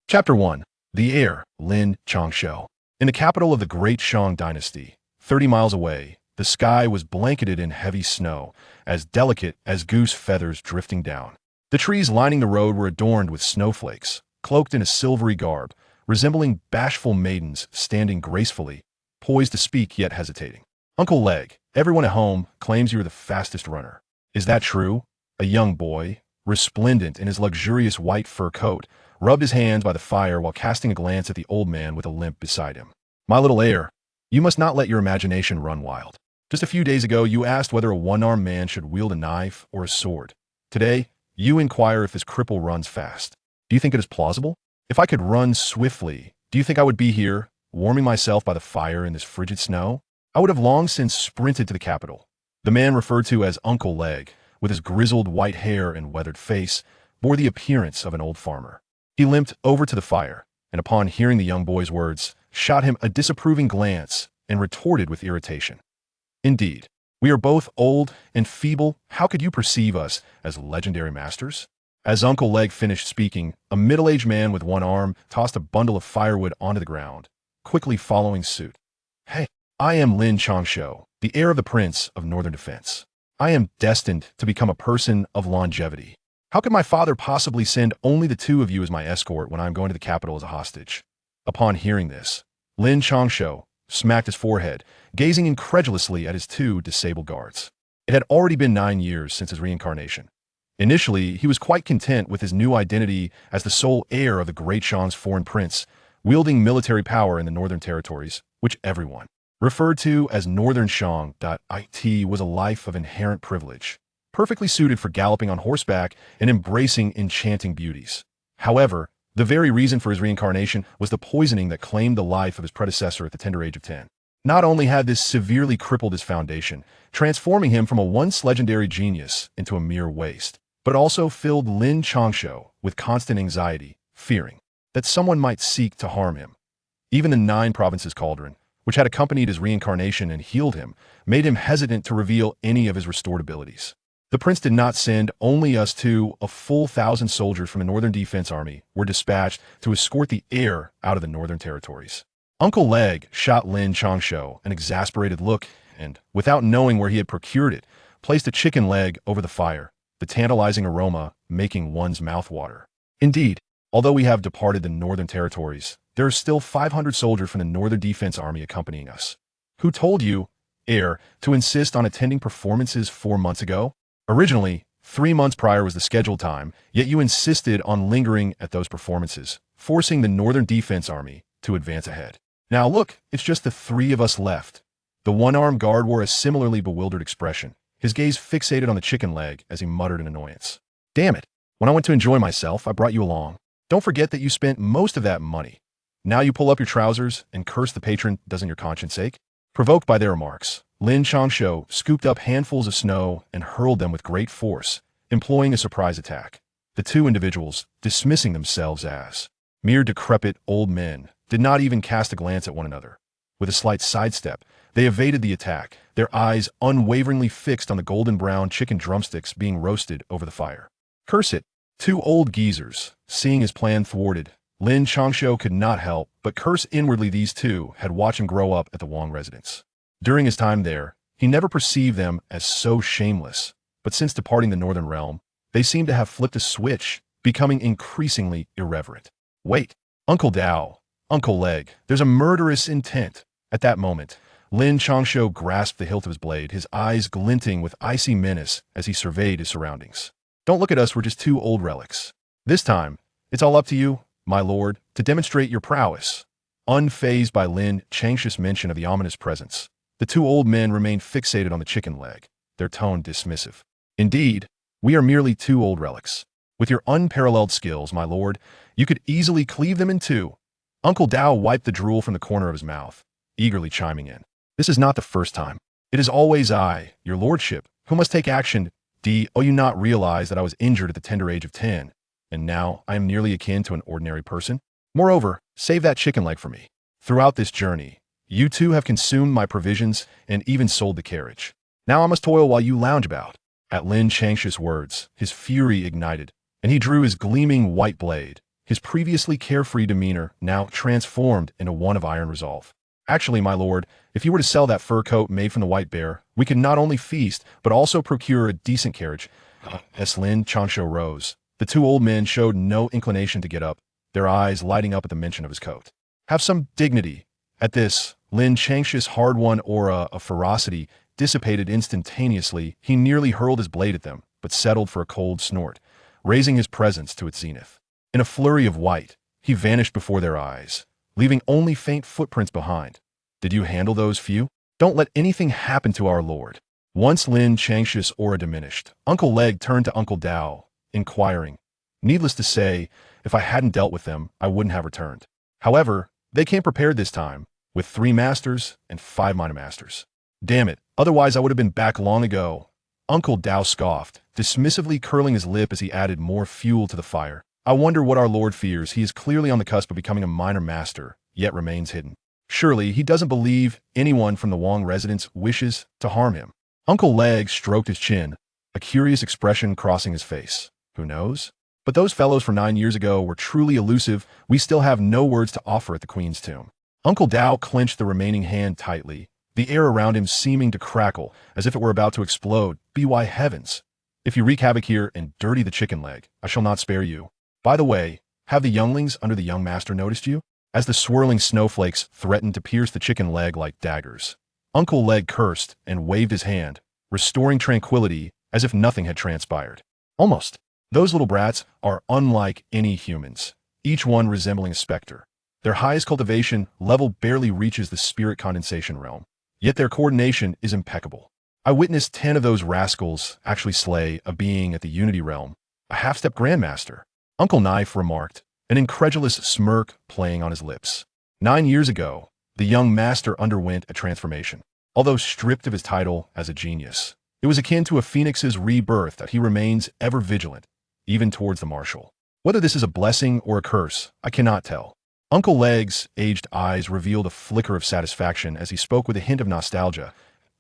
Chapter 1. The Heir, Lin Changshou. In the capital of the Great Shang Dynasty, 30 miles away, the sky was blanketed in heavy snow, as delicate as goose feathers drifting down. The trees lining the road were adorned with snowflakes, cloaked in a silvery garb, resembling bashful maidens standing gracefully, poised to speak yet hesitating. Uncle Leg, everyone at home claims you are the fastest runner. Is that true? A young boy, resplendent in his luxurious white fur coat, rubbed his hands by the fire while casting a glance at the old man with a limp beside him. My little heir, you must not let your imagination run wild. Just a few days ago, you asked whether a one-armed man should wield a knife or a sword. Today, you inquire if this cripple runs fast. Do you think it is plausible? If I could run swiftly, do you think I would be here, warming myself by the fire in this frigid snow? I would have long since sprinted to the capital. The man referred to as Uncle Leg, with his grizzled white hair and weathered face, bore the appearance of an old farmer. He limped over to the fire, and upon hearing the young boy's words, shot him a disapproving glance and retorted with irritation. Indeed, we are both old and feeble. How could you perceive us as legendary masters? As Uncle Leg finished speaking, a middle-aged man with one arm tossed a bundle of firewood onto the ground, quickly following suit. Hey, I am Lin Changshou, the heir of the Prince of Northern Defense. I am destined to become a person of longevity. How could my father possibly send only the two of you as my escort when I am going to the capital as a hostage? Upon hearing this, Lin Changshou smacked his forehead, gazing incredulously at his two disabled guards. It had already been 9 years since his reincarnation. Initially, he was quite content with his new identity as the sole heir of the Great Shang's foreign prince, wielding military power in the northern territories, which everyone referred to as Northern Shang. It was a life of inherent privilege, perfectly suited for galloping on horseback and embracing enchanting beauties. However, the very reason for his reincarnation was the poisoning that claimed the life of his predecessor at the tender age of 10. Not only had this severely crippled his foundation, transforming him from a once legendary genius into a mere waste, but also filled Lin Changshou with constant anxiety, fearing that someone might seek to harm him. Even the 9 provinces cauldron, which had accompanied his reincarnation and healed him, made him hesitant to reveal any of his restored abilities. The prince did not send only us two. A full 1,000 soldiers from the Northern Defense Army were dispatched to escort the heir out of the northern territories. Uncle Leg shot Lin Changshou an exasperated look and, without knowing where he had procured it, placed a chicken leg over the fire, the tantalizing aroma making one's mouth water. Indeed, although we have departed the northern territories, there are still 500 soldiers from the Northern Defense Army accompanying us. Who told you, heir, to insist on attending performances 4 months ago? Originally, 3 months prior was the scheduled time, yet you insisted on lingering at those performances, forcing the Northern Defense Army to advance ahead. Now look, it's just the 3 of us left. The one-armed guard wore a similarly bewildered expression, his gaze fixated on the chicken leg as he muttered in annoyance. Damn it, when I went to enjoy myself, I brought you along. Don't forget that you spent most of that money. Now you pull up your trousers and curse the patron, doesn't your conscience ache? Provoked by their remarks, Lin Changshou scooped up handfuls of snow and hurled them with great force, employing a surprise attack. The 2 individuals, dismissing themselves as mere decrepit old men, did not even cast a glance at one another. With a slight sidestep, they evaded the attack, their eyes unwaveringly fixed on the golden-brown chicken drumsticks being roasted over the fire. Curse it, 2 old geezers. Seeing his plan thwarted, Lin Changshou could not help but curse inwardly. These 2 had watched him grow up at the Wang residence. During his time there, he never perceived them as so shameless, but since departing the northern realm, they seemed to have flipped a switch, becoming increasingly irreverent. Wait, Uncle Dao, Uncle Leg, there's a murderous intent. At that moment, Lin Changshou grasped the hilt of his blade, his eyes glinting with icy menace as he surveyed his surroundings. Don't look at us, we're just 2 old relics. This time, it's all up to you, my lord, to demonstrate your prowess. Unfazed by Lin Changshou's mention of the ominous presence, the 2 old men remained fixated on the chicken leg, their tone dismissive. Indeed, we are merely 2 old relics. With your unparalleled skills, my lord, you could easily cleave them in 2. Uncle Dao wiped the drool from the corner of his mouth, eagerly chiming in. This is not the first time. It is always I, your lordship, who must take action. Do you not realize that I was injured at the tender age of 10, and now I am nearly akin to an ordinary person? Moreover, save that chicken leg for me. Throughout this journey, you 2 have consumed my provisions and even sold the carriage. Now I must toil while you lounge about. At Lin Changshou's words, his fury ignited, and he drew his gleaming white blade, his previously carefree demeanor now transformed into one of iron resolve. Actually, my lord, if you were to sell that fur coat made from the white bear, we could not only feast, but also procure a decent carriage. As Lin Changshou rose, the two old men showed no inclination to get up, their eyes lighting up at the mention of his coat. Have some dignity. At this, Lin Changshou's hard-won aura of ferocity dissipated instantaneously. He nearly hurled his blade at them, but settled for a cold snort, raising his presence to its zenith. In a flurry of white, he vanished before their eyes, leaving only faint footprints behind. Did you handle those few? Don't let anything happen to our lord. Once Lin Changshou's aura diminished, Uncle Leg turned to Uncle Dao, inquiring. Needless to say, if I hadn't dealt with them, I wouldn't have returned. However, they came prepared this time, with 3 masters and 5 minor masters. Damn it, otherwise I would have been back long ago. Uncle Dao scoffed, dismissively curling his lip as he added more fuel to the fire. I wonder what our lord fears. He is clearly on the cusp of becoming a minor master, yet remains hidden. Surely he doesn't believe anyone from the Wang residence wishes to harm him. Uncle Leg stroked his chin, a curious expression crossing his face. Who knows? But those fellows from 9 years ago were truly elusive. We still have no words to offer at the Queen's tomb. Uncle Dao clenched the remaining hand tightly, the air around him seeming to crackle as if it were about to explode. By heavens! If you wreak havoc here and dirty the chicken leg, I shall not spare you. By the way, have the younglings under the young master noticed you? As the swirling snowflakes threatened to pierce the chicken leg like daggers, Uncle Leg cursed and waved his hand, restoring tranquility as if nothing had transpired. Almost. Those little brats are unlike any humans, each one resembling a specter. Their highest cultivation level barely reaches the spirit condensation realm, yet their coordination is impeccable. I witnessed 10 of those rascals actually slay a being at the Unity realm, a half-step grandmaster. Uncle Knife remarked, an incredulous smirk playing on his lips. 9 years ago, the young master underwent a transformation. Although stripped of his title as a genius, it was akin to a phoenix's rebirth that he remains ever vigilant, even towards the marshal. Whether this is a blessing or a curse, I cannot tell. Uncle Leg's aged eyes revealed a flicker of satisfaction as he spoke with a hint of nostalgia.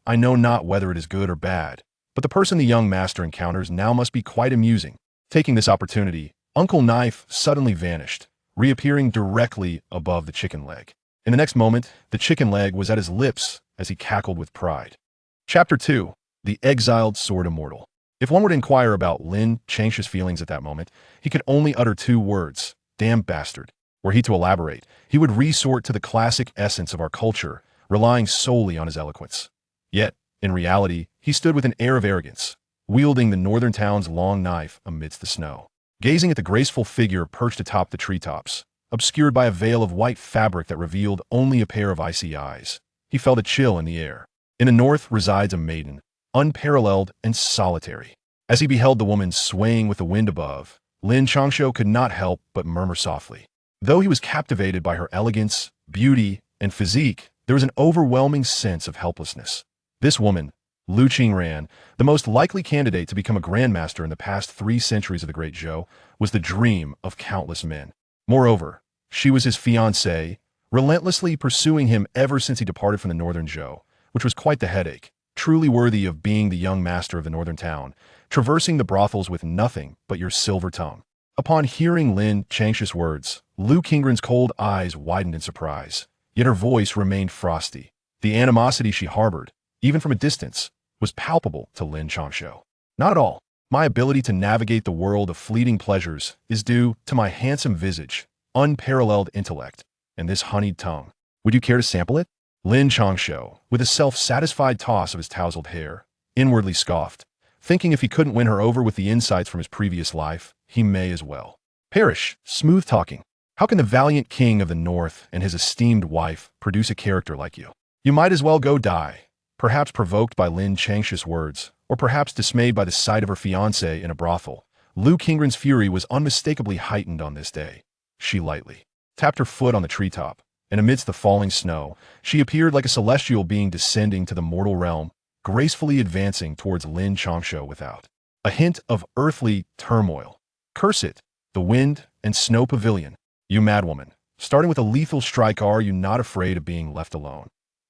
I know not whether it is good or bad, but the person the young master encounters now must be quite amusing. Taking this opportunity, Uncle Knife suddenly vanished, reappearing directly above the chicken leg. In the next moment, the chicken leg was at his lips as he cackled with pride. Chapter 2. The Exiled Sword Immortal. If one were to inquire about Lin Changshou's feelings at that moment, he could only utter 2 words, damn bastard. Were he to elaborate, he would resort to the classic essence of our culture, relying solely on his eloquence. Yet, in reality, he stood with an air of arrogance, wielding the northern town's long knife amidst the snow. Gazing at the graceful figure perched atop the treetops, obscured by a veil of white fabric that revealed only a pair of icy eyes, he felt a chill in the air. In the north resides a maiden, unparalleled and solitary. As he beheld the woman swaying with the wind above, Lin Changshou could not help but murmur softly. Though he was captivated by her elegance, beauty, and physique, there was an overwhelming sense of helplessness. This woman, Lu Qingran, the most likely candidate to become a grandmaster in the past 3 centuries of the Great Zhou, was the dream of countless men. Moreover, she was his fiancée, relentlessly pursuing him ever since he departed from the northern Zhou, which was quite the headache, truly worthy of being the young master of the northern town, traversing the brothels with nothing but your silver tongue. Upon hearing Lin Changshou's words, Lu Qingran's cold eyes widened in surprise, yet her voice remained frosty. The animosity she harbored, even from a distance, was palpable to Lin Changshou. Not at all. My ability to navigate the world of fleeting pleasures is due to my handsome visage, unparalleled intellect, and this honeyed tongue. Would you care to sample it? Lin Changshou, with a self-satisfied toss of his tousled hair, inwardly scoffed, thinking if he couldn't win her over with the insights from his previous life, he may as well. Perish, smooth-talking. How can the valiant king of the north and his esteemed wife produce a character like you? You might as well go die. Perhaps provoked by Lin Changshou's words, or perhaps dismayed by the sight of her fiancé in a brothel, Lu Qingran's fury was unmistakably heightened on this day. She lightly tapped her foot on the treetop, and amidst the falling snow, she appeared like a celestial being descending to the mortal realm, gracefully advancing towards Lin Changshou without a hint of earthly turmoil. Curse it, the wind and snow pavilion. You madwoman, starting with a lethal strike, are you not afraid of being left alone?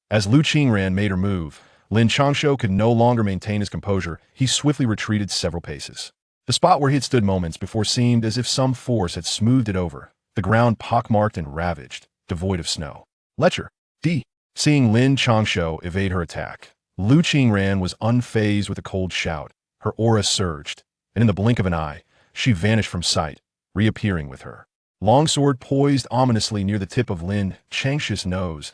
As Lu Qingran made her move, Lin Changshou could no longer maintain his composure. He swiftly retreated several paces. The spot where he had stood moments before seemed as if some force had smoothed it over, the ground pockmarked and ravaged, devoid of snow. Lecture. D. Seeing Lin Changshou evade her attack, Lu Qingran was unfazed with a cold shout. Her aura surged, and in the blink of an eye, she vanished from sight, reappearing with her longsword poised ominously near the tip of Lin Changshou's nose.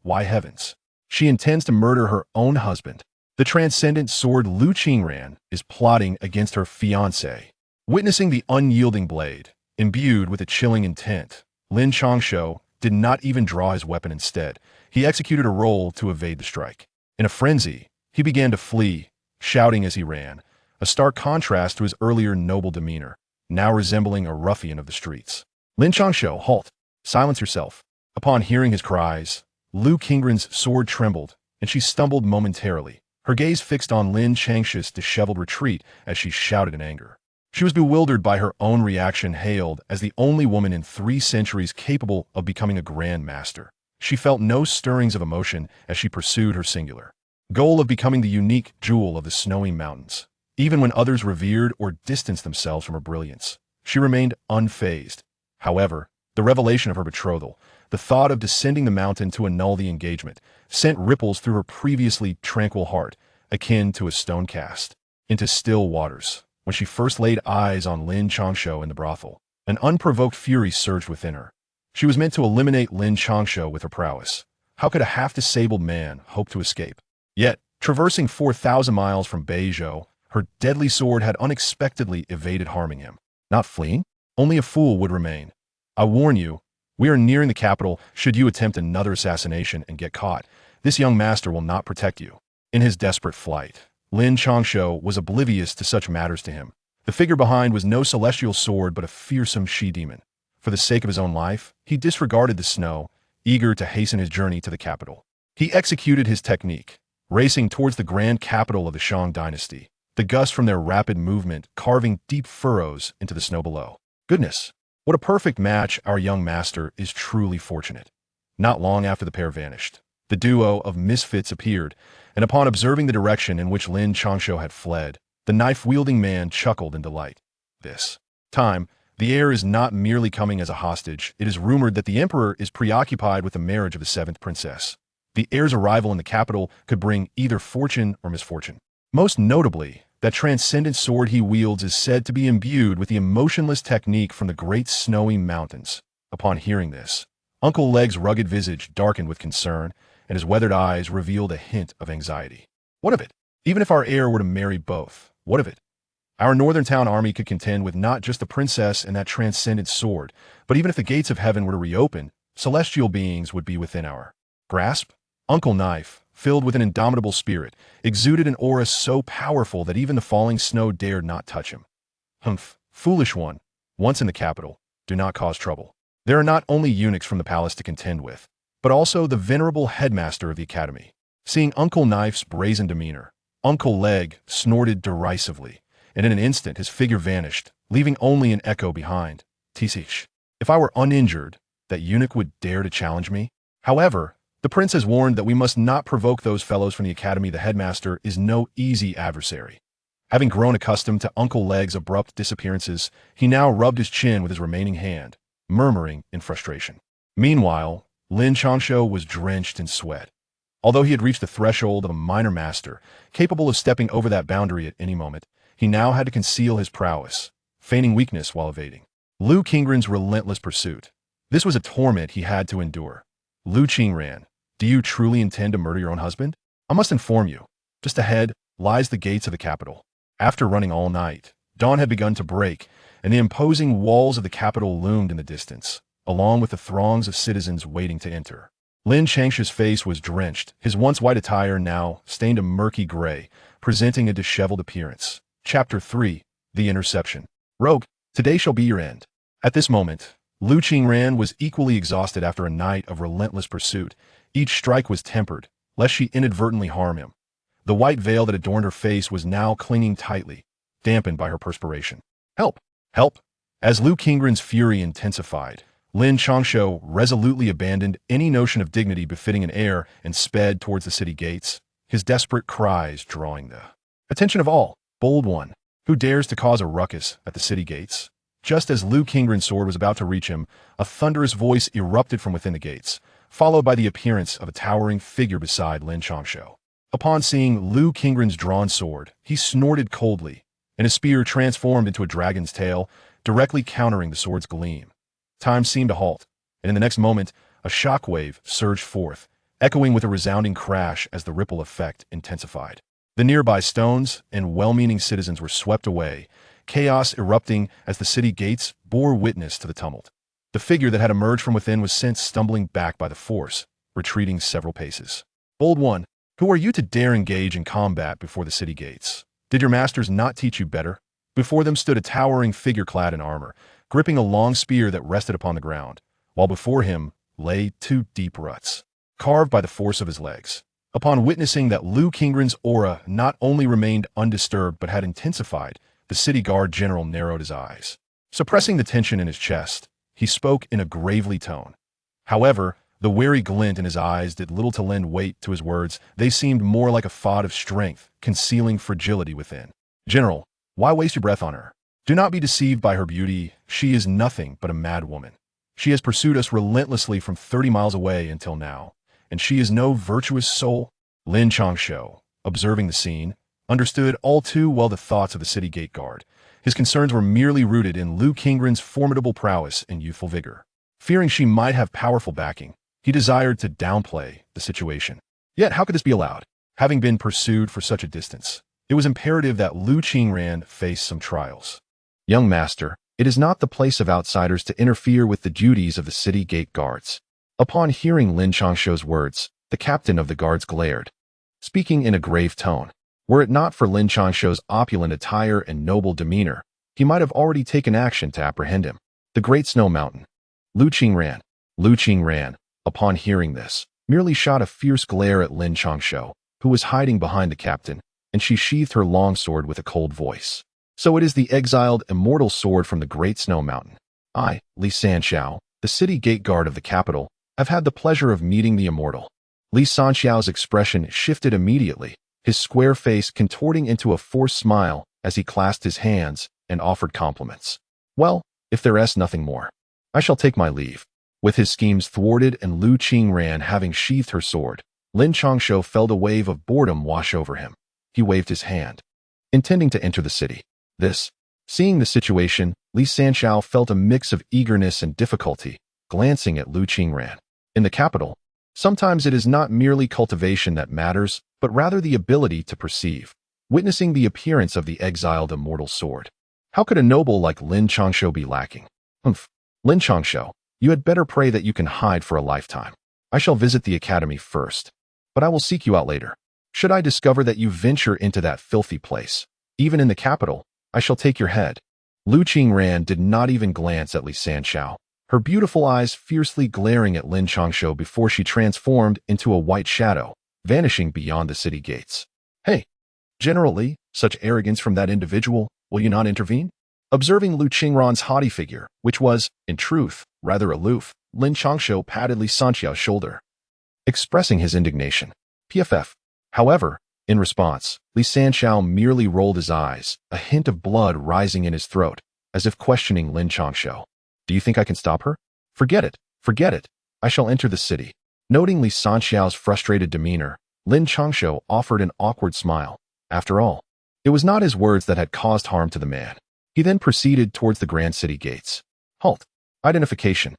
My heavens. She intends to murder her own husband. The transcendent sword Lu Qingran is plotting against her fiancé. Witnessing the unyielding blade, imbued with a chilling intent, Lin Changshou did not even draw his weapon. Instead, he executed a roll to evade the strike. In a frenzy, he began to flee, shouting as he ran, a stark contrast to his earlier noble demeanor, now resembling a ruffian of the streets. Lin Changshou, halt! Silence yourself. Upon hearing his cries, Lu Qingran's sword trembled, and she stumbled momentarily, her gaze fixed on Lin Changshou's disheveled retreat as she shouted in anger. She was bewildered by her own reaction, hailed as the only woman in 3 centuries capable of becoming a grand master. She felt no stirrings of emotion as she pursued her singular goal of becoming the unique jewel of the snowy mountains. Even when others revered or distanced themselves from her brilliance, she remained unfazed. However, the revelation of her betrothal, the thought of descending the mountain to annul the engagement, sent ripples through her previously tranquil heart, akin to a stone cast into still waters. When she first laid eyes on Lin Changshou in the brothel, an unprovoked fury surged within her. She was meant to eliminate Lin Changshou with her prowess. How could a half-disabled man hope to escape? Yet, traversing 4,000 miles from Beizhou, her deadly sword had unexpectedly evaded harming him. Not fleeing? Only a fool would remain. I warn you, we are nearing the capital. Should you attempt another assassination and get caught, this young master will not protect you. In his desperate flight, Lin Changshou was oblivious to such matters to him. The figure behind was no celestial sword but a fearsome she-demon. For the sake of his own life, he disregarded the snow, eager to hasten his journey to the capital. He executed his technique, racing towards the grand capital of the Shang dynasty, the gusts from their rapid movement carving deep furrows into the snow below. Goodness, what a perfect match. Our young master is truly fortunate. Not long after the pair vanished, the duo of misfits appeared, and upon observing the direction in which Lin Changshou had fled, the knife-wielding man chuckled in delight. This time, the heir is not merely coming as a hostage. It is rumored that the emperor is preoccupied with the marriage of the 7th princess. The heir's arrival in the capital could bring either fortune or misfortune. Most notably, that transcendent sword he wields is said to be imbued with the emotionless technique from the great snowy mountains. Upon hearing this, Uncle Leg's rugged visage darkened with concern, and his weathered eyes revealed a hint of anxiety. What of it? Even if our heir were to marry both, what of it? Our northern town army could contend with not just the princess and that transcendent sword, but even if the gates of heaven were to reopen, celestial beings would be within our grasp. Uncle Knife, filled with an indomitable spirit, exuded an aura so powerful that even the falling snow dared not touch him. Humph, foolish one, once in the capital, do not cause trouble. There are not only eunuchs from the palace to contend with, but also the venerable headmaster of the academy. Seeing Uncle Knife's brazen demeanor, Uncle Leg snorted derisively, and in an instant his figure vanished, leaving only an echo behind. Tisish. If I were uninjured, that eunuch would dare to challenge me? However, the prince has warned that we must not provoke those fellows from the academy. The headmaster is no easy adversary. Having grown accustomed to Uncle Leg's abrupt disappearances, he now rubbed his chin with his remaining hand, murmuring in frustration. Meanwhile, Lin Changshou was drenched in sweat. Although he had reached the threshold of a minor master, capable of stepping over that boundary at any moment, he now had to conceal his prowess, feigning weakness while evading Lu Qingran's relentless pursuit. This was a torment he had to endure. Lu Qingran, do you truly intend to murder your own husband? I must inform you, just ahead lies the gates of the capital. After running all night, dawn had begun to break, and the imposing walls of the capital loomed in the distance, along with the throngs of citizens waiting to enter. Lin Changshou's face was drenched, his once white attire now stained a murky gray, presenting a disheveled appearance. Chapter 3. The Interception. Rogue, today shall be your end. At this moment, Lu Qingran was equally exhausted after a night of relentless pursuit. Each strike was tempered, lest she inadvertently harm him. The white veil that adorned her face was now clinging tightly, dampened by her perspiration. Help! Help! As Lu Qingran's fury intensified, Lin Changshou resolutely abandoned any notion of dignity befitting an heir and sped towards the city gates, his desperate cries drawing the attention of all. Bold one, Who dares to cause a ruckus at the city gates? Just as Lu Qingren's sword was about to reach him, a thunderous voice erupted from within the gates, followed by the appearance of a towering figure beside Lin Changshou. Upon seeing Lu Qingren's drawn sword, he snorted coldly, and his spear transformed into a dragon's tail, directly countering the sword's gleam. Time seemed to halt, and in the next moment, a shockwave surged forth, echoing with a resounding crash as the ripple effect intensified. The nearby stones and well-meaning citizens were swept away, chaos erupting as the city gates bore witness to the tumult. The figure that had emerged from within was sent stumbling back by the force, retreating several paces. Bold one, who are you to dare engage in combat before the city gates? Did your masters not teach you better? Before them stood a towering figure clad in armor, gripping a long spear that rested upon the ground, while before him lay two deep ruts, carved by the force of his legs. Upon witnessing that Lu Qingren's aura not only remained undisturbed but had intensified, the city guard general narrowed his eyes. Suppressing the tension in his chest, he spoke in a gravely tone. However, the wary glint in his eyes did little to lend weight to his words. They seemed more like a thought of strength, concealing fragility within. General, why waste your breath on her? Do not be deceived by her beauty. She is nothing but a mad woman. She has pursued us relentlessly from 30 miles away until now, and she is no virtuous soul. Lin Changshou, observing the scene, understood all too well the thoughts of the city gate guard. His concerns were merely rooted in Lu Qingren's formidable prowess and youthful vigor. Fearing she might have powerful backing, he desired to downplay the situation. Yet how could this be allowed? Having been pursued for such a distance, it was imperative that Lu Qingren face some trials. Young master, it is not the place of outsiders to interfere with the duties of the city gate guards. Upon hearing Lin Changshou's words, the captain of the guards glared, speaking in a grave tone. Were it not for Lin Changshou's opulent attire and noble demeanor, he might have already taken action to apprehend him. The Great Snow Mountain. Lu Qingren, upon hearing this, merely shot a fierce glare at Lin Changshou, who was hiding behind the captain, and she sheathed her long sword with a cold voice. So it is the exiled, immortal sword from the Great Snow Mountain. I, Lin Changshou, the city gate guard of the capital, have had the pleasure of meeting the immortal. Lin Changshou's expression shifted immediately, his square face contorting into a forced smile as he clasped his hands and offered compliments. Well, if there is nothing more, I shall take my leave. With his schemes thwarted and Lu Qingren having sheathed her sword, Lin Changshou felt a wave of boredom wash over him. He waved his hand, intending to enter the city. Seeing the situation, Lin Changshou felt a mix of eagerness and difficulty, glancing at Lu Qingren. In the capital, sometimes it is not merely cultivation that matters, but rather the ability to perceive. Witnessing the appearance of the exiled immortal sword, how could a noble like Lin Changshou be lacking? Lin Changshou, you had better pray that you can hide for a lifetime. I shall visit the academy first, but I will seek you out later. Should I discover that you venture into that filthy place, even in the capital, I shall take your head. Lu Qingren did not even glance at Lin Changshou, her beautiful eyes fiercely glaring at Lin Changshou before she transformed into a white shadow, vanishing beyond the city gates. Hey, General Li, such arrogance from that individual, will you not intervene? Observing Lu Qingren's haughty figure, which was, in truth, rather aloof, Lin Changshou patted Lin Changshou's shoulder, expressing his indignation. PFF. However, in response, Lin Changshou merely rolled his eyes, a hint of blood rising in his throat, as if questioning Lin Changshou. Do you think I can stop her? Forget it. I shall enter the city. Noting Lin Changshou's frustrated demeanor, Lin Changshou offered an awkward smile. After all, it was not his words that had caused harm to the man. He then proceeded towards the grand city gates. Halt. Identification.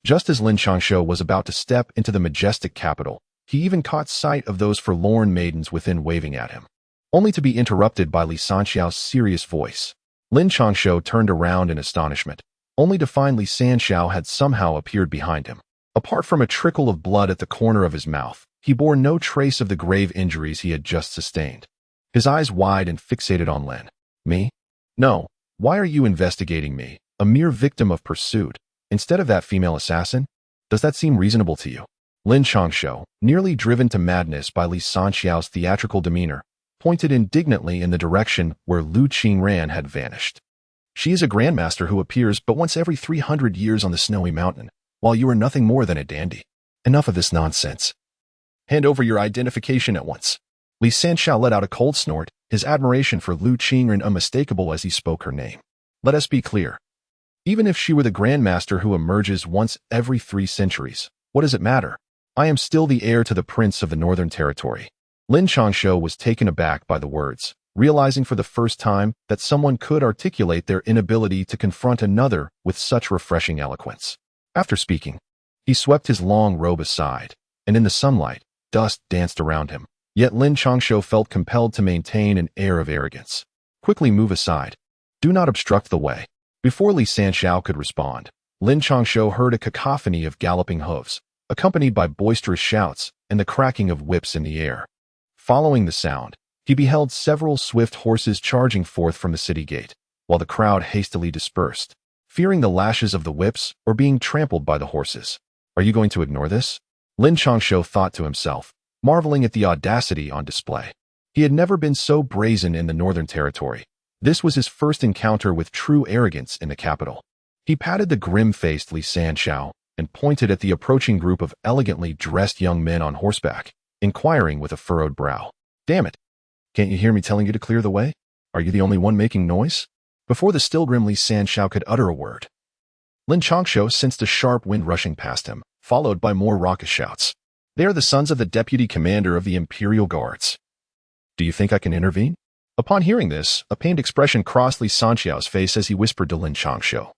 Just as Lin Changshou was about to step into the majestic capital, he even caught sight of those forlorn maidens within waving at him, only to be interrupted by Lin Changshou's serious voice. Lin Changshou turned around in astonishment, only to find Lin Changshou had somehow appeared behind him. Apart from a trickle of blood at the corner of his mouth, he bore no trace of the grave injuries he had just sustained. His eyes wide and fixated on Lin. Me? No. Why are you investigating me, a mere victim of pursuit, instead of that female assassin? Does that seem reasonable to you? Lin Changshou, nearly driven to madness by Lin Changshou's theatrical demeanor, pointed indignantly in the direction where Lu Qingren had vanished. She is a grandmaster who appears but once every 300 years on the snowy mountain, while you are nothing more than a dandy. Enough of this nonsense. Hand over your identification at once. Lin Changshou let out a cold snort, his admiration for Lu Qingren unmistakable as he spoke her name. Let us be clear. Even if she were the grandmaster who emerges once every 3 centuries, what does it matter? I am still the heir to the prince of the Northern Territory. Lin Changshou was taken aback by the words, realizing for the first time that someone could articulate their inability to confront another with such refreshing eloquence. After speaking, he swept his long robe aside, and in the sunlight, dust danced around him. Yet Lin Changshou felt compelled to maintain an air of arrogance. Quickly move aside. Do not obstruct the way. Before Li Sanxiao could respond, Lin Changshou heard a cacophony of galloping hooves, accompanied by boisterous shouts and the cracking of whips in the air. Following the sound, he beheld several swift horses charging forth from the city gate, while the crowd hastily dispersed, fearing the lashes of the whips or being trampled by the horses. Are you going to ignore this? Lin Changshou thought to himself, marveling at the audacity on display. He had never been so brazen in the Northern Territory. This was his first encounter with true arrogance in the capital. He patted the grim-faced Li Sanxiao and pointed at the approaching group of elegantly dressed young men on horseback, inquiring with a furrowed brow. Damn it! Can't you hear me telling you to clear the way? Are you the only one making noise? Before the still grim Li Sanxiao could utter a word, Lin Changshou sensed a sharp wind rushing past him, followed by more raucous shouts. They are the sons of the deputy commander of the Imperial Guards. Do you think I can intervene? Upon hearing this, a pained expression crossed Li Sanxiao's face as he whispered to Lin Changshou,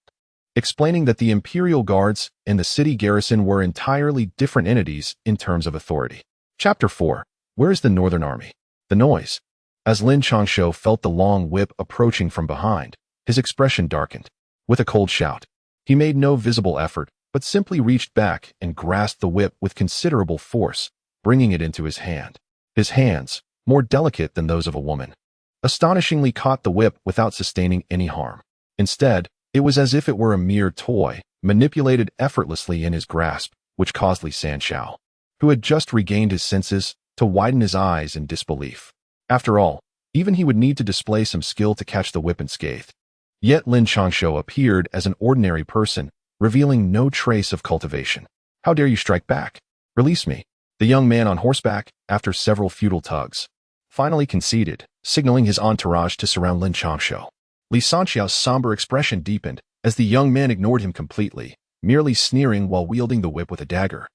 explaining that the Imperial Guards and the city garrison were entirely different entities in terms of authority. Chapter 4. Where is the Northern Army? The noise. As Lin Changshou felt the long whip approaching from behind, his expression darkened. With a cold shout, he made no visible effort, but simply reached back and grasped the whip with considerable force, bringing it into his hand. His hands, more delicate than those of a woman, astonishingly caught the whip without sustaining any harm. Instead, it was as if it were a mere toy, manipulated effortlessly in his grasp, which caused Li Sanxiao, who had just regained his senses, to widen his eyes in disbelief. After all, even he would need to display some skill to catch the whip unscathed. Yet Lin Changshou appeared as an ordinary person, revealing no trace of cultivation. How dare you strike back? Release me. The young man on horseback, after several futile tugs, finally conceded, signaling his entourage to surround Lin Changshou. Li Sanxiao's somber expression deepened as the young man ignored him completely, merely sneering while wielding the whip with a dagger.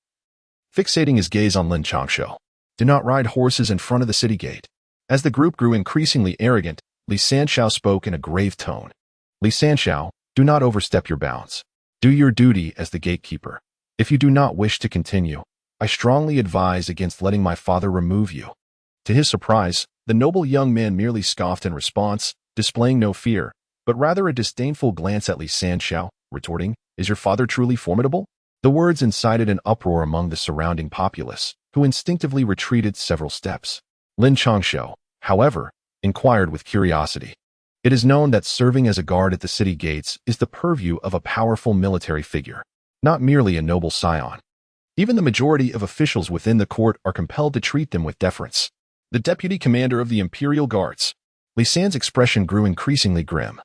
Fixating his gaze on Lin Changshou, do not ride horses in front of the city gate. As the group grew increasingly arrogant, Li Sanxiao spoke in a grave tone. Li Sanxiao, do not overstep your bounds. Do your duty as the gatekeeper. If you do not wish to continue, I strongly advise against letting my father remove you. To his surprise, the noble young man merely scoffed in response, displaying no fear, but rather a disdainful glance at Li Sanxiao, retorting, Is your father truly formidable? The words incited an uproar among the surrounding populace, who instinctively retreated several steps. Lin Changshou, however, inquired with curiosity. It is known that serving as a guard at the city gates is the purview of a powerful military figure, not merely a noble scion. Even the majority of officials within the court are compelled to treat them with deference. The deputy commander of the Imperial Guards. Li San's expression grew increasingly grim,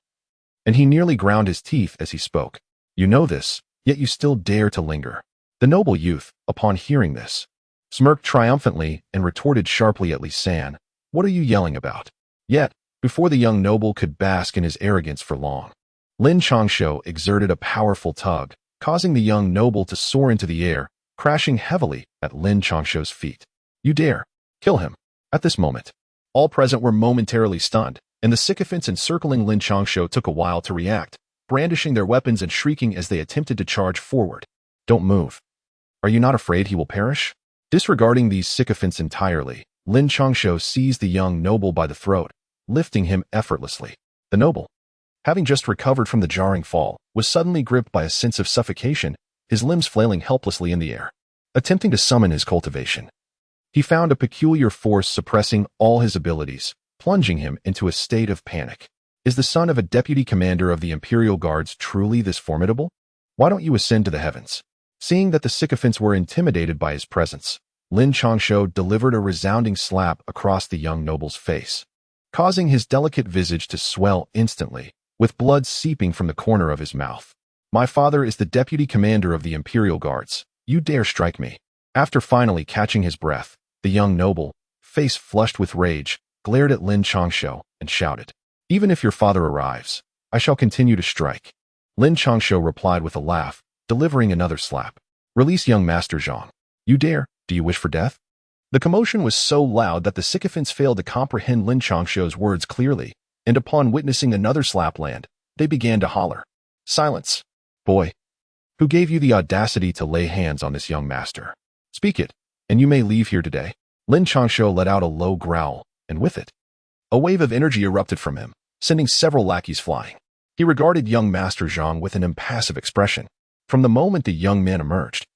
and he nearly ground his teeth as he spoke. You know this, yet you still dare to linger. The noble youth, upon hearing this, smirked triumphantly and retorted sharply at Li San, What are you yelling about? Yet, before the young noble could bask in his arrogance for long, Lin Changshou exerted a powerful tug, causing the young noble to soar into the air, crashing heavily at Lin Changshou's feet. You dare! Kill him! At this moment, all present were momentarily stunned, and the sycophants encircling Lin Changshou took a while to react, brandishing their weapons and shrieking as they attempted to charge forward. Don't move. Are you not afraid he will perish? Disregarding these sycophants entirely, Lin Changshou seized the young noble by the throat, lifting him effortlessly. The noble, having just recovered from the jarring fall, was suddenly gripped by a sense of suffocation, his limbs flailing helplessly in the air. Attempting to summon his cultivation, he found a peculiar force suppressing all his abilities, plunging him into a state of panic. Is the son of a deputy commander of the Imperial Guards truly this formidable? Why don't you ascend to the heavens? Seeing that the sycophants were intimidated by his presence, Lin Changshou delivered a resounding slap across the young noble's face, causing his delicate visage to swell instantly, with blood seeping from the corner of his mouth. My father is the deputy commander of the Imperial Guards. You dare strike me? After finally catching his breath, the young noble, face flushed with rage, glared at Lin Changshou, and shouted, "Even if your father arrives, I shall continue to strike." Lin Changshou replied with a laugh, delivering another slap. "Release young Master Zhang. You dare? Do you wish for death?" The commotion was so loud that the sycophants failed to comprehend Lin Changshou's words clearly, and upon witnessing another slap land, they began to holler. "Silence! Boy! Who gave you the audacity to lay hands on this young master? Speak it, and you may leave here today." Lin Changshou let out a low growl, and with it, a wave of energy erupted from him, sending several lackeys flying. He regarded young Master Zhang with an impassive expression. From the moment the young man emerged,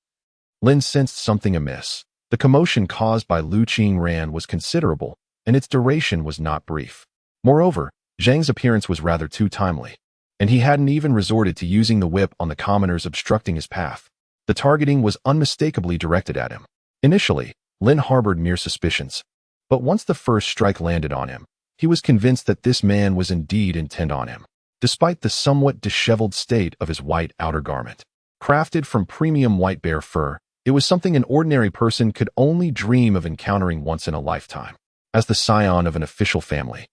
Lin sensed something amiss. The commotion caused by Lu Qingran was considerable, and its duration was not brief. Moreover, Zhang's appearance was rather too timely, and he hadn't even resorted to using the whip on the commoners obstructing his path. The targeting was unmistakably directed at him. Initially, Lin harbored mere suspicions, but once the first strike landed on him, he was convinced that this man was indeed intent on him, despite the somewhat disheveled state of his white outer garment. Crafted from premium white bear fur, it was something an ordinary person could only dream of encountering once in a lifetime. As the scion of an official family,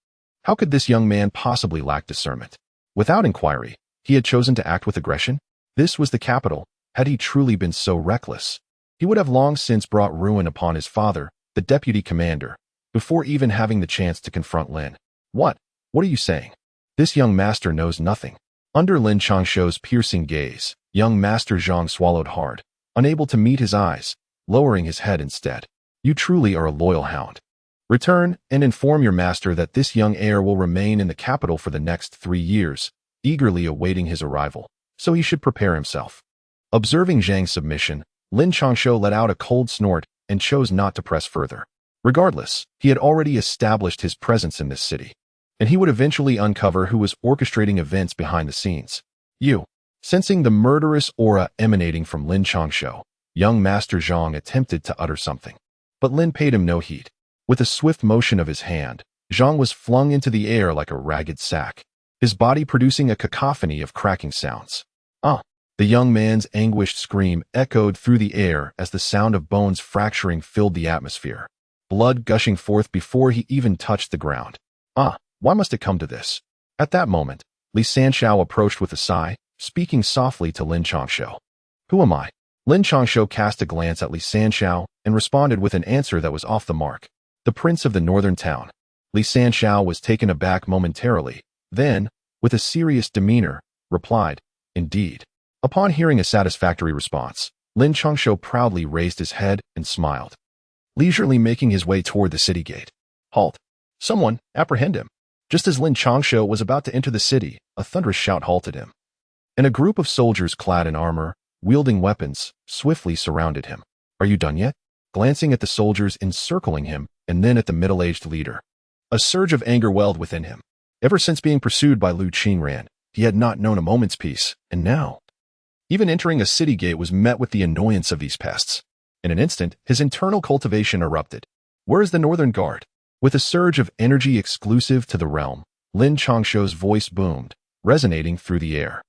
how could this young man possibly lack discernment? Without inquiry, he had chosen to act with aggression. This was the capital. Had he truly been so reckless, he would have long since brought ruin upon his father, the deputy commander, before even having the chance to confront Lin. What are you saying? This young master knows nothing." Under Lin Changshou's piercing gaze, young Master Zhang swallowed hard, unable to meet his eyes, lowering his head instead. "You truly are a loyal hound. Return and inform your master that this young heir will remain in the capital for the next 3 years, eagerly awaiting his arrival, so he should prepare himself." Observing Zhang's submission, Lin Changshou let out a cold snort and chose not to press further. Regardless, he had already established his presence in this city, and he would eventually uncover who was orchestrating events behind the scenes. Sensing the murderous aura emanating from Lin Changshou, young Master Zhang attempted to utter something, but Lin paid him no heed. With a swift motion of his hand, Zhang was flung into the air like a ragged sack, his body producing a cacophony of cracking sounds. "Ah!" The young man's anguished scream echoed through the air as the sound of bones fracturing filled the atmosphere, blood gushing forth before he even touched the ground. "Ah, why must it come to this?" At that moment, Lin Changshou approached with a sigh, speaking softly to Lin Changshou. "Who am I?" Lin Changshou cast a glance at Lin Changshou and responded with an answer that was off the mark. "The prince of the northern town." Lin Changshou was taken aback momentarily, then, with a serious demeanor, replied, "Indeed." Upon hearing a satisfactory response, Lin Changshou proudly raised his head and smiled, leisurely making his way toward the city gate. "Halt! Someone, apprehend him!" Just as Lin Changshou was about to enter the city, a thunderous shout halted him, and a group of soldiers clad in armor, wielding weapons, swiftly surrounded him. "Are you done yet?" Glancing at the soldiers encircling him, and then at the middle-aged leader, a surge of anger welled within him. Ever since being pursued by Lu Qingran, he had not known a moment's peace, and now, even entering a city gate was met with the annoyance of these pests. In an instant, his internal cultivation erupted. "Where is the Northern Guard?" With a surge of energy exclusive to the realm, Lin Changshou's voice boomed, resonating through the air.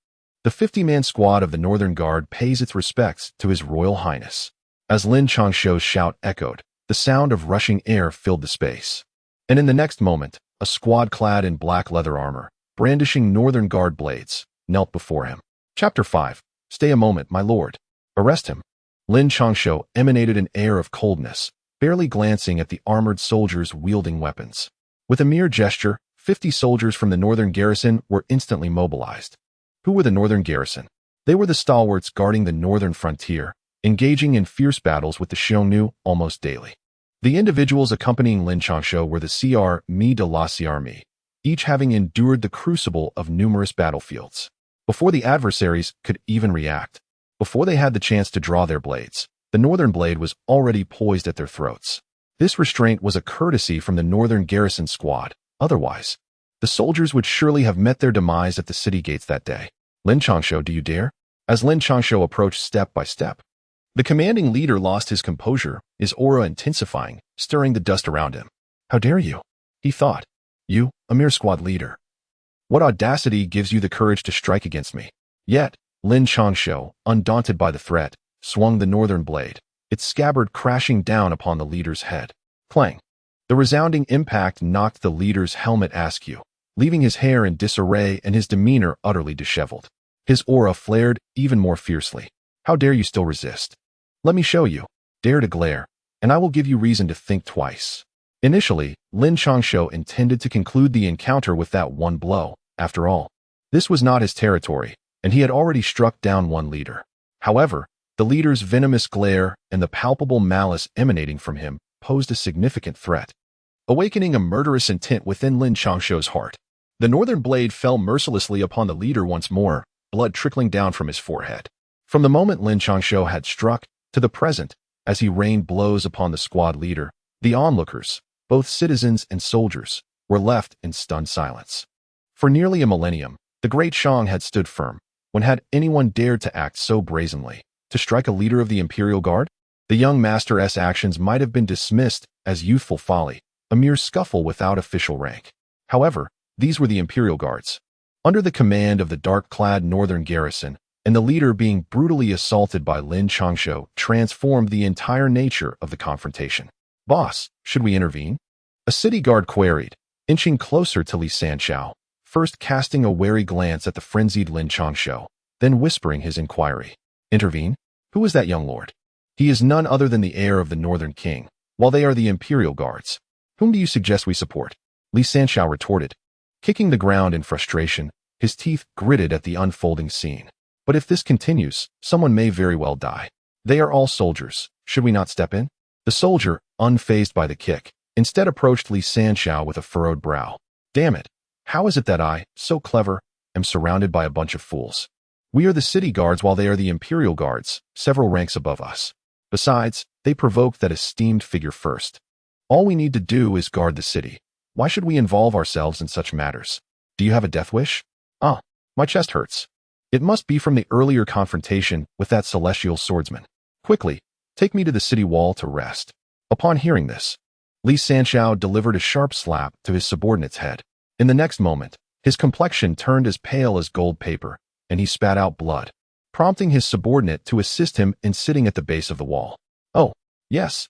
"The 50-man squad of the Northern Guard pays its respects to His Royal Highness." As Lin Changshou's shout echoed, the sound of rushing air filled the space. And in the next moment, a squad clad in black leather armor, brandishing Northern Guard blades, knelt before him. Chapter 5. "Stay a moment, my lord." "Arrest him." Lin Changshou emanated an air of coldness, barely glancing at the armored soldiers wielding weapons. With a mere gesture, 50 soldiers from the northern garrison were instantly mobilized. Who were the northern garrison? They were the stalwarts guarding the northern frontier, engaging in fierce battles with the Xiongnu almost daily. The individuals accompanying Lin Changshou were the CR de la CRME, each having endured the crucible of numerous battlefields. Before the adversaries could even react, before they had the chance to draw their blades, the northern blade was already poised at their throats. This restraint was a courtesy from the northern garrison squad. Otherwise, the soldiers would surely have met their demise at the city gates that day. "Lin Changshou, do you dare?" As Lin Changshou approached step by step, the commanding leader lost his composure, his aura intensifying, stirring the dust around him. "How dare you?" he thought. "You, a mere squad leader. What audacity gives you the courage to strike against me?" Yet, Lin Changshou, undaunted by the threat, swung the northern blade, its scabbard crashing down upon the leader's head. Clang! The resounding impact knocked the leader's helmet askew, leaving his hair in disarray and his demeanor utterly disheveled. His aura flared even more fiercely. How dare you still resist? Let me show you. Dare to glare, and I will give you reason to think twice. Initially, Lin Changshou intended to conclude the encounter with that one blow. After all, this was not his territory, and he had already struck down one leader. However, the leader's venomous glare and the palpable malice emanating from him posed a significant threat, awakening a murderous intent within Lin Changshou's heart. The northern blade fell mercilessly upon the leader once more, blood trickling down from his forehead. From the moment Lin Changshou had struck, to the present, as he rained blows upon the squad leader, the onlookers, both citizens and soldiers, were left in stunned silence. For nearly a millennium, the Great Shang had stood firm. When had anyone dared to act so brazenly, to strike a leader of the Imperial Guard? The young master's actions might have been dismissed as youthful folly, a mere scuffle without official rank. However, these were the Imperial Guards, under the command of the dark-clad northern garrison, and the leader being brutally assaulted by Lin Changshou transformed the entire nature of the confrontation. Boss, should we intervene? A city guard queried, inching closer to Lin Changshou, first casting a wary glance at the frenzied Lin Changshou, then whispering his inquiry. Intervene? Who is that young lord? He is none other than the heir of the Northern King, while they are the Imperial Guards. Whom do you suggest we support? Lin Changshou retorted, kicking the ground in frustration, his teeth gritted at the unfolding scene. But if this continues, someone may very well die. They are all soldiers. Should we not step in? The soldier, unfazed by the kick, instead approached Lin Changshou with a furrowed brow. Damn it! How is it that I, so clever, am surrounded by a bunch of fools? We are the city guards while they are the Imperial Guards, several ranks above us. Besides, they provoked that esteemed figure first. All we need to do is guard the city. Why should we involve ourselves in such matters? Do you have a death wish? Ah, my chest hurts. It must be from the earlier confrontation with that celestial swordsman. Quickly, take me to the city wall to rest. Upon hearing this, Lin Changshou delivered a sharp slap to his subordinate's head. In the next moment, his complexion turned as pale as gold paper, and he spat out blood, prompting his subordinate to assist him in sitting at the base of the wall. Oh, yes,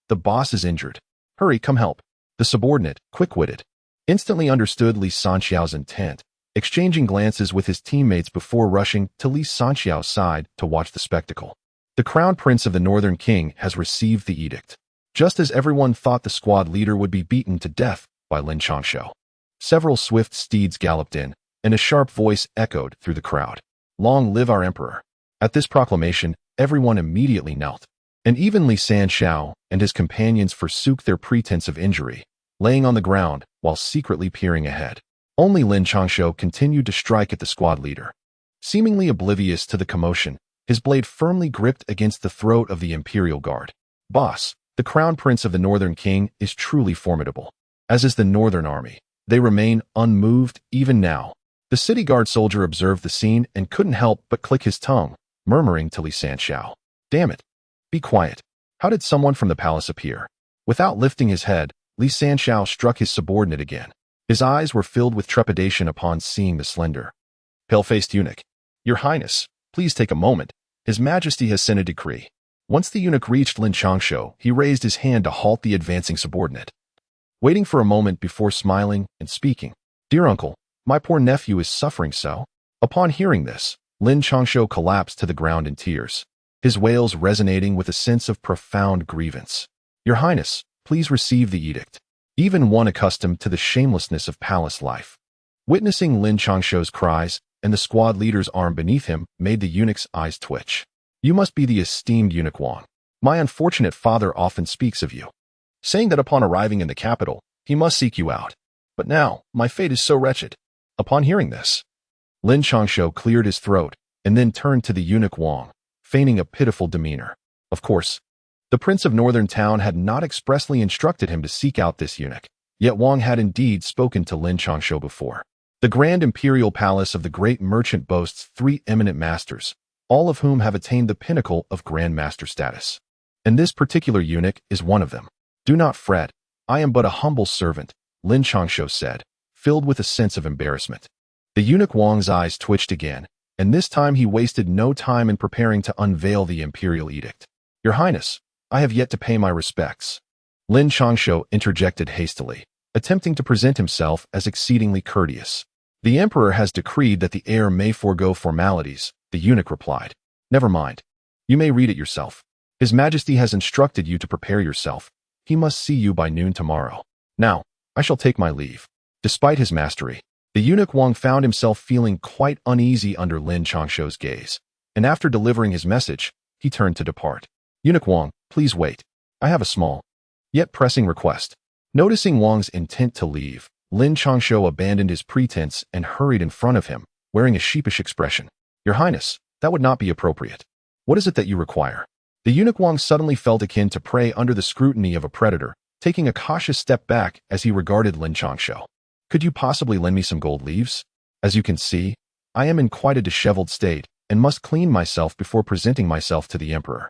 the boss is injured. Hurry, come help. The subordinate, quick-witted, instantly understood Lin Changshou's intent, exchanging glances with his teammates before rushing to Lin Changshou's side to watch the spectacle. The Crown Prince of the Northern King has received the edict. Just as everyone thought the squad leader would be beaten to death by Lin Changshou, several swift steeds galloped in, and a sharp voice echoed through the crowd. Long live our emperor. At this proclamation, everyone immediately knelt, and even Lin Changshou and his companions forsook their pretense of injury, laying on the ground while secretly peering ahead. Only Lin Changshou continued to strike at the squad leader. Seemingly oblivious to the commotion, his blade firmly gripped against the throat of the Imperial Guard. Boss, the Crown Prince of the Northern King is truly formidable, as is the Northern Army. They remain unmoved even now. The city guard soldier observed the scene and couldn't help but click his tongue, murmuring to Lin Changshou, Damn it! Be quiet. How did someone from the palace appear? Without lifting his head, Lin Changshou struck his subordinate again. His eyes were filled with trepidation upon seeing the slender, pale-faced eunuch. Your Highness, please take a moment. His Majesty has sent a decree. Once the eunuch reached Lin Changshou, he raised his hand to halt the advancing subordinate, waiting for a moment before smiling and speaking. Dear uncle, my poor nephew is suffering so. Upon hearing this, Lin Changshou collapsed to the ground in tears, his wails resonating with a sense of profound grievance. Your Highness, please receive the edict. Even one accustomed to the shamelessness of palace life, witnessing Lin Changshou's cries and the squad leader's arm beneath him made the eunuch's eyes twitch. You must be the esteemed eunuch Wang. My unfortunate father often speaks of you, saying that upon arriving in the capital, he must seek you out. But now, my fate is so wretched. Upon hearing this, Lin Changshou cleared his throat and then turned to the eunuch Wang, feigning a pitiful demeanor. Of course, the Prince of Northern Town had not expressly instructed him to seek out this eunuch, yet Wang had indeed spoken to Lin Changshou before. The Grand Imperial Palace of the great merchant boasts 3 eminent masters, all of whom have attained the pinnacle of Grand Master status. And this particular eunuch is one of them. Do not fret, I am but a humble servant, Lin Changshou said, filled with a sense of embarrassment. The eunuch Wang's eyes twitched again, and this time he wasted no time in preparing to unveil the imperial edict. Your Highness, I have yet to pay my respects. Lin Changshou interjected hastily, attempting to present himself as exceedingly courteous. The emperor has decreed that the heir may forego formalities, the eunuch replied. Never mind. You may read it yourself. His Majesty has instructed you to prepare yourself. He must see you by noon tomorrow. Now, I shall take my leave. Despite his mastery, the eunuch Wang found himself feeling quite uneasy under Lin Changshou's gaze, and after delivering his message, he turned to depart. Eunuch Wang, please wait. I have a small, yet pressing request. Noticing Wang's intent to leave, Lin Changshou abandoned his pretense and hurried in front of him, wearing a sheepish expression. Your Highness, that would not be appropriate. What is it that you require? The eunuch Wang suddenly felt akin to prey under the scrutiny of a predator, taking a cautious step back as he regarded Lin Changshou. Could you possibly lend me some gold leaves? As you can see, I am in quite a disheveled state and must clean myself before presenting myself to the emperor.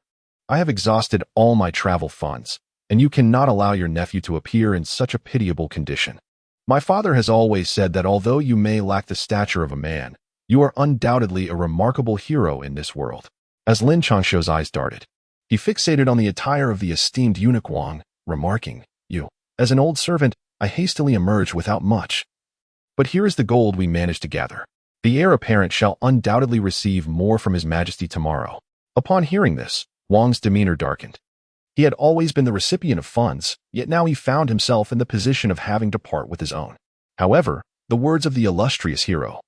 I have exhausted all my travel funds, and you cannot allow your nephew to appear in such a pitiable condition. My father has always said that although you may lack the stature of a man, you are undoubtedly a remarkable hero in this world. As Lin Changshou's eyes darted, he fixated on the attire of the esteemed eunuch Wang, remarking, You, as an old servant, I hastily emerged without much. But here is the gold we managed to gather. The heir apparent shall undoubtedly receive more from His Majesty tomorrow. Upon hearing this, Wang's demeanor darkened. He had always been the recipient of funds, yet now he found himself in the position of having to part with his own. However, the words of the illustrious hero,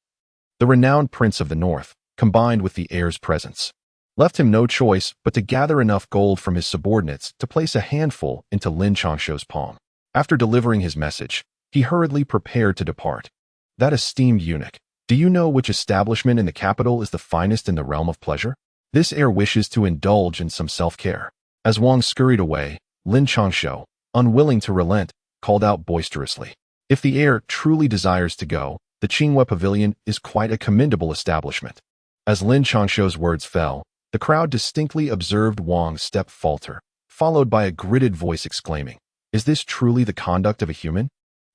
the renowned prince of the north, combined with the heir's presence, left him no choice but to gather enough gold from his subordinates to place a handful into Lin Changshou's palm. After delivering his message, he hurriedly prepared to depart. That esteemed eunuch, do you know which establishment in the capital is the finest in the realm of pleasure? This heir wishes to indulge in some self-care. As Wang scurried away, Lin Changshou, unwilling to relent, called out boisterously. If the heir truly desires to go, the Qinghua Pavilion is quite a commendable establishment. As Lin Changshou's words fell, the crowd distinctly observed Wang's step falter, followed by a gritted voice exclaiming, Is this truly the conduct of a human?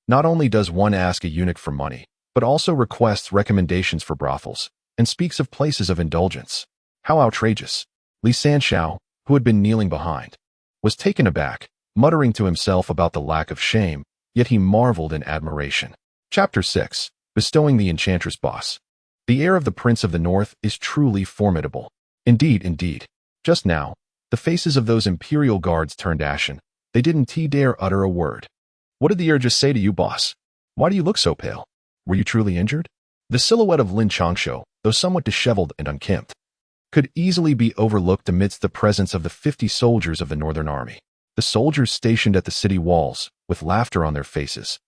Not only does one ask a eunuch for money, but also requests recommendations for brothels, and speaks of places of indulgence. How outrageous! Lin Changshou, who had been kneeling behind, was taken aback, muttering to himself about the lack of shame, yet he marveled in admiration. Chapter 6. Bestowing the Enchantress Boss. The heir of the Prince of the North is truly formidable. Indeed. Just now, the faces of those imperial guards turned ashen. They didn't dare utter a word. What did the heir just say to you, boss? Why do you look so pale? Were you truly injured? The silhouette of Lin Changshou, though somewhat disheveled and unkempt, could easily be overlooked amidst the presence of the 50 soldiers of the Northern Army. The soldiers stationed at the city walls, with laughter on their faces,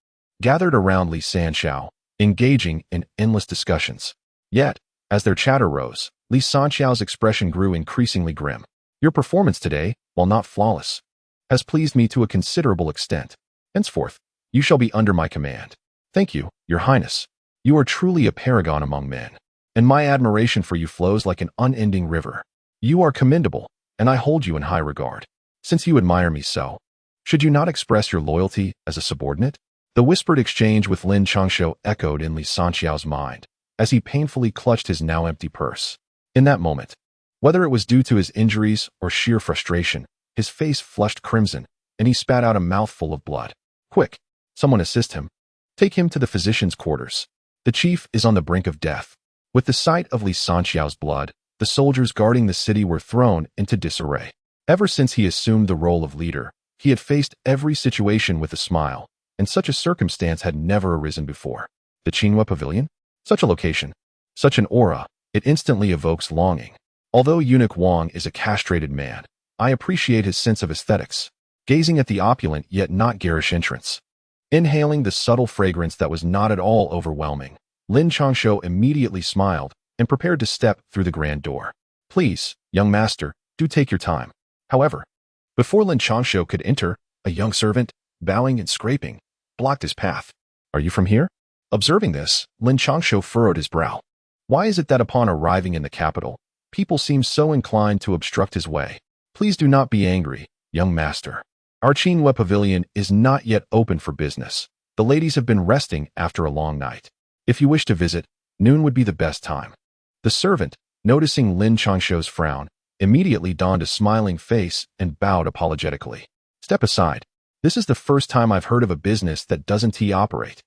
gathered around Lin Changshou, engaging in endless discussions. Yet, as their chatter rose, Lin Changshou's expression grew increasingly grim. Your performance today, while not flawless, has pleased me to a considerable extent. Henceforth, you shall be under my command. Thank you, Your Highness. You are truly a paragon among men, and my admiration for you flows like an unending river. You are commendable, and I hold you in high regard. Since you admire me so, should you not express your loyalty as a subordinate? The whispered exchange with Lin Changshou echoed in Lin Changshou's mind, as he painfully clutched his now empty purse. In that moment, whether it was due to his injuries or sheer frustration, his face flushed crimson, and he spat out a mouthful of blood. Quick, someone assist him. Take him to the physician's quarters. The chief is on the brink of death. With the sight of Lin Changshou's blood, the soldiers guarding the city were thrown into disarray. Ever since he assumed the role of leader, he had faced every situation with a smile, and such a circumstance had never arisen before. The Qinghua Pavilion? Such a location, such an aura, it instantly evokes longing. Although eunuch Wang is a castrated man, I appreciate his sense of aesthetics. Gazing at the opulent yet not garish entrance, inhaling the subtle fragrance that was not at all overwhelming, Lin Changshou immediately smiled and prepared to step through the grand door. Please, young master, do take your time. However, before Lin Changshou could enter, a young servant, bowing and scraping, blocked his path. Are you from here? Observing this, Lin Changshou furrowed his brow. Why is it that upon arriving in the capital, people seem so inclined to obstruct his way? Please do not be angry, young master. Our Qinghua Pavilion is not yet open for business. The ladies have been resting after a long night. If you wish to visit, noon would be the best time. The servant, noticing Lin Changshou's frown, immediately donned a smiling face and bowed apologetically. Step aside. This is the first time I've heard of a business that doesn't operate.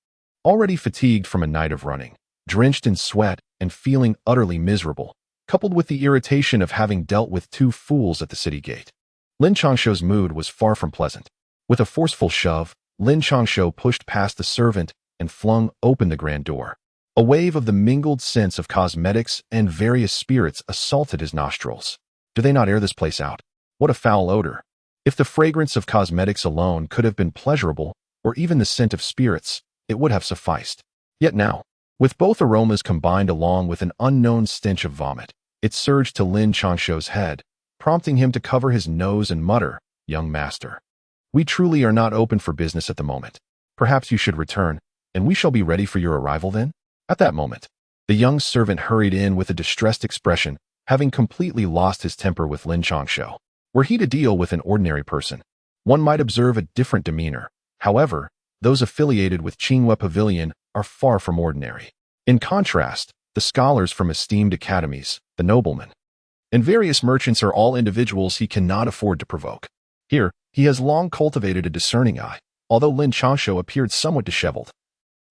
Already fatigued from a night of running, drenched in sweat, and feeling utterly miserable, coupled with the irritation of having dealt with two fools at the city gate. Lin Changshou's mood was far from pleasant. With a forceful shove, Lin Changshou pushed past the servant and flung open the grand door. A wave of the mingled scents of cosmetics and various spirits assaulted his nostrils. Do they not air this place out? What a foul odor! If the fragrance of cosmetics alone could have been pleasurable, or even the scent of spirits, it would have sufficed. Yet now, with both aromas combined along with an unknown stench of vomit, it surged to Lin Changshou's head, prompting him to cover his nose and mutter, "Young master, we truly are not open for business at the moment. Perhaps you should return, and we shall be ready for your arrival then?" At that moment, the young servant hurried in with a distressed expression, having completely lost his temper with Lin Changshou. Were he to deal with an ordinary person, one might observe a different demeanor. However, those affiliated with Qinghua Pavilion are far from ordinary. In contrast, the scholars from esteemed academies, the noblemen, and various merchants are all individuals he cannot afford to provoke. Here, he has long cultivated a discerning eye, although Lin Changshou appeared somewhat disheveled.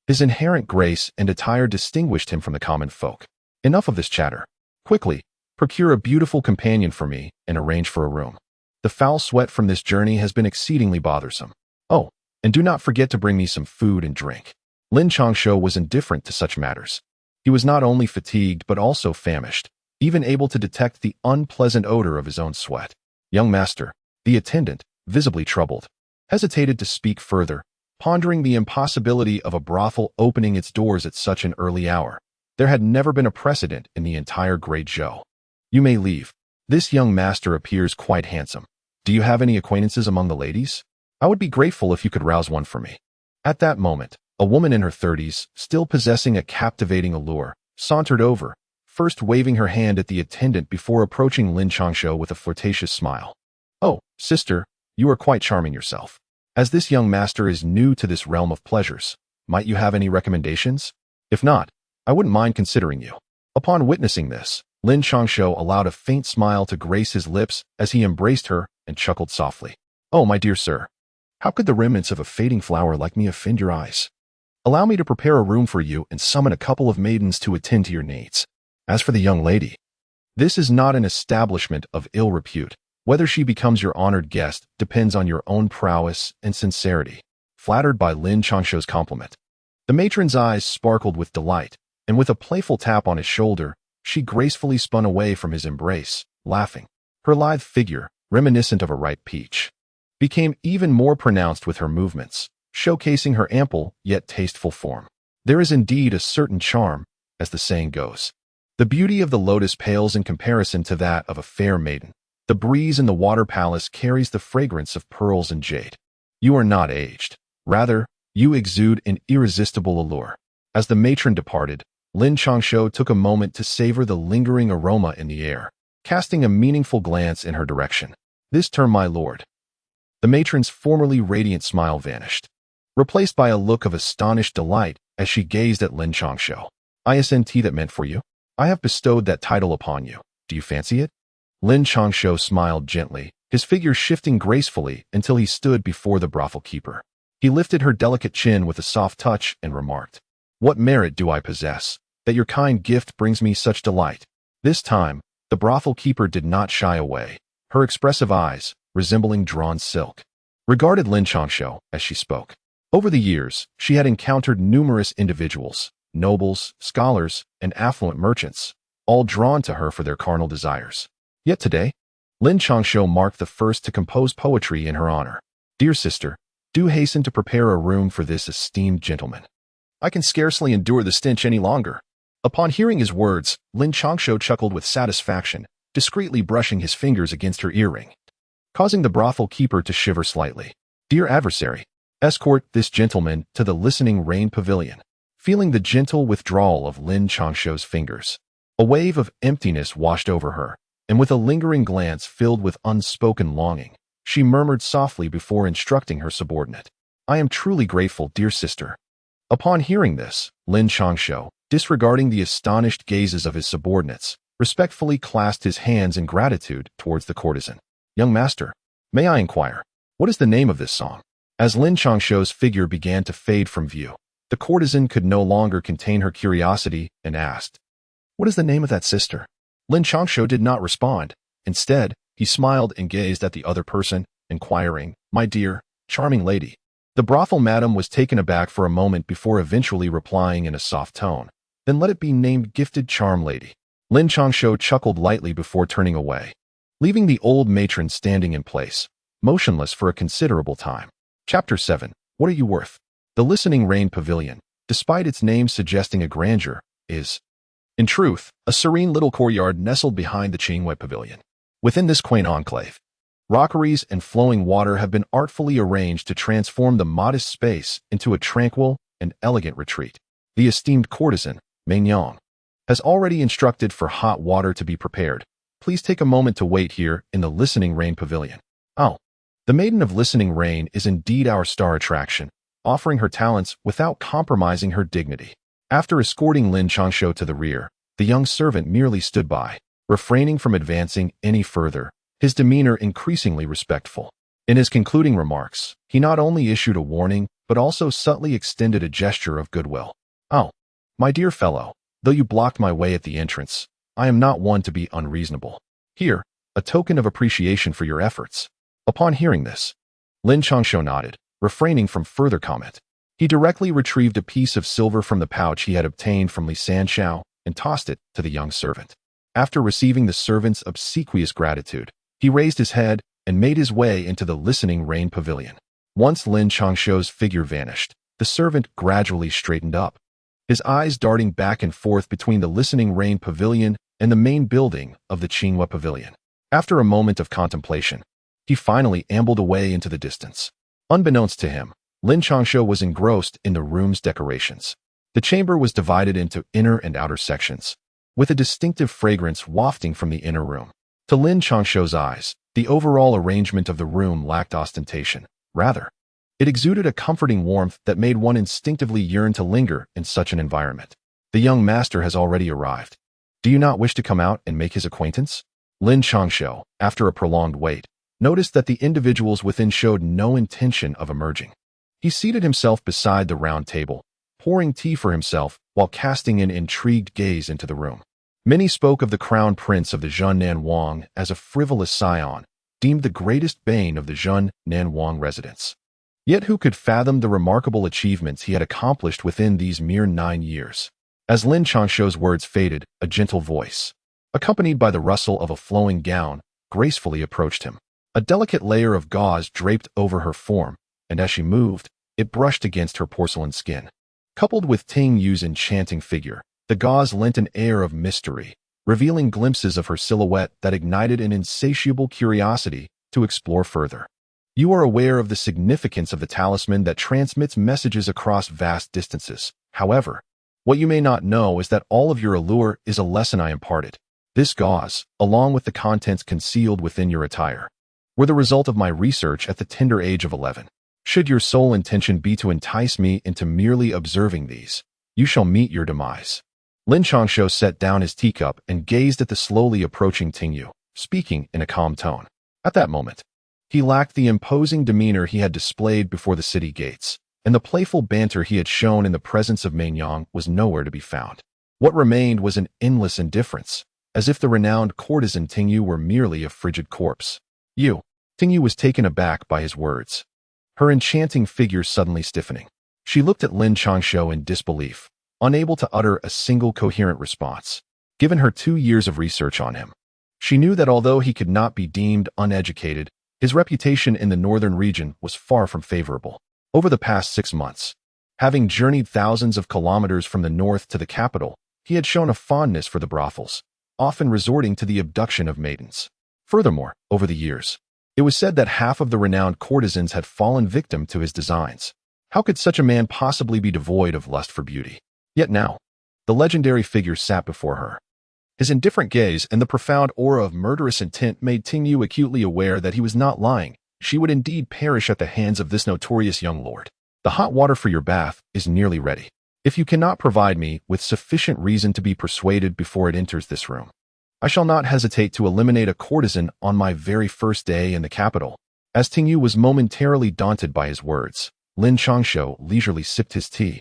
His inherent grace and attire distinguished him from the common folk. Enough of this chatter. Quickly, procure a beautiful companion for me and arrange for a room. The foul sweat from this journey has been exceedingly bothersome. Oh, and do not forget to bring me some food and drink. Lin Changshou was indifferent to such matters. He was not only fatigued but also famished, even able to detect the unpleasant odor of his own sweat. Young master, the attendant, visibly troubled, hesitated to speak further, pondering the impossibility of a brothel opening its doors at such an early hour. There had never been a precedent in the entire Great Zhou. You may leave. This young master appears quite handsome. Do you have any acquaintances among the ladies? I would be grateful if you could rouse one for me. At that moment, a woman in her 30s, still possessing a captivating allure, sauntered over, first waving her hand at the attendant before approaching Lin Changshou with a flirtatious smile. "Oh, sister, you are quite charming yourself. As this young master is new to this realm of pleasures, might you have any recommendations? If not, I wouldn't mind considering you." Upon witnessing this, Lin Changshou allowed a faint smile to grace his lips as he embraced her and chuckled softly. "Oh, my dear sir, how could the remnants of a fading flower like me offend your eyes? Allow me to prepare a room for you and summon a couple of maidens to attend to your needs. As for the young lady, this is not an establishment of ill repute. Whether she becomes your honored guest depends on your own prowess and sincerity." Flattered by Lin Changshou's compliment, the matron's eyes sparkled with delight, and with a playful tap on his shoulder, she gracefully spun away from his embrace, laughing. Her lithe figure, reminiscent of a ripe peach, became even more pronounced with her movements, showcasing her ample yet tasteful form. There is indeed a certain charm, as the saying goes. The beauty of the lotus pales in comparison to that of a fair maiden. The breeze in the water palace carries the fragrance of pearls and jade. You are not aged. Rather, you exude an irresistible allure. As the matron departed, Lin Changshou took a moment to savor the lingering aroma in the air, casting a meaningful glance in her direction. "This term, my lord." The matron's formerly radiant smile vanished, replaced by a look of astonished delight as she gazed at Lin Changshou. "Isn't that meant for you? I have bestowed that title upon you. Do you fancy it?" Lin Changshou smiled gently, his figure shifting gracefully until he stood before the brothel keeper. He lifted her delicate chin with a soft touch and remarked, "What merit do I possess, that your kind gift brings me such delight?" This time, the brothel keeper did not shy away. Her expressive eyes, resembling drawn silk, regarded Lin Changshou as she spoke. Over the years, she had encountered numerous individuals, nobles, scholars, and affluent merchants, all drawn to her for their carnal desires. Yet today, Lin Changshou marked the first to compose poetry in her honor. "Dear sister, do hasten to prepare a room for this esteemed gentleman. I can scarcely endure the stench any longer." Upon hearing his words, Lin Changshou chuckled with satisfaction, discreetly brushing his fingers against her earring, causing the brothel keeper to shiver slightly. "Dear adversary, escort this gentleman to the listening rain pavilion." Feeling the gentle withdrawal of Lin Changshou's fingers, a wave of emptiness washed over her, and with a lingering glance filled with unspoken longing, she murmured softly before instructing her subordinate, "I am truly grateful, dear sister." Upon hearing this, Lin Changshou, disregarding the astonished gazes of his subordinates, respectfully clasped his hands in gratitude towards the courtesan. "Young master, may I inquire, what is the name of this song?" As Lin Changshou's figure began to fade from view, the courtesan could no longer contain her curiosity and asked, "What is the name of that sister?" Lin Changshou did not respond. Instead, he smiled and gazed at the other person, inquiring, "My dear, charming lady." The brothel madam was taken aback for a moment before eventually replying in a soft tone, "Then let it be named Gifted Charm Lady." Lin Changshou chuckled lightly before turning away, leaving the old matron standing in place, motionless for a considerable time. Chapter 7. What are you worth? The Listening Rain Pavilion, despite its name suggesting a grandeur, is, in truth, a serene little courtyard nestled behind the Qingwei Pavilion. Within this quaint enclave, rockeries and flowing water have been artfully arranged to transform the modest space into a tranquil and elegant retreat. The esteemed courtesan, Meinyang, has already instructed for hot water to be prepared. Please take a moment to wait here in the Listening Rain Pavilion. Oh, the Maiden of Listening Rain is indeed our star attraction, offering her talents without compromising her dignity. After escorting Lin Changshou to the rear, the young servant merely stood by, refraining from advancing any further, his demeanor increasingly respectful. In his concluding remarks, he not only issued a warning, but also subtly extended a gesture of goodwill. "Oh, my dear fellow, though you blocked my way at the entrance, I am not one to be unreasonable. Here, a token of appreciation for your efforts." Upon hearing this, Lin Changshou nodded, refraining from further comment. He directly retrieved a piece of silver from the pouch he had obtained from Li Sanshou and tossed it to the young servant. After receiving the servant's obsequious gratitude, he raised his head and made his way into the Listening Rain Pavilion. Once Lin Changshou's figure vanished, the servant gradually straightened up, his eyes darting back and forth between the Listening Rain Pavilion and the main building of the Qingwei Pavilion. After a moment of contemplation, he finally ambled away into the distance. Unbeknownst to him, Lin Changshou was engrossed in the room's decorations. The chamber was divided into inner and outer sections, with a distinctive fragrance wafting from the inner room. To Lin Changshou's eyes, the overall arrangement of the room lacked ostentation. Rather, it exuded a comforting warmth that made one instinctively yearn to linger in such an environment. "The young master has already arrived. Do you not wish to come out and make his acquaintance?" Lin Changshou, after a prolonged wait, noticed that the individuals within showed no intention of emerging. He seated himself beside the round table, pouring tea for himself while casting an intrigued gaze into the room. Many spoke of the crown prince of the Zhunnan Wang as a frivolous scion, deemed the greatest bane of the Zhunnan Wang residents. Yet who could fathom the remarkable achievements he had accomplished within these mere 9 years? As Lin Changshou's words faded, a gentle voice, accompanied by the rustle of a flowing gown, gracefully approached him. A delicate layer of gauze draped over her form, and as she moved, it brushed against her porcelain skin. Coupled with Ting Yu's enchanting figure, the gauze lent an air of mystery, revealing glimpses of her silhouette that ignited an insatiable curiosity to explore further. You are aware of the significance of the talisman that transmits messages across vast distances. However, what you may not know is that all of your allure is a lesson I imparted. This gauze, along with the contents concealed within your attire, were the result of my research at the tender age of 11. Should your sole intention be to entice me into merely observing these, you shall meet your demise. Lin Changshou set down his teacup and gazed at the slowly approaching Ting Yu, speaking in a calm tone. At that moment, he lacked the imposing demeanor he had displayed before the city gates, and the playful banter he had shown in the presence of Meinyang was nowhere to be found. What remained was an endless indifference, as if the renowned courtesan Ting Yu were merely a frigid corpse. Ting Yu was taken aback by his words, her enchanting figure suddenly stiffening. She looked at Lin Changshou in disbelief, unable to utter a single coherent response. Given her 2 years of research on him, she knew that although he could not be deemed uneducated, his reputation in the northern region was far from favorable. Over the past 6 months, having journeyed thousands of kilometers from the north to the capital, he had shown a fondness for the brothels, often resorting to the abduction of maidens. Furthermore, over the years, it was said that half of the renowned courtesans had fallen victim to his designs. How could such a man possibly be devoid of lust for beauty? Yet now, the legendary figure sat before her. His indifferent gaze and the profound aura of murderous intent made Ting Yu acutely aware that he was not lying. She would indeed perish at the hands of this notorious young lord. The hot water for your bath is nearly ready. If you cannot provide me with sufficient reason to be persuaded before it enters this room, I shall not hesitate to eliminate a courtesan on my very first day in the capital. As Ting Yu was momentarily daunted by his words, Lin Changshou leisurely sipped his tea.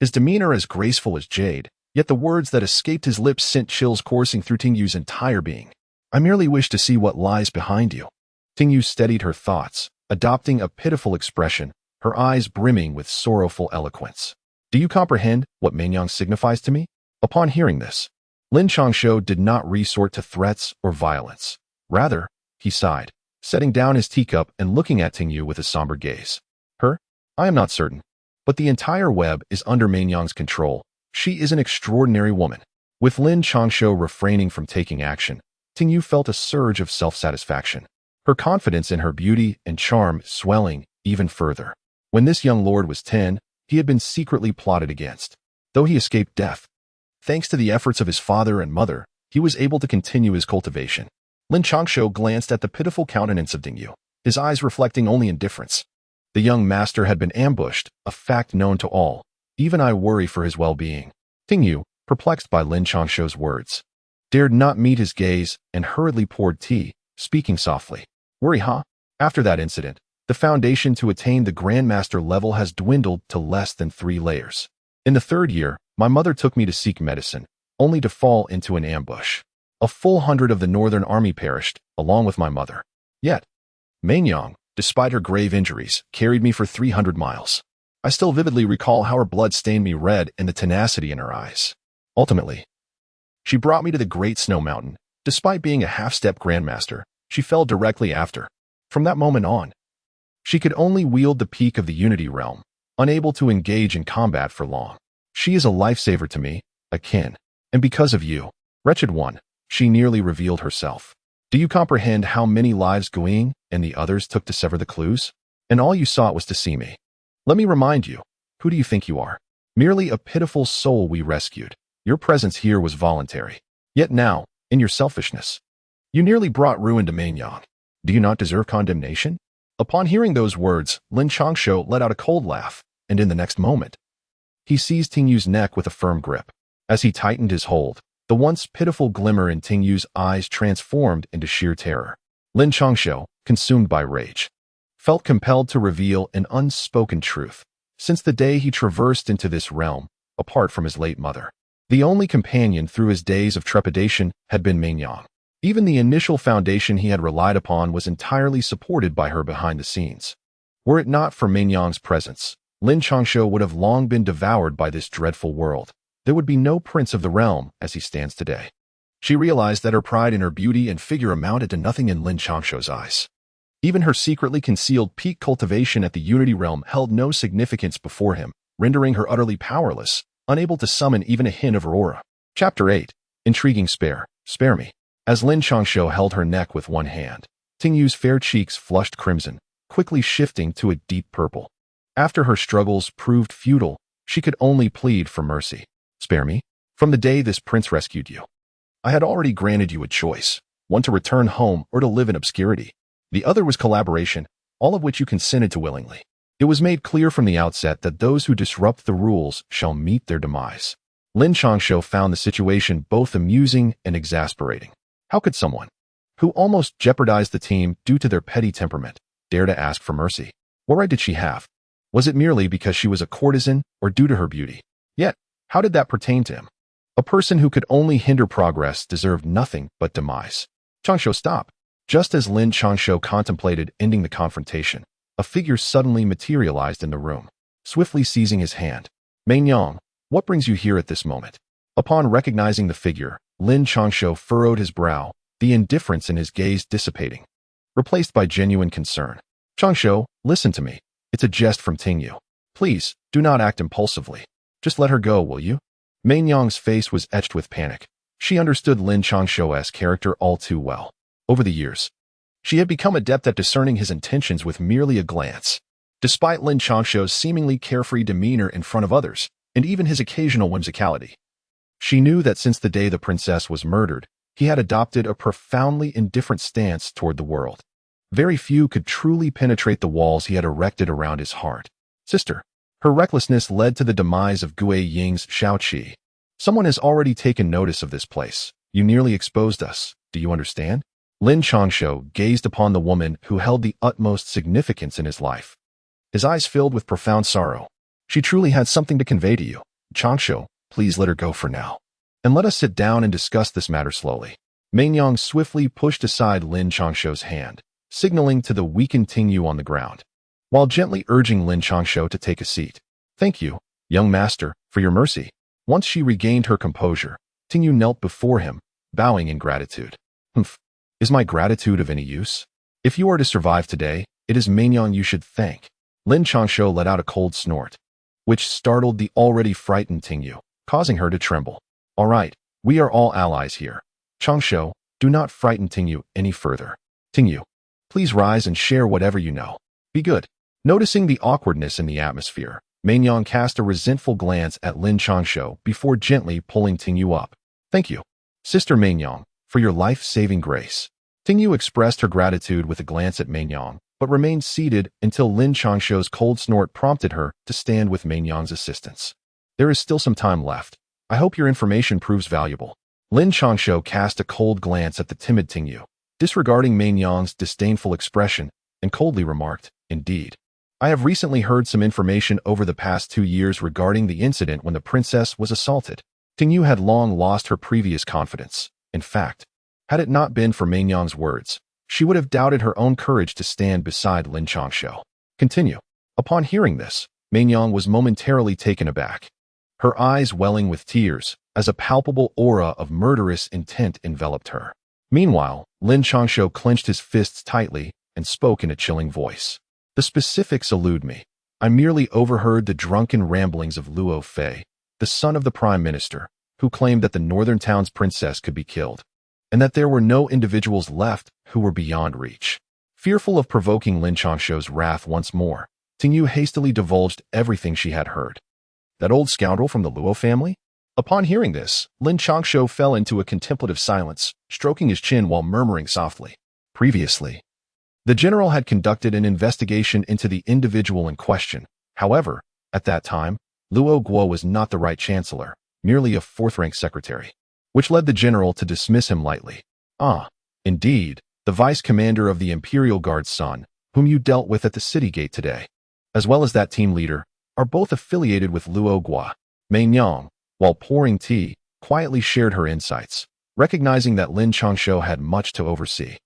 His demeanor as graceful as jade, yet the words that escaped his lips sent chills coursing through Ting Yu's entire being. I merely wish to see what lies behind you. Ting Yu steadied her thoughts, adopting a pitiful expression, her eyes brimming with sorrowful eloquence. Do you comprehend what Mengyang signifies to me? Upon hearing this, Lin Changshou did not resort to threats or violence. Rather, he sighed, setting down his teacup and looking at Ting Yu with a somber gaze. Her? I am not certain. But the entire web is under Mengyang's control. She is an extraordinary woman. With Lin Changshou refraining from taking action, Ting Yu felt a surge of self-satisfaction, her confidence in her beauty and charm swelling even further. When this young lord was 10, he had been secretly plotted against. Though he escaped death, thanks to the efforts of his father and mother, he was able to continue his cultivation. Lin Changshou glanced at the pitiful countenance of Ting Yu, his eyes reflecting only indifference. The young master had been ambushed, a fact known to all. Even I worry for his well-being. Ting Yu, perplexed by Lin Changshou's words, dared not meet his gaze and hurriedly poured tea, speaking softly. Worry, huh? After that incident, the foundation to attain the Grandmaster level has dwindled to less than 3 layers. In the 3rd year, my mother took me to seek medicine, only to fall into an ambush. A full 100 of the Northern Army perished, along with my mother. Yet, Mengyang, despite her grave injuries, carried me for 300 miles. I still vividly recall how her blood stained me red and the tenacity in her eyes. Ultimately, she brought me to the Great Snow Mountain. Despite being a half-step Grandmaster, she fell directly after. From that moment on, she could only wield the peak of the Unity Realm, unable to engage in combat for long. She is a lifesaver to me, a kin. And because of you, wretched one, she nearly revealed herself. Do you comprehend how many lives Guiying and the others took to sever the clues? And all you sought was to see me. Let me remind you, who do you think you are? Merely a pitiful soul we rescued. Your presence here was voluntary. Yet now, in your selfishness, you nearly brought ruin to Mengyang. Do you not deserve condemnation? Upon hearing those words, Lin Changshou let out a cold laugh, and in the next moment, he seized Ting Yu's neck with a firm grip. As he tightened his hold, the once pitiful glimmer in Ting Yu's eyes transformed into sheer terror. Lin Changshou, consumed by rage, felt compelled to reveal an unspoken truth. Since the day he traversed into this realm, apart from his late mother, the only companion through his days of trepidation had been Mengyang. Even the initial foundation he had relied upon was entirely supported by her behind the scenes. Were it not for Mengyang's presence, Lin Changshou would have long been devoured by this dreadful world. There would be no prince of the realm as he stands today. She realized that her pride in her beauty and figure amounted to nothing in Lin Changshou's eyes. Even her secretly concealed peak cultivation at the Unity Realm held no significance before him, rendering her utterly powerless, unable to summon even a hint of her aura. Chapter 8. Intriguing Spare Me. As Lin Changshou held her neck with one hand, Ting Yu's fair cheeks flushed crimson, quickly shifting to a deep purple. After her struggles proved futile, she could only plead for mercy. Spare me? From the day this prince rescued you, I had already granted you a choice, one to return home or to live in obscurity. The other was collaboration, all of which you consented to willingly. It was made clear from the outset that those who disrupt the rules shall meet their demise. Lin Changshou found the situation both amusing and exasperating. How could someone, who almost jeopardized the team due to their petty temperament, dare to ask for mercy? What right did she have? Was it merely because she was a courtesan or due to her beauty? Yet, how did that pertain to him? A person who could only hinder progress deserved nothing but demise. Changshou, stop. Just as Lin Changshou contemplated ending the confrontation, a figure suddenly materialized in the room, swiftly seizing his hand. Mengyang, what brings you here at this moment? Upon recognizing the figure, Lin Changshou furrowed his brow, the indifference in his gaze dissipating, replaced by genuine concern. Changshou, listen to me. It's a jest from Ting Yu. Please, do not act impulsively. Just let her go, will you? Mengyang's face was etched with panic. She understood Lin Changshou's character all too well. Over the years, she had become adept at discerning his intentions with merely a glance. Despite Lin Changshou's seemingly carefree demeanor in front of others, and even his occasional whimsicality, she knew that since the day the princess was murdered, he had adopted a profoundly indifferent stance toward the world. Very few could truly penetrate the walls he had erected around his heart. Sister, her recklessness led to the demise of Guiying's Shaoqi. Someone has already taken notice of this place. You nearly exposed us. Do you understand? Lin Changshou gazed upon the woman who held the utmost significance in his life. His eyes filled with profound sorrow. She truly had something to convey to you. Changshou, please let her go for now. And let us sit down and discuss this matter slowly. Mainyang swiftly pushed aside Lin Changshou's hand, signaling to the weakened Tingyu on the ground, while gently urging Lin Changshou to take a seat. Thank you, young master, for your mercy. Once she regained her composure, Tingyu knelt before him, bowing in gratitude. Humph. Is my gratitude of any use? If you are to survive today, it is Mainyang you should thank. Lin Changshou let out a cold snort, which startled the already frightened Tingyu, causing her to tremble. All right, we are all allies here. Changshou, do not frighten Tingyu any further. Tingyu, please rise and share whatever you know. Be good. Noticing the awkwardness in the atmosphere, Mainyang cast a resentful glance at Lin Changshou before gently pulling Tingyu up. Thank you, Sister Mainyang, for your life-saving grace. Tingyu expressed her gratitude with a glance at Mainyang, but remained seated until Lin Changshou's cold snort prompted her to stand with Mainyang's assistance. There is still some time left. I hope your information proves valuable. Lin Changshou cast a cold glance at the timid Tingyu, disregarding Mainyang's disdainful expression, and coldly remarked, Indeed. I have recently heard some information over the past 2 years regarding the incident when the princess was assaulted. Tingyu had long lost her previous confidence. In fact, had it not been for Mainyang's words, she would have doubted her own courage to stand beside Lin Changshou. Continue. Upon hearing this, Mainyang was momentarily taken aback, her eyes welling with tears as a palpable aura of murderous intent enveloped her. Meanwhile, Lin Changshou clenched his fists tightly and spoke in a chilling voice. The specifics elude me. I merely overheard the drunken ramblings of Luo Fei, the son of the prime minister, who claimed that the northern town's princess could be killed, and that there were no individuals left who were beyond reach. Fearful of provoking Lin Changshou's wrath once more, Tingyu hastily divulged everything she had heard. That old scoundrel from the Luo family? Upon hearing this, Lin Changshou fell into a contemplative silence, stroking his chin while murmuring softly. Previously, the general had conducted an investigation into the individual in question. However, at that time, Luo Guo was not the right chancellor, merely a fourth-rank secretary, which led the general to dismiss him lightly. Ah, indeed, the vice commander of the Imperial Guard's son, whom you dealt with at the city gate today, as well as that team leader, are both affiliated with Luo Guo. Mainyang, while pouring tea, quietly shared her insights, recognizing that Lin Changshou had much to oversee.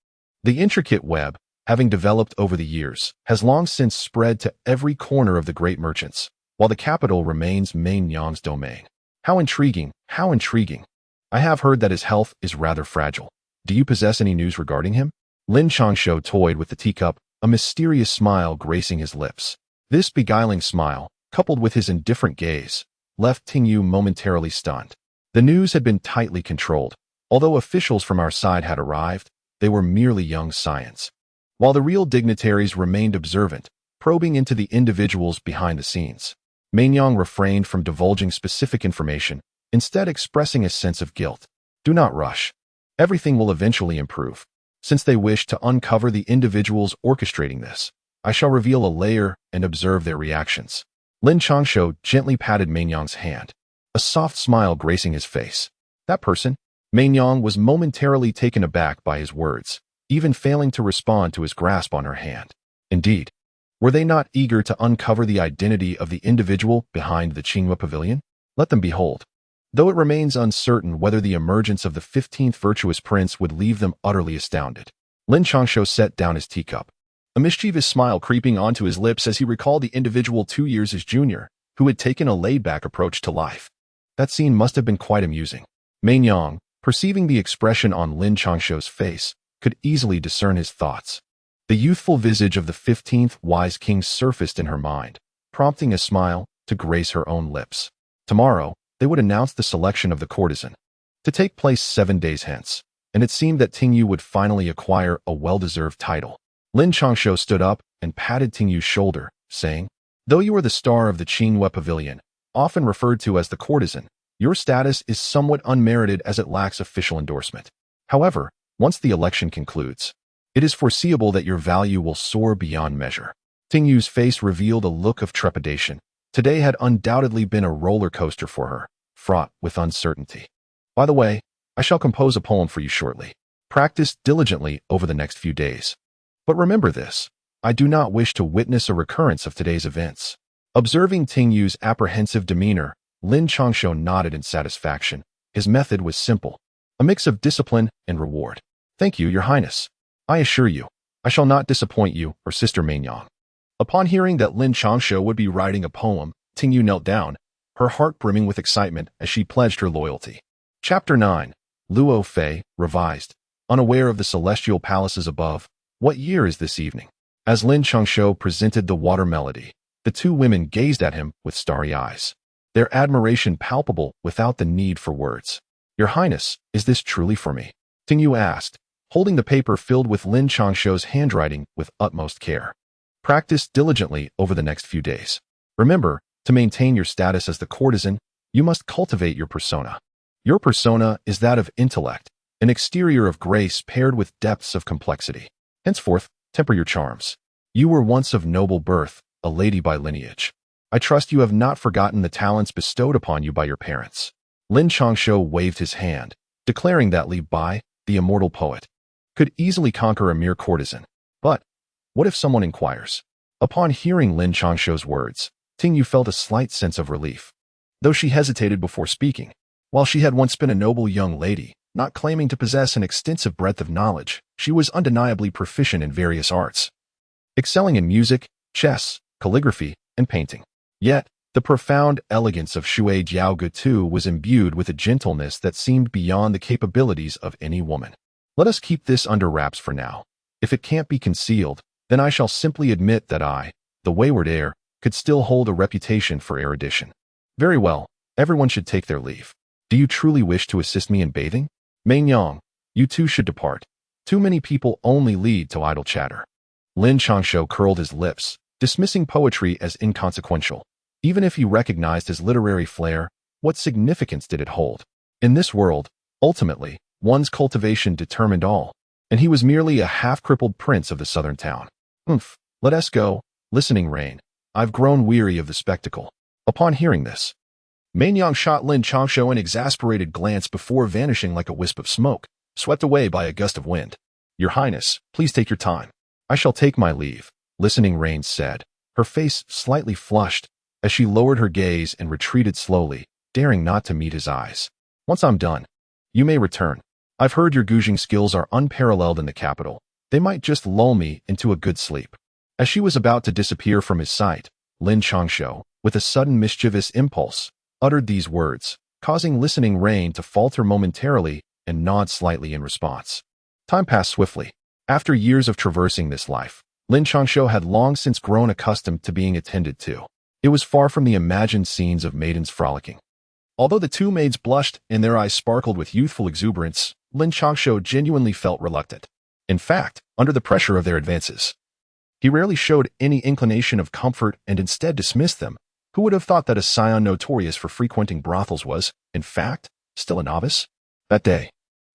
The intricate web, having developed over the years, has long since spread to every corner of the great merchants, while the capital remains Mainyang's domain. How intriguing, how intriguing. I have heard that his health is rather fragile. Do you possess any news regarding him? Lin Changshou toyed with the teacup, a mysterious smile gracing his lips. This beguiling smile, coupled with his indifferent gaze, left Tingyu momentarily stunned. The news had been tightly controlled. Although officials from our side had arrived, they were merely young scions, while the real dignitaries remained observant, probing into the individuals behind the scenes. Mainyang refrained from divulging specific information, instead expressing a sense of guilt. Do not rush. Everything will eventually improve. Since they wish to uncover the individuals orchestrating this, I shall reveal a layer and observe their reactions. Lin Changshou gently patted Mainyang's hand, a soft smile gracing his face. That person? Mainyang was momentarily taken aback by his words, even failing to respond to his grasp on her hand. Indeed, were they not eager to uncover the identity of the individual behind the Qinghua Pavilion? Let them behold. Though it remains uncertain whether the emergence of the 15th virtuous prince would leave them utterly astounded. Lin Changshou set down his teacup, a mischievous smile creeping onto his lips as he recalled the individual 2 years his junior, who had taken a laid-back approach to life. That scene must have been quite amusing. Mainyang, perceiving the expression on Lin Changshou's face, could easily discern his thoughts. The youthful visage of the 15th wise king surfaced in her mind, prompting a smile to grace her own lips. Tomorrow, they would announce the selection of the courtesan, to take place 7 days hence, and it seemed that Tingyu would finally acquire a well-deserved title. Lin Changshou stood up and patted Tingyu's shoulder, saying, Though you are the star of the Qinghua Pavilion, often referred to as the courtesan, your status is somewhat unmerited as it lacks official endorsement. However, once the election concludes, it is foreseeable that your value will soar beyond measure. Tingyu's face revealed a look of trepidation. Today had undoubtedly been a roller coaster for her, fraught with uncertainty. By the way, I shall compose a poem for you shortly. Practice diligently over the next few days. But remember this, I do not wish to witness a recurrence of today's events. Observing Ting Yu's apprehensive demeanor, Lin Changshou nodded in satisfaction. His method was simple, a mix of discipline and reward. Thank you, Your Highness. I assure you, I shall not disappoint you or Sister Mainyang. Upon hearing that Lin Changshou would be writing a poem, Ting Yu knelt down, her heart brimming with excitement as she pledged her loyalty. Chapter 9. Luo Fei, Revised. Unaware of the celestial palaces above, what year is this evening? As Lin Changshou presented the water melody, the two women gazed at him with starry eyes, their admiration palpable without the need for words. Your Highness, is this truly for me? Ting Yu asked, holding the paper filled with Lin Changshou's handwriting with utmost care. Practice diligently over the next few days. Remember, to maintain your status as the courtesan, you must cultivate your persona. Your persona is that of intellect, an exterior of grace paired with depths of complexity. Henceforth, temper your charms. You were once of noble birth, a lady by lineage. I trust you have not forgotten the talents bestowed upon you by your parents. Lin Changshou waved his hand, declaring that Li Bai, the immortal poet, could easily conquer a mere courtesan. But what if someone inquires? Upon hearing Lin Changshou's words, Ting Yu felt a slight sense of relief. Though she hesitated before speaking, while she had once been a noble young lady, not claiming to possess an extensive breadth of knowledge, she was undeniably proficient in various arts, excelling in music, chess, calligraphy, and painting. Yet, the profound elegance of Shui Jiaoge too was imbued with a gentleness that seemed beyond the capabilities of any woman. Let us keep this under wraps for now. If it can't be concealed, then I shall simply admit that I, the wayward heir, could still hold a reputation for erudition. Very well, everyone should take their leave. Do you truly wish to assist me in bathing? Mainyang, you too should depart. Too many people only lead to idle chatter. Lin Changshou curled his lips, dismissing poetry as inconsequential. Even if he recognized his literary flair, what significance did it hold? In this world, ultimately, one's cultivation determined all, and he was merely a half-crippled prince of the southern town. Let us go, listening rain. I've grown weary of the spectacle. Upon hearing this, Mainyang shot Lin Changshou an exasperated glance before vanishing like a wisp of smoke, swept away by a gust of wind. Your Highness, please take your time. I shall take my leave, listening rain said, her face slightly flushed as she lowered her gaze and retreated slowly, daring not to meet his eyes. Once I'm done, you may return. I've heard your gouging skills are unparalleled in the capital. They might just lull me into a good sleep. As she was about to disappear from his sight, Lin Changshou, with a sudden mischievous impulse, uttered these words, causing listening rain to falter momentarily and nod slightly in response. Time passed swiftly. After years of traversing this life, Lin Changshou had long since grown accustomed to being attended to. It was far from the imagined scenes of maidens frolicking. Although the two maids blushed and their eyes sparkled with youthful exuberance, Lin Changshou genuinely felt reluctant. In fact, under the pressure of their advances, he rarely showed any inclination of comfort and instead dismissed them. Who would have thought that a scion notorious for frequenting brothels was, in fact, still a novice? That day,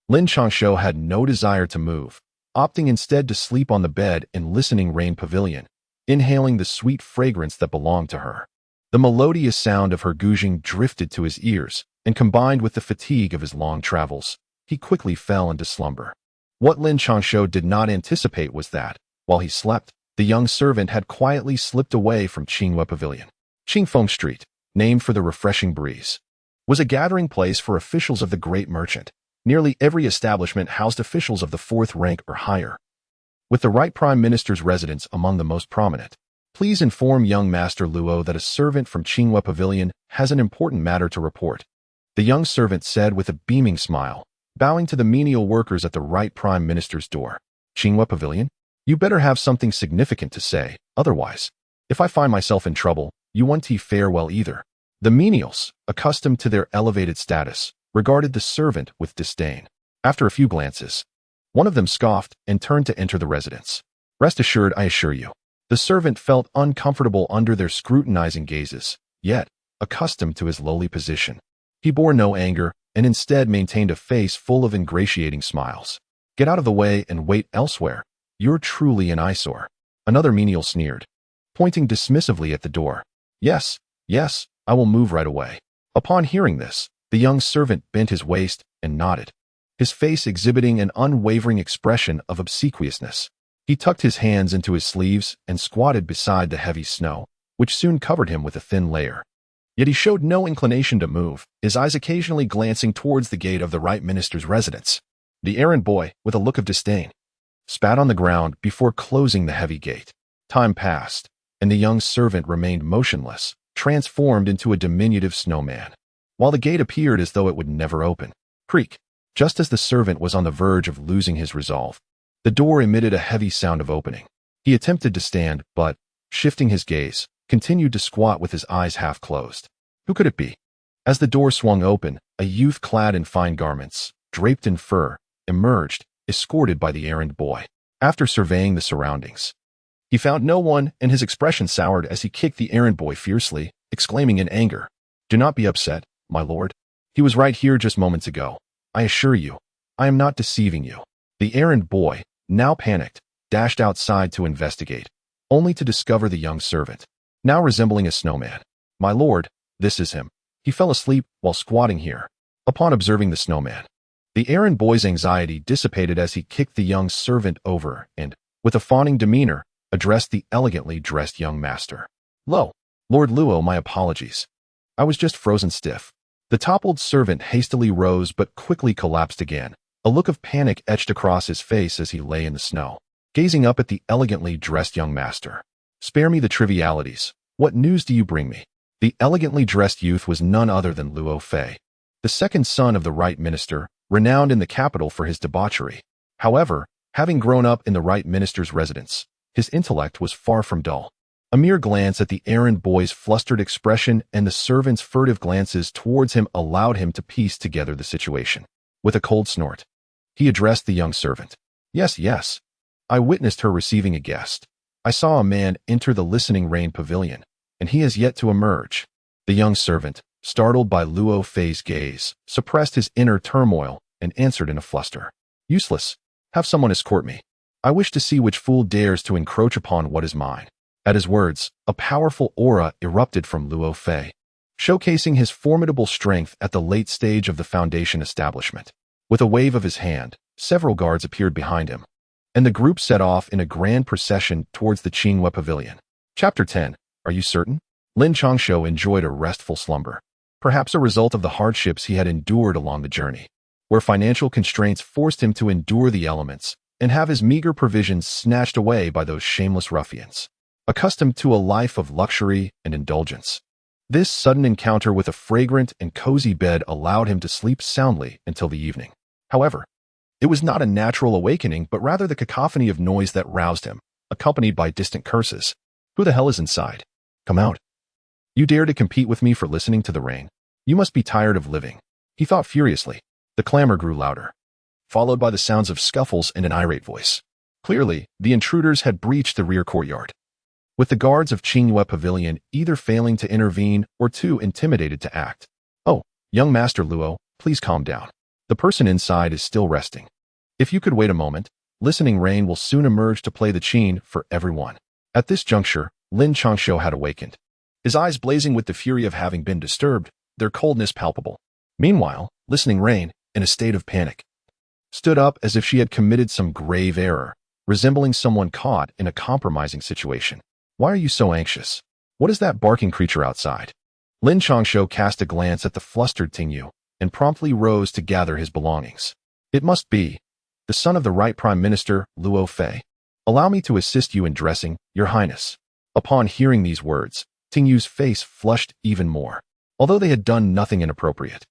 Lin Changshou had no desire to move, opting instead to sleep on the bed in listening rain pavilion, inhaling the sweet fragrance that belonged to her. The melodious sound of her gouging drifted to his ears, and combined with the fatigue of his long travels, he quickly fell into slumber. What Lin Changshou did not anticipate was that, while he slept, the young servant had quietly slipped away from Qinghua Pavilion. Qingfeng Street, named for the refreshing breeze, was a gathering place for officials of the great merchant. Nearly every establishment housed officials of the fourth rank or higher, with the right prime minister's residence among the most prominent. Please inform young Master Luo that a servant from Qinghua Pavilion has an important matter to report, the young servant said with a beaming smile, bowing to the menial workers at the right prime minister's door. Qinghua Pavilion? You better have something significant to say, otherwise, if I find myself in trouble, you won't fare well either. The menials, accustomed to their elevated status, regarded the servant with disdain. After a few glances, one of them scoffed and turned to enter the residence. Rest assured, I assure you. The servant felt uncomfortable under their scrutinizing gazes, yet, accustomed to his lowly position, he bore no anger and instead maintained a face full of ingratiating smiles. Get out of the way and wait elsewhere. You're truly an eyesore. Another menial sneered, pointing dismissively at the door. Yes, I will move right away. Upon hearing this, the young servant bent his waist and nodded. his face exhibiting an unwavering expression of obsequiousness. He tucked his hands into his sleeves and squatted beside the heavy snow, which soon covered him with a thin layer. Yet he showed no inclination to move, his eyes occasionally glancing towards the gate of the right minister's residence. The errand boy, with a look of disdain, spat on the ground before closing the heavy gate. Time passed, and the young servant remained motionless, transformed into a diminutive snowman, while the gate appeared as though it would never open. Creak! Just as the servant was on the verge of losing his resolve, the door emitted a heavy sound of opening. He attempted to stand, but, shifting his gaze, continued to squat with his eyes half closed. Who could it be? As the door swung open, a youth clad in fine garments, draped in fur, emerged, escorted by the errand boy. After surveying the surroundings, he found no one, and his expression soured as he kicked the errand boy fiercely, exclaiming in anger, "Do not be upset, my lord. He was right here just moments ago. I assure you, I am not deceiving you." The errand boy, now panicked, dashed outside to investigate, only to discover the young servant, now resembling a snowman. "My lord, this is him. He fell asleep while squatting here." Upon observing the snowman, the errand boy's anxiety dissipated as he kicked the young servant over and, with a fawning demeanor, addressed the elegantly dressed young master. "Lo, Lord Luo, my apologies. I was just frozen stiff." The toppled servant hastily rose but quickly collapsed again. A look of panic etched across his face as he lay in the snow, gazing up at the elegantly dressed young master. "Spare me the trivialities. What news do you bring me?" The elegantly dressed youth was none other than Luo Fei, the second son of the right minister, renowned in the capital for his debauchery. However, having grown up in the right minister's residence, his intellect was far from dull. A mere glance at the errand boy's flustered expression and the servant's furtive glances towards him allowed him to piece together the situation. With a cold snort, he addressed the young servant. Yes. I witnessed her receiving a guest. I saw a man enter the listening rain pavilion, and he has yet to emerge." The young servant, startled by Luo Fei's gaze, suppressed his inner turmoil and answered in a fluster. "Useless. Have someone escort me. I wish to see which fool dares to encroach upon what is mine." At his words, a powerful aura erupted from Luo Fei, showcasing his formidable strength at the late stage of the foundation establishment. With a wave of his hand, several guards appeared behind him, and the group set off in a grand procession towards the Qinghua Pavilion. Chapter 10. Are you certain? Lin Changshou enjoyed a restful slumber, perhaps a result of the hardships he had endured along the journey, where financial constraints forced him to endure the elements and have his meager provisions snatched away by those shameless ruffians. Accustomed to a life of luxury and indulgence, this sudden encounter with a fragrant and cozy bed allowed him to sleep soundly until the evening. However, it was not a natural awakening, but rather the cacophony of noise that roused him, accompanied by distant curses. "Who the hell is inside? Come out. You dare to compete with me for listening to the rain? You must be tired of living," he thought furiously. The clamor grew louder, followed by the sounds of scuffles and an irate voice. Clearly, the intruders had breached the rear courtyard, with the guards of Qinghua Pavilion either failing to intervene or too intimidated to act. "Oh, young Master Luo, please calm down. The person inside is still resting. If you could wait a moment, listening rain will soon emerge to play the qin for everyone." At this juncture, Lin Changshou had awakened, his eyes blazing with the fury of having been disturbed, their coldness palpable. Meanwhile, listening rain, in a state of panic, stood up as if she had committed some grave error, resembling someone caught in a compromising situation. "Why are you so anxious? What is that barking creature outside?" Lin Changshou cast a glance at the flustered Tingyu and promptly rose to gather his belongings. "It must be the son of the right Prime Minister, Luo Fei. Allow me to assist you in dressing, Your Highness." Upon hearing these words, Tingyu's face flushed even more. Although they had done nothing inappropriate,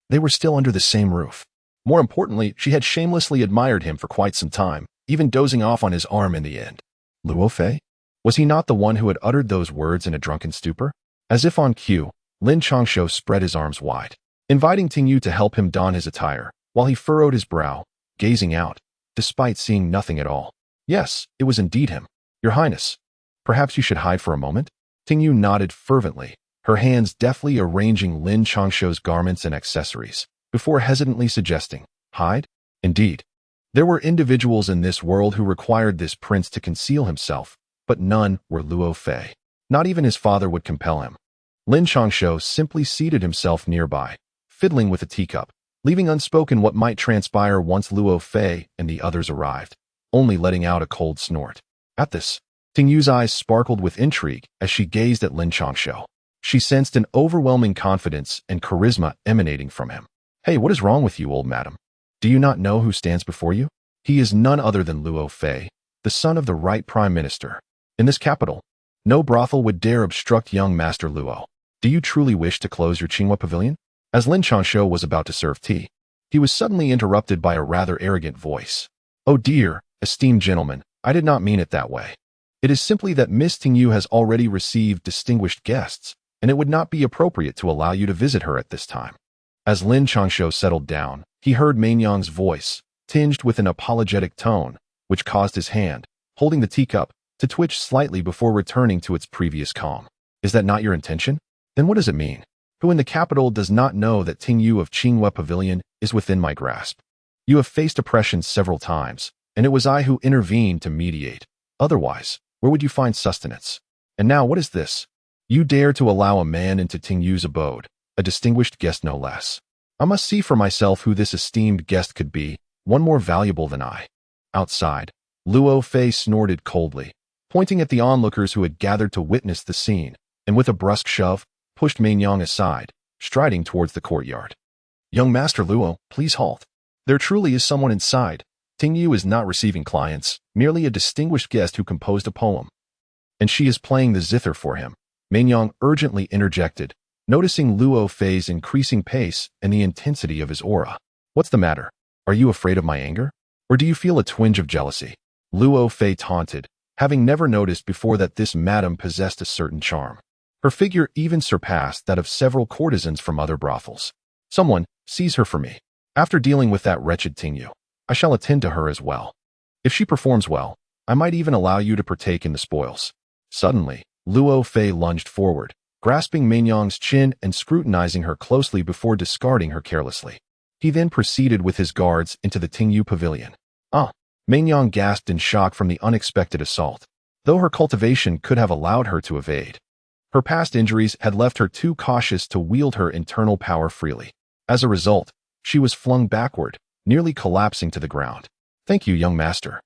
they were still under the same roof. More importantly, she had shamelessly admired him for quite some time, even dozing off on his arm in the end. Luo Fei? Was he not the one who had uttered those words in a drunken stupor? As if on cue, Lin Changshou spread his arms wide, inviting Tingyu to help him don his attire, while he furrowed his brow, gazing out, despite seeing nothing at all. Yes, it was indeed him. "Your Highness, perhaps you should hide for a moment?" Tingyu nodded fervently, her hands deftly arranging Lin Changshou's garments and accessories, before hesitantly suggesting, "Hide?" Indeed, there were individuals in this world who required this prince to conceal himself, but none were Luo Fei. Not even his father would compel him. Lin Changshou simply seated himself nearby, fiddling with a teacup, leaving unspoken what might transpire once Luo Fei and the others arrived, only letting out a cold snort. At this, Ting Yu's eyes sparkled with intrigue as she gazed at Lin Changshou. She sensed an overwhelming confidence and charisma emanating from him. Hey, what is wrong with you, old madam? Do you not know who stands before you? He is none other than Luo Fei, the son of the right prime minister. In this capital, no brothel would dare obstruct young Master Luo. Do you truly wish to close your Qinghua pavilion? As Lin Changshou was about to serve tea, he was suddenly interrupted by a rather arrogant voice. Oh dear, esteemed gentleman, I did not mean it that way. It is simply that Miss Tingyu has already received distinguished guests, and it would not be appropriate to allow you to visit her at this time. As Lin Changshou settled down, he heard Mainyang's voice, tinged with an apologetic tone, which caused his hand, holding the teacup, to twitch slightly before returning to its previous calm. Is that not your intention? Then what does it mean? Who in the capital does not know that Tingyu of Qinghua Pavilion is within my grasp? You have faced oppression several times, and it was I who intervened to mediate. Otherwise, where would you find sustenance? And now what is this? You dare to allow a man into Tingyu's abode, a distinguished guest no less. I must see for myself who this esteemed guest could be, one more valuable than I. Outside, Luo Fei snorted coldly, pointing at the onlookers who had gathered to witness the scene, and with a brusque shove, pushed Mainyang aside, striding towards the courtyard. Young Master Luo, please halt. There truly is someone inside. Tingyu is not receiving clients, merely a distinguished guest who composed a poem. And she is playing the zither for him. Mainyang urgently interjected, noticing Luo Fei's increasing pace and the intensity of his aura. What's the matter? Are you afraid of my anger? Or do you feel a twinge of jealousy? Luo Fei taunted, having never noticed before that this madam possessed a certain charm. Her figure even surpassed that of several courtesans from other brothels. Someone, seize her for me. After dealing with that wretched Tingyu, I shall attend to her as well. If she performs well, I might even allow you to partake in the spoils. Suddenly, Luo Fei lunged forward, grasping Mainyang's chin and scrutinizing her closely before discarding her carelessly. He then proceeded with his guards into the Tingyu pavilion. Mainyang gasped in shock from the unexpected assault, though her cultivation could have allowed her to evade. Her past injuries had left her too cautious to wield her internal power freely. As a result, she was flung backward, nearly collapsing to the ground. Thank you, young master.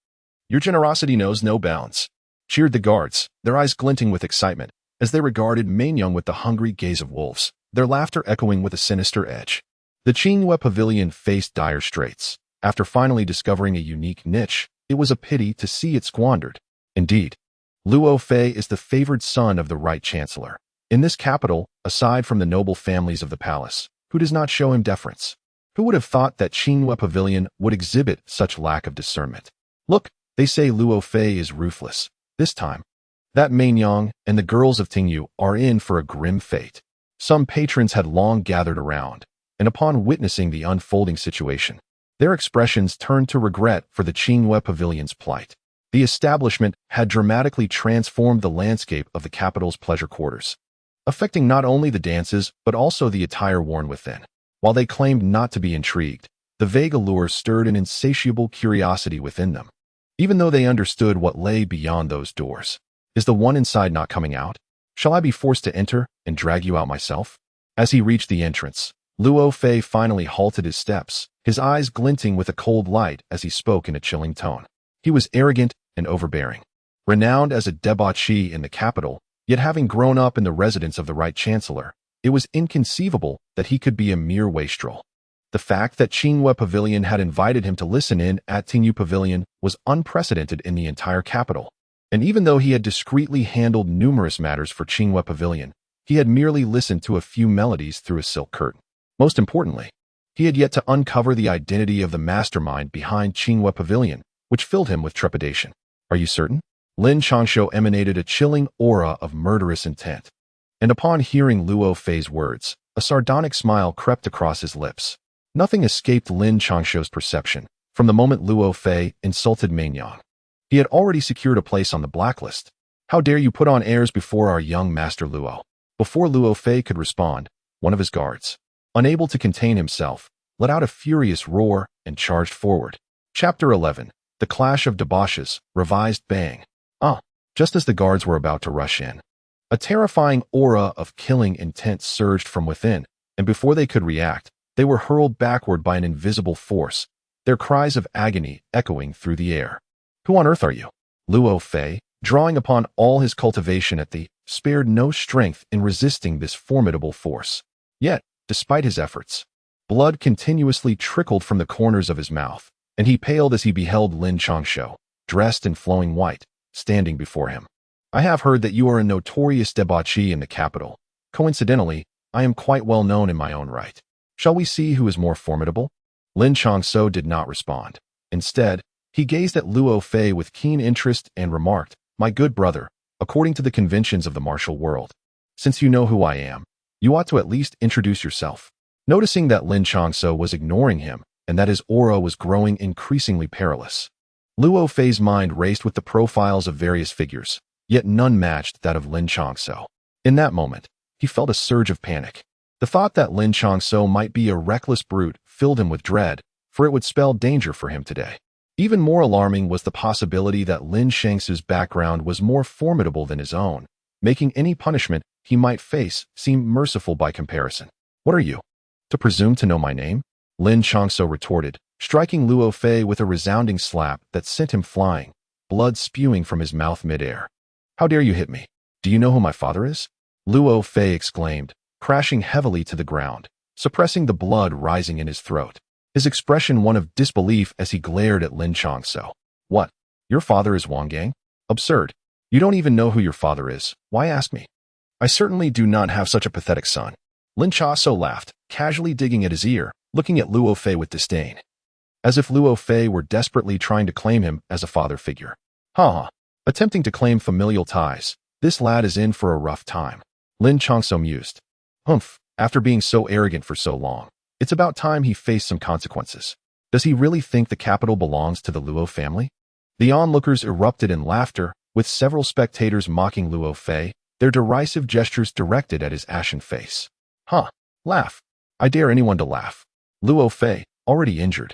Your generosity knows no bounds, cheered the guards, their eyes glinting with excitement, as they regarded Mainyang with the hungry gaze of wolves, their laughter echoing with a sinister edge. The Qinghua pavilion faced dire straits. After finally discovering a unique niche, it was a pity to see it squandered. Indeed, Luo Fei is the favored son of the right chancellor. In this capital, aside from the noble families of the palace, who does not show him deference? Who would have thought that Qinghua Pavilion would exhibit such lack of discernment? Look, they say Luo Fei is ruthless. This time, that Mainyang and the girls of Tingyu are in for a grim fate. Some patrons had long gathered around, and upon witnessing the unfolding situation, their expressions turned to regret for the Qinghua Pavilion's plight. The establishment had dramatically transformed the landscape of the capital's pleasure quarters, affecting not only the dances but also the attire worn within. While they claimed not to be intrigued, the vague allure stirred an insatiable curiosity within them. Even though they understood what lay beyond those doors. Is the one inside not coming out? Shall I be forced to enter and drag you out myself? As he reached the entrance, Luo Fei finally halted his steps, his eyes glinting with a cold light as he spoke in a chilling tone. He was arrogant and overbearing. Renowned as a debauchee in the capital, yet having grown up in the residence of the right chancellor, it was inconceivable that he could be a mere wastrel. The fact that Qinghua Pavilion had invited him to listen in at Tingyu Pavilion was unprecedented in the entire capital. And even though he had discreetly handled numerous matters for Qinghua Pavilion, he had merely listened to a few melodies through a silk curtain. Most importantly, he had yet to uncover the identity of the mastermind behind Qinghua Pavilion, which filled him with trepidation. Are you certain? Lin Changshou emanated a chilling aura of murderous intent. And upon hearing Luo Fei's words, a sardonic smile crept across his lips. Nothing escaped Lin Changshou's perception from the moment Luo Fei insulted Mainyang. He had already secured a place on the blacklist. How dare you put on airs before our young master Luo? Before Luo Fei could respond, one of his guards, unable to contain himself, let out a furious roar and charged forward. Chapter 11. The Clash of Debauches, Revised Bang. Just as the guards were about to rush in, a terrifying aura of killing intent surged from within, and before they could react, They were hurled backward by an invisible force, their cries of agony echoing through the air. "Who on earth are you?" Luo Fei, drawing upon all his cultivation spared no strength in resisting this formidable force. Yet, despite his efforts, blood continuously trickled from the corners of his mouth, and he paled as he beheld Lin Changshou, dressed in flowing white, standing before him. "I have heard that you are a notorious debauchee in the capital. Coincidentally, I am quite well known in my own right. Shall we see who is more formidable?" Lin Changshou did not respond. Instead, he gazed at Luo Fei with keen interest and remarked, "My good brother, according to the conventions of the martial world, since you know who I am, you ought to at least introduce yourself." Noticing that Lin Changshou was ignoring him and that his aura was growing increasingly perilous, Luo Fei's mind raced with the profiles of various figures, yet none matched that of Lin Changshou. In that moment, he felt a surge of panic. The thought that Lin Changshou might be a reckless brute filled him with dread, for it would spell danger for him today. Even more alarming was the possibility that Lin Changshou's background was more formidable than his own, making any punishment he might face seem merciful by comparison. "What are you? To presume to know my name?" Lin Changshou retorted, striking Luo Fei with a resounding slap that sent him flying, blood spewing from his mouth mid-air. "How dare you hit me? Do you know who my father is?" Luo Fei exclaimed, crashing heavily to the ground, suppressing the blood rising in his throat, his expression one of disbelief as he glared at Lin Changshou. "What? Your father is Wang Gang? Absurd. You don't even know who your father is. Why ask me? I certainly do not have such a pathetic son." Lin Changshou laughed, casually digging at his ear, looking at Luo Fei with disdain, as if Luo Fei were desperately trying to claim him as a father figure. "Ha! Attempting to claim familial ties, this lad is in for a rough time." Lin Changshou mused. "Humph, after being so arrogant for so long, it's about time he faced some consequences. Does he really think the capital belongs to the Luo family?" The onlookers erupted in laughter, with several spectators mocking Luo Fei, their derisive gestures directed at his ashen face. "Huh, laugh. I dare anyone to laugh." Luo Fei, already injured,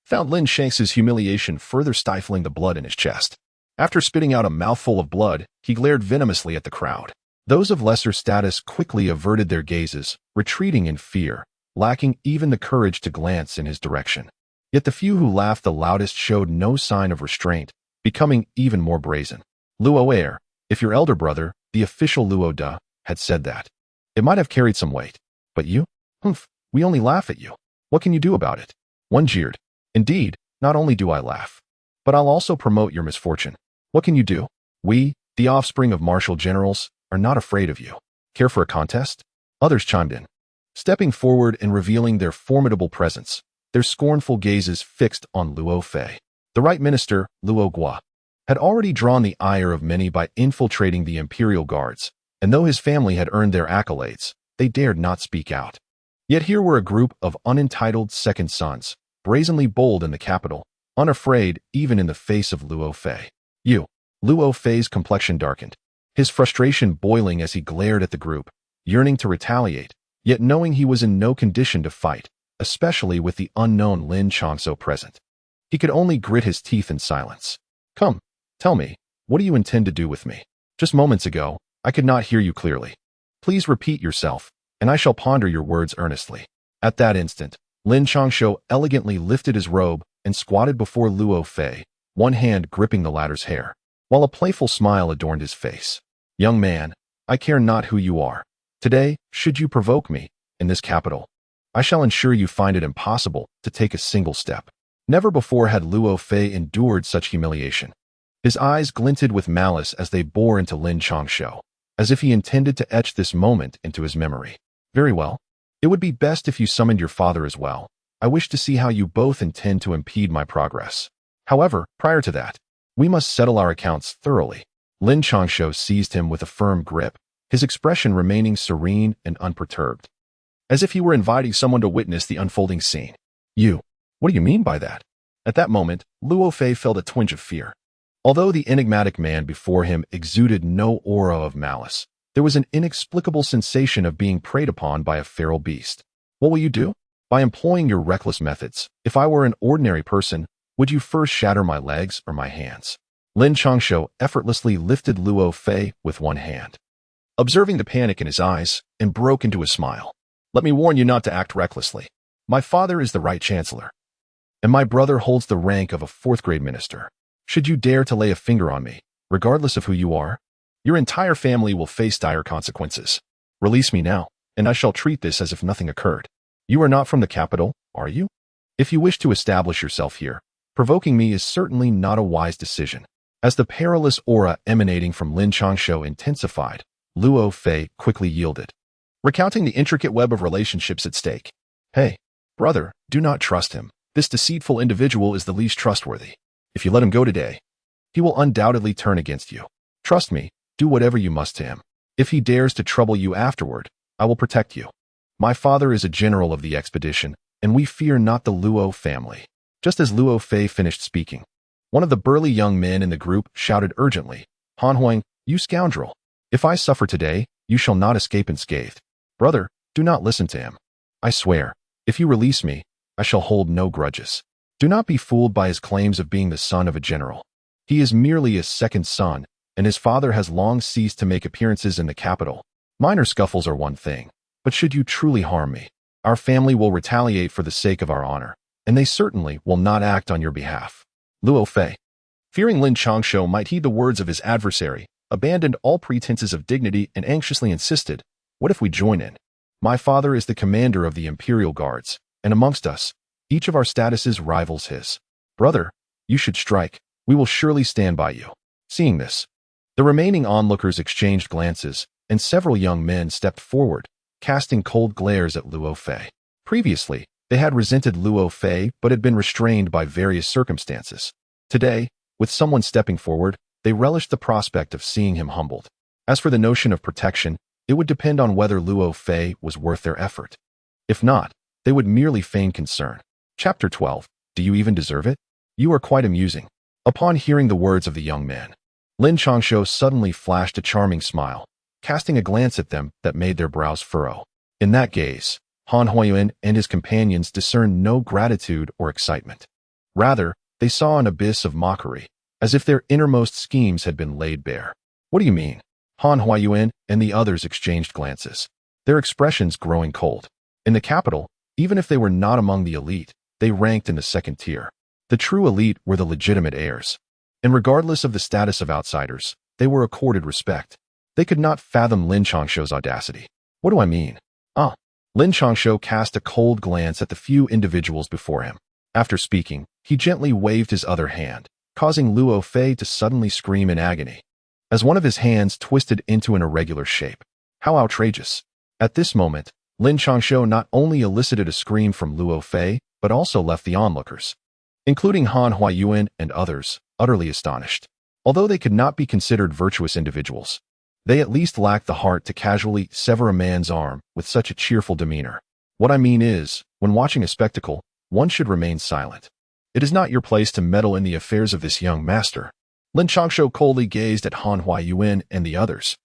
found Lin Changshou's humiliation further stifling the blood in his chest. After spitting out a mouthful of blood, he glared venomously at the crowd. Those of lesser status quickly averted their gazes, retreating in fear, lacking even the courage to glance in his direction. Yet the few who laughed the loudest showed no sign of restraint, becoming even more brazen. "Luo Heir, if your elder brother, the official Luo Da, had said that, it might have carried some weight. But you? Humph, we only laugh at you. What can you do about it?" One jeered. "Indeed, not only do I laugh, but I'll also promote your misfortune. What can you do? We, the offspring of martial generals, are not afraid of you. Care for a contest?" Others chimed in, stepping forward and revealing their formidable presence, their scornful gazes fixed on Luo Fei. The Right Minister, Luo Gua, had already drawn the ire of many by infiltrating the imperial guards, and though his family had earned their accolades, they dared not speak out. Yet here were a group of unentitled second sons, brazenly bold in the capital, unafraid even in the face of Luo Fei. "You." Luo Fei's complexion darkened, his frustration boiling as he glared at the group, yearning to retaliate, yet knowing he was in no condition to fight, especially with the unknown Lin Changshou present. He could only grit his teeth in silence. "Come, tell me, what do you intend to do with me? Just moments ago, I could not hear you clearly. Please repeat yourself, and I shall ponder your words earnestly." At that instant, Lin Changshou elegantly lifted his robe and squatted before Luo Fei, one hand gripping the latter's hair, while a playful smile adorned his face. "Young man, I care not who you are. Today, should you provoke me, in this capital, I shall ensure you find it impossible to take a single step." Never before had Luo Fei endured such humiliation. His eyes glinted with malice as they bore into Lin Changshou, as if he intended to etch this moment into his memory. "Very well. It would be best if you summoned your father as well. I wish to see how you both intend to impede my progress. However, prior to that, we must settle our accounts thoroughly." Lin Changshou seized him with a firm grip, his expression remaining serene and unperturbed, as if he were inviting someone to witness the unfolding scene. "You? What do you mean by that?" At that moment, Luo Fei felt a twinge of fear. Although the enigmatic man before him exuded no aura of malice, there was an inexplicable sensation of being preyed upon by a feral beast. "What will you do? By employing your reckless methods. If I were an ordinary person, would you first shatter my legs or my hands?" Lin Changshou effortlessly lifted Luo Fei with one hand, observing the panic in his eyes, and broke into a smile. "Let me warn you not to act recklessly. My father is the right chancellor, and my brother holds the rank of a fourth-grade minister. Should you dare to lay a finger on me, regardless of who you are, your entire family will face dire consequences. Release me now, and I shall treat this as if nothing occurred. You are not from the capital, are you? If you wish to establish yourself here, provoking me is certainly not a wise decision. As the perilous aura emanating from Lin Changshou intensified, Luo Fei quickly yielded, recounting the intricate web of relationships at stake. Hey, brother, do not trust him. This deceitful individual is the least trustworthy. If you let him go today, he will undoubtedly turn against you. Trust me, do whatever you must to him. If he dares to trouble you afterward, I will protect you. My father is a general of the expedition, and we fear not the Luo family. Just as Luo Fei finished speaking, one of the burly young men in the group shouted urgently, Han Huang, you scoundrel! If I suffer today, you shall not escape unscathed. Brother, do not listen to him. I swear, if you release me, I shall hold no grudges. Do not be fooled by his claims of being the son of a general. He is merely a second son, and his father has long ceased to make appearances in the capital. Minor scuffles are one thing, but should you truly harm me, our family will retaliate for the sake of our honor, and they certainly will not act on your behalf. Luo Fei, fearing Lin Changshou might heed the words of his adversary, abandoned all pretenses of dignity and anxiously insisted, what if we join in? My father is the commander of the Imperial Guards, and amongst us, each of our statuses rivals his. Brother, you should strike. We will surely stand by you. Seeing this, the remaining onlookers exchanged glances, and several young men stepped forward, casting cold glares at Luo Fei. Previously, they had resented Luo Fei but had been restrained by various circumstances. Today, with someone stepping forward, they relished the prospect of seeing him humbled. As for the notion of protection, it would depend on whether Luo Fei was worth their effort. If not, they would merely feign concern. Chapter 12. Do you even deserve it? You are quite amusing. Upon hearing the words of the young man, Lin Changshou suddenly flashed a charming smile, casting a glance at them that made their brows furrow. In that gaze, Han Huayuan and his companions discerned no gratitude or excitement. Rather, they saw an abyss of mockery, as if their innermost schemes had been laid bare. What do you mean? Han Huayuan and the others exchanged glances, their expressions growing cold. In the capital, even if they were not among the elite, they ranked in the second tier. The true elite were the legitimate heirs, and regardless of the status of outsiders, they were accorded respect. They could not fathom Lin Changshou's audacity. What do I mean? Lin Changshou cast a cold glance at the few individuals before him. After speaking, he gently waved his other hand, causing Luo Fei to suddenly scream in agony, as one of his hands twisted into an irregular shape. How outrageous! At this moment, Lin Changshou not only elicited a scream from Luo Fei, but also left the onlookers, including Han Huayuan and others, utterly astonished. Although they could not be considered virtuous individuals, they at least lacked the heart to casually sever a man's arm with such a cheerful demeanor. What I mean is, when watching a spectacle, one should remain silent. It is not your place to meddle in the affairs of this young master. Lin Changshou coldly gazed at Han Huayuan and the others.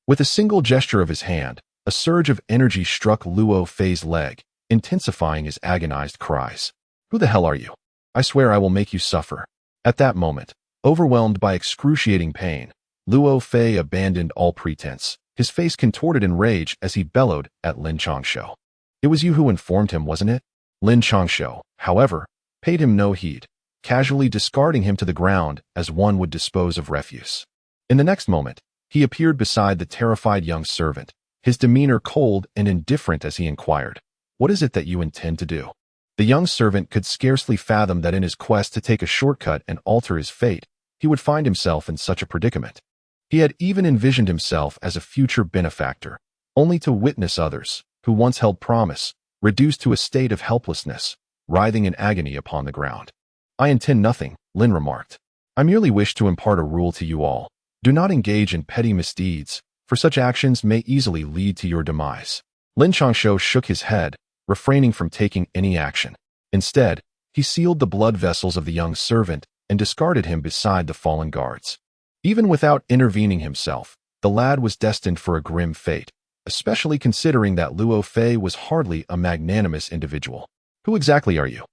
With a single gesture of his hand, a surge of energy struck Luo Fei's leg, intensifying his agonized cries. Who the hell are you? I swear I will make you suffer. At that moment, overwhelmed by excruciating pain, Luo Fei abandoned all pretense, his face contorted in rage as he bellowed at Lin Changshou. It was you who informed him, wasn't it? Lin Changshou, however, paid him no heed, casually discarding him to the ground as one would dispose of refuse. In the next moment, he appeared beside the terrified young servant, his demeanor cold and indifferent as he inquired, "What is it that you intend to do?" The young servant could scarcely fathom that in his quest to take a shortcut and alter his fate, he would find himself in such a predicament. He had even envisioned himself as a future benefactor, only to witness others, who once held promise, reduced to a state of helplessness, writhing in agony upon the ground. I intend nothing, Lin remarked. I merely wish to impart a rule to you all. Do not engage in petty misdeeds, for such actions may easily lead to your demise. Lin Changshou shook his head, refraining from taking any action. Instead, he sealed the blood vessels of the young servant and discarded him beside the fallen guards. Even without intervening himself, the lad was destined for a grim fate, especially considering that Luo Fei was hardly a magnanimous individual. Who exactly are you?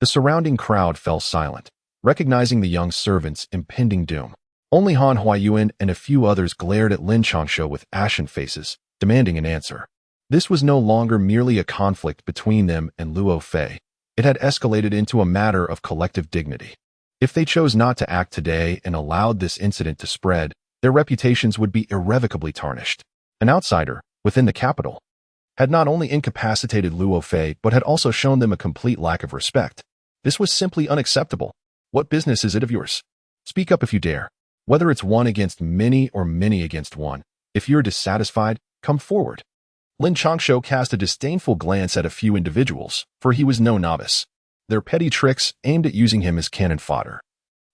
The surrounding crowd fell silent, recognizing the young servant's impending doom. Only Han Huayuan and a few others glared at Lin Changshou with ashen faces, demanding an answer. This was no longer merely a conflict between them and Luo Fei. It had escalated into a matter of collective dignity. If they chose not to act today and allowed this incident to spread, their reputations would be irrevocably tarnished. An outsider, within the capital, had not only incapacitated Luo Fei but had also shown them a complete lack of respect. This was simply unacceptable. What business is it of yours? Speak up if you dare. Whether it's one against many or many against one, if you're dissatisfied, come forward. Lin Changshou cast a disdainful glance at a few individuals, for he was no novice. Their petty tricks, aimed at using him as cannon fodder,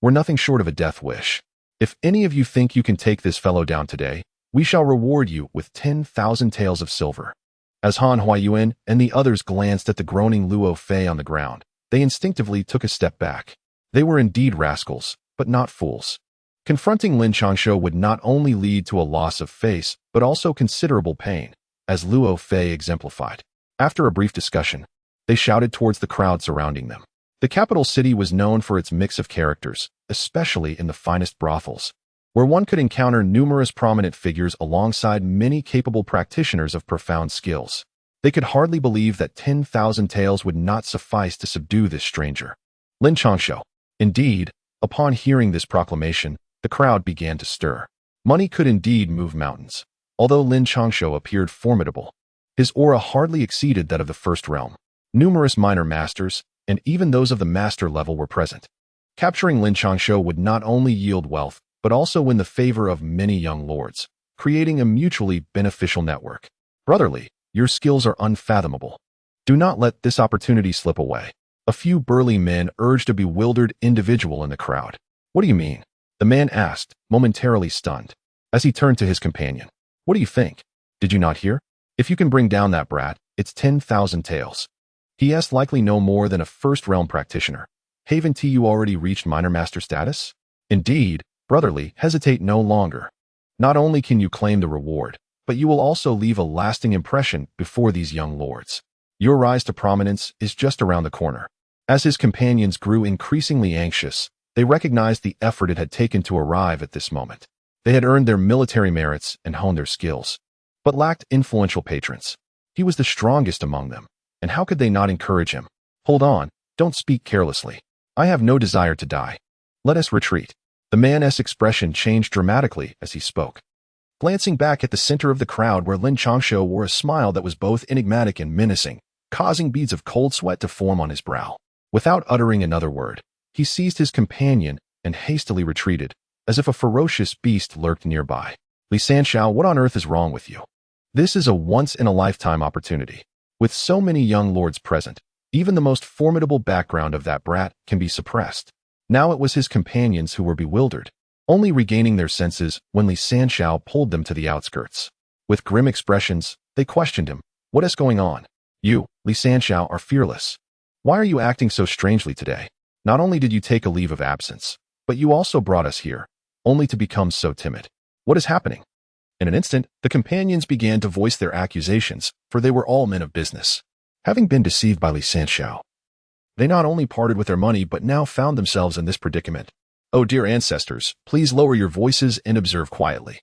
were nothing short of a death wish. If any of you think you can take this fellow down today, we shall reward you with 10,000 taels of silver. As Han Huayuan and the others glanced at the groaning Luo Fei on the ground, they instinctively took a step back. They were indeed rascals, but not fools. Confronting Lin Changshou would not only lead to a loss of face, but also considerable pain, as Luo Fei exemplified. After a brief discussion, they shouted towards the crowd surrounding them. The capital city was known for its mix of characters, especially in the finest brothels, where one could encounter numerous prominent figures alongside many capable practitioners of profound skills. They could hardly believe that 10,000 taels would not suffice to subdue this stranger. Lin Changshou. Indeed, upon hearing this proclamation, the crowd began to stir. Money could indeed move mountains. Although Lin Changshou appeared formidable, his aura hardly exceeded that of the first realm. Numerous minor masters, and even those of the master level, were present. Capturing Lin Changshou would not only yield wealth, but also win the favor of many young lords, creating a mutually beneficial network. Brotherly, your skills are unfathomable. Do not let this opportunity slip away. A few burly men urged a bewildered individual in the crowd. What do you mean? The man asked, momentarily stunned, as he turned to his companion. What do you think? Did you not hear? If you can bring down that brat, it's 10,000 taels. He is likely no more than a first-realm practitioner. Haven't you already reached minor master status? Indeed, brotherly, hesitate no longer. Not only can you claim the reward, but you will also leave a lasting impression before these young lords. Your rise to prominence is just around the corner. As his companions grew increasingly anxious, they recognized the effort it had taken to arrive at this moment. They had earned their military merits and honed their skills, but lacked influential patrons. He was the strongest among them, and how could they not encourage him? Hold on, don't speak carelessly. I have no desire to die. Let us retreat. The man's expression changed dramatically as he spoke. Glancing back at the center of the crowd where Lin Changshou wore a smile that was both enigmatic and menacing, causing beads of cold sweat to form on his brow. Without uttering another word, he seized his companion and hastily retreated, as if a ferocious beast lurked nearby. Lin Changshou, what on earth is wrong with you? This is a once-in-a-lifetime opportunity. With so many young lords present, even the most formidable background of that brat can be suppressed. Now it was his companions who were bewildered, only regaining their senses when Lin Changshou pulled them to the outskirts. With grim expressions, they questioned him. What is going on? You, Lin Changshou, are fearless. Why are you acting so strangely today? Not only did you take a leave of absence, but you also brought us here, only to become so timid. What is happening? In an instant, the companions began to voice their accusations, for they were all men of business. Having been deceived by Lin Changshou, they not only parted with their money but now found themselves in this predicament. Oh dear ancestors, please lower your voices and observe quietly.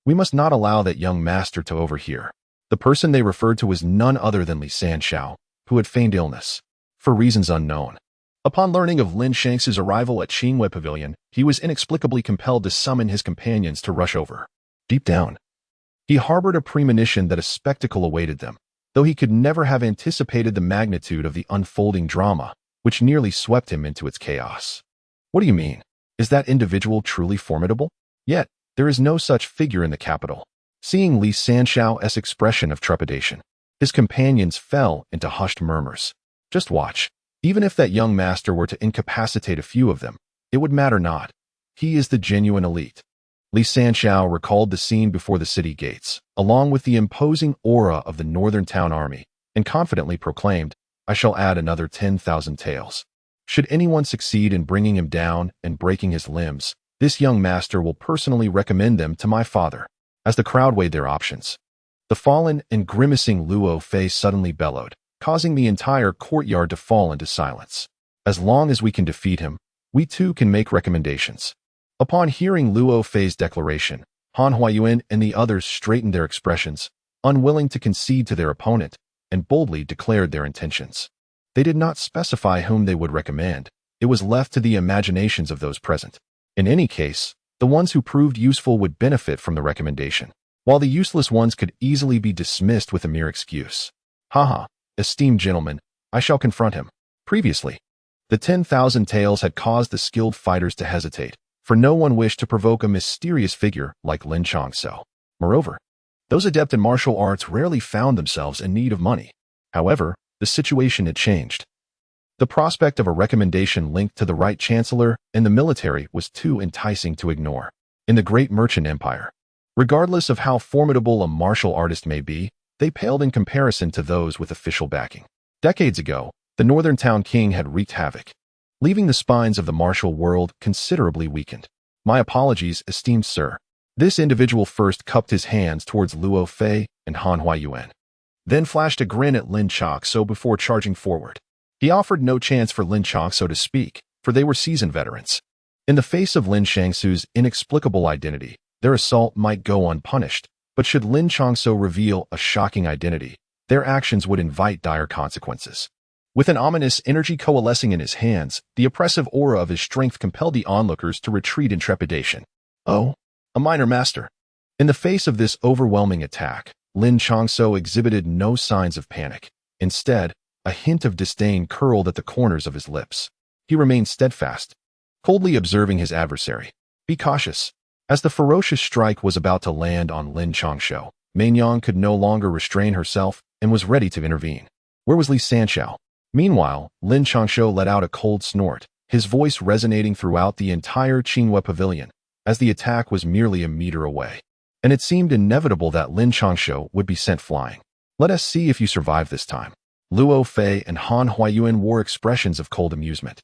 We must not allow that young master to overhear. The person they referred to was none other than Lin Changshou, who had feigned illness, for reasons unknown. Upon learning of Lin Changshou's arrival at Qingwei Pavilion, he was inexplicably compelled to summon his companions to rush over. Deep down, he harbored a premonition that a spectacle awaited them, though he could never have anticipated the magnitude of the unfolding drama, which nearly swept him into its chaos. What do you mean? Is that individual truly formidable? Yet, there is no such figure in the capital. Seeing Lin Changshou's expression of trepidation, his companions fell into hushed murmurs. Just watch. Even if that young master were to incapacitate a few of them, it would matter not. He is the genuine elite. Lin Changshou recalled the scene before the city gates, along with the imposing aura of the northern town army, and confidently proclaimed, I shall add another 10,000 taels. Should anyone succeed in bringing him down and breaking his limbs, this young master will personally recommend them to my father. As the crowd weighed their options, the fallen and grimacing Luo Fei suddenly bellowed, causing the entire courtyard to fall into silence. As long as we can defeat him, we too can make recommendations. Upon hearing Luo Fei's declaration, Han Huayuan and the others straightened their expressions, unwilling to concede to their opponent, and boldly declared their intentions. They did not specify whom they would recommend. It was left to the imaginations of those present. In any case, the ones who proved useful would benefit from the recommendation, while the useless ones could easily be dismissed with a mere excuse. Haha, esteemed gentlemen, I shall confront him. Previously, the 10,000 tales had caused the skilled fighters to hesitate, for no one wished to provoke a mysterious figure like Lin Changshou. Moreover, those adept in martial arts rarely found themselves in need of money. However, the situation had changed. The prospect of a recommendation linked to the right chancellor and the military was too enticing to ignore. In the great merchant empire, regardless of how formidable a martial artist may be, they paled in comparison to those with official backing. Decades ago, the northern town king had wreaked havoc, leaving the spines of the martial world considerably weakened. My apologies, esteemed sir. This individual first cupped his hands towards Luo Fei and Han Huayuan, then flashed a grin at Lin Changshou before charging forward. He offered no chance for Lin Changshou to speak, for they were seasoned veterans. In the face of Lin Changshou's inexplicable identity, their assault might go unpunished, but should Lin Changshou reveal a shocking identity, their actions would invite dire consequences. With an ominous energy coalescing in his hands, the oppressive aura of his strength compelled the onlookers to retreat in trepidation. Oh, a minor master. In the face of this overwhelming attack, Lin Changshou exhibited no signs of panic. Instead, a hint of disdain curled at the corners of his lips. He remained steadfast, coldly observing his adversary. Be cautious. As the ferocious strike was about to land on Lin Changshou, Mainyang could no longer restrain herself and was ready to intervene. Where was Li Sanxiao? Meanwhile, Lin Changshou let out a cold snort, his voice resonating throughout the entire Qinghua pavilion, as the attack was merely a meter away. And it seemed inevitable that Lin Changshou would be sent flying. Let us see if you survive this time. Luo Fei and Han Huayuan wore expressions of cold amusement.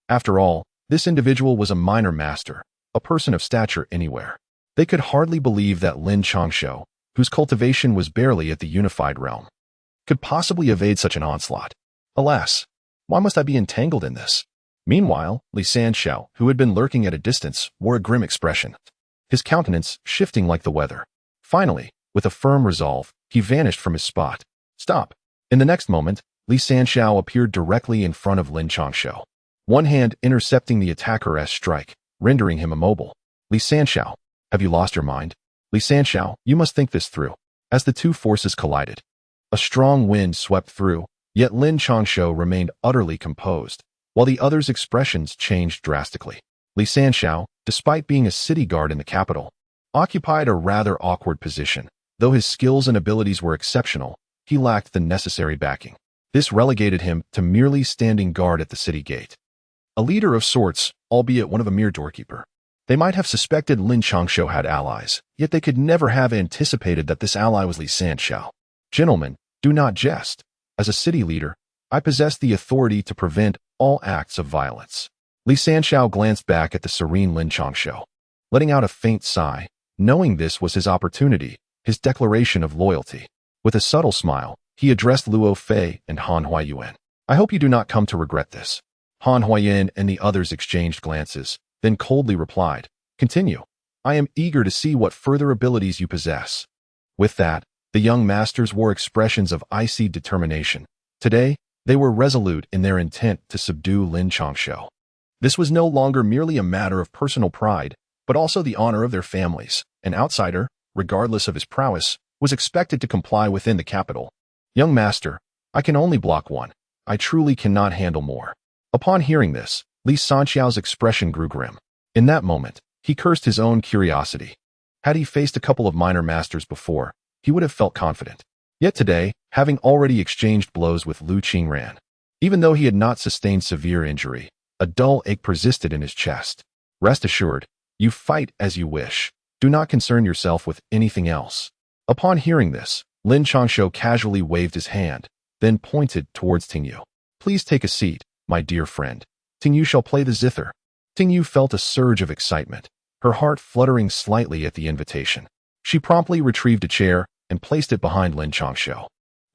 After all, this individual was a minor master, a person of stature anywhere. They could hardly believe that Lin Changshou, whose cultivation was barely at the unified realm, could possibly evade such an onslaught. Alas, why must I be entangled in this? Meanwhile, Li Sanxiao, who had been lurking at a distance, wore a grim expression, his countenance shifting like the weather. Finally, with a firm resolve, he vanished from his spot. Stop! In the next moment, Li Sanxiao appeared directly in front of Lin Changshou, one hand intercepting the attacker's strike, rendering him immobile. Li Sanxiao, have you lost your mind? Li Sanxiao, you must think this through. As the two forces collided, a strong wind swept through, yet Lin Changshou remained utterly composed, while the other's expressions changed drastically. Li Sanxiao, despite being a city guard in the capital, occupied a rather awkward position. Though his skills and abilities were exceptional, he lacked the necessary backing. This relegated him to merely standing guard at the city gate. A leader of sorts, albeit one of a mere doorkeeper. They might have suspected Lin Changshou had allies, yet they could never have anticipated that this ally was Li Sanxiao. Gentlemen, do not jest. As a city leader, I possess the authority to prevent all acts of violence. Li Sanxiao glanced back at the serene Lin Changshou, letting out a faint sigh, knowing this was his opportunity, his declaration of loyalty. With a subtle smile, he addressed Luo Fei and Han Huayuan. I hope you do not come to regret this. Han Huayuan and the others exchanged glances, then coldly replied, Continue. I am eager to see what further abilities you possess. With that, the young masters wore expressions of icy determination. Today, they were resolute in their intent to subdue Lin Changshou. This was no longer merely a matter of personal pride, but also the honor of their families. An outsider, regardless of his prowess, was expected to comply within the capital. Young master, I can only block one. I truly cannot handle more. Upon hearing this, Li Sanxiao's expression grew grim. In that moment, he cursed his own curiosity. Had he faced a couple of minor masters before, he would have felt confident. Yet today, having already exchanged blows with Lu Qingran, even though he had not sustained severe injury, a dull ache persisted in his chest. Rest assured, you fight as you wish. Do not concern yourself with anything else. Upon hearing this, Lin Changshou casually waved his hand, then pointed towards Tingyu. Please take a seat, my dear friend. Tingyu shall play the zither. Tingyu felt a surge of excitement, her heart fluttering slightly at the invitation. She promptly retrieved a chair and placed it behind Lin Changshou,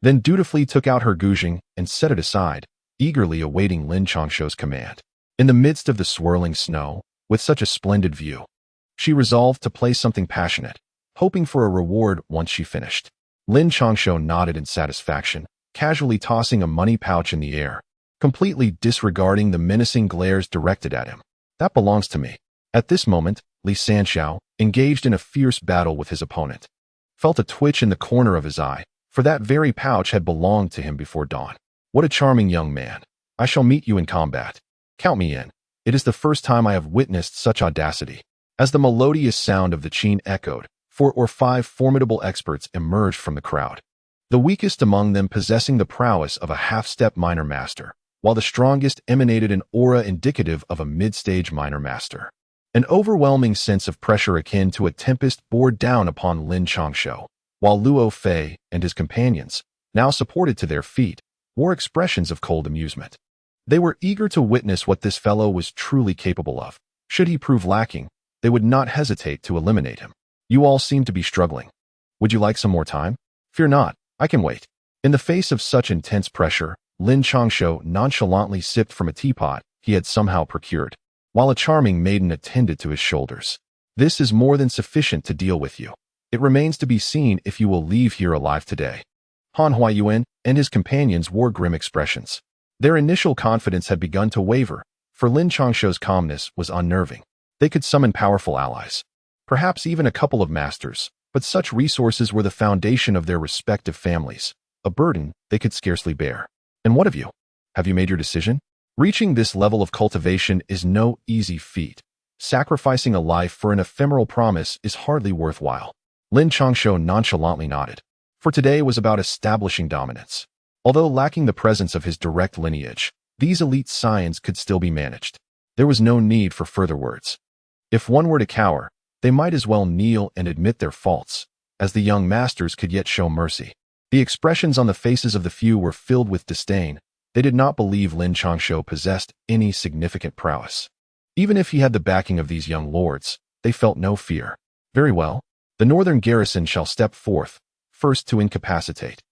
then dutifully took out her guzheng and set it aside, eagerly awaiting Lin Changshou's command. In the midst of the swirling snow, with such a splendid view, she resolved to play something passionate, hoping for a reward once she finished. Lin Changshou nodded in satisfaction, casually tossing a money pouch in the air, completely disregarding the menacing glares directed at him. That belongs to me. At this moment, Lin Changshou, engaged in a fierce battle with his opponent, felt a twitch in the corner of his eye, for that very pouch had belonged to him before dawn. What a charming young man. I shall meet you in combat. Count me in. It is the first time I have witnessed such audacity. As the melodious sound of the qin echoed, 4 or 5 formidable experts emerged from the crowd, the weakest among them possessing the prowess of a half-step minor master, while the strongest emanated an aura indicative of a mid-stage minor master. An overwhelming sense of pressure akin to a tempest bore down upon Lin Changshou, while Luo Fei and his companions, now supported to their feet, wore expressions of cold amusement. They were eager to witness what this fellow was truly capable of. Should he prove lacking, they would not hesitate to eliminate him. You all seem to be struggling. Would you like some more time? Fear not, I can wait. In the face of such intense pressure, Lin Changshou nonchalantly sipped from a teapot he had somehow procured, while a charming maiden attended to his shoulders. This is more than sufficient to deal with you. It remains to be seen if you will leave here alive today. Han Huayuan and his companions wore grim expressions. Their initial confidence had begun to waver, for Lin Changshou's calmness was unnerving. They could summon powerful allies, perhaps even a couple of masters, but such resources were the foundation of their respective families, a burden they could scarcely bear. And what of you? Have you made your decision? Reaching this level of cultivation is no easy feat. Sacrificing a life for an ephemeral promise is hardly worthwhile. Lin Changshou nonchalantly nodded, for today was about establishing dominance. Although lacking the presence of his direct lineage, these elite scions could still be managed. There was no need for further words. If one were to cower, they might as well kneel and admit their faults, as the young masters could yet show mercy. The expressions on the faces of the few were filled with disdain. They did not believe Lin Changshou possessed any significant prowess. Even if he had the backing of these young lords, they felt no fear. Very well, the northern garrison shall step forth, first to incapacitate,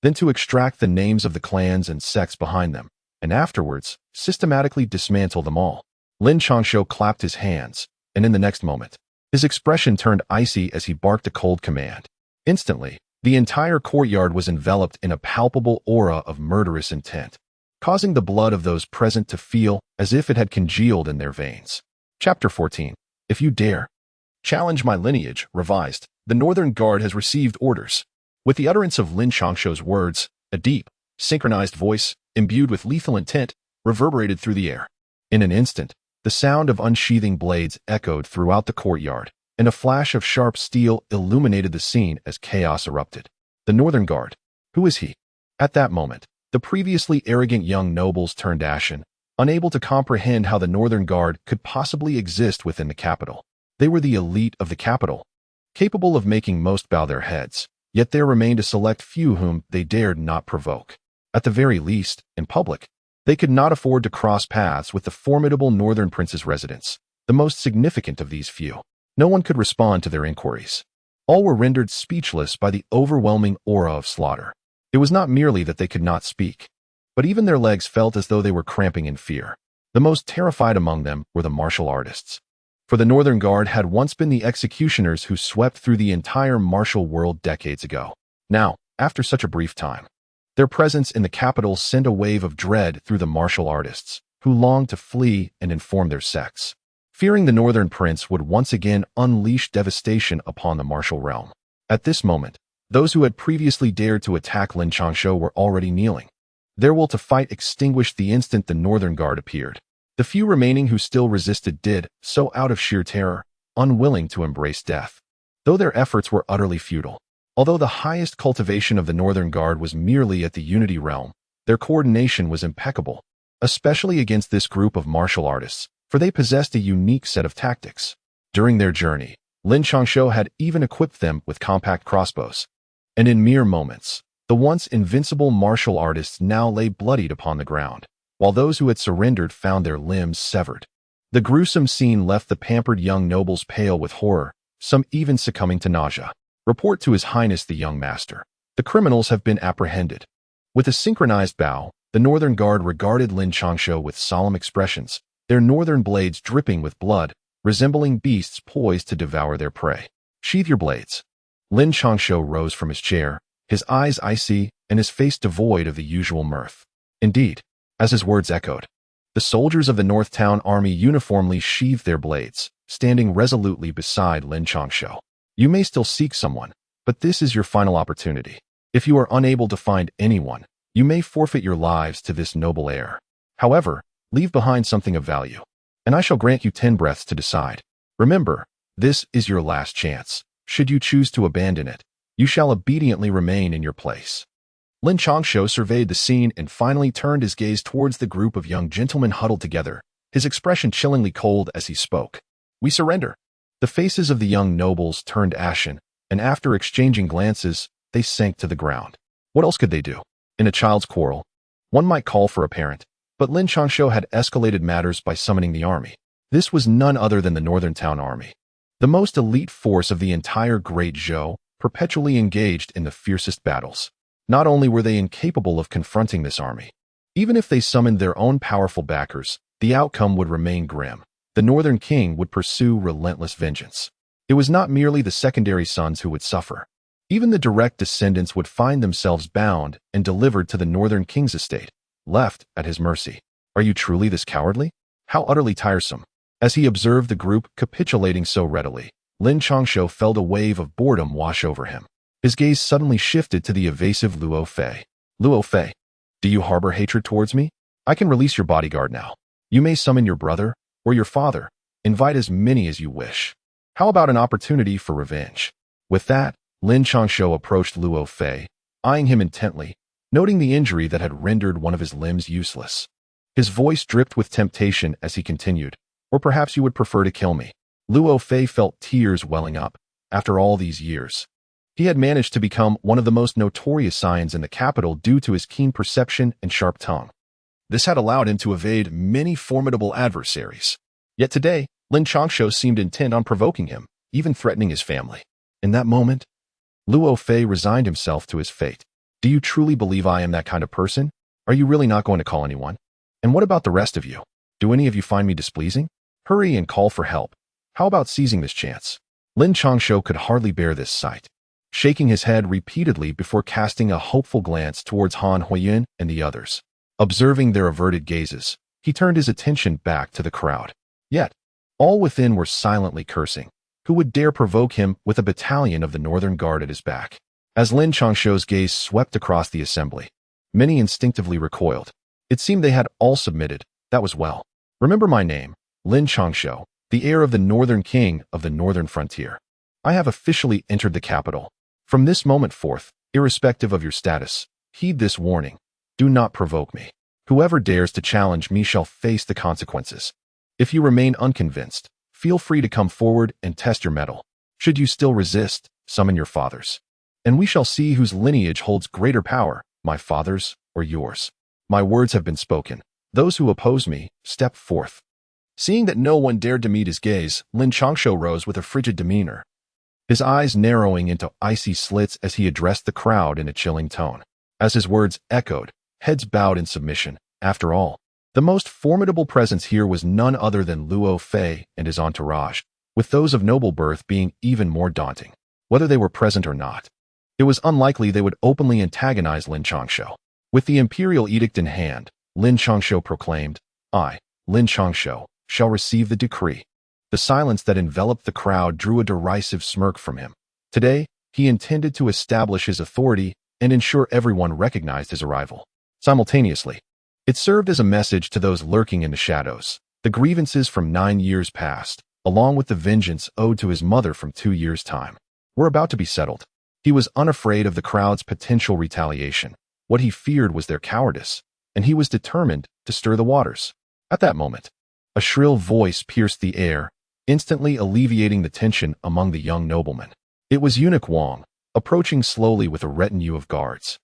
then to extract the names of the clans and sects behind them, and afterwards, systematically dismantle them all. Lin Changshou clapped his hands, and in the next moment, his expression turned icy as he barked a cold command. Instantly, the entire courtyard was enveloped in a palpable aura of murderous intent, causing the blood of those present to feel as if it had congealed in their veins. Chapter 14. If you dare challenge my lineage, revised, the Northern Guard has received orders. With the utterance of Lin Changshou's words, a deep, synchronized voice, imbued with lethal intent, reverberated through the air. In an instant, the sound of unsheathing blades echoed throughout the courtyard, and a flash of sharp steel illuminated the scene as chaos erupted. The Northern Guard. Who is he? At that moment, the previously arrogant young nobles turned ashen, unable to comprehend how the Northern Guard could possibly exist within the capital. They were the elite of the capital, capable of making most bow their heads, yet there remained a select few whom they dared not provoke. At the very least, in public, they could not afford to cross paths with the formidable Northern Prince's residence, the most significant of these few. No one could respond to their inquiries. All were rendered speechless by the overwhelming aura of slaughter. It was not merely that they could not speak, but even their legs felt as though they were cramping in fear. The most terrified among them were the martial artists. For the Northern Guard had once been the executioners who swept through the entire martial world decades ago. Now, after such a brief time, their presence in the capital sent a wave of dread through the martial artists, who longed to flee and inform their sects, fearing the Northern Prince would once again unleash devastation upon the martial realm. At this moment, those who had previously dared to attack Lin Changshou were already kneeling, their will to fight extinguished the instant the Northern Guard appeared. The few remaining who still resisted did so out of sheer terror, unwilling to embrace death, though their efforts were utterly futile. Although the highest cultivation of the Northern Guard was merely at the Unity realm, their coordination was impeccable, especially against this group of martial artists, for they possessed a unique set of tactics. During their journey, Lin Changshou had even equipped them with compact crossbows, and in mere moments, the once invincible martial artists now lay bloodied upon the ground, while those who had surrendered found their limbs severed. The gruesome scene left the pampered young nobles pale with horror, some even succumbing to nausea. Report to His Highness the young master. The criminals have been apprehended. With a synchronized bow, the Northern Guard regarded Lin Changshou with solemn expressions, their northern blades dripping with blood, resembling beasts poised to devour their prey. Sheathe your blades. Lin Changshou rose from his chair, his eyes icy and his face devoid of the usual mirth. Indeed, as his words echoed, the soldiers of the North Town army uniformly sheathed their blades, standing resolutely beside Lin Changshou. You may still seek someone, but this is your final opportunity. If you are unable to find anyone, you may forfeit your lives to this noble heir. However, leave behind something of value, and I shall grant you 10 breaths to decide. Remember, this is your last chance. Should you choose to abandon it, you shall obediently remain in your place. Lin Changshou surveyed the scene and finally turned his gaze towards the group of young gentlemen huddled together, his expression chillingly cold as he spoke. We surrender. The faces of the young nobles turned ashen, and after exchanging glances, they sank to the ground. What else could they do? In a child's quarrel, one might call for a parent, but Lin Changshou had escalated matters by summoning the army. This was none other than the Northern Town Army, the most elite force of the entire Great Zhou, perpetually engaged in the fiercest battles. Not only were they incapable of confronting this army, even if they summoned their own powerful backers, the outcome would remain grim. The Northern King would pursue relentless vengeance. It was not merely the secondary sons who would suffer. Even the direct descendants would find themselves bound and delivered to the Northern King's estate, left at his mercy. Are you truly this cowardly? How utterly tiresome. As he observed the group capitulating so readily, Lin Changshou felt a wave of boredom wash over him. His gaze suddenly shifted to the evasive Luo Fei. Luo Fei, do you harbor hatred towards me? I can release your bodyguard now. You may summon your brother or your father. Invite as many as you wish. How about an opportunity for revenge? With that, Lin Changshou approached Luo Fei, eyeing him intently, noting the injury that had rendered one of his limbs useless. His voice dripped with temptation as he continued, or perhaps you would prefer to kill me. Luo Fei felt tears welling up. After all these years, he had managed to become one of the most notorious scions in the capital due to his keen perception and sharp tongue. This had allowed him to evade many formidable adversaries. Yet today, Lin Changshou seemed intent on provoking him, even threatening his family. In that moment, Luo Fei resigned himself to his fate. Do you truly believe I am that kind of person? Are you really not going to call anyone? And what about the rest of you? Do any of you find me displeasing? Hurry and call for help. How about seizing this chance? Lin Changshou could hardly bear this sight, shaking his head repeatedly before casting a hopeful glance towards Han Huiyun and the others. Observing their averted gazes, he turned his attention back to the crowd. Yet, all within were silently cursing. Who would dare provoke him with a battalion of the Northern Guard at his back? As Lin Changshou's gaze swept across the assembly, many instinctively recoiled. It seemed they had all submitted. That was well. Remember my name, Lin Changshou, the heir of the Northern King of the Northern Frontier. I have officially entered the capital. From this moment forth, irrespective of your status, heed this warning. Do not provoke me. Whoever dares to challenge me shall face the consequences. If you remain unconvinced, feel free to come forward and test your mettle. Should you still resist, summon your fathers. And we shall see whose lineage holds greater power, my father's or yours. My words have been spoken. Those who oppose me, step forth. Seeing that no one dared to meet his gaze, Lin Changshou rose with a frigid demeanor, his eyes narrowing into icy slits as he addressed the crowd in a chilling tone. As his words echoed, heads bowed in submission. After all, the most formidable presence here was none other than Luo Fei and his entourage, with those of noble birth being even more daunting. Whether they were present or not, it was unlikely they would openly antagonize Lin Changshou. With the imperial edict in hand, Lin Changshou proclaimed, I, Lin Changshou, shall receive the decree. The silence that enveloped the crowd drew a derisive smirk from him. Today, he intended to establish his authority and ensure everyone recognized his arrival. Simultaneously, it served as a message to those lurking in the shadows. The grievances from 9 years past, along with the vengeance owed to his mother from 2 years' time, were about to be settled. He was unafraid of the crowd's potential retaliation. What he feared was their cowardice, and he was determined to stir the waters. At that moment, a shrill voice pierced the air, instantly alleviating the tension among the young noblemen. It was Eunuch Wang, approaching slowly with a retinue of guards,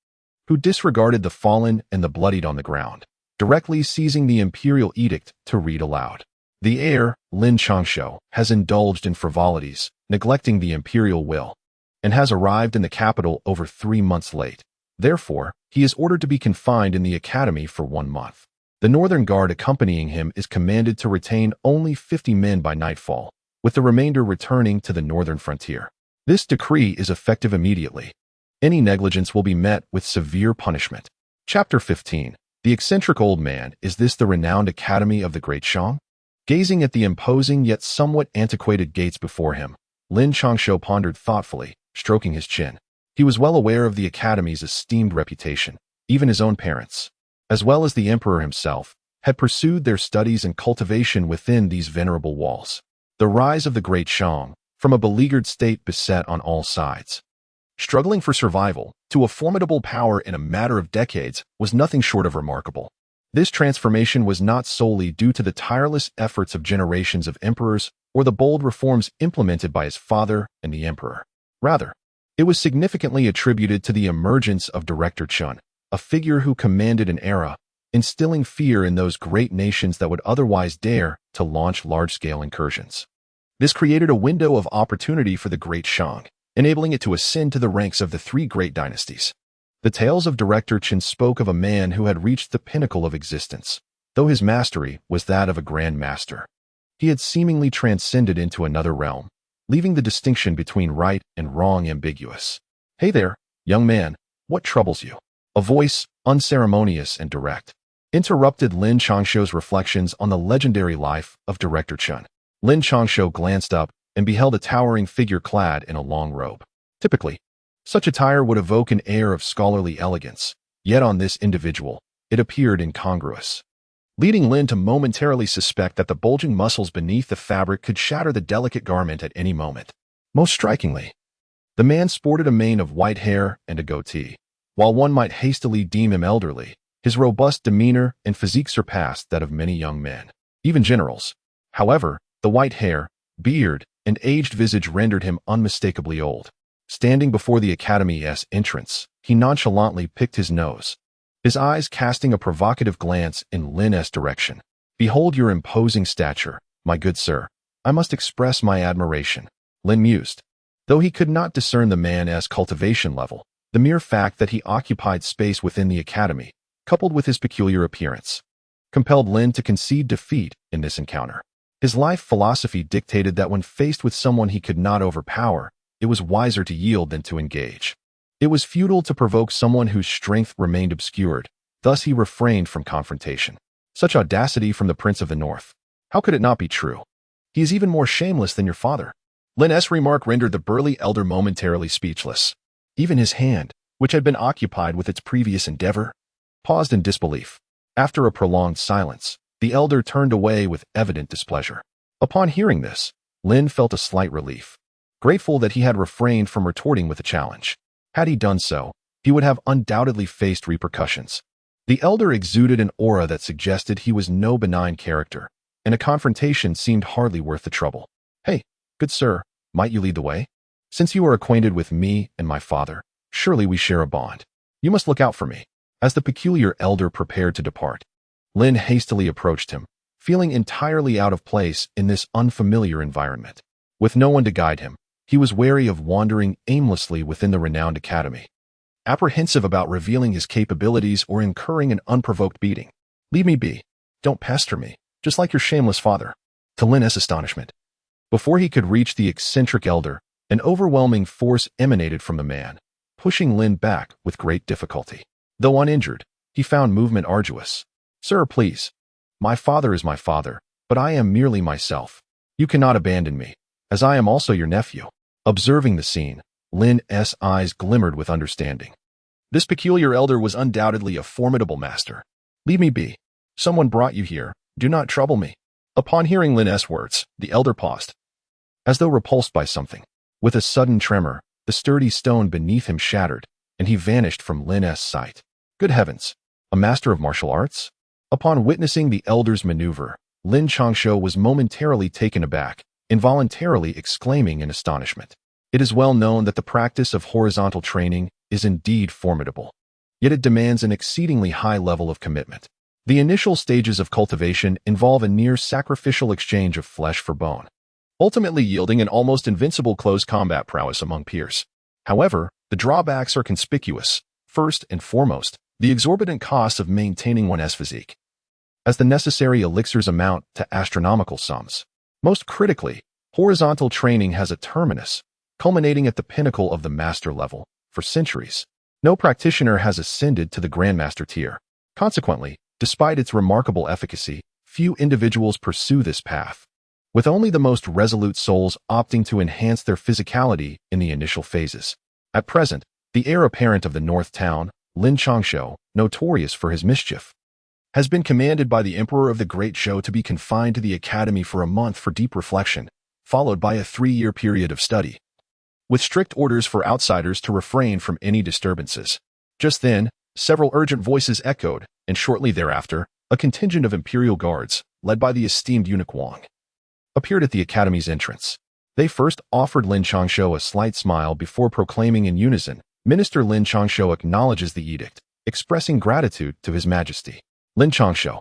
who disregarded the fallen and the bloodied on the ground, directly seizing the imperial edict to read aloud. The heir, Lin Changshou, has indulged in frivolities, neglecting the imperial will, and has arrived in the capital over 3 months late. Therefore, he is ordered to be confined in the academy for 1 month. The Northern Guard accompanying him is commanded to retain only 50 men by nightfall, with the remainder returning to the northern frontier. This decree is effective immediately. Any negligence will be met with severe punishment. Chapter 15. The eccentric old man. Is this the renowned academy of the great Shang? Gazing at the imposing yet somewhat antiquated gates before him, Lin Changshou pondered thoughtfully, stroking his chin. He was well aware of the academy's esteemed reputation. Even his own parents, as well as the emperor himself, had pursued their studies and cultivation within these venerable walls. The rise of the great Shang, from a beleaguered state beset on all sides, struggling for survival, to a formidable power in a matter of decades, was nothing short of remarkable. This transformation was not solely due to the tireless efforts of generations of emperors or the bold reforms implemented by his father and the emperor. Rather, it was significantly attributed to the emergence of Director Chun, a figure who commanded an era, instilling fear in those great nations that would otherwise dare to launch large-scale incursions. This created a window of opportunity for the great Shang, enabling it to ascend to the ranks of the three great dynasties. The tales of Director Chun spoke of a man who had reached the pinnacle of existence, though his mastery was that of a grand master. He had seemingly transcended into another realm, leaving the distinction between right and wrong ambiguous. "Hey there, young man, what troubles you?" A voice, unceremonious and direct, interrupted Lin Changshou's reflections on the legendary life of Director Chun. Lin Changshou glanced up and beheld a towering figure clad in a long robe. Typically, such attire would evoke an air of scholarly elegance, yet on this individual, it appeared incongruous, leading Lin to momentarily suspect that the bulging muscles beneath the fabric could shatter the delicate garment at any moment. Most strikingly, the man sported a mane of white hair and a goatee. While one might hastily deem him elderly, his robust demeanor and physique surpassed that of many young men, even generals. However, the white hair, beard, and aged visage rendered him unmistakably old. Standing before the academy's entrance, he nonchalantly picked his nose, his eyes casting a provocative glance in Lin's direction. "Behold your imposing stature, my good sir. I must express my admiration," Lin mused. Though he could not discern the man's cultivation level, the mere fact that he occupied space within the academy, coupled with his peculiar appearance, compelled Lin to concede defeat in this encounter. His life philosophy dictated that when faced with someone he could not overpower, it was wiser to yield than to engage. It was futile to provoke someone whose strength remained obscured, thus he refrained from confrontation. Such audacity from the Prince of the North. How could it not be true? He is even more shameless than your father. Lin's remark rendered the burly elder momentarily speechless. Even his hand, which had been occupied with its previous endeavor, paused in disbelief. After a prolonged silence, the elder turned away with evident displeasure. Upon hearing this, Lin felt a slight relief, grateful that he had refrained from retorting with a challenge. Had he done so, he would have undoubtedly faced repercussions. The elder exuded an aura that suggested he was no benign character, and a confrontation seemed hardly worth the trouble. "Hey, good sir, might you lead the way? Since you are acquainted with me and my father, surely we share a bond. You must look out for me." As the peculiar elder prepared to depart, Lin hastily approached him, feeling entirely out of place in this unfamiliar environment. With no one to guide him, he was wary of wandering aimlessly within the renowned academy, apprehensive about revealing his capabilities or incurring an unprovoked beating. "Leave me be. Don't pester me, just like your shameless father." To Lin's astonishment, before he could reach the eccentric elder, an overwhelming force emanated from the man, pushing Lin back with great difficulty. Though uninjured, he found movement arduous. "Sir, please. My father is my father, but I am merely myself. You cannot abandon me, as I am also your nephew." Observing the scene, Lin's eyes glimmered with understanding. This peculiar elder was undoubtedly a formidable master. "Leave me be. Someone brought you here. Do not trouble me." Upon hearing Lin's words, the elder paused, as though repulsed by something. With a sudden tremor, the sturdy stone beneath him shattered, and he vanished from Lin's sight. Good heavens! A master of martial arts? Upon witnessing the elder's maneuver, Lin Changshou was momentarily taken aback, involuntarily exclaiming in astonishment. It is well known that the practice of horizontal training is indeed formidable, yet it demands an exceedingly high level of commitment. The initial stages of cultivation involve a near sacrificial exchange of flesh for bone, ultimately yielding an almost invincible close combat prowess among peers. However, the drawbacks are conspicuous. First and foremost, the exorbitant costs of maintaining one's physique, as the necessary elixirs amount to astronomical sums. Most critically, horizontal training has a terminus, culminating at the pinnacle of the master level, for centuries. No practitioner has ascended to the Grandmaster tier. Consequently, despite its remarkable efficacy, few individuals pursue this path, with only the most resolute souls opting to enhance their physicality in the initial phases. At present, the heir apparent of the North Town, Lin Changshou, notorious for his mischief, has been commanded by the Emperor of the Great Show to be confined to the academy for a month for deep reflection, followed by a 3-year period of study, with strict orders for outsiders to refrain from any disturbances. Just then, several urgent voices echoed, and shortly thereafter, a contingent of imperial guards, led by the esteemed eunuch Wang, appeared at the academy's entrance. They first offered Lin Changshou a slight smile before proclaiming in unison, "Minister Lin Changshou acknowledges the edict, expressing gratitude to His Majesty." Lin Changshou,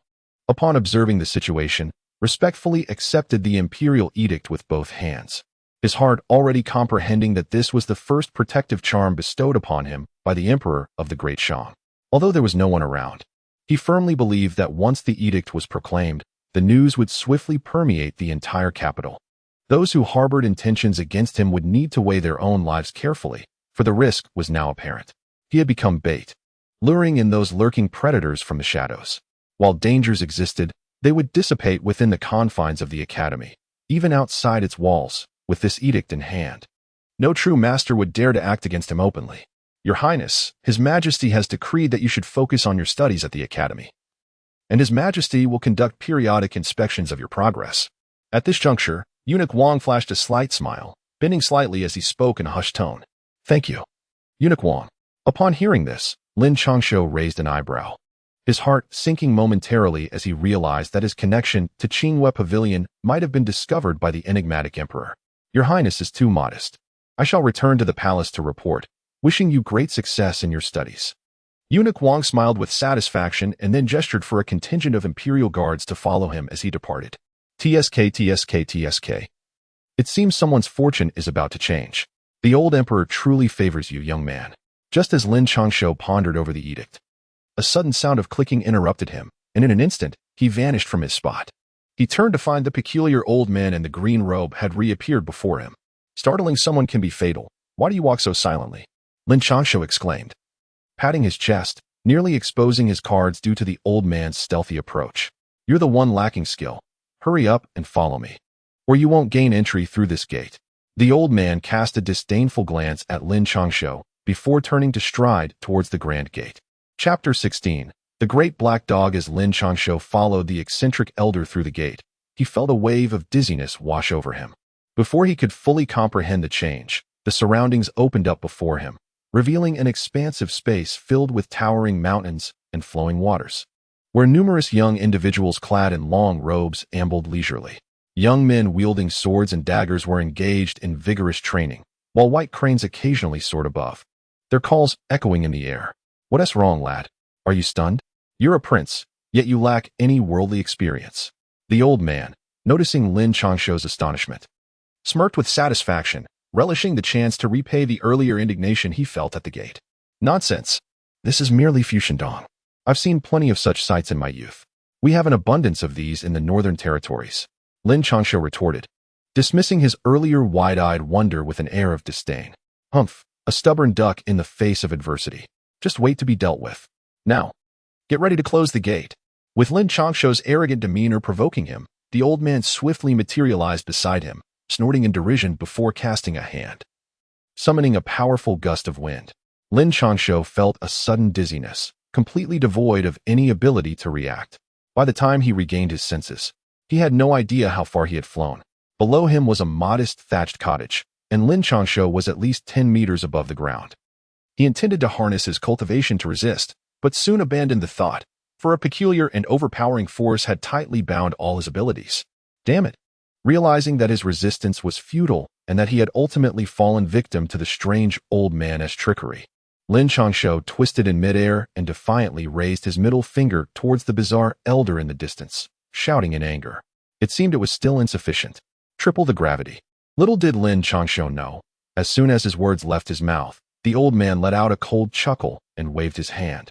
upon observing the situation, respectfully accepted the imperial edict with both hands, his heart already comprehending that this was the first protective charm bestowed upon him by the Emperor of the Great Shang. Although there was no one around, he firmly believed that once the edict was proclaimed, the news would swiftly permeate the entire capital. Those who harbored intentions against him would need to weigh their own lives carefully, for the risk was now apparent. He had become bait, luring in those lurking predators from the shadows. While dangers existed, they would dissipate within the confines of the academy, even outside its walls, with this edict in hand. No true master would dare to act against him openly. "Your Highness, His Majesty has decreed that you should focus on your studies at the academy, and His Majesty will conduct periodic inspections of your progress." At this juncture, Eunuch Wang flashed a slight smile, bending slightly as he spoke in a hushed tone. "Thank you, Eunuch Wang." Upon hearing this, Lin Changshou raised an eyebrow, his heart sinking momentarily as he realized that his connection to Qinghua Pavilion might have been discovered by the enigmatic emperor. "Your Highness is too modest. I shall return to the palace to report, wishing you great success in your studies." Eunuch Wang smiled with satisfaction and then gestured for a contingent of imperial guards to follow him as he departed. "TSK, TSK, TSK. It seems someone's fortune is about to change. The old emperor truly favors you, young man." Just as Lin Changshou pondered over the edict, a sudden sound of clicking interrupted him, and in an instant, he vanished from his spot. He turned to find the peculiar old man in the green robe had reappeared before him. "Startling someone can be fatal. Why do you walk so silently?" Lin Changshou exclaimed, patting his chest, nearly exposing his cards due to the old man's stealthy approach. "You're the one lacking skill. Hurry up and follow me, or you won't gain entry through this gate." The old man cast a disdainful glance at Lin Changshou before turning to stride towards the grand gate. Chapter 16. The Great Black Dog. As Lin Changshou followed the eccentric elder through the gate, he felt a wave of dizziness wash over him. Before he could fully comprehend the change, the surroundings opened up before him, revealing an expansive space filled with towering mountains and flowing waters, where numerous young individuals clad in long robes ambled leisurely. Young men wielding swords and daggers were engaged in vigorous training, while white cranes occasionally soared above, their calls echoing in the air. "What's wrong, lad? Are you stunned? You're a prince, yet you lack any worldly experience." The old man, noticing Lin Changshou's astonishment, smirked with satisfaction, relishing the chance to repay the earlier indignation he felt at the gate. "Nonsense. This is merely Fuxiandong. I've seen plenty of such sights in my youth. We have an abundance of these in the northern territories," Lin Changshou retorted, dismissing his earlier wide-eyed wonder with an air of disdain. "Humph, a stubborn duck in the face of adversity. Just wait to be dealt with. Now, get ready to close the gate." With Lin Changshou's arrogant demeanor provoking him, the old man swiftly materialized beside him, snorting in derision before casting a hand, summoning a powerful gust of wind. Lin Changshou felt a sudden dizziness, completely devoid of any ability to react. By the time he regained his senses, he had no idea how far he had flown. Below him was a modest thatched cottage, and Lin Changshou was at least 10 meters above the ground. He intended to harness his cultivation to resist, but soon abandoned the thought, for a peculiar and overpowering force had tightly bound all his abilities. Damn it! Realizing that his resistance was futile and that he had ultimately fallen victim to the strange old man's trickery, Lin Changshou twisted in midair and defiantly raised his middle finger towards the bizarre elder in the distance, shouting in anger. It seemed it was still insufficient. Triple the gravity. Little did Lin Changshou know, as soon as his words left his mouth, the old man let out a cold chuckle and waved his hand,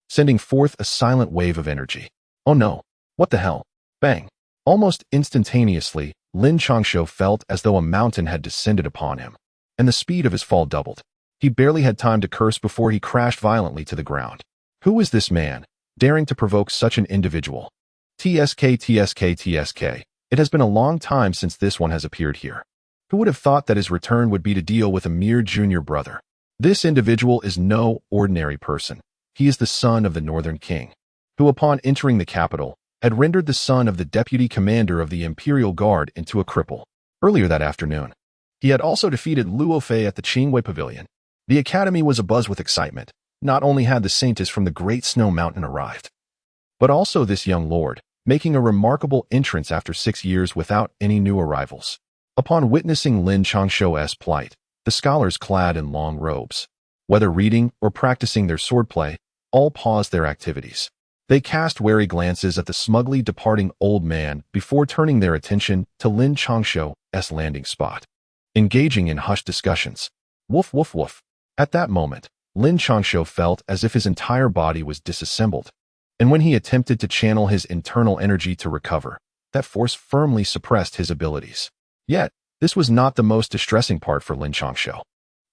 sending forth a silent wave of energy. "Oh no! What the hell?" Bang! Almost instantaneously, Lin Changshou felt as though a mountain had descended upon him, and the speed of his fall doubled. He barely had time to curse before he crashed violently to the ground. Who is this man, daring to provoke such an individual? TSK, TSK, TSK. It has been a long time since this one has appeared here. Who would have thought that his return would be to deal with a mere junior brother? This individual is no ordinary person. He is the son of the Northern King, who upon entering the capital, had rendered the son of the deputy commander of the Imperial Guard into a cripple. Earlier that afternoon, he had also defeated Luo Fei at the Qingwei Pavilion. The academy was abuzz with excitement. Not only had the saintess from the Great Snow Mountain arrived, but also this young lord, making a remarkable entrance after 6 years without any new arrivals. Upon witnessing Lin Changshou's plight, the scholars clad in long robes, whether reading or practicing their swordplay, all paused their activities. They cast wary glances at the smugly departing old man before turning their attention to Lin Changshou's landing spot, engaging in hushed discussions. Woof, woof, woof. At that moment, Lin Changshou felt as if his entire body was disassembled, and when he attempted to channel his internal energy to recover, that force firmly suppressed his abilities. Yet, this was not the most distressing part for Lin Changshou.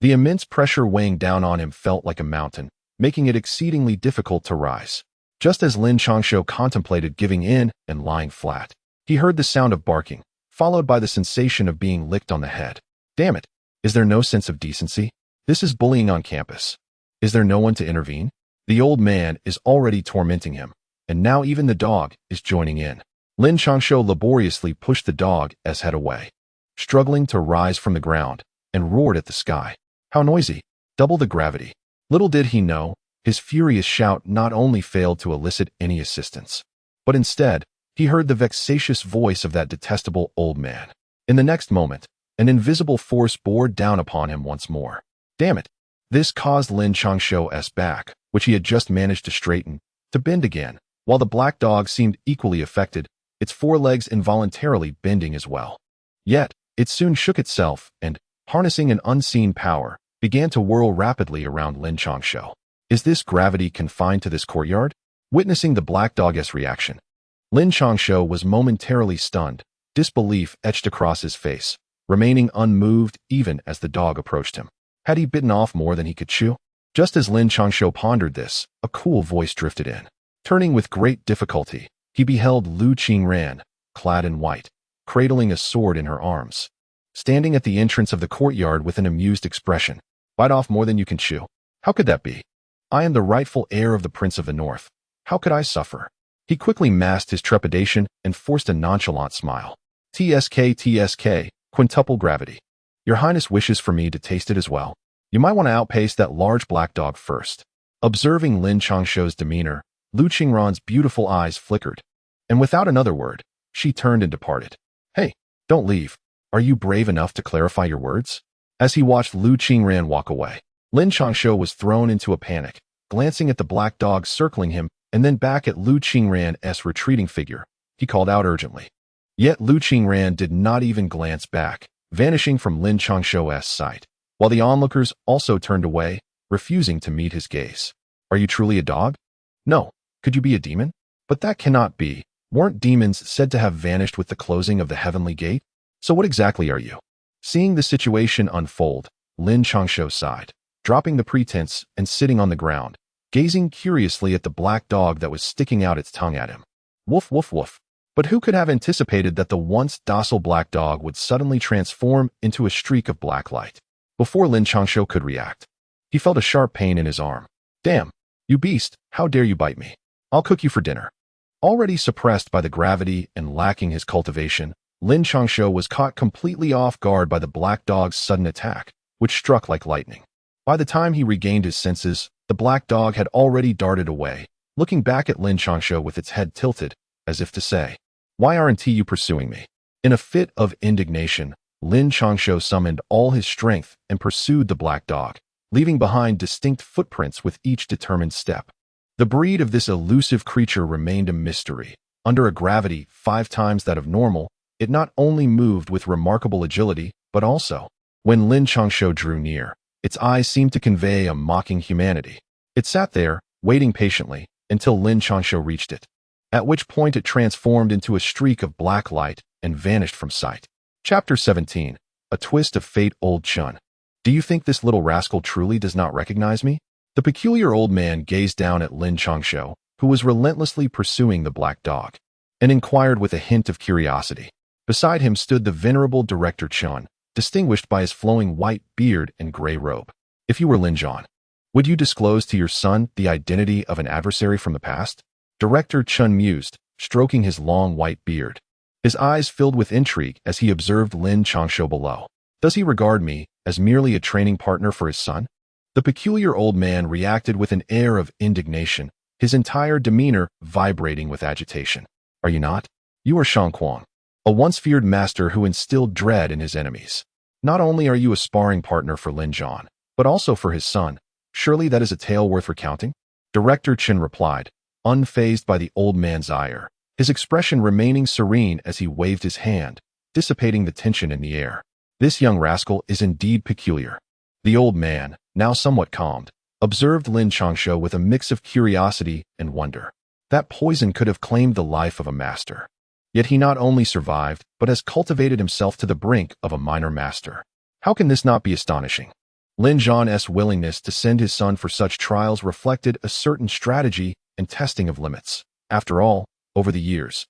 The immense pressure weighing down on him felt like a mountain, making it exceedingly difficult to rise. Just as Lin Changshou contemplated giving in and lying flat, he heard the sound of barking, followed by the sensation of being licked on the head. Damn it! Is there no sense of decency? This is bullying on campus. Is there no one to intervene? The old man is already tormenting him, and now even the dog is joining in. Lin Changshou laboriously pushed the dog's head away, struggling to rise from the ground, and roared at the sky. How noisy! Double the gravity. Little did he know, his furious shout not only failed to elicit any assistance, but instead, he heard the vexatious voice of that detestable old man. In the next moment, an invisible force bore down upon him once more. Damn it! This caused Lin Changshou's back, which he had just managed to straighten, to bend again, while the black dog seemed equally affected, its forelegs involuntarily bending as well. Yet, it soon shook itself and, harnessing an unseen power, began to whirl rapidly around Lin Changshou. Is this gravity confined to this courtyard? Witnessing the black dog's reaction, Lin Changshou was momentarily stunned, disbelief etched across his face, remaining unmoved even as the dog approached him. Had he bitten off more than he could chew? Just as Lin Changshou pondered this, a cool voice drifted in. Turning with great difficulty, he beheld Lu Qingran, clad in white, cradling a sword in her arms, standing at the entrance of the courtyard with an amused expression. Bite off more than you can chew? How could that be? I am the rightful heir of the Prince of the North. How could I suffer? He quickly masked his trepidation and forced a nonchalant smile. TSK, TSK, quintuple gravity. Your Highness wishes for me to taste it as well. You might want to outpace that large black dog first. Observing Lin Changshou's demeanor, Lu Qingran's beautiful eyes flickered, and without another word, she turned and departed. Hey, don't leave. Are you brave enough to clarify your words? As he watched Lu Qingran walk away, Lin Changshou was thrown into a panic, glancing at the black dog circling him and then back at Lu Qingran's retreating figure. He called out urgently. Yet Lu Qingran did not even glance back, vanishing from Lin Changshou's sight, while the onlookers also turned away, refusing to meet his gaze. Are you truly a dog? No. Could you be a demon? But that cannot be. Weren't demons said to have vanished with the closing of the heavenly gate? So what exactly are you? Seeing the situation unfold, Lin Changshou sighed, dropping the pretense and sitting on the ground, gazing curiously at the black dog that was sticking out its tongue at him. Woof, woof, woof. But who could have anticipated that the once docile black dog would suddenly transform into a streak of black light? Before Lin Changshou could react, he felt a sharp pain in his arm. Damn, you beast, how dare you bite me? I'll cook you for dinner. Already suppressed by the gravity and lacking his cultivation, Lin Changshou was caught completely off guard by the black dog's sudden attack, which struck like lightning. By the time he regained his senses, the black dog had already darted away, looking back at Lin Changshou with its head tilted, as if to say, "Why aren't you pursuing me?" In a fit of indignation, Lin Changshou summoned all his strength and pursued the black dog, leaving behind distinct footprints with each determined step. The breed of this elusive creature remained a mystery. Under a gravity 5 times that of normal, it not only moved with remarkable agility, but also, when Lin Changshou drew near, its eyes seemed to convey a mocking humanity. It sat there, waiting patiently, until Lin Changshou reached it, at which point it transformed into a streak of black light and vanished from sight. Chapter 17. A Twist of Fate. Old Chun. Do you think this little rascal truly does not recognize me? The peculiar old man gazed down at Lin Changshou, who was relentlessly pursuing the black dog, and inquired with a hint of curiosity. Beside him stood the venerable Director Chun, distinguished by his flowing white beard and gray robe. If you were Lin Zhan, would you disclose to your son the identity of an adversary from the past? Director Chun mused, stroking his long white beard. His eyes filled with intrigue as he observed Lin Changshou below. Does he regard me as merely a training partner for his son? The peculiar old man reacted with an air of indignation, his entire demeanor vibrating with agitation. Are you not? You are Shang Kuang, a once feared master who instilled dread in his enemies. Not only are you a sparring partner for Lin Zhan, but also for his son. Surely that is a tale worth recounting? Director Chen replied, unfazed by the old man's ire, his expression remaining serene as he waved his hand, dissipating the tension in the air. This young rascal is indeed peculiar. The old man, now somewhat calmed, observed Lin Changshou with a mix of curiosity and wonder. That poison could have claimed the life of a master. Yet he not only survived, but has cultivated himself to the brink of a minor master. How can this not be astonishing? Lin Zhan's willingness to send his son for such trials reflected a certain strategy and testing of limits. After all, over the years,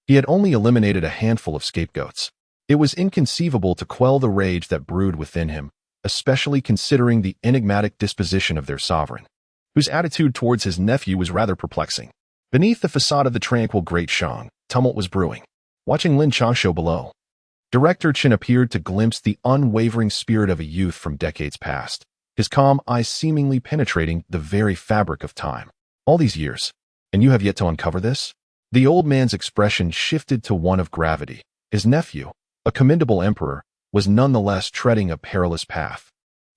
he had only eliminated a handful of scapegoats. It was inconceivable to quell the rage that brewed within him, especially considering the enigmatic disposition of their sovereign, whose attitude towards his nephew was rather perplexing. Beneath the facade of the tranquil Great Shang, tumult was brewing. Watching Lin Changshou below, Director Chen appeared to glimpse the unwavering spirit of a youth from decades past, his calm eyes seemingly penetrating the very fabric of time. All these years, and you have yet to uncover this? The old man's expression shifted to one of gravity. His nephew, a commendable emperor, was nonetheless treading a perilous path.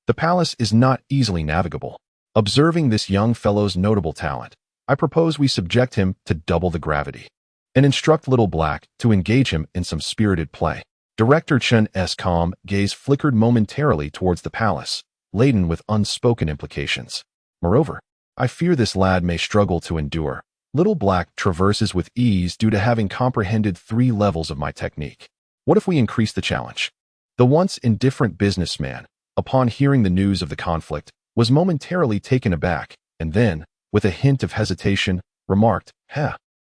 The palace is not easily navigable. Observing this young fellow's notable talent, I propose we subject him to double the gravity, and instruct Little Black to engage him in some spirited play. Director Chen's calm gaze flickered momentarily towards the palace, laden with unspoken implications. Moreover, I fear this lad may struggle to endure. Little Black traverses with ease due to having comprehended 3 levels of my technique. What if we increase the challenge? The once indifferent businessman, upon hearing the news of the conflict, was momentarily taken aback, and then, with a hint of hesitation, remarked,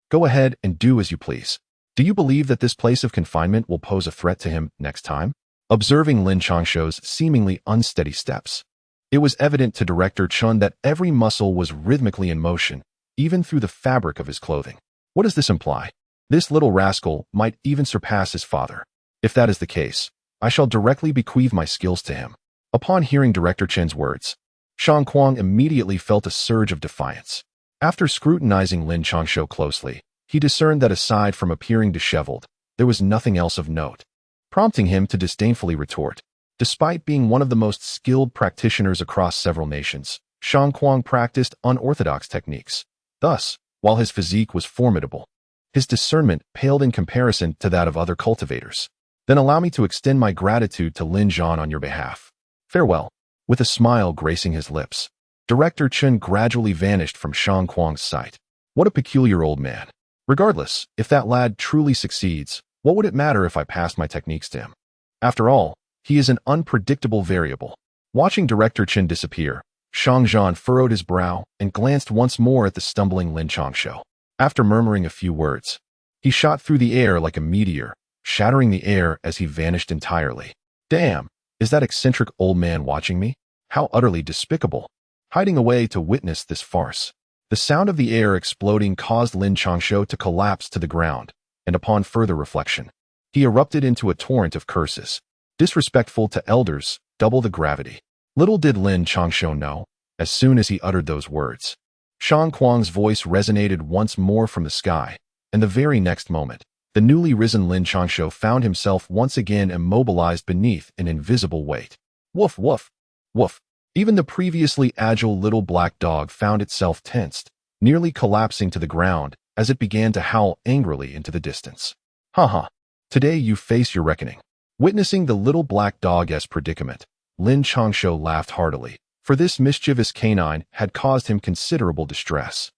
go ahead and do as you please. Do you believe that this place of confinement will pose a threat to him next time? Observing Lin Changshou's seemingly unsteady steps, it was evident to Director Chun that every muscle was rhythmically in motion, even through the fabric of his clothing. What does this imply? This little rascal might even surpass his father. If that is the case, I shall directly bequeath my skills to him. Upon hearing Director Chen's words, Shang Kuang immediately felt a surge of defiance. After scrutinizing Lin Changshou closely, he discerned that aside from appearing disheveled, there was nothing else of note, prompting him to disdainfully retort. Despite being one of the most skilled practitioners across several nations, Shang Kuang practiced unorthodox techniques. Thus, while his physique was formidable, his discernment paled in comparison to that of other cultivators. Then allow me to extend my gratitude to Lin Zhan on your behalf. Farewell. With a smile gracing his lips, Director Chen gradually vanished from Shang Kuang's sight. What a peculiar old man. Regardless, if that lad truly succeeds, what would it matter if I passed my techniques to him? After all, he is an unpredictable variable. Watching Director Chen disappear, Shang Zhan furrowed his brow and glanced once more at the stumbling Lin Changshou. After murmuring a few words, he shot through the air like a meteor, shattering the air as he vanished entirely. Damn, is that eccentric old man watching me? How utterly despicable. Hiding away to witness this farce. The sound of the air exploding caused Lin Changshou to collapse to the ground, and upon further reflection, he erupted into a torrent of curses. Disrespectful to elders, double the gravity. Little did Lin Changshou know, as soon as he uttered those words, Shang Kuang's voice resonated once more from the sky, and the very next moment, the newly risen Lin Changshou found himself once again immobilized beneath an invisible weight. Woof, woof, woof. Even the previously agile little black dog found itself tensed, nearly collapsing to the ground as it began to howl angrily into the distance. Ha. Today you face your reckoning. Witnessing the little black dog's predicament, Lin Changshou laughed heartily, for this mischievous canine had caused him considerable distress,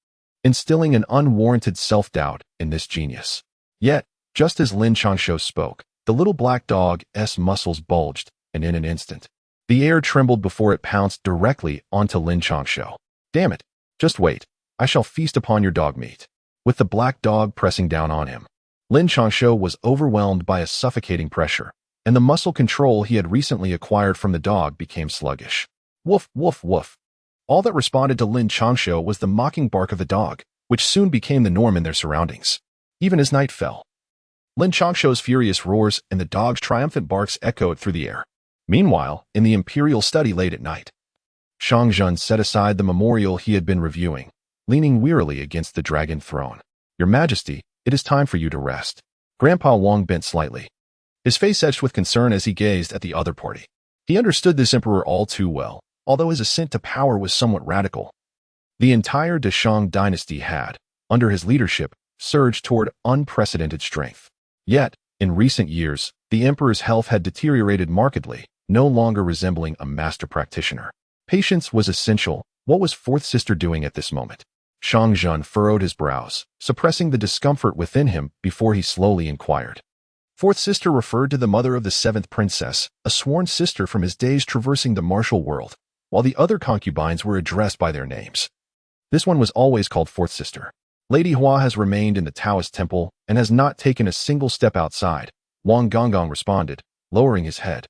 instilling an unwarranted self-doubt in this genius. Yet, just as Lin Changshou spoke, the little black dog's muscles bulged, and in an instant, The air trembled before it pounced directly onto Lin Changshou. Damn it! Just wait. I shall feast upon your dog meat. With the black dog pressing down on him, Lin Changshou was overwhelmed by a suffocating pressure, and the muscle control he had recently acquired from the dog became sluggish. Woof, woof, woof. All that responded to Lin Changshou was the mocking bark of the dog, which soon became the norm in their surroundings. Even as night fell, Lin Changshou's furious roars and the dog's triumphant barks echoed through the air. Meanwhile, in the imperial study late at night, Shang Jun set aside the memorial he had been reviewing, leaning wearily against the dragon throne. Your Majesty, it is time for you to rest. Grandpa Wang bent slightly, his face etched with concern as he gazed at the other party. He understood this emperor all too well, although his ascent to power was somewhat radical. The entire Shang dynasty had, under his leadership, surged toward unprecedented strength. Yet, in recent years, the emperor's health had deteriorated markedly, no longer resembling a master practitioner. Patience was essential. What was fourth sister doing at this moment? Shang Jun furrowed his brows, suppressing the discomfort within him before he slowly inquired. Fourth sister referred to the mother of the seventh princess, a sworn sister from his days traversing the martial world, while the other concubines were addressed by their names. This one was always called fourth sister. Lady Hua has remained in the Taoist temple and has not taken a single step outside, Wang Gonggong responded, lowering his head,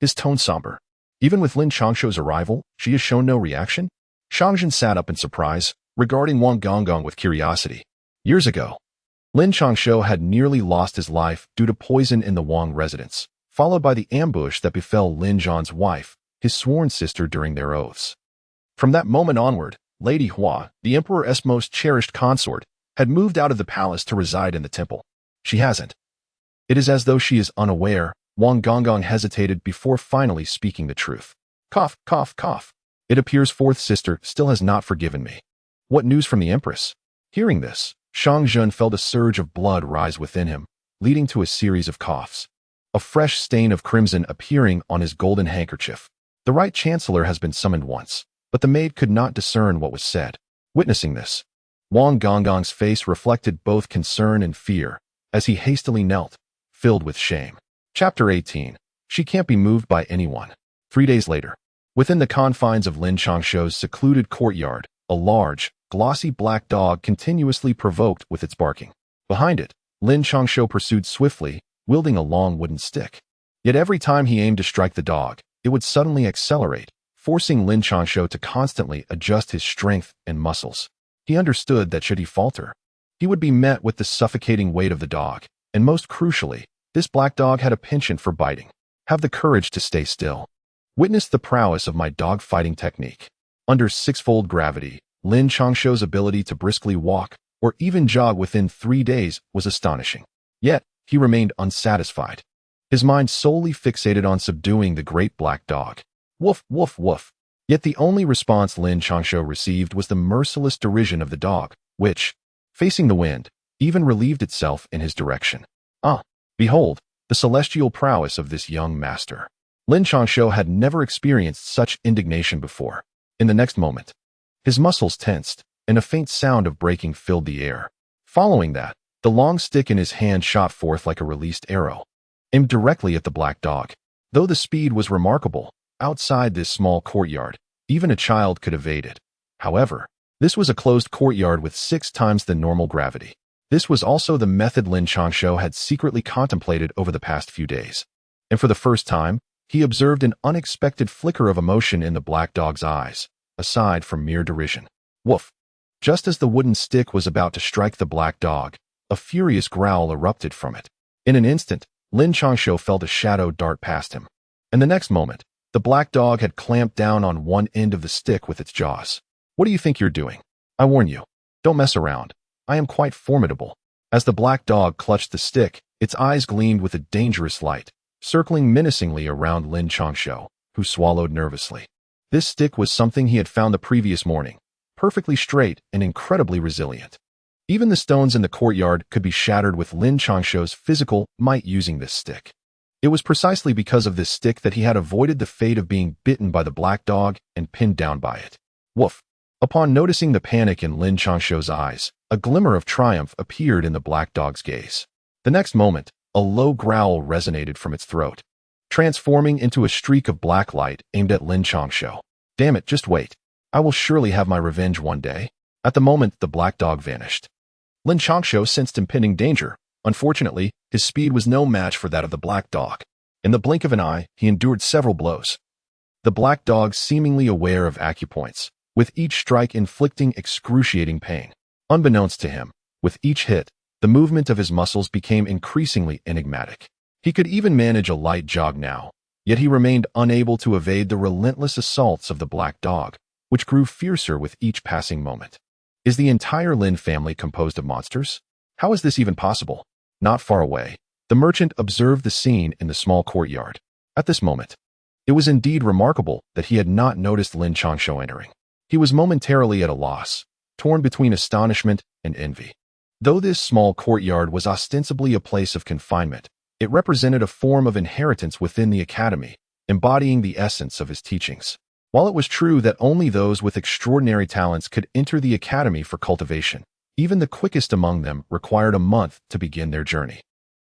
his tone somber. Even with Lin Changshou's arrival, she has shown no reaction? Shang Jun sat up in surprise, regarding Wang Gonggong with curiosity. Years ago, Lin Changshou had nearly lost his life due to poison in the Wang residence, followed by the ambush that befell Lin Zhan's wife, his sworn sister, during their oaths. From that moment onward, Lady Hua, the emperor's most cherished consort, had moved out of the palace to reside in the temple. She hasn't. It is as though she is unaware. Wang Gonggong hesitated before finally speaking the truth. Cough, cough, cough. It appears fourth sister still has not forgiven me. What news from the empress? Hearing this, Shang Jun felt a surge of blood rise within him, leading to a series of coughs. A fresh stain of crimson appearing on his golden handkerchief. The right chancellor has been summoned once, but the maid could not discern what was said. Witnessing this, Wang Gonggong's face reflected both concern and fear as he hastily knelt, filled with shame. Chapter 18. She can't be moved by anyone. 3 days later, within the confines of Lin Changshou's secluded courtyard, a large, glossy black dog continuously provoked with its barking. Behind it, Lin Changshou pursued swiftly, wielding a long wooden stick. Yet every time he aimed to strike the dog, it would suddenly accelerate, forcing Lin Changshou to constantly adjust his strength and muscles. He understood that should he falter, he would be met with the suffocating weight of the dog, and most crucially, this black dog had a penchant for biting. Have the courage to stay still. Witness the prowess of my dog fighting technique. Under sixfold gravity, Lin Changshou's ability to briskly walk or even jog within 3 days was astonishing. Yet, he remained unsatisfied. His mind solely fixated on subduing the great black dog. Woof, woof, woof. Yet the only response Lin Changshou received was the merciless derision of the dog, which, facing the wind, even relieved itself in his direction. Behold, the celestial prowess of this young master. Lin Changshou had never experienced such indignation before. In the next moment, his muscles tensed, and a faint sound of breaking filled the air. Following that, the long stick in his hand shot forth like a released arrow, aimed directly at the black dog. Though the speed was remarkable, outside this small courtyard, even a child could evade it. However, this was a closed courtyard with 6 times the normal gravity. This was also the method Lin Changshou had secretly contemplated over the past few days. And for the first time, he observed an unexpected flicker of emotion in the black dog's eyes, aside from mere derision. Woof! Just as the wooden stick was about to strike the black dog, a furious growl erupted from it. In an instant, Lin Changshou felt a shadow dart past him. And the next moment, the black dog had clamped down on one end of the stick with its jaws. What do you think you're doing? I warn you, don't mess around. I am quite formidable. As the black dog clutched the stick, its eyes gleamed with a dangerous light, circling menacingly around Lin Changshou, who swallowed nervously. This stick was something he had found the previous morning, perfectly straight and incredibly resilient. Even the stones in the courtyard could be shattered with Lin Changshou's physical might using this stick. It was precisely because of this stick that he had avoided the fate of being bitten by the black dog and pinned down by it. Woof! Upon noticing the panic in Lin Changshou's eyes, a glimmer of triumph appeared in the black dog's gaze. The next moment, a low growl resonated from its throat. transforming into a streak of black light aimed at Lin Changshou. Damn it, just wait. I will surely have my revenge one day. At the moment, the black dog vanished. Lin Changshou sensed impending danger. Unfortunately, his speed was no match for that of the black dog. In the blink of an eye, he endured several blows. The black dog seemingly aware of acupoints, with each strike inflicting excruciating pain. Unbeknownst to him, with each hit, the movement of his muscles became increasingly enigmatic. He could even manage a light jog now, yet he remained unable to evade the relentless assaults of the black dog, which grew fiercer with each passing moment. Is the entire Lin family composed of monsters? How is this even possible? Not far away, the merchant observed the scene in the small courtyard. At this moment, it was indeed remarkable that he had not noticed Lin Changshou entering. He was momentarily at a loss, torn between astonishment and envy. Though this small courtyard was ostensibly a place of confinement, it represented a form of inheritance within the academy, embodying the essence of his teachings. While it was true that only those with extraordinary talents could enter the academy for cultivation, even the quickest among them required a month to begin their journey.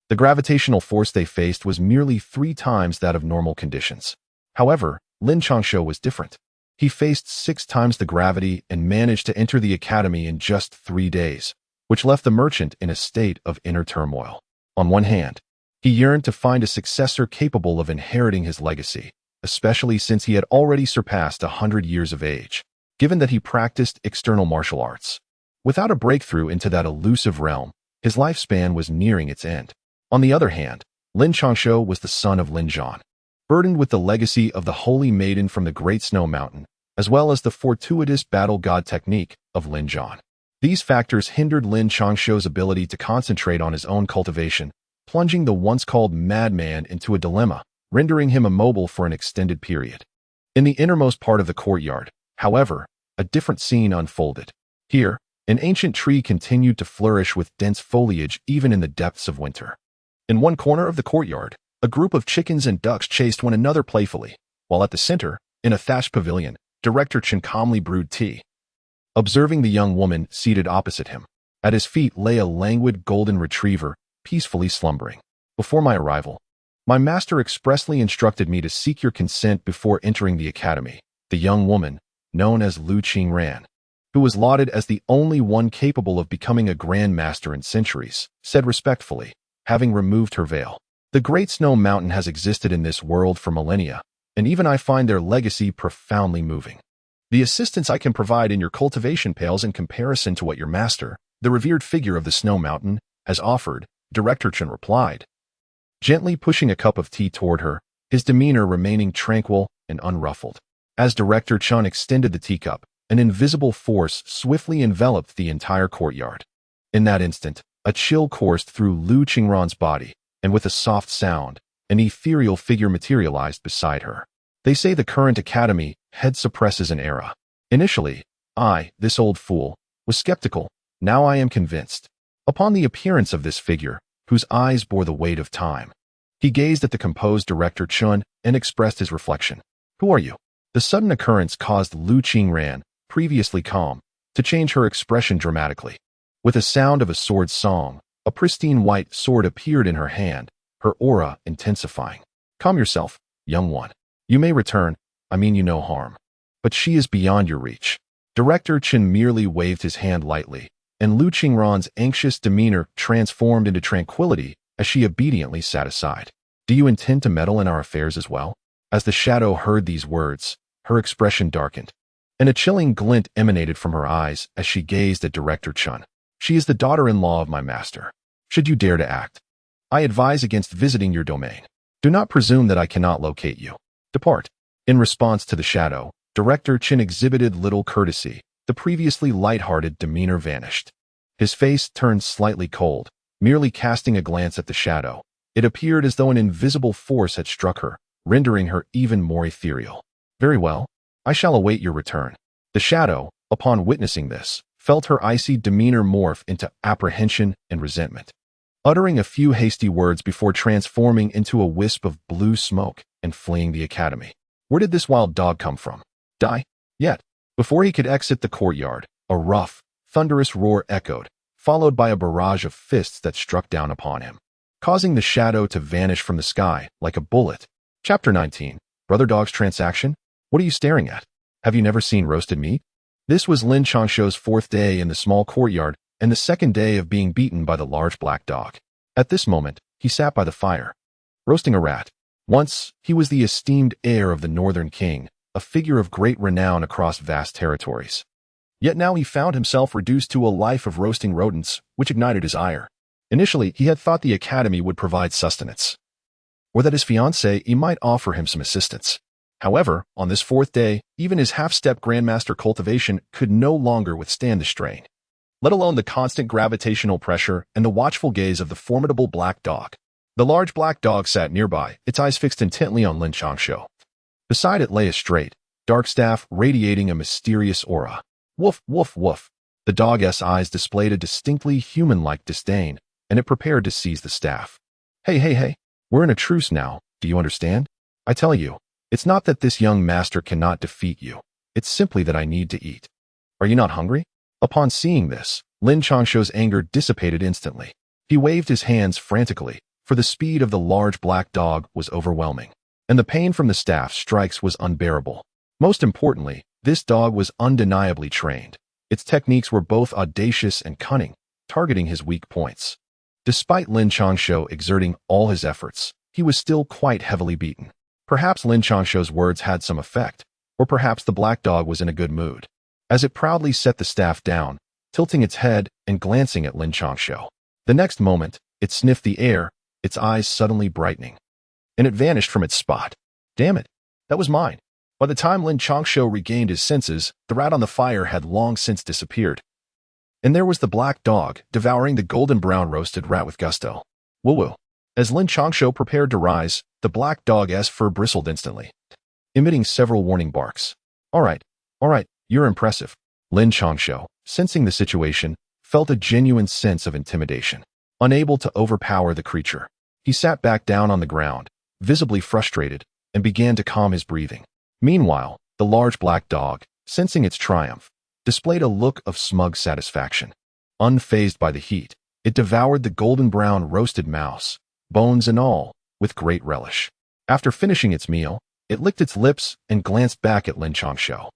The gravitational force they faced was merely 3 times that of normal conditions. However, Lin Changshou was different. He faced 6 times the gravity and managed to enter the academy in just 3 days, which left the merchant in a state of inner turmoil. On one hand, he yearned to find a successor capable of inheriting his legacy, especially since he had already surpassed 100 years of age, given that he practiced external martial arts. Without a breakthrough into that elusive realm, his lifespan was nearing its end. On the other hand, Lin Changshou was the son of Lin Zhan, burdened with the legacy of the holy maiden from the Great Snow Mountain, as well as the fortuitous battle god technique of Lin Zhan. These factors hindered Lin Changshou's ability to concentrate on his own cultivation, plunging the once-called madman into a dilemma, rendering him immobile for an extended period. In the innermost part of the courtyard, however, a different scene unfolded. Here, an ancient tree continued to flourish with dense foliage even in the depths of winter. In one corner of the courtyard, a group of chickens and ducks chased one another playfully, while at the center, in a thatched pavilion, Director Chen calmly brewed tea. Observing the young woman seated opposite him, at his feet lay a languid golden retriever, peacefully slumbering. Before my arrival, my master expressly instructed me to seek your consent before entering the academy. The young woman, known as Lu Qingran, who was lauded as the only one capable of becoming a grand master in centuries, said respectfully, having removed her veil. The Great Snow Mountain has existed in this world for millennia, and even I find their legacy profoundly moving. The assistance I can provide in your cultivation pales in comparison to what your master, the revered figure of the Snow Mountain, has offered, Director Chen replied, gently pushing a cup of tea toward her, his demeanor remaining tranquil and unruffled. As Director Chen extended the teacup, an invisible force swiftly enveloped the entire courtyard. In that instant, a chill coursed through Lu Qingran's body, and with a soft sound, an ethereal figure materialized beside her. They say the current academy head suppresses an era. Initially, I, this old fool, was skeptical. Now I am convinced. Upon the appearance of this figure, whose eyes bore the weight of time, he gazed at the composed Director Chun and expressed his reflection. Who are you? The sudden occurrence caused Lu Qingran, previously calm, to change her expression dramatically. With a sound of a sword song, a pristine white sword appeared in her hand, her aura intensifying. Calm yourself, young one. You may return, I mean you no harm. But she is beyond your reach. Director Chen merely waved his hand lightly, and Lu Qingran's anxious demeanor transformed into tranquility as she obediently sat aside. Do you intend to meddle in our affairs as well? As the shadow heard these words, her expression darkened, and a chilling glint emanated from her eyes as she gazed at Director Chun. She is the daughter-in-law of my master. Should you dare to act, I advise against visiting your domain. Do not presume that I cannot locate you. Depart. In response to the shadow, Director Chen exhibited little courtesy. The previously light-hearted demeanor vanished. His face turned slightly cold, merely casting a glance at the shadow. It appeared as though an invisible force had struck her, rendering her even more ethereal. Very well. I shall await your return. The shadow, upon witnessing this, felt her icy demeanor morph into apprehension and resentment. Uttering a few hasty words before transforming into a wisp of blue smoke and fleeing the academy. Where did this wild dog come from? Die? Yet, before he could exit the courtyard, a rough, thunderous roar echoed, followed by a barrage of fists that struck down upon him, causing the shadow to vanish from the sky like a bullet. Chapter 19. Brother Dog's Transaction? What are you staring at? Have you never seen roasted meat? This was Lin Changshou's fourth day in the small courtyard and the second day of being beaten by the large black dog. At this moment, he sat by the fire, roasting a rat. Once, he was the esteemed heir of the Northern King, a figure of great renown across vast territories. Yet now he found himself reduced to a life of roasting rodents, which ignited his ire. Initially, he had thought the academy would provide sustenance, or that his fiancée might offer him some assistance. However, on this fourth day, even his half-step grandmaster cultivation could no longer withstand the strain, let alone the constant gravitational pressure and the watchful gaze of the formidable black dog. The large black dog sat nearby, its eyes fixed intently on Lin Changshou. Beside it lay a straight, dark staff radiating a mysterious aura. Woof, woof, woof. The dog's eyes displayed a distinctly human-like disdain, and it prepared to seize the staff. Hey, hey, hey. We're in a truce now, do you understand? I tell you, it's not that this young master cannot defeat you. It's simply that I need to eat. Are you not hungry? Upon seeing this, Lin Changshou's anger dissipated instantly. He waved his hands frantically, for the speed of the large black dog was overwhelming, and the pain from the staff strikes was unbearable. Most importantly, this dog was undeniably trained. Its techniques were both audacious and cunning, targeting his weak points. Despite Lin Changshou exerting all his efforts, he was still quite heavily beaten. Perhaps Lin Changshou's words had some effect, or perhaps the black dog was in a good mood, as it proudly set the staff down, tilting its head and glancing at Lin Changshou. The next moment, it sniffed the air, its eyes suddenly brightening, and it vanished from its spot. Damn it, that was mine. By the time Lin Changshou regained his senses, the rat on the fire had long since disappeared. And there was the black dog, devouring the golden-brown roasted rat with gusto. Woo-woo. As Lin Changshou prepared to rise, the black dog's fur bristled instantly, emitting several warning barks. All right, you're impressive. Lin Changshou, sensing the situation, felt a genuine sense of intimidation. Unable to overpower the creature, he sat back down on the ground, visibly frustrated, and began to calm his breathing. Meanwhile, the large black dog, sensing its triumph, displayed a look of smug satisfaction. Unfazed by the heat, it devoured the golden-brown roasted mouse, bones and all, with great relish. After finishing its meal, it licked its lips and glanced back at Lin Changshou,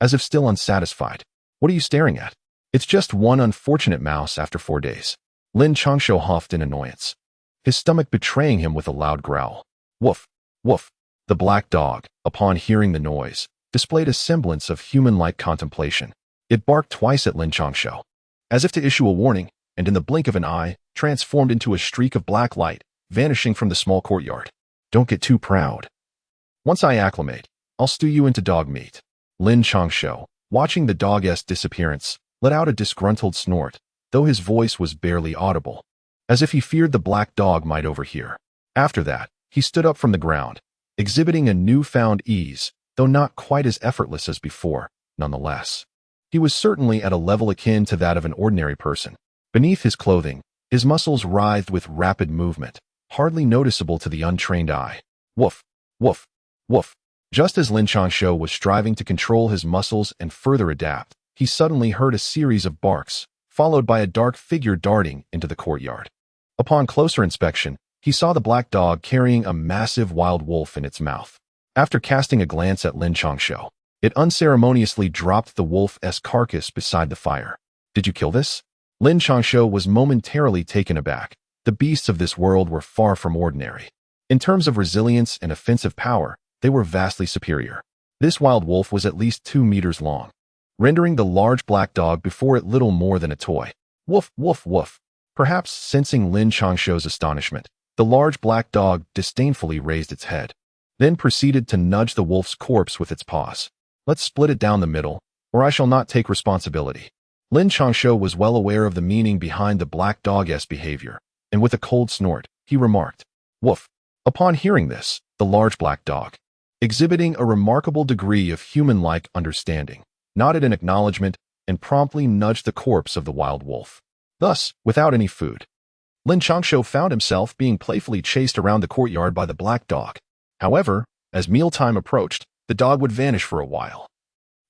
as if still unsatisfied. What are you staring at? It's just one unfortunate mouse after 4 days. Lin Changshou huffed in annoyance, his stomach betraying him with a loud growl. Woof, woof. The black dog, upon hearing the noise, displayed a semblance of human-like contemplation. It barked twice at Lin Changshou, as if to issue a warning, and in the blink of an eye, transformed into a streak of black light, vanishing from the small courtyard. Don't get too proud. Once I acclimate, I'll stew you into dog meat. Lin Changshou, watching the dog's disappearance, let out a disgruntled snort, though his voice was barely audible, as if he feared the black dog might overhear. After that, he stood up from the ground, exhibiting a newfound ease, though not quite as effortless as before, nonetheless. He was certainly at a level akin to that of an ordinary person. Beneath his clothing, his muscles writhed with rapid movement, hardly noticeable to the untrained eye. Woof, woof, woof. Just as Lin Changshou was striving to control his muscles and further adapt, he suddenly heard a series of barks, followed by a dark figure darting into the courtyard. Upon closer inspection, he saw the black dog carrying a massive wild wolf in its mouth. After casting a glance at Lin Changshou, it unceremoniously dropped the wolf's carcass beside the fire. Did you kill this? Lin Changshou was momentarily taken aback. The beasts of this world were far from ordinary. In terms of resilience and offensive power, they were vastly superior. This wild wolf was at least 2 meters long, rendering the large black dog before it little more than a toy. Woof, woof, woof. Perhaps sensing Lin Changshou's astonishment, the large black dog disdainfully raised its head, then proceeded to nudge the wolf's corpse with its paws. Let's split it down the middle, or I shall not take responsibility. Lin Changshou was well aware of the meaning behind the black dog's behavior, and with a cold snort, he remarked, Woof. Upon hearing this, the large black dog, exhibiting a remarkable degree of human-like understanding, nodded in acknowledgement and promptly nudged the corpse of the wild wolf. Thus, without any food, Lin Changshou found himself being playfully chased around the courtyard by the black dog. However, as mealtime approached, the dog would vanish for a while,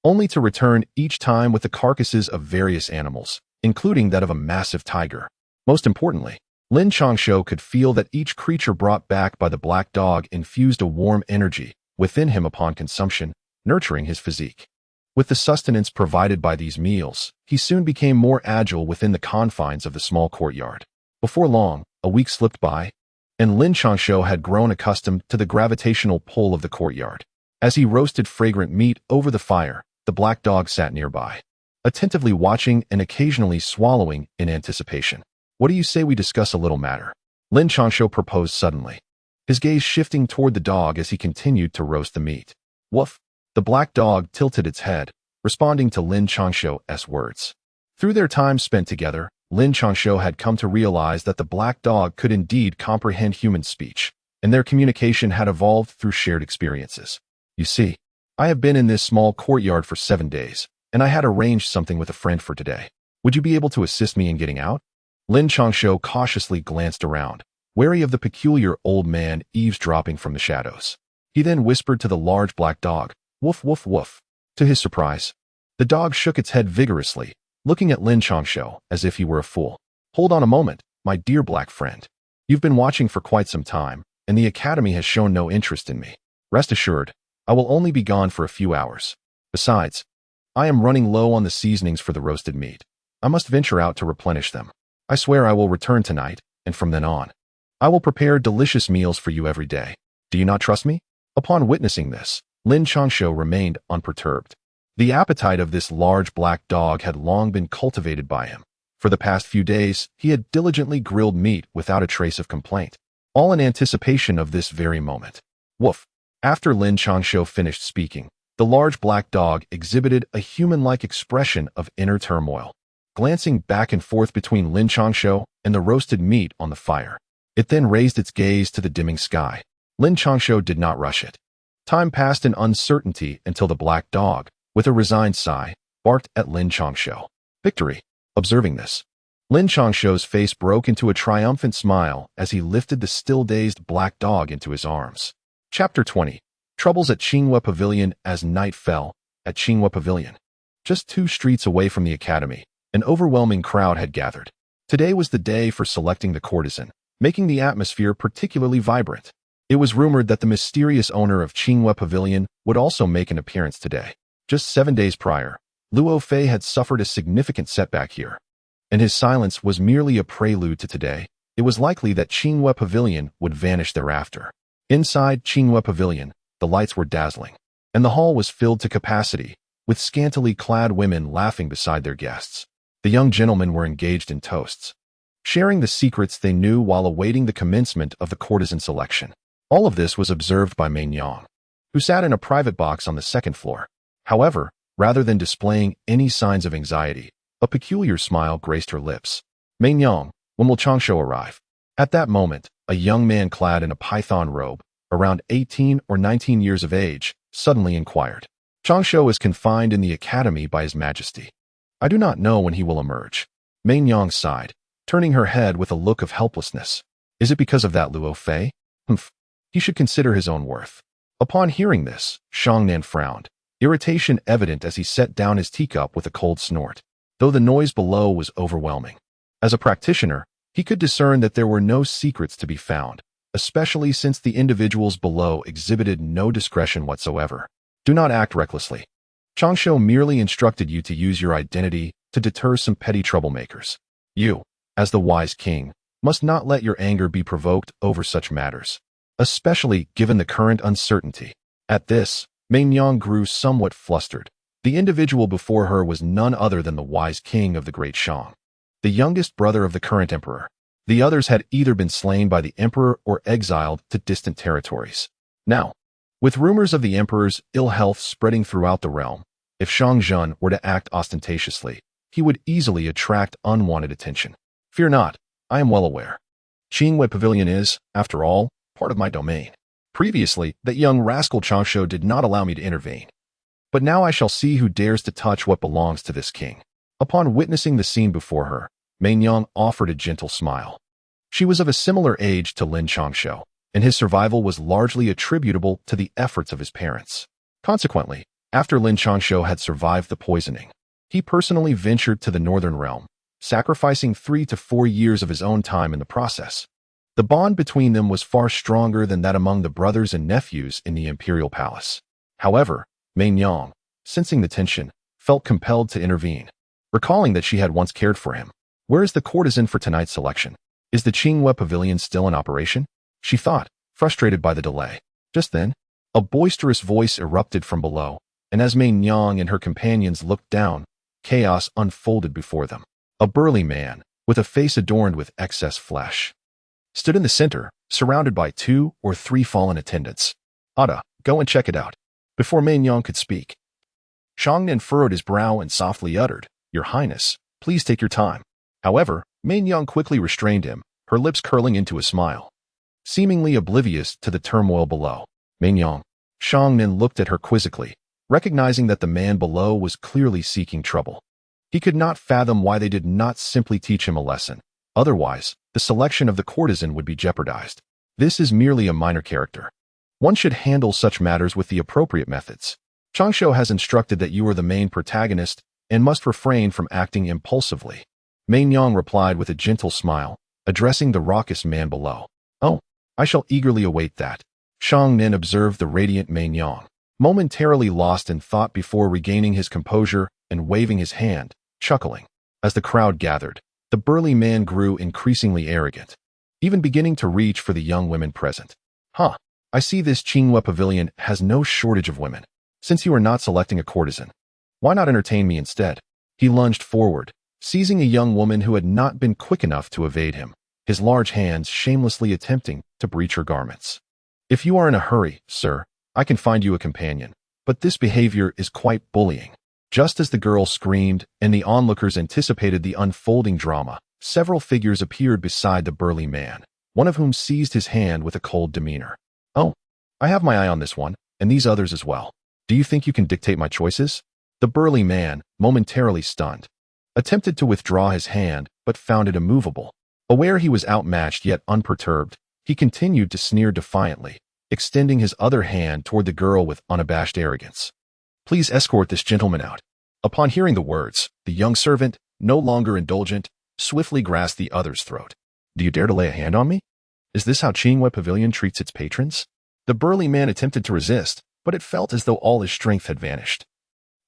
only to return each time with the carcasses of various animals, including that of a massive tiger. Most importantly, Lin Changshou could feel that each creature brought back by the black dog infused a warm energy within him upon consumption, nurturing his physique. With the sustenance provided by these meals, he soon became more agile within the confines of the small courtyard. Before long, a week slipped by, and Lin Changshou had grown accustomed to the gravitational pull of the courtyard. As he roasted fragrant meat over the fire, the black dog sat nearby, attentively watching and occasionally swallowing in anticipation. "What do you say we discuss a little matter?" Lin Changshou proposed suddenly, his gaze shifting toward the dog as he continued to roast the meat. "Woof!" The black dog tilted its head, responding to Lin Changshou's words. Through their time spent together, Lin Changshou had come to realize that the black dog could indeed comprehend human speech, and their communication had evolved through shared experiences. "You see, I have been in this small courtyard for 7 days, and I had arranged something with a friend for today. Would you be able to assist me in getting out?" Lin Changshou cautiously glanced around, wary of the peculiar old man eavesdropping from the shadows. He then whispered to the large black dog, "Woof, woof, woof." To his surprise, the dog shook its head vigorously, looking at Lin Changshou as if he were a fool. "Hold on a moment, my dear black friend. You've been watching for quite some time, and the academy has shown no interest in me. Rest assured, I will only be gone for a few hours. Besides, I am running low on the seasonings for the roasted meat. I must venture out to replenish them. I swear I will return tonight, and from then on, I will prepare delicious meals for you every day. Do you not trust me?" Upon witnessing this, Lin Changshou remained unperturbed. The appetite of this large black dog had long been cultivated by him. For the past few days, he had diligently grilled meat without a trace of complaint, all in anticipation of this very moment. "Woof!" After Lin Changshou finished speaking, the large black dog exhibited a human-like expression of inner turmoil, glancing back and forth between Lin Changshou and the roasted meat on the fire. It then raised its gaze to the dimming sky. Lin Changshou did not rush it. Time passed in uncertainty until the black dog, with a resigned sigh, barked at Lin Changshou. "Victory!" Observing this, Lin Changshou's face broke into a triumphant smile as he lifted the still-dazed black dog into his arms. Chapter 20. Troubles at Qinghua Pavilion. As night fell, at Qinghua Pavilion, just 2 streets away from the academy, an overwhelming crowd had gathered. Today was the day for selecting the courtesan, making the atmosphere particularly vibrant. It was rumored that the mysterious owner of Qinghua Pavilion would also make an appearance today. Just 7 days prior, Luo Fei had suffered a significant setback here, and his silence was merely a prelude to today. It was likely that Qinghua Pavilion would vanish thereafter. Inside Qinghua Pavilion, the lights were dazzling, and the hall was filled to capacity, with scantily clad women laughing beside their guests. The young gentlemen were engaged in toasts, sharing the secrets they knew while awaiting the commencement of the courtesan selection. All of this was observed by Mei Nyang, who sat in a private box on the 2nd floor. However, rather than displaying any signs of anxiety, a peculiar smile graced her lips. "Mei Nyang, when will Changshou arrive?" At that moment, a young man clad in a python robe, around 18 or 19 years of age, suddenly inquired. "Changshou is confined in the academy by His Majesty. I do not know when he will emerge." Mei Nyang sighed, turning her head with a look of helplessness. "Is it because of that Luo Fei? Humph. He should consider his own worth." Upon hearing this, Shangnan frowned, irritation evident as he set down his teacup with a cold snort, though the noise below was overwhelming. As a practitioner, he could discern that there were no secrets to be found, especially since the individuals below exhibited no discretion whatsoever. "Do not act recklessly. Changshou merely instructed you to use your identity to deter some petty troublemakers. You, as the wise king, must not let your anger be provoked over such matters, especially given the current uncertainty." At this, Mei Nyang grew somewhat flustered. The individual before her was none other than the wise king of the Great Shang, the youngest brother of the current emperor. The others had either been slain by the emperor or exiled to distant territories. Now, with rumors of the emperor's ill health spreading throughout the realm, if Shang Zhen were to act ostentatiously, he would easily attract unwanted attention. "Fear not, I am well aware. Qinghua Pavilion is, after all, part of my domain. Previously, that young rascal Changshou did not allow me to intervene. But now I shall see who dares to touch what belongs to this king." Upon witnessing the scene before her, Mei Nyang offered a gentle smile. She was of a similar age to Lin Changshou, and his survival was largely attributable to the efforts of his parents. Consequently, after Lin Changshou had survived the poisoning, he personally ventured to the northern realm, sacrificing 3 to 4 years of his own time in the process. The bond between them was far stronger than that among the brothers and nephews in the imperial palace. However, Mei-Nyang, sensing the tension, felt compelled to intervene, recalling that she had once cared for him. Where is the courtesan for tonight's selection? Is the Qinghua Pavilion still in operation? She thought, frustrated by the delay. Just then, a boisterous voice erupted from below, and as Mei-Nyang and her companions looked down, chaos unfolded before them. A burly man, with a face adorned with excess flesh, stood in the center, surrounded by 2 or 3 fallen attendants. Ada, go and check it out. Before Mei-Nyang could speak, Shangnan furrowed his brow and softly uttered, Your Highness, please take your time. However, Mei-Nyang quickly restrained him, her lips curling into a smile. Seemingly oblivious to the turmoil below, Mei-Nyang, Shangnan looked at her quizzically, recognizing that the man below was clearly seeking trouble. He could not fathom why they did not simply teach him a lesson. Otherwise, the selection of the courtesan would be jeopardized. This is merely a minor character. One should handle such matters with the appropriate methods. Changshou has instructed that you are the main protagonist and must refrain from acting impulsively. Mei-Nyang replied with a gentle smile, addressing the raucous man below. Oh, I shall eagerly await that. Shangnan observed the radiant Mei-Nyang, momentarily lost in thought before regaining his composure and waving his hand, chuckling. As the crowd gathered, the burly man grew increasingly arrogant, even beginning to reach for the young women present. I see this Qinghua Pavilion has no shortage of women. Since you are not selecting a courtesan, why not entertain me instead? He lunged forward, seizing a young woman who had not been quick enough to evade him, his large hands shamelessly attempting to breach her garments. If you are in a hurry, sir, I can find you a companion, but this behavior is quite bullying. Just as the girl screamed and the onlookers anticipated the unfolding drama, several figures appeared beside the burly man, one of whom seized his hand with a cold demeanor. Oh, I have my eye on this one, and these others as well. Do you think you can dictate my choices? The burly man, momentarily stunned, attempted to withdraw his hand but found it immovable. Aware he was outmatched yet unperturbed, he continued to sneer defiantly, extending his other hand toward the girl with unabashed arrogance. Please escort this gentleman out. Upon hearing the words, the young servant, no longer indulgent, swiftly grasped the other's throat. Do you dare to lay a hand on me? Is this how Qinghua Pavilion treats its patrons? The burly man attempted to resist, but it felt as though all his strength had vanished,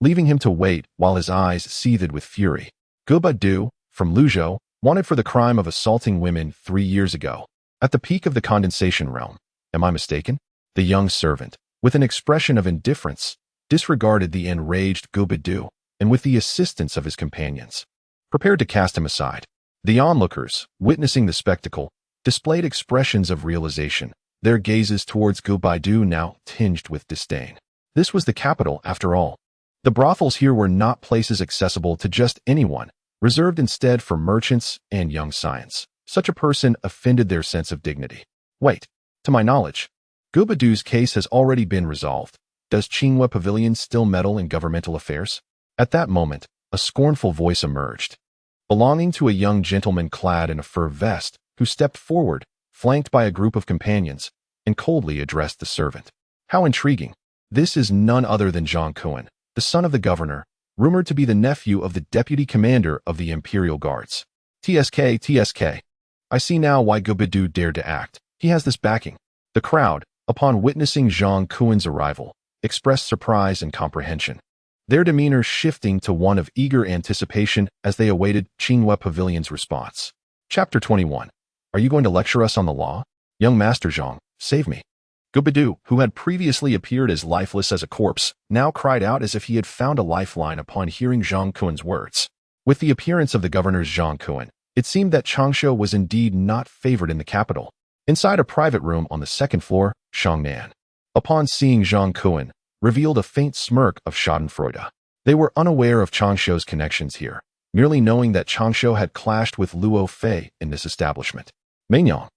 leaving him to wait while his eyes seethed with fury. Guba Du, from Luzhou, wanted for the crime of assaulting women 3 years ago, at the peak of the condensation realm. Am I mistaken? The young servant, with an expression of indifference, disregarded the enraged Guba Du, and with the assistance of his companions, prepared to cast him aside. The onlookers, witnessing the spectacle, displayed expressions of realization, their gazes towards Guba Du now tinged with disdain. This was the capital, after all. The brothels here were not places accessible to just anyone, reserved instead for merchants and young science. Such a person offended their sense of dignity. Wait, to my knowledge, Guba Du's case has already been resolved. Does Qinghua Pavilion still meddle in governmental affairs? At that moment, a scornful voice emerged, belonging to a young gentleman clad in a fur vest, who stepped forward, flanked by a group of companions, and coldly addressed the servant. How intriguing. This is none other than Zhang Kuan, the son of the governor, rumored to be the nephew of the deputy commander of the Imperial Guards. TSK. I see now why Guba Du dared to act. He has this backing. The crowd, upon witnessing Zhang Kuan's arrival, expressed surprise and comprehension, their demeanor shifting to one of eager anticipation as they awaited Qinghua Pavilion's response. Chapter 21. Are you going to lecture us on the law? Young Master Zhang, save me. Guba Du, who had previously appeared as lifeless as a corpse, now cried out as if he had found a lifeline upon hearing Zhang Kuan's words. With the appearance of the governor's Zhang Kuan, it seemed that Changshou was indeed not favored in the capital. Inside a private room on the second floor, Shangnan, upon seeing Zhang Kuan, revealed a faint smirk of schadenfreude. They were unaware of Changshou's connections here, merely knowing that Changshou had clashed with Luo Fei in this establishment. Mei-Nyang,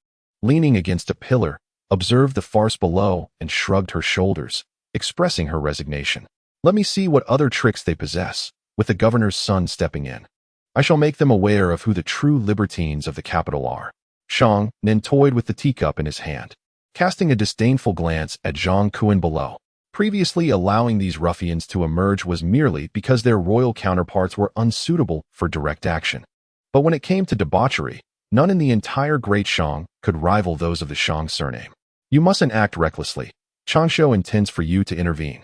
leaning against a pillar, observed the farce below and shrugged her shoulders, expressing her resignation. Let me see what other tricks they possess, with the governor's son stepping in. I shall make them aware of who the true libertines of the capital are. Shang Nen toyed with the teacup in his hand, casting a disdainful glance at Zhang Kuan below. Previously allowing these ruffians to emerge was merely because their royal counterparts were unsuitable for direct action. But when it came to debauchery, none in the entire Great Shang could rival those of the Shang surname. You mustn't act recklessly. Changshou intends for you to intervene.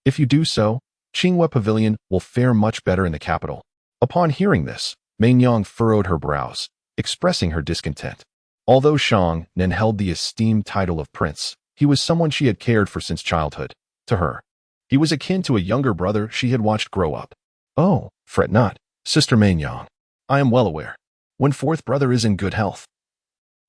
If you do so, Qinghua Pavilion will fare much better in the capital. Upon hearing this, Mainyang furrowed her brows, expressing her discontent. Although Shang Nen held the esteemed title of prince, he was someone she had cared for since childhood. To her, he was akin to a younger brother she had watched grow up. Oh, fret not, Sister Mainyang. I am well aware. When fourth brother is in good health,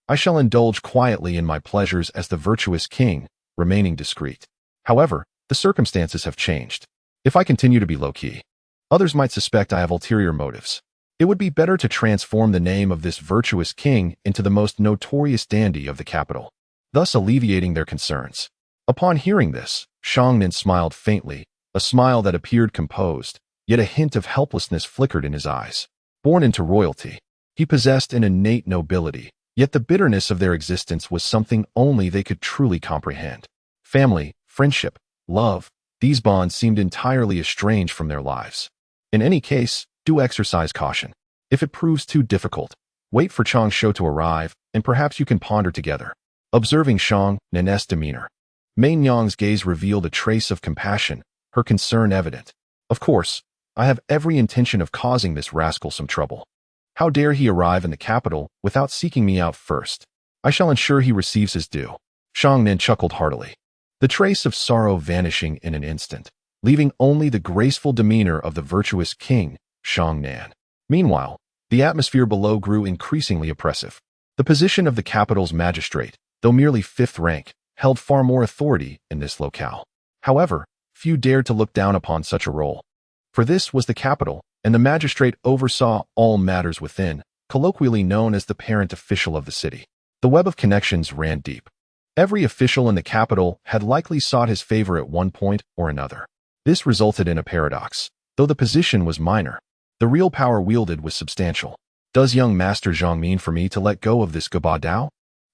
I shall indulge quietly in my pleasures as the virtuous king, remaining discreet. However, the circumstances have changed. If I continue to be low-key, others might suspect I have ulterior motives. It would be better to transform the name of this virtuous king into the most notorious dandy of the capital, thus alleviating their concerns. Upon hearing this, Shang Nen smiled faintly, a smile that appeared composed, yet a hint of helplessness flickered in his eyes. Born into royalty, he possessed an innate nobility, yet the bitterness of their existence was something only they could truly comprehend. Family, friendship, love, these bonds seemed entirely estranged from their lives. In any case, do exercise caution. If it proves too difficult, wait for Changshou to arrive, and perhaps you can ponder together. Observing Shang Nen's demeanor, Mainyang's gaze revealed a trace of compassion, her concern evident. Of course, I have every intention of causing this rascal some trouble. How dare he arrive in the capital without seeking me out first? I shall ensure he receives his due. Shang Nen chuckled heartily, the trace of sorrow vanishing in an instant, leaving only the graceful demeanor of the virtuous king, Shang Nen. Meanwhile, the atmosphere below grew increasingly oppressive. The position of the capital's magistrate, though merely fifth rank, held far more authority in this locale. However, few dared to look down upon such a role. For this was the capital, and the magistrate oversaw all matters within, colloquially known as the parent official of the city. The web of connections ran deep. Every official in the capital had likely sought his favor at one point or another. This resulted in a paradox. Though the position was minor, the real power wielded was substantial. Does young Master Zhang mean for me to let go of this Gaba Dao?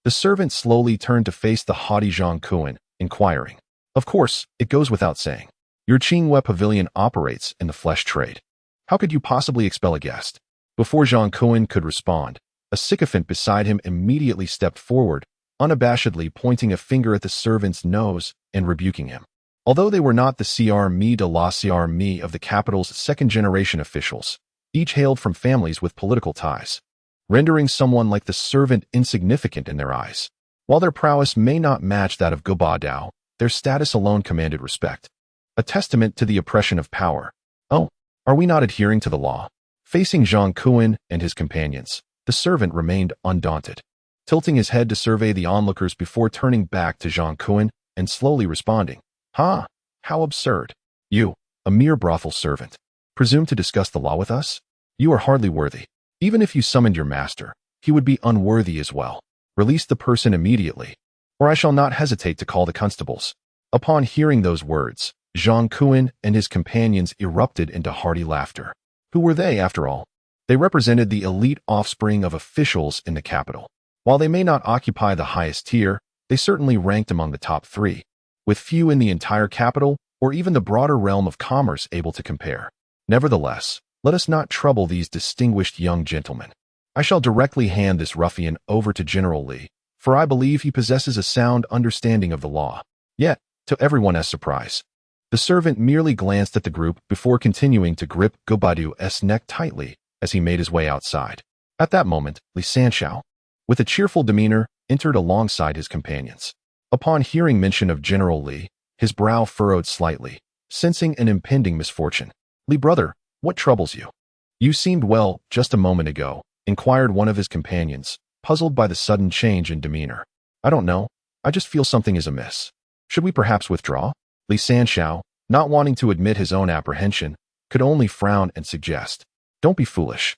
The servant slowly turned to face the haughty Zhang Kuan, inquiring. Of course, it goes without saying. Your Qinghua Pavilion operates in the flesh trade. How could you possibly expel a guest? Before Zhang Kuan could respond, a sycophant beside him immediately stepped forward, unabashedly pointing a finger at the servant's nose and rebuking him. Although they were not the Cr. de la Cr. of the capital's second-generation officials, each hailed from families with political ties, rendering someone like the servant insignificant in their eyes. While their prowess may not match that of Gaba Dao, their status alone commanded respect, a testament to the oppression of power. Oh, are we not adhering to the law? Facing Zhang Kuan and his companions, the servant remained undaunted, tilting his head to survey the onlookers before turning back to Zhang Kuan and slowly responding. Ha! How absurd. You, a mere brothel servant, presume to discuss the law with us? You are hardly worthy. Even if you summoned your master, he would be unworthy as well. Release the person immediately, or I shall not hesitate to call the constables. Upon hearing those words, Zhang Kuan and his companions erupted into hearty laughter. Who were they, after all? They represented the elite offspring of officials in the capital. While they may not occupy the highest tier, they certainly ranked among the top 3, with few in the entire capital or even the broader realm of commerce able to compare. Nevertheless, let us not trouble these distinguished young gentlemen. I shall directly hand this ruffian over to General Li, for I believe he possesses a sound understanding of the law. Yet, to everyone's surprise, the servant merely glanced at the group before continuing to grip Gobadu's neck tightly as he made his way outside. At that moment, Lin Changshou, with a cheerful demeanor, entered alongside his companions. Upon hearing mention of General Li, his brow furrowed slightly, sensing an impending misfortune. Li brother, what troubles you? You seemed well just a moment ago, inquired one of his companions, puzzled by the sudden change in demeanor. I don't know. I just feel something is amiss. Should we perhaps withdraw? Lin Changshou, not wanting to admit his own apprehension, could only frown and suggest. Don't be foolish.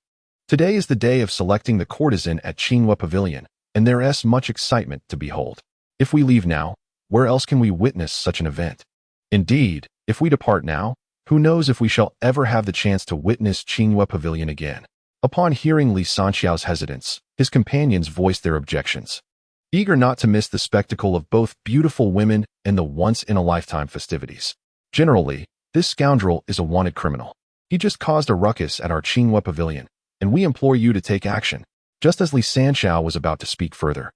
Today is the day of selecting the courtesan at Qinghua Pavilion, and there is much excitement to behold. If we leave now, where else can we witness such an event? Indeed, if we depart now, who knows if we shall ever have the chance to witness Qinghua Pavilion again. Upon hearing Lin Changshou's hesitance, his companions voiced their objections, eager not to miss the spectacle of both beautiful women and the once-in-a-lifetime festivities. Generally, this scoundrel is a wanted criminal. He just caused a ruckus at our Qinghua Pavilion, and we implore you to take action." Just as Lin Changshou was about to speak further,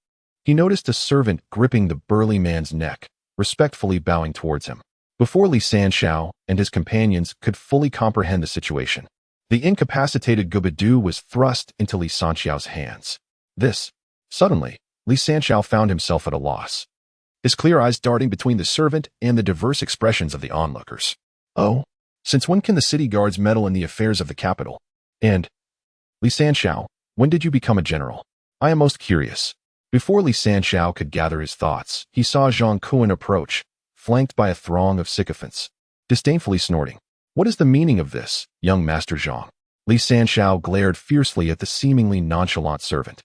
he noticed a servant gripping the burly man's neck, respectfully bowing towards him. Before Lin Changshou and his companions could fully comprehend the situation, the incapacitated Gubadu was thrust into Lin Changshou's hands. Suddenly, Lin Changshou found himself at a loss, his clear eyes darting between the servant and the diverse expressions of the onlookers. "Oh, since when can the city guards meddle in the affairs of the capital? And, Lin Changshou, when did you become a general? I am most curious." Before Lin Changshou could gather his thoughts, he saw Zhang Kuan approach, flanked by a throng of sycophants, disdainfully snorting. "What is the meaning of this, young Master Zhang?" Lin Changshou glared fiercely at the seemingly nonchalant servant,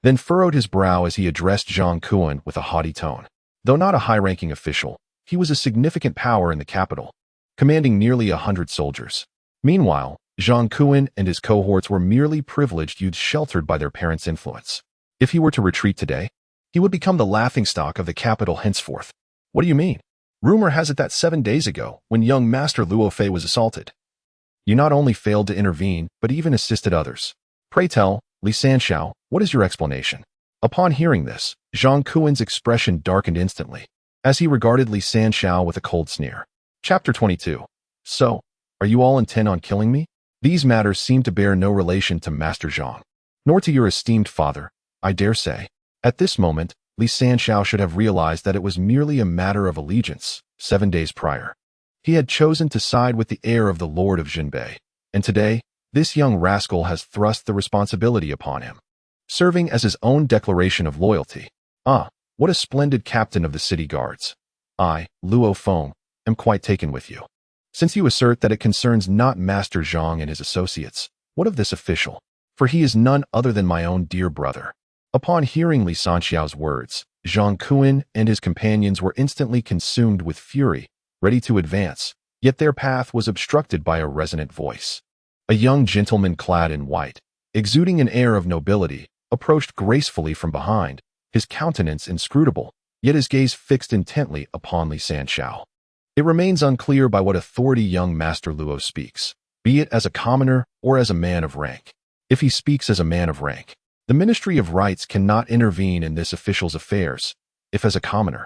then furrowed his brow as he addressed Zhang Kuan with a haughty tone. Though not a high-ranking official, he was a significant power in the capital, commanding nearly 100 soldiers. Meanwhile, Zhang Kuan and his cohorts were merely privileged youths sheltered by their parents' influence. If he were to retreat today, he would become the laughingstock of the capital henceforth. "What do you mean? Rumor has it that 7 days ago, when young Master Luo Fei was assaulted, you not only failed to intervene, but even assisted others. Pray tell, Lin Changshou, what is your explanation?" Upon hearing this, Zhang Kuan's expression darkened instantly, as he regarded Lin Changshou with a cold sneer. Chapter 22. "So, are you all intent on killing me?" These matters seem to bear no relation to Master Zhang, nor to your esteemed father, I dare say. At this moment, Lin Changshou should have realized that it was merely a matter of allegiance. 7 days prior, he had chosen to side with the heir of the Lord of Jinbei, and today, this young rascal has thrust the responsibility upon him, serving as his own declaration of loyalty. Ah, what a splendid captain of the city guards. I, Luo Feng, am quite taken with you. Since you assert that it concerns not Master Zhang and his associates, what of this official? For he is none other than my own dear brother." Upon hearing Lin Changshou's words, Zhang Kuan and his companions were instantly consumed with fury, ready to advance, yet their path was obstructed by a resonant voice. A young gentleman clad in white, exuding an air of nobility, approached gracefully from behind, his countenance inscrutable, yet his gaze fixed intently upon Lin Changshou. It remains unclear by what authority young Master Luo speaks, be it as a commoner or as a man of rank. If he speaks as a man of rank, the Ministry of Rights cannot intervene in this official's affairs. If as a commoner,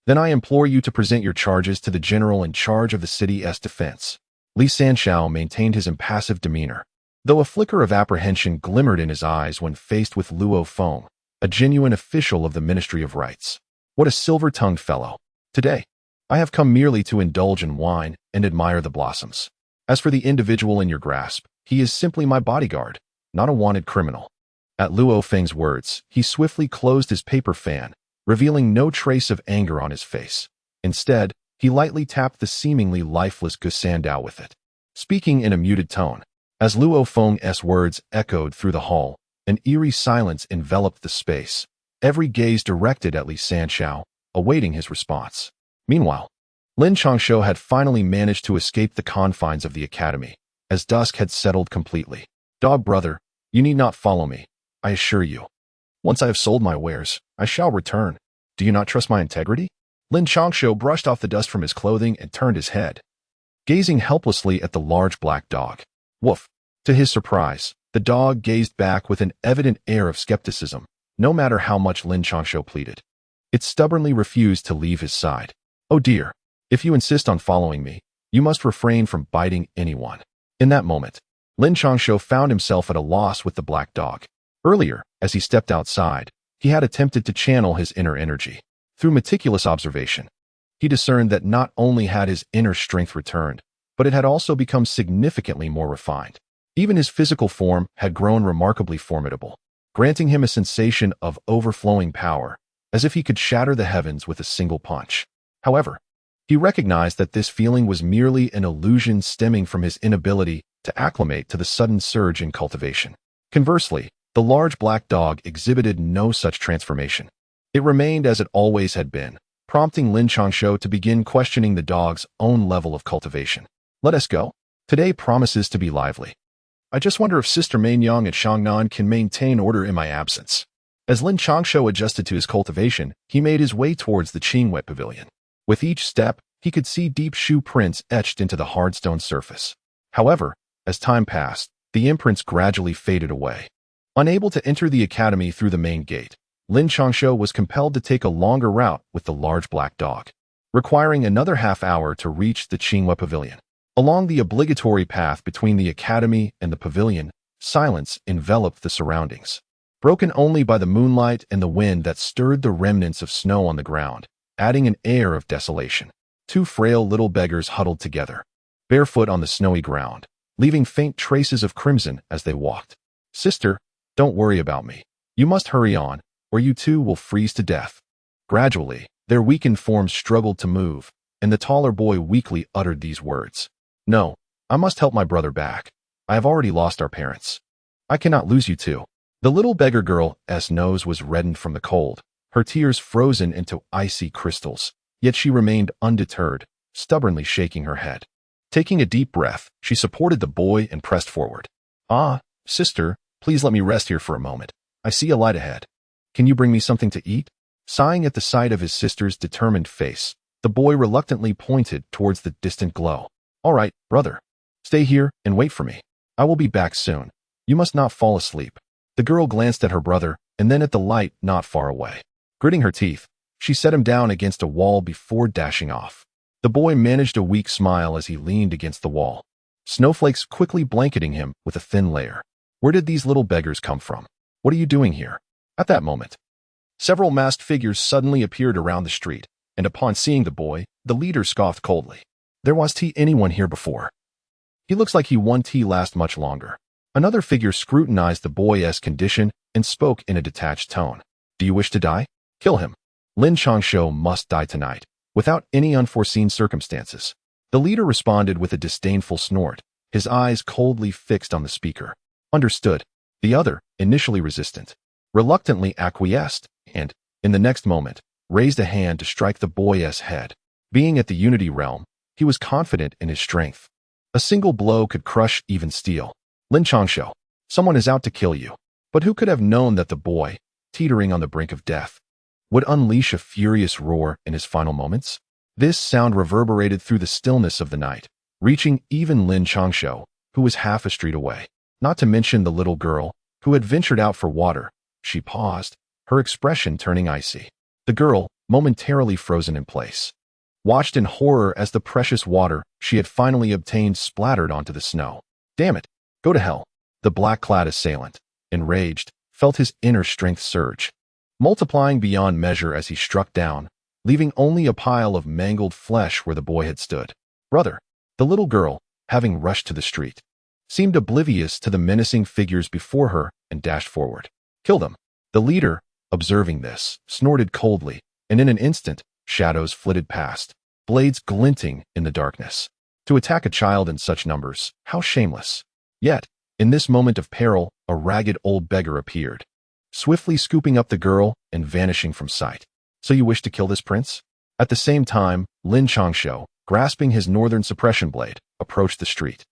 then I implore you to present your charges to the general in charge of the city's defense. Lin Changshou maintained his impassive demeanor, though a flicker of apprehension glimmered in his eyes when faced with Luo Feng, a genuine official of the Ministry of Rights. What a silver-tongued fellow. Today, I have come merely to indulge in wine and admire the blossoms. As for the individual in your grasp, he is simply my bodyguard, not a wanted criminal. At Luo Feng's words, he swiftly closed his paper fan, revealing no trace of anger on his face. Instead, he lightly tapped the seemingly lifeless Gusandao with it, speaking in a muted tone. As Luo Feng's words echoed through the hall, an eerie silence enveloped the space, every gaze directed at Lin Changshou, awaiting his response. Meanwhile, Lin Changshou had finally managed to escape the confines of the academy, as dusk had settled completely. "Dog brother, you need not follow me, I assure you. Once I have sold my wares, I shall return. Do you not trust my integrity?" Lin Changshou brushed off the dust from his clothing and turned his head, gazing helplessly at the large black dog. Woof! To his surprise, the dog gazed back with an evident air of skepticism, no matter how much Lin Changshou pleaded. It stubbornly refused to leave his side. "Oh dear, if you insist on following me, you must refrain from biting anyone." In that moment, Lin Changshou found himself at a loss with the black dog. Earlier, as he stepped outside, he had attempted to channel his inner energy. Through meticulous observation, he discerned that not only had his inner strength returned, but it had also become significantly more refined. Even his physical form had grown remarkably formidable, granting him a sensation of overflowing power, as if he could shatter the heavens with a single punch. However, he recognized that this feeling was merely an illusion stemming from his inability to acclimate to the sudden surge in cultivation. Conversely, the large black dog exhibited no such transformation. It remained as it always had been, prompting Lin Changshou to begin questioning the dog's own level of cultivation. "Let us go. Today promises to be lively. I just wonder if Sister Mainyang and Shangnan can maintain order in my absence." As Lin Changshou adjusted to his cultivation, he made his way towards the Qingwei Pavilion. With each step, he could see deep shoe prints etched into the hard stone surface. However, as time passed, the imprints gradually faded away. Unable to enter the academy through the main gate, Lin Changshou was compelled to take a longer route with the large black dog, requiring another half-hour to reach the Qinghua Pavilion. Along the obligatory path between the academy and the pavilion, silence enveloped the surroundings, broken only by the moonlight and the wind that stirred the remnants of snow on the ground, adding an air of desolation. Two frail little beggars huddled together, barefoot on the snowy ground, leaving faint traces of crimson as they walked. "Sister, don't worry about me. You must hurry on, or you too will freeze to death." Gradually, their weakened forms struggled to move, and the taller boy weakly uttered these words. "No, I must help my brother back. I have already lost our parents. I cannot lose you too." The little beggar girl's nose was reddened from the cold, her tears frozen into icy crystals, yet she remained undeterred, stubbornly shaking her head. Taking a deep breath, she supported the boy and pressed forward. "Ah, sister, please let me rest here for a moment. I see a light ahead. Can you bring me something to eat?" Sighing at the sight of his sister's determined face, the boy reluctantly pointed towards the distant glow. "All right, brother. Stay here and wait for me. I will be back soon. You must not fall asleep." The girl glanced at her brother and then at the light not far away. Gritting her teeth, she set him down against a wall before dashing off. The boy managed a weak smile as he leaned against the wall, snowflakes quickly blanketing him with a thin layer. Where did these little beggars come from? What are you doing here? At that moment, several masked figures suddenly appeared around the street, and upon seeing the boy, the leader scoffed coldly. "There was anyone here before? He looks like he won't last much longer." Another figure scrutinized the boy's condition and spoke in a detached tone. "Do you wish to die? Kill him. Lin Changshou must die tonight, without any unforeseen circumstances." The leader responded with a disdainful snort, his eyes coldly fixed on the speaker. "Understood." The other, initially resistant, reluctantly acquiesced, and, in the next moment, raised a hand to strike the boy's head. Being at the Unity Realm, he was confident in his strength. A single blow could crush even steel. "Lin Changshou, someone is out to kill you." But who could have known that the boy, teetering on the brink of death, would unleash a furious roar in his final moments? This sound reverberated through the stillness of the night, reaching even Lin Changshou, who was half a street away. Not to mention the little girl, who had ventured out for water. She paused, her expression turning icy. The girl, momentarily frozen in place, watched in horror as the precious water she had finally obtained splattered onto the snow. "Damn it! Go to hell." The black-clad assailant, enraged, felt his inner strength surge, multiplying beyond measure as he struck down, leaving only a pile of mangled flesh where the boy had stood. "Brother." The little girl, having rushed to the street, seemed oblivious to the menacing figures before her and dashed forward. "Kill them." The leader, observing this, snorted coldly, and in an instant, shadows flitted past, blades glinting in the darkness. To attack a child in such numbers, how shameless. Yet, in this moment of peril, a ragged old beggar appeared, swiftly scooping up the girl and vanishing from sight. "So you wish to kill this prince?" At the same time, Lin Changshou, grasping his northern suppression blade, approached the street,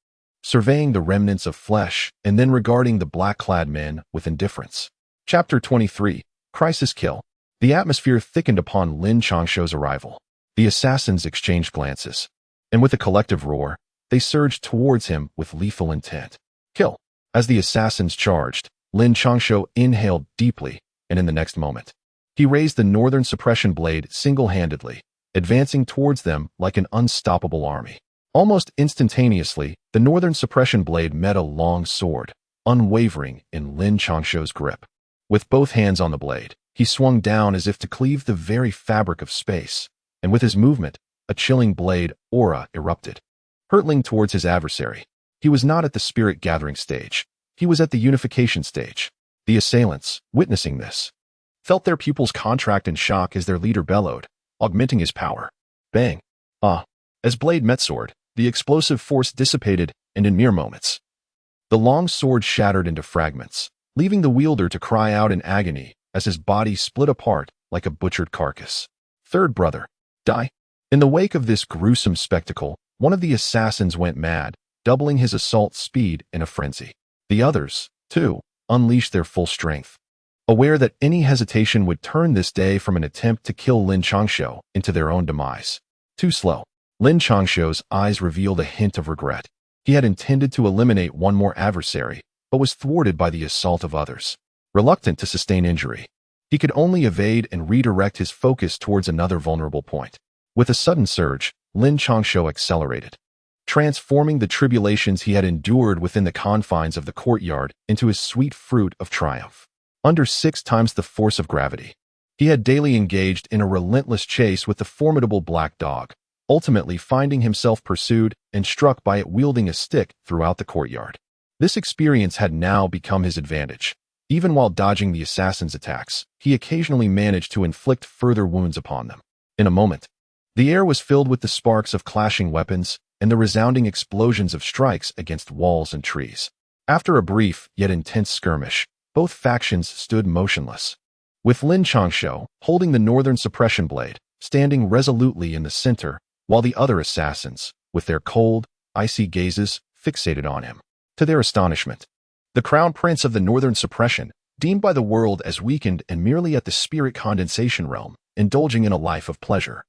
surveying the remnants of flesh and then regarding the black-clad men with indifference. Chapter 23, Crisis Kill. The atmosphere thickened upon Lin Changshou's arrival. The assassins exchanged glances, and with a collective roar, they surged towards him with lethal intent. "Kill." As the assassins charged, Lin Changshou inhaled deeply, and in the next moment, he raised the northern suppression blade single-handedly, advancing towards them like an unstoppable army. Almost instantaneously, the northern suppression blade met a long sword, unwavering in Lin Changshou's grip. With both hands on the blade, he swung down as if to cleave the very fabric of space, and with his movement, a chilling blade aura erupted, hurtling towards his adversary. He was not at the spirit-gathering stage. He was at the unification stage. The assailants, witnessing this, felt their pupils contract in shock as their leader bellowed, augmenting his power. Bang! Ah! As blade met sword, the explosive force dissipated, and in mere moments, the long sword shattered into fragments, leaving the wielder to cry out in agony as his body split apart like a butchered carcass. "Third brother, die." In the wake of this gruesome spectacle, one of the assassins went mad, doubling his assault speed in a frenzy. The others, too, unleashed their full strength, aware that any hesitation would turn this day from an attempt to kill Lin Changshou into their own demise. Too slow. Lin Changshou's eyes revealed a hint of regret. He had intended to eliminate one more adversary, but was thwarted by the assault of others. Reluctant to sustain injury, he could only evade and redirect his focus towards another vulnerable point. With a sudden surge, Lin Changshou accelerated, transforming the tribulations he had endured within the confines of the courtyard into his sweet fruit of triumph. Under 6 times the force of gravity, he had daily engaged in a relentless chase with the formidable black dog, ultimately finding himself pursued and struck by it wielding a stick throughout the courtyard. This experience had now become his advantage. Even while dodging the assassin's attacks, he occasionally managed to inflict further wounds upon them. In a moment, the air was filled with the sparks of clashing weapons and the resounding explosions of strikes against walls and trees. After a brief yet intense skirmish, both factions stood motionless, with Lin Changshou holding the northern suppression blade, standing resolutely in the center, while the other assassins, with their cold, icy gazes, fixated on him. To their astonishment, the crown prince of the northern suppression, deemed by the world as weakened and merely at the spirit condensation realm, indulging in a life of pleasure,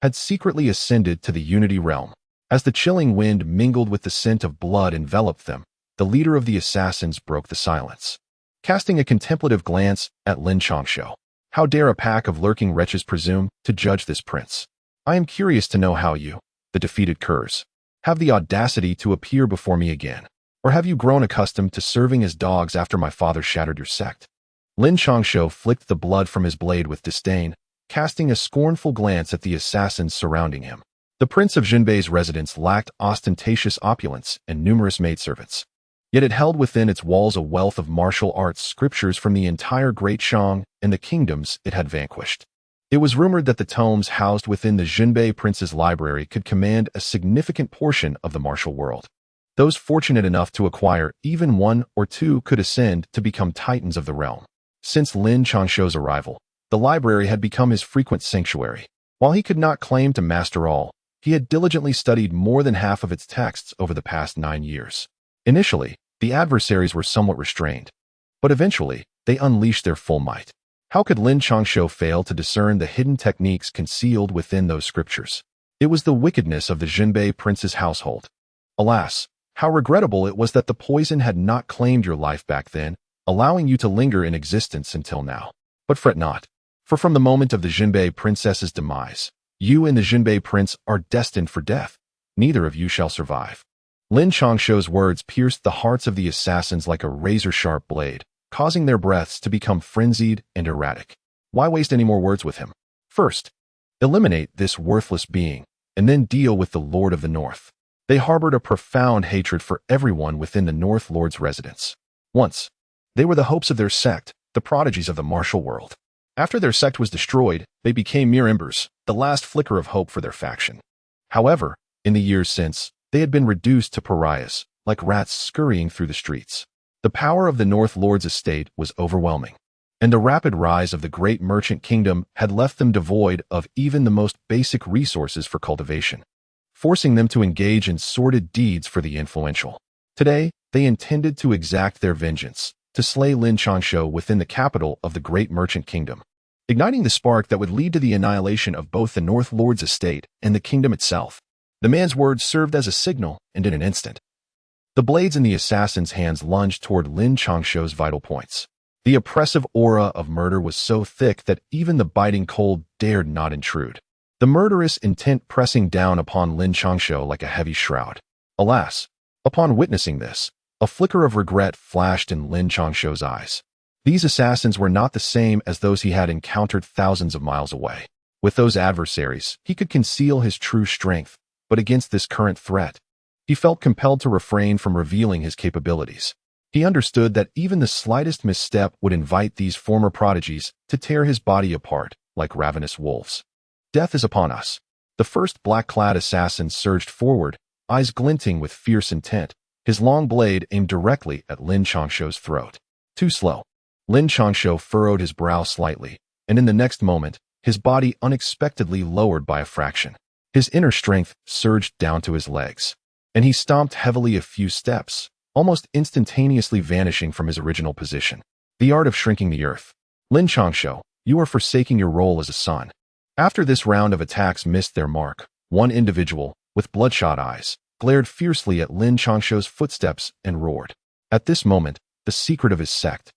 had secretly ascended to the unity realm. As the chilling wind mingled with the scent of blood enveloped them, the leader of the assassins broke the silence. Casting a contemplative glance at Lin Changshou, "How dare a pack of lurking wretches presume to judge this prince? I am curious to know how you, the defeated curs, have the audacity to appear before me again. Or have you grown accustomed to serving as dogs after my father shattered your sect?" Lin Changshou flicked the blood from his blade with disdain, casting a scornful glance at the assassins surrounding him. The prince of Jinbei's residence lacked ostentatious opulence and numerous maidservants, yet it held within its walls a wealth of martial arts scriptures from the entire Great Shang and the kingdoms it had vanquished. It was rumored that the tomes housed within the Jinbei prince's library could command a significant portion of the martial world. Those fortunate enough to acquire even 1 or 2 could ascend to become titans of the realm. Since Lin Changshou's arrival, the library had become his frequent sanctuary. While he could not claim to master all, he had diligently studied more than half of its texts over the past 9 years. Initially, the adversaries were somewhat restrained, but eventually, they unleashed their full might. How could Lin Changshou fail to discern the hidden techniques concealed within those scriptures? It was the wickedness of the Jinbei prince's household. Alas, how regrettable it was that the poison had not claimed your life back then, allowing you to linger in existence until now. But fret not, for from the moment of the Jinbei princess's demise, you and the Jinbei prince are destined for death. Neither of you shall survive. Lin Changshou's words pierced the hearts of the assassins like a razor-sharp blade, causing their breaths to become frenzied and erratic. Why waste any more words with him? First, eliminate this worthless being, and then deal with the Lord of the North. They harbored a profound hatred for everyone within the North Lord's residence. Once, they were the hopes of their sect, the prodigies of the martial world. After their sect was destroyed, they became mere embers, the last flicker of hope for their faction. However, in the years since, they had been reduced to pariahs, like rats scurrying through the streets. The power of the North Lord's estate was overwhelming, and the rapid rise of the great merchant kingdom had left them devoid of even the most basic resources for cultivation, forcing them to engage in sordid deeds for the influential. Today, they intended to exact their vengeance, to slay Lin Changshou within the capital of the great merchant kingdom, igniting the spark that would lead to the annihilation of both the North Lord's estate and the kingdom itself. The man's words served as a signal, and in an instant, the blades in the assassin's hands lunged toward Lin Changshou's vital points. The oppressive aura of murder was so thick that even the biting cold dared not intrude, the murderous intent pressing down upon Lin Changshou like a heavy shroud. Alas, upon witnessing this, a flicker of regret flashed in Lin Changshou's eyes. These assassins were not the same as those he had encountered thousands of miles away. With those adversaries, he could conceal his true strength, but against this current threat, he felt compelled to refrain from revealing his capabilities. He understood that even the slightest misstep would invite these former prodigies to tear his body apart like ravenous wolves. Death is upon us. The first black-clad assassin surged forward, eyes glinting with fierce intent, his long blade aimed directly at Lin Changshou's throat. Too slow. Lin Changshou furrowed his brow slightly, and in the next moment, his body unexpectedly lowered by a fraction. His inner strength surged down to his legs, and he stomped heavily a few steps, almost instantaneously vanishing from his original position. The art of shrinking the earth. Lin Changshou, you are forsaking your role as a son. After this round of attacks missed their mark, one individual, with bloodshot eyes, glared fiercely at Lin Changshou's footsteps and roared. At this moment, the secret of his sect,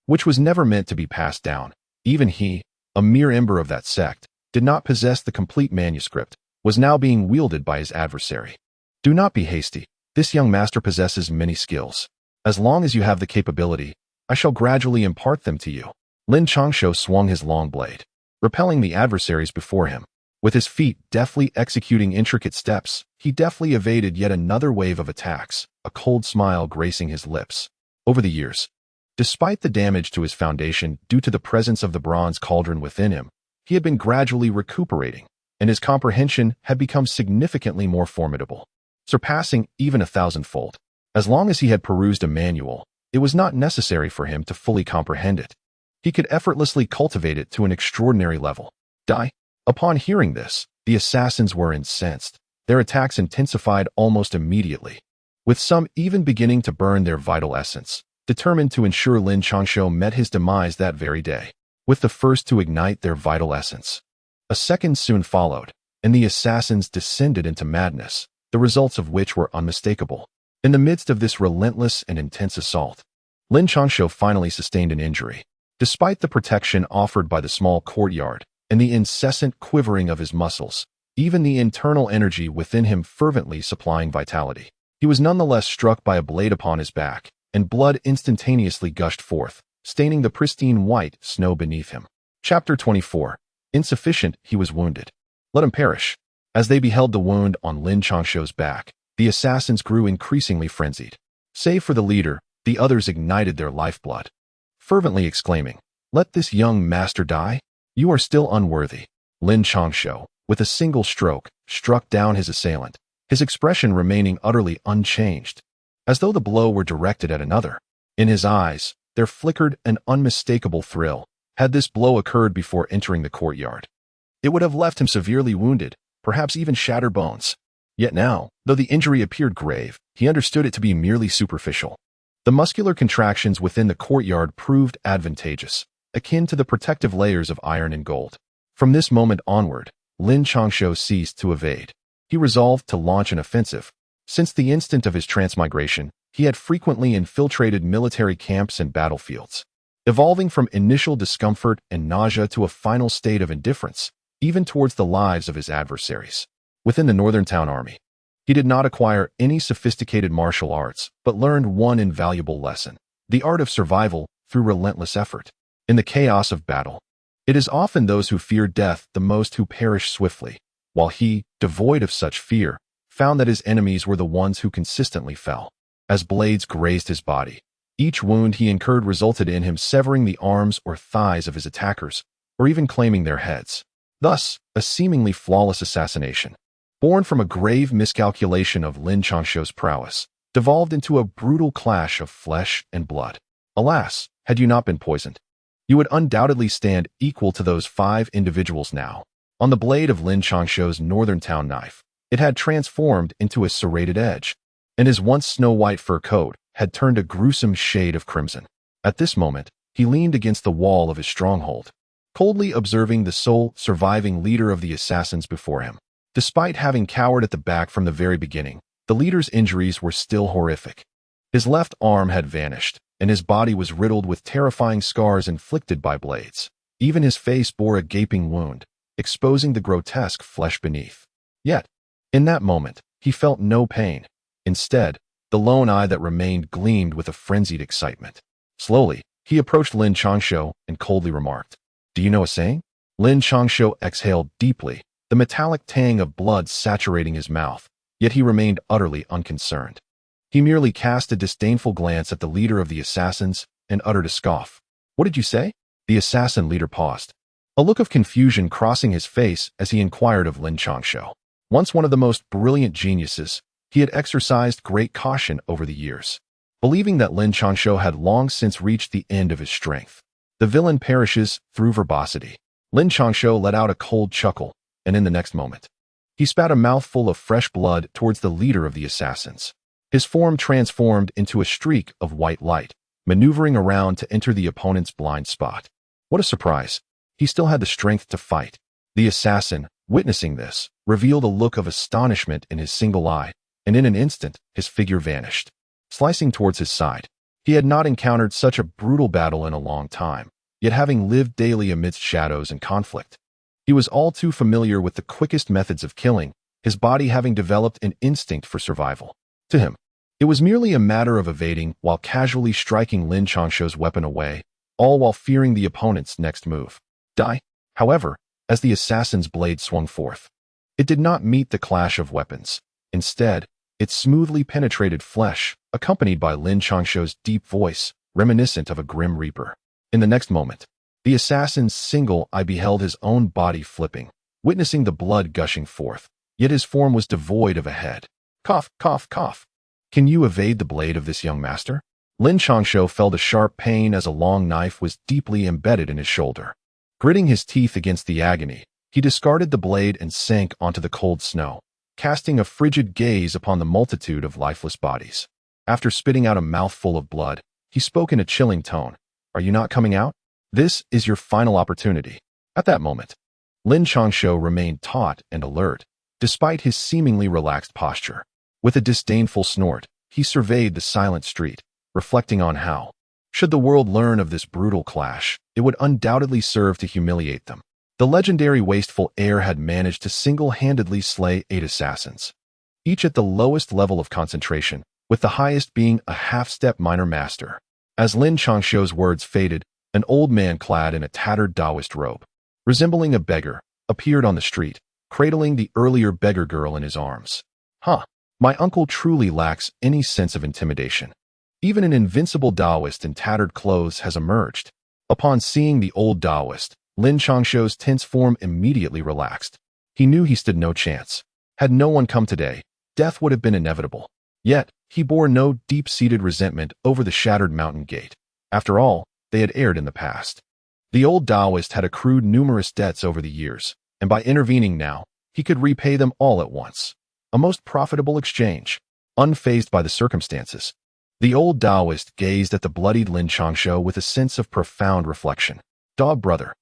which was never meant to be passed down, even he, a mere ember of that sect, did not possess the complete manuscript, was now being wielded by his adversary. Do not be hasty. This young master possesses many skills. As long as you have the capability, I shall gradually impart them to you. Lin Changshou swung his long blade, repelling the adversaries before him. With his feet deftly executing intricate steps, he deftly evaded yet another wave of attacks, a cold smile gracing his lips. Over the years, despite the damage to his foundation due to the presence of the bronze cauldron within him, he had been gradually recuperating, and his comprehension had become significantly more formidable, surpassing even 1,000-fold. As long as he had perused a manual, it was not necessary for him to fully comprehend it. He could effortlessly cultivate it to an extraordinary level. Die. Upon hearing this, the assassins were incensed. Their attacks intensified almost immediately, with some even beginning to burn their vital essence, determined to ensure Lin Changshou met his demise that very day. With the first to ignite their vital essence, a second soon followed, and the assassins descended into madness, the results of which were unmistakable. In the midst of this relentless and intense assault, Lin Changshou finally sustained an injury. Despite the protection offered by the small courtyard and the incessant quivering of his muscles, even the internal energy within him fervently supplying vitality, he was nonetheless struck by a blade upon his back, and blood instantaneously gushed forth, staining the pristine white snow beneath him. Chapter 24. Insufficient, he was wounded. Let him perish. As they beheld the wound on Lin Changshou's back, the assassins grew increasingly frenzied. Save for the leader, the others ignited their lifeblood, fervently exclaiming, "Let this young master die? You are still unworthy." Lin Changshou, with a single stroke, struck down his assailant, his expression remaining utterly unchanged, as though the blow were directed at another. In his eyes, there flickered an unmistakable thrill. Had this blow occurred before entering the courtyard, it would have left him severely wounded, perhaps even shattered bones. Yet now, though the injury appeared grave, he understood it to be merely superficial. The muscular contractions within the courtyard proved advantageous, akin to the protective layers of iron and gold. From this moment onward, Lin Changshou ceased to evade. He resolved to launch an offensive. Since the instant of his transmigration, he had frequently infiltrated military camps and battlefields, evolving from initial discomfort and nausea to a final state of indifference, even towards the lives of his adversaries. Within the Northern Town Army, he did not acquire any sophisticated martial arts, but learned one invaluable lesson: the art of survival through relentless effort. In the chaos of battle, it is often those who fear death the most who perish swiftly, while he, devoid of such fear, found that his enemies were the ones who consistently fell. As blades grazed his body, each wound he incurred resulted in him severing the arms or thighs of his attackers, or even claiming their heads. Thus, a seemingly flawless assassination, born from a grave miscalculation of Lin Changshou's prowess, devolved into a brutal clash of flesh and blood. Alas, had you not been poisoned, you would undoubtedly stand equal to those 5 individuals now. On the blade of Lin Changshou's Northern Town knife, it had transformed into a serrated edge, and his once snow-white fur coat had turned a gruesome shade of crimson. At this moment, he leaned against the wall of his stronghold, coldly observing the sole surviving leader of the assassins before him. Despite having cowered at the back from the very beginning, the leader's injuries were still horrific. His left arm had vanished, and his body was riddled with terrifying scars inflicted by blades. Even his face bore a gaping wound, exposing the grotesque flesh beneath. Yet, in that moment, he felt no pain. Instead, the lone eye that remained gleamed with a frenzied excitement. Slowly, he approached Lin Changshou and coldly remarked, "Do you know a saying?" Lin Changshou exhaled deeply, the metallic tang of blood saturating his mouth, yet he remained utterly unconcerned. He merely cast a disdainful glance at the leader of the assassins and uttered a scoff. "What did you say?" The assassin leader paused, a look of confusion crossing his face as he inquired of Lin Changshou. Once one of the most brilliant geniuses, he had exercised great caution over the years, believing that Lin Changshou had long since reached the end of his strength. The villain perishes through verbosity. Lin Changshou let out a cold chuckle, and in the next moment, he spat a mouthful of fresh blood towards the leader of the assassins. His form transformed into a streak of white light, maneuvering around to enter the opponent's blind spot. What a surprise! He still had the strength to fight. The assassin, witnessing this, revealed a look of astonishment in his single eye, and in an instant, his figure vanished, slicing towards his side. He had not encountered such a brutal battle in a long time, yet having lived daily amidst shadows and conflict, he was all too familiar with the quickest methods of killing, his body having developed an instinct for survival. To him, it was merely a matter of evading while casually striking Lin Changshou's weapon away, all while fearing the opponent's next move. Die, however, as the assassin's blade swung forth. It did not meet the clash of weapons. Instead, it smoothly penetrated flesh, accompanied by Lin Changshou's deep voice, reminiscent of a grim reaper. In the next moment, the assassin's single eye beheld his own body flipping, witnessing the blood gushing forth, yet his form was devoid of a head. Cough, cough, cough. Can you evade the blade of this young master? Lin Changshou felt a sharp pain as a long knife was deeply embedded in his shoulder. Gritting his teeth against the agony, he discarded the blade and sank onto the cold snow, casting a frigid gaze upon the multitude of lifeless bodies. After spitting out a mouthful of blood, he spoke in a chilling tone. Are you not coming out? This is your final opportunity. At that moment, Lin Changshou remained taut and alert, despite his seemingly relaxed posture. With a disdainful snort, he surveyed the silent street, reflecting on how, should the world learn of this brutal clash, it would undoubtedly serve to humiliate them. The legendary wasteful heir had managed to single-handedly slay 8 assassins, each at the lowest level of concentration, with the highest being a half-step minor master. As Lin Changshou's words faded, an old man clad in a tattered Taoist robe, resembling a beggar, appeared on the street, cradling the earlier beggar girl in his arms. My uncle truly lacks any sense of intimidation. Even an invincible Taoist in tattered clothes has emerged. Upon seeing the old Taoist, Lin Changshou's tense form immediately relaxed. He knew he stood no chance. Had no one come today, death would have been inevitable. Yet, he bore no deep-seated resentment over the shattered mountain gate. After all, they had erred in the past. The old Taoist had accrued numerous debts over the years, and by intervening now, he could repay them all at once. A most profitable exchange. Unfazed by the circumstances, the old Taoist gazed at the bloodied Lin Changshou with a sense of profound reflection. Dog brother.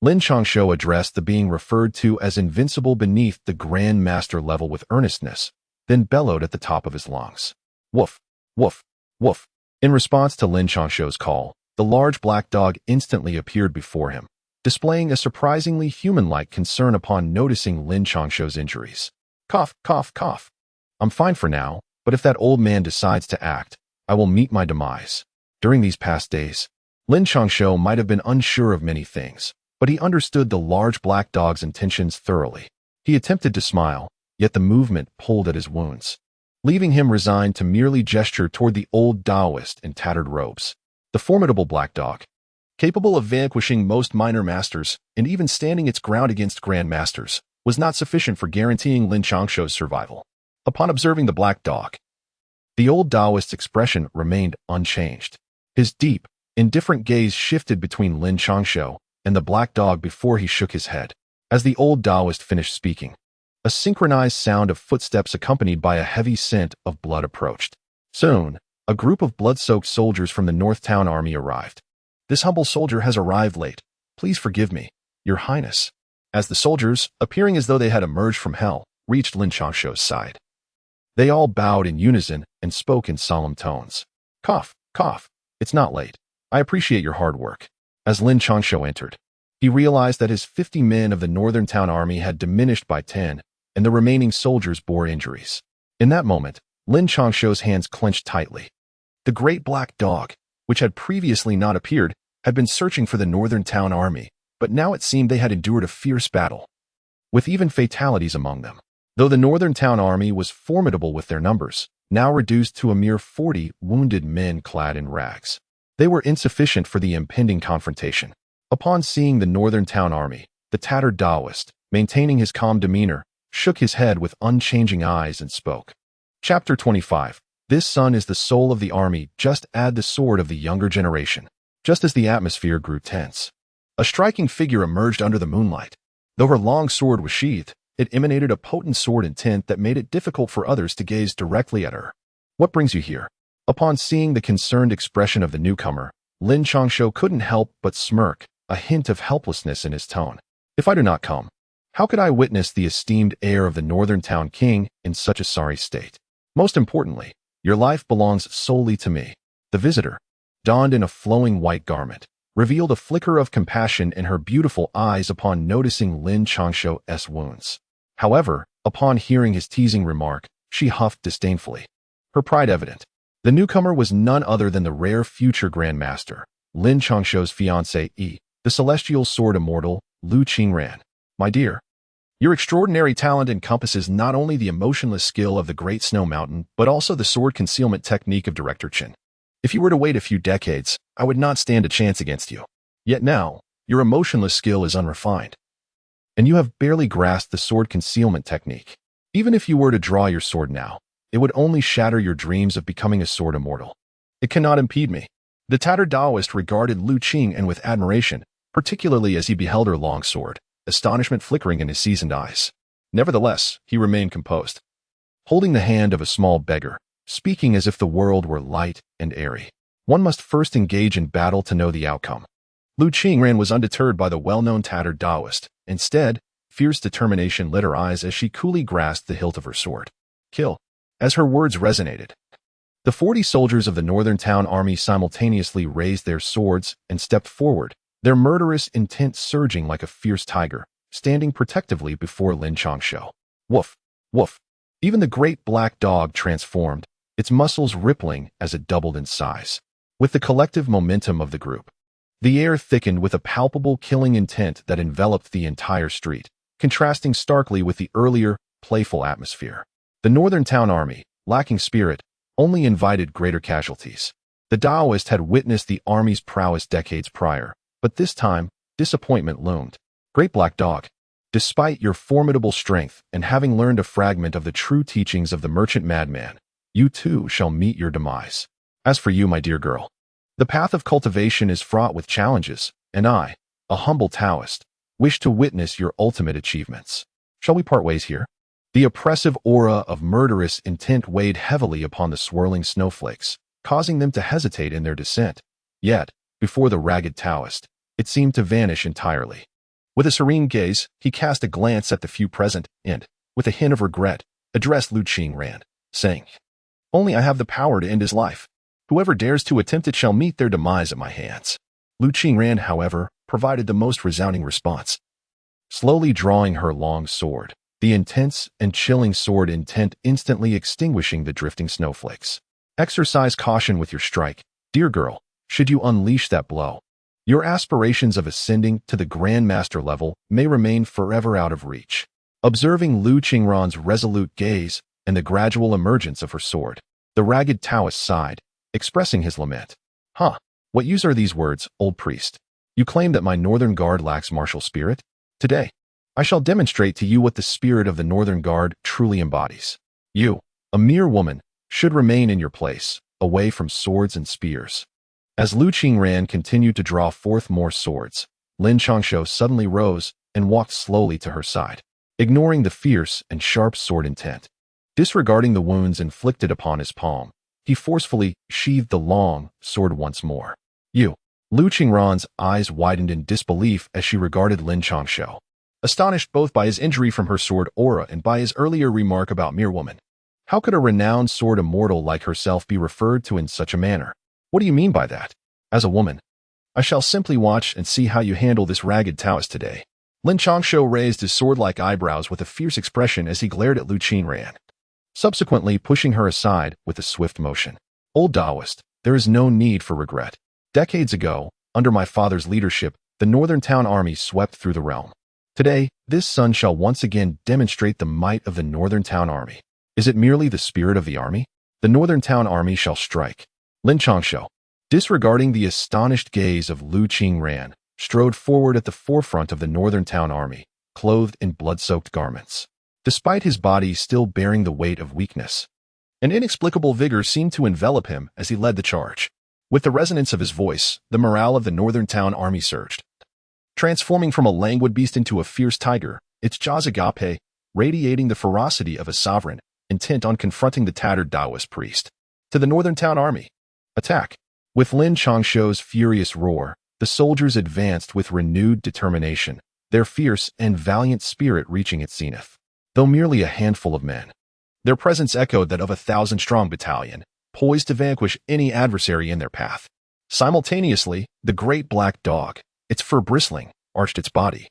Lin Changshou addressed the being referred to as invincible beneath the Grand Master level with earnestness, then bellowed at the top of his lungs. Woof, woof, woof. In response to Lin Changshou's call, the large black dog instantly appeared before him, displaying a surprisingly human-like concern upon noticing Lin Changshou's injuries. Cough, cough, cough. I'm fine for now, but if that old man decides to act, I will meet my demise. During these past days, Lin Changshou might have been unsure of many things, but he understood the large black dog's intentions thoroughly. He attempted to smile, yet the movement pulled at his wounds, leaving him resigned to merely gesture toward the old Taoist in tattered robes. The formidable black dog, capable of vanquishing most minor masters and even standing its ground against grand masters, was not sufficient for guaranteeing Lin Changshou's survival. Upon observing the black dog, the old Taoist's expression remained unchanged. His deep, indifferent gaze shifted between Lin Changshou and the black dog before he shook his head. As the old Taoist finished speaking, a synchronized sound of footsteps accompanied by a heavy scent of blood approached. Soon, a group of blood-soaked soldiers from the North Town Army arrived. This humble soldier has arrived late. Please forgive me, Your Highness. As the soldiers, appearing as though they had emerged from hell, reached Lin Changshou's side, they all bowed in unison and spoke in solemn tones. Cough, cough. It's not late. I appreciate your hard work. As Lin Changshou entered, he realized that his 50 men of the Northern Town Army had diminished by 10, and the remaining soldiers bore injuries. In that moment, Lin Changshou's hands clenched tightly. The great black dog, which had previously not appeared, had been searching for the Northern Town Army, but now it seemed they had endured a fierce battle, with even fatalities among them. Though the Northern Town Army was formidable with their numbers, now reduced to a mere 40 wounded men clad in rags, they were insufficient for the impending confrontation. Upon seeing the Northern Town Army, the tattered Taoist, maintaining his calm demeanor, shook his head with unchanging eyes and spoke. Chapter 25. This son is the soul of the army, just add the sword of the younger generation. Just as the atmosphere grew tense, a striking figure emerged under the moonlight. Though her long sword was sheathed, it emanated a potent sword intent that made it difficult for others to gaze directly at her. What brings you here? Upon seeing the concerned expression of the newcomer, Lin Changshou couldn't help but smirk, a hint of helplessness in his tone. If I do not come, how could I witness the esteemed heir of the Northern Town King in such a sorry state? Most importantly, your life belongs solely to me. The visitor, donned in a flowing white garment, revealed a flicker of compassion in her beautiful eyes upon noticing Lin Changshou's wounds. However, upon hearing his teasing remark, she huffed disdainfully, her pride evident. The newcomer was none other than the rare future Grandmaster, Lin Changshou's fiancé, the celestial sword immortal, Lu Qingran. My dear, your extraordinary talent encompasses not only the emotionless skill of the Great Snow Mountain, but also the sword concealment technique of Director Chen. If you were to wait a few decades, I would not stand a chance against you. Yet now, your emotionless skill is unrefined, and you have barely grasped the sword concealment technique. Even if you were to draw your sword now, it would only shatter your dreams of becoming a sword immortal. It cannot impede me. The tattered Taoist regarded Lu Qing with admiration, particularly as he beheld her long sword, astonishment flickering in his seasoned eyes. Nevertheless, he remained composed, holding the hand of a small beggar, speaking as if the world were light and airy. One must first engage in battle to know the outcome. Lu Qingran was undeterred by the well-known tattered Taoist. Instead, fierce determination lit her eyes as she coolly grasped the hilt of her sword. Kill. As her words resonated, the 40 soldiers of the Northern Town Army simultaneously raised their swords and stepped forward, their murderous intent surging like a fierce tiger, standing protectively before Lin Changshou. Woof, woof. Even the great black dog transformed, its muscles rippling as it doubled in size. With the collective momentum of the group, the air thickened with a palpable killing intent that enveloped the entire street, contrasting starkly with the earlier, playful atmosphere. The Northern Town Army, lacking spirit, only invited greater casualties. The Taoist had witnessed the army's prowess decades prior, but this time, disappointment loomed. Great Black Dog, despite your formidable strength and having learned a fragment of the true teachings of the merchant madman, you too shall meet your demise. As for you, my dear girl, the path of cultivation is fraught with challenges, and I, a humble Taoist, wish to witness your ultimate achievements. Shall we part ways here? The oppressive aura of murderous intent weighed heavily upon the swirling snowflakes, causing them to hesitate in their descent. Yet, before the ragged Taoist, it seemed to vanish entirely. With a serene gaze, he cast a glance at the few present and, with a hint of regret, addressed Lu Qingran, saying, "Only I have the power to end his life. Whoever dares to attempt it shall meet their demise at my hands." Lu Qingran, however, provided the most resounding response. Slowly drawing her long sword, the intense and chilling sword intent instantly extinguishing the drifting snowflakes. Exercise caution with your strike, dear girl, should you unleash that blow. Your aspirations of ascending to the Grandmaster level may remain forever out of reach. Observing Lu Qingran's resolute gaze and the gradual emergence of her sword, the ragged Taoist sighed, expressing his lament. What use are these words, old priest? You claim that my Northern Guard lacks martial spirit? Today, I shall demonstrate to you what the spirit of the Northern Guard truly embodies. You, a mere woman, should remain in your place, away from swords and spears. As Lu Qingran continued to draw forth more swords, Lin Changshou suddenly rose and walked slowly to her side, ignoring the fierce and sharp sword intent. Disregarding the wounds inflicted upon his palm, he forcefully sheathed the long sword once more. You. Lu Qingran's eyes widened in disbelief as she regarded Lin Changshou, astonished both by his injury from her sword aura and by his earlier remark about mere woman. How could a renowned sword immortal like herself be referred to in such a manner? What do you mean by that? As a woman, I shall simply watch and see how you handle this ragged Taoist today. Lin Changshou raised his sword-like eyebrows with a fierce expression as he glared at Lu Qingran, subsequently pushing her aside with a swift motion. Old Taoist, there is no need for regret. Decades ago, under my father's leadership, the Northern Town Army swept through the realm. Today, this sun shall once again demonstrate the might of the Northern Town Army. Is it merely the spirit of the army? The Northern Town Army shall strike. Lin Changshou, disregarding the astonished gaze of Lu Qingran, strode forward at the forefront of the Northern Town Army, clothed in blood-soaked garments. Despite his body still bearing the weight of weakness, an inexplicable vigor seemed to envelop him as he led the charge. With the resonance of his voice, the morale of the Northern Town Army surged, transforming from a languid beast into a fierce tiger, its jaws agape, radiating the ferocity of a sovereign, intent on confronting the tattered Taoist priest. To the Northern Town Army, attack! With Lin Changshou's furious roar, the soldiers advanced with renewed determination, their fierce and valiant spirit reaching its zenith. Though merely a handful of men, Their presence echoed that of a 1,000-strong battalion, poised to vanquish any adversary in their path. Simultaneously, the great black dog, its fur bristling, arched its body,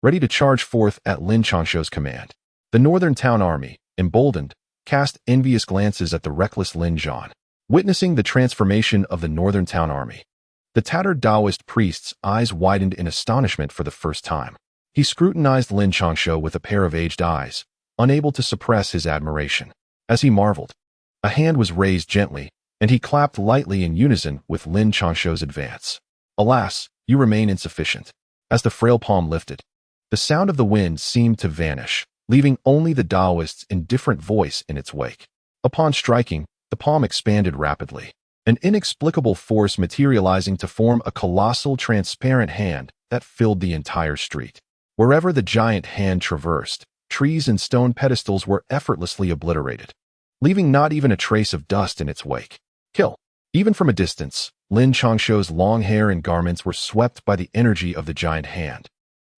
ready to charge forth at Lin Changshou's command. The northern town army, emboldened, cast envious glances at the reckless Lin Zhan. Witnessing the transformation of the northern town army, the tattered Taoist priest's eyes widened in astonishment for the first time. He scrutinized Lin Changshou with a pair of aged eyes, unable to suppress his admiration. As he marveled, a hand was raised gently, and he clapped lightly in unison with Lin Changshou's advance. Alas, you remain insufficient. As the frail palm lifted, the sound of the wind seemed to vanish, leaving only the Taoist's indifferent voice in its wake. Upon striking, the palm expanded rapidly, an inexplicable force materializing to form a colossal transparent hand that filled the entire street. Wherever the giant hand traversed, trees and stone pedestals were effortlessly obliterated, leaving not even a trace of dust in its wake. Kill. Even from a distance, Lin Changshou's long hair and garments were swept by the energy of the giant hand,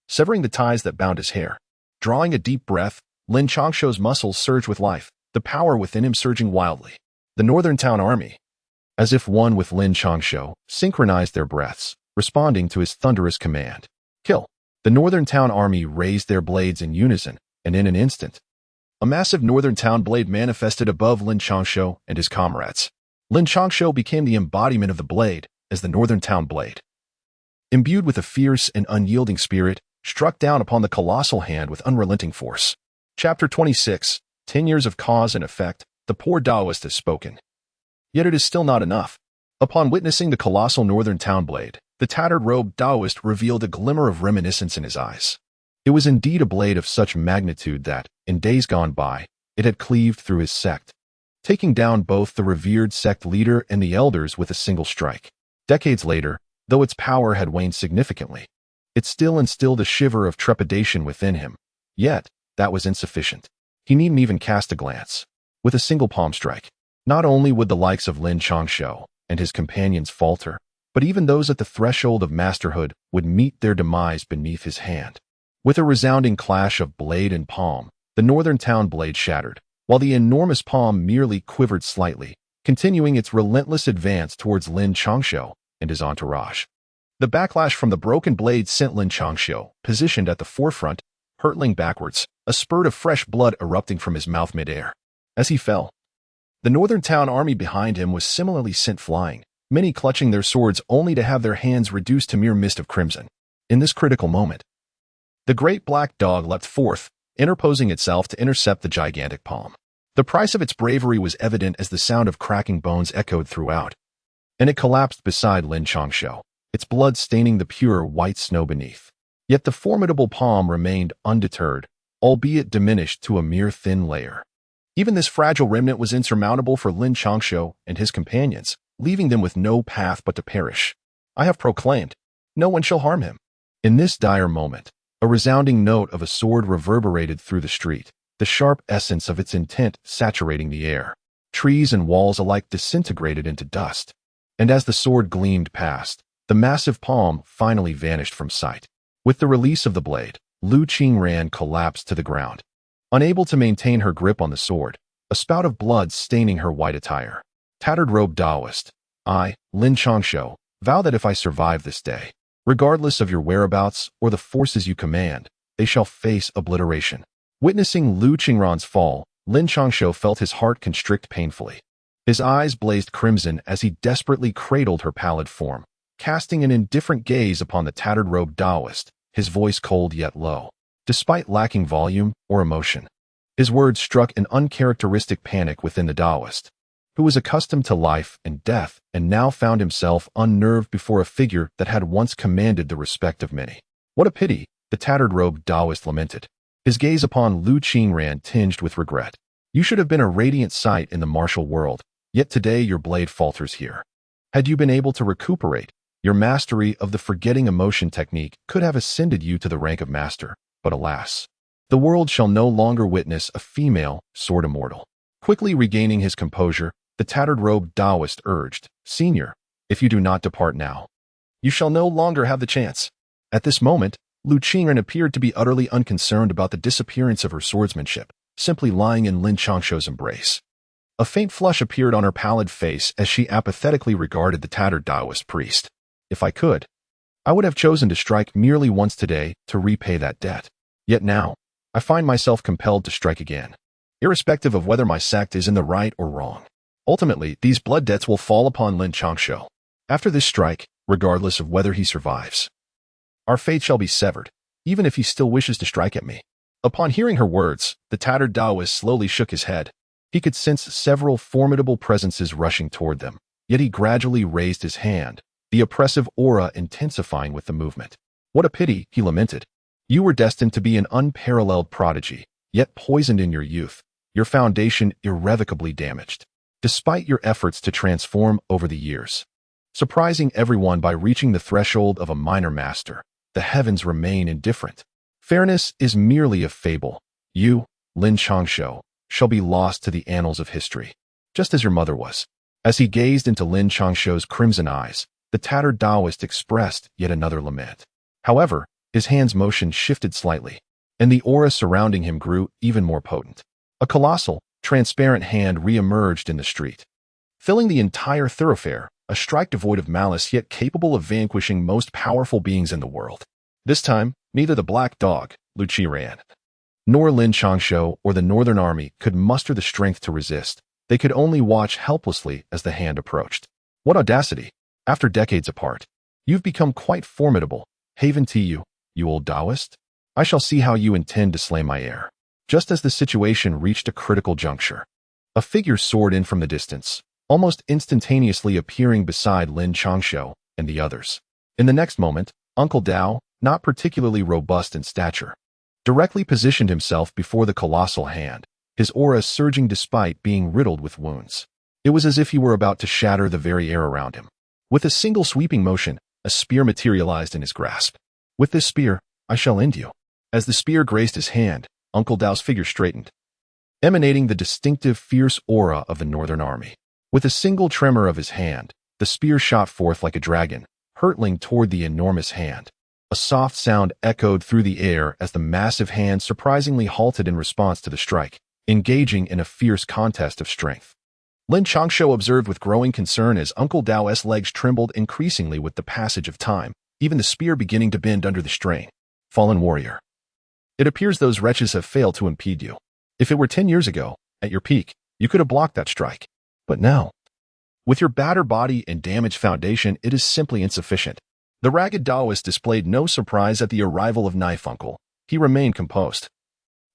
severing the ties that bound his hair. Drawing a deep breath, Lin Changshou's muscles surged with life, the power within him surging wildly. The northern town army, as if one with Lin Changshou, synchronized their breaths, responding to his thunderous command. Kill. The northern town army raised their blades in unison, and in an instant, a massive northern town blade manifested above Lin Changshou and his comrades. Lin Changshou became the embodiment of the blade as the northern town blade, imbued with a fierce and unyielding spirit, struck down upon the colossal hand with unrelenting force. Chapter 26, 10 Years of Cause and Effect. The poor Taoist has spoken. Yet it is still not enough. Upon witnessing the colossal northern town blade, the tattered-robed Taoist revealed a glimmer of reminiscence in his eyes. It was indeed a blade of such magnitude that, in days gone by, it had cleaved through his sect, taking down both the revered sect leader and the elders with a single strike. Decades later, though its power had waned significantly, it still instilled a shiver of trepidation within him. Yet, that was insufficient. He needn't even cast a glance. With a single palm strike, not only would the likes of Lin Changshou and his companions falter, but even those at the threshold of masterhood would meet their demise beneath his hand. With a resounding clash of blade and palm, the northern town blade shattered, while the enormous palm merely quivered slightly, continuing its relentless advance towards Lin Changshou and his entourage. The backlash from the broken blade sent Lin Changshou, positioned at the forefront, hurtling backwards, a spurt of fresh blood erupting from his mouth midair. As he fell, the northern town army behind him was similarly sent flying, many clutching their swords only to have their hands reduced to mere mist of crimson. In this critical moment, the great black dog leapt forth, interposing itself to intercept the gigantic palm. The price of its bravery was evident as the sound of cracking bones echoed throughout, and it collapsed beside Lin Changshou, its blood staining the pure white snow beneath. Yet the formidable palm remained undeterred, albeit diminished to a mere thin layer. Even this fragile remnant was insurmountable for Lin Changshou and his companions, leaving them with no path but to perish. I have proclaimed, no one shall harm him. In this dire moment, a resounding note of a sword reverberated through the street, the sharp essence of its intent saturating the air. Trees and walls alike disintegrated into dust, and as the sword gleamed past, the massive palm finally vanished from sight. With the release of the blade, Lu Qingran collapsed to the ground, unable to maintain her grip on the sword, a spout of blood staining her white attire. Tattered-robed Taoist, I, Lin Changshou, vow that if I survive this day, regardless of your whereabouts or the forces you command, they shall face obliteration. Witnessing Lu Qingran's fall, Lin Changshou felt his heart constrict painfully. His eyes blazed crimson as he desperately cradled her pallid form, casting an indifferent gaze upon the tattered-robed Taoist, his voice cold yet low. Despite lacking volume or emotion, his words struck an uncharacteristic panic within the Taoist, who was accustomed to life and death and now found himself unnerved before a figure that had once commanded the respect of many. What a pity, the tattered-robed Taoist lamented, his gaze upon Lu Qingran tinged with regret. You should have been a radiant sight in the martial world, yet today your blade falters here. Had you been able to recuperate, your mastery of the forgetting emotion technique could have ascended you to the rank of master, but alas, the world shall no longer witness a female sword immortal. Quickly regaining his composure, the tattered-robed Taoist urged, Senior, if you do not depart now, you shall no longer have the chance. At this moment, Lu Qingran appeared to be utterly unconcerned about the disappearance of her swordsmanship, simply lying in Lin Changshou's embrace. A faint flush appeared on her pallid face as she apathetically regarded the tattered Taoist priest. If I could, I would have chosen to strike merely once today to repay that debt. Yet now, I find myself compelled to strike again, irrespective of whether my sect is in the right or wrong. Ultimately, these blood debts will fall upon Lin Changshou. After this strike, regardless of whether he survives, our fate shall be severed, even if he still wishes to strike at me. Upon hearing her words, the tattered Taoist slowly shook his head. He could sense several formidable presences rushing toward them, yet he gradually raised his hand, the oppressive aura intensifying with the movement. What a pity, he lamented. You were destined to be an unparalleled prodigy, yet poisoned in your youth, your foundation irrevocably damaged, despite your efforts to transform over the years. Surprising everyone by reaching the threshold of a minor master, the heavens remain indifferent. Fairness is merely a fable. You, Lin Changshou, shall be lost to the annals of history, just as your mother was. As he gazed into Lin Changshou's crimson eyes, the tattered Taoist expressed yet another lament. However, his hand's motion shifted slightly, and the aura surrounding him grew even more potent. A colossal, transparent hand re-emerged in the street, filling the entire thoroughfare, a strike devoid of malice yet capable of vanquishing most powerful beings in the world. This time, neither the Black Dog, Lu Qiran, nor Lin Changshou or the Northern Army could muster the strength to resist. They could only watch helplessly as the hand approached. What audacity! After decades apart, you've become quite formidable. Haven to you, you old Taoist. I shall see how you intend to slay my heir. Just as the situation reached a critical juncture, a figure soared in from the distance, almost instantaneously appearing beside Lin Changshou and the others. In the next moment, Uncle Dao, not particularly robust in stature, directly positioned himself before the colossal hand, his aura surging despite being riddled with wounds. It was as if he were about to shatter the very air around him. With a single sweeping motion, a spear materialized in his grasp. With this spear, I shall end you. As the spear grazed his hand, Uncle Dao's figure straightened, emanating the distinctive fierce aura of the Northern Army. With a single tremor of his hand, the spear shot forth like a dragon, hurtling toward the enormous hand. A soft sound echoed through the air as the massive hand surprisingly halted in response to the strike, engaging in a fierce contest of strength. Lin Changshou observed with growing concern as Uncle Dao's legs trembled increasingly with the passage of time, even the spear beginning to bend under the strain. Fallen warrior. It appears those wretches have failed to impede you. If it were 10 years ago, at your peak, you could have blocked that strike. But now, with your battered body and damaged foundation, it is simply insufficient. The ragged Taoist displayed no surprise at the arrival of Knife Uncle. He remained composed,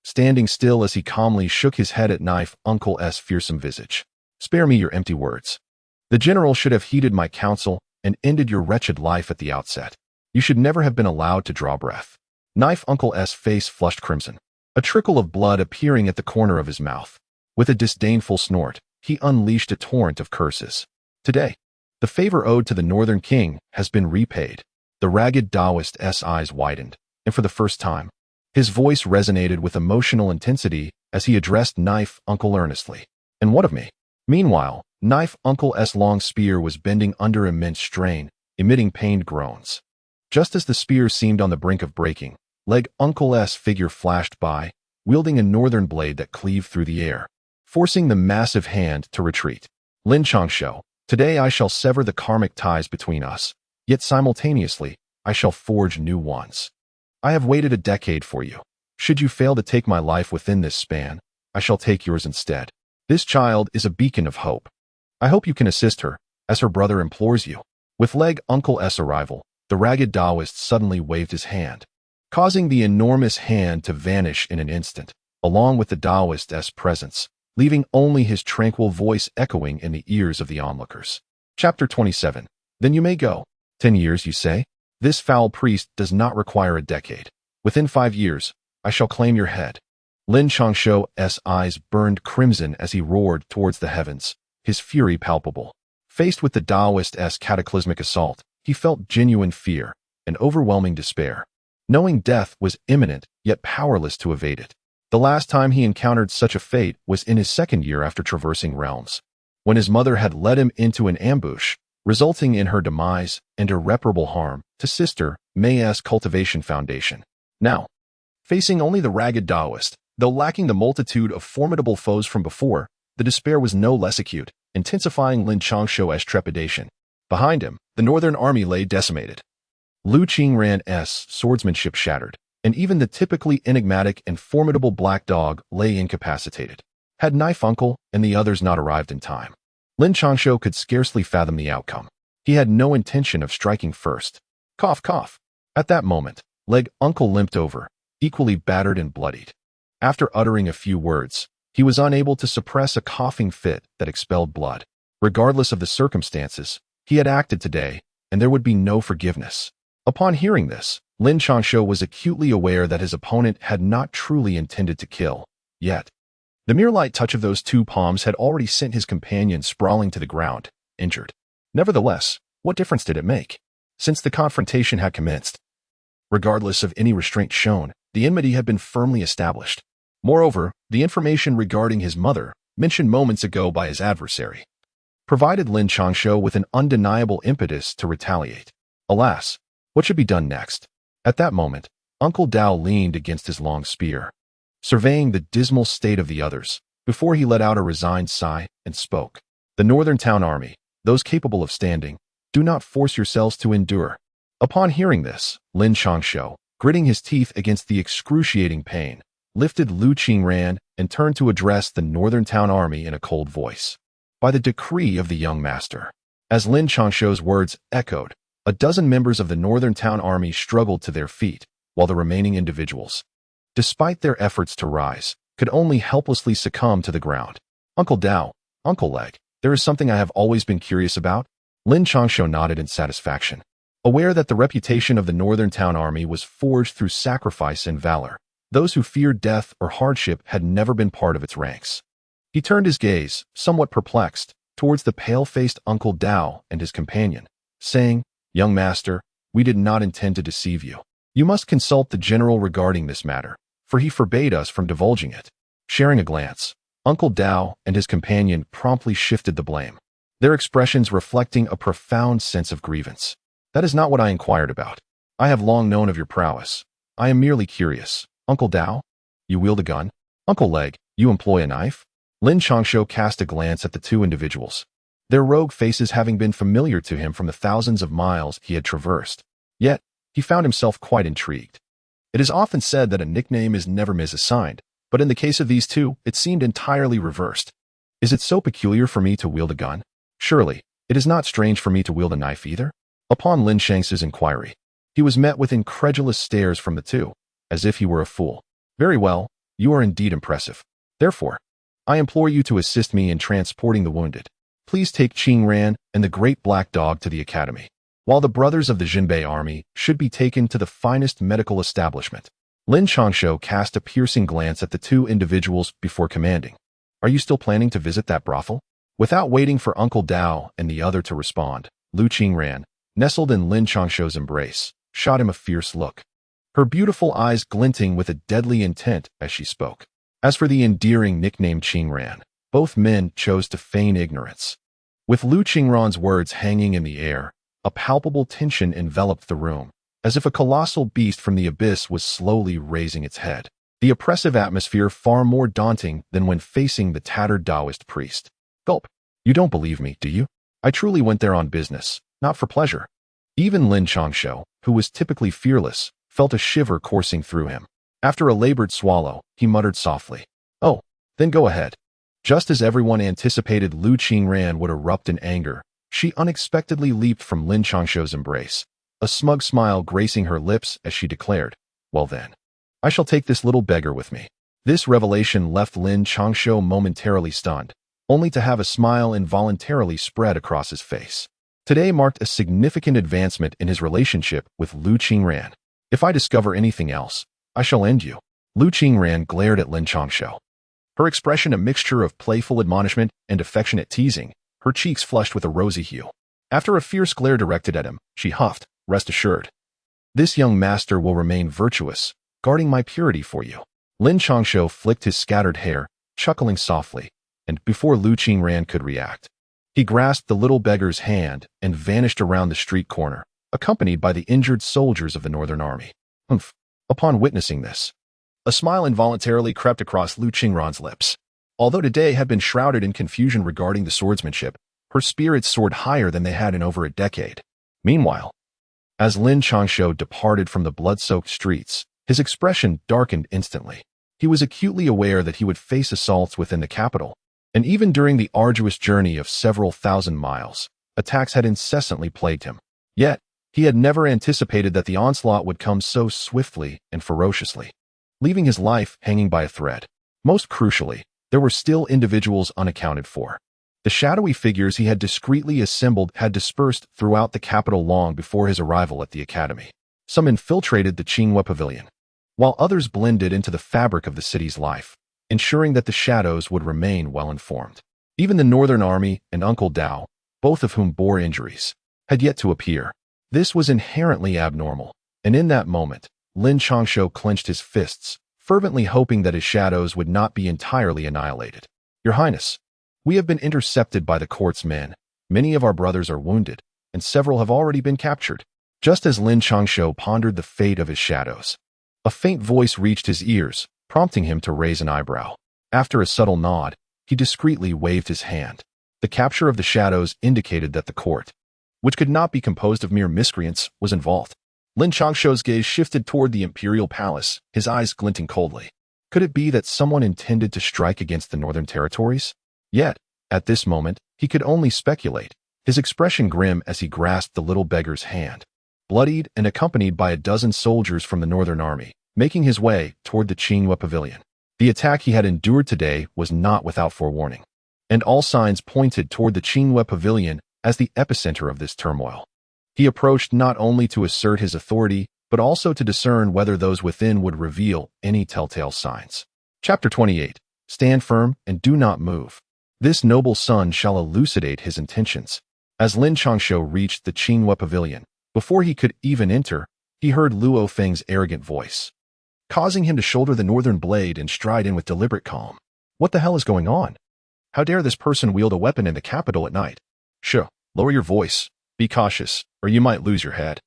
standing still as he calmly shook his head at Knife Uncle's fearsome visage. Spare me your empty words. The general should have heeded my counsel and ended your wretched life at the outset. You should never have been allowed to draw breath. Knife Uncle's face flushed crimson, a trickle of blood appearing at the corner of his mouth. With a disdainful snort, he unleashed a torrent of curses. Today, the favor owed to the Northern King has been repaid. The ragged Taoist's eyes widened, and for the first time, his voice resonated with emotional intensity as he addressed Knife Uncle earnestly. And what of me? Meanwhile, Knife Uncle's long spear was bending under immense strain, emitting pained groans. Just as the spear seemed on the brink of breaking, Leg Uncle's figure flashed by, wielding a northern blade that cleaved through the air, forcing the massive hand to retreat. Lin Changshou, today I shall sever the karmic ties between us, yet simultaneously, I shall forge new ones. I have waited a decade for you. Should you fail to take my life within this span, I shall take yours instead. This child is a beacon of hope. I hope you can assist her, as her brother implores you. With Leg Uncle's arrival, the ragged Taoist suddenly waved his hand, causing the enormous hand to vanish in an instant, along with the Taoist's presence, leaving only his tranquil voice echoing in the ears of the onlookers. Chapter 27. Then you may go. 10 years, you say? This foul priest does not require a decade. Within 5 years, I shall claim your head. Lin Changshou's eyes burned crimson as he roared towards the heavens, his fury palpable. Faced with the Taoist's cataclysmic assault, he felt genuine fear and overwhelming despair, knowing death was imminent yet powerless to evade it. The last time he encountered such a fate was in his second year after traversing realms, when his mother had led him into an ambush, resulting in her demise and irreparable harm to Sister May's cultivation foundation. Now, facing only the ragged Taoist, Though lacking the multitude of formidable foes from before, the despair was no less acute, intensifying Lin Changshou's trepidation. Behind him, the northern army lay decimated. Lu Qingran's swordsmanship shattered, and even the typically enigmatic and formidable Black Dog lay incapacitated. Had Knife Uncle and the others not arrived in time, Lin Changshou could scarcely fathom the outcome. He had no intention of striking first. Cough, cough. At that moment, Leg Uncle limped over, equally battered and bloodied. After uttering a few words, he was unable to suppress a coughing fit that expelled blood. Regardless of the circumstances, he had acted today, and there would be no forgiveness. Upon hearing this, Lin Changshou was acutely aware that his opponent had not truly intended to kill. Yet, the mere light touch of those two palms had already sent his companion sprawling to the ground, injured. Nevertheless, what difference did it make? Since the confrontation had commenced, regardless of any restraint shown, the enmity had been firmly established. Moreover, the information regarding his mother, mentioned moments ago by his adversary, provided Lin Changshou with an undeniable impetus to retaliate. Alas, what should be done next? At that moment, Uncle Dao leaned against his long spear, surveying the dismal state of the others, before he let out a resigned sigh and spoke. The northern town army, those capable of standing, do not force yourselves to endure. Upon hearing this, Lin Changshou, gritting his teeth against the excruciating pain, lifted Lu Qingran and turned to address the northern town army in a cold voice. By the decree of the young master. As Lin Changshou's words echoed, a dozen members of the northern town army struggled to their feet, while the remaining individuals, despite their efforts to rise, could only helplessly succumb to the ground. Uncle Dao, Uncle Leg, there is something I have always been curious about. Lin Changshou nodded in satisfaction, aware that the reputation of the northern town army was forged through sacrifice and valor. Those who feared death or hardship had never been part of its ranks. He turned his gaze, somewhat perplexed, towards the pale-faced Uncle Dao and his companion, saying, "Young master, we did not intend to deceive you. You must consult the general regarding this matter, for he forbade us from divulging it." Sharing a glance, Uncle Dao and his companion promptly shifted the blame, their expressions reflecting a profound sense of grievance. "That is not what I inquired about. I have long known of your prowess. I am merely curious. Uncle Dao, you wield a gun? Uncle Leg, you employ a knife?" Lin Changshou cast a glance at the two individuals, their rogue faces having been familiar to him from the thousands of miles he had traversed. Yet, he found himself quite intrigued. It is often said that a nickname is never misassigned, but in the case of these two, it seemed entirely reversed. Is it so peculiar for me to wield a gun? Surely, it is not strange for me to wield a knife either? Upon Lin Changshou's inquiry, he was met with incredulous stares from the two, as if he were a fool. "Very well, you are indeed impressive. Therefore, I implore you to assist me in transporting the wounded. Please take Qingran and the great Black Dog to the academy, while the brothers of the Jinbei army should be taken to the finest medical establishment." Lin Changshou cast a piercing glance at the two individuals before commanding, "Are you still planning to visit that brothel?" Without waiting for Uncle Dao and the other to respond, Lu Qingran, nestled in Lin Changshou's embrace, shot him a fierce look, her beautiful eyes glinting with a deadly intent as she spoke. As for the endearing nickname Qingran, both men chose to feign ignorance. With Lu Qingran's words hanging in the air, a palpable tension enveloped the room, as if a colossal beast from the abyss was slowly raising its head. The oppressive atmosphere far more daunting than when facing the tattered Taoist priest. Gulp. "You don't believe me, do you? I truly went there on business, not for pleasure." Even Lin Changshou, who was typically fearless, felt a shiver coursing through him. After a labored swallow, he muttered softly, "Oh, then go ahead." Just as everyone anticipated Lu Qingran would erupt in anger, she unexpectedly leaped from Lin Changshou's embrace, a smug smile gracing her lips as she declared, "Well then, I shall take this little beggar with me." This revelation left Lin Changshou momentarily stunned, only to have a smile involuntarily spread across his face. Today marked a significant advancement in his relationship with Lu Qingran. "If I discover anything else, I shall end you." Lu Qingran glared at Lin Changshou, her expression a mixture of playful admonishment and affectionate teasing, her cheeks flushed with a rosy hue. After a fierce glare directed at him, she huffed, "Rest assured, this young master will remain virtuous, guarding my purity for you." Lin Changshou flicked his scattered hair, chuckling softly, and before Lu Qingran could react, he grasped the little beggar's hand and vanished around the street corner, accompanied by the injured soldiers of the Northern Army. Humph! Upon witnessing this, A smile involuntarily crept across Lu Qingran's lips. Although today had been shrouded in confusion regarding the swordsmanship, her spirits soared higher than they had in over a decade. Meanwhile, as Lin Changshou departed from the blood-soaked streets, his expression darkened instantly. He was acutely aware that he would face assaults within the capital, and even during the arduous journey of several thousand miles, attacks had incessantly plagued him. Yet, he had never anticipated that the onslaught would come so swiftly and ferociously, leaving his life hanging by a thread. Most crucially, there were still individuals unaccounted for. The shadowy figures he had discreetly assembled had dispersed throughout the capital long before his arrival at the academy. Some infiltrated the Qinghua Pavilion, while others blended into the fabric of the city's life, ensuring that the shadows would remain well-informed. Even the Northern Army and Uncle Dao, both of whom bore injuries, had yet to appear. This was inherently abnormal, and in that moment, Lin Changshou clenched his fists, fervently hoping that his shadows would not be entirely annihilated. Your Highness, we have been intercepted by the court's men. Many of our brothers are wounded, and several have already been captured. Just as Lin Changshou pondered the fate of his shadows, a faint voice reached his ears, prompting him to raise an eyebrow. After a subtle nod, he discreetly waved his hand. The capture of the shadows indicated that the court, which could not be composed of mere miscreants, was involved. Lin Changshou's gaze shifted toward the imperial palace, his eyes glinting coldly. Could it be that someone intended to strike against the northern territories? Yet, at this moment, he could only speculate, his expression grim as he grasped the little beggar's hand, bloodied and accompanied by a dozen soldiers from the Northern Army, making his way toward the Qinghua Pavilion. The attack he had endured today was not without forewarning, and all signs pointed toward the Qinghua Pavilion as the epicenter of this turmoil. He approached not only to assert his authority, but also to discern whether those within would reveal any telltale signs. Chapter 28. Stand firm and do not move. This noble son shall elucidate his intentions. As Lin Changshou reached the Qinghua Pavilion, before he could even enter, he heard Luo Feng's arrogant voice, causing him to shoulder the northern blade and stride in with deliberate calm. What the hell is going on? How dare this person wield a weapon in the capital at night? Shh, lower your voice. Be cautious, or you might lose your head.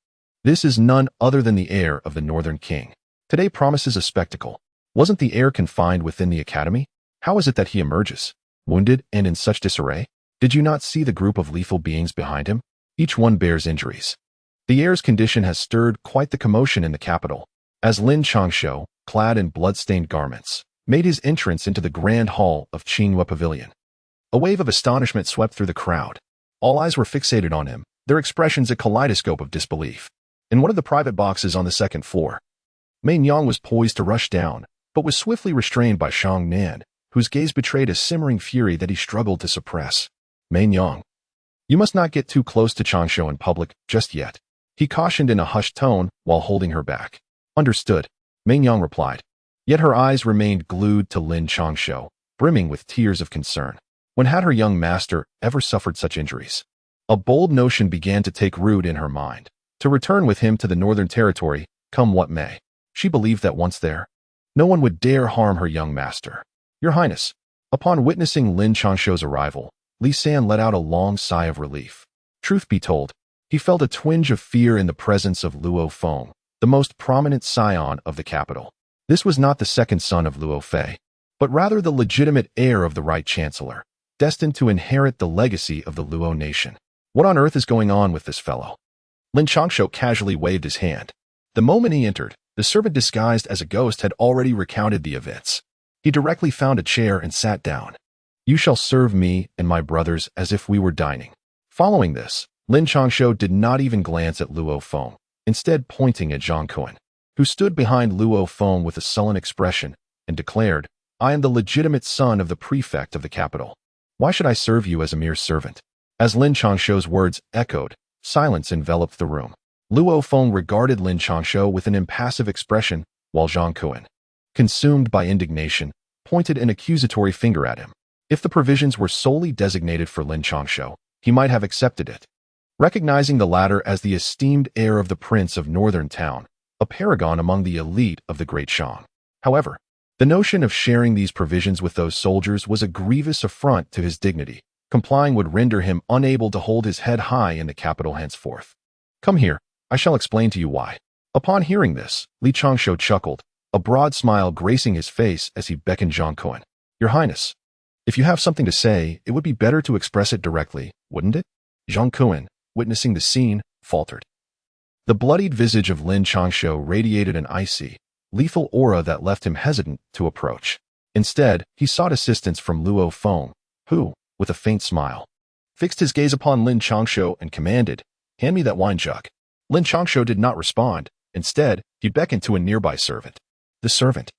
This is none other than the heir of the Northern King. Today promises a spectacle. Wasn't the heir confined within the academy? How is it that he emerges, wounded and in such disarray? Did you not see the group of lethal beings behind him? Each one bears injuries. The heir's condition has stirred quite the commotion in the capital, as Lin Changshou, clad in blood-stained garments, made his entrance into the grand hall of Qinghua Pavilion. A wave of astonishment swept through the crowd. All eyes were fixated on him, their expressions a kaleidoscope of disbelief. In one of the private boxes on the second floor, Mei Yang was poised to rush down, but was swiftly restrained by Shang Nan, whose gaze betrayed a simmering fury that he struggled to suppress. Mei Yang, you must not get too close to Changshou in public just yet, he cautioned in a hushed tone while holding her back. Understood, Mei Yang replied. Yet her eyes remained glued to Lin Changshou, brimming with tears of concern. When had her young master ever suffered such injuries? A bold notion began to take root in her mind, to return with him to the Northern Territory, come what may. She believed that once there, no one would dare harm her young master. Your Highness, upon witnessing Lin Changshou's arrival, Li San let out a long sigh of relief. Truth be told, he felt a twinge of fear in the presence of Luo Feng, the most prominent scion of the capital. This was not the second son of Luo Fei, but rather the legitimate heir of the Right Chancellor, destined to inherit the legacy of the Luo nation. What on earth is going on with this fellow? Lin Changshou casually waved his hand. The moment he entered, the servant disguised as a ghost had already recounted the events. He directly found a chair and sat down. You shall serve me and my brothers as if we were dining. Following this, Lin Changshou did not even glance at Luo Feng, instead pointing at Zhang Kuan, who stood behind Luo Feng with a sullen expression, and declared, I am the legitimate son of the prefect of the capital. Why should I serve you as a mere servant? As Lin Changshou's words echoed, silence enveloped the room. Luo Feng regarded Lin Changshou with an impassive expression, while Zhang Kuan, consumed by indignation, pointed an accusatory finger at him. If the provisions were solely designated for Lin Changshou, he might have accepted it, recognizing the latter as the esteemed heir of the Prince of Northern Town, a paragon among the elite of the Great Shang. However, the notion of sharing these provisions with those soldiers was a grievous affront to his dignity. Complying would render him unable to hold his head high in the capital henceforth. Come here, I shall explain to you why. Upon hearing this, Li Changshou chuckled, a broad smile gracing his face as he beckoned Zhang Kun. "Your Highness, if you have something to say, it would be better to express it directly, wouldn't it?" Zhang Kun, witnessing the scene, faltered. The bloodied visage of Lin Changshou radiated an icy, lethal aura that left him hesitant to approach. Instead, he sought assistance from Luo Feng, who, with a faint smile, fixed his gaze upon Lin Changshou and commanded, "Hand me that wine jug." Lin Changshou did not respond. Instead, he beckoned to a nearby servant. The servant,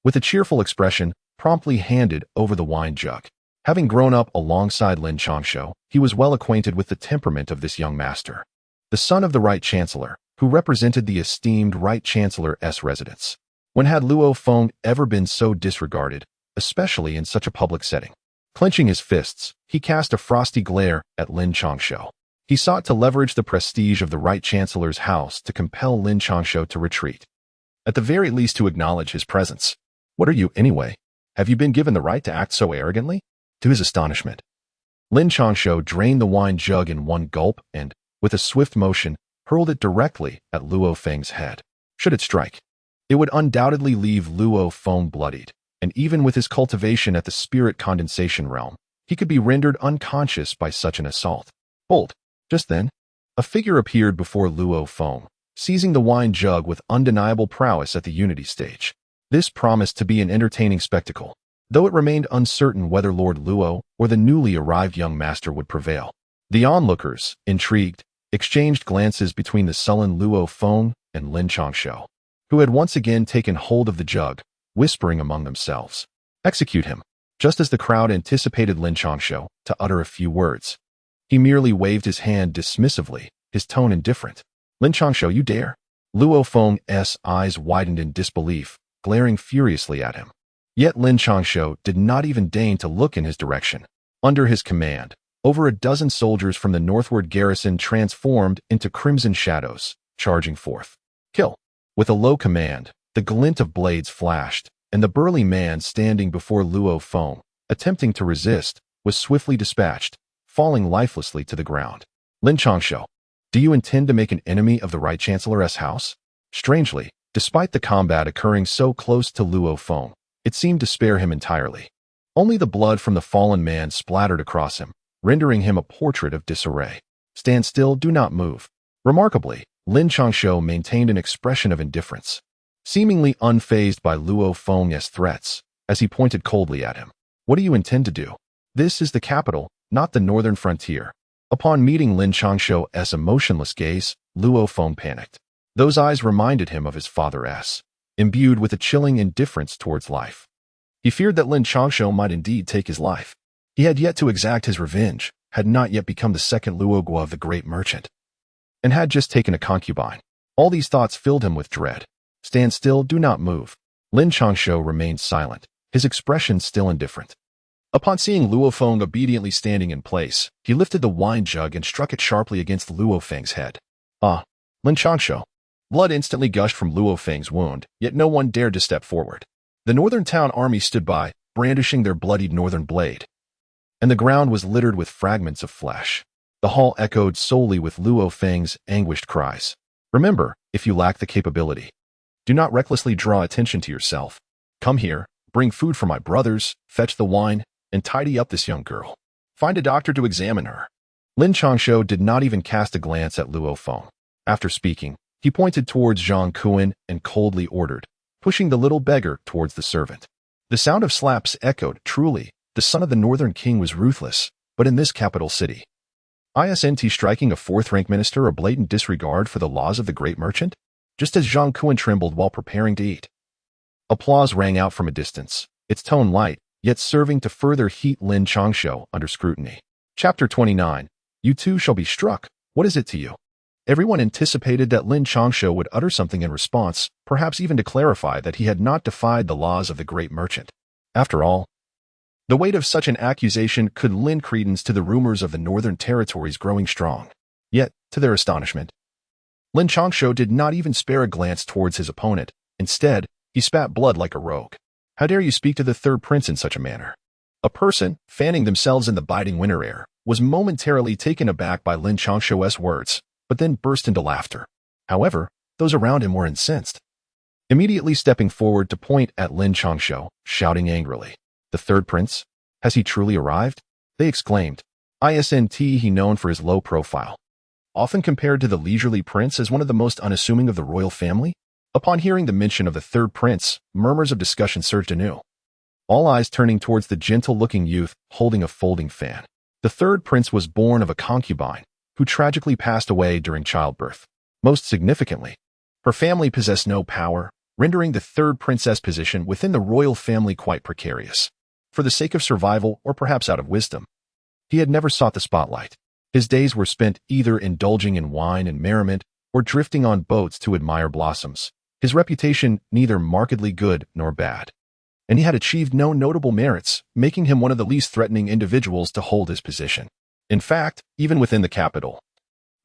with a cheerful expression, promptly handed over the wine jug. Having grown up alongside Lin Changshou, he was well acquainted with the temperament of this young master. The son of the Right Chancellor, who represented the esteemed Right Chancellor's residence. When had Luo Feng ever been so disregarded, especially in such a public setting? Clenching his fists, he cast a frosty glare at Lin Changshou. He sought to leverage the prestige of the Right Chancellor's house to compel Lin Changshou to retreat. At the very least to acknowledge his presence. "What are you, anyway? Have you been given the right to act so arrogantly?" To his astonishment, Lin Changshou drained the wine jug in one gulp and, with a swift motion, hurled it directly at Luo Feng's head. Should it strike, it would undoubtedly leave Luo Feng bloodied, and even with his cultivation at the spirit condensation realm, he could be rendered unconscious by such an assault. Hold! Just then, a figure appeared before Luo Feng, seizing the wine jug with undeniable prowess at the unity stage. This promised to be an entertaining spectacle, though it remained uncertain whether Lord Luo or the newly arrived young master would prevail. The onlookers, intrigued, exchanged glances between the sullen Luo Feng and Lin Changshou, who had once again taken hold of the jug, whispering among themselves, "Execute him." Just as the crowd anticipated Lin Changshou to utter a few words, he merely waved his hand dismissively, his tone indifferent. "Lin Changshou, you dare?" Luo Feng's eyes widened in disbelief, glaring furiously at him. Yet Lin Changshou did not even deign to look in his direction. Under his command, over a dozen soldiers from the northward garrison transformed into crimson shadows, charging forth. "Kill!" With a low command, the glint of blades flashed, and the burly man standing before Luo Feng, attempting to resist, was swiftly dispatched, falling lifelessly to the ground. "Lin Changshou, do you intend to make an enemy of the Right Chancellor's house?" Strangely, despite the combat occurring so close to Luo Feng, it seemed to spare him entirely. Only the blood from the fallen man splattered across him, rendering him a portrait of disarray. "Stand still, do not move." Remarkably, Lin Changshou maintained an expression of indifference, seemingly unfazed by Luo Feng's threats, as he pointed coldly at him. "What do you intend to do? This is the capital, not the northern frontier." Upon meeting Lin Changshou's emotionless gaze, Luo Feng panicked. Those eyes reminded him of his father's, imbued with a chilling indifference towards life. He feared that Lin Changshou might indeed take his life. He had yet to exact his revenge, had not yet become the second Luogua of the great merchant, and had just taken a concubine. All these thoughts filled him with dread. "Stand still, do not move." Lin Changshou remained silent, his expression still indifferent. Upon seeing Luo Feng obediently standing in place, he lifted the wine jug and struck it sharply against Luo Feng's head. "Ah, Lin Changshou." Blood instantly gushed from Luo Feng's wound, yet no one dared to step forward. The northern town army stood by, brandishing their bloodied northern blade, and the ground was littered with fragments of flesh. The hall echoed solely with Luo Feng's anguished cries. "Remember, if you lack the capability, do not recklessly draw attention to yourself. Come here, bring food for my brothers, fetch the wine, and tidy up this young girl. Find a doctor to examine her." Lin Changshou did not even cast a glance at Luo Feng. After speaking, he pointed towards Zhang Kun and coldly ordered, pushing the little beggar towards the servant. The sound of slaps echoed. Truly, the son of the northern king was ruthless, but in this capital city, isn't striking a fourth-rank minister a blatant disregard for the laws of the great merchant? Just as Zhang Kun trembled while preparing to eat. Applause rang out from a distance, its tone light, yet serving to further heat Lin Changshou under scrutiny. Chapter 29. You too shall be struck. What is it to you? Everyone anticipated that Lin Changshou would utter something in response, perhaps even to clarify that he had not defied the laws of the great merchant. After all, the weight of such an accusation could lend credence to the rumors of the northern territories growing strong. Yet, to their astonishment, Lin Changshou did not even spare a glance towards his opponent. Instead, he spat blood like a rogue. "How dare you speak to the third prince in such a manner?" A person, fanning themselves in the biting winter air, was momentarily taken aback by Lin Changshou's words, but then burst into laughter. However, those around him were incensed. immediately stepping forward to point at Lin Changshou, shouting angrily. The third prince? Has he truly arrived? They exclaimed. Isn't he known for his low profile, often compared to the leisurely prince as one of the most unassuming of the royal family? Upon hearing the mention of the third prince, murmurs of discussion surged anew, all eyes turning towards the gentle-looking youth holding a folding fan. The third prince was born of a concubine, who tragically passed away during childbirth. Most significantly, her family possessed no power, rendering the third princess position within the royal family quite precarious. For the sake of survival, or perhaps out of wisdom, he had never sought the spotlight. His days were spent either indulging in wine and merriment or drifting on boats to admire blossoms, his reputation neither markedly good nor bad. And he had achieved no notable merits, making him one of the least threatening individuals to hold his position. In fact, even within the capital,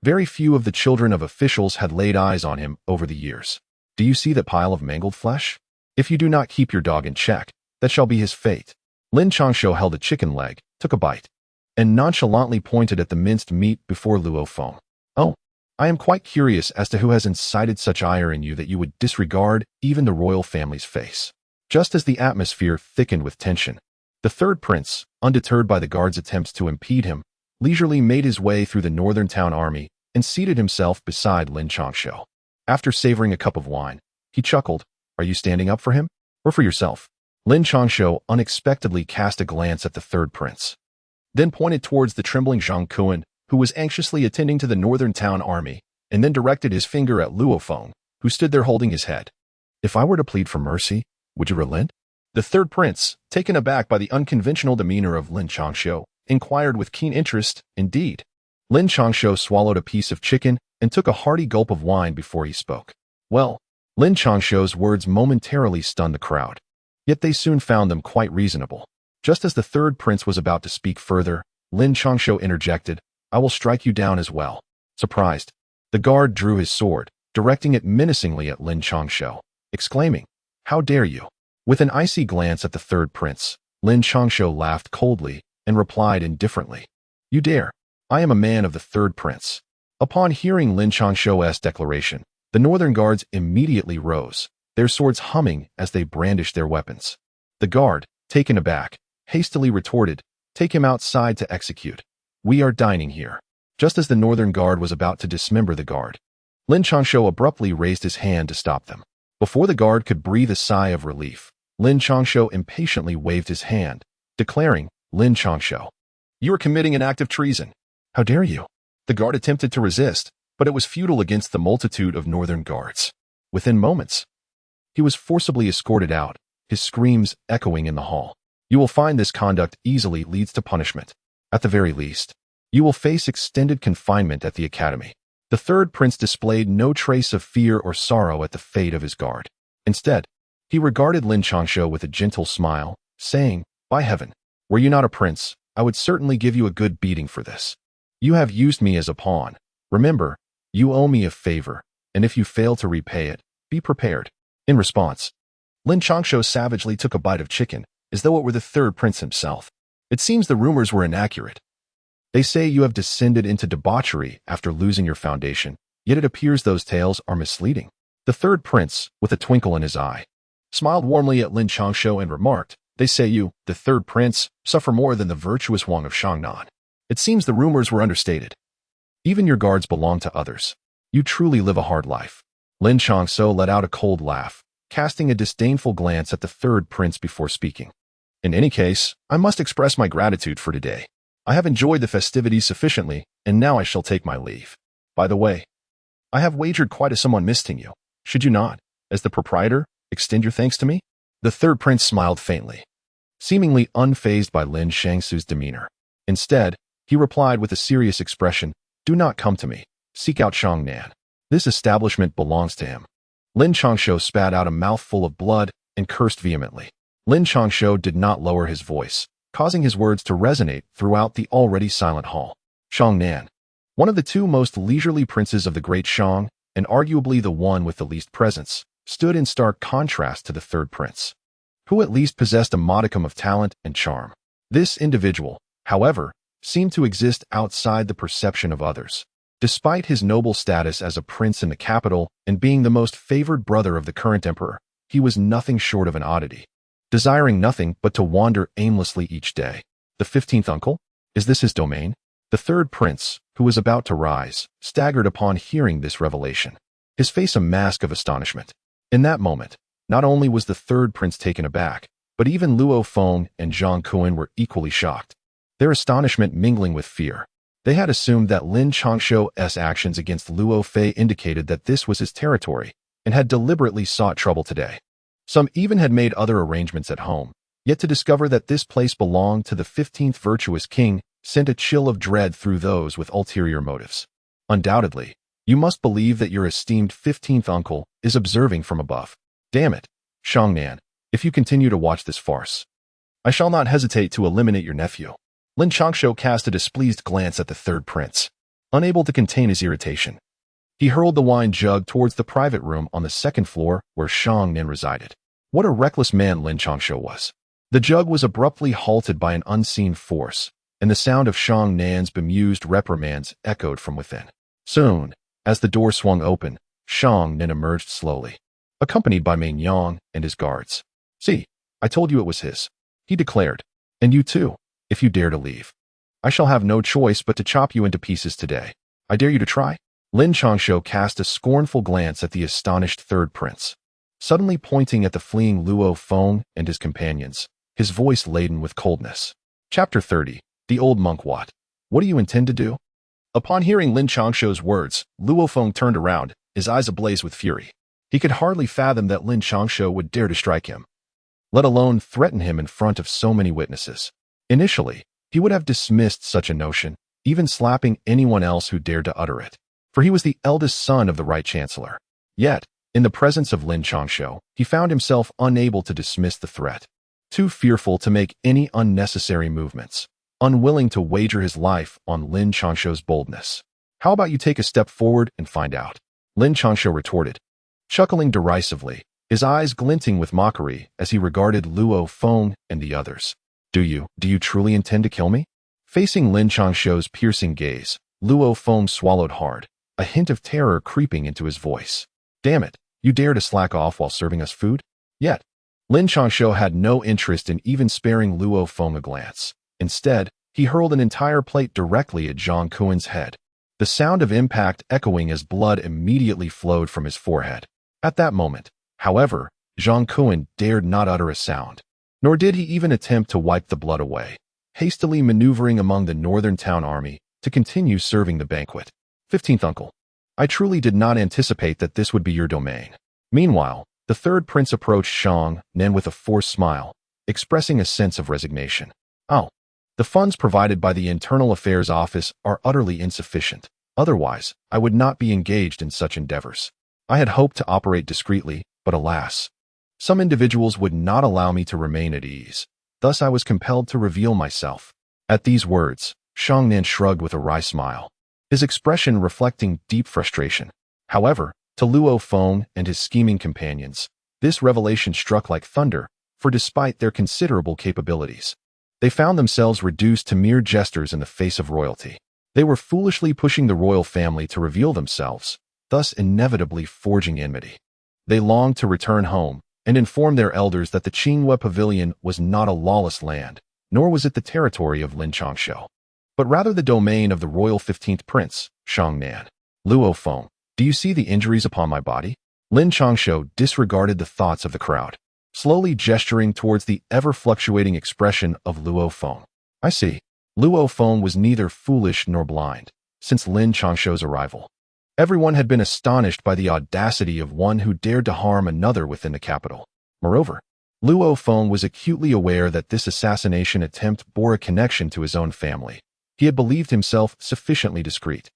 very few of the children of officials had laid eyes on him over the years. Do you see that pile of mangled flesh? If you do not keep your dog in check, that shall be his fate. Lin Changshou held a chicken leg, took a bite, and nonchalantly pointed at the minced meat before Luo Feng. Oh, I am quite curious as to who has incited such ire in you that you would disregard even the royal family's face. Just as the atmosphere thickened with tension, the third prince, undeterred by the guards' attempts to impede him, leisurely made his way through the northern town army and seated himself beside Lin Changshou. After savoring a cup of wine, he chuckled. Are you standing up for him? Or for yourself? Lin Changshou unexpectedly cast a glance at the third prince, then pointed towards the trembling Zhang Kuan, who was anxiously attending to the northern town army, and then directed his finger at Luo Feng, who stood there holding his head. If I were to plead for mercy, would you relent? The third prince, taken aback by the unconventional demeanor of Lin Changshou, inquired with keen interest. Indeed. Lin Changshou swallowed a piece of chicken and took a hearty gulp of wine before he spoke. Well, Lin Changshou's words momentarily stunned the crowd, yet they soon found them quite reasonable. Just as the third prince was about to speak further, Lin Changshou interjected, I will strike you down as well. Surprised, the guard drew his sword, directing it menacingly at Lin Changshou, exclaiming, How dare you? With an icy glance at the third prince, Lin Changshou laughed coldly and replied indifferently, You dare? I am a man of the third prince. Upon hearing Lin Changshou's declaration, the northern guards immediately rose, their swords humming as they brandished their weapons. The guard, taken aback, hastily retorted, Take him outside to execute. We are dining here. Just as the northern guard was about to dismember the guard, Lin Changshou abruptly raised his hand to stop them. Before the guard could breathe a sigh of relief, Lin Changshou impatiently waved his hand, declaring, Lin Changshou, you are committing an act of treason. How dare you? The guard attempted to resist, but it was futile against the multitude of northern guards. Within moments, he was forcibly escorted out, his screams echoing in the hall. You will find this conduct easily leads to punishment. At the very least, you will face extended confinement at the academy. The third prince displayed no trace of fear or sorrow at the fate of his guard. Instead, he regarded Lin Changshou with a gentle smile, saying, By heaven, were you not a prince, I would certainly give you a good beating for this. You have used me as a pawn. Remember, you owe me a favor, and if you fail to repay it, be prepared. In response, Lin Changshou savagely took a bite of chicken, as though it were the third prince himself. It seems the rumors were inaccurate. They say you have descended into debauchery after losing your foundation, yet it appears those tales are misleading. The third prince, with a twinkle in his eye, smiled warmly at Lin Changshou and remarked, They say you, the third prince, suffer more than the virtuous Wang of Shangnan. It seems the rumors were understated. Even your guards belong to others. You truly live a hard life. Lin Changshou let out a cold laugh, casting a disdainful glance at the third prince before speaking. In any case, I must express my gratitude for today. I have enjoyed the festivities sufficiently, and now I shall take my leave. By the way, I have wagered quite a sum on misting you. Should you not, as the proprietor, extend your thanks to me? The third prince smiled faintly, seemingly unfazed by Lin Changshou's demeanor. Instead, he replied with a serious expression, Do not come to me. Seek out Shangnan. This establishment belongs to him. Lin Changshou spat out a mouthful of blood and cursed vehemently. Lin Changshou did not lower his voice, causing his words to resonate throughout the already silent hall. Shangnan, one of the two most leisurely princes of the Great Shang, and arguably the one with the least presence, stood in stark contrast to the third prince, who at least possessed a modicum of talent and charm. This individual, however, seemed to exist outside the perception of others. Despite his noble status as a prince in the capital and being the most favored brother of the current emperor, he was nothing short of an oddity, desiring nothing but to wander aimlessly each day. The 15th uncle? Is this his domain? The third prince, who was about to rise, staggered upon hearing this revelation, his face a mask of astonishment. In that moment, not only was the third prince taken aback, but even Luo Feng and Zhang Kuan were equally shocked, their astonishment mingling with fear. They had assumed that Lin Changshou's actions against Luo Fei indicated that this was his territory and had deliberately sought trouble today. Some even had made other arrangements at home, yet to discover that this place belonged to the 15th virtuous king sent a chill of dread through those with ulterior motives. Undoubtedly, you must believe that your esteemed 15th uncle is observing from above. Damn it, Shangnan, if you continue to watch this farce, I shall not hesitate to eliminate your nephew. Lin Changshou cast a displeased glance at the third prince. Unable to contain his irritation, he hurled the wine jug towards the private room on the second floor where Shang Nin resided. What a reckless man Lin Changshou was. The jug was abruptly halted by an unseen force, and the sound of Shang Nan's bemused reprimands echoed from within. Soon, as the door swung open, Shang Nin emerged slowly, accompanied by Meng Yang and his guards. See, I told you it was his, he declared. And you too, if you dare to leave. I shall have no choice but to chop you into pieces today. I dare you to try? Lin Changshou cast a scornful glance at the astonished third prince, suddenly pointing at the fleeing Luo Feng and his companions, his voice laden with coldness. Chapter 30. The Old Monk. What do you intend to do? Upon hearing Lin Changshou's words, Luo Feng turned around, his eyes ablaze with fury. He could hardly fathom that Lin Changshou would dare to strike him, let alone threaten him in front of so many witnesses. Initially, he would have dismissed such a notion, even slapping anyone else who dared to utter it, for he was the eldest son of the Right Chancellor. Yet, in the presence of Lin Changshou, he found himself unable to dismiss the threat, too fearful to make any unnecessary movements, unwilling to wager his life on Lin Changshou's boldness. How about you take a step forward and find out? Lin Changshou retorted, chuckling derisively, his eyes glinting with mockery as he regarded Luo Feng and the others. Do you truly intend to kill me? Facing Lin Changshou's piercing gaze, Luo Feng swallowed hard, a hint of terror creeping into his voice. Damn it, you dare to slack off while serving us food? Yet, Lin Changshou had no interest in even sparing Luo Feng a glance. Instead, he hurled an entire plate directly at Zhang Kuan's head, the sound of impact echoing as blood immediately flowed from his forehead. At that moment, however, Zhang Kuan dared not utter a sound, nor did he even attempt to wipe the blood away, hastily maneuvering among the northern town army to continue serving the banquet. 15th uncle, I truly did not anticipate that this would be your domain. Meanwhile, the third prince approached Shang Nin with a forced smile, expressing a sense of resignation. Oh, the funds provided by the Internal Affairs Office are utterly insufficient. Otherwise, I would not be engaged in such endeavors. I had hoped to operate discreetly, but alas, some individuals would not allow me to remain at ease. Thus I was compelled to reveal myself. At these words, Shang Nin shrugged with a wry smile, his expression reflecting deep frustration. However, to Luo Feng and his scheming companions, this revelation struck like thunder, for despite their considerable capabilities, they found themselves reduced to mere jesters in the face of royalty. They were foolishly pushing the royal family to reveal themselves, thus inevitably forging enmity. They longed to return home and inform their elders that the Qinghua Pavilion was not a lawless land, nor was it the territory of Lin Changshou, but rather the domain of the royal 15th prince, Shang Nan. Luo Feng, do you see the injuries upon my body? Lin Changshou disregarded the thoughts of the crowd, slowly gesturing towards the ever-fluctuating expression of Luo Feng. I see. Luo Feng was neither foolish nor blind. Since Lin Changshou's arrival, everyone had been astonished by the audacity of one who dared to harm another within the capital. Moreover, Luo Feng was acutely aware that this assassination attempt bore a connection to his own family. He had believed himself sufficiently discreet,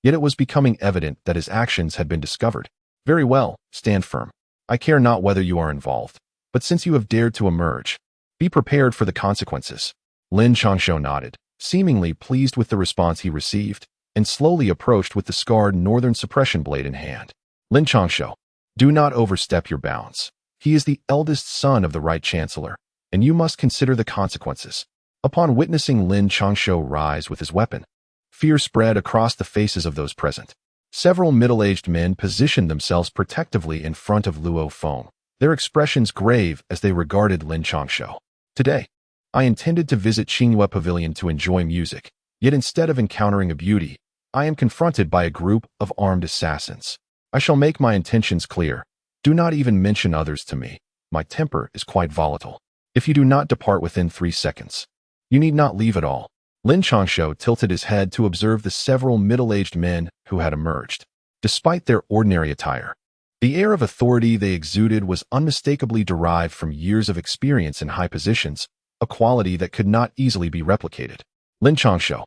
yet it was becoming evident that his actions had been discovered. Very well, stand firm. I care not whether you are involved, but since you have dared to emerge, be prepared for the consequences. Lin Changshou nodded, seemingly pleased with the response he received, and slowly approached with the scarred northern suppression blade in hand. Lin Changshou, do not overstep your bounds. He is the eldest son of the Right Chancellor, and you must consider the consequences. Upon witnessing Lin Changshou rise with his weapon, Fear spread across the faces of those present. Several middle-aged men positioned themselves protectively in front of Luo Feng, their expressions grave as they regarded Lin Changshou. Today, I intended to visit Qingyue Pavilion to enjoy music, yet instead of encountering a beauty, I am confronted by a group of armed assassins. I shall make my intentions clear. Do not even mention others to me. My temper is quite volatile. If you do not depart within 3 seconds, you need not leave at all. Lin Changshou tilted his head to observe the several middle-aged men who had emerged. Despite their ordinary attire, the air of authority they exuded was unmistakably derived from years of experience in high positions, a quality that could not easily be replicated. Lin Changshou,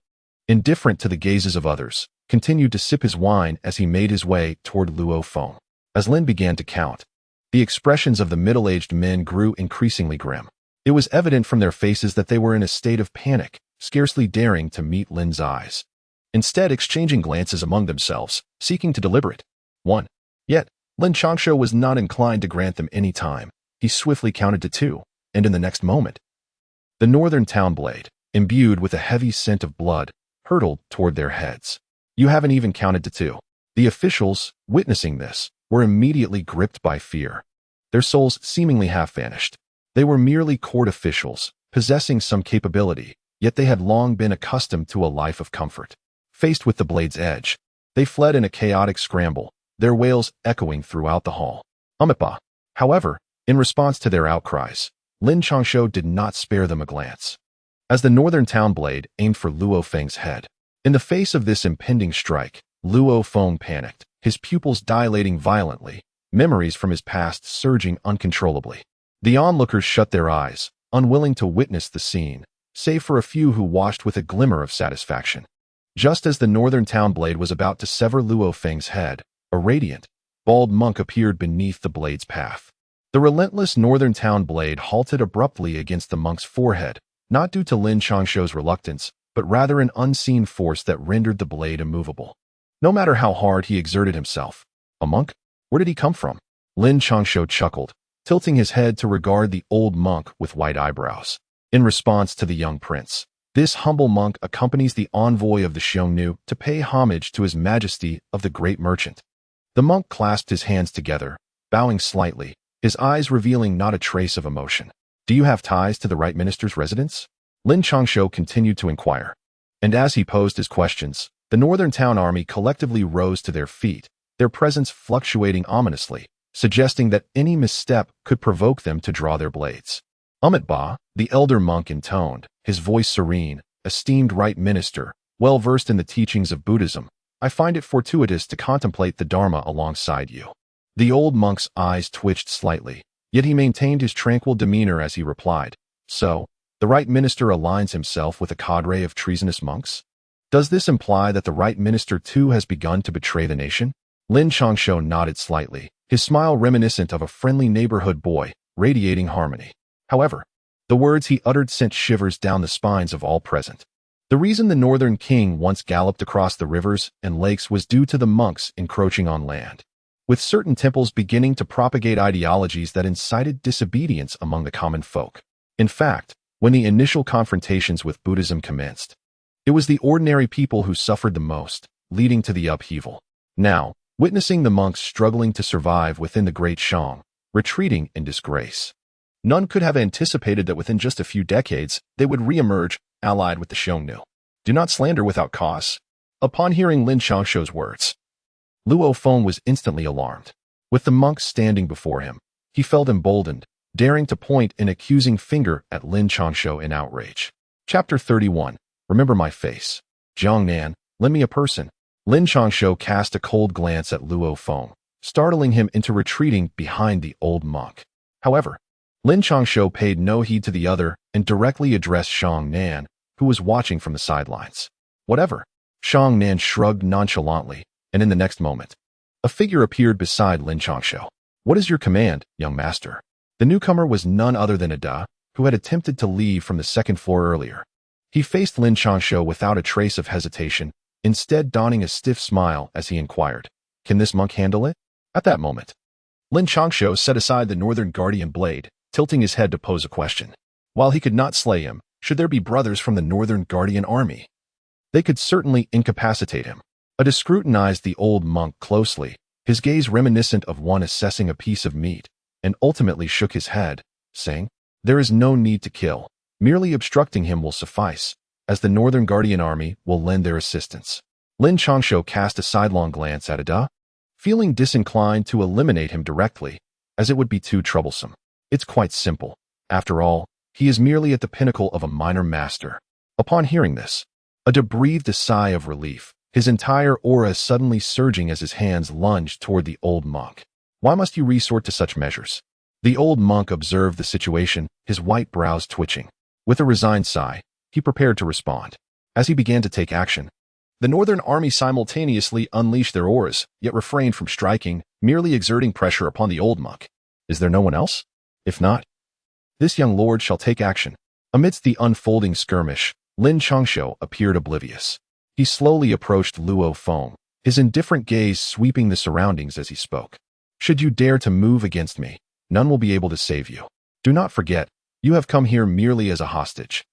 indifferent to the gazes of others, continued to sip his wine as he made his way toward Luo Feng. As Lin began to count, the expressions of the middle-aged men grew increasingly grim. It was evident from their faces that they were in a state of panic, scarcely daring to meet Lin's eyes. Instead, exchanging glances among themselves, seeking to deliberate. 1. Yet, Lin Changshou was not inclined to grant them any time. He swiftly counted to 2, and in the next moment, the northern town blade, imbued with a heavy scent of blood, hurtled toward their heads. You haven't even counted to 2. The officials, witnessing this, were immediately gripped by fear. Their souls seemingly half vanished. They were merely court officials, possessing some capability, yet they had long been accustomed to a life of comfort. Faced with the blade's edge, they fled in a chaotic scramble, their wails echoing throughout the hall. However, in response to their outcries, Lin Changshou did not spare them a glance. As the northern town blade aimed for Luo Feng's head, in the face of this impending strike, Luo Feng panicked, his pupils dilating violently, memories from his past surging uncontrollably. The onlookers shut their eyes, unwilling to witness the scene, save for a few who watched with a glimmer of satisfaction. Just as the northern town blade was about to sever Luo Feng's head, a radiant, bald monk appeared beneath the blade's path. The relentless northern town blade halted abruptly against the monk's forehead, not due to Lin Changshou's reluctance, but rather an unseen force that rendered the blade immovable. No matter how hard he exerted himself. A monk? Where did he come from? Lin Changshou chuckled, tilting his head to regard the old monk with white eyebrows. In response to the young prince, this humble monk accompanies the envoy of the Xiongnu to pay homage to his majesty of the great merchant. The monk clasped his hands together, bowing slightly, his eyes revealing not a trace of emotion. Do you have ties to the right minister's residence? Lin Changshou continued to inquire. And as he posed his questions, the northern town army collectively rose to their feet, their presence fluctuating ominously, suggesting that any misstep could provoke them to draw their blades. The elder monk intoned, his voice serene, esteemed right minister, well versed in the teachings of Buddhism, I find it fortuitous to contemplate the Dharma alongside you. The old monk's eyes twitched slightly, yet he maintained his tranquil demeanor as he replied, So, the right minister aligns himself with a cadre of treasonous monks? Does this imply that the right minister too has begun to betray the nation? Lin Changshou nodded slightly, his smile reminiscent of a friendly neighborhood boy, radiating harmony. However, the words he uttered sent shivers down the spines of all present. The reason the northern king once galloped across the rivers and lakes was due to the monks encroaching on land, with certain temples beginning to propagate ideologies that incited disobedience among the common folk. In fact, when the initial confrontations with Buddhism commenced, it was the ordinary people who suffered the most, leading to the upheaval. Now, witnessing the monks struggling to survive within the Great Shang, retreating in disgrace, none could have anticipated that within just a few decades, they would re-emerge, allied with the Xiongnu. Do not slander without cause. Upon hearing Lin Changshou's words, Luo Feng was instantly alarmed. With the monks standing before him, he felt emboldened, daring to point an accusing finger at Lin Changshou in outrage. Chapter 31. Remember my face. Jiangnan, lend me a person. Lin Changshou cast a cold glance at Luo Feng, startling him into retreating behind the old monk. However, Lin Changshou paid no heed to the other and directly addressed Shang Nan, who was watching from the sidelines. Whatever. Shang Nan shrugged nonchalantly, and in the next moment, a figure appeared beside Lin Changshou. What is your command, young master? The newcomer was none other than Ada, who had attempted to leave from the second floor earlier. He faced Lin Changshou without a trace of hesitation, instead donning a stiff smile as he inquired, Can this monk handle it? At that moment, Lin Changshou set aside the northern guardian blade, tilting his head to pose a question. While he could not slay him, should there be brothers from the northern guardian army? They could certainly incapacitate him. Ada scrutinized the old monk closely, his gaze reminiscent of one assessing a piece of meat, and ultimately shook his head, saying, "There is no need to kill. Merely obstructing him will suffice, as the Northern Guardian Army will lend their assistance." Lin Changshou cast a sidelong glance at Ada, feeling disinclined to eliminate him directly, as it would be too troublesome. It's quite simple. After all, he is merely at the pinnacle of a minor master. Upon hearing this, Ada breathed a sigh of relief, his entire aura suddenly surging as his hands lunged toward the old monk. "Why must you resort to such measures?" The old monk observed the situation, his white brows twitching. With a resigned sigh, he prepared to respond. As he began to take action, the Northern Army simultaneously unleashed their auras, yet refrained from striking, merely exerting pressure upon the old monk. Is there no one else? If not, this young lord shall take action. Amidst the unfolding skirmish, Lin Changshou appeared oblivious. He slowly approached Luo Feng, his indifferent gaze sweeping the surroundings as he spoke. "Should you dare to move against me, none will be able to save you. Do not forget, you have come here merely as a hostage."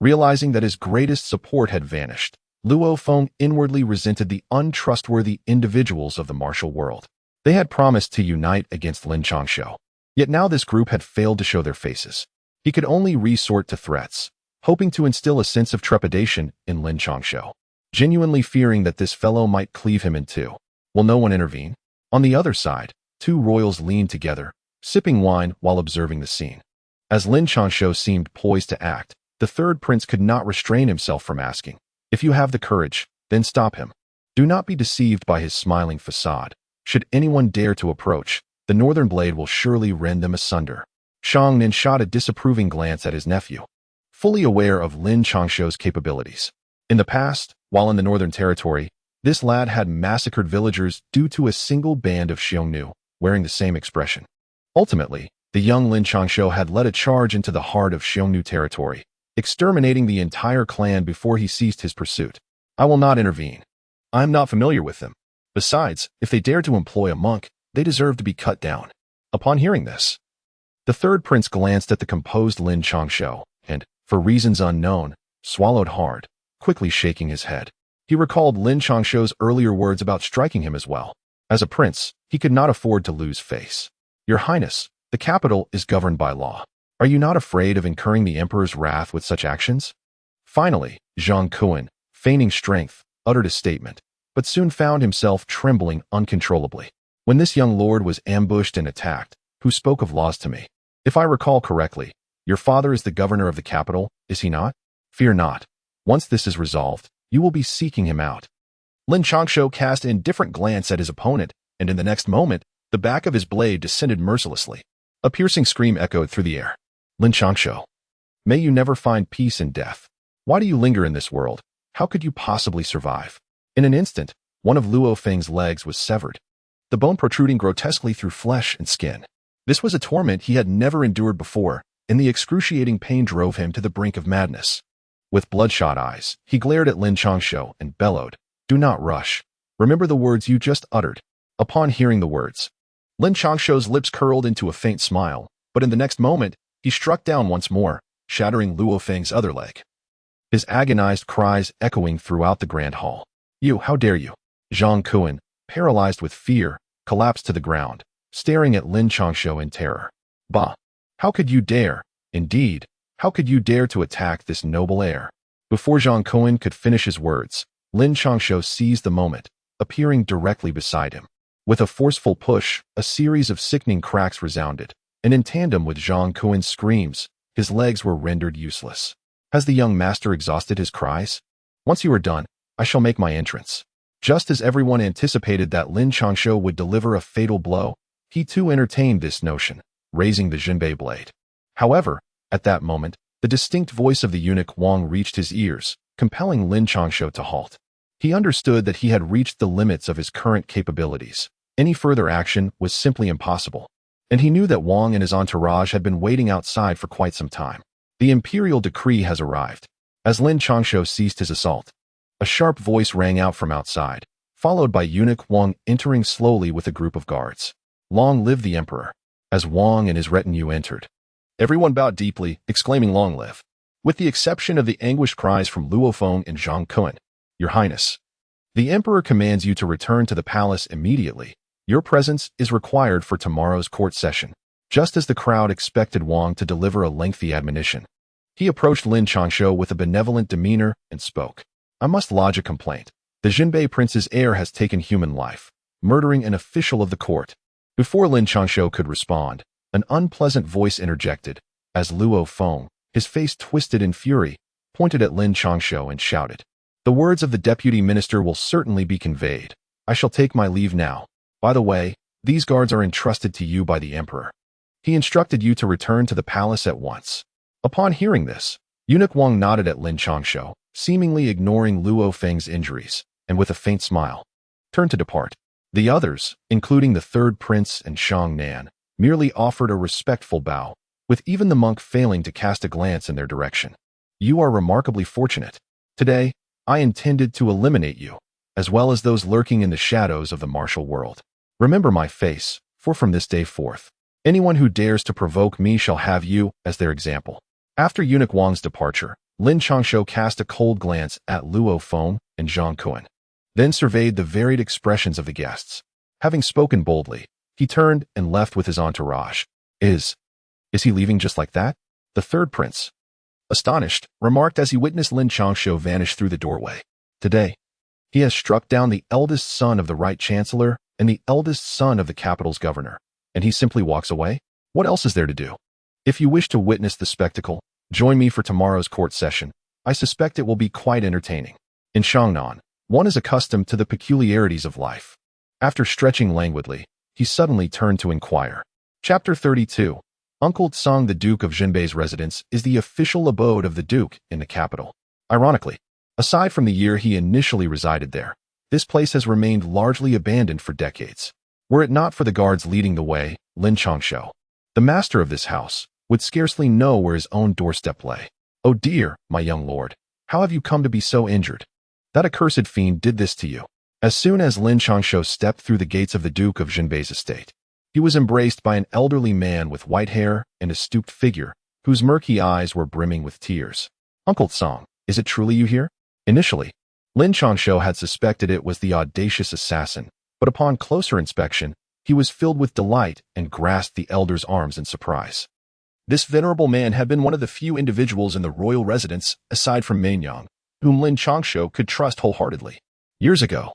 Realizing that his greatest support had vanished, Luo Feng inwardly resented the untrustworthy individuals of the martial world. They had promised to unite against Lin Changshou, yet now this group had failed to show their faces. He could only resort to threats, hoping to instill a sense of trepidation in Lin Changshou, genuinely fearing that this fellow might cleave him in two. Will no one intervene? On the other side, two royals leaned together, sipping wine while observing the scene. As Lin Changshou seemed poised to act, the third prince could not restrain himself from asking, "If you have the courage, then stop him. Do not be deceived by his smiling facade. Should anyone dare to approach, the northern blade will surely rend them asunder." Shang Nin shot a disapproving glance at his nephew, fully aware of Lin Changshou's capabilities. In the past, while in the Northern Territory, this lad had massacred villagers due to a single band of Xiongnu, wearing the same expression. Ultimately, the young Lin Changshou had led a charge into the heart of Xiongnu territory, exterminating the entire clan before he ceased his pursuit. "I will not intervene. I am not familiar with them. Besides, if they dare to employ a monk, they deserve to be cut down." Upon hearing this, the third prince glanced at the composed Lin Changshou and, for reasons unknown, swallowed hard, quickly shaking his head. He recalled Lin Changshou's earlier words about striking him as well. As a prince, he could not afford to lose face. "Your Highness, the capital is governed by law. Are you not afraid of incurring the emperor's wrath with such actions?" Finally, Zhang Kuan, feigning strength, uttered a statement, but soon found himself trembling uncontrollably. "When this young lord was ambushed and attacked, who spoke of laws to me? If I recall correctly, your father is the governor of the capital, is he not? Fear not. Once this is resolved, you will be seeking him out." Lin Changshou cast an indifferent glance at his opponent, and in the next moment, the back of his blade descended mercilessly. A piercing scream echoed through the air. "Lin Changshou, may you never find peace in death. Why do you linger in this world? How could you possibly survive?" In an instant, one of Luo Feng's legs was severed, the bone protruding grotesquely through flesh and skin. This was a torment he had never endured before, and the excruciating pain drove him to the brink of madness. With bloodshot eyes, he glared at Lin Changshou and bellowed, "Do not rush. Remember the words you just uttered." Upon hearing the words, Lin Changshou's lips curled into a faint smile, but in the next moment, he struck down once more, shattering Luo Feng's other leg. His agonized cries echoing throughout the grand hall. "You, how dare you?" Zhang Kuan, paralyzed with fear, collapsed to the ground, staring at Lin Changshou in terror. "Bah! How could you dare? Indeed, how could you dare to attack this noble heir?" Before Zhang Kuan could finish his words, Lin Changshou seized the moment, appearing directly beside him. With a forceful push, a series of sickening cracks resounded, and in tandem with Zhang Kuan's screams, his legs were rendered useless. Has the young master exhausted his cries? "Once you are done, I shall make my entrance." Just as everyone anticipated that Lin Changshou would deliver a fatal blow, he too entertained this notion, raising the Jinbei blade. However, at that moment, the distinct voice of the eunuch Wang reached his ears, compelling Lin Changshou to halt. He understood that he had reached the limits of his current capabilities. Any further action was simply impossible, and he knew that Wang and his entourage had been waiting outside for quite some time. "The imperial decree has arrived." As Lin Changshou ceased his assault, a sharp voice rang out from outside, followed by eunuch Wang entering slowly with a group of guards. "Long live the emperor." As Wang and his retinue entered, everyone bowed deeply, exclaiming "Long live." With the exception of the anguished cries from Luo Feng and Zhang Kuan, Your Highness. The Emperor commands you to return to the palace immediately. Your presence is required for tomorrow's court session. Just as the crowd expected Wang to deliver a lengthy admonition, he approached Lin Changshou with a benevolent demeanor and spoke. I must lodge a complaint. The Jinbei prince's heir has taken human life, murdering an official of the court. Before Lin Changshou could respond, an unpleasant voice interjected, as Luo Feng, his face twisted in fury, pointed at Lin Changshou and shouted, "The words of the deputy minister will certainly be conveyed. I shall take my leave now. By the way, these guards are entrusted to you by the emperor. He instructed you to return to the palace at once." Upon hearing this, Eunuch Wang nodded at Lin Changshou, seemingly ignoring Luo Feng's injuries, and with a faint smile, turned to depart. The others, including the third prince and Shang Nan, merely offered a respectful bow, with even the monk failing to cast a glance in their direction. You are remarkably fortunate. Today, I intended to eliminate you, as well as those lurking in the shadows of the martial world. Remember my face, for from this day forth, anyone who dares to provoke me shall have you as their example. After Eunuch Wang's departure, Lin Changshou cast a cold glance at Luo Feng and Zhang Kuan, then surveyed the varied expressions of the guests. Having spoken boldly, he turned and left with his entourage. Is he leaving just like that? The third prince, astonished, remarked as he witnessed Lin Changshou vanish through the doorway. Today, he has struck down the eldest son of the Right Chancellor and the eldest son of the capital's governor, and he simply walks away? What else is there to do? If you wish to witness the spectacle, join me for tomorrow's court session. I suspect it will be quite entertaining. In Shangnan, one is accustomed to the peculiarities of life. After stretching languidly, he suddenly turned to inquire. Chapter 32. Uncle Tsang, the Duke of Jinbei's residence, is the official abode of the Duke in the capital. Ironically, aside from the year he initially resided there, this place has remained largely abandoned for decades. Were it not for the guards leading the way, Lin Changshou, the master of this house, would scarcely know where his own doorstep lay. Oh dear, my young lord, how have you come to be so injured? That accursed fiend did this to you. As soon as Lin Changshou stepped through the gates of the Duke of Jinbei's estate, he was embraced by an elderly man with white hair and a stooped figure, whose murky eyes were brimming with tears. Uncle Tsang, is it truly you here? Initially, Lin Changshou had suspected it was the audacious assassin, but upon closer inspection, he was filled with delight and grasped the elder's arms in surprise. This venerable man had been one of the few individuals in the royal residence, aside from Mainyang, whom Lin Changshou could trust wholeheartedly. Years ago,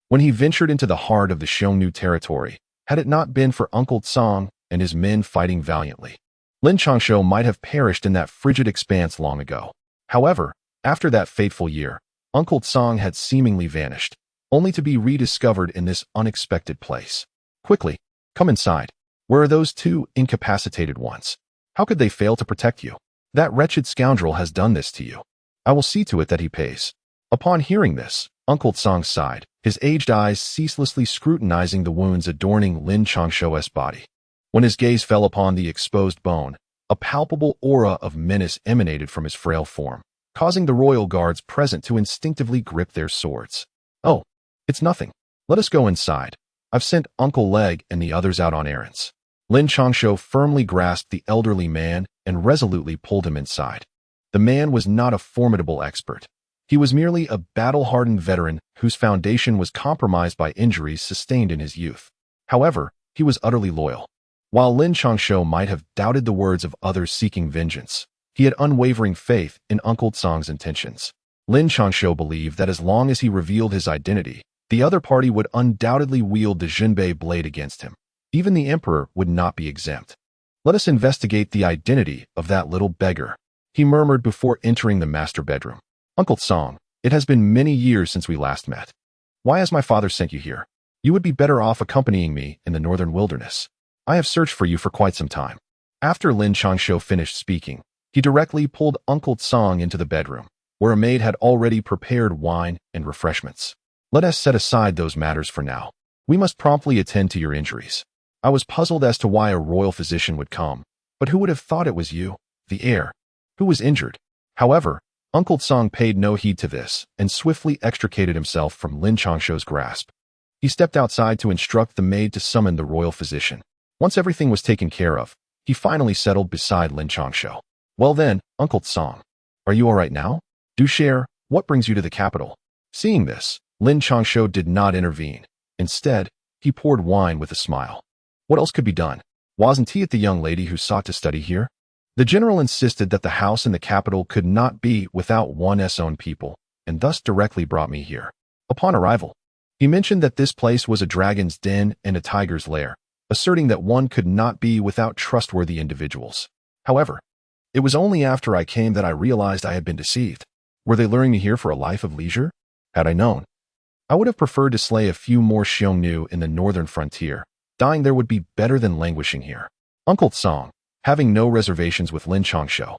when he ventured into the heart of the Xiongnu territory, had it not been for Uncle Tsang and his men fighting valiantly, Lin Changshou might have perished in that frigid expanse long ago. However, after that fateful year, Uncle Tsang had seemingly vanished, only to be rediscovered in this unexpected place. Quickly, come inside. Where are those two incapacitated ones? How could they fail to protect you? That wretched scoundrel has done this to you. I will see to it that he pays. Upon hearing this, Uncle Tsang sighed, his aged eyes ceaselessly scrutinizing the wounds adorning Lin Changshou's body. When his gaze fell upon the exposed bone, a palpable aura of menace emanated from his frail form, causing the royal guards present to instinctively grip their swords. Oh, it's nothing. Let us go inside. I've sent Uncle Leg and the others out on errands. Lin Changshou firmly grasped the elderly man and resolutely pulled him inside. The man was not a formidable expert. He was merely a battle-hardened veteran whose foundation was compromised by injuries sustained in his youth. However, he was utterly loyal. While Lin Changshou might have doubted the words of others seeking vengeance, he had unwavering faith in Uncle Tsang's intentions. Lin Changshou believed that as long as he revealed his identity, the other party would undoubtedly wield the Jinbei blade against him. Even the emperor would not be exempt. Let us investigate the identity of that little beggar, he murmured before entering the master bedroom. Uncle Tsang, it has been many years since we last met. Why has my father sent you here? You would be better off accompanying me in the northern wilderness. I have searched for you for quite some time. After Lin Changshou finished speaking, he directly pulled Uncle Tsang into the bedroom, where a maid had already prepared wine and refreshments. Let us set aside those matters for now. We must promptly attend to your injuries. I was puzzled as to why a royal physician would come, but who would have thought it was you, the heir, who was injured? However, Uncle Tsang paid no heed to this and swiftly extricated himself from Lin Changshou's grasp. He stepped outside to instruct the maid to summon the royal physician. Once everything was taken care of, he finally settled beside Lin Changshou. Well then, Uncle Tsang, are you all right now? Do share, what brings you to the capital? Seeing this, Lin Changshou did not intervene. Instead, he poured wine with a smile. What else could be done? Wasn't he the young lady who sought to study here? The general insisted that the house in the capital could not be without one's own people, and thus directly brought me here. Upon arrival, he mentioned that this place was a dragon's den and a tiger's lair, asserting that one could not be without trustworthy individuals. However, it was only after I came that I realized I had been deceived. Were they luring me here for a life of leisure? Had I known, I would have preferred to slay a few more Xiongnu in the northern frontier. Dying there would be better than languishing here. Uncle Song, having no reservations with Lin Changshou,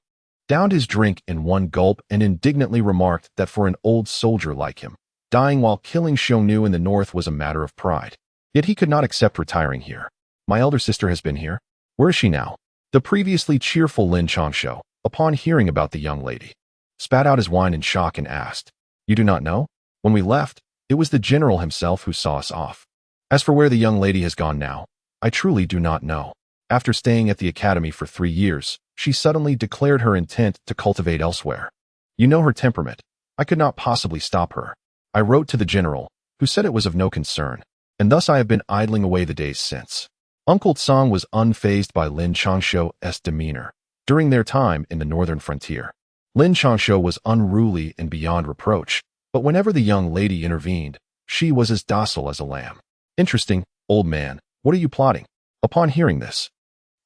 downed his drink in one gulp and indignantly remarked that for an old soldier like him, dying while killing Xiongnu in the north was a matter of pride. Yet he could not accept retiring here. My elder sister has been here. Where is she now? The previously cheerful Lin Changshou, upon hearing about the young lady, spat out his wine in shock and asked, "You do not know? When we left, it was the general himself who saw us off. As for where the young lady has gone now, I truly do not know. After staying at the academy for 3 years, she suddenly declared her intent to cultivate elsewhere. You know her temperament. I could not possibly stop her. I wrote to the general, who said it was of no concern, and thus I have been idling away the days since." Uncle Song was unfazed by Lin Changshou's demeanor during their time in the northern frontier. Lin Changshou was unruly and beyond reproach, but whenever the young lady intervened, she was as docile as a lamb. "Interesting, old man. What are you plotting?" Upon hearing this,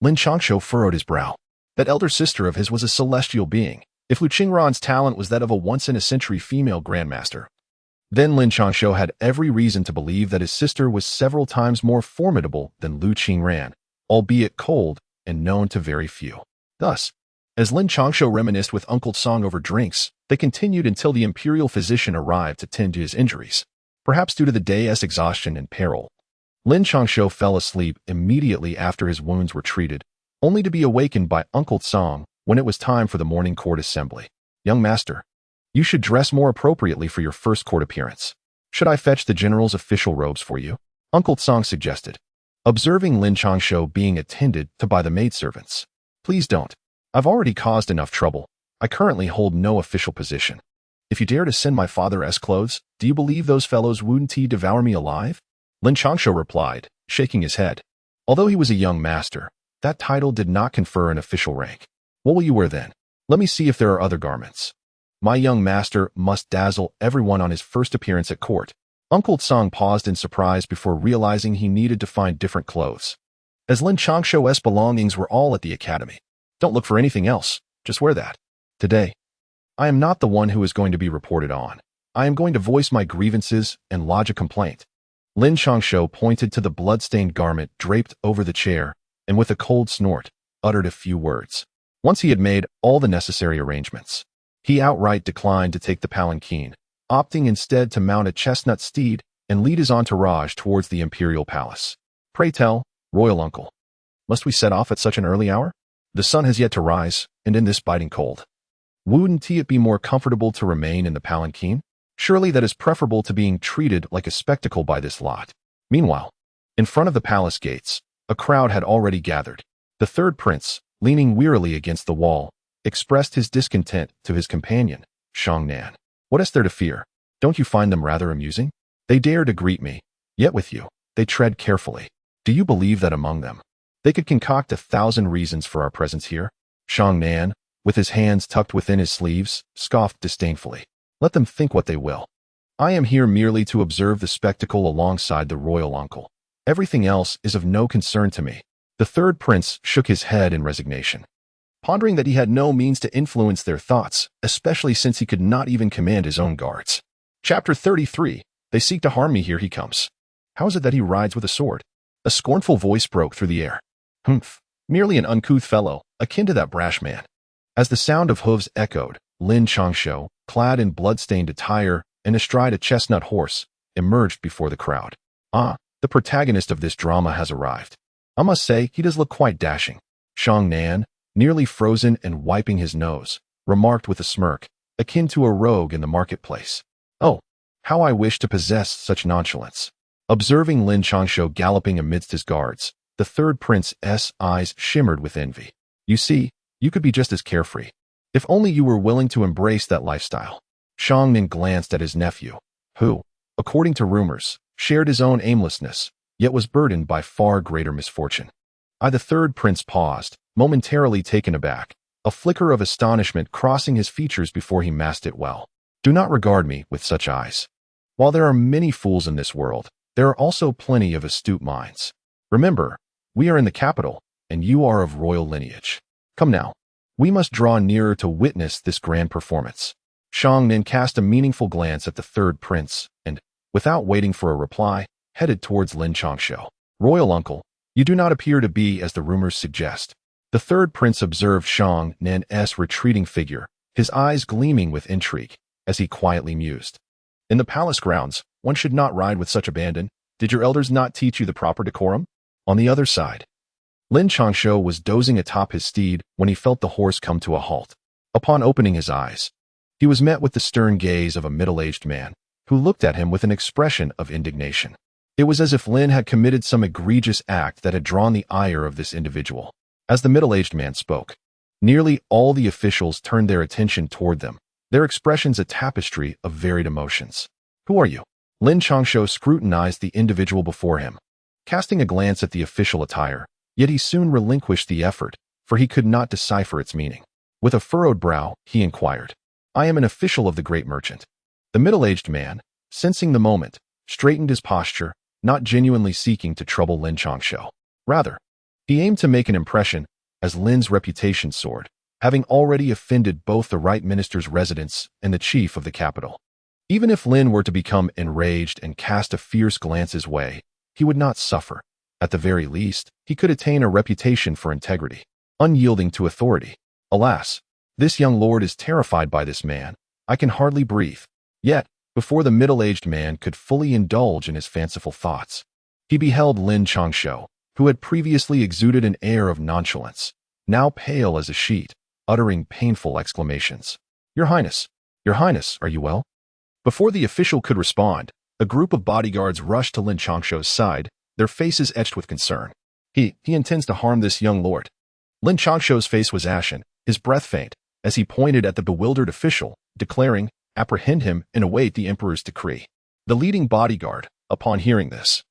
Lin Changshou furrowed his brow. That elder sister of his was a celestial being. If Lu Qingran's talent was that of a once-in-a-century female grandmaster, then Lin Changshou had every reason to believe that his sister was several times more formidable than Lu Qingran, albeit cold and known to very few. Thus, as Lin Changshou reminisced with Uncle Song over drinks, they continued until the imperial physician arrived to tend to his injuries. Perhaps due to the day's exhaustion and peril, Lin Changshou fell asleep immediately after his wounds were treated, only to be awakened by Uncle Song when it was time for the morning court assembly. "Young master, you should dress more appropriately for your first court appearance. Should I fetch the general's official robes for you?" Uncle Song suggested, observing Lin Changshou being attended to by the maidservants. "Please don't. I've already caused enough trouble. I currently hold no official position. If you dare to send my father's clothes, do you believe those fellows wouldn't devour me alive?" Lin Changshou replied, shaking his head. Although he was a young master, that title did not confer an official rank. "What will you wear then? Let me see if there are other garments. My young master must dazzle everyone on his first appearance at court." Uncle Song paused in surprise before realizing he needed to find different clothes, as Lin Changshou's belongings were all at the academy. "Don't look for anything else. Just wear that. Today, I am not the one who is going to be reported on. I am going to voice my grievances and lodge a complaint." Lin Changshou pointed to the blood-stained garment draped over the chair and with a cold snort, uttered a few words. Once he had made all the necessary arrangements, he outright declined to take the palanquin, opting instead to mount a chestnut steed and lead his entourage towards the imperial palace. "Pray tell, royal uncle, must we set off at such an early hour? The sun has yet to rise, and in this biting cold, wouldn't it be more comfortable to remain in the palanquin? Surely that is preferable to being treated like a spectacle by this lot." Meanwhile, in front of the palace gates, a crowd had already gathered. The third prince, leaning wearily against the wall, expressed his discontent to his companion, Xiongnan. "What is there to fear? Don't you find them rather amusing? They dare to greet me, yet with you, they tread carefully. Do you believe that among them, they could concoct 1,000 reasons for our presence here?" Xiongnan, with his hands tucked within his sleeves, scoffed disdainfully. "Let them think what they will. I am here merely to observe the spectacle alongside the royal uncle. Everything else is of no concern to me." The third prince shook his head in resignation, pondering that he had no means to influence their thoughts, especially since he could not even command his own guards. Chapter 33. They seek to harm me, here he comes. How is it that he rides with a sword? A scornful voice broke through the air. "Humph, merely an uncouth fellow, akin to that brash man." As the sound of hooves echoed, Lin Changshou, clad in blood-stained attire and astride a chestnut horse, emerged before the crowd. "Ah, the protagonist of this drama has arrived. I must say he does look quite dashing." Xiongnan, nearly frozen and wiping his nose, remarked with a smirk, akin to a rogue in the marketplace. "Oh, how I wish to possess such nonchalance." Observing Lin Changshou galloping amidst his guards, the third prince's eyes shimmered with envy. "You see, you could be just as carefree. If only you were willing to embrace that lifestyle." Xiongnan glanced at his nephew, who, according to rumors, shared his own aimlessness, yet was burdened by far greater misfortune. The third prince paused, momentarily taken aback, a flicker of astonishment crossing his features before he masked it well. Do not regard me with such eyes. While there are many fools in this world, there are also plenty of astute minds. Remember, we are in the capital, and you are of royal lineage. Come now, we must draw nearer to witness this grand performance. Shang Nin cast a meaningful glance at the third prince, and, without waiting for a reply, headed towards Lin Changshou. Royal uncle, you do not appear to be as the rumors suggest. The third prince observed Shang Nin's retreating figure, his eyes gleaming with intrigue, as he quietly mused. In the palace grounds, one should not ride with such abandon. Did your elders not teach you the proper decorum? On the other side, Lin Changshou was dozing atop his steed when he felt the horse come to a halt. Upon opening his eyes, he was met with the stern gaze of a middle-aged man, who looked at him with an expression of indignation. It was as if Lin had committed some egregious act that had drawn the ire of this individual. As the middle-aged man spoke, nearly all the officials turned their attention toward them, their expressions a tapestry of varied emotions. Who are you? Lin Changshou scrutinized the individual before him, casting a glance at the official attire, yet he soon relinquished the effort, for he could not decipher its meaning. With a furrowed brow, he inquired, I am an official of the great merchant. The middle-aged man, sensing the moment, straightened his posture, not genuinely seeking to trouble Lin Changshou. Rather, he aimed to make an impression, as Lin's reputation soared, having already offended both the right minister's residence and the chief of the capital. Even if Lin were to become enraged and cast a fierce glance his way, he would not suffer. At the very least, he could attain a reputation for integrity, unyielding to authority. Alas, this young lord is terrified by this man. I can hardly breathe. Yet, before the middle-aged man could fully indulge in his fanciful thoughts, he beheld Lin Changshou, who had previously exuded an air of nonchalance, now pale as a sheet, uttering painful exclamations. Your Highness, are you well? Before the official could respond, a group of bodyguards rushed to Lin Changshou's side, their faces etched with concern. He intends to harm this young lord. Lin Changshou's face was ashen, his breath faint, as he pointed at the bewildered official, declaring, apprehend him and await the emperor's decree. The leading bodyguard, upon hearing this,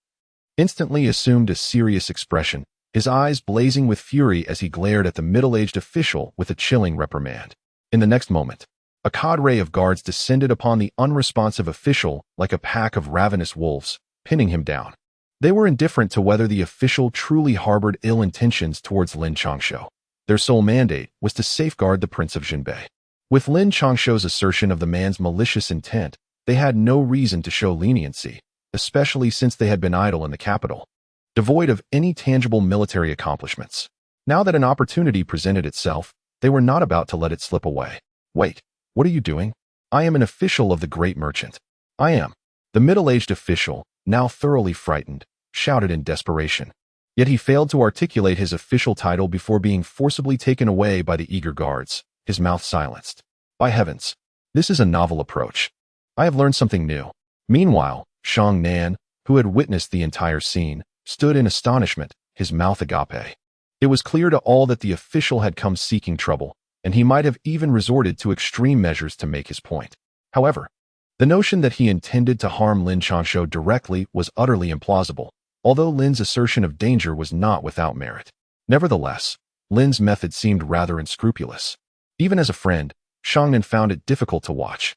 instantly assumed a serious expression, his eyes blazing with fury as he glared at the middle-aged official with a chilling reprimand. In the next moment, a cadre of guards descended upon the unresponsive official like a pack of ravenous wolves, pinning him down. They were indifferent to whether the official truly harbored ill intentions towards Lin Changshou. Their sole mandate was to safeguard the Prince of Jinbei. With Lin Changshou's assertion of the man's malicious intent, they had no reason to show leniency, especially since they had been idle in the capital, devoid of any tangible military accomplishments. Now that an opportunity presented itself, they were not about to let it slip away. Wait, what are you doing? I am an official of the great merchant. I am. The middle-aged official, now thoroughly frightened, shouted in desperation. Yet he failed to articulate his official title before being forcibly taken away by the eager guards, his mouth silenced. By heavens, this is a novel approach. I have learned something new. Meanwhile, Shang Nan, who had witnessed the entire scene, stood in astonishment, his mouth agape. It was clear to all that the official had come seeking trouble, and he might have even resorted to extreme measures to make his point. However, the notion that he intended to harm Lin Changshou directly was utterly implausible, although Lin's assertion of danger was not without merit. Nevertheless, Lin's method seemed rather unscrupulous. Even as a friend, Shang Nan found it difficult to watch.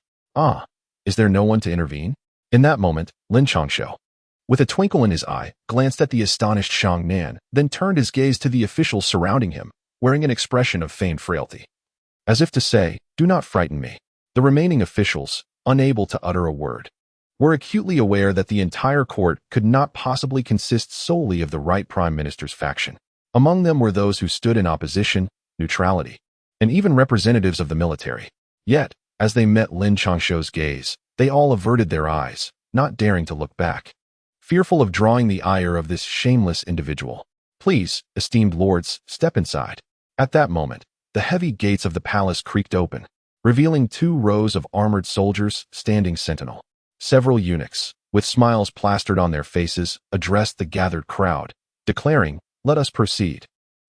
Is there no one to intervene? In that moment, Lin Changshou, with a twinkle in his eye, glanced at the astonished Shang Nan, then turned his gaze to the officials surrounding him, wearing an expression of feigned frailty. As if to say, do not frighten me. The remaining officials, unable to utter a word, were acutely aware that the entire court could not possibly consist solely of the right prime minister's faction. Among them were those who stood in opposition, neutrality, and even representatives of the military. Yet, as they met Lin Changshou's gaze, they all averted their eyes, not daring to look back, fearful of drawing the ire of this shameless individual. Please, esteemed lords, step inside. At that moment, the heavy gates of the palace creaked open, revealing 2 rows of armored soldiers standing sentinel. Several eunuchs, with smiles plastered on their faces, addressed the gathered crowd, declaring, let us proceed.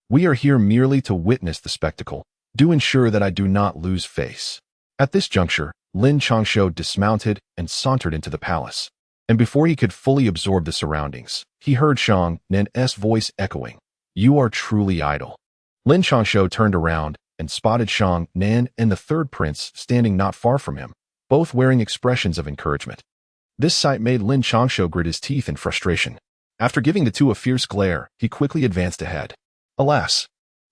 We are here merely to witness the spectacle. Do ensure that I do not lose face. At this juncture, Lin Changshou dismounted and sauntered into the palace. And before he could fully absorb the surroundings, he heard Shang Nan's voice echoing, "You are truly idle." Lin Changshou turned around and spotted Shang Nan and the third prince standing not far from him, both wearing expressions of encouragement. This sight made Lin Changshou grit his teeth in frustration. After giving the two a fierce glare, he quickly advanced ahead. Alas!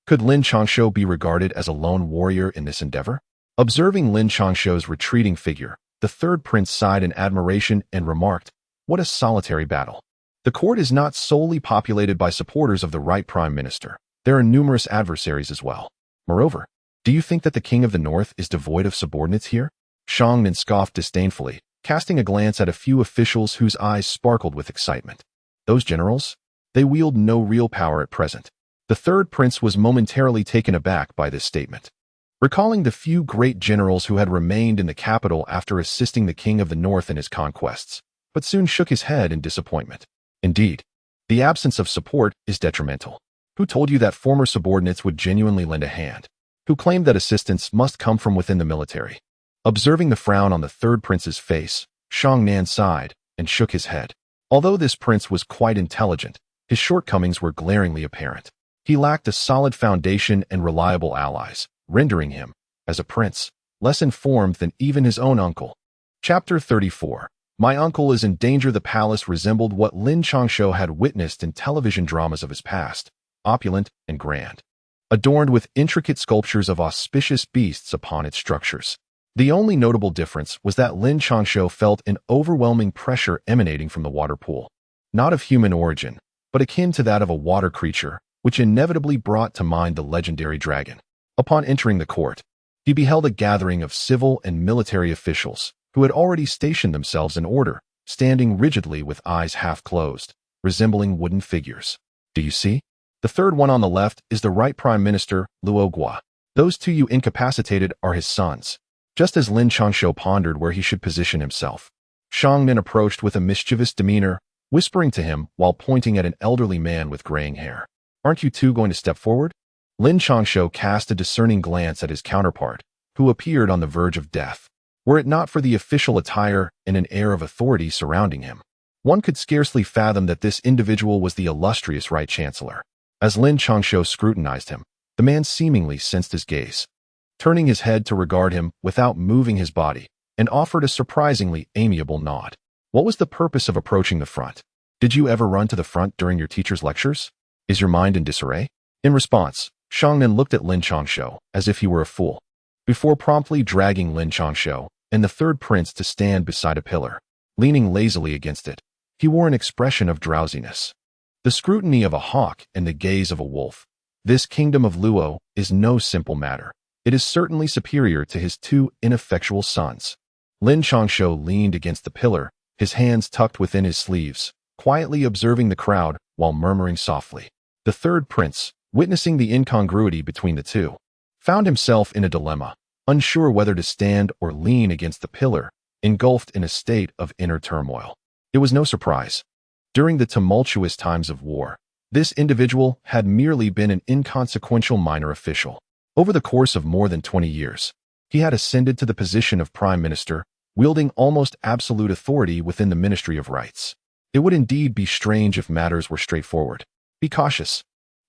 Could Lin Changshou be regarded as a lone warrior in this endeavor? Observing Lin Changshou's retreating figure, the third prince sighed in admiration and remarked, "What a solitary battle." The court is not solely populated by supporters of the right prime minister. There are numerous adversaries as well. Moreover, do you think that the king of the north is devoid of subordinates here? Shang Nan scoffed disdainfully, casting a glance at a few officials whose eyes sparkled with excitement. Those generals? They wield no real power at present. The third prince was momentarily taken aback by this statement. Recalling the few great generals who had remained in the capital after assisting the king of the north in his conquests, but soon shook his head in disappointment. Indeed, the absence of support is detrimental. Who told you that former subordinates would genuinely lend a hand? Who claimed that assistance must come from within the military? Observing the frown on the third prince's face, Shang Nan sighed and shook his head. Although this prince was quite intelligent, his shortcomings were glaringly apparent. He lacked a solid foundation and reliable allies, rendering him, as a prince, less informed than even his own uncle. Chapter 34. My uncle is in danger. The palace resembled what Lin Changshou had witnessed in television dramas of his past, opulent and grand, adorned with intricate sculptures of auspicious beasts upon its structures. The only notable difference was that Lin Changshou felt an overwhelming pressure emanating from the water pool, not of human origin, but akin to that of a water creature, which inevitably brought to mind the legendary dragon. Upon entering the court, he beheld a gathering of civil and military officials who had already stationed themselves in order, standing rigidly with eyes half closed, resembling wooden figures. Do you see? The third one on the left is the right prime minister, Luo Gua. Those two you incapacitated are his sons. Just as Lin Changshou pondered where he should position himself, Shang Nan approached with a mischievous demeanor, whispering to him while pointing at an elderly man with graying hair. Aren't you two going to step forward? Lin Changshou cast a discerning glance at his counterpart, who appeared on the verge of death. Were it not for the official attire and an air of authority surrounding him, one could scarcely fathom that this individual was the illustrious Right Chancellor. As Lin Changshou scrutinized him, the man seemingly sensed his gaze, turning his head to regard him without moving his body, and offered a surprisingly amiable nod. What was the purpose of approaching the front? Did you ever run to the front during your teacher's lectures? Is your mind in disarray? In response, Shang Nan looked at Lin Changshou as if he were a fool, before promptly dragging Lin Changshou and the third prince to stand beside a pillar. Leaning lazily against it, he wore an expression of drowsiness. The scrutiny of a hawk and the gaze of a wolf. This kingdom of Luo is no simple matter. It is certainly superior to his two ineffectual sons. Lin Changshou leaned against the pillar, his hands tucked within his sleeves, quietly observing the crowd while murmuring softly. The third prince, witnessing the incongruity between the two, found himself in a dilemma, unsure whether to stand or lean against the pillar, engulfed in a state of inner turmoil. It was no surprise. During the tumultuous times of war, this individual had merely been an inconsequential minor official. Over the course of more than 20 years, he had ascended to the position of prime minister, wielding almost absolute authority within the Ministry of Rights. It would indeed be strange if matters were straightforward. Be cautious,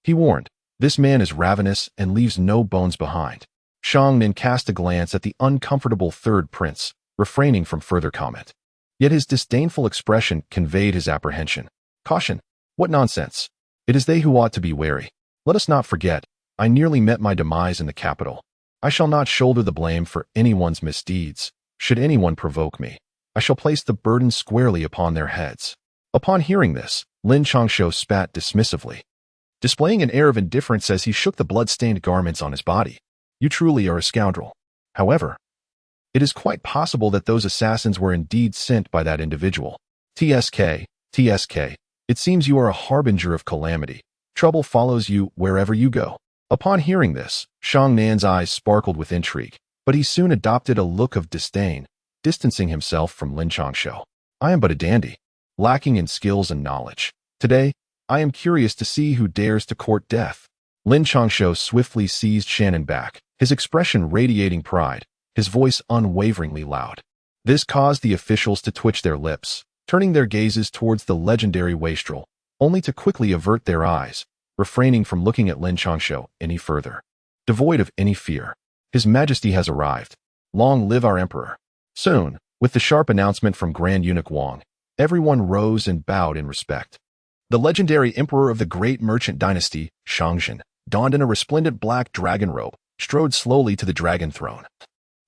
he warned. This man is ravenous and leaves no bones behind. Shang Nan cast a glance at the uncomfortable third prince, refraining from further comment. Yet his disdainful expression conveyed his apprehension. Caution! What nonsense! It is they who ought to be wary. Let us not forget, I nearly met my demise in the capital. I shall not shoulder the blame for anyone's misdeeds. Should anyone provoke me, I shall place the burden squarely upon their heads. Upon hearing this, Lin Changshou spat dismissively, displaying an air of indifference as he shook the blood-stained garments on his body. You truly are a scoundrel. However, it is quite possible that those assassins were indeed sent by that individual. TSK, it seems you are a harbinger of calamity. Trouble follows you wherever you go. Upon hearing this, Shang Nan's eyes sparkled with intrigue, but he soon adopted a look of disdain, distancing himself from Lin Changshou. I am but a dandy, lacking in skills and knowledge. Today, I am curious to see who dares to court death. Lin Changshou swiftly seized Shannon back, his expression radiating pride, his voice unwaveringly loud. This caused the officials to twitch their lips, turning their gazes towards the legendary wastrel, only to quickly avert their eyes, refraining from looking at Lin Changshou any further. Devoid of any fear, His Majesty has arrived. Long live our emperor. Soon, with the sharp announcement from Grand Eunuch Wang, everyone rose and bowed in respect. The legendary emperor of the great merchant dynasty, Shangzhen, donned in a resplendent black dragon robe, strode slowly to the dragon throne,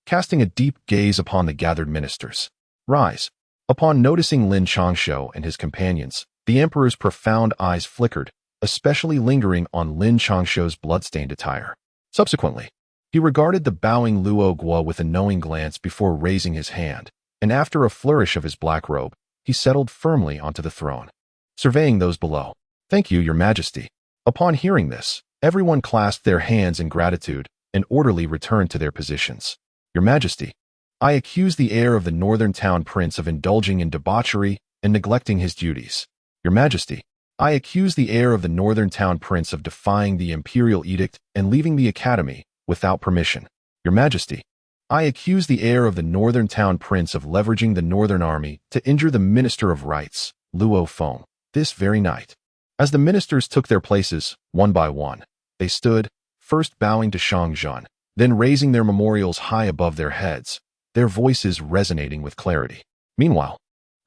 casting a deep gaze upon the gathered ministers. Rise. Upon noticing Lin Changshou and his companions, the emperor's profound eyes flickered, especially lingering on Lin Changshou's bloodstained attire. Subsequently, he regarded the bowing Luo Guo with a knowing glance before raising his hand, and after a flourish of his black robe, he settled firmly onto the throne, surveying those below. Thank you, Your Majesty. Upon hearing this, everyone clasped their hands in gratitude and orderly returned to their positions. Your Majesty, I accuse the heir of the northern town prince of indulging in debauchery and neglecting his duties. Your Majesty, I accuse the heir of the northern town prince of defying the imperial edict and leaving the academy without permission. Your Majesty, I accuse the heir of the northern town prince of leveraging the northern army to injure the minister of rights, Luo Feng, this very night. As the ministers took their places, one by one, they stood, first bowing to Shangzhen, then raising their memorials high above their heads, their voices resonating with clarity. Meanwhile,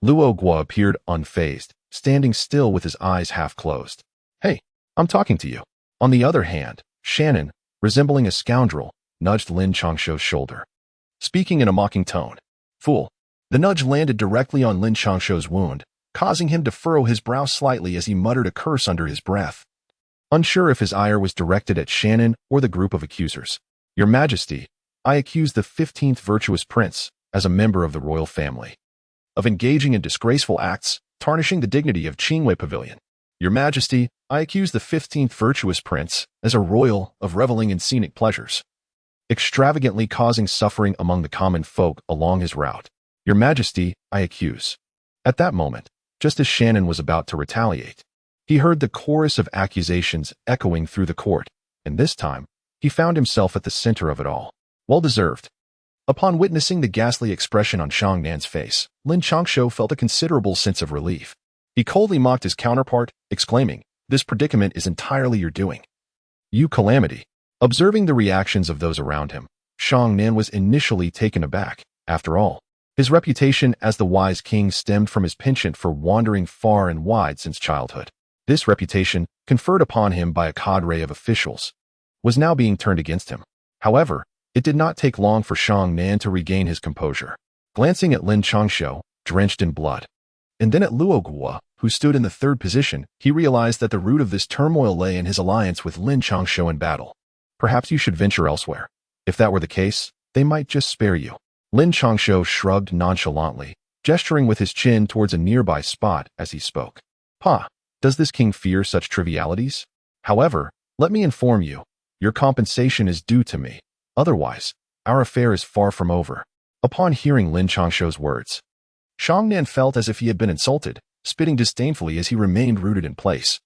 Luo Guo appeared unfazed, standing still with his eyes half closed. Hey, I'm talking to you. On the other hand, Shannon, resembling a scoundrel, nudged Lin Changshou's shoulder, speaking in a mocking tone. Fool. The nudge landed directly on Lin Changshou's wound, causing him to furrow his brow slightly as he muttered a curse under his breath, unsure if his ire was directed at Shannon or the group of accusers. Your Majesty, I accuse the 15th virtuous prince, as a member of the royal family, of engaging in disgraceful acts, tarnishing the dignity of Qingwei Pavilion. Your Majesty, I accuse the 15th virtuous prince, as a royal, of reveling in scenic pleasures, extravagantly causing suffering among the common folk along his route. Your Majesty, I accuse. At that moment, just as Shannon was about to retaliate, he heard the chorus of accusations echoing through the court, and this time, he found himself at the center of it all. Well deserved. Upon witnessing the ghastly expression on Shang Nan's face, Lin Changshou felt a considerable sense of relief. He coldly mocked his counterpart, exclaiming, "This predicament is entirely your doing. You calamity." Observing the reactions of those around him, Shang Nan was initially taken aback. After all, his reputation as the wise king stemmed from his penchant for wandering far and wide since childhood. This reputation, conferred upon him by a cadre of officials, was now being turned against him. However, it did not take long for Shang Nan to regain his composure, glancing at Lin Changshou, drenched in blood, and then at Luo Guo, who stood in the third position. He realized that the root of this turmoil lay in his alliance with Lin Changshou in battle. Perhaps you should venture elsewhere. If that were the case, they might just spare you. Lin Changshou shrugged nonchalantly, gesturing with his chin towards a nearby spot as he spoke. Pa, does this king fear such trivialities? However, let me inform you, your compensation is due to me. Otherwise, our affair is far from over. Upon hearing Lin Changshou's words, Shang Nan felt as if he had been insulted, spitting disdainfully as he remained rooted in place,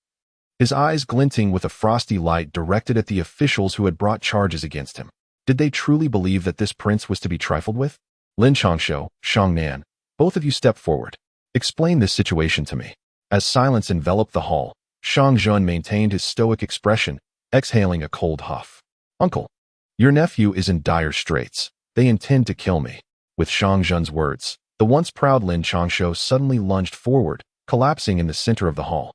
his eyes glinting with a frosty light directed at the officials who had brought charges against him. Did they truly believe that this prince was to be trifled with? Lin Changshou, Shang Nan, both of you step forward. Explain this situation to me. As silence enveloped the hall, Shang Zhen maintained his stoic expression, exhaling a cold huff. Uncle, your nephew is in dire straits. They intend to kill me. With Shang Zhen's words, the once proud Lin Changshou suddenly lunged forward, collapsing in the center of the hall,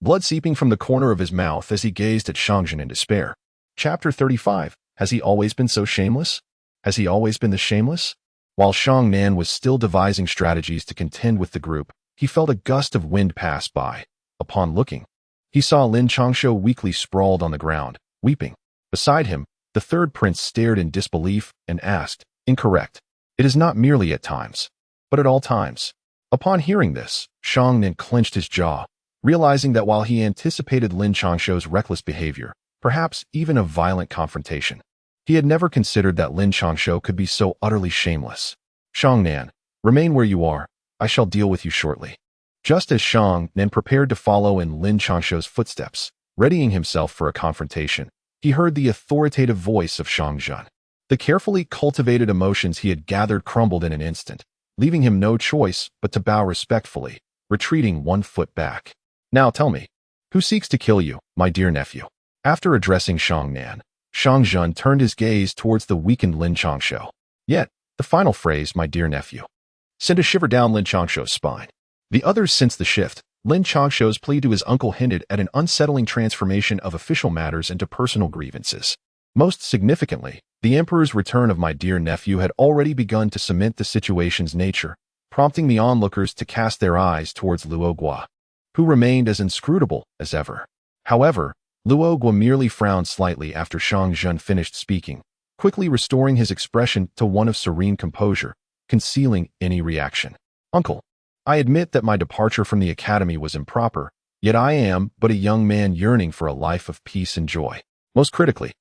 blood seeping from the corner of his mouth as he gazed at Shang Zhen in despair. Chapter 35. Has he always been so shameless? Has he always been the shameless? While Shang Nan was still devising strategies to contend with the group, he felt a gust of wind pass by. Upon looking, he saw Lin Changshou weakly sprawled on the ground, weeping. Beside him, the third prince stared in disbelief and asked, "Incorrect. It is not merely at times, but at all times." Upon hearing this, Shang Nan clenched his jaw, realizing that while he anticipated Lin Changshou's reckless behavior, perhaps even a violent confrontation, he had never considered that Lin Changshou could be so utterly shameless. Shang Nan, remain where you are. I shall deal with you shortly. Just as Shang Nan prepared to follow in Lin Changshou's footsteps, readying himself for a confrontation, he heard the authoritative voice of Shang Zhen. The carefully cultivated emotions he had gathered crumbled in an instant, leaving him no choice but to bow respectfully, retreating 1 foot back. Now tell me, who seeks to kill you, my dear nephew? After addressing Shang Nan, Shang Jun turned his gaze towards the weakened Lin Changshou. Yet, the final phrase, my dear nephew, sent a shiver down Lin Changshou's spine. The others sensed the shift. Lin Changshou's plea to his uncle hinted at an unsettling transformation of official matters into personal grievances. Most significantly, the emperor's return of my dear nephew had already begun to cement the situation's nature, prompting the onlookers to cast their eyes towards Luogua, who remained as inscrutable as ever. However, Luogua merely frowned slightly after Shang Jun finished speaking, quickly restoring his expression to one of serene composure, concealing any reaction. Uncle, I admit that my departure from the academy was improper, yet I am but a young man yearning for a life of peace and joy. Most critically,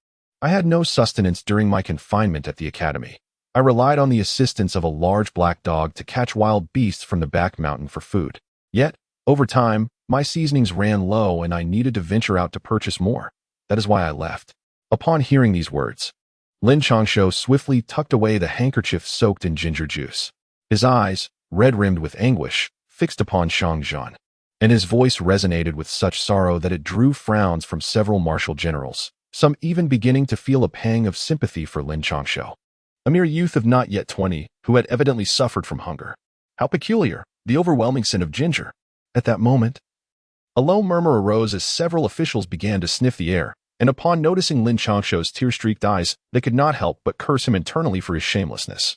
I had no sustenance during my confinement at the academy. I relied on the assistance of a large black dog to catch wild beasts from the back mountain for food. Yet, over time, my seasonings ran low and I needed to venture out to purchase more. That is why I left. Upon hearing these words, Lin Changshou swiftly tucked away the handkerchief soaked in ginger juice. His eyes, red-rimmed with anguish, fixed upon Shang Jun, and his voice resonated with such sorrow that it drew frowns from several martial generals, some even beginning to feel a pang of sympathy for Lin Changshou, a mere youth of not yet 20, who had evidently suffered from hunger. How peculiar, the overwhelming scent of ginger. At that moment, a low murmur arose as several officials began to sniff the air, and upon noticing Lin Changshou's tear-streaked eyes, they could not help but curse him internally for his shamelessness.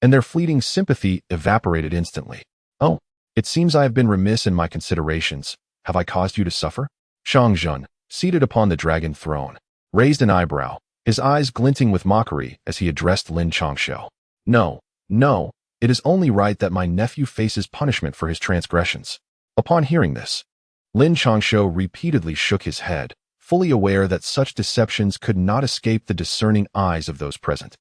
And their fleeting sympathy evaporated instantly. Oh, it seems I have been remiss in my considerations. Have I caused you to suffer? Shang Jun, seated upon the dragon throne, raised an eyebrow, his eyes glinting with mockery as he addressed Lin Changshou. No, no, it is only right that my nephew faces punishment for his transgressions. Upon hearing this, Lin Changshou repeatedly shook his head, fully aware that such deceptions could not escape the discerning eyes of those present.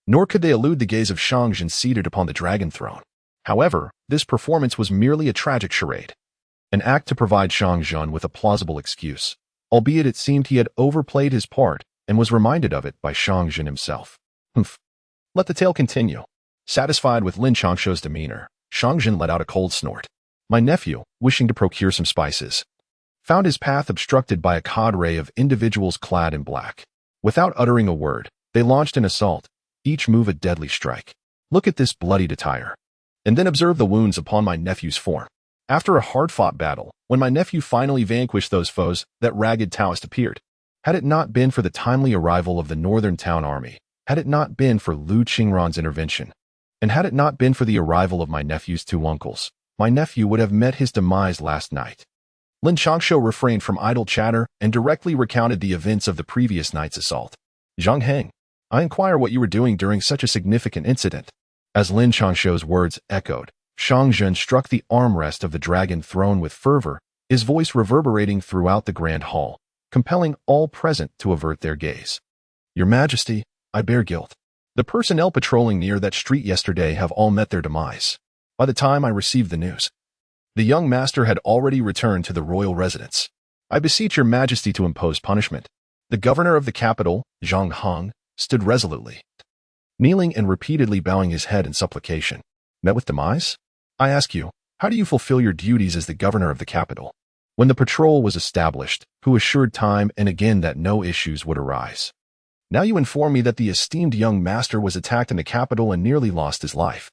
Nor could they elude the gaze of Shang Jun seated upon the dragon throne. However, this performance was merely a tragic charade, an act to provide Shang Jun with a plausible excuse, albeit it seemed he had overplayed his part and was reminded of it by Shang Jun himself. Humph. Let the tale continue. Satisfied with Lin Changshou's demeanor, Shang Jun let out a cold snort. My nephew, wishing to procure some spices, found his path obstructed by a cadre of individuals clad in black. Without uttering a word, they launched an assault, each move a deadly strike. Look at this bloodied attire, and then observe the wounds upon my nephew's form. After a hard-fought battle, when my nephew finally vanquished those foes, that ragged Taoist appeared. Had it not been for the timely arrival of the Northern Town Army, had it not been for Lu Qingran's intervention, and had it not been for the arrival of my nephew's 2 uncles, my nephew would have met his demise last night. Lin Changshou refrained from idle chatter and directly recounted the events of the previous night's assault. Zhang Heng, I inquire what you were doing during such a significant incident. As Lin Changshou's words echoed, Shang Jun struck the armrest of the dragon throne with fervor, his voice reverberating throughout the grand hall, compelling all present to avert their gaze. Your Majesty, I bear guilt. The personnel patrolling near that street yesterday have all met their demise. By the time I received the news, the young master had already returned to the royal residence. I beseech your Majesty to impose punishment. The governor of the capital, Zhang Heng, stood resolutely, kneeling and repeatedly bowing his head in supplication. Met with demise? I ask you, how do you fulfill your duties as the governor of the capital? When the patrol was established, who assured time and again that no issues would arise? Now you inform me that the esteemed young master was attacked in the capital and nearly lost his life,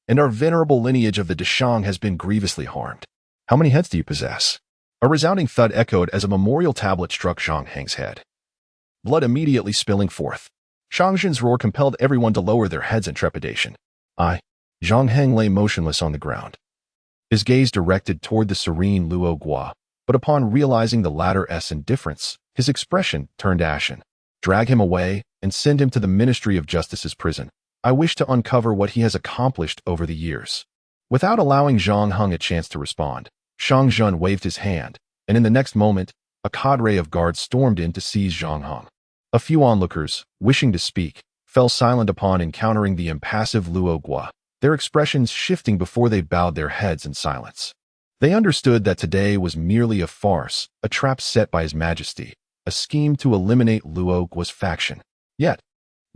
and our venerable lineage of the Deshang has been grievously harmed. How many heads do you possess? A resounding thud echoed as a memorial tablet struck Zhang Heng's head, blood immediately spilling forth. Shang Jun's roar compelled everyone to lower their heads in trepidation. Zhang Heng lay motionless on the ground, his gaze directed toward the serene Luo Gua, but upon realizing the latter's indifference, his expression turned ashen. Drag him away and send him to the Ministry of Justice's prison. I wish to uncover what he has accomplished over the years. Without allowing Zhang Heng a chance to respond, Shang Jun waved his hand, and in the next moment, a cadre of guards stormed in to seize Zhang Heng. A few onlookers, wishing to speak, fell silent upon encountering the impassive Luo Gua, their expressions shifting before they bowed their heads in silence. They understood that today was merely a farce, a trap set by His Majesty, a scheme to eliminate Luo Gua's faction. Yet,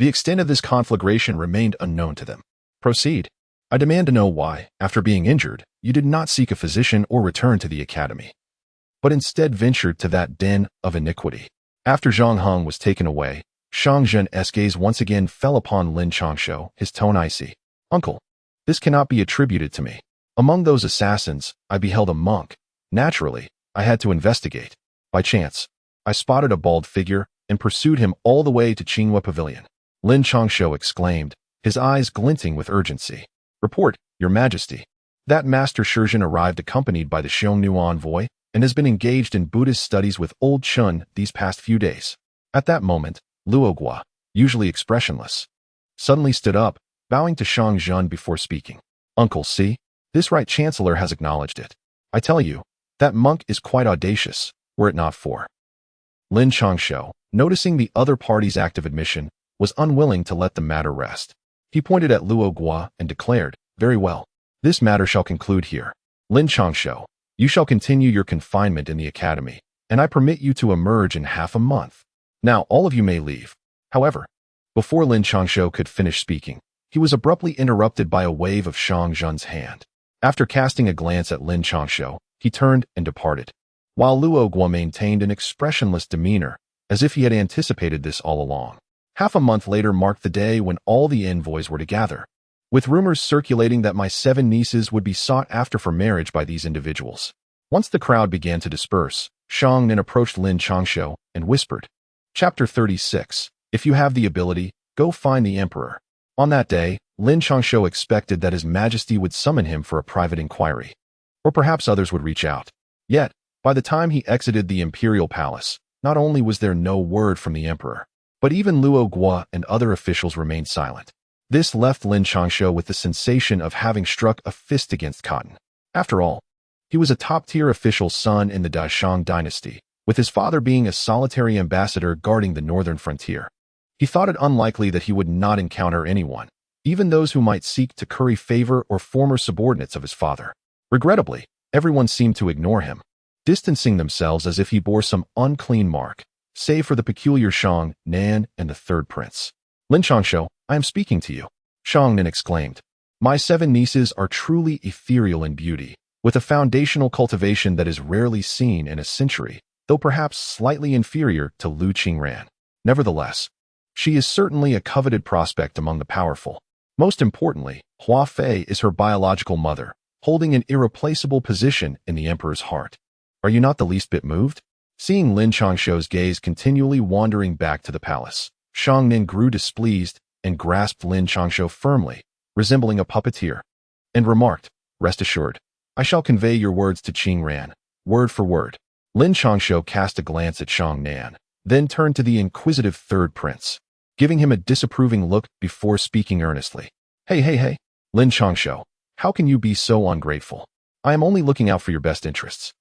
The extent of this conflagration remained unknown to them. Proceed. I demand to know why, after being injured, you did not seek a physician or return to the academy, but instead ventured to that den of iniquity. After Zhang Heng was taken away, Shang Zhen's gaze once again fell upon Lin Changshou, his tone icy. Uncle, this cannot be attributed to me. Among those assassins, I beheld a monk. Naturally, I had to investigate. By chance, I spotted a bald figure and pursued him all the way to Qinghua Pavilion. Lin Changshou exclaimed, his eyes glinting with urgency. Report, Your Majesty. That Master Shizhen arrived accompanied by the Xiongnu envoy and has been engaged in Buddhist studies with Old Chun these past few days. At that moment, Luogua, usually expressionless, suddenly stood up, bowing to Shang Zhen before speaking. Uncle, see, this right chancellor has acknowledged it. I tell you, that monk is quite audacious, were it not for. Lin Changshou, noticing the other party's act of admission, was unwilling to let the matter rest. He pointed at Luogua and declared, very well. This matter shall conclude here. Lin Changshou, you shall continue your confinement in the academy, and I permit you to emerge in half a month. Now all of you may leave. However, before Lin Changshou could finish speaking, he was abruptly interrupted by a wave of Shang Zhen's hand. After casting a glance at Lin Changshou, he turned and departed, while Luogua maintained an expressionless demeanor, as if he had anticipated this all along. Half a month later marked the day when all the envoys were to gather, with rumors circulating that my 7 nieces would be sought after for marriage by these individuals. Once the crowd began to disperse, Shang Nin approached Lin Changshou and whispered, Chapter 36. If you have the ability, go find the emperor. On that day, Lin Changshou expected that His Majesty would summon him for a private inquiry, or perhaps others would reach out. Yet, by the time he exited the imperial palace, not only was there no word from the emperor, but even Luogua and other officials remained silent. This left Lin Changshou with the sensation of having struck a fist against cotton. After all, he was a top-tier official's son in the Daishang dynasty, with his father being a solitary ambassador guarding the northern frontier. He thought it unlikely that he would not encounter anyone, even those who might seek to curry favor or former subordinates of his father. Regrettably, everyone seemed to ignore him, distancing themselves as if he bore some unclean mark, save for the peculiar Shang Nan and the third prince. Lin Changshou, I am speaking to you. Shang Nan exclaimed. My 7 nieces are truly ethereal in beauty, with a foundational cultivation that is rarely seen in a century, though perhaps slightly inferior to Lu Qingran. Nevertheless, she is certainly a coveted prospect among the powerful. Most importantly, Hua Fei is her biological mother, holding an irreplaceable position in the emperor's heart. Are you not the least bit moved? Seeing Lin Changshou's gaze continually wandering back to the palace, Shang Nin grew displeased and grasped Lin Changshou firmly, resembling a puppeteer, and remarked, Rest assured, I shall convey your words to Qingran, word for word. Lin Changshou cast a glance at Shang Nan, then turned to the inquisitive third prince, giving him a disapproving look before speaking earnestly. Hey, Lin Changshou, how can you be so ungrateful? I am only looking out for your best interests.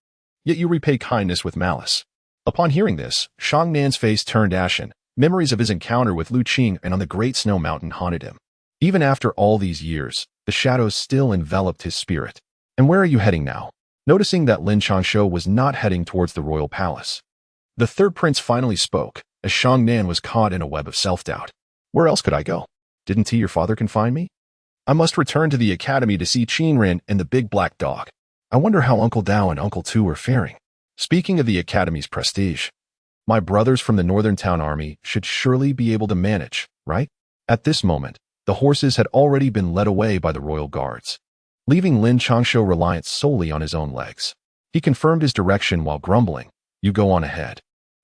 Yet you repay kindness with malice. Upon hearing this, Shang Nan's face turned ashen. Memories of his encounter with Lu Qing and on the Great Snow Mountain haunted him. Even after all these years, the shadows still enveloped his spirit. And where are you heading now? Noticing that Lin Changshou was not heading towards the royal palace, the third prince finally spoke, as Shang Nan was caught in a web of self-doubt. Where else could I go? Didn't your father confine me? I must return to the academy to see Qingran and the big black dog. I wonder how Uncle Dao and Uncle Tu are faring. Speaking of the academy's prestige, my brothers from the Northern Town Army should surely be able to manage, right? At this moment, the horses had already been led away by the royal guards, leaving Lin Changshou reliant solely on his own legs. He confirmed his direction while grumbling, You go on ahead.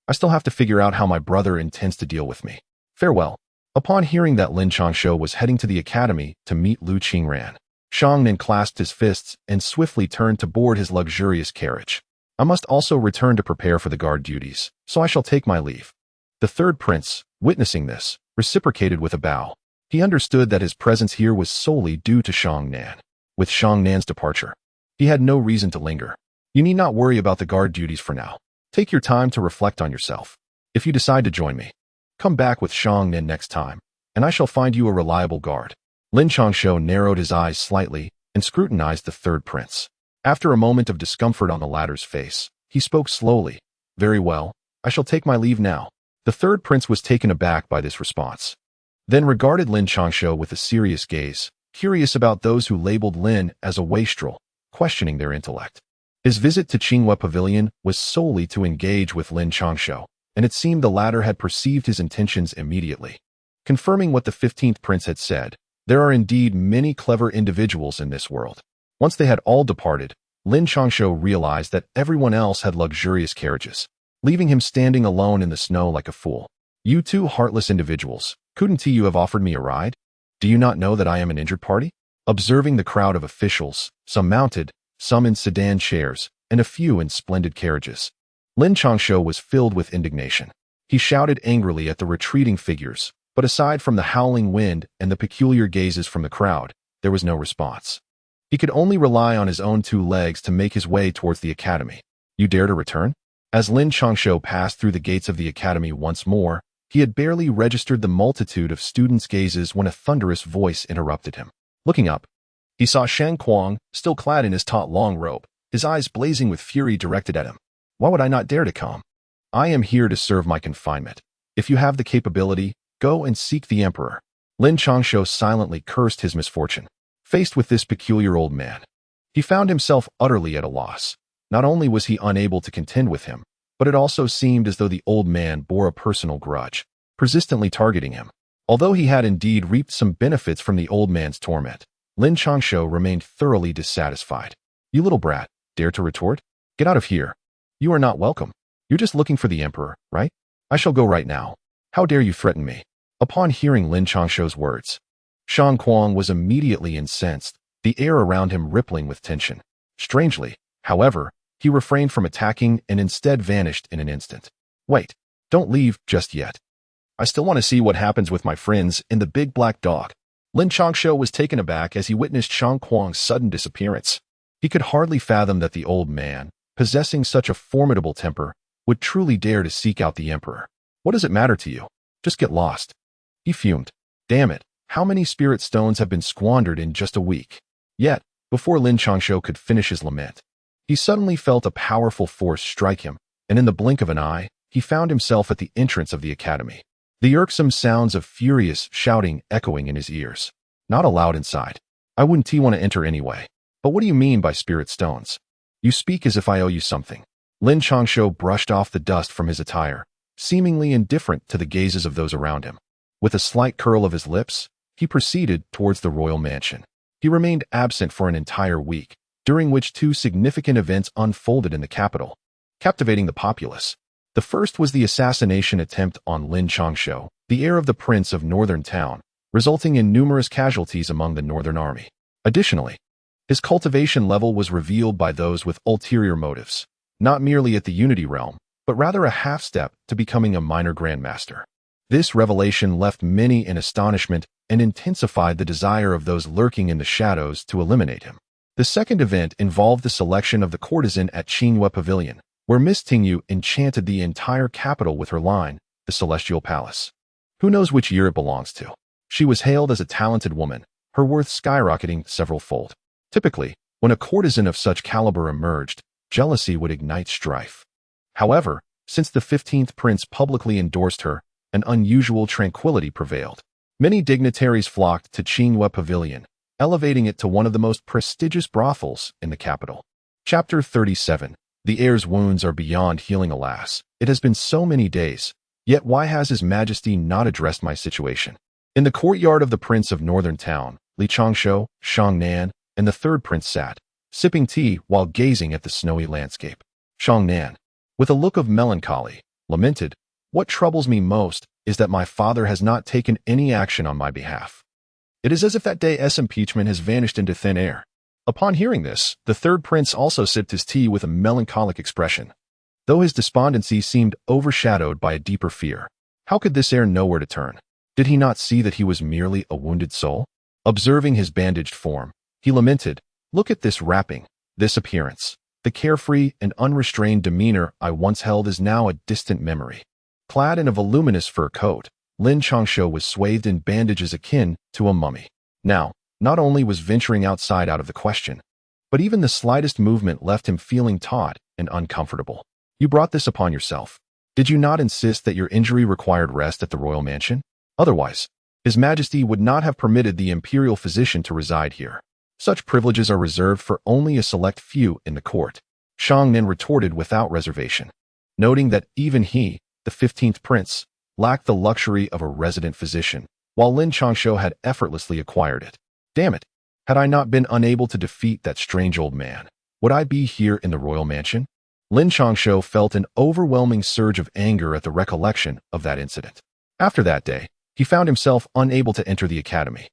I still have to figure out how my brother intends to deal with me. Farewell. Upon hearing that Lin Changshou was heading to the academy to meet Lu Qingran, Shang Nin clasped his fists and swiftly turned to board his luxurious carriage. I must also return to prepare for the guard duties, so I shall take my leave. The third prince, witnessing this, reciprocated with a bow. He understood that his presence here was solely due to Shang Nan. With Shang Nan's departure, he had no reason to linger. You need not worry about the guard duties for now. Take your time to reflect on yourself. If you decide to join me, come back with Shang Nan next time, and I shall find you a reliable guard. Lin Changshou narrowed his eyes slightly and scrutinized the third prince. After a moment of discomfort on the latter's face, he spoke slowly. Very well, I shall take my leave now. The third prince was taken aback by this response. then regarded Lin Changshou with a serious gaze, curious about those who labeled Lin as a wastrel, questioning their intellect. His visit to Qinghua Pavilion was solely to engage with Lin Changshou, and it seemed the latter had perceived his intentions immediately. Confirming what the 15th prince had said, there are indeed many clever individuals in this world. Once they had all departed, Lin Changshou realized that everyone else had luxurious carriages, leaving him standing alone in the snow like a fool. You two heartless individuals, couldn't you have offered me a ride? Do you not know that I am an injured party? Observing the crowd of officials, some mounted, some in sedan chairs, and a few in splendid carriages, Lin Changshou was filled with indignation. He shouted angrily at the retreating figures, but aside from the howling wind and the peculiar gazes from the crowd, there was no response. He could only rely on his own two legs to make his way towards the academy. You dare to return? As Lin Changshou passed through the gates of the academy once more, he had barely registered the multitude of students' gazes when a thunderous voice interrupted him. Looking up, he saw Shang Kuang, still clad in his taut long robe, his eyes blazing with fury directed at him. Why would I not dare to come? I am here to serve my confinement. If you have the capability, go and seek the emperor. Lin Changshou silently cursed his misfortune. Faced with this peculiar old man, he found himself utterly at a loss. Not only was he unable to contend with him, but it also seemed as though the old man bore a personal grudge, persistently targeting him. Although he had indeed reaped some benefits from the old man's torment, Lin Changshou remained thoroughly dissatisfied. You little brat, dare to retort? Get out of here. You are not welcome. You're just looking for the emperor, right? I shall go right now. How dare you threaten me? Upon hearing Lin Changshou's words, Shang Kuang was immediately incensed, the air around him rippling with tension. Strangely, however, he refrained from attacking and instead vanished in an instant. Wait, don't leave just yet. I still want to see what happens with my friends in the big black dog. Lin Changshou was taken aback as he witnessed Shang Kuang's sudden disappearance. He could hardly fathom that the old man, possessing such a formidable temper, would truly dare to seek out the emperor. What does it matter to you? Just get lost. He fumed. Damn it, how many spirit stones have been squandered in just a week? Yet, before Lin Changshou could finish his lament, he suddenly felt a powerful force strike him, and in the blink of an eye, he found himself at the entrance of the academy. The irksome sounds of furious shouting echoing in his ears. Not allowed inside. I wouldn't want to enter anyway. But what do you mean by spirit stones? You speak as if I owe you something. Lin Changshou brushed off the dust from his attire, seemingly indifferent to the gazes of those around him. With a slight curl of his lips, he proceeded towards the royal mansion. He remained absent for an entire week, during which two significant events unfolded in the capital, captivating the populace. The first was the assassination attempt on Lin Changshou, the heir of the prince of northern town, resulting in numerous casualties among the northern army. Additionally, his cultivation level was revealed by those with ulterior motives, not merely at the Unity realm, but rather a half-step to becoming a minor grandmaster. This revelation left many in astonishment and intensified the desire of those lurking in the shadows to eliminate him. The second event involved the selection of the courtesan at Qinghua Pavilion, where Miss Tingyu enchanted the entire capital with her line, the Celestial Palace. Who knows which year it belongs to? She was hailed as a talented woman, her worth skyrocketing several-fold. Typically, when a courtesan of such caliber emerged, jealousy would ignite strife. However, since the 15th prince publicly endorsed her, an unusual tranquility prevailed. Many dignitaries flocked to Qinghua Pavilion, elevating it to one of the most prestigious brothels in the capital. Chapter 37. The heir's wounds are beyond healing, alas. It has been so many days, yet why has His Majesty not addressed my situation? In the courtyard of the Prince of Northern Town, Lin Changshou, Shang Nan, and the third prince sat, sipping tea while gazing at the snowy landscape. Shang Nan, with a look of melancholy, lamented, "What troubles me most is that my father has not taken any action on my behalf. It is as if that day's impeachment has vanished into thin air." Upon hearing this, the third prince also sipped his tea with a melancholic expression, though his despondency seemed overshadowed by a deeper fear. How could this heir know where to turn? Did he not see that he was merely a wounded soul? Observing his bandaged form, he lamented, "Look at this wrapping, this appearance. The carefree and unrestrained demeanor I once held is now a distant memory." Clad in a voluminous fur coat, Lin Changshou was swathed in bandages akin to a mummy. Now, not only was venturing outside out of the question, but even the slightest movement left him feeling taut and uncomfortable. You brought this upon yourself. Did you not insist that your injury required rest at the royal mansion? Otherwise, His Majesty would not have permitted the imperial physician to reside here. Such privileges are reserved for only a select few in the court. Shang Nin retorted without reservation, noting that even he, the 15th prince, lacked the luxury of a resident physician, while Lin Changshou had effortlessly acquired it. Damn it! Had I not been unable to defeat that strange old man, would I be here in the royal mansion? Lin Changshou felt an overwhelming surge of anger at the recollection of that incident. After that day, he found himself unable to enter the academy.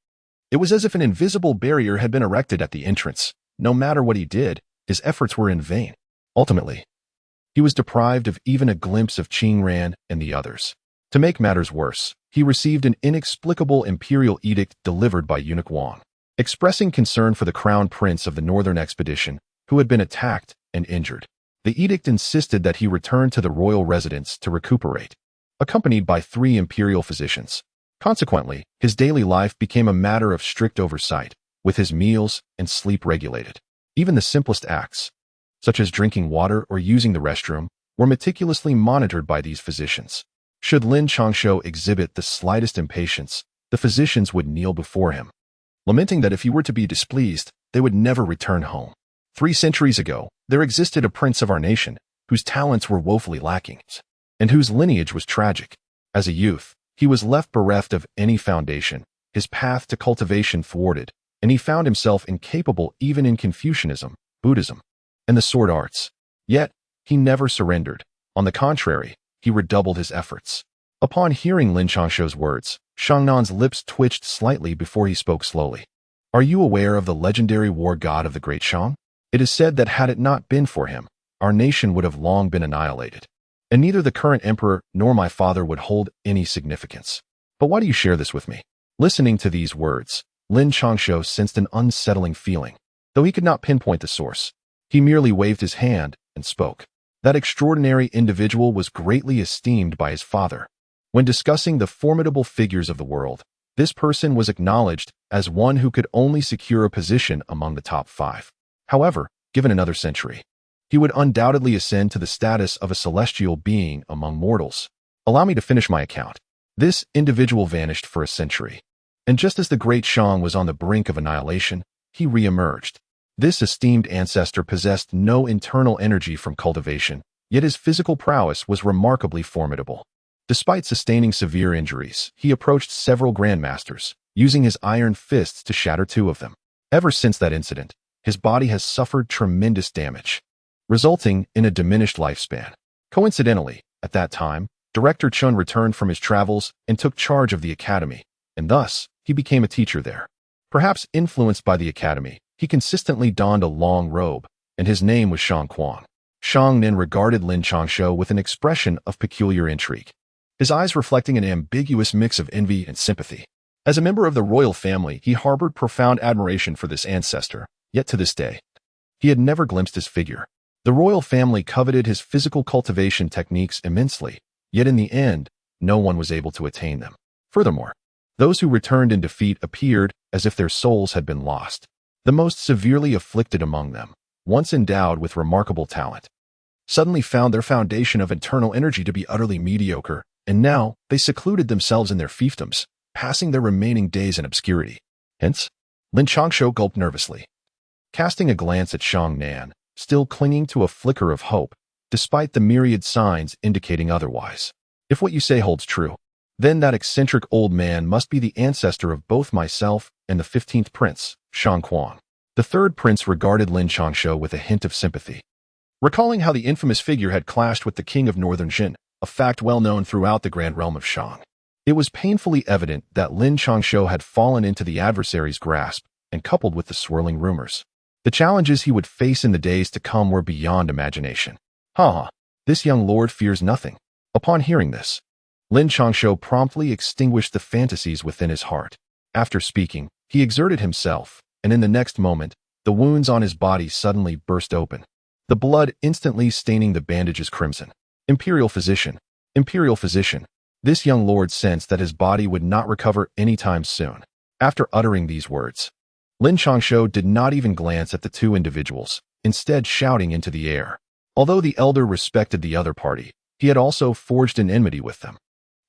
It was as if an invisible barrier had been erected at the entrance. No matter what he did, his efforts were in vain. Ultimately, he was deprived of even a glimpse of Qingran and the others. To make matters worse, he received an inexplicable imperial edict delivered by Eunuch Wang, expressing concern for the crown prince of the northern expedition, who had been attacked and injured. The edict insisted that he return to the royal residence to recuperate, accompanied by 3 imperial physicians. Consequently, his daily life became a matter of strict oversight, with his meals and sleep regulated. Even the simplest acts, such as drinking water or using the restroom, were meticulously monitored by these physicians. Should Lin Changshou exhibit the slightest impatience, the physicians would kneel before him, lamenting that if he were to be displeased, they would never return home. 3 centuries ago, there existed a prince of our nation whose talents were woefully lacking, and whose lineage was tragic. As a youth, he was left bereft of any foundation, his path to cultivation thwarted, and he found himself incapable even in Confucianism, Buddhism, and the sword arts. Yet, he never surrendered. On the contrary, he redoubled his efforts. Upon hearing Lin Changshou's words, Shang Nan's lips twitched slightly before he spoke slowly. Are you aware of the legendary war god of the Great Shang? It is said that had it not been for him, our nation would have long been annihilated, and neither the current emperor nor my father would hold any significance. But why do you share this with me? Listening to these words, Lin Changshou sensed an unsettling feeling. Though he could not pinpoint the source, he merely waved his hand and spoke. That extraordinary individual was greatly esteemed by his father. When discussing the formidable figures of the world, this person was acknowledged as one who could only secure a position among the top 5. However, given another century, he would undoubtedly ascend to the status of a celestial being among mortals. Allow me to finish my account. This individual vanished for a century, and just as the Great Shang was on the brink of annihilation, he re-emerged. This esteemed ancestor possessed no internal energy from cultivation, yet his physical prowess was remarkably formidable. Despite sustaining severe injuries, he approached several grandmasters, using his iron fists to shatter 2 of them. Ever since that incident, his body has suffered tremendous damage, resulting in a diminished lifespan. Coincidentally, at that time, Director Chun returned from his travels and took charge of the academy, and thus, he became a teacher there. Perhaps influenced by the academy, he consistently donned a long robe, and his name was Shang Quan. Shang Nin regarded Lin Changshou with an expression of peculiar intrigue, his eyes reflecting an ambiguous mix of envy and sympathy. As a member of the royal family, he harbored profound admiration for this ancestor, yet to this day, he had never glimpsed his figure. The royal family coveted his physical cultivation techniques immensely, yet in the end, no one was able to attain them. Furthermore, those who returned in defeat appeared as if their souls had been lost. The most severely afflicted among them, once endowed with remarkable talent, suddenly found their foundation of internal energy to be utterly mediocre, and now they secluded themselves in their fiefdoms, passing their remaining days in obscurity. Hence, Lin Changshou gulped nervously, casting a glance at Shang Nan, still clinging to a flicker of hope, despite the myriad signs indicating otherwise. If what you say holds true, then that eccentric old man must be the ancestor of both myself and the 15th prince, Shang Quan. The 3rd prince regarded Lin Changshou with a hint of sympathy, recalling how the infamous figure had clashed with the king of northern Jin, a fact well known throughout the grand realm of Shang. It was painfully evident that Lin Changshou had fallen into the adversary's grasp, and coupled with the swirling rumors, the challenges he would face in the days to come were beyond imagination. This young lord fears nothing. Upon hearing this, Lin Changshou promptly extinguished the fantasies within his heart. After speaking, he exerted himself, and in the next moment, the wounds on his body suddenly burst open, the blood instantly staining the bandages crimson. Imperial physician, Imperial physician. This young lord sensed that his body would not recover anytime soon. After uttering these words, Lin Changshou did not even glance at the 2 individuals, instead shouting into the air. Although the elder respected the other party, he had also forged an enmity with them.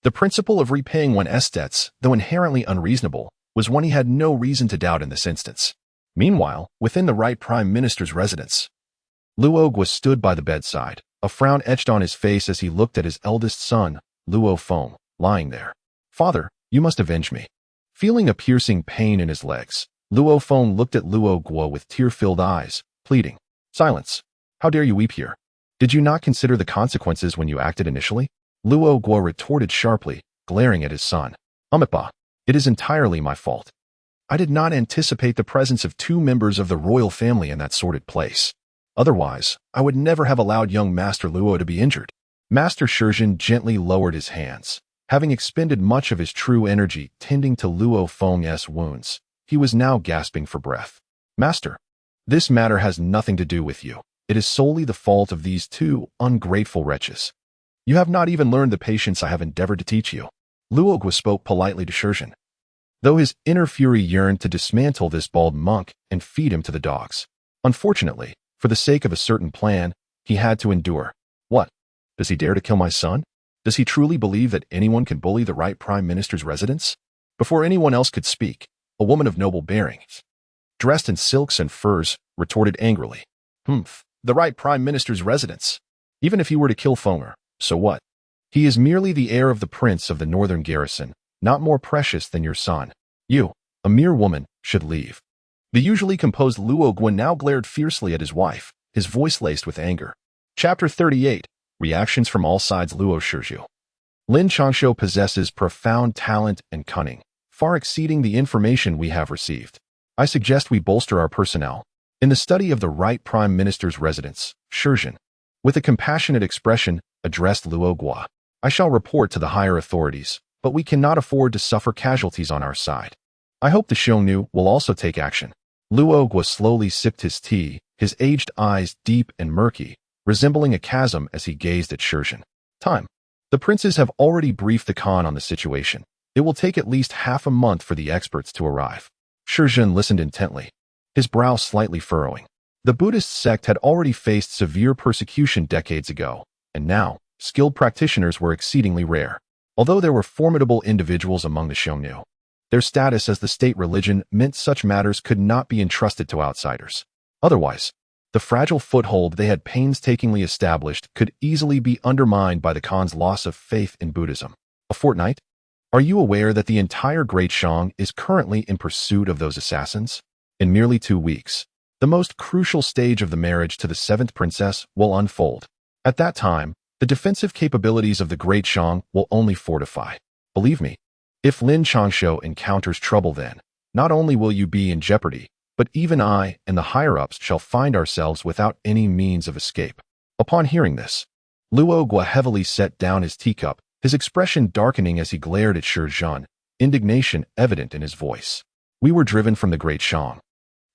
The principle of repaying one's debts, though inherently unreasonable, was one he had no reason to doubt in this instance. Meanwhile, within the right prime minister's residence, Luo stood by the bedside, a frown etched on his face as he looked at his eldest son, Luo Feng, lying there. "Father, you must avenge me." Feeling a piercing pain in his legs, Luo Feng looked at Luo Guo with tear-filled eyes, pleading, "Silence. How dare you weep here? Did you not consider the consequences when you acted initially?" Luo Guo retorted sharply, glaring at his son. "Amipa, it is entirely my fault. I did not anticipate the presence of two members of the royal family in that sordid place. Otherwise, I would never have allowed young Master Luo to be injured." Master Shizhen gently lowered his hands. Having expended much of his true energy tending to Luo Feng's wounds, he was now gasping for breath. "Master, this matter has nothing to do with you. It is solely the fault of these two ungrateful wretches. You have not even learned the patience I have endeavored to teach you." Luo Guo spoke politely to Shizhen, though his inner fury yearned to dismantle this bald monk and feed him to the dogs. Unfortunately, for the sake of a certain plan, he had to endure. "What? Does he dare to kill my son? Does he truly believe that anyone can bully the right prime minister's residence?" Before anyone else could speak, a woman of noble bearings, dressed in silks and furs, retorted angrily, "Humph, the right prime minister's residence. Even if he were to kill Fenger, so what? He is merely the heir of the prince of the northern garrison, not more precious than your son. You, a mere woman, should leave." The usually composed Luo Guo now glared fiercely at his wife, his voice laced with anger. Chapter 38. Reactions from all sides. Luo Shizhu. Lin Changshou possesses profound talent and cunning, far exceeding the information we have received. I suggest we bolster our personnel in the study of the right prime minister's residence. Shizhen, with a compassionate expression, addressed Luo Guo. "I shall report to the higher authorities, but we cannot afford to suffer casualties on our side. I hope the Xiongnu will also take action." Luo Guo slowly sipped his tea, his aged eyes deep and murky, resembling a chasm as he gazed at Shizhen. "Time. The princes have already briefed the Khan on the situation. It will take at least half a month for the experts to arrive." Shizhen listened intently, his brow slightly furrowing. The Buddhist sect had already faced severe persecution decades ago, and now, skilled practitioners were exceedingly rare. Although there were formidable individuals among the Xiongnu, their status as the state religion meant such matters could not be entrusted to outsiders. Otherwise, the fragile foothold they had painstakingly established could easily be undermined by the Khan's loss of faith in Buddhism. A fortnight? Are you aware that the entire Great Shang is currently in pursuit of those assassins? In merely 2 weeks, the most crucial stage of the marriage to the 7th princess will unfold. At that time, the defensive capabilities of the Great Shang will only fortify. Believe me, if Lin Changshou encounters trouble then, not only will you be in jeopardy, but even I and the higher-ups shall find ourselves without any means of escape. Upon hearing this, Luo Guo heavily set down his teacup, his expression darkening as he glared at Shizhen, indignation evident in his voice. "We were driven from the Great Shang,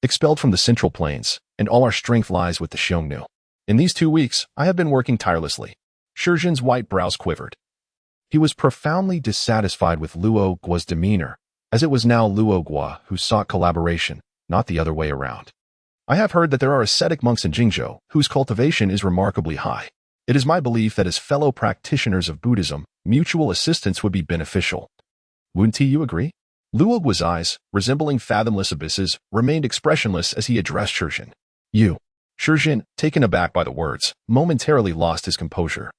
expelled from the Central Plains, and all our strength lies with the Xiongnu. In these 2 weeks, I have been working tirelessly." Shizhen's white brows quivered. He was profoundly dissatisfied with Luo Guo's demeanor, as it was now Luo Guo who sought collaboration, not the other way around. "I have heard that there are ascetic monks in Jingzhou whose cultivation is remarkably high. It is my belief that as fellow practitioners of Buddhism, mutual assistance would be beneficial. Wouldn't you agree?" Luo Guo's eyes, resembling fathomless abysses, remained expressionless as he addressed Shizhen. "You." Shizhen, taken aback by the words, momentarily lost his composure,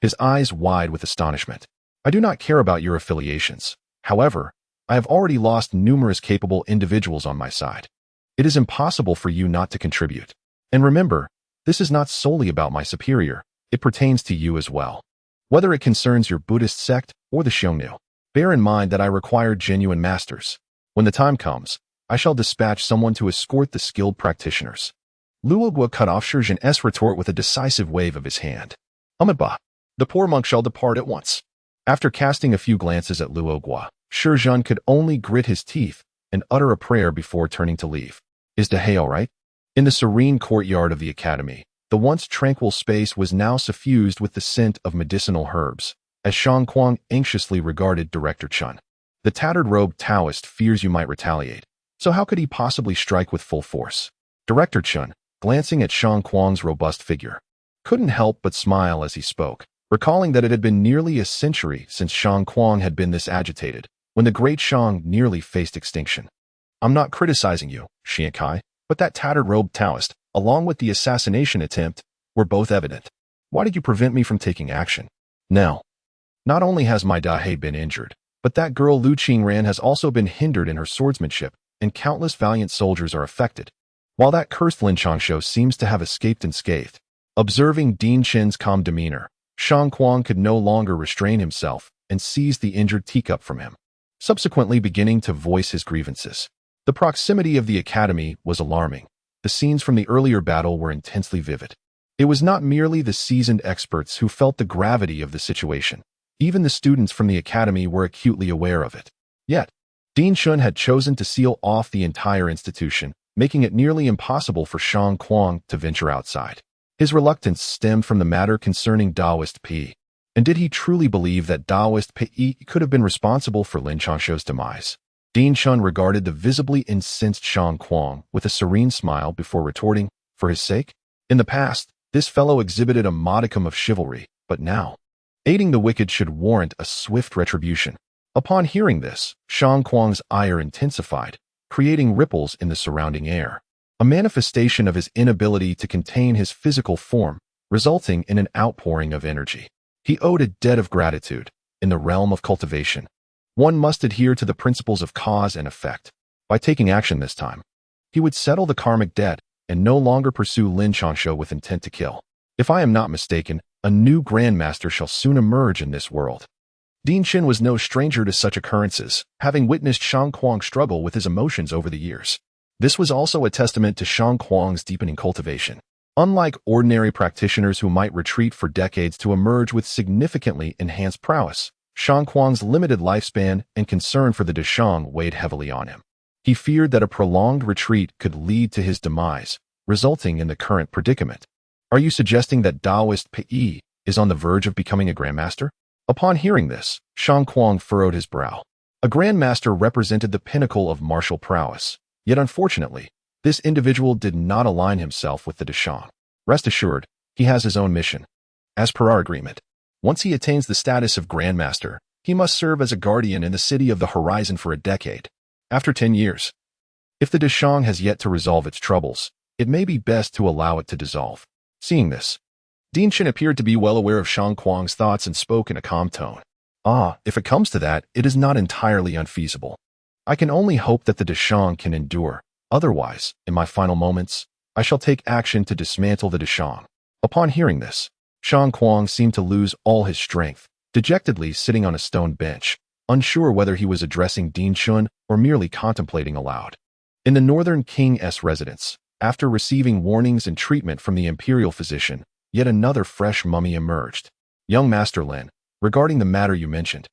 his eyes wide with astonishment. "I do not care about your affiliations. However, I have already lost numerous capable individuals on my side. It is impossible for you not to contribute. And remember, this is not solely about my superior, it pertains to you as well. Whether it concerns your Buddhist sect or the Xiongnu, bear in mind that I require genuine masters. When the time comes, I shall dispatch someone to escort the skilled practitioners." Luo Guo cut off Shizhen's retort with a decisive wave of his hand. "Amiba, the poor monk shall depart at once." After casting a few glances at Luo Guo, Shizhen could only grit his teeth and utter a prayer before turning to leave. "Is Dehe all right?" In the serene courtyard of the academy, the once tranquil space was now suffused with the scent of medicinal herbs, as Shang Kuang anxiously regarded Director Chun. "The tattered-robed Taoist fears you might retaliate, so how could he possibly strike with full force?" Director Chun, glancing at Shang Kuang's robust figure, couldn't help but smile as he spoke. Recalling that it had been nearly a century since Shang Kuang had been this agitated, when the great Shang nearly faced extinction. I'm not criticizing you, Xian Kai, but that tattered-robed Taoist, along with the assassination attempt, were both evident. Why did you prevent me from taking action? Now, not only has my Dahe been injured, but that girl Lu Qingran has also been hindered in her swordsmanship, and countless valiant soldiers are affected. While that cursed Lin Changshou seems to have escaped unscathed, observing Din Chen's calm demeanor, Shang Kuang could no longer restrain himself and seized the injured teacup from him, subsequently beginning to voice his grievances. The proximity of the academy was alarming. The scenes from the earlier battle were intensely vivid. It was not merely the seasoned experts who felt the gravity of the situation. Even the students from the academy were acutely aware of it. Yet, Din Shun had chosen to seal off the entire institution, making it nearly impossible for Shang Kuang to venture outside. His reluctance stemmed from the matter concerning Daoist Pi. And did he truly believe that Daoist Pi could have been responsible for Lin Changshou's demise? Din Shun regarded the visibly incensed Shang Kuang with a serene smile before retorting, for his sake? In the past, this fellow exhibited a modicum of chivalry, but now, aiding the wicked should warrant a swift retribution. Upon hearing this, Shang Kuang's ire intensified, creating ripples in the surrounding air, a manifestation of his inability to contain his physical form, resulting in an outpouring of energy. He owed a debt of gratitude. In the realm of cultivation, one must adhere to the principles of cause and effect. By taking action this time, he would settle the karmic debt and no longer pursue Lin Changshou with intent to kill. If I am not mistaken, a new grandmaster shall soon emerge in this world. Din Shin was no stranger to such occurrences, having witnessed Shang Kuang struggle with his emotions over the years. This was also a testament to Shang Kuang's deepening cultivation. Unlike ordinary practitioners who might retreat for decades to emerge with significantly enhanced prowess, Shang Kuang's limited lifespan and concern for the Deshang weighed heavily on him. He feared that a prolonged retreat could lead to his demise, resulting in the current predicament. Are you suggesting that Daoist Pi is on the verge of becoming a grandmaster? Upon hearing this, Shang Kuang furrowed his brow. A grandmaster represented the pinnacle of martial prowess, yet unfortunately, this individual did not align himself with the Deshang. Rest assured, he has his own mission. As per our agreement, once he attains the status of grandmaster, he must serve as a guardian in the city of the horizon for a decade. After 10 years, if the Deshang has yet to resolve its troubles, it may be best to allow it to dissolve. Seeing this, Din Shin appeared to be well aware of Shang Kuang's thoughts and spoke in a calm tone. If it comes to that, it is not entirely unfeasible. I can only hope that the Deshang can endure. Otherwise, in my final moments, I shall take action to dismantle the Deshang. Upon hearing this, Shang Kuang seemed to lose all his strength, dejectedly sitting on a stone bench, unsure whether he was addressing Din Shun or merely contemplating aloud. In the northern king's residence, after receiving warnings and treatment from the imperial physician, yet another fresh mummy emerged. Young Master Lin, regarding the matter you mentioned.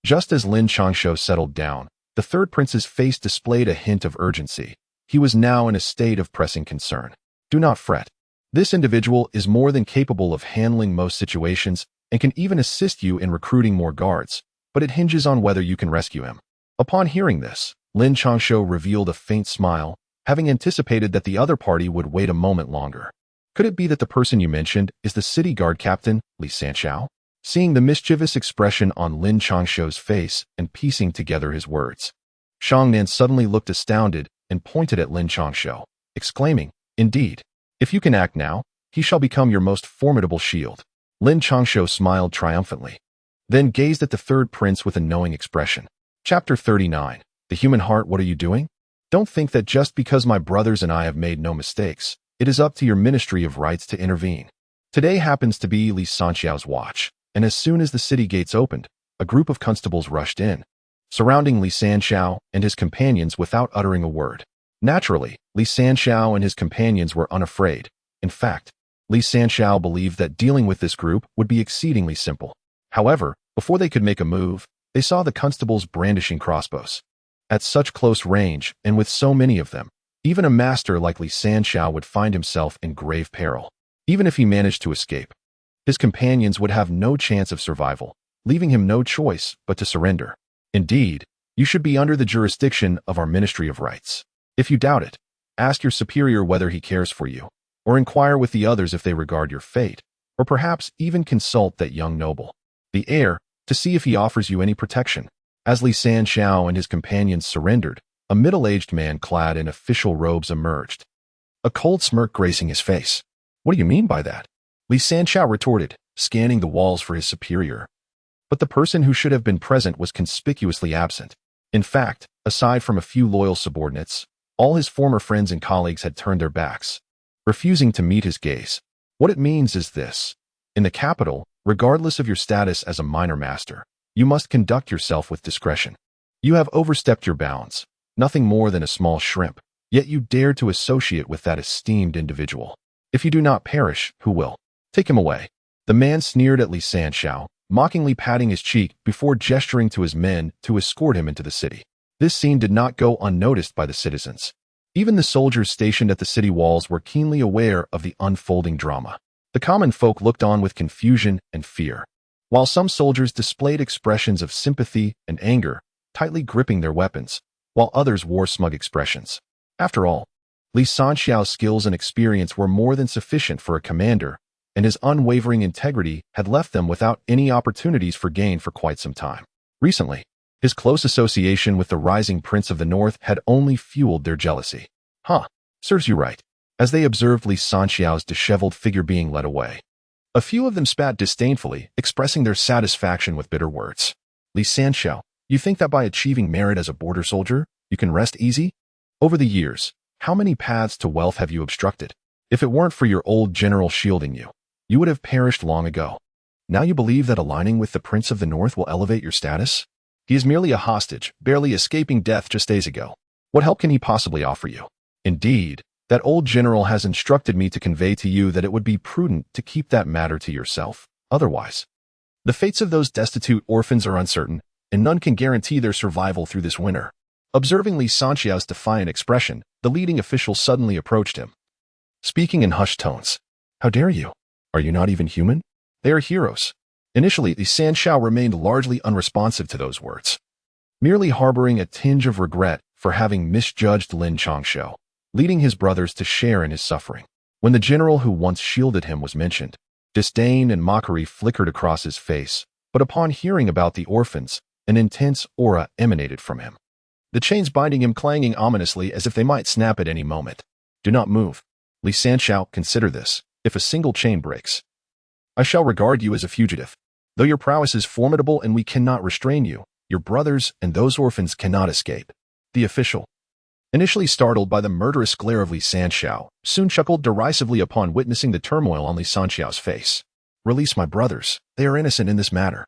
Just as Lin Changshou settled down, the third prince's face displayed a hint of urgency. He was now in a state of pressing concern. Do not fret. This individual is more than capable of handling most situations and can even assist you in recruiting more guards, but it hinges on whether you can rescue him. Upon hearing this, Lin Changshou revealed a faint smile, having anticipated that the other party would wait a moment longer. Could it be that the person you mentioned is the city guard captain, Lin Changshou? Seeing the mischievous expression on Lin Changshou's face and piecing together his words, Shang Nan suddenly looked astounded and pointed at Lin Changshou, exclaiming, "Indeed, if you can act now, he shall become your most formidable shield." Lin Changshou smiled triumphantly, then gazed at the third prince with a knowing expression. Chapter 39. The Human Heart. What are you doing? Don't think that just because my brothers and I have made no mistakes, it is up to your Ministry of Rights to intervene. Today happens to be Li Sanxiao's watch, and as soon as the city gates opened, a group of constables rushed in, surrounding Li Sanxiao and his companions without uttering a word. Naturally, Li Sanxiao and his companions were unafraid. In fact, Li Sanxiao believed that dealing with this group would be exceedingly simple. However, before they could make a move, they saw the constables brandishing crossbows. At such close range, and with so many of them, even a master like Li Sanxiao would find himself in grave peril. Even if he managed to escape, his companions would have no chance of survival, leaving him no choice but to surrender. Indeed, you should be under the jurisdiction of our Ministry of Rights. If you doubt it, ask your superior whether he cares for you, or inquire with the others if they regard your fate, or perhaps even consult that young noble, the heir, to see if he offers you any protection. As Lin Changshou and his companions surrendered, a middle-aged man clad in official robes emerged, a cold smirk gracing his face. What do you mean by that? Lin Changshou retorted, scanning the walls for his superior. But the person who should have been present was conspicuously absent. In fact, aside from a few loyal subordinates, all his former friends and colleagues had turned their backs, refusing to meet his gaze. What it means is this. In the capital, regardless of your status as a minor master, you must conduct yourself with discretion. You have overstepped your bounds, nothing more than a small shrimp, yet you dare to associate with that esteemed individual. If you do not perish, who will? Take him away. The man sneered at Lin Changshou, mockingly patting his cheek before gesturing to his men to escort him into the city. This scene did not go unnoticed by the citizens. Even the soldiers stationed at the city walls were keenly aware of the unfolding drama. The common folk looked on with confusion and fear, while some soldiers displayed expressions of sympathy and anger, tightly gripping their weapons, while others wore smug expressions. After all, Lin Changshou's skills and experience were more than sufficient for a commander, and his unwavering integrity had left them without any opportunities for gain for quite some time. Recently, his close association with the rising prince of the north had only fueled their jealousy. Serves you right. As they observed Lin Changshou's disheveled figure being led away, a few of them spat disdainfully, expressing their satisfaction with bitter words. Lin Changshou, you think that by achieving merit as a border soldier, you can rest easy? Over the years, how many paths to wealth have you obstructed? If it weren't for your old general shielding you, you would have perished long ago. Now you believe that aligning with the Prince of the North will elevate your status? He is merely a hostage, barely escaping death just days ago. What help can he possibly offer you? Indeed, that old general has instructed me to convey to you that it would be prudent to keep that matter to yourself. Otherwise, the fates of those destitute orphans are uncertain, and none can guarantee their survival through this winter. Observing Lin Changshou's defiant expression, the leading official suddenly approached him, speaking in hushed tones. How dare you? Are you not even human? They are heroes. Initially, Lin Changshou remained largely unresponsive to those words, merely harboring a tinge of regret for having misjudged Lin Changshou, leading his brothers to share in his suffering. When the general who once shielded him was mentioned, disdain and mockery flickered across his face, but upon hearing about the orphans, an intense aura emanated from him, the chains binding him clanging ominously as if they might snap at any moment. Do not move. Lin Changshou, consider this. If a single chain breaks, I shall regard you as a fugitive. Though your prowess is formidable and we cannot restrain you, your brothers and those orphans cannot escape. The official, initially startled by the murderous glare of Lin Changshou, soon chuckled derisively upon witnessing the turmoil on Lin Changshou's face. Release my brothers. They are innocent in this matter.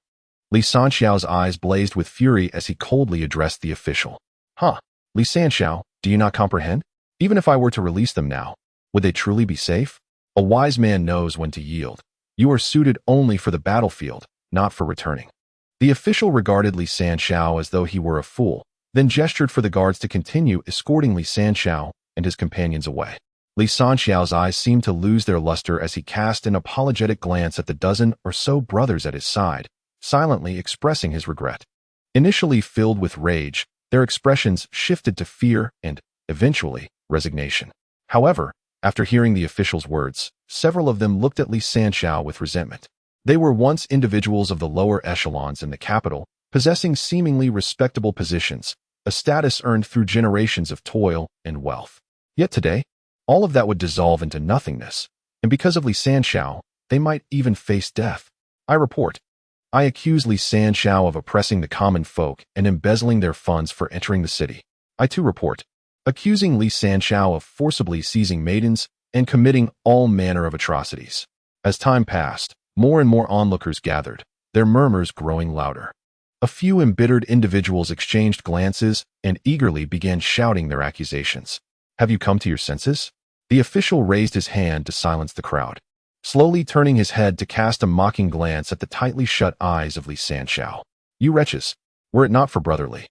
Lin Changshou's eyes blazed with fury as he coldly addressed the official. Lin Changshou, do you not comprehend? Even if I were to release them now, would they truly be safe? A wise man knows when to yield. You are suited only for the battlefield, not for returning. The official regarded Lin Changshou as though he were a fool, then gestured for the guards to continue escorting Lin Changshou and his companions away. Lin Changshou's eyes seemed to lose their luster as he cast an apologetic glance at the dozen or so brothers at his side, silently expressing his regret. Initially filled with rage, their expressions shifted to fear and, eventually, resignation. However, after hearing the official's words, several of them looked at Lin Changshou with resentment. They were once individuals of the lower echelons in the capital, possessing seemingly respectable positions, a status earned through generations of toil and wealth. Yet today, all of that would dissolve into nothingness, and because of Lin Changshou, they might even face death. I accuse Lin Changshou of oppressing the common folk and embezzling their funds for entering the city. I too report, accusing Lin Changshou of forcibly seizing maidens and committing all manner of atrocities. As time passed, more and more onlookers gathered, their murmurs growing louder. A few embittered individuals exchanged glances and eagerly began shouting their accusations. Have you come to your senses? The official raised his hand to silence the crowd, slowly turning his head to cast a mocking glance at the tightly shut eyes of Lin Changshou. You wretches, were it not for brotherly,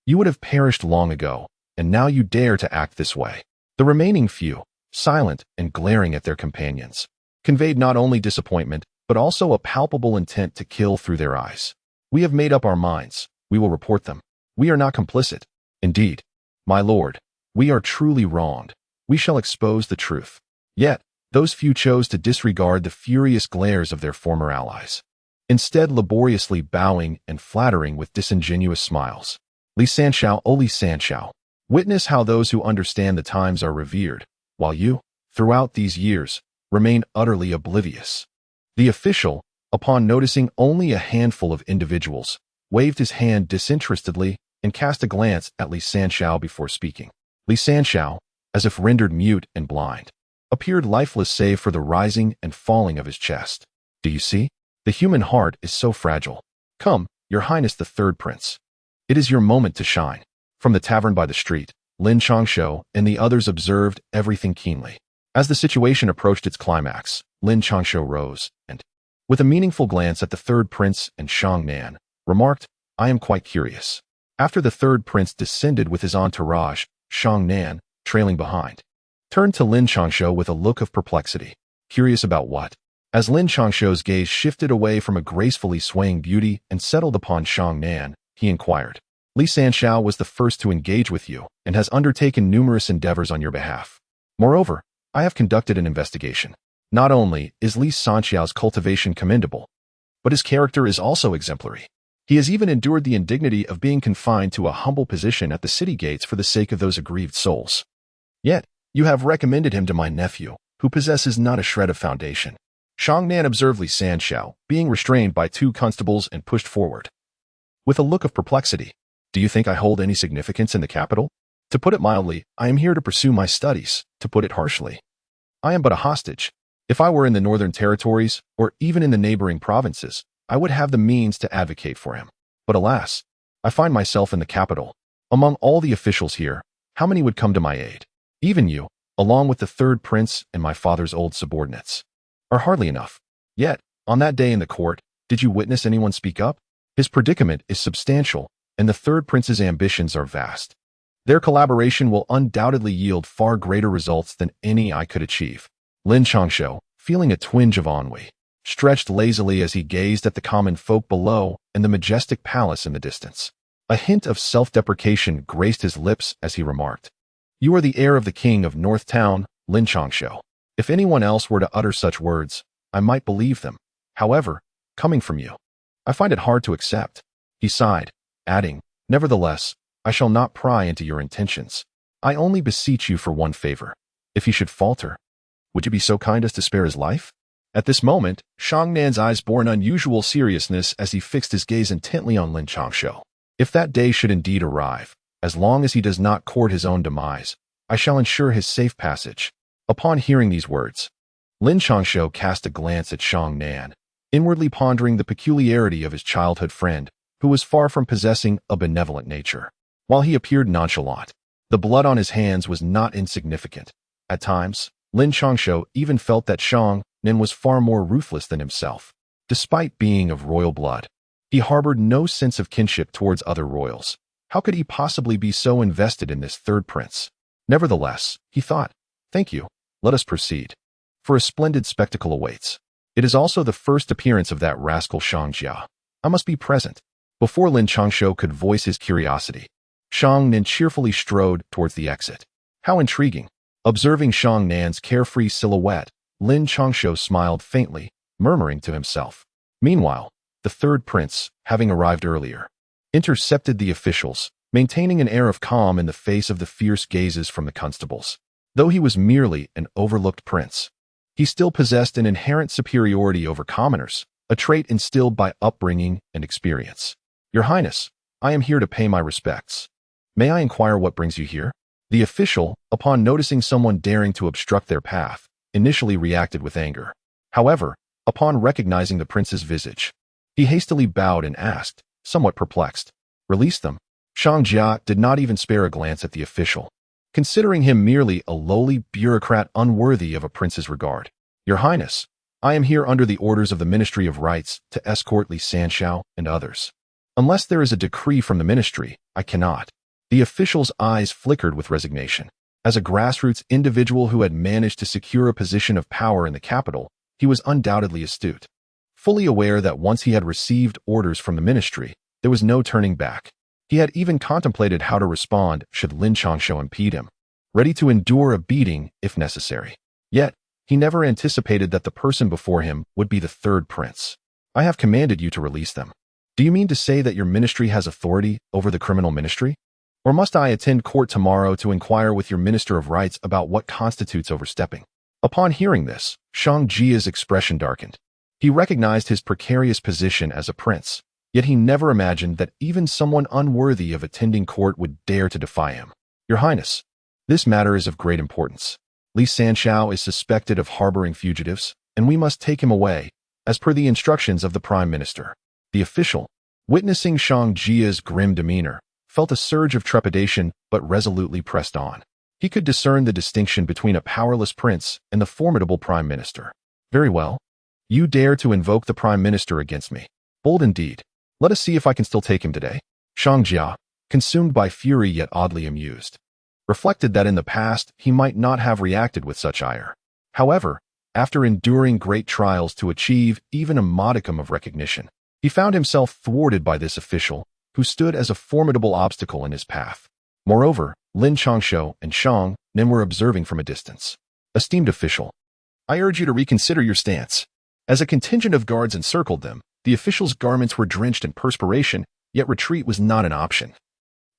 you would have perished long ago, and now you dare to act this way. The remaining few, silent and glaring at their companions, conveyed not only disappointment, but also a palpable intent to kill through their eyes. We have made up our minds. We will report them. We are not complicit. Indeed, my lord, we are truly wronged. We shall expose the truth. Yet, those few chose to disregard the furious glares of their former allies, instead laboriously bowing and flattering with disingenuous smiles. Lin Changshou, oh Lin Changshou, witness how those who understand the times are revered, while you, throughout these years, remain utterly oblivious. The official, upon noticing only a handful of individuals, waved his hand disinterestedly and cast a glance at Lin Changshou before speaking. Lin Changshou, as if rendered mute and blind, appeared lifeless save for the rising and falling of his chest. Do you see? The human heart is so fragile. Come, Your Highness the Third Prince. It is your moment to shine. From the tavern by the street, Lin Changshou and the others observed everything keenly. As the situation approached its climax, Lin Changshou rose and, with a meaningful glance at the Third Prince and Shang Nan, remarked, I am quite curious. After the Third Prince descended with his entourage, Shang Nan, trailing behind, turned to Lin Changshou with a look of perplexity. Curious about what? As Lin Changshou's gaze shifted away from a gracefully swaying beauty and settled upon Shang Nan, he inquired. Lin Changshou was the first to engage with you and has undertaken numerous endeavors on your behalf. Moreover, I have conducted an investigation. Not only is Lin Changshou's cultivation commendable, but his character is also exemplary. He has even endured the indignity of being confined to a humble position at the city gates for the sake of those aggrieved souls. Yet, you have recommended him to my nephew, who possesses not a shred of foundation. Shang Nan observed Lin Changshou, being restrained by two constables and pushed forward. With a look of perplexity, do you think I hold any significance in the capital? To put it mildly, I am here to pursue my studies. To put it harshly, I am but a hostage. If I were in the northern territories, or even in the neighboring provinces, I would have the means to advocate for him. But alas, I find myself in the capital. Among all the officials here, how many would come to my aid? Even you, along with the Third Prince and my father's old subordinates, are hardly enough. Yet, on that day in the court, did you witness anyone speak up? His predicament is substantial, and the Third Prince's ambitions are vast. Their collaboration will undoubtedly yield far greater results than any I could achieve. Lin Changshou, feeling a twinge of ennui, stretched lazily as he gazed at the common folk below and the majestic palace in the distance. A hint of self-deprecation graced his lips as he remarked, You are the heir of the king of North Town, Lin Changshou. If anyone else were to utter such words, I might believe them. However, coming from you, I find it hard to accept. He sighed, adding, Nevertheless, I shall not pry into your intentions. I only beseech you for one favor. If he should falter, would you be so kind as to spare his life? At this moment, Shang Nan's eyes bore an unusual seriousness as he fixed his gaze intently on Lin Changshou. If that day should indeed arrive, as long as he does not court his own demise, I shall ensure his safe passage. Upon hearing these words, Lin Changshou cast a glance at Shang Nan, inwardly pondering the peculiarity of his childhood friend, who was far from possessing a benevolent nature. While he appeared nonchalant, the blood on his hands was not insignificant. At times, Lin Changshou even felt that Shang Nan was far more ruthless than himself. Despite being of royal blood, he harbored no sense of kinship towards other royals. How could he possibly be so invested in this Third Prince? Nevertheless, he thought, Thank you. Let us proceed. For a splendid spectacle awaits. It is also the first appearance of that rascal Shang Jia. I must be present. Before Lin Changshou could voice his curiosity, Shang Nan cheerfully strode towards the exit. How intriguing. Observing Shang Nan's carefree silhouette, Lin Changshou smiled faintly, murmuring to himself. Meanwhile, the Third Prince, having arrived earlier, intercepted the officials, maintaining an air of calm in the face of the fierce gazes from the constables. Though he was merely an overlooked prince, he still possessed an inherent superiority over commoners, a trait instilled by upbringing and experience. Your Highness, I am here to pay my respects. May I inquire what brings you here? The official, upon noticing someone daring to obstruct their path, initially reacted with anger. However, upon recognizing the prince's visage, he hastily bowed and asked, somewhat perplexed, Release them. Shang Jia did not even spare a glance at the official, considering him merely a lowly bureaucrat unworthy of a prince's regard. Your Highness, I am here under the orders of the Ministry of Rights to escort Lin Changshou and others. Unless there is a decree from the ministry, I cannot. The official's eyes flickered with resignation. As a grassroots individual who had managed to secure a position of power in the capital, he was undoubtedly astute. Fully aware that once he had received orders from the ministry, there was no turning back. He had even contemplated how to respond should Lin Changshou impede him, ready to endure a beating if necessary. Yet, He never anticipated that the person before him would be the third prince. I have commanded you to release them. Do you mean to say that your ministry has authority over the criminal ministry? Or must I attend court tomorrow to inquire with your minister of rights about what constitutes overstepping? Upon hearing this, Shang Jia's expression darkened. He recognized his precarious position as a prince, yet he never imagined that even someone unworthy of attending court would dare to defy him. Your Highness, this matter is of great importance. Lin Changshou is suspected of harboring fugitives, and we must take him away, as per the instructions of the Prime Minister. The official, witnessing Shang Jia's grim demeanor, felt a surge of trepidation but resolutely pressed on. He could discern the distinction between a powerless prince and the formidable Prime Minister. Very well. You dare to invoke the Prime Minister against me. Bold indeed. Let us see if I can still take him today. Shang Jia, consumed by fury yet oddly amused, reflected that in the past he might not have reacted with such ire. However, after enduring great trials to achieve even a modicum of recognition, he found himself thwarted by this official, who stood as a formidable obstacle in his path. Moreover, Lin Changshou and Shang Nin were observing from a distance. Esteemed official, I urge you to reconsider your stance. As a contingent of guards encircled them, the official's garments were drenched in perspiration, yet retreat was not an option.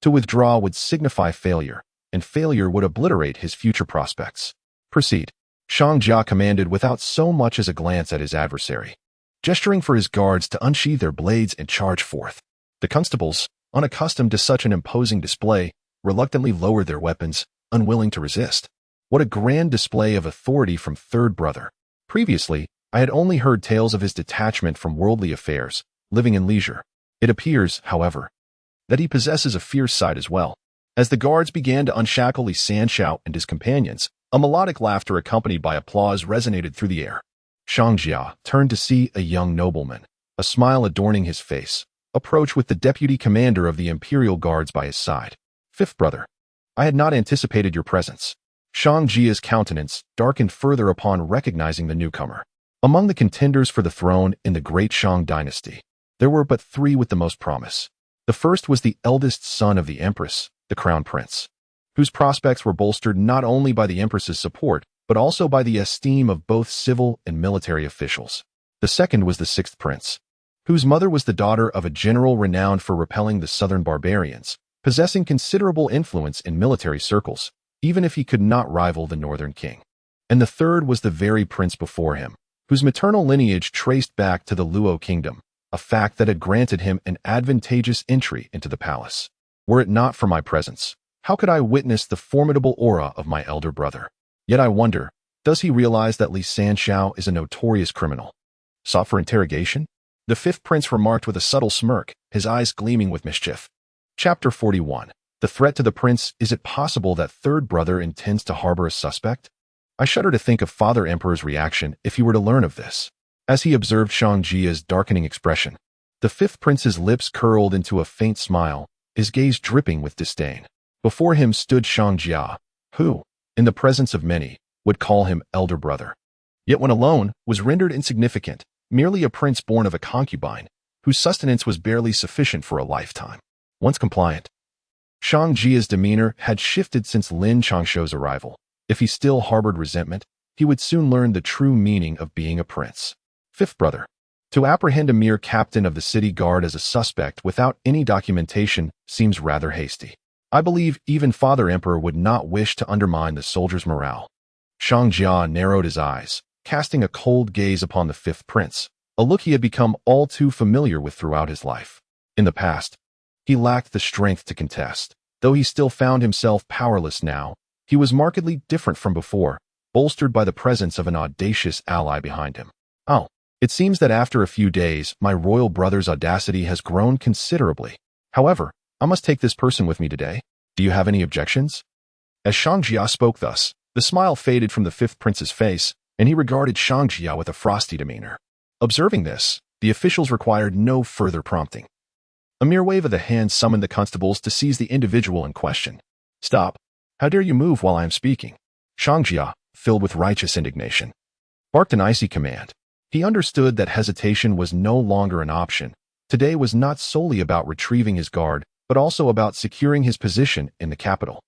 To withdraw would signify failure, and failure would obliterate his future prospects. Proceed. Shang Jia commanded without so much as a glance at his adversary, gesturing for his guards to unsheathe their blades and charge forth. The constables, unaccustomed to such an imposing display, reluctantly lowered their weapons, unwilling to resist. What a grand display of authority from third brother. Previously, I had only heard tales of his detachment from worldly affairs, living in leisure. It appears, however, that he possesses a fierce side as well. As the guards began to unshackle Lin Changshou and his companions, a melodic laughter accompanied by applause resonated through the air. Shang Jia turned to see a young nobleman, a smile adorning his face, approach with the deputy commander of the Imperial Guards by his side. Fifth brother, I had not anticipated your presence. Shang Jia's countenance darkened further upon recognizing the newcomer. Among the contenders for the throne in the great Shang dynasty, there were but three with the most promise. The first was the eldest son of the Empress, the Crown Prince, whose prospects were bolstered not only by the Empress's support, but also by the esteem of both civil and military officials. The second was the sixth prince, whose mother was the daughter of a general renowned for repelling the southern barbarians, possessing considerable influence in military circles, even if he could not rival the northern king. And the third was the very prince before him, whose maternal lineage traced back to the Luo kingdom, a fact that had granted him an advantageous entry into the palace. Were it not for my presence, how could I witness the formidable aura of my elder brother? Yet I wonder, does he realize that Lin Changshou is a notorious criminal? Sought for interrogation? The fifth prince remarked with a subtle smirk, his eyes gleaming with mischief. Chapter 41. The threat to the prince. Is it possible that third brother intends to harbor a suspect? I shudder to think of Father Emperor's reaction if he were to learn of this. As he observed Shang Jia's darkening expression, the fifth prince's lips curled into a faint smile, his gaze dripping with disdain. Before him stood Shang Jia, who, in the presence of many, would call him elder brother. Yet when alone, was rendered insignificant, merely a prince born of a concubine, whose sustenance was barely sufficient for a lifetime. Once compliant, Shang Jia's demeanor had shifted since Lin Changshou's arrival. If he still harbored resentment, he would soon learn the true meaning of being a prince. Fifth brother. To apprehend a mere captain of the city guard as a suspect without any documentation seems rather hasty. I believe even Father Emperor would not wish to undermine the soldiers' morale. Shang Jia narrowed his eyes, casting a cold gaze upon the fifth prince, a look he had become all too familiar with throughout his life. In the past, he lacked the strength to contest. Though he still found himself powerless now, he was markedly different from before, bolstered by the presence of an audacious ally behind him. Oh, it seems that after a few days, my royal brother's audacity has grown considerably. However, I must take this person with me today. Do you have any objections? As Shang Jia spoke thus, the smile faded from the fifth prince's face, and he regarded Shang Jia with a frosty demeanor. Observing this, the officials required no further prompting. A mere wave of the hand summoned the constables to seize the individual in question. Stop! How dare you move while I am speaking? Shang Jia, filled with righteous indignation, barked an icy command. He understood that hesitation was no longer an option. Today was not solely about retrieving his guard, but also about securing his position in the capital.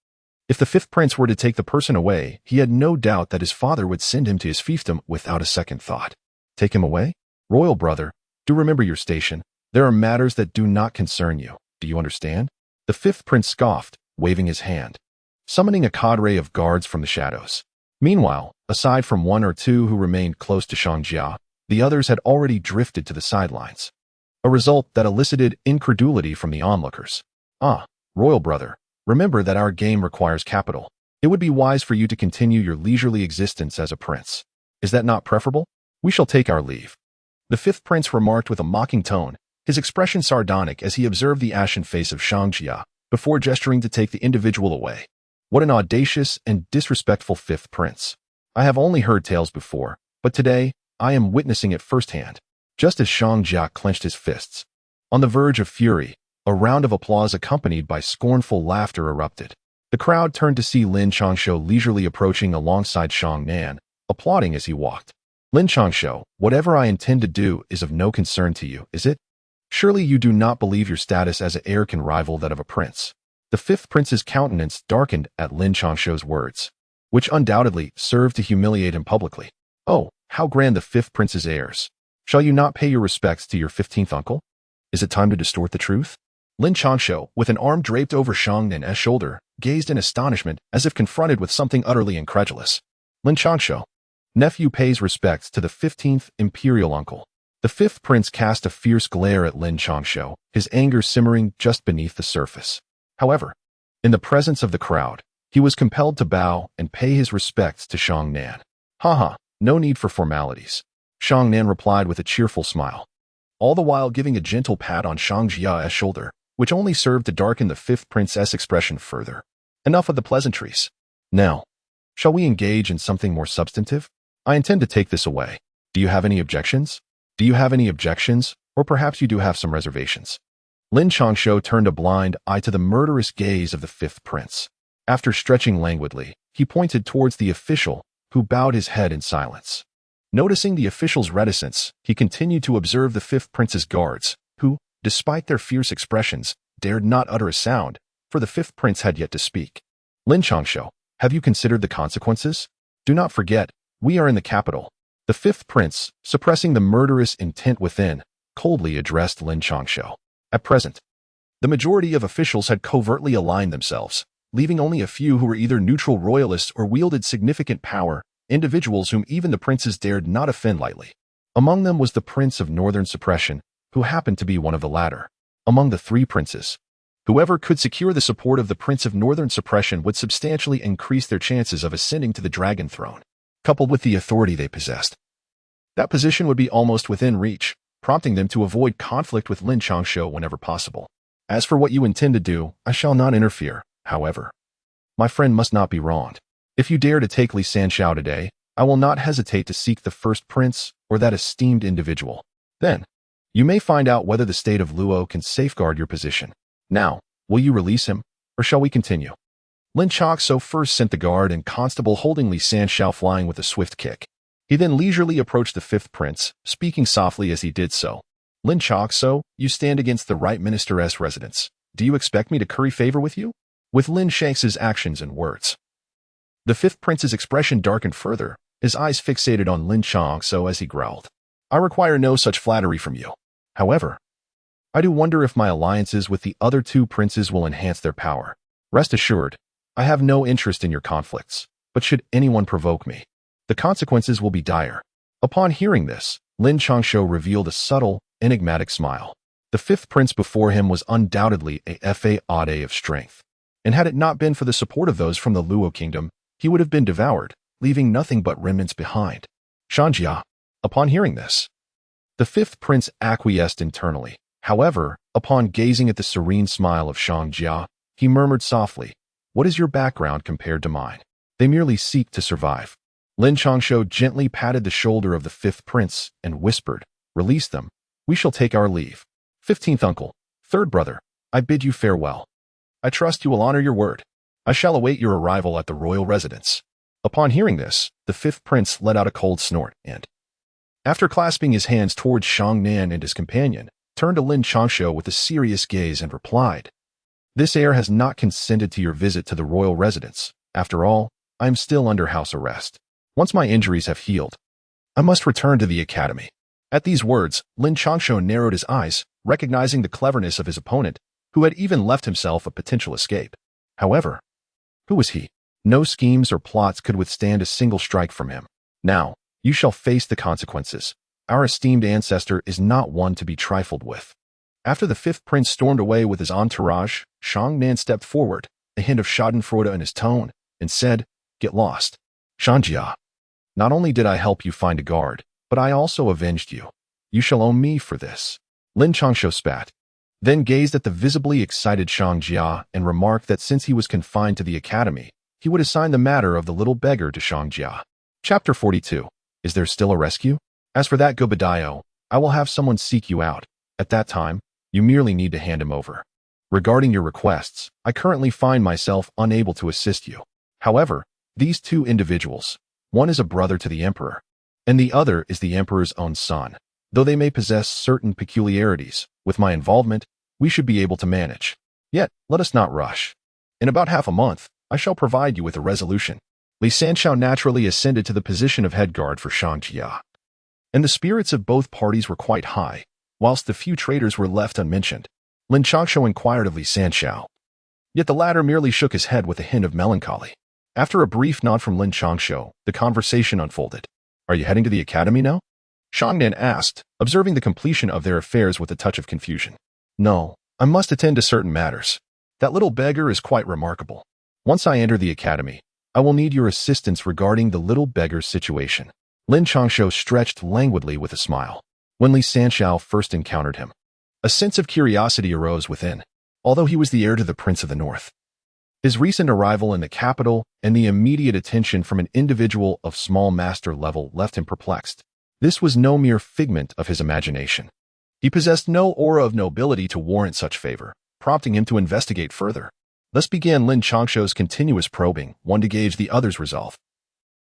If the fifth prince were to take the person away, he had no doubt that his father would send him to his fiefdom without a second thought. Take him away? Royal brother, do remember your station. There are matters that do not concern you. Do you understand? The fifth prince scoffed, waving his hand, summoning a cadre of guards from the shadows. Meanwhile, aside from one or two who remained close to Xiangjia, the others had already drifted to the sidelines. A result that elicited incredulity from the onlookers. Ah, royal brother, remember that our game requires capital. It would be wise for you to continue your leisurely existence as a prince. Is that not preferable? We shall take our leave. The fifth prince remarked with a mocking tone, his expression sardonic as he observed the ashen face of Xiangjia, before gesturing to take the individual away. What an audacious and disrespectful fifth prince. I have only heard tales before, but today, I am witnessing it firsthand. Just as Xiangjia clenched his fists, on the verge of fury, a round of applause accompanied by scornful laughter erupted. The crowd turned to see Lin Changshou leisurely approaching alongside Xiangnan, applauding as he walked. Lin Changshou, whatever I intend to do is of no concern to you, is it? Surely you do not believe your status as an heir can rival that of a prince. The fifth prince's countenance darkened at Lin Changshou's words, which undoubtedly served to humiliate him publicly. Oh, how grand the fifth prince's heirs! Shall you not pay your respects to your 15th uncle? Is it time to distort the truth? Lin Changshou, with an arm draped over Xiangnan's shoulder, gazed in astonishment as if confronted with something utterly incredulous. Lin Changshou, nephew pays respects to the 15th imperial uncle. The fifth prince cast a fierce glare at Lin Changshou, his anger simmering just beneath the surface. However, in the presence of the crowd, he was compelled to bow and pay his respects to Xiangnan. Haha, no need for formalities. Xiangnan replied with a cheerful smile, all the while giving a gentle pat on Xiangjia's shoulder, which only served to darken the fifth prince's expression further. Enough of the pleasantries. Now, shall we engage in something more substantive? I intend to take this away. Do you have any objections? Do you have any objections, or perhaps you do have some reservations? Lin Changshou turned a blind eye to the murderous gaze of the fifth prince. After stretching languidly, he pointed towards the official, who bowed his head in silence. Noticing the official's reticence, he continued to observe the fifth prince's guards, who, despite their fierce expressions, dared not utter a sound, for the fifth prince had yet to speak. Lin Changshou, have you considered the consequences? Do not forget, we are in the capital. The fifth prince, suppressing the murderous intent within, coldly addressed Lin Changshou. At present, the majority of officials had covertly aligned themselves, leaving only a few who were either neutral royalists or wielded significant power, individuals whom even the princes dared not offend lightly. Among them was the Prince of Northern Suppression, who happened to be one of the latter. Among the three princes, whoever could secure the support of the Prince of Northern Suppression would substantially increase their chances of ascending to the Dragon Throne, coupled with the authority they possessed. That position would be almost within reach, prompting them to avoid conflict with Lin Changshou whenever possible. As for what you intend to do, I shall not interfere, however. My friend must not be wronged. If you dare to take Li Sanshao today, I will not hesitate to seek the first prince or that esteemed individual. Then, you may find out whether the state of Luo can safeguard your position. Now, will you release him, or shall we continue? Lin Changshou first sent the guard and constable holding Li Sanshao flying with a swift kick. He then leisurely approached the fifth prince, speaking softly as he did so. Lin Changshou, you stand against the right minister's residence. Do you expect me to curry favor with you? With Lin Shanx's actions and words. The fifth prince's expression darkened further, his eyes fixated on Lin Changshou as he growled. I require no such flattery from you. However, I do wonder if my alliances with the other two princes will enhance their power. Rest assured, I have no interest in your conflicts, but should anyone provoke me, the consequences will be dire. Upon hearing this, Lin Changshou revealed a subtle, enigmatic smile. The fifth prince before him was undoubtedly a fade of strength, and had it not been for the support of those from the Luo kingdom, he would have been devoured, leaving nothing but remnants behind. Xiangjia, upon hearing this, the fifth prince acquiesced internally. However, upon gazing at the serene smile of Xiangjia, he murmured softly, what is your background compared to mine? They merely seek to survive. Lin Changshou gently patted the shoulder of the fifth prince and whispered, release them. We shall take our leave. 15th uncle, third brother, I bid you farewell. I trust you will honor your word. I shall await your arrival at the royal residence. Upon hearing this, the fifth prince let out a cold snort and, after clasping his hands towards Xiangnan and his companion, turned to Lin Changshou with a serious gaze and replied, This heir has not consented to your visit to the royal residence. After all, I am still under house arrest. Once my injuries have healed, I must return to the academy." At these words, Lin Changshou narrowed his eyes, recognizing the cleverness of his opponent, who had even left himself a potential escape. However, who was he? No schemes or plots could withstand a single strike from him. "Now, you shall face the consequences. Our esteemed ancestor is not one to be trifled with." After the fifth prince stormed away with his entourage, Shang Nan stepped forward, a hint of schadenfreude in his tone, and said, "Get lost. Shangjia, not only did I help you find a guard, but I also avenged you. You shall owe me for this." Lin Changshou spat, then gazed at the visibly excited Shangjia and remarked that since he was confined to the academy, he would assign the matter of the little beggar to Shangjia. Chapter 42. Is there still a rescue? As for that Gobadiah, I will have someone seek you out. At that time, you merely need to hand him over. Regarding your requests, I currently find myself unable to assist you. However, these two individuals, one is a brother to the emperor, and the other is the emperor's own son. Though they may possess certain peculiarities, with my involvement, we should be able to manage. Yet, let us not rush. In about half a month, I shall provide you with a resolution. Lin Changshou naturally ascended to the position of head guard for Shangjia, and the spirits of both parties were quite high, whilst the few traitors were left unmentioned. Lin Changshou inquired of Lin Changshou, yet the latter merely shook his head with a hint of melancholy. After a brief nod from Lin Changshou, the conversation unfolded. "Are you heading to the academy now?" Shang Nan asked, observing the completion of their affairs with a touch of confusion. "No, I must attend to certain matters. That little beggar is quite remarkable. Once I enter the academy, I will need your assistance regarding the little beggar's situation." Lin Changshou stretched languidly with a smile. When Lin Changshou first encountered him, a sense of curiosity arose within. Although he was the heir to the Prince of the North, his recent arrival in the capital and the immediate attention from an individual of small master level left him perplexed. This was no mere figment of his imagination. He possessed no aura of nobility to warrant such favor, prompting him to investigate further. Thus began Lin Changshou's continuous probing, one to gauge the other's resolve,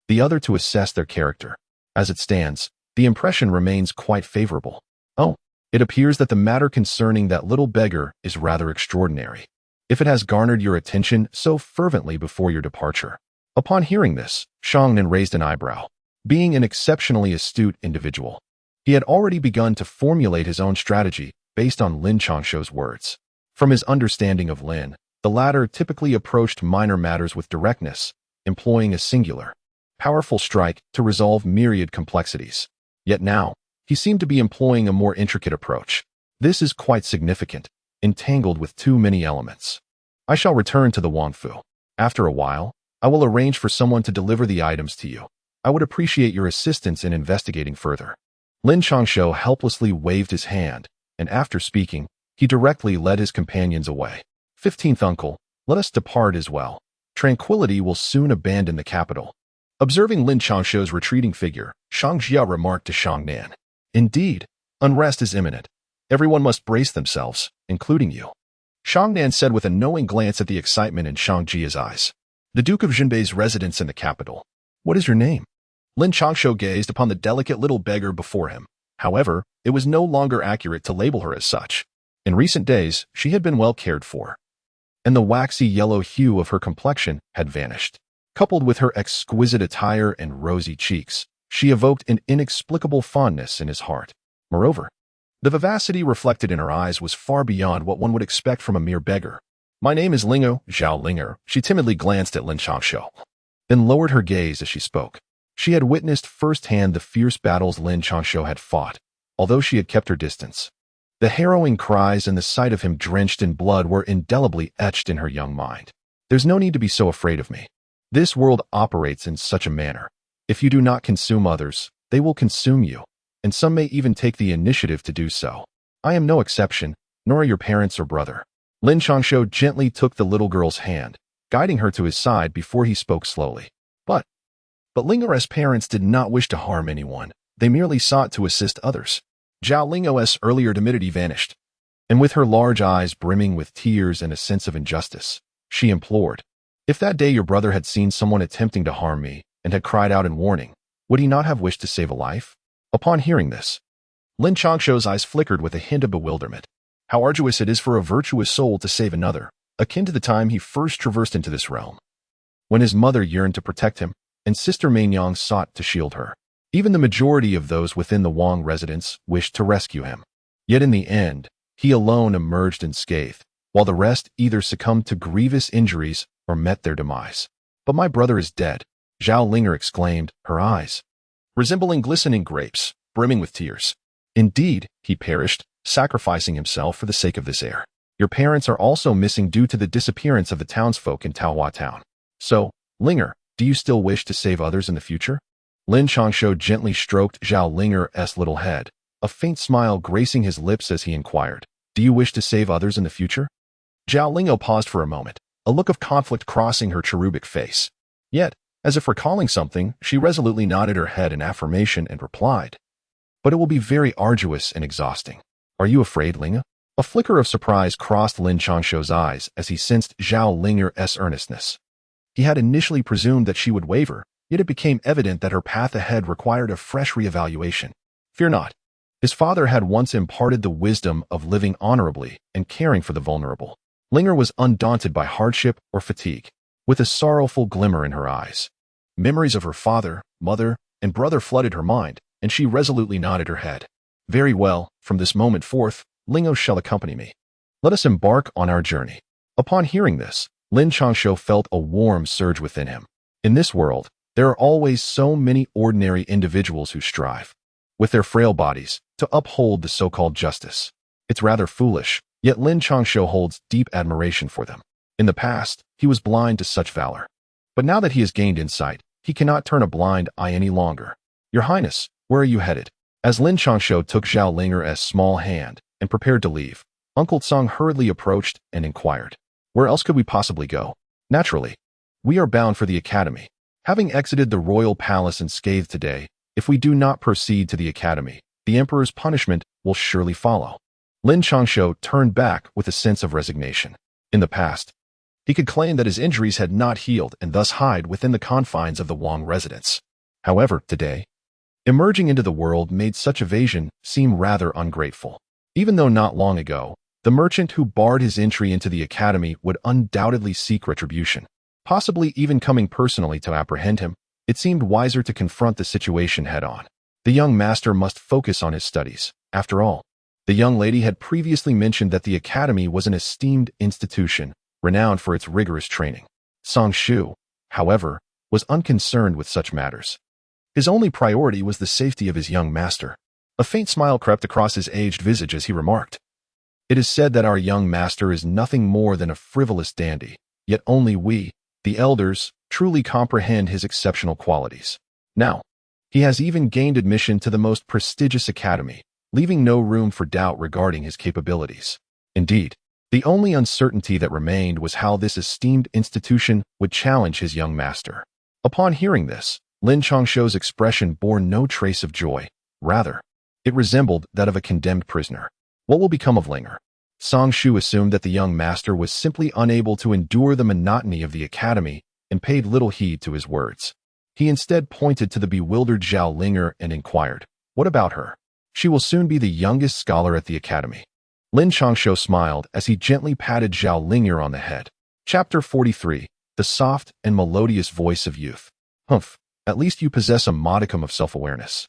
the other to assess their character. As it stands, the impression remains quite favorable. "Oh, it appears that the matter concerning that little beggar is rather extraordinary. If it has garnered your attention so fervently before your departure." Upon hearing this, Shang Nan raised an eyebrow. Being an exceptionally astute individual, he had already begun to formulate his own strategy based on Lin Changshou's words. From his understanding of Lin, the latter typically approached minor matters with directness, employing a singular, powerful strike to resolve myriad complexities. Yet now, he seemed to be employing a more intricate approach. This is quite significant, entangled with too many elements. I shall return to the Wangfu. After a while, I will arrange for someone to deliver the items to you. I would appreciate your assistance in investigating further." Lin Changshou helplessly waved his hand, and after speaking, he directly led his companions away. 15th uncle, let us depart as well. Tranquility will soon abandon the capital." Observing Lin Changshou's retreating figure, Shangjia remarked to Shang Nan, "Indeed, unrest is imminent. Everyone must brace themselves, including you." Shang Nan said with a knowing glance at the excitement in Shangjia's eyes. "The Duke of Jinbei's residence in the capital. What is your name?" Lin Changshou gazed upon the delicate little beggar before him. However, it was no longer accurate to label her as such. In recent days, she had been well cared for, and the waxy yellow hue of her complexion had vanished. Coupled with her exquisite attire and rosy cheeks, she evoked an inexplicable fondness in his heart. Moreover, the vivacity reflected in her eyes was far beyond what one would expect from a mere beggar. "My name is Lingo, Zhao Linger." She timidly glanced at Lin Changshou, then lowered her gaze as she spoke. She had witnessed firsthand the fierce battles Lin Changshou had fought, although she had kept her distance. The harrowing cries and the sight of him drenched in blood were indelibly etched in her young mind. "There's no need to be so afraid of me. This world operates in such a manner. If you do not consume others, they will consume you, and some may even take the initiative to do so. I am no exception, nor are your parents or brother." Lin Changshou gently took the little girl's hand, guiding her to his side before he spoke slowly. But Lingo's parents did not wish to harm anyone. They merely sought to assist others. Zhao Lingo's earlier timidity vanished, and with her large eyes brimming with tears and a sense of injustice, she implored, "If that day your brother had seen someone attempting to harm me and had cried out in warning, would he not have wished to save a life?" Upon hearing this, Lin Changshou's eyes flickered with a hint of bewilderment. How arduous it is for a virtuous soul to save another. akin to the time he first traversed into this realm, when his mother yearned to protect him and Sister Mainyang sought to shield her. Even the majority of those within the Wang residence wished to rescue him. Yet in the end, he alone emerged unscathed, while the rest either succumbed to grievous injuries or met their demise. "But my brother is dead," Zhao Linger exclaimed, her eyes resembling glistening grapes, brimming with tears. "Indeed, he perished, sacrificing himself for the sake of this heir. Your parents are also missing due to the disappearance of the townsfolk in Taohua Town. So, Linger, do you still wish to save others in the future?" Lin Changshou gently stroked Zhao Linger's little head, a faint smile gracing his lips as he inquired, "Do you wish to save others in the future?" Zhao Lingo paused for a moment, a look of conflict crossing her cherubic face. Yet, as if recalling something, she resolutely nodded her head in affirmation and replied, "But it will be very arduous and exhausting. Are you afraid, Linga?" A flicker of surprise crossed Lin Changshou's eyes as he sensed Zhao Linger's earnestness. He had initially presumed that she would waver, yet it became evident that her path ahead required a fresh reevaluation. Fear not. His father had once imparted the wisdom of living honorably and caring for the vulnerable. Linger was undaunted by hardship or fatigue, with a sorrowful glimmer in her eyes. Memories of her father, mother, and brother flooded her mind, and she resolutely nodded her head. "Very well, from this moment forth, Lingo shall accompany me. Let us embark on our journey." Upon hearing this, Lin Changshou felt a warm surge within him. In this world, there are always so many ordinary individuals who strive, with their frail bodies, to uphold the so-called justice. It's rather foolish, yet Lin Changshou holds deep admiration for them. In the past, he was blind to such valor. But now that he has gained insight, he cannot turn a blind eye any longer. "Your Highness, where are you headed?" As Lin Changshou took Zhao Linger's small hand and prepared to leave, Uncle Tsang hurriedly approached and inquired, "Where else could we possibly go?" "Naturally. We are bound for the academy. Having exited the royal palace unscathed today, if we do not proceed to the academy, the emperor's punishment will surely follow." Lin Changshou turned back with a sense of resignation. In the past, he could claim that his injuries had not healed and thus hide within the confines of the Wang residence. However, today, emerging into the world made such evasion seem rather ungrateful. Even though not long ago, the merchant who barred his entry into the academy would undoubtedly seek retribution, possibly even coming personally to apprehend him, it seemed wiser to confront the situation head-on. The young master must focus on his studies. After all, the young lady had previously mentioned that the academy was an esteemed institution, renowned for its rigorous training. Song Shu, however, was unconcerned with such matters. His only priority was the safety of his young master. A faint smile crept across his aged visage as he remarked, "It is said that our young master is nothing more than a frivolous dandy, yet only we, the elders, truly comprehend his exceptional qualities. Now, he has even gained admission to the most prestigious academy, leaving no room for doubt regarding his capabilities. Indeed, the only uncertainty that remained was how this esteemed institution would challenge his young master." Upon hearing this, Lin Changshou's expression bore no trace of joy. Rather, it resembled that of a condemned prisoner. What will become of Linger? Song Shu assumed that the young master was simply unable to endure the monotony of the academy and paid little heed to his words. He instead pointed to the bewildered Zhao Linger and inquired, "What about her? She will soon be the youngest scholar at the academy." Lin Changshou smiled as he gently patted Zhao Linger on the head. Chapter 43, The Soft and Melodious Voice of Youth. "Humph, at least you possess a modicum of self-awareness.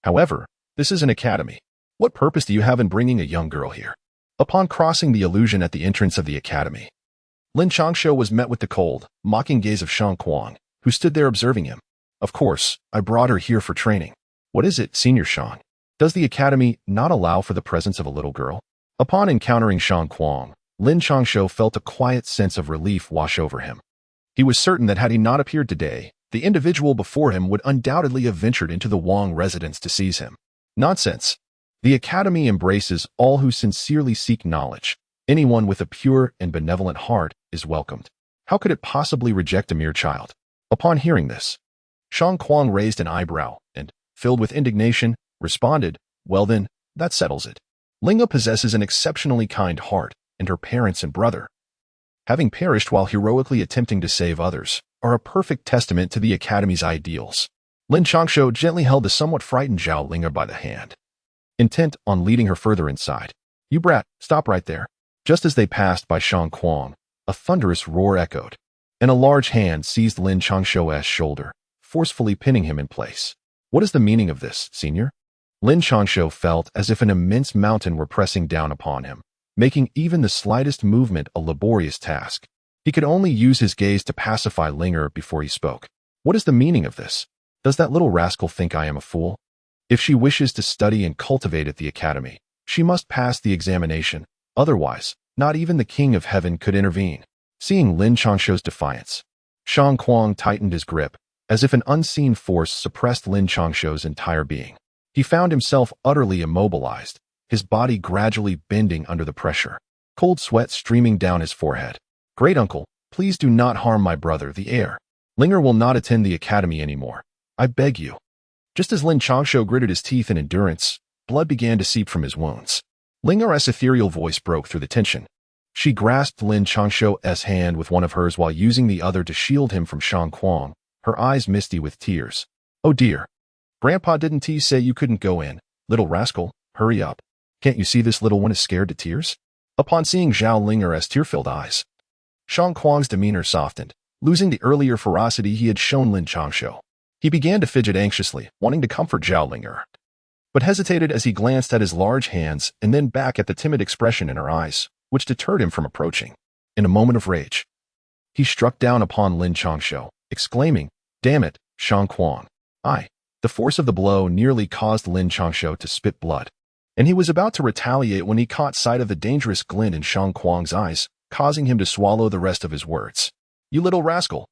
However, this is an academy. What purpose do you have in bringing a young girl here?" Upon crossing the illusion at the entrance of the academy, Lin Changshou was met with the cold, mocking gaze of Shang Kuang, who stood there observing him. "Of course, I brought her here for training. What is it, Senior Shang? Does the academy not allow for the presence of a little girl?" Upon encountering Shang Kuang, Lin Changshou felt a quiet sense of relief wash over him. He was certain that had he not appeared today, the individual before him would undoubtedly have ventured into the Wang residence to seize him. Nonsense. The academy embraces all who sincerely seek knowledge. Anyone with a pure and benevolent heart is welcomed. How could it possibly reject a mere child? Upon hearing this, Shang Kuang raised an eyebrow and, filled with indignation, responded, "Well then, that settles it. Linga possesses an exceptionally kind heart, and her parents and brother, having perished while heroically attempting to save others, are a perfect testament to the academy's ideals." Lin Changshou gently held the somewhat frightened Zhao Linger by the hand, intent on leading her further inside. "You brat, stop right there." Just as they passed by Shang Kuang, A thunderous roar echoed, and a large hand seized Lin Changshou's shoulder, forcefully pinning him in place. What is the meaning of this, senior? Lin Changshou felt as if an immense mountain were pressing down upon him, making even the slightest movement a laborious task. He could only use his gaze to pacify Linger before he spoke. What is the meaning of this? Does that little rascal think I am a fool? If she wishes to study and cultivate at the academy, she must pass the examination. Otherwise, not even the King of Heaven could intervene. Seeing Lin Changshou's defiance, Shang Kuang tightened his grip, as if an unseen force suppressed Lin Changshou's entire being. He found himself utterly immobilized, his body gradually bending under the pressure, cold sweat streaming down his forehead. Great uncle, please do not harm my brother, the heir. Linger will not attend the academy anymore. I beg you. Just as Lin Changshou gritted his teeth in endurance, blood began to seep from his wounds. Linger's ethereal voice broke through the tension. She grasped Lin Changshou's hand with one of hers while using the other to shield him from Shang Kuang, her eyes misty with tears. Oh dear. Grandpa, didn't he say you couldn't go in? Little rascal, hurry up. Can't you see this little one is scared to tears? Upon seeing Zhao Linger's tear-filled eyes, Shang Kuang's demeanor softened, losing the earlier ferocity he had shown Lin Changshou. He began to fidget anxiously, wanting to comfort Zhao Linger, but hesitated as he glanced at his large hands and then back at the timid expression in her eyes, which deterred him from approaching. In a moment of rage, he struck down upon Lin Changshou, exclaiming, "Damn it, Shang Kuang." The force of the blow nearly caused Lin Changshou to spit blood, and he was about to retaliate when he caught sight of the dangerous glint in Shang Kuang's eyes, causing him to swallow the rest of his words. You little rascal.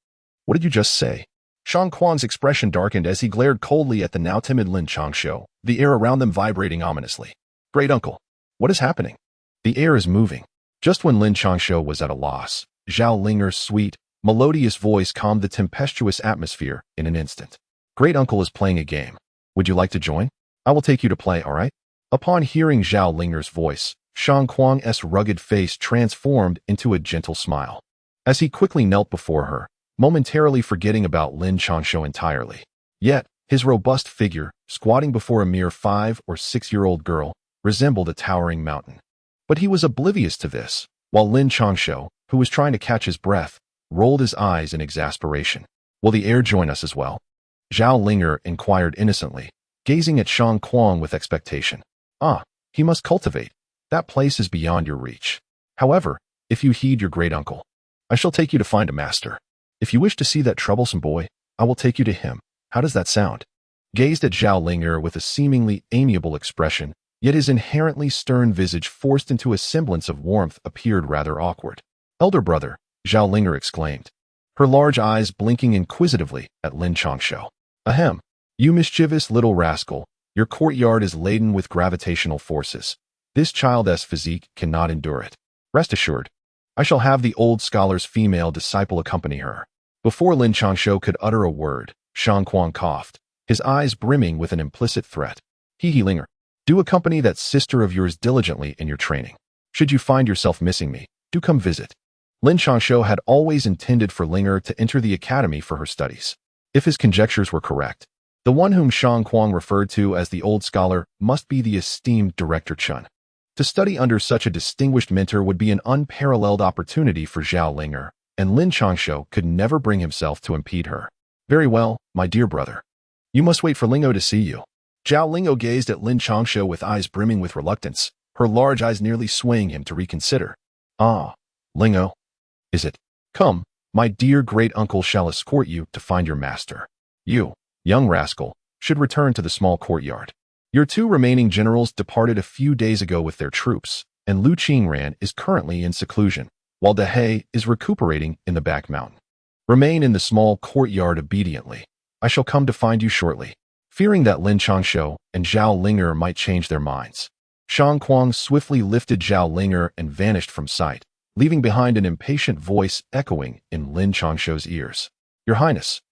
What did you just say? Shang Kuang's expression darkened as he glared coldly at the now timid Lin Changshou, the air around them vibrating ominously. Great uncle, what is happening? The air is moving. Just when Lin Changshou was at a loss, Zhao Linger's sweet, melodious voice calmed the tempestuous atmosphere in an instant. Great uncle is playing a game. Would you like to join? I will take you to play, all right? Upon hearing Zhao Linger's voice, Shang Kuang's rugged face transformed into a gentle smile, as he quickly knelt before her, momentarily forgetting about Lin Changshou entirely. Yet, his robust figure, squatting before a mere 5- or 6-year-old girl, resembled a towering mountain. But he was oblivious to this, while Lin Changshou, who was trying to catch his breath, rolled his eyes in exasperation. Will the heir join us as well? Zhao Linger inquired innocently, gazing at Shang Kuang with expectation. He must cultivate. That place is beyond your reach. However, if you heed your great uncle, I shall take you to find a master. If you wish to see that troublesome boy, I will take you to him. How does that sound? Gazed at Zhao Linger with a seemingly amiable expression, yet his inherently stern visage forced into a semblance of warmth appeared rather awkward. Elder brother, Zhao Linger exclaimed, her large eyes blinking inquisitively at Lin Changshou. Ahem, you mischievous little rascal, your courtyard is laden with gravitational forces. This child's physique cannot endure it. Rest assured, I shall have the old scholar's female disciple accompany her. Before Lin Changshou could utter a word, Shang Kuang coughed, his eyes brimming with an implicit threat. Hee Linger, do accompany that sister of yours diligently in your training. Should you find yourself missing me, do come visit. Lin Changshou had always intended for Linger to enter the academy for her studies. If his conjectures were correct, the one whom Shang Kuang referred to as the old scholar must be the esteemed Director Chun. To study under such a distinguished mentor would be an unparalleled opportunity for Zhao Linger, and Lin Changshou could never bring himself to impede her. Very well, my dear brother. You must wait for Lingo to see you. Zhao Lingo gazed at Lin Changshou with eyes brimming with reluctance, her large eyes nearly swaying him to reconsider. Lingo. Is it? Come, my dear great uncle shall escort you to find your master. You, young rascal, should return to the small courtyard. Your 2 remaining generals departed a few days ago with their troops, and Lu Qingran is currently in seclusion, while De He is recuperating in the back mountain. Remain in the small courtyard obediently. I shall come to find you shortly. Fearing that Lin Changshou and Zhao Linger might change their minds, Shang Kuang swiftly lifted Zhao Linger and vanished from sight, leaving behind an impatient voice echoing in Lin Changshou's ears. Your Highness,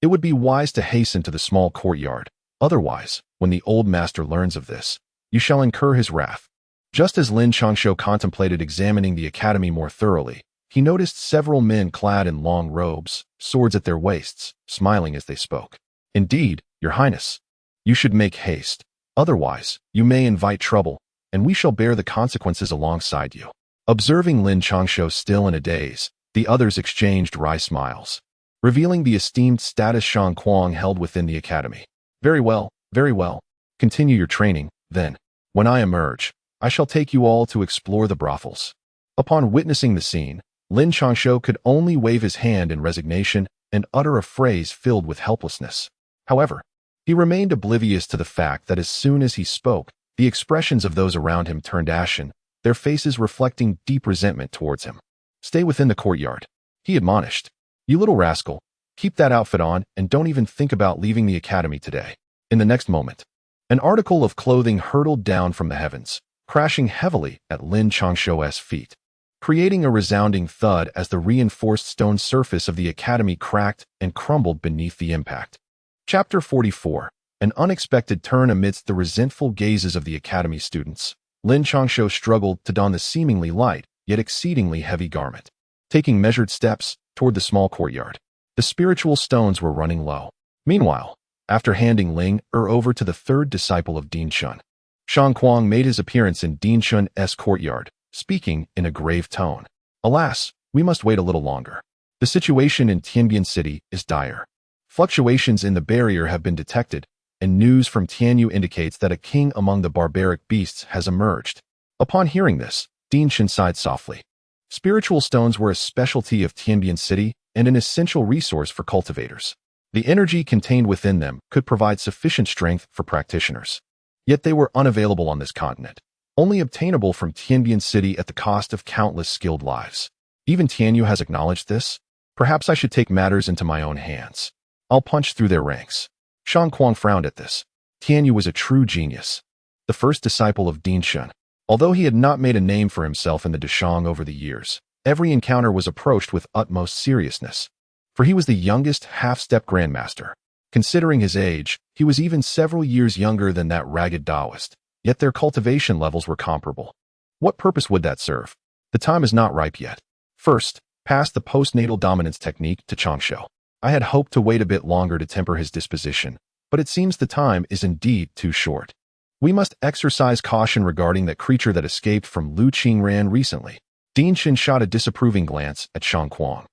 it would be wise to hasten to the small courtyard. Otherwise, when the old master learns of this, you shall incur his wrath. Just as Lin Changshou contemplated examining the academy more thoroughly, he noticed several men clad in long robes, swords at their waists, smiling as they spoke. Indeed, Your Highness, you should make haste. Otherwise, you may invite trouble, and we shall bear the consequences alongside you. Observing Lin Changshou still in a daze, The others exchanged wry smiles, revealing the esteemed status Shang Kuang held within the academy. Very well, very well. Continue your training, then. When I emerge, I shall take you all to explore the brothels. Upon witnessing the scene, Lin Changshou could only wave his hand in resignation and utter a phrase filled with helplessness. However, he remained oblivious to the fact that as soon as he spoke, the expressions of those around him turned ashen, their faces reflecting deep resentment towards him. Stay within the courtyard, he admonished. You little rascal, keep that outfit on and don't even think about leaving the academy today. In the next moment, an article of clothing hurtled down from the heavens, crashing heavily at Lin Changshou's feet, creating a resounding thud as the reinforced stone surface of the academy cracked and crumbled beneath the impact. Chapter 44. An unexpected turn amidst the resentful gazes of the academy students. Lin Changshou struggled to don the seemingly light, yet exceedingly heavy garment, taking measured steps toward the small courtyard. The spiritual stones were running low. Meanwhile, after handing Ling over to the third disciple of Din Shun, Shang Kuang made his appearance in Din Shun's courtyard, speaking in a grave tone. Alas, we must wait a little longer. The situation in Tianbian City is dire. Fluctuations in the barrier have been detected, and news from Tianyu indicates that a king among the barbaric beasts has emerged. Upon hearing this, Din Shun sighed softly. Spiritual stones were a specialty of Tianbian City and an essential resource for cultivators. The energy contained within them could provide sufficient strength for practitioners. Yet they were unavailable on this continent, only obtainable from Tianbian City at the cost of countless skilled lives. Even Tianyu has acknowledged this. Perhaps I should take matters into my own hands. I'll punch through their ranks. Shang Kuang frowned at this. Tianyu was a true genius, the first disciple of Din Shun. Although he had not made a name for himself in the Deshang over the years, every encounter was approached with utmost seriousness. For he was the youngest half-step grandmaster. Considering his age, he was even several years younger than that ragged Taoist, yet their cultivation levels were comparable. What purpose would that serve? The time is not ripe yet. First, pass the postnatal dominance technique to Changshou. I had hoped to wait a bit longer to temper his disposition, but it seems the time is indeed too short. We must exercise caution regarding that creature that escaped from Lu Qingran recently. Din Shun shot a disapproving glance at Shang Kuang.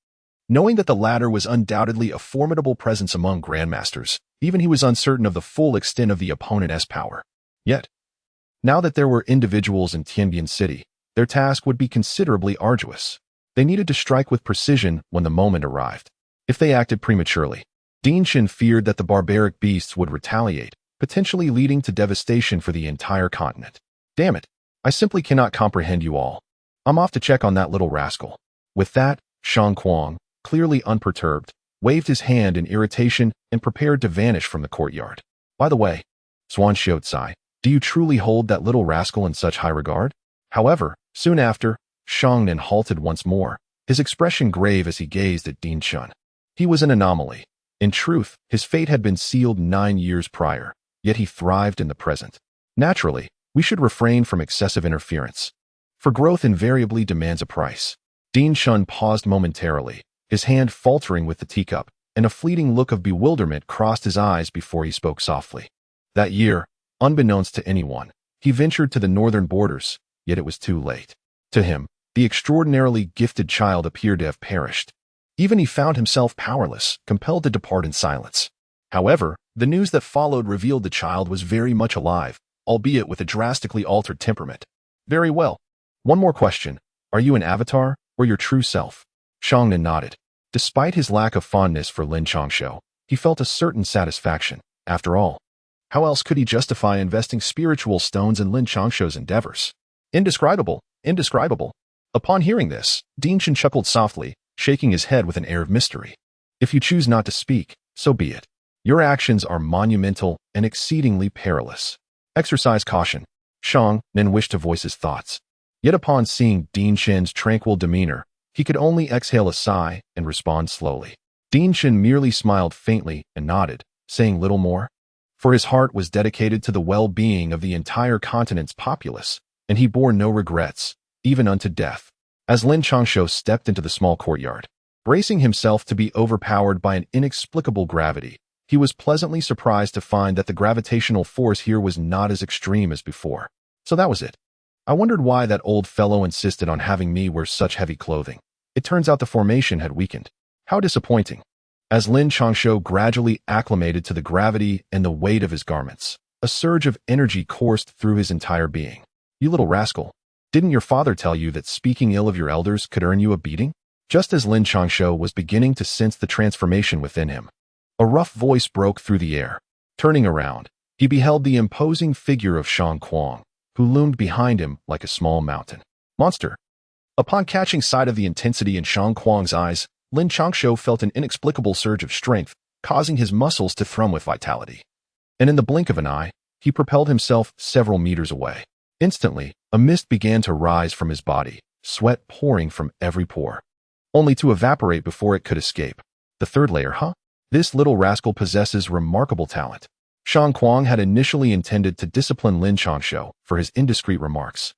Knowing that the latter was undoubtedly a formidable presence among grandmasters, even he was uncertain of the full extent of the opponent's power. Yet, now that there were individuals in Tianbian City, their task would be considerably arduous. They needed to strike with precision when the moment arrived. If they acted prematurely, Din Shun feared that the barbaric beasts would retaliate, potentially leading to devastation for the entire continent. Damn it, I simply cannot comprehend you all. I'm off to check on that little rascal. With that, Shang Kuang, clearly unperturbed, waved his hand in irritation and prepared to vanish from the courtyard. By the way, Xuan Xiaocai, do you truly hold that little rascal in such high regard? However, soon after, Shang Nen halted once more, his expression grave as he gazed at Din Shun. He was an anomaly. In truth, his fate had been sealed 9 years prior, yet he thrived in the present. Naturally, we should refrain from excessive interference, for growth invariably demands a price. Din Shun paused momentarily, his hand faltering with the teacup, and a fleeting look of bewilderment crossed his eyes before he spoke softly. That year, unbeknownst to anyone, he ventured to the northern borders, yet it was too late. To him, the extraordinarily gifted child appeared to have perished. Even he found himself powerless, compelled to depart in silence. However, the news that followed revealed the child was very much alive, albeit with a drastically altered temperament. Very well. One more question. Are you an avatar, or your true self? Shang Nen nodded. Despite his lack of fondness for Lin Changshou, he felt a certain satisfaction. After all, how else could he justify investing spiritual stones in Lin Changshou's endeavors? Indescribable, indescribable. Upon hearing this, Din Shun chuckled softly, shaking his head with an air of mystery. If you choose not to speak, so be it. Your actions are monumental and exceedingly perilous. Exercise caution. Shang Nen wished to voice his thoughts. Yet upon seeing Din Shun's tranquil demeanor, he could only exhale a sigh and respond slowly. Din Shun merely smiled faintly and nodded, saying little more. For his heart was dedicated to the well-being of the entire continent's populace, and he bore no regrets, even unto death. As Lin Changshou stepped into the small courtyard, bracing himself to be overpowered by an inexplicable gravity, he was pleasantly surprised to find that the gravitational force here was not as extreme as before. So that was it. I wondered why that old fellow insisted on having me wear such heavy clothing. It turns out the formation had weakened. How disappointing. As Lin Changshou gradually acclimated to the gravity and the weight of his garments, a surge of energy coursed through his entire being. You little rascal. Didn't your father tell you that speaking ill of your elders could earn you a beating? Just as Lin Changshou was beginning to sense the transformation within him, a rough voice broke through the air. Turning around, he beheld the imposing figure of Shang Kuang, who loomed behind him like a small mountain. Monster. Upon catching sight of the intensity in Shang Kuang's eyes, Lin Changshou felt an inexplicable surge of strength, causing his muscles to thrum with vitality. And in the blink of an eye, he propelled himself several meters away. Instantly, a mist began to rise from his body, sweat pouring from every pore, only to evaporate before it could escape. The third layer, huh? This little rascal possesses remarkable talent. Shang Kuang had initially intended to discipline Lin Changshou for his indiscreet remarks.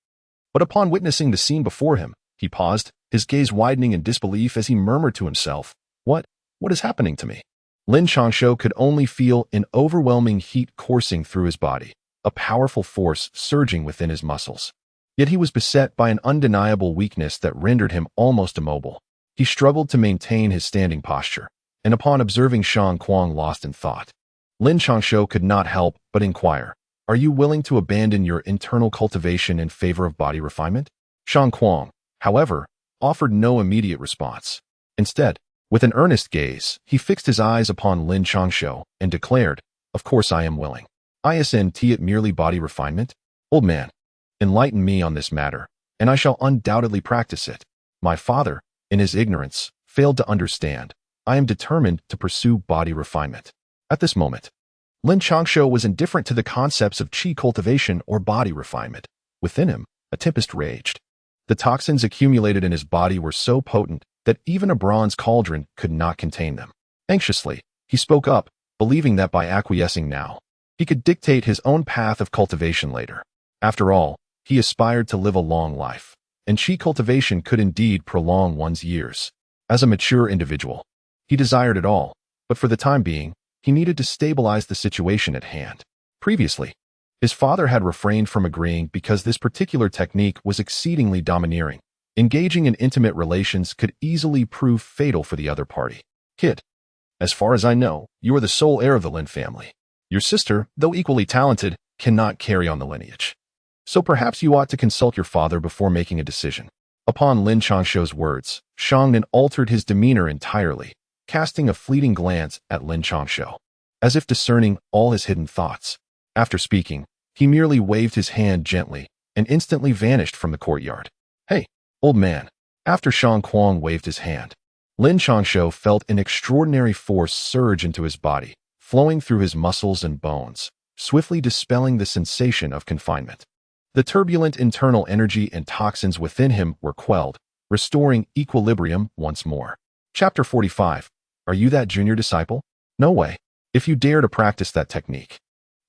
But upon witnessing the scene before him, he paused, his gaze widening in disbelief as he murmured to himself, What is happening to me? Lin Changshou could only feel an overwhelming heat coursing through his body, a powerful force surging within his muscles. Yet he was beset by an undeniable weakness that rendered him almost immobile. He struggled to maintain his standing posture, and upon observing Shang Kuang lost in thought, Lin Changshou could not help but inquire, Are you willing to abandon your internal cultivation in favor of body refinement? Shang Kuang, however, offered no immediate response. Instead, with an earnest gaze, he fixed his eyes upon Lin Changshou and declared, Of course I am willing. Isn't it merely body refinement? Old man, enlighten me on this matter, and I shall undoubtedly practice it. My father, in his ignorance, failed to understand. I am determined to pursue body refinement. At this moment, Lin Changshou was indifferent to the concepts of qi cultivation or body refinement. Within him, a tempest raged. The toxins accumulated in his body were so potent that even a bronze cauldron could not contain them. Anxiously, he spoke up, believing that by acquiescing now, he could dictate his own path of cultivation later. After all, he aspired to live a long life, and qi cultivation could indeed prolong one's years. As a mature individual, he desired it all, but for the time being, he needed to stabilize the situation at hand. Previously, his father had refrained from agreeing because this particular technique was exceedingly domineering. Engaging in intimate relations could easily prove fatal for the other party. Kid, as far as I know, you are the sole heir of the Lin family. Your sister, though equally talented, cannot carry on the lineage. So perhaps you ought to consult your father before making a decision. Upon Lin Changshou's words, Shang altered his demeanor entirely, casting a fleeting glance at Lin Changshou, as if discerning all his hidden thoughts. After speaking, he merely waved his hand gently and instantly vanished from the courtyard. Hey, old man. After Shang Kuang waved his hand, Lin Changshou felt an extraordinary force surge into his body, flowing through his muscles and bones, swiftly dispelling the sensation of confinement. The turbulent internal energy and toxins within him were quelled, restoring equilibrium once more. Chapter 45. Are you that junior disciple? No way. If you dare to practice that technique,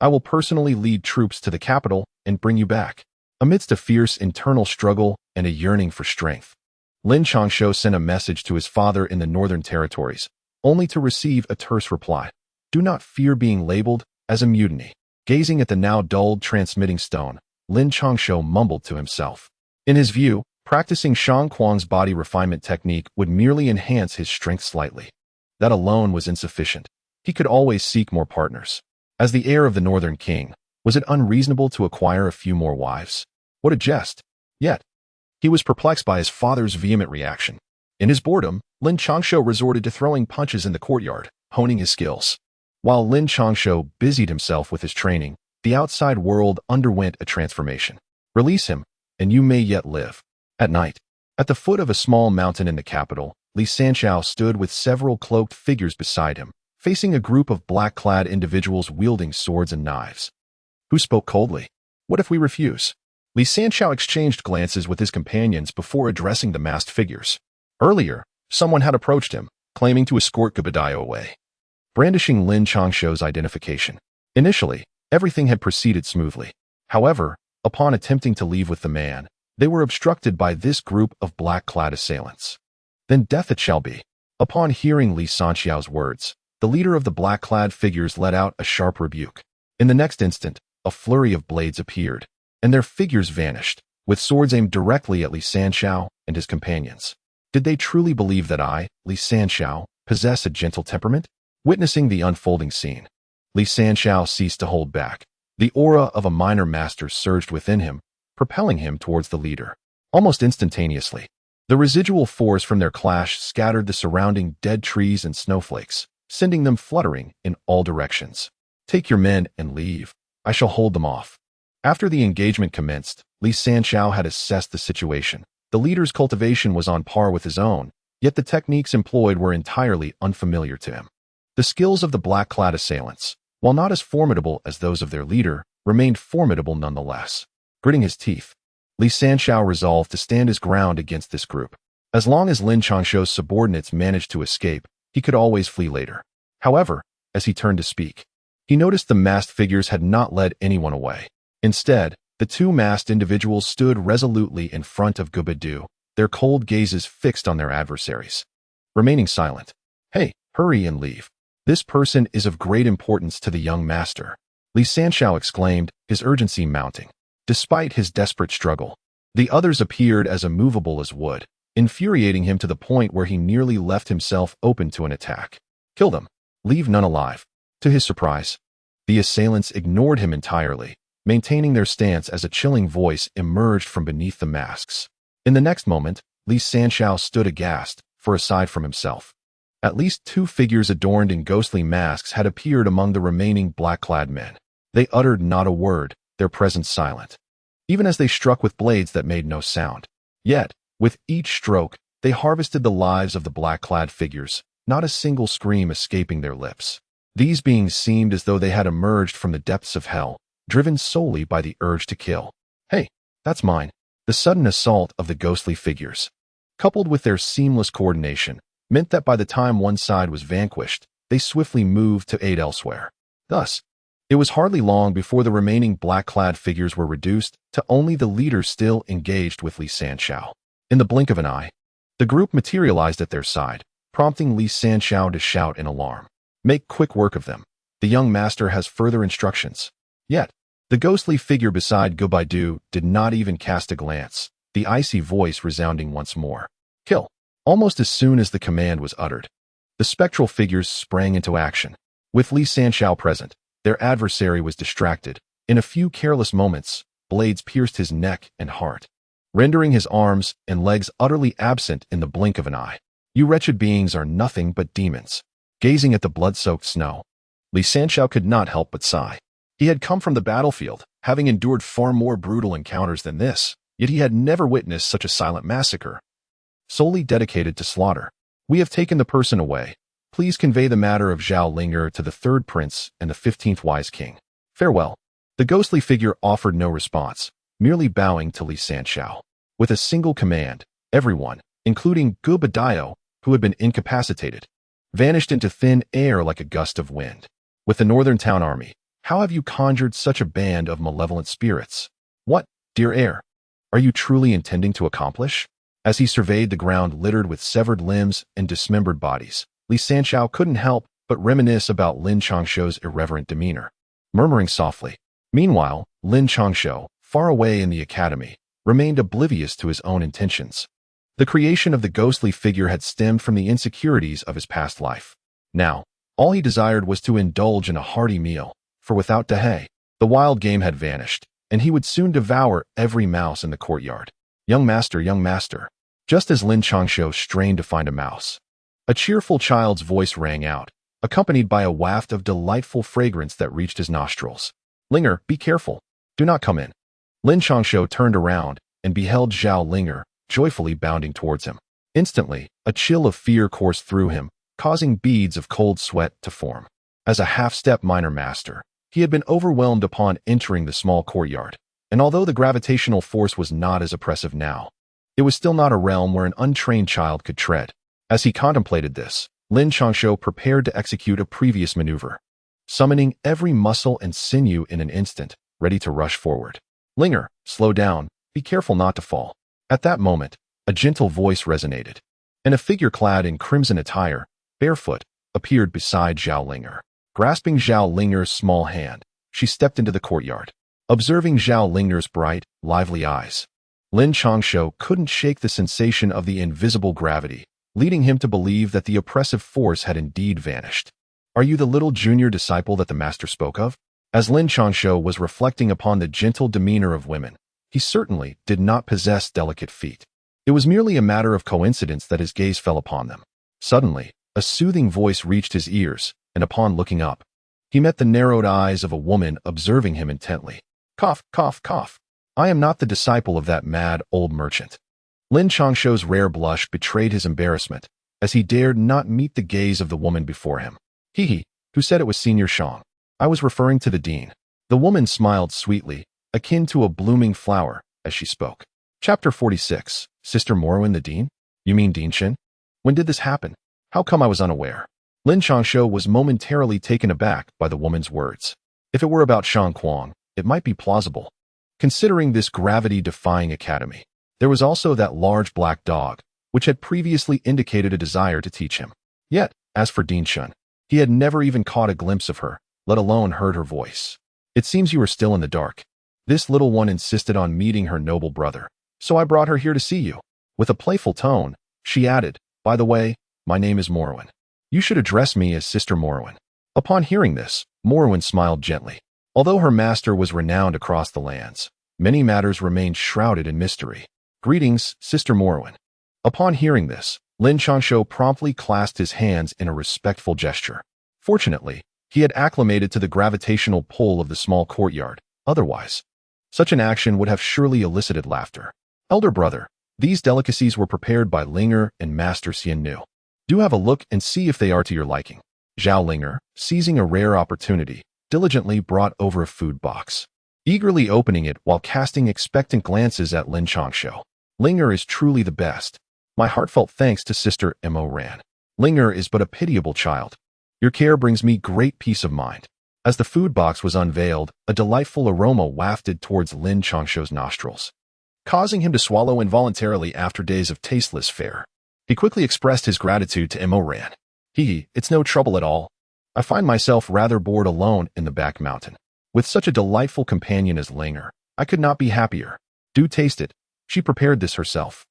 I will personally lead troops to the capital and bring you back. Amidst a fierce internal struggle and a yearning for strength, Lin Changshou sent a message to his father in the northern territories, only to receive a terse reply. Do not fear being labeled as a mutiny. Gazing at the now dulled transmitting stone, Lin Changshou mumbled to himself. In his view, practicing Shang Kuang's body refinement technique would merely enhance his strength slightly. That alone was insufficient. He could always seek more partners. As the heir of the Northern King, was it unreasonable to acquire a few more wives? What a jest! Yet, he was perplexed by his father's vehement reaction. In his boredom, Lin Changshou resorted to throwing punches in the courtyard, honing his skills. While Lin Changshou busied himself with his training, the outside world underwent a transformation. Release him, and you may yet live. At night, at the foot of a small mountain in the capital, Lin Changshou stood with several cloaked figures beside him, facing a group of black-clad individuals wielding swords and knives. Who spoke coldly? What if we refuse? Lin Changshou exchanged glances with his companions before addressing the masked figures. Earlier, someone had approached him, claiming to escort Gobadiah away, brandishing Lin Changshou's identification. Initially, everything had proceeded smoothly. However, upon attempting to leave with the man, they were obstructed by this group of black-clad assailants. Then death it shall be. Upon hearing Lin Changshou's words, the leader of the black-clad figures let out a sharp rebuke. In the next instant, a flurry of blades appeared, and their figures vanished, with swords aimed directly at Lin Changshou and his companions. Did they truly believe that I, Lin Changshou, possess a gentle temperament? Witnessing the unfolding scene, Lin Changshou ceased to hold back. The aura of a minor master surged within him, propelling him towards the leader. Almost instantaneously, the residual force from their clash scattered the surrounding dead trees and snowflakes, sending them fluttering in all directions. Take your men and leave. I shall hold them off. After the engagement commenced, Lin Changshou had assessed the situation. The leader's cultivation was on par with his own, yet the techniques employed were entirely unfamiliar to him. The skills of the black-clad assailants, while not as formidable as those of their leader, remained formidable nonetheless. Gritting his teeth, Lin Changshou resolved to stand his ground against this group. As long as Lin Changshou's subordinates managed to escape, he could always flee later. However, as he turned to speak, he noticed the masked figures had not led anyone away. Instead, the two masked individuals stood resolutely in front of Gubadu, their cold gazes fixed on their adversaries. Remaining silent. Hey, hurry and leave. This person is of great importance to the young master, Lin Changshou exclaimed, his urgency mounting. Despite his desperate struggle, the others appeared as immovable as wood, infuriating him to the point where he nearly left himself open to an attack. Kill them. Leave none alive. To his surprise, the assailants ignored him entirely, maintaining their stance as a chilling voice emerged from beneath the masks. In the next moment, Lin Changshou stood aghast, for aside from himself, at least two figures adorned in ghostly masks had appeared among the remaining black-clad men. They uttered not a word, their presence silent, even as they struck with blades that made no sound. Yet, with each stroke, they harvested the lives of the black-clad figures, not a single scream escaping their lips. These beings seemed as though they had emerged from the depths of hell, driven solely by the urge to kill. Hey, that's mine. The sudden assault of the ghostly figures, coupled with their seamless coordination, meant that by the time one side was vanquished, they swiftly moved to aid elsewhere. Thus, it was hardly long before the remaining black-clad figures were reduced to only the leader still engaged with Lin Changshou. In the blink of an eye, the group materialized at their side, prompting Lin Changshou to shout in alarm. Make quick work of them. The young master has further instructions. Yet, the ghostly figure beside Gubadu did not even cast a glance, the icy voice resounding once more. Kill. Almost as soon as the command was uttered, the spectral figures sprang into action. With Lin Changshou present, their adversary was distracted. In a few careless moments, blades pierced his neck and heart, rendering his arms and legs utterly absent in the blink of an eye. You wretched beings are nothing but demons. Gazing at the blood-soaked snow, Lin Changshou could not help but sigh. He had come from the battlefield, having endured far more brutal encounters than this, yet he had never witnessed such a silent massacre, solely dedicated to slaughter. We have taken the person away. Please convey the matter of Zhao Linger to the 3rd Prince and the 15th Wise King. Farewell. The ghostly figure offered no response, merely bowing to Lin Changshou. With a single command, everyone, including Gubadu, who had been incapacitated, vanished into thin air like a gust of wind. With the northern town army, how have you conjured such a band of malevolent spirits? What, dear heir, are you truly intending to accomplish? As he surveyed the ground littered with severed limbs and dismembered bodies, Lin Changshou couldn't help but reminisce about Lin Changshou's irreverent demeanor, murmuring softly. Meanwhile, Lin Changshou, far away in the academy, remained oblivious to his own intentions. The creation of the ghostly figure had stemmed from the insecurities of his past life. Now, all he desired was to indulge in a hearty meal, for without Dehei, the wild game had vanished, and he would soon devour every mouse in the courtyard. Young master. Just as Lin Changshou strained to find a mouse, a cheerful child's voice rang out, accompanied by a waft of delightful fragrance that reached his nostrils. Linger, be careful. Do not come in. Lin Changshou turned around and beheld Zhao Linger, joyfully bounding towards him. Instantly, a chill of fear coursed through him, causing beads of cold sweat to form. As a half-step minor master, he had been overwhelmed upon entering the small courtyard, and although the gravitational force was not as oppressive now, it was still not a realm where an untrained child could tread. As he contemplated this, Lin Changshou prepared to execute a previous maneuver, summoning every muscle and sinew in an instant, ready to rush forward. Linger, slow down, be careful not to fall. At that moment, a gentle voice resonated, and a figure clad in crimson attire, barefoot, appeared beside Zhao Linger. Grasping Zhao Linger's small hand, she stepped into the courtyard. Observing Zhao Linger's bright, lively eyes, Lin Changshou couldn't shake the sensation of the invisible gravity, leading him to believe that the oppressive force had indeed vanished. Are you the little junior disciple that the master spoke of? As Lin Changshou was reflecting upon the gentle demeanor of women, he certainly did not possess delicate feet. It was merely a matter of coincidence that his gaze fell upon them. Suddenly, a soothing voice reached his ears, and upon looking up, he met the narrowed eyes of a woman observing him intently. Cough, cough, cough. I am not the disciple of that mad old merchant. Lin Changshou's rare blush betrayed his embarrassment, as he dared not meet the gaze of the woman before him. He, who said it was Senior Shang. I was referring to the dean. The woman smiled sweetly, akin to a blooming flower, as she spoke. Chapter 46. Sister Morwen the dean? You mean Dean Shin? When did this happen? How come I was unaware? Lin Changshou was momentarily taken aback by the woman's words. If it were about Shang Kuang, it might be plausible. Considering this gravity-defying academy, there was also that large black dog, which had previously indicated a desire to teach him. Yet, as for Dean Shun, he had never even caught a glimpse of her, let alone heard her voice. It seems you are still in the dark. This little one insisted on meeting her noble brother, so I brought her here to see you. With a playful tone, she added, by the way, my name is Morwen. You should address me as Sister Morwen. Upon hearing this, Morwen smiled gently. Although her master was renowned across the lands, many matters remained shrouded in mystery. Greetings, Sister Morwen. Upon hearing this, Lin Changshou promptly clasped his hands in a respectful gesture. Fortunately, he had acclimated to the gravitational pull of the small courtyard. Otherwise, such an action would have surely elicited laughter. Elder brother, these delicacies were prepared by Linger and Master Xian Nu. Do have a look and see if they are to your liking. Zhao Linger, seizing a rare opportunity, diligently brought over a food box, eagerly opening it while casting expectant glances at Lin Changshou. Linger is truly the best. My heartfelt thanks to Sister Mo Ran. Linger is but a pitiable child. Your care brings me great peace of mind. As the food box was unveiled, a delightful aroma wafted towards Lin Changshou's nostrils, causing him to swallow involuntarily after days of tasteless fare. He quickly expressed his gratitude to Mo Ran. It's no trouble at all. I find myself rather bored alone in the back mountain. With such a delightful companion as Linger, I could not be happier. Do taste it. She prepared this herself.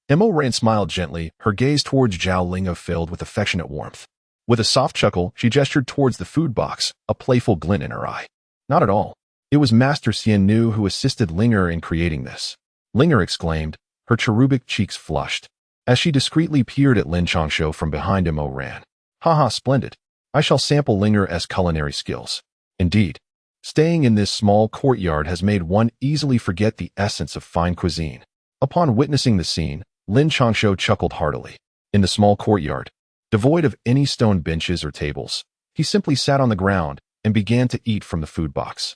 Mo Ran smiled gently, her gaze towards Zhao Linga filled with affectionate warmth. With a soft chuckle, she gestured towards the food box, a playful glint in her eye. Not at all. It was Master Xian Nu who assisted Linger in creating this. Linger exclaimed, her cherubic cheeks flushed, as she discreetly peered at Lin Changshou from behind Mo Ran. Haha, splendid. I shall sample Linger's culinary skills. Indeed, staying in this small courtyard has made one easily forget the essence of fine cuisine. Upon witnessing the scene, Lin Changshou chuckled heartily. In the small courtyard, devoid of any stone benches or tables, he simply sat on the ground and began to eat from the food box.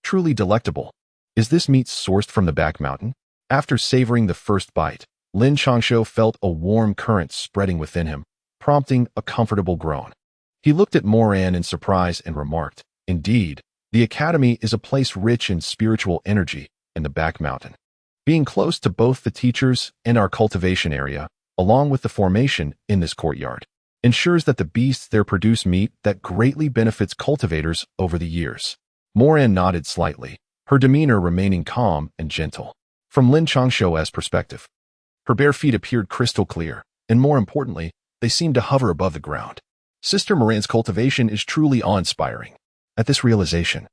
Truly delectable. Is this meat sourced from the back mountain? After savoring the first bite, Lin Changshou felt a warm current spreading within him, prompting a comfortable groan. He looked at Moran in surprise and remarked, indeed, the academy is a place rich in spiritual energy in the back mountain. Being close to both the teachers and our cultivation area, along with the formation in this courtyard, ensures that the beasts there produce meat that greatly benefits cultivators over the years. Moran nodded slightly, her demeanor remaining calm and gentle. From Lin Changshou's perspective, her bare feet appeared crystal clear, and more importantly, they seemed to hover above the ground. Sister Moran's cultivation is truly awe-inspiring. At this realization,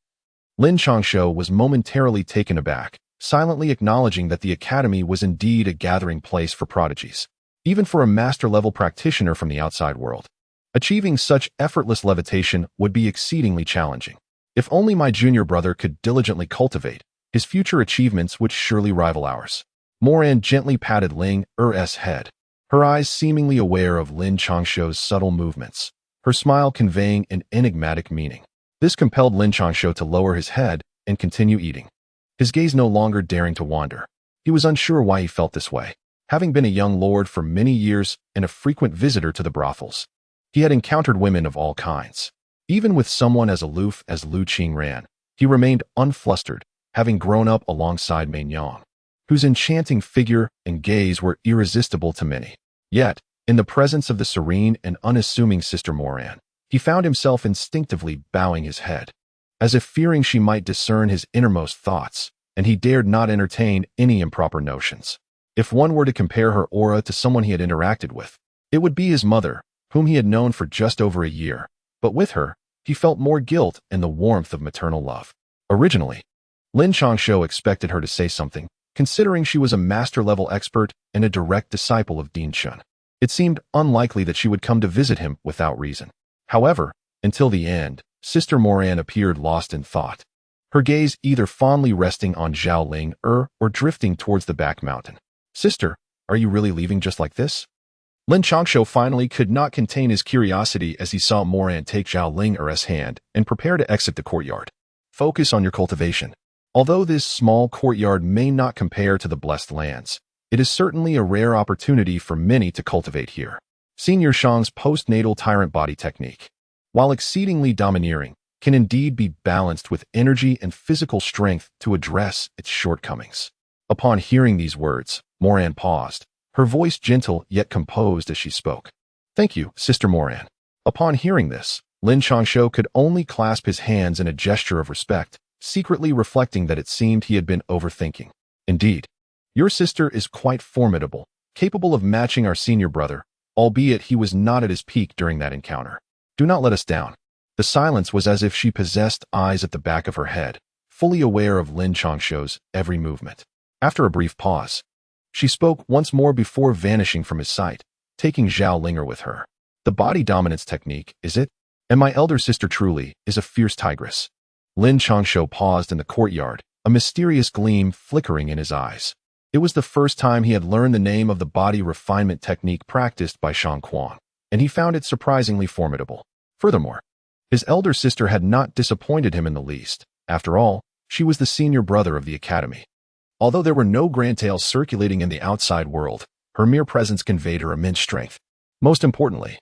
Lin Changshou was momentarily taken aback, silently acknowledging that the academy was indeed a gathering place for prodigies. Even for a master-level practitioner from the outside world, achieving such effortless levitation would be exceedingly challenging. If only my junior brother could diligently cultivate, his future achievements would surely rival ours. Moran gently patted Linger's head, her eyes seemingly aware of Lin Changshou's subtle movements, her smile conveying an enigmatic meaning. This compelled Lin Changshou to lower his head and continue eating, his gaze no longer daring to wander. He was unsure why he felt this way. Having been a young lord for many years and a frequent visitor to the brothels, he had encountered women of all kinds. Even with someone as aloof as Lu Qingran, he remained unflustered, having grown up alongside Mei Yang, whose enchanting figure and gaze were irresistible to many. Yet, in the presence of the serene and unassuming Sister Moran, he found himself instinctively bowing his head, as if fearing she might discern his innermost thoughts. and he dared not entertain any improper notions. If one were to compare her aura to someone he had interacted with, it would be his mother, whom he had known for just over a year, but with her, he felt more guilt and the warmth of maternal love. Originally, Lin Changshou expected her to say something, considering she was a master-level expert and a direct disciple of Dean Chun. It seemed unlikely that she would come to visit him without reason. However, until the end, Sister Moran appeared lost in thought, her gaze either fondly resting on Zhao Ling or drifting towards the back mountain. "Sister, are you really leaving just like this?" Lin Changshou finally could not contain his curiosity as he saw Moran take Zhao Ling's hand and prepare to exit the courtyard. "Focus on your cultivation. Although this small courtyard may not compare to the blessed lands, it is certainly a rare opportunity for many to cultivate here." Senior Shang's postnatal tyrant body technique, while exceedingly domineering, can indeed be balanced with energy and physical strength to address its shortcomings. Upon hearing these words, Moran paused, her voice gentle yet composed as she spoke. "Thank you, Sister Moran." Upon hearing this, Lin Changshou could only clasp his hands in a gesture of respect, secretly reflecting that it seemed he had been overthinking. "Indeed, your sister is quite formidable, capable of matching our senior brother, albeit he was not at his peak during that encounter. Do not let us down." The silence was as if she possessed eyes at the back of her head, fully aware of Lin Changshou's every movement. After a brief pause, she spoke once more before vanishing from his sight, taking Zhao Linger with her. "The body dominance technique, is it? And my elder sister truly is a fierce tigress." Lin Changshou paused in the courtyard, a mysterious gleam flickering in his eyes. It was the first time he had learned the name of the body refinement technique practiced by Shang Kuang, and he found it surprisingly formidable. Furthermore, his elder sister had not disappointed him in the least. After all, she was the senior brother of the academy. Although there were no grand tales circulating in the outside world, her mere presence conveyed her immense strength. Most importantly,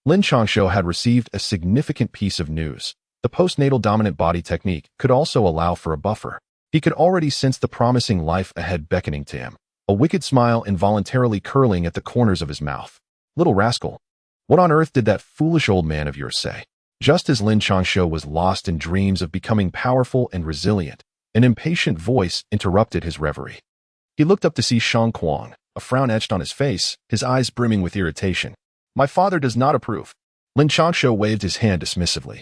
Lin Changshou had received a significant piece of news. The postnatal dominant body technique could also allow for a buffer. He could already sense the promising life ahead beckoning to him, a wicked smile involuntarily curling at the corners of his mouth. "Little rascal, what on earth did that foolish old man of yours say?" Just as Lin Changshou was lost in dreams of becoming powerful and resilient, an impatient voice interrupted his reverie. He looked up to see Shang Kuang, a frown etched on his face, his eyes brimming with irritation. "My father does not approve." Lin Changshou waved his hand dismissively,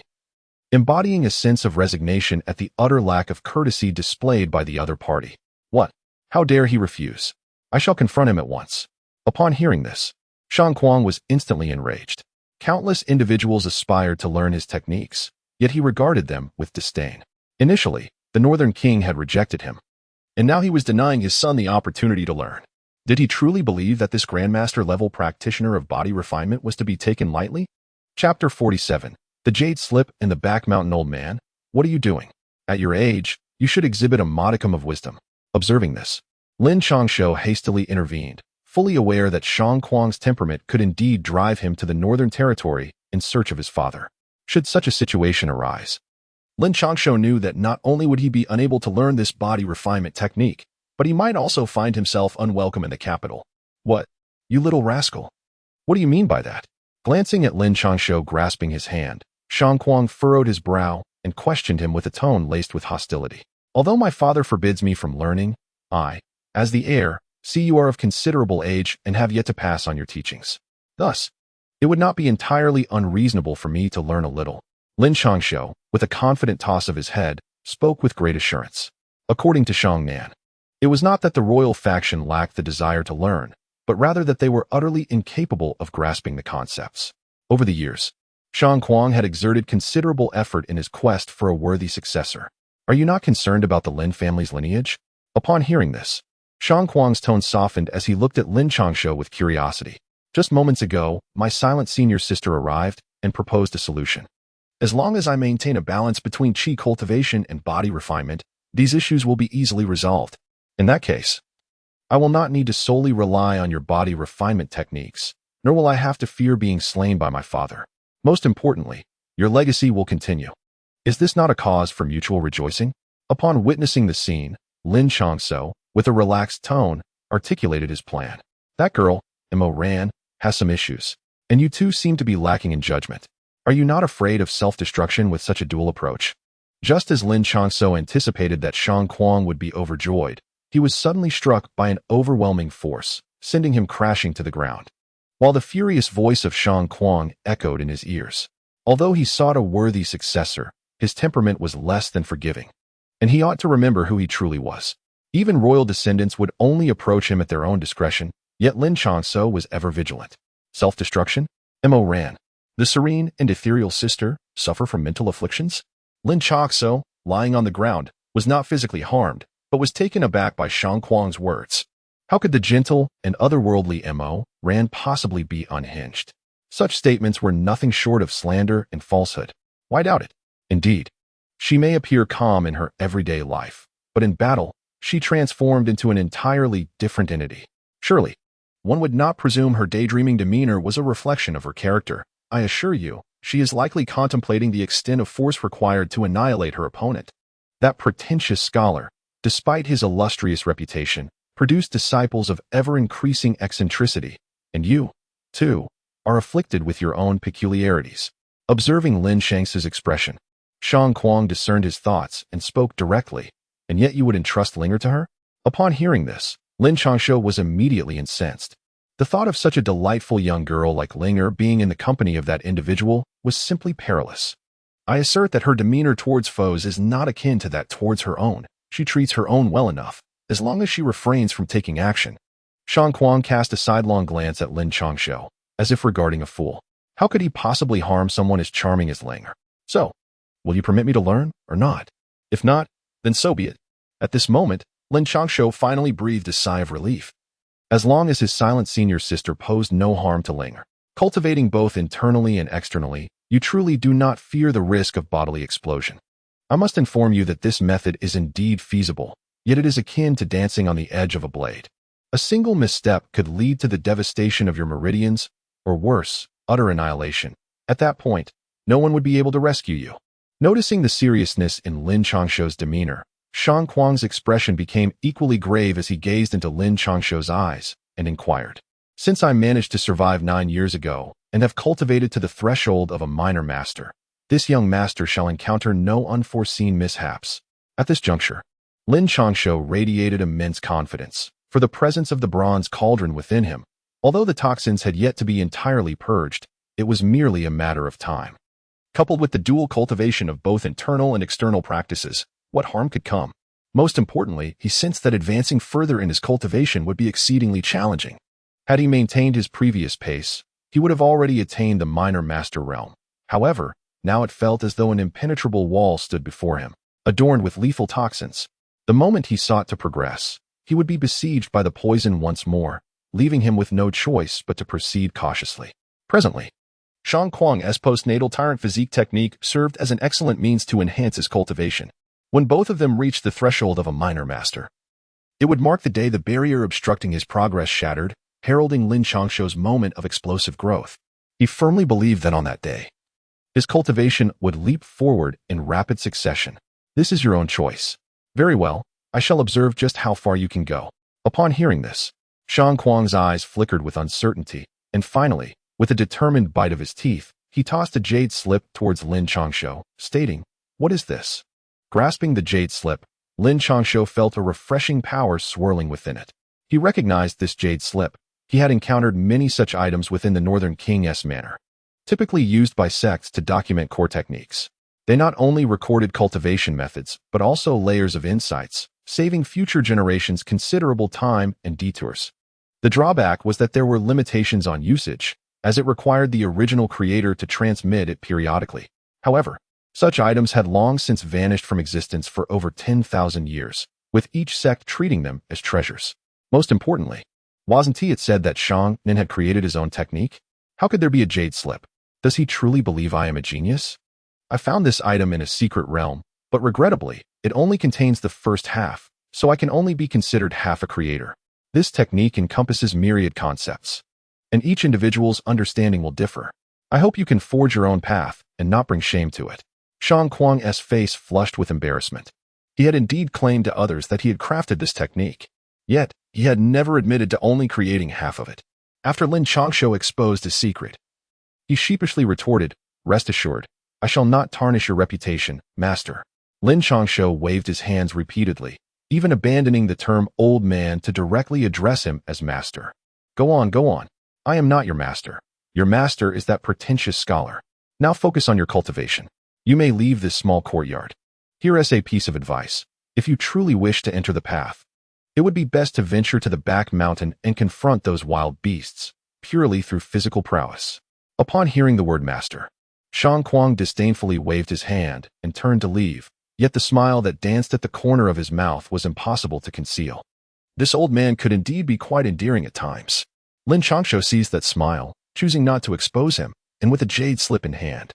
embodying a sense of resignation at the utter lack of courtesy displayed by the other party. "What? How dare he refuse? I shall confront him at once." Upon hearing this, Shang Kuang was instantly enraged. Countless individuals aspired to learn his techniques, yet he regarded them with disdain. Initially, the Northern King had rejected him, and now he was denying his son the opportunity to learn. Did he truly believe that this Grandmaster-level practitioner of body refinement was to be taken lightly? Chapter 47. The Jade Slip and the Back Mountain Old Man. "What are you doing? At your age, you should exhibit a modicum of wisdom." Observing this, Lin Changshou hastily intervened, fully aware that Shang Kuang's temperament could indeed drive him to the Northern Territory in search of his father. Should such a situation arise, Lin Changshou knew that not only would he be unable to learn this body refinement technique, but he might also find himself unwelcome in the capital. "What? You little rascal. What do you mean by that?" Glancing at Lin Changshou grasping his hand, Shang Kuang furrowed his brow and questioned him with a tone laced with hostility. "Although my father forbids me from learning, I, as the heir, see you are of considerable age and have yet to pass on your teachings. Thus, it would not be entirely unreasonable for me to learn a little." Lin Changshou, with a confident toss of his head, spoke with great assurance. According to Shang Nan, it was not that the royal faction lacked the desire to learn, but rather that they were utterly incapable of grasping the concepts. Over the years, Shang Kuang had exerted considerable effort in his quest for a worthy successor. "Are you not concerned about the Lin family's lineage?" Upon hearing this, Shang Kuang's tone softened as he looked at Lin Changshou with curiosity. "Just moments ago, my silent senior sister arrived and proposed a solution. As long as I maintain a balance between qi cultivation and body refinement, these issues will be easily resolved. In that case, I will not need to solely rely on your body refinement techniques, nor will I have to fear being slain by my father. Most importantly, your legacy will continue. Is this not a cause for mutual rejoicing?" Upon witnessing the scene, Lin Changshou, with a relaxed tone, articulated his plan. "That girl, Mo Ran, has some issues, and you two seem to be lacking in judgment. Are you not afraid of self-destruction with such a dual approach?" Just as Lin Changshou anticipated that Shang Kuang would be overjoyed, he was suddenly struck by an overwhelming force, sending him crashing to the ground. While the furious voice of Shang Kuang echoed in his ears, although he sought a worthy successor, his temperament was less than forgiving, and he ought to remember who he truly was. Even royal descendants would only approach him at their own discretion, yet Lin Changshou was ever vigilant. Self-destruction? Mo ran. The serene and ethereal sister suffer from mental afflictions? Lin Changshou, lying on the ground, was not physically harmed, but was taken aback by Shang Kuang's words. How could the gentle and otherworldly Mo Ran possibly be unhinged? Such statements were nothing short of slander and falsehood. Why doubt it? Indeed, she may appear calm in her everyday life, but in battle, she transformed into an entirely different entity. Surely, one would not presume her daydreaming demeanor was a reflection of her character. I assure you, she is likely contemplating the extent of force required to annihilate her opponent. That pretentious scholar, despite his illustrious reputation, produced disciples of ever-increasing eccentricity, and you, too, are afflicted with your own peculiarities. Observing Lin Changshou's expression, Shang Kuang discerned his thoughts and spoke directly, and yet you would entrust Linger to her? Upon hearing this, Lin Changshou was immediately incensed. The thought of such a delightful young girl like Linger being in the company of that individual was simply perilous. I assert that her demeanor towards foes is not akin to that towards her own. She treats her own well enough, as long as she refrains from taking action. Shang Kuang cast a sidelong glance at Lin Changshou, as if regarding a fool. How could he possibly harm someone as charming as Linger? So, will you permit me to learn, or not? If not, then so be it. At this moment, Lin Changshou finally breathed a sigh of relief. As long as his silent senior sister posed no harm to Linger, cultivating both internally and externally, you truly do not fear the risk of bodily explosion. I must inform you that this method is indeed feasible, yet it is akin to dancing on the edge of a blade. A single misstep could lead to the devastation of your meridians, or worse, utter annihilation. At that point, no one would be able to rescue you. Noticing the seriousness in Lin Changshou's demeanor, Shang Kuang's expression became equally grave as he gazed into Lin Changshou's eyes and inquired, "Since I managed to survive 9 years ago and have cultivated to the threshold of a minor master, this young master shall encounter no unforeseen mishaps." At this juncture, Lin Changshou radiated immense confidence, for the presence of the bronze cauldron within him. Although the toxins had yet to be entirely purged, it was merely a matter of time. Coupled with the dual cultivation of both internal and external practices, what harm could come? Most importantly, he sensed that advancing further in his cultivation would be exceedingly challenging. Had he maintained his previous pace, he would have already attained the minor master realm. However, now it felt as though an impenetrable wall stood before him, adorned with lethal toxins. The moment he sought to progress, he would be besieged by the poison once more, leaving him with no choice but to proceed cautiously. Presently, Shang Kuang's postnatal tyrant physique technique served as an excellent means to enhance his cultivation. When both of them reached the threshold of a minor master, it would mark the day the barrier obstructing his progress shattered, heralding Lin Changshou's moment of explosive growth. He firmly believed that on that day, his cultivation would leap forward in rapid succession. This is your own choice. Very well, I shall observe just how far you can go. Upon hearing this, Shang Kuang's eyes flickered with uncertainty, and finally, with a determined bite of his teeth, he tossed a jade slip towards Lin Changshou, stating, "What is this?" Grasping the jade slip, Lin Changshou felt a refreshing power swirling within it. He recognized this jade slip. He had encountered many such items within the Northern King's manor, typically used by sects to document core techniques. They not only recorded cultivation methods, but also layers of insights, saving future generations considerable time and detours. The drawback was that there were limitations on usage, as it required the original creator to transmit it periodically. However, such items had long since vanished from existence for over 10,000 years, with each sect treating them as treasures. Most importantly, wasn't it said that Shang Nin had created his own technique? How could there be a jade slip? Does he truly believe I am a genius? I found this item in a secret realm, but regrettably, it only contains the first half, so I can only be considered half a creator. This technique encompasses myriad concepts, and each individual's understanding will differ. I hope you can forge your own path and not bring shame to it. Shang Kuang's face flushed with embarrassment. He had indeed claimed to others that he had crafted this technique, yet he had never admitted to only creating half of it. After Lin Changshou exposed his secret, he sheepishly retorted, "Rest assured, I shall not tarnish your reputation, master." Lin Changshou waved his hands repeatedly, even abandoning the term old man to directly address him as master. Go on, go on. I am not your master. Your master is that pretentious scholar. Now focus on your cultivation. You may leave this small courtyard. Here is a piece of advice. If you truly wish to enter the path, it would be best to venture to the back mountain and confront those wild beasts, purely through physical prowess. Upon hearing the word master, Shang Kuang disdainfully waved his hand and turned to leave, yet the smile that danced at the corner of his mouth was impossible to conceal. This old man could indeed be quite endearing at times. Lin Changshou seized that smile, choosing not to expose him, and with a jade slip in hand,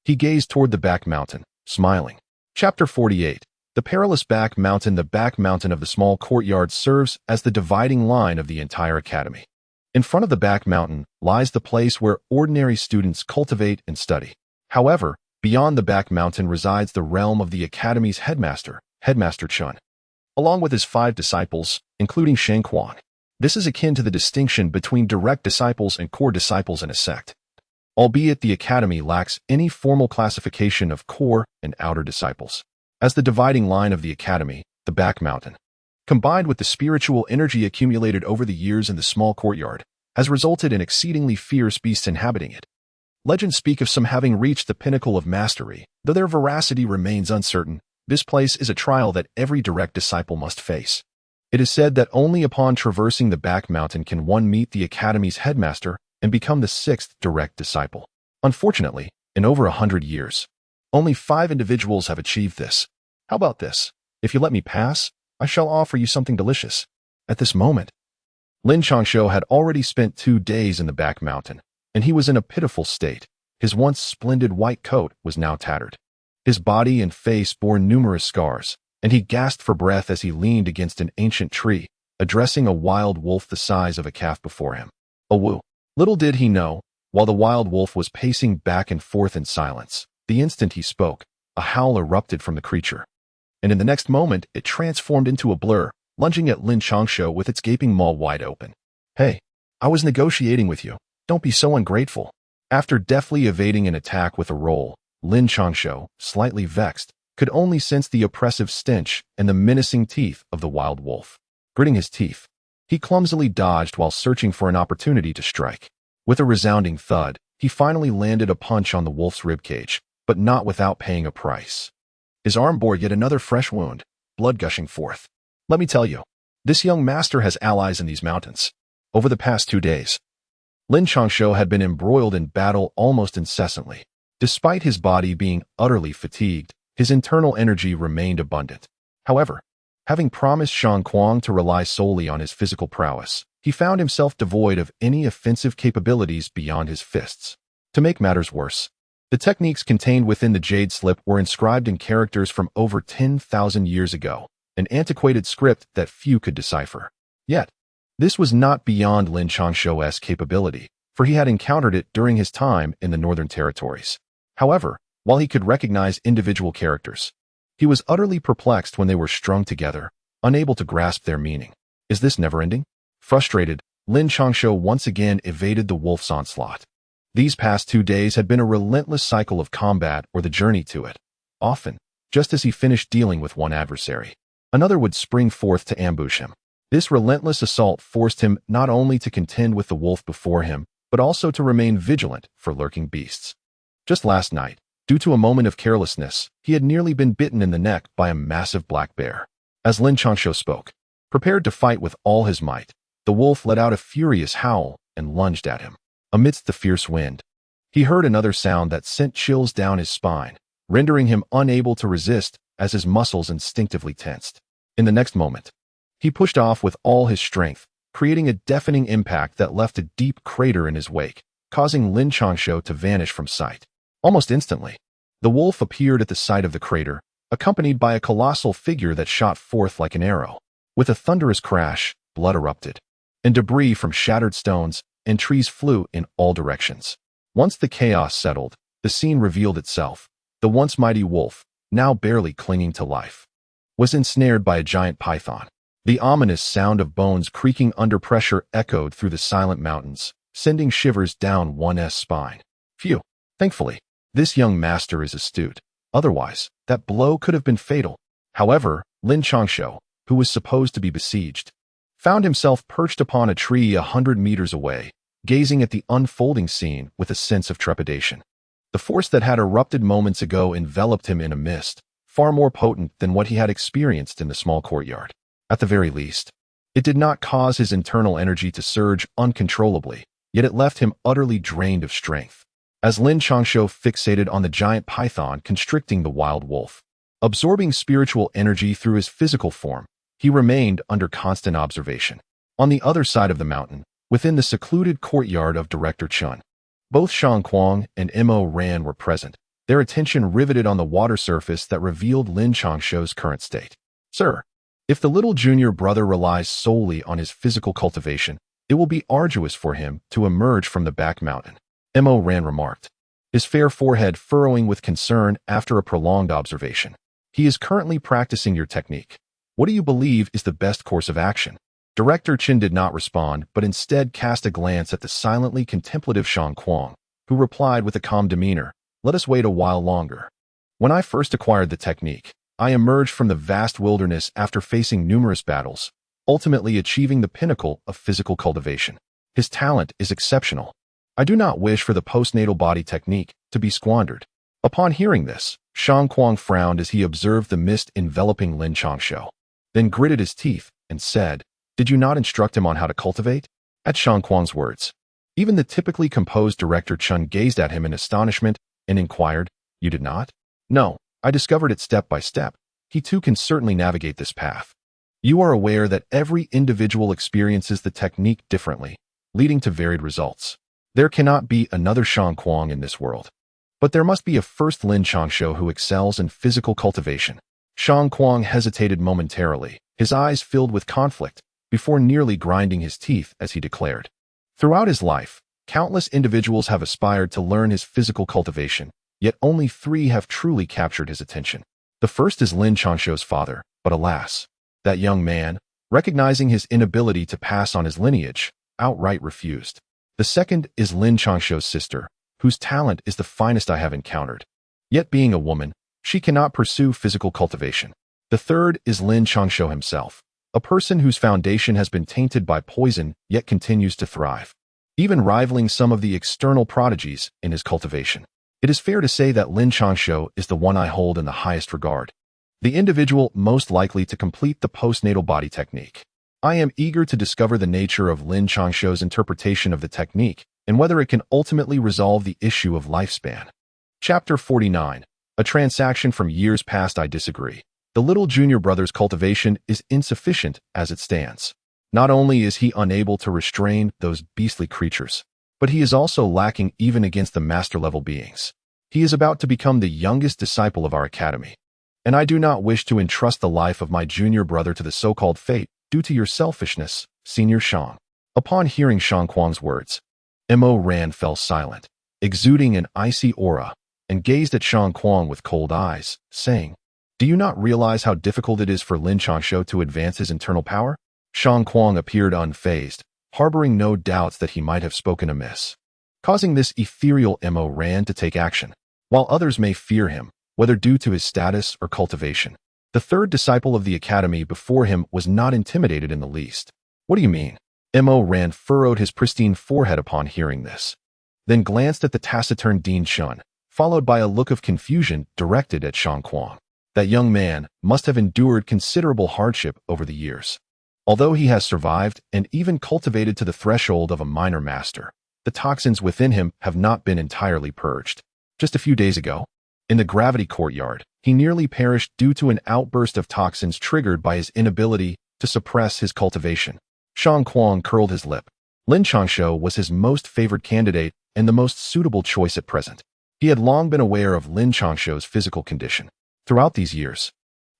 he gazed toward the back mountain, smiling. Chapter 48. The Perilous Back Mountain. The back mountain of the small courtyard serves as the dividing line of the entire academy. In front of the back mountain lies the place where ordinary students cultivate and study. However, beyond the back mountain resides the realm of the academy's headmaster, Headmaster Chun, along with his 5 disciples, including Shang Kuang. This is akin to the distinction between direct disciples and core disciples in a sect, albeit the academy lacks any formal classification of core and outer disciples. As the dividing line of the academy, the back mountain, combined with the spiritual energy accumulated over the years in the small courtyard, has resulted in exceedingly fierce beasts inhabiting it. Legends speak of some having reached the pinnacle of mastery. Though their veracity remains uncertain, this place is a trial that every direct disciple must face. It is said that only upon traversing the back mountain can one meet the academy's headmaster and become the 6th direct disciple. Unfortunately, in over 100 years, only 5 individuals have achieved this. How about this? If you let me pass, I shall offer you something delicious. At this moment, Lin Changshou had already spent 2 days in the back mountain, and he was in a pitiful state. His once splendid white coat was now tattered. His body and face bore numerous scars, and he gasped for breath as he leaned against an ancient tree, addressing a wild wolf the size of a calf before him. A woo. Little did he know, while the wild wolf was pacing back and forth in silence, the instant he spoke, a howl erupted from the creature. And in the next moment, it transformed into a blur, lunging at Lin Changshou with its gaping maw wide open. Hey, I was negotiating with you. Don't be so ungrateful. After deftly evading an attack with a roll, Lin Changshou, slightly vexed, could only sense the oppressive stench and the menacing teeth of the wild wolf. Gritting his teeth, he clumsily dodged while searching for an opportunity to strike. With a resounding thud, he finally landed a punch on the wolf's ribcage, but not without paying a price. His arm bore yet another fresh wound, blood gushing forth. Let me tell you, this young master has allies in these mountains. Over the past 2 days, Lin Changshou had been embroiled in battle almost incessantly. Despite his body being utterly fatigued, his internal energy remained abundant. However, having promised Shang Kuang to rely solely on his physical prowess, he found himself devoid of any offensive capabilities beyond his fists. To make matters worse, the techniques contained within the jade slip were inscribed in characters from over 10,000 years ago, an antiquated script that few could decipher. Yet, this was not beyond Lin Changshou's capability, for he had encountered it during his time in the Northern Territories. However, while he could recognize individual characters, he was utterly perplexed when they were strung together, unable to grasp their meaning. Is this never-ending? Frustrated, Lin Changshou once again evaded the wolf's onslaught. These past 2 days had been a relentless cycle of combat or the journey to it. Often, just as he finished dealing with one adversary, another would spring forth to ambush him. This relentless assault forced him not only to contend with the wolf before him, but also to remain vigilant for lurking beasts. Just last night, due to a moment of carelessness, he had nearly been bitten in the neck by a massive black bear. As Lin Changshou spoke, prepared to fight with all his might, the wolf let out a furious howl and lunged at him. Amidst the fierce wind, he heard another sound that sent chills down his spine, rendering him unable to resist as his muscles instinctively tensed. In the next moment, he pushed off with all his strength, creating a deafening impact that left a deep crater in his wake, causing Lin Changshou to vanish from sight. Almost instantly, the wolf appeared at the site of the crater, accompanied by a colossal figure that shot forth like an arrow. With a thunderous crash, blood erupted, and debris from shattered stones and trees flew in all directions. Once the chaos settled, the scene revealed itself. The once mighty wolf, now barely clinging to life, was ensnared by a giant python. The ominous sound of bones creaking under pressure echoed through the silent mountains, sending shivers down one's spine. Phew! Thankfully, this young master is astute. Otherwise, that blow could have been fatal. However, Lin Changshou, who was supposed to be besieged, found himself perched upon a tree 100 meters away, gazing at the unfolding scene with a sense of trepidation. The force that had erupted moments ago enveloped him in a mist, far more potent than what he had experienced in the small courtyard. At the very least, it did not cause his internal energy to surge uncontrollably, yet it left him utterly drained of strength. As Lin Changshou fixated on the giant python constricting the wild wolf, absorbing spiritual energy through his physical form, he remained under constant observation. On the other side of the mountain, within the secluded courtyard of Director Chun, both Shang Kuang and Mo Ran were present, their attention riveted on the water surface that revealed Lin Changshou's current state. Sir, if the little junior brother relies solely on his physical cultivation, it will be arduous for him to emerge from the back mountain, Mo Ran remarked, his fair forehead furrowing with concern after a prolonged observation. He is currently practicing your technique. What do you believe is the best course of action? Director Chin did not respond, but instead cast a glance at the silently contemplative Shang Kuang, who replied with a calm demeanor, "Let us wait a while longer. When I first acquired the technique, I emerged from the vast wilderness after facing numerous battles, ultimately achieving the pinnacle of physical cultivation. His talent is exceptional. I do not wish for the postnatal body technique to be squandered." Upon hearing this, Shang Kuang frowned as he observed the mist enveloping Lin Changshou, then gritted his teeth and said, "Did you not instruct him on how to cultivate?" At Shang Kuang's words, even the typically composed Director Chun gazed at him in astonishment and inquired, "You did not?" "No, I discovered it step by step. He too can certainly navigate this path. You are aware that every individual experiences the technique differently, leading to varied results. There cannot be another Shang Kuang in this world. But there must be a first Lin Changshou who excels in physical cultivation." Shang Kuang hesitated momentarily, his eyes filled with conflict, before nearly grinding his teeth as he declared, "Throughout his life, countless individuals have aspired to learn his physical cultivation, yet only 3 have truly captured his attention. The first is Lin Changshou's father, but alas, that young man, recognizing his inability to pass on his lineage, outright refused. The second is Lin Changshou's sister, whose talent is the finest I have encountered. Yet being a woman, she cannot pursue physical cultivation. The third is Lin Changshou himself, a person whose foundation has been tainted by poison yet continues to thrive, even rivaling some of the external prodigies in his cultivation. It is fair to say that Lin Changshou is the one I hold in the highest regard, the individual most likely to complete the postnatal body technique. I am eager to discover the nature of Lin Changshou's interpretation of the technique and whether it can ultimately resolve the issue of lifespan." Chapter 49. A transaction from years past. I disagree. The little junior brother's cultivation is insufficient as it stands. Not only is he unable to restrain those beastly creatures, but he is also lacking even against the master-level beings. He is about to become the youngest disciple of our academy, and I do not wish to entrust the life of my junior brother to the so-called fate due to your selfishness, Senior Shang. Upon hearing Shang Kuang's words, Mo Ran fell silent, exuding an icy aura, and gazed at Shang Kuang with cold eyes, saying, "Do you not realize how difficult it is for Lin Changshou to advance his internal power?" Shang Kuang appeared unfazed, harboring no doubts that he might have spoken amiss, causing this ethereal Mo Ran to take action. While others may fear him, whether due to his status or cultivation, the third disciple of the academy before him was not intimidated in the least. "What do you mean?" Mo Ran furrowed his pristine forehead upon hearing this, then glanced at the taciturn Dean Chun, followed by a look of confusion directed at Shang Kuang. That young man must have endured considerable hardship over the years. Although he has survived and even cultivated to the threshold of a minor master, the toxins within him have not been entirely purged. Just a few days ago, in the gravity courtyard, he nearly perished due to an outburst of toxins triggered by his inability to suppress his cultivation. Shang Kuang curled his lip. Lin Changshou was his most favored candidate and the most suitable choice at present. He had long been aware of Lin Changshou's physical condition. Throughout these years,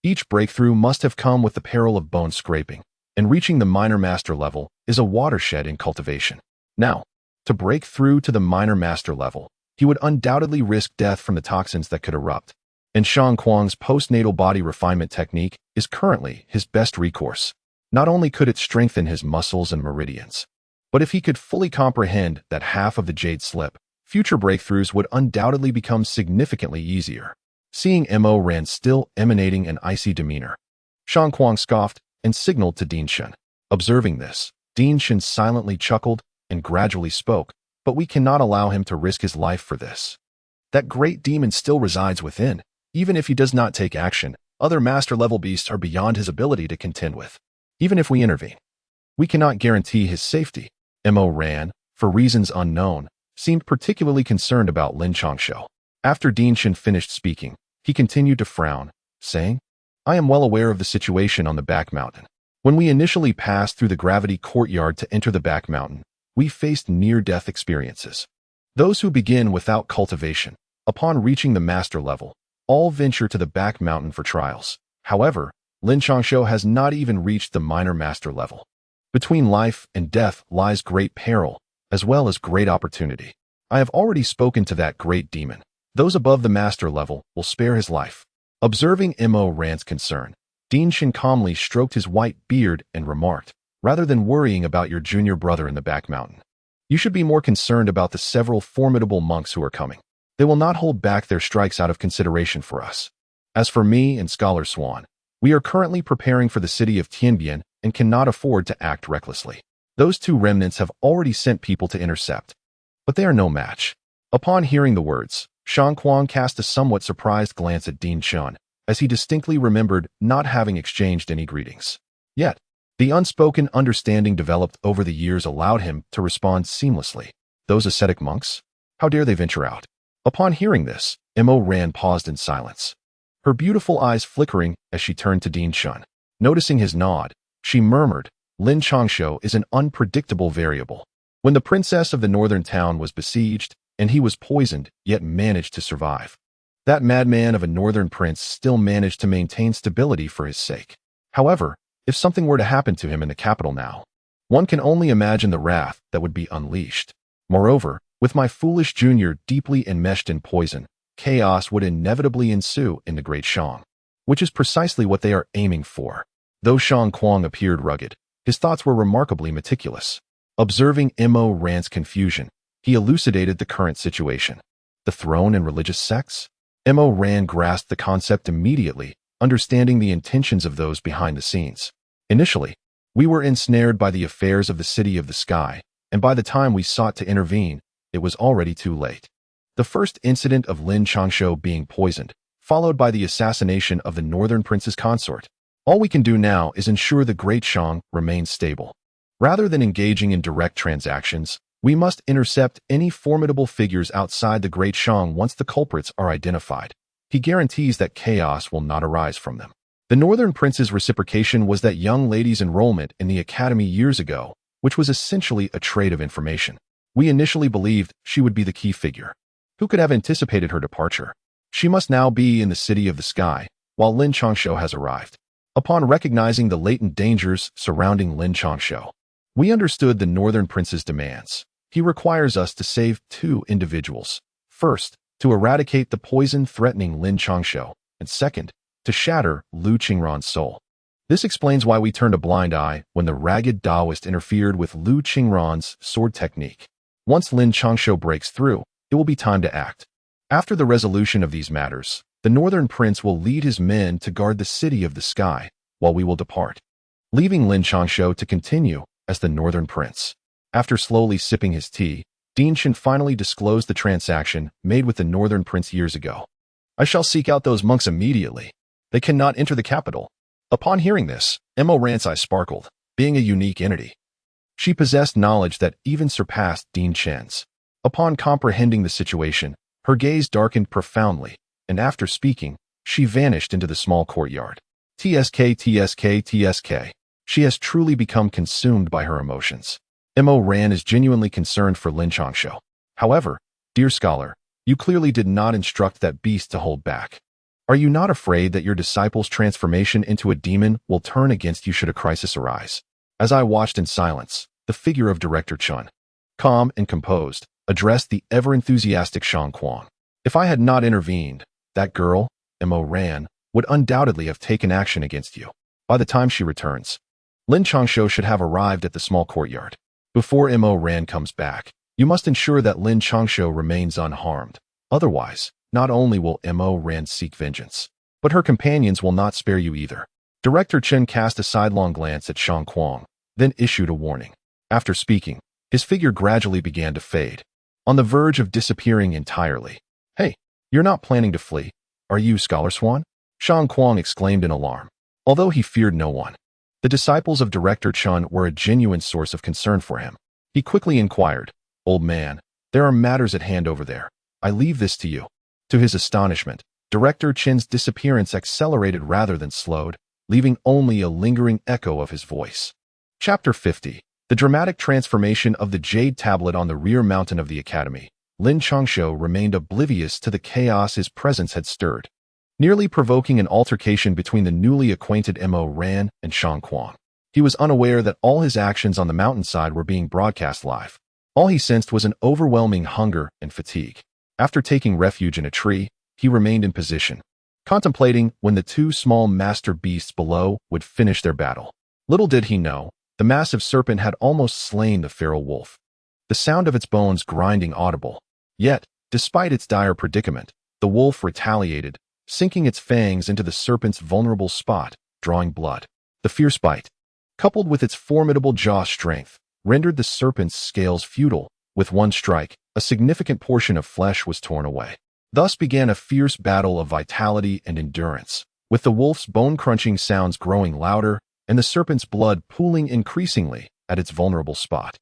each breakthrough must have come with the peril of bone scraping, and reaching the minor master level is a watershed in cultivation. Now, to break through to the minor master level, he would undoubtedly risk death from the toxins that could erupt, and Shang Kuang's postnatal body refinement technique is currently his best recourse. Not only could it strengthen his muscles and meridians, but if he could fully comprehend that half of the jade slip, future breakthroughs would undoubtedly become significantly easier. seeing Mo Ran still emanating an icy demeanor. Shang Kuang scoffed and signaled to Din Shen. Observing this, Din Shen silently chuckled and gradually spoke, but we cannot allow him to risk his life for this. That great demon still resides within. Even if he does not take action, other master-level beasts are beyond his ability to contend with. Even if we intervene, we cannot guarantee his safety. Mo Ran, for reasons unknown, seemed particularly concerned about Lin Changshou. After Din Shen finished speaking, he continued to frown, saying, I am well aware of the situation on the back mountain. When we initially passed through the gravity courtyard to enter the back mountain, we faced near-death experiences. Those who begin without cultivation, upon reaching the master level, all venture to the back mountain for trials. However, Lin Changshou has not even reached the minor master level. Between life and death lies great peril, as well as great opportunity. I have already spoken to that great demon. Those above the master level will spare his life. Observing Mo Ran's concern, Din Shen calmly stroked his white beard and remarked, rather than worrying about your junior brother in the back mountain, you should be more concerned about the several formidable monks who are coming. They will not hold back their strikes out of consideration for us. As for me and Scholar Swan, we are currently preparing for the city of Tianbian and cannot afford to act recklessly. Those two remnants have already sent people to intercept, but they are no match. Upon hearing the words, Shang Kuang cast a somewhat surprised glance at Din Shen, as he distinctly remembered not having exchanged any greetings. Yet, the unspoken understanding developed over the years allowed him to respond seamlessly. Those ascetic monks? How dare they venture out? Upon hearing this, Mo Ran paused in silence, her beautiful eyes flickering as she turned to Din Shen. Noticing his nod, she murmured, Lin Changshou is an unpredictable variable. When the princess of the northern town was besieged, and he was poisoned, yet managed to survive. That madman of a northern prince still managed to maintain stability for his sake. However, if something were to happen to him in the capital now, one can only imagine the wrath that would be unleashed. Moreover, with my foolish junior deeply enmeshed in poison, chaos would inevitably ensue in the Great Shang, which is precisely what they are aiming for. Though Shang Kuang appeared rugged, his thoughts were remarkably meticulous. Observing Mo Ran's confusion, he elucidated the current situation. The throne and religious sects? Mo Ran grasped the concept immediately, understanding the intentions of those behind the scenes. Initially, we were ensnared by the affairs of the City of the Sky, and by the time we sought to intervene, it was already too late. The first incident of Lin Changshou being poisoned, followed by the assassination of the Northern Prince's consort. All we can do now is ensure the Great Shang remains stable. Rather than engaging in direct transactions, we must intercept any formidable figures outside the Great Shang once the culprits are identified. He guarantees that chaos will not arise from them. The Northern Prince's reciprocation was that young lady's enrollment in the academy years ago, which was essentially a trade of information. We initially believed she would be the key figure. Who could have anticipated her departure? She must now be in the City of the Sky, while Lin Changshou has arrived. Upon recognizing the latent dangers surrounding Lin Changshou, we understood the Northern Prince's demands. He requires us to save two individuals. First, to eradicate the poison threatening Lin Changshou, and second, to shatter Lu Qingran's soul. This explains why we turned a blind eye when the ragged Taoist interfered with Lu Qingran's sword technique. Once Lin Changshou breaks through, it will be time to act. After the resolution of these matters, the Northern Prince will lead his men to guard the City of the Sky, while we will depart, leaving Lin Changshou to continue as the Northern Prince. After slowly sipping his tea, Din Shen finally disclosed the transaction made with the Northern Prince years ago. I shall seek out those monks immediately. They cannot enter the capital. Upon hearing this, Mo Ran's eyes sparkled, being a unique entity. She possessed knowledge that even surpassed Din Shen's. Upon comprehending the situation, her gaze darkened profoundly, and after speaking, she vanished into the small courtyard. TSK. She has truly become consumed by her emotions. Mo Ran is genuinely concerned for Lin Changshou. However, dear scholar, you clearly did not instruct that beast to hold back. Are you not afraid that your disciple's transformation into a demon will turn against you should a crisis arise? As I watched in silence, the figure of Director Chun, calm and composed, addressed the ever-enthusiastic Shang Kuang. If I had not intervened, that girl, Mo Ran, would undoubtedly have taken action against you. By the time she returns, Lin Changshou should have arrived at the small courtyard. Before Mo Ran comes back, you must ensure that Lin Changshou remains unharmed. Otherwise, not only will Mo Ran seek vengeance, but her companions will not spare you either. Director Chen cast a sidelong glance at Shang Kuang, then issued a warning. After speaking, his figure gradually began to fade, on the verge of disappearing entirely. Hey, you're not planning to flee, are you, Scholar Swan? Shang Kuang exclaimed in alarm. Although he feared no one, the disciples of Director Chen were a genuine source of concern for him. He quickly inquired, Old man, there are matters at hand over there. I leave this to you. To his astonishment, Director Chen's disappearance accelerated rather than slowed, leaving only a lingering echo of his voice. Chapter 50. The dramatic transformation of the jade tablet on the rear mountain of the academy. Lin Changshou remained oblivious to the chaos his presence had stirred, nearly provoking an altercation between the newly acquainted Mo Ran and Shang Kuang. He was unaware that all his actions on the mountainside were being broadcast live. All he sensed was an overwhelming hunger and fatigue. After taking refuge in a tree, he remained in position, contemplating when the two small master beasts below would finish their battle. Little did he know, the massive serpent had almost slain the feral wolf, the sound of its bones grinding audible. Yet, despite its dire predicament, the wolf retaliated, sinking its fangs into the serpent's vulnerable spot, drawing blood. The fierce bite, coupled with its formidable jaw strength, rendered the serpent's scales futile. With one strike, a significant portion of flesh was torn away. Thus began a fierce battle of vitality and endurance, with the wolf's bone-crunching sounds growing louder and the serpent's blood pooling increasingly at its vulnerable spot.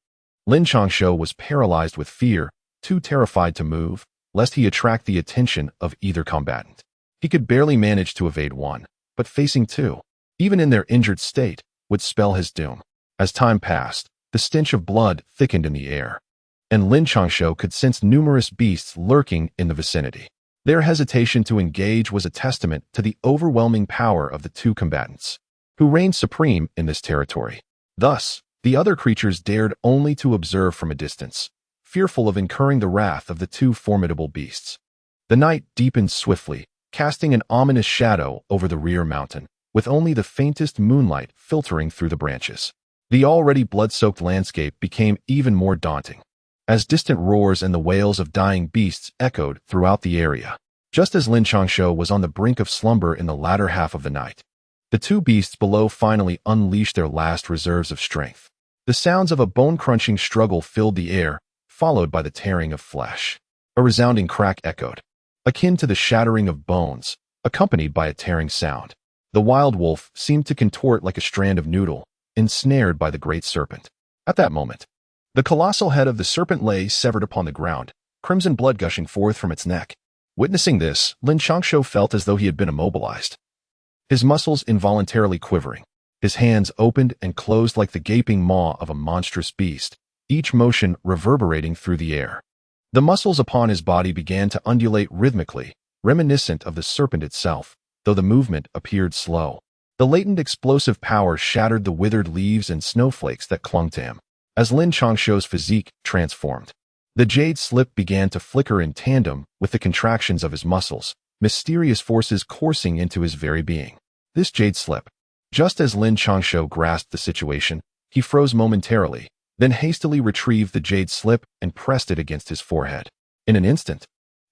Lin Changshou was paralyzed with fear, too terrified to move, lest he attract the attention of either combatant. He could barely manage to evade one, but facing two, even in their injured state, would spell his doom. As time passed, the stench of blood thickened in the air, and Lin Changshou could sense numerous beasts lurking in the vicinity. Their hesitation to engage was a testament to the overwhelming power of the two combatants, who reigned supreme in this territory. Thus, the other creatures dared only to observe from a distance, fearful of incurring the wrath of the two formidable beasts. The night deepened swiftly, casting an ominous shadow over the rear mountain, with only the faintest moonlight filtering through the branches. The already blood-soaked landscape became even more daunting, as distant roars and the wails of dying beasts echoed throughout the area. Just as Lin Changshou was on the brink of slumber in the latter half of the night, the two beasts below finally unleashed their last reserves of strength. The sounds of a bone-crunching struggle filled the air, followed by the tearing of flesh. A resounding crack echoed, akin to the shattering of bones, accompanied by a tearing sound. The wild wolf seemed to contort like a strand of noodle, ensnared by the great serpent. At that moment, the colossal head of the serpent lay severed upon the ground, crimson blood gushing forth from its neck. Witnessing this, Lin Changshou felt as though he had been immobilized, his muscles involuntarily quivering. His hands opened and closed like the gaping maw of a monstrous beast, each motion reverberating through the air. The muscles upon his body began to undulate rhythmically, reminiscent of the serpent itself, though the movement appeared slow. The latent explosive power shattered the withered leaves and snowflakes that clung to him. As Lin Changshou's physique transformed, the jade slip began to flicker in tandem with the contractions of his muscles, mysterious forces coursing into his very being. This jade slip. Just as Lin Changshou grasped the situation, he froze momentarily, then hastily retrieved the jade slip and pressed it against his forehead. In an instant,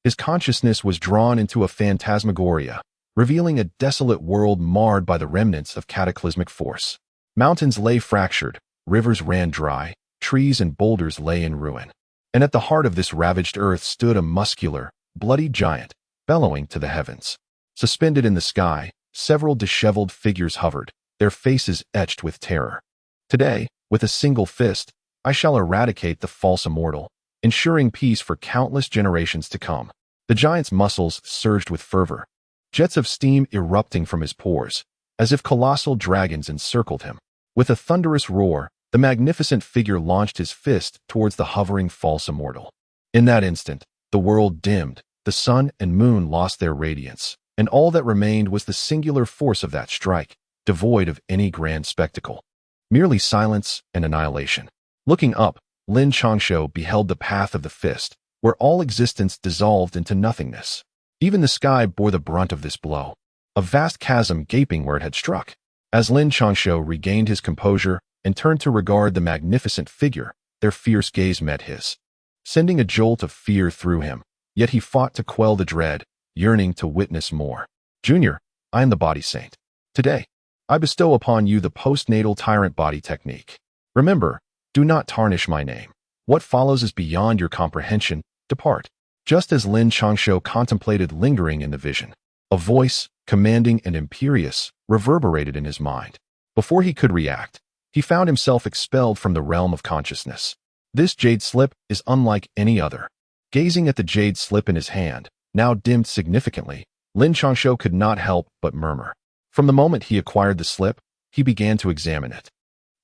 his consciousness was drawn into a phantasmagoria, revealing a desolate world marred by the remnants of cataclysmic force. Mountains lay fractured, rivers ran dry, trees and boulders lay in ruin. And at the heart of this ravaged earth stood a muscular, bloody giant, bellowing to the heavens. Suspended in the sky, several disheveled figures hovered, their faces etched with terror. Today, with a single fist, I shall eradicate the false immortal, ensuring peace for countless generations to come. The giant's muscles surged with fervor, jets of steam erupting from his pores, as if colossal dragons encircled him. With a thunderous roar, the magnificent figure launched his fist towards the hovering false immortal. In that instant, the world dimmed, the sun and moon lost their radiance, and all that remained was the singular force of that strike, devoid of any grand spectacle. Merely silence and annihilation. Looking up, Lin Changshou beheld the path of the fist, where all existence dissolved into nothingness. Even the sky bore the brunt of this blow, a vast chasm gaping where it had struck. As Lin Changshou regained his composure and turned to regard the magnificent figure, their fierce gaze met his, sending a jolt of fear through him. Yet he fought to quell the dread, yearning to witness more. Junior, I am the body saint. Today, I bestow upon you the postnatal tyrant body technique. Remember, do not tarnish my name. What follows is beyond your comprehension. Depart. Just as Lin Changshou contemplated lingering in the vision, a voice, commanding and imperious, reverberated in his mind. Before he could react, he found himself expelled from the realm of consciousness. This jade slip is unlike any other. Gazing at the jade slip in his hand, now dimmed significantly, Lin Changshou could not help but murmur. From the moment he acquired the slip, he began to examine it.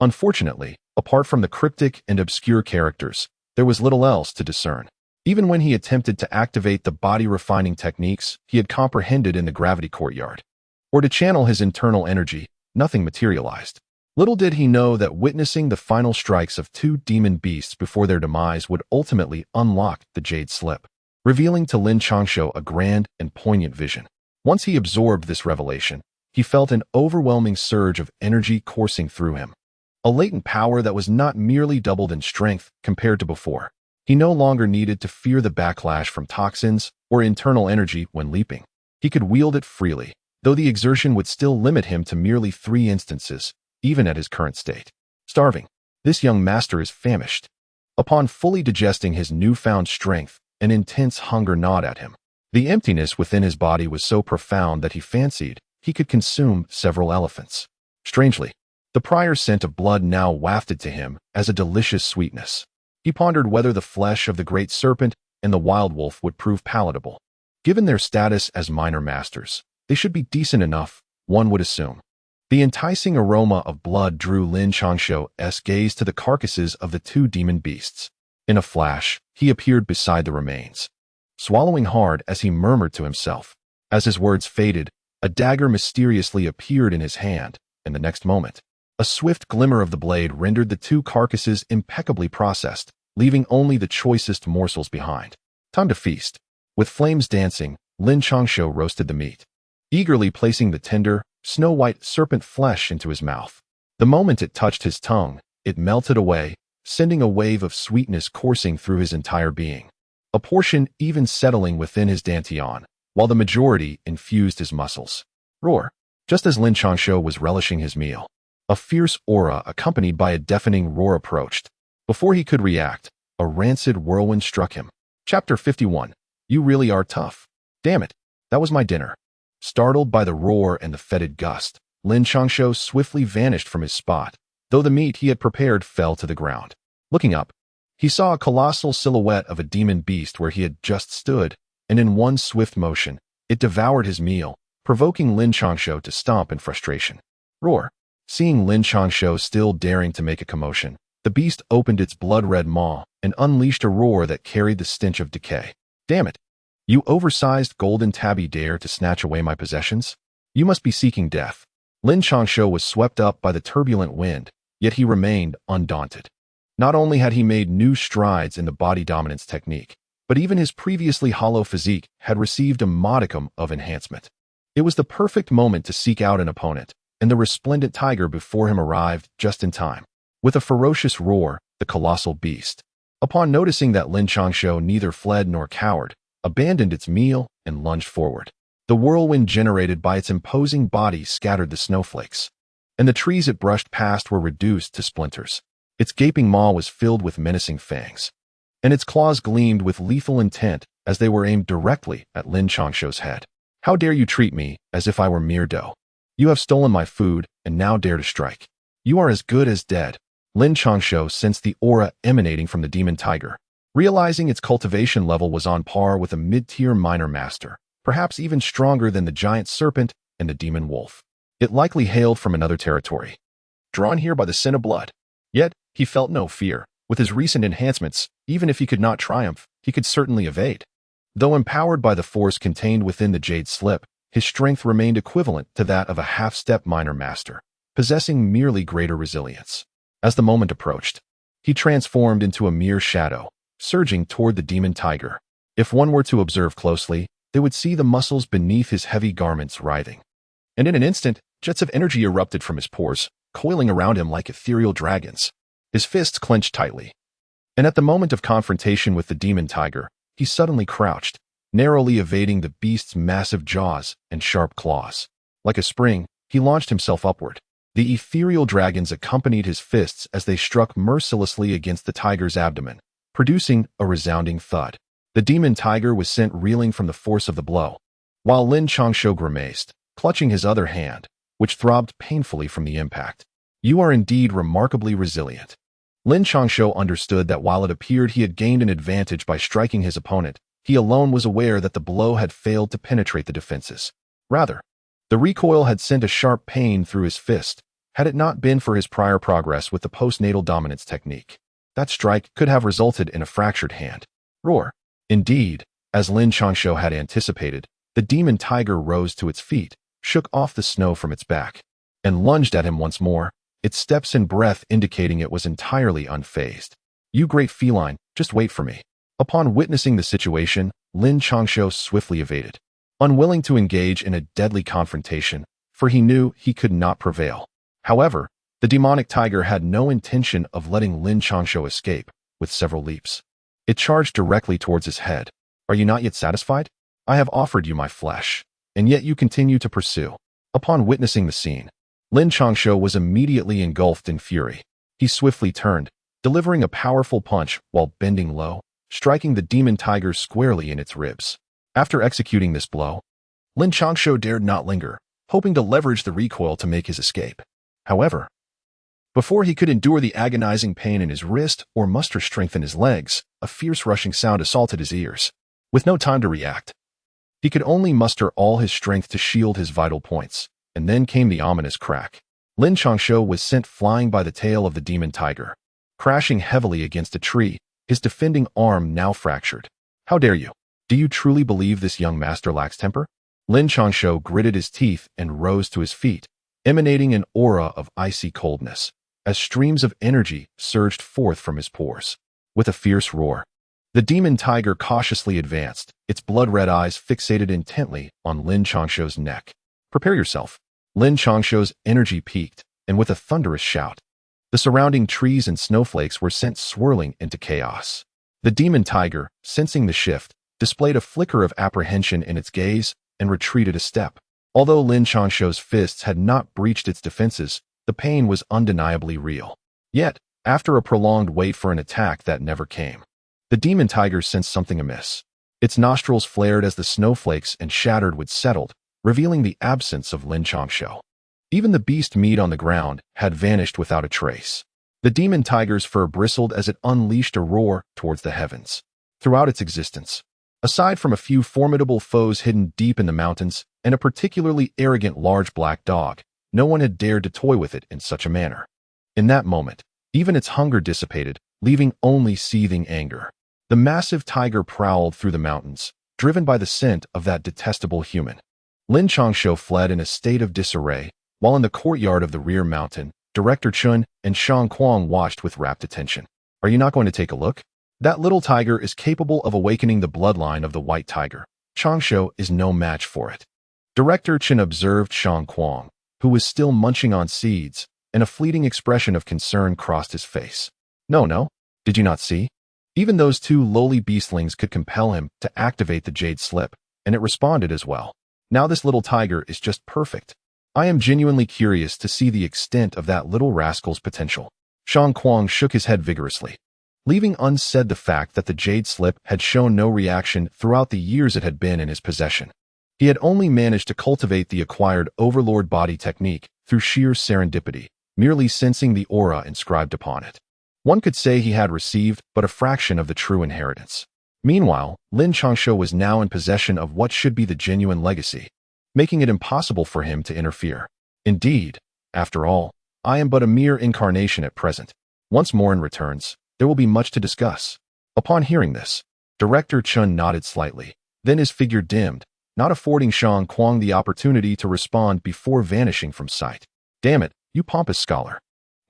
Unfortunately, apart from the cryptic and obscure characters, there was little else to discern. Even when he attempted to activate the body-refining techniques he had comprehended in the gravity courtyard, or to channel his internal energy, nothing materialized. Little did he know that witnessing the final strikes of two demon beasts before their demise would ultimately unlock the jade slip, revealing to Lin Changshou a grand and poignant vision. Once he absorbed this revelation, he felt an overwhelming surge of energy coursing through him. A latent power that was not merely doubled in strength compared to before. He no longer needed to fear the backlash from toxins or internal energy when leaping. He could wield it freely, though the exertion would still limit him to merely 3 instances, even at his current state. Starving. This young master is famished. Upon fully digesting his newfound strength, an intense hunger gnawed at him. The emptiness within his body was so profound that he fancied he could consume several elephants. Strangely, the prior scent of blood now wafted to him as a delicious sweetness. He pondered whether the flesh of the great serpent and the wild wolf would prove palatable. Given their status as minor masters, they should be decent enough, one would assume. The enticing aroma of blood drew Lin Changshou's gaze to the carcasses of the 2 demon beasts. In a flash, he appeared beside the remains, swallowing hard as he murmured to himself. As his words faded, a dagger mysteriously appeared in his hand, and the next moment, a swift glimmer of the blade rendered the 2 carcasses impeccably processed, leaving only the choicest morsels behind. Time to feast. With flames dancing, Lin Changshou roasted the meat, eagerly placing the tender, snow-white serpent flesh into his mouth. The moment it touched his tongue, it melted away, sending a wave of sweetness coursing through his entire being. A portion even settling within his dantian, while the majority infused his muscles. Roar. Just as Lin Changshou was relishing his meal, a fierce aura accompanied by a deafening roar approached. Before he could react, a rancid whirlwind struck him. Chapter 51. You really are tough. Damn it, that was my dinner. Startled by the roar and the fetid gust, Lin Changshou swiftly vanished from his spot, though the meat he had prepared fell to the ground. Looking up, he saw a colossal silhouette of a demon beast where he had just stood, and in one swift motion, it devoured his meal, provoking Lin Changshou to stomp in frustration. Roar. Seeing Lin Changshou still daring to make a commotion, the beast opened its blood-red maw and unleashed a roar that carried the stench of decay. Damn it! You oversized golden tabby dare to snatch away my possessions? You must be seeking death. Lin Changshou was swept up by the turbulent wind, yet he remained undaunted. Not only had he made new strides in the body dominance technique, but even his previously hollow physique had received a modicum of enhancement. It was the perfect moment to seek out an opponent, and the resplendent tiger before him arrived just in time. With a ferocious roar, the colossal beast, upon noticing that Lin Changshou neither fled nor cowered, abandoned its meal and lunged forward. The whirlwind generated by its imposing body scattered the snowflakes, and the trees it brushed past were reduced to splinters. Its gaping maw was filled with menacing fangs, and its claws gleamed with lethal intent as they were aimed directly at Lin Changshou's head. How dare you treat me as if I were mere dough? You have stolen my food and now dare to strike. You are as good as dead. Lin Changshou sensed the aura emanating from the demon tiger, realizing its cultivation level was on par with a mid-tier minor master, perhaps even stronger than the giant serpent and the demon wolf. It likely hailed from another territory, drawn here by the sin of blood. Yet, he felt no fear. With his recent enhancements, even if he could not triumph, he could certainly evade. Though empowered by the force contained within the jade slip, his strength remained equivalent to that of a half-step minor master, possessing merely greater resilience. As the moment approached, he transformed into a mere shadow, surging toward the demon tiger. If one were to observe closely, they would see the muscles beneath his heavy garments writhing. And in an instant, jets of energy erupted from his pores, coiling around him like ethereal dragons. His fists clenched tightly. And at the moment of confrontation with the demon tiger, he suddenly crouched, narrowly evading the beast's massive jaws and sharp claws. Like a spring, he launched himself upward. The ethereal dragons accompanied his fists as they struck mercilessly against the tiger's abdomen, producing a resounding thud. The demon tiger was sent reeling from the force of the blow, while Lin Changshou grimaced, clutching his other hand, which throbbed painfully from the impact. "You are indeed remarkably resilient." Lin Changshou understood that while it appeared he had gained an advantage by striking his opponent, he alone was aware that the blow had failed to penetrate the defenses. Rather, the recoil had sent a sharp pain through his fist, had it not been for his prior progress with the postnatal dominance technique. That strike could have resulted in a fractured hand. Roar. Indeed, as Lin Changshou had anticipated, the demon tiger rose to its feet, shook off the snow from its back, and lunged at him once more, its steps and breath indicating it was entirely unfazed. "You great feline, just wait for me." Upon witnessing the situation, Lin Changshou swiftly evaded, unwilling to engage in a deadly confrontation, for he knew he could not prevail. However, the demonic tiger had no intention of letting Lin Changshou escape. With several leaps, it charged directly towards his head. "Are you not yet satisfied? I have offered you my flesh, and yet you continue to pursue." Upon witnessing the scene, Lin Changshou was immediately engulfed in fury. He swiftly turned, delivering a powerful punch while bending low, striking the demon tiger squarely in its ribs. After executing this blow, Lin Changshou dared not linger, hoping to leverage the recoil to make his escape. However, before he could endure the agonizing pain in his wrist or muster strength in his legs, a fierce rushing sound assaulted his ears. With no time to react, he could only muster all his strength to shield his vital points, and then came the ominous crack. Lin Changshou was sent flying by the tail of the demon tiger, crashing heavily against a tree, his defending arm now fractured. "How dare you? Do you truly believe this young master lacks temper?" Lin Changshou gritted his teeth and rose to his feet, emanating an aura of icy coldness, as streams of energy surged forth from his pores. With a fierce roar, the demon tiger cautiously advanced, its blood-red eyes fixated intently on Lin Changshou's neck. "Prepare yourself." Lin Changshou's energy peaked, and with a thunderous shout, the surrounding trees and snowflakes were sent swirling into chaos. The demon tiger, sensing the shift, displayed a flicker of apprehension in its gaze and retreated a step. Although Lin Changshou's fists had not breached its defenses, the pain was undeniably real. Yet, after a prolonged wait for an attack that never came, the demon tiger sensed something amiss. Its nostrils flared as the snowflakes and shattered wood settled, revealing the absence of Lin Changshou. Even the beast meat on the ground had vanished without a trace. The demon tiger's fur bristled as it unleashed a roar towards the heavens. Throughout its existence, aside from a few formidable foes hidden deep in the mountains and a particularly arrogant large black dog, no one had dared to toy with it in such a manner. In that moment, even its hunger dissipated, leaving only seething anger. The massive tiger prowled through the mountains, driven by the scent of that detestable human. Lin Changshou fled in a state of disarray, while in the courtyard of the rear mountain, Director Chun and Shang Kuang watched with rapt attention. "Are you not going to take a look? That little tiger is capable of awakening the bloodline of the white tiger. Changshou is no match for it." Director Chun observed Shang Kuang, who was still munching on seeds, and a fleeting expression of concern crossed his face. No, did you not see? Even those two lowly beastlings could compel him to activate the jade slip, and it responded as well. Now this little tiger is just perfect. I am genuinely curious to see the extent of that little rascal's potential." Shang Kuang shook his head vigorously, leaving unsaid the fact that the jade slip had shown no reaction throughout the years it had been in his possession. He had only managed to cultivate the acquired overlord body technique through sheer serendipity, merely sensing the aura inscribed upon it. One could say he had received but a fraction of the true inheritance. Meanwhile, Lin Changshou was now in possession of what should be the genuine legacy, making it impossible for him to interfere. Indeed, after all, I am but a mere incarnation at present. Once more in returns, there will be much to discuss. Upon hearing this, Director Chun nodded slightly, then his figure dimmed, not affording Shang Kuang the opportunity to respond before vanishing from sight. "Damn it, you pompous scholar.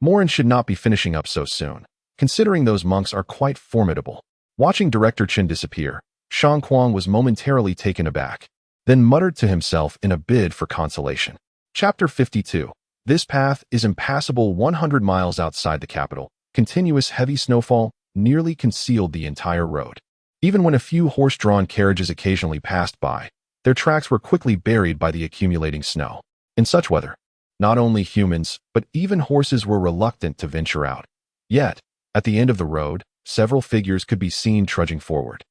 Morin should not be finishing up so soon, considering those monks are quite formidable." Watching Director Chun disappear, Shang Kuang was momentarily taken aback, then muttered to himself in a bid for consolation. Chapter 52. This path is impassable 100 miles outside the capital. Continuous heavy snowfall nearly concealed the entire road. Even when a few horse-drawn carriages occasionally passed by, their tracks were quickly buried by the accumulating snow. In such weather, not only humans, but even horses were reluctant to venture out. Yet, at the end of the road, several figures could be seen trudging forward.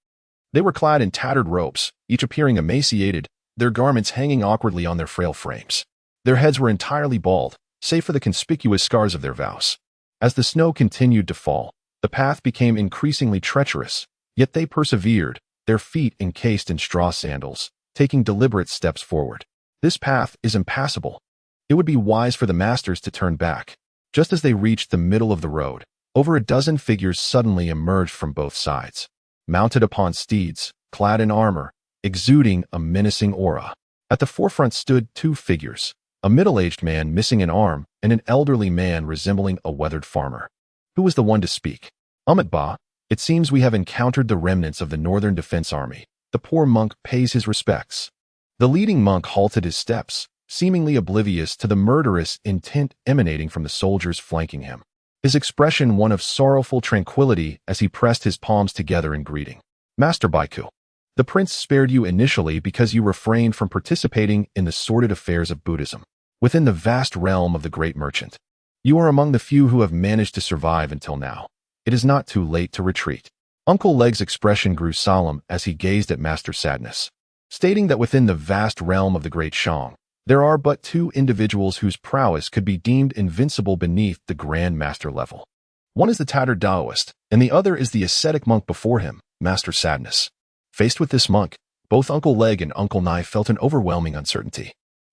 They were clad in tattered ropes, each appearing emaciated, their garments hanging awkwardly on their frail frames. Their heads were entirely bald, save for the conspicuous scars of their vows. As the snow continued to fall, the path became increasingly treacherous, yet they persevered, their feet encased in straw sandals, taking deliberate steps forward. This path is impassable. It would be wise for the masters to turn back. Just as they reached the middle of the road, over a dozen figures suddenly emerged from both sides. Mounted upon steeds, clad in armor, exuding a menacing aura. At the forefront stood two figures, a middle-aged man missing an arm and an elderly man resembling a weathered farmer. Who was the one to speak? Ba, it seems we have encountered the remnants of the Northern Defense Army. The poor monk pays his respects. The leading monk halted his steps, seemingly oblivious to the murderous intent emanating from the soldiers flanking him. His expression one of sorrowful tranquility as he pressed his palms together in greeting. Master Baiku, the prince spared you initially because you refrained from participating in the sordid affairs of Buddhism. Within the vast realm of the great merchant, you are among the few who have managed to survive until now. It is not too late to retreat. Uncle Leg's expression grew solemn as he gazed at Master Sadness, stating that within the vast realm of the Great Shang, there are but two individuals whose prowess could be deemed invincible beneath the Grand Master level. One is the tattered Taoist, and the other is the ascetic monk before him, Master Sadness. Faced with this monk, both Uncle Leg and Uncle Knife felt an overwhelming uncertainty.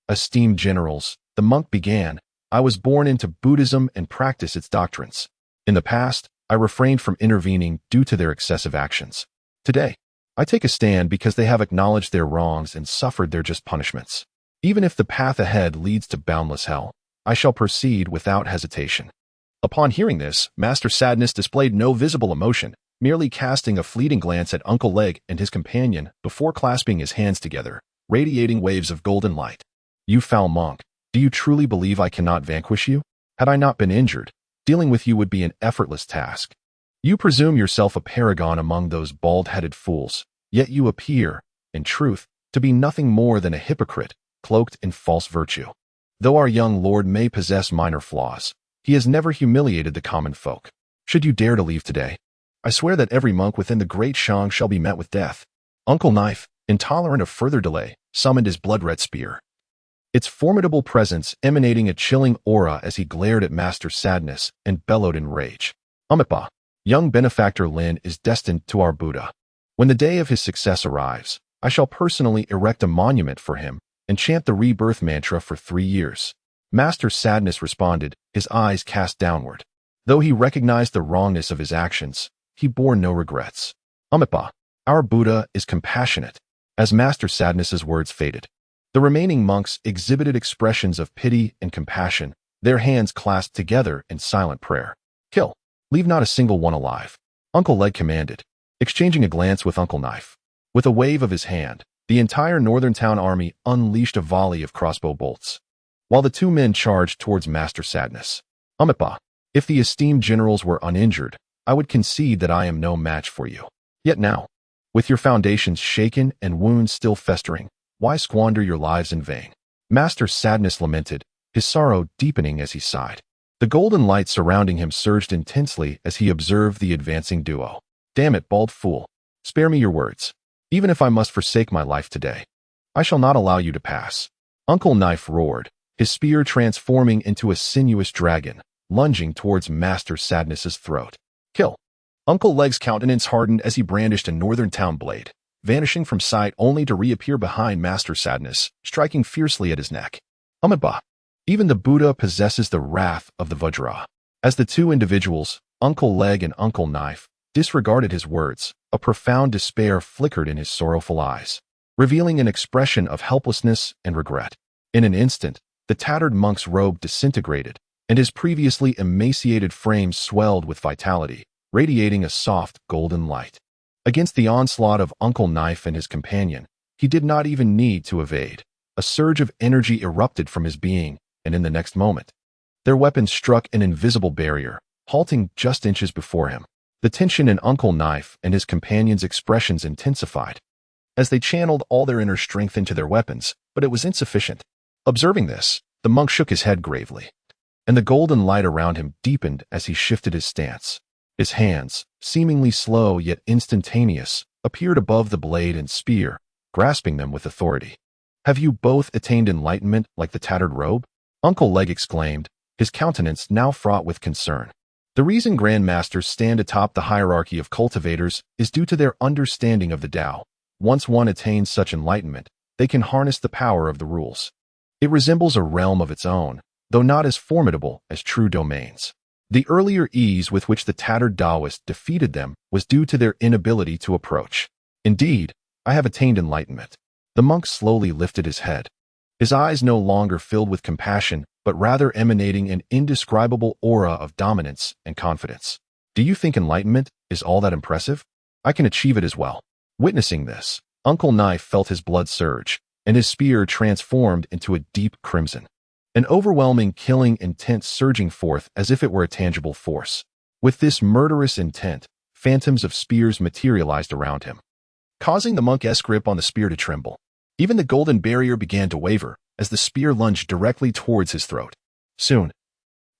Esteemed generals, the monk began, I was born into Buddhism and practice its doctrines. In the past, I refrained from intervening due to their excessive actions. Today, I take a stand because they have acknowledged their wrongs and suffered their just punishments. Even if the path ahead leads to boundless hell, I shall proceed without hesitation. Upon hearing this, Master Sadness displayed no visible emotion, merely casting a fleeting glance at Uncle Leg and his companion before clasping his hands together, radiating waves of golden light. You foul monk, do you truly believe I cannot vanquish you? Had I not been injured, dealing with you would be an effortless task. You presume yourself a paragon among those bald-headed fools, yet you appear, in truth, to be nothing more than a hypocrite, cloaked in false virtue. Though our young lord may possess minor flaws, he has never humiliated the common folk. Should you dare to leave today, I swear that every monk within the Great Shang shall be met with death. Uncle Knife, intolerant of further delay, summoned his blood-red spear. Its formidable presence emanating a chilling aura as he glared at Master Sadness and bellowed in rage. Ba, young benefactor Lin is destined to our Buddha. When the day of his success arrives, I shall personally erect a monument for him and chant the rebirth mantra for 3 years. Master Sadness responded, his eyes cast downward. Though he recognized the wrongness of his actions, he bore no regrets. Ba, our Buddha is compassionate. As Master Sadness's words faded, the remaining monks exhibited expressions of pity and compassion, their hands clasped together in silent prayer. Kill. Leave not a single one alive. Uncle Leg commanded, exchanging a glance with Uncle Knife. With a wave of his hand, the entire Northern Town army unleashed a volley of crossbow bolts, while the two men charged towards Master Sadness. Ba, if the esteemed generals were uninjured, I would concede that I am no match for you. Yet now, with your foundations shaken and wounds still festering, why squander your lives in vain? Master Sadness lamented, his sorrow deepening as he sighed. The golden light surrounding him surged intensely as he observed the advancing duo. Damn it, bald fool. Spare me your words. Even if I must forsake my life today, I shall not allow you to pass. Uncle Knife roared, his spear transforming into a sinuous dragon, lunging towards Master Sadness's throat. Kill. Uncle Leg's countenance hardened as he brandished a Northern Town blade, vanishing from sight only to reappear behind Master Sadness, striking fiercely at his neck. Ba, even the Buddha possesses the wrath of the Vajra. As the two individuals, Uncle Leg and Uncle Knife, disregarded his words, a profound despair flickered in his sorrowful eyes, revealing an expression of helplessness and regret. In an instant, the tattered monk's robe disintegrated, and his previously emaciated frame swelled with vitality, radiating a soft golden light. Against the onslaught of Uncle Knife and his companion, he did not even need to evade. A surge of energy erupted from his being, and in the next moment, their weapons struck an invisible barrier, halting just inches before him. The tension in Uncle Knife and his companion's expressions intensified as they channeled all their inner strength into their weapons, but it was insufficient. Observing this, the monk shook his head gravely, and the golden light around him deepened as he shifted his stance. His hands, seemingly slow yet instantaneous, appeared above the blade and spear, grasping them with authority. "Have you both attained enlightenment like the tattered robe?" Uncle Leg exclaimed, his countenance now fraught with concern. The reason Grandmasters stand atop the hierarchy of cultivators is due to their understanding of the Tao. Once one attains such enlightenment, they can harness the power of the rules. It resembles a realm of its own, though not as formidable as true domains. The earlier ease with which the tattered Taoist defeated them was due to their inability to approach. "Indeed, I have attained enlightenment." The monk slowly lifted his head. His eyes no longer filled with compassion, but rather emanating an indescribable aura of dominance and confidence. "Do you think enlightenment is all that impressive? I can achieve it as well." Witnessing this, Uncle Knife felt his blood surge, and his spear transformed into a deep crimson. An overwhelming killing intent surging forth as if it were a tangible force. With this murderous intent, phantoms of spears materialized around him, causing the monk's grip on the spear to tremble. Even the golden barrier began to waver as the spear lunged directly towards his throat. Soon,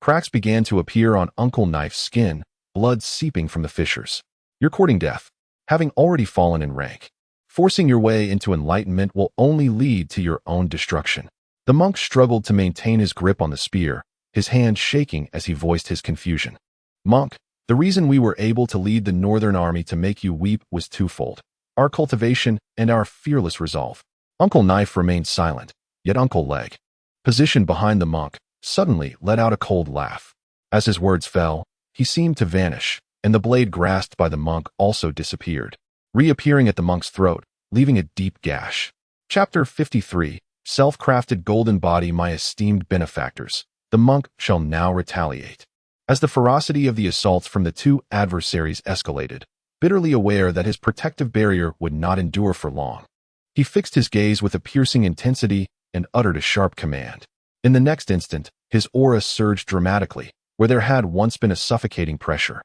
cracks began to appear on Uncle Knife's skin, blood seeping from the fissures. "You're courting death, having already fallen in rank. Forcing your way into enlightenment will only lead to your own destruction." The monk struggled to maintain his grip on the spear, his hand shaking as he voiced his confusion. "Monk, the reason we were able to lead the Northern Army to make you weep was twofold: our cultivation and our fearless resolve." Uncle Knife remained silent, yet Uncle Leg, positioned behind the monk, suddenly let out a cold laugh. As his words fell, he seemed to vanish, and the blade grasped by the monk also disappeared, reappearing at the monk's throat, leaving a deep gash. Chapter 53. Self-crafted golden body. My esteemed benefactors, the monk shall now retaliate. As the ferocity of the assaults from the two adversaries escalated, bitterly aware that his protective barrier would not endure for long, he fixed his gaze with a piercing intensity and uttered a sharp command. In the next instant, his aura surged dramatically. Where there had once been a suffocating pressure,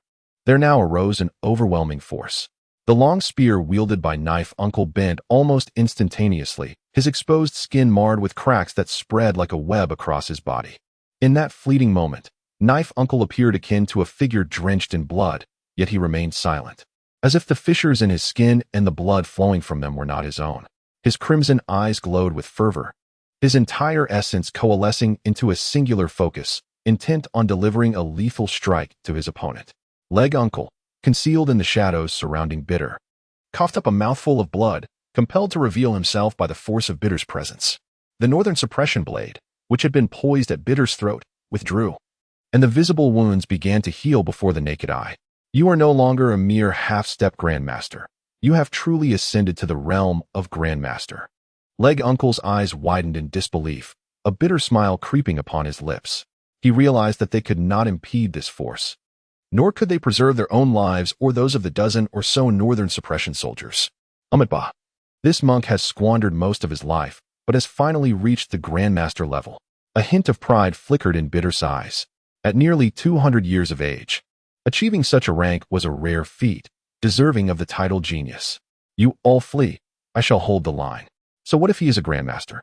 there now arose an overwhelming force. The long spear wielded by Knife Uncle bent almost instantaneously, his exposed skin marred with cracks that spread like a web across his body. In that fleeting moment, Knife Uncle appeared akin to a figure drenched in blood, yet he remained silent, as if the fissures in his skin and the blood flowing from them were not his own. His crimson eyes glowed with fervor, his entire essence coalescing into a singular focus, intent on delivering a lethal strike to his opponent. Leg Uncle, concealed in the shadows surrounding Bitter, coughed up a mouthful of blood, compelled to reveal himself by the force of Bitter's presence. The northern suppression blade, which had been poised at Bitter's throat, withdrew, and the visible wounds began to heal before the naked eye. "You are no longer a mere half-step Grandmaster. You have truly ascended to the realm of Grandmaster." Leg Uncle's eyes widened in disbelief, a bitter smile creeping upon his lips. He realized that they could not impede this force, nor could they preserve their own lives or those of the dozen or so northern suppression soldiers. Amitba. This monk has squandered most of his life, but has finally reached the Grandmaster level. A hint of pride flickered in Bitter's eyes. At nearly 200 years of age, achieving such a rank was a rare feat, deserving of the title genius. "You all flee. I shall hold the line." "So what if he is a Grandmaster?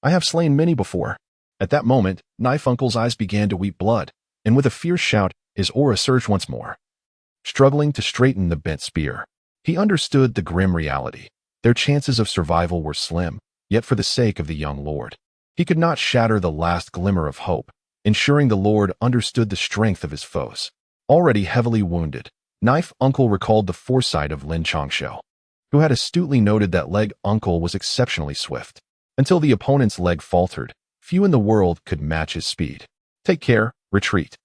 I have slain many before." At that moment, Knife Uncle's eyes began to weep blood, and with a fierce shout, his aura surged once more, struggling to straighten the bent spear. He understood the grim reality. Their chances of survival were slim, yet for the sake of the young lord, he could not shatter the last glimmer of hope, ensuring the lord understood the strength of his foes. Already heavily wounded, Knife Uncle recalled the foresight of Lin Changshou, who had astutely noted that Leg Uncle was exceptionally swift. Until the opponent's leg faltered, few in the world could match his speed. "Take care, retreat."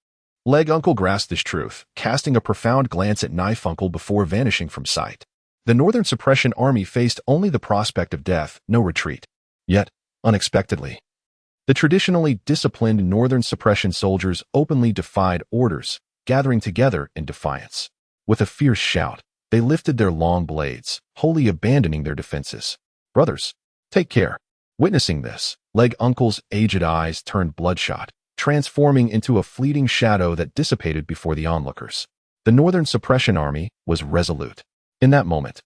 Leg Uncle grasped this truth, casting a profound glance at Knife Uncle before vanishing from sight. The Northern Suppression Army faced only the prospect of death, no retreat. Yet, unexpectedly, the traditionally disciplined Northern Suppression soldiers openly defied orders, gathering together in defiance. With a fierce shout, they lifted their long blades, wholly abandoning their defenses. "Brothers, take care." Witnessing this, Leg Uncle's aged eyes turned bloodshot, transforming into a fleeting shadow that dissipated before the onlookers. The Northern Suppression Army was resolute. In that moment,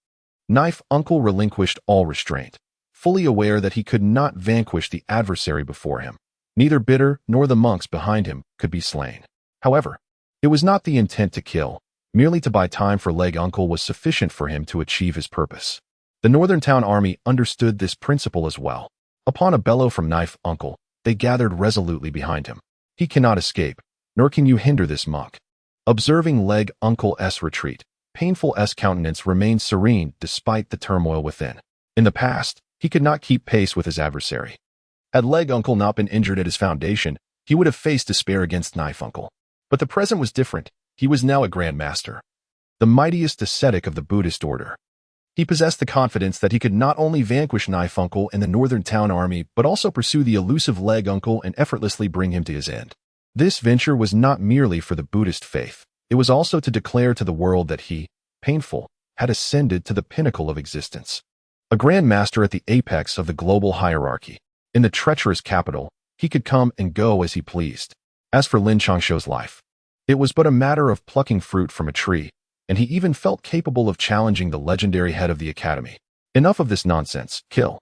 Knife Uncle relinquished all restraint, fully aware that he could not vanquish the adversary before him. Neither Bitter nor the monks behind him could be slain. However, it was not the intent to kill. Merely to buy time for Leg Uncle was sufficient for him to achieve his purpose. The Northern Town Army understood this principle as well. Upon a bellow from Knife Uncle, they gathered resolutely behind him. He cannot escape, nor can you hinder this monk. Observing Leg Uncle's retreat, Painful's countenance remained serene despite the turmoil within. In the past, he could not keep pace with his adversary. Had Leg Uncle not been injured at his foundation, he would have faced despair against Knife Uncle. But the present was different. He was now a Grand Master, the mightiest ascetic of the Buddhist order. He possessed the confidence that he could not only vanquish Knife Uncle and the Northern Town Army, but also pursue the elusive Leg Uncle and effortlessly bring him to his end. This venture was not merely for the Buddhist faith. It was also to declare to the world that he, Painful, had ascended to the pinnacle of existence. A Grand Master at the apex of the global hierarchy. In the treacherous capital, he could come and go as he pleased. As for Lin Changshou's life, it was but a matter of plucking fruit from a tree, and he even felt capable of challenging the legendary head of the academy. Enough of this nonsense. Kill.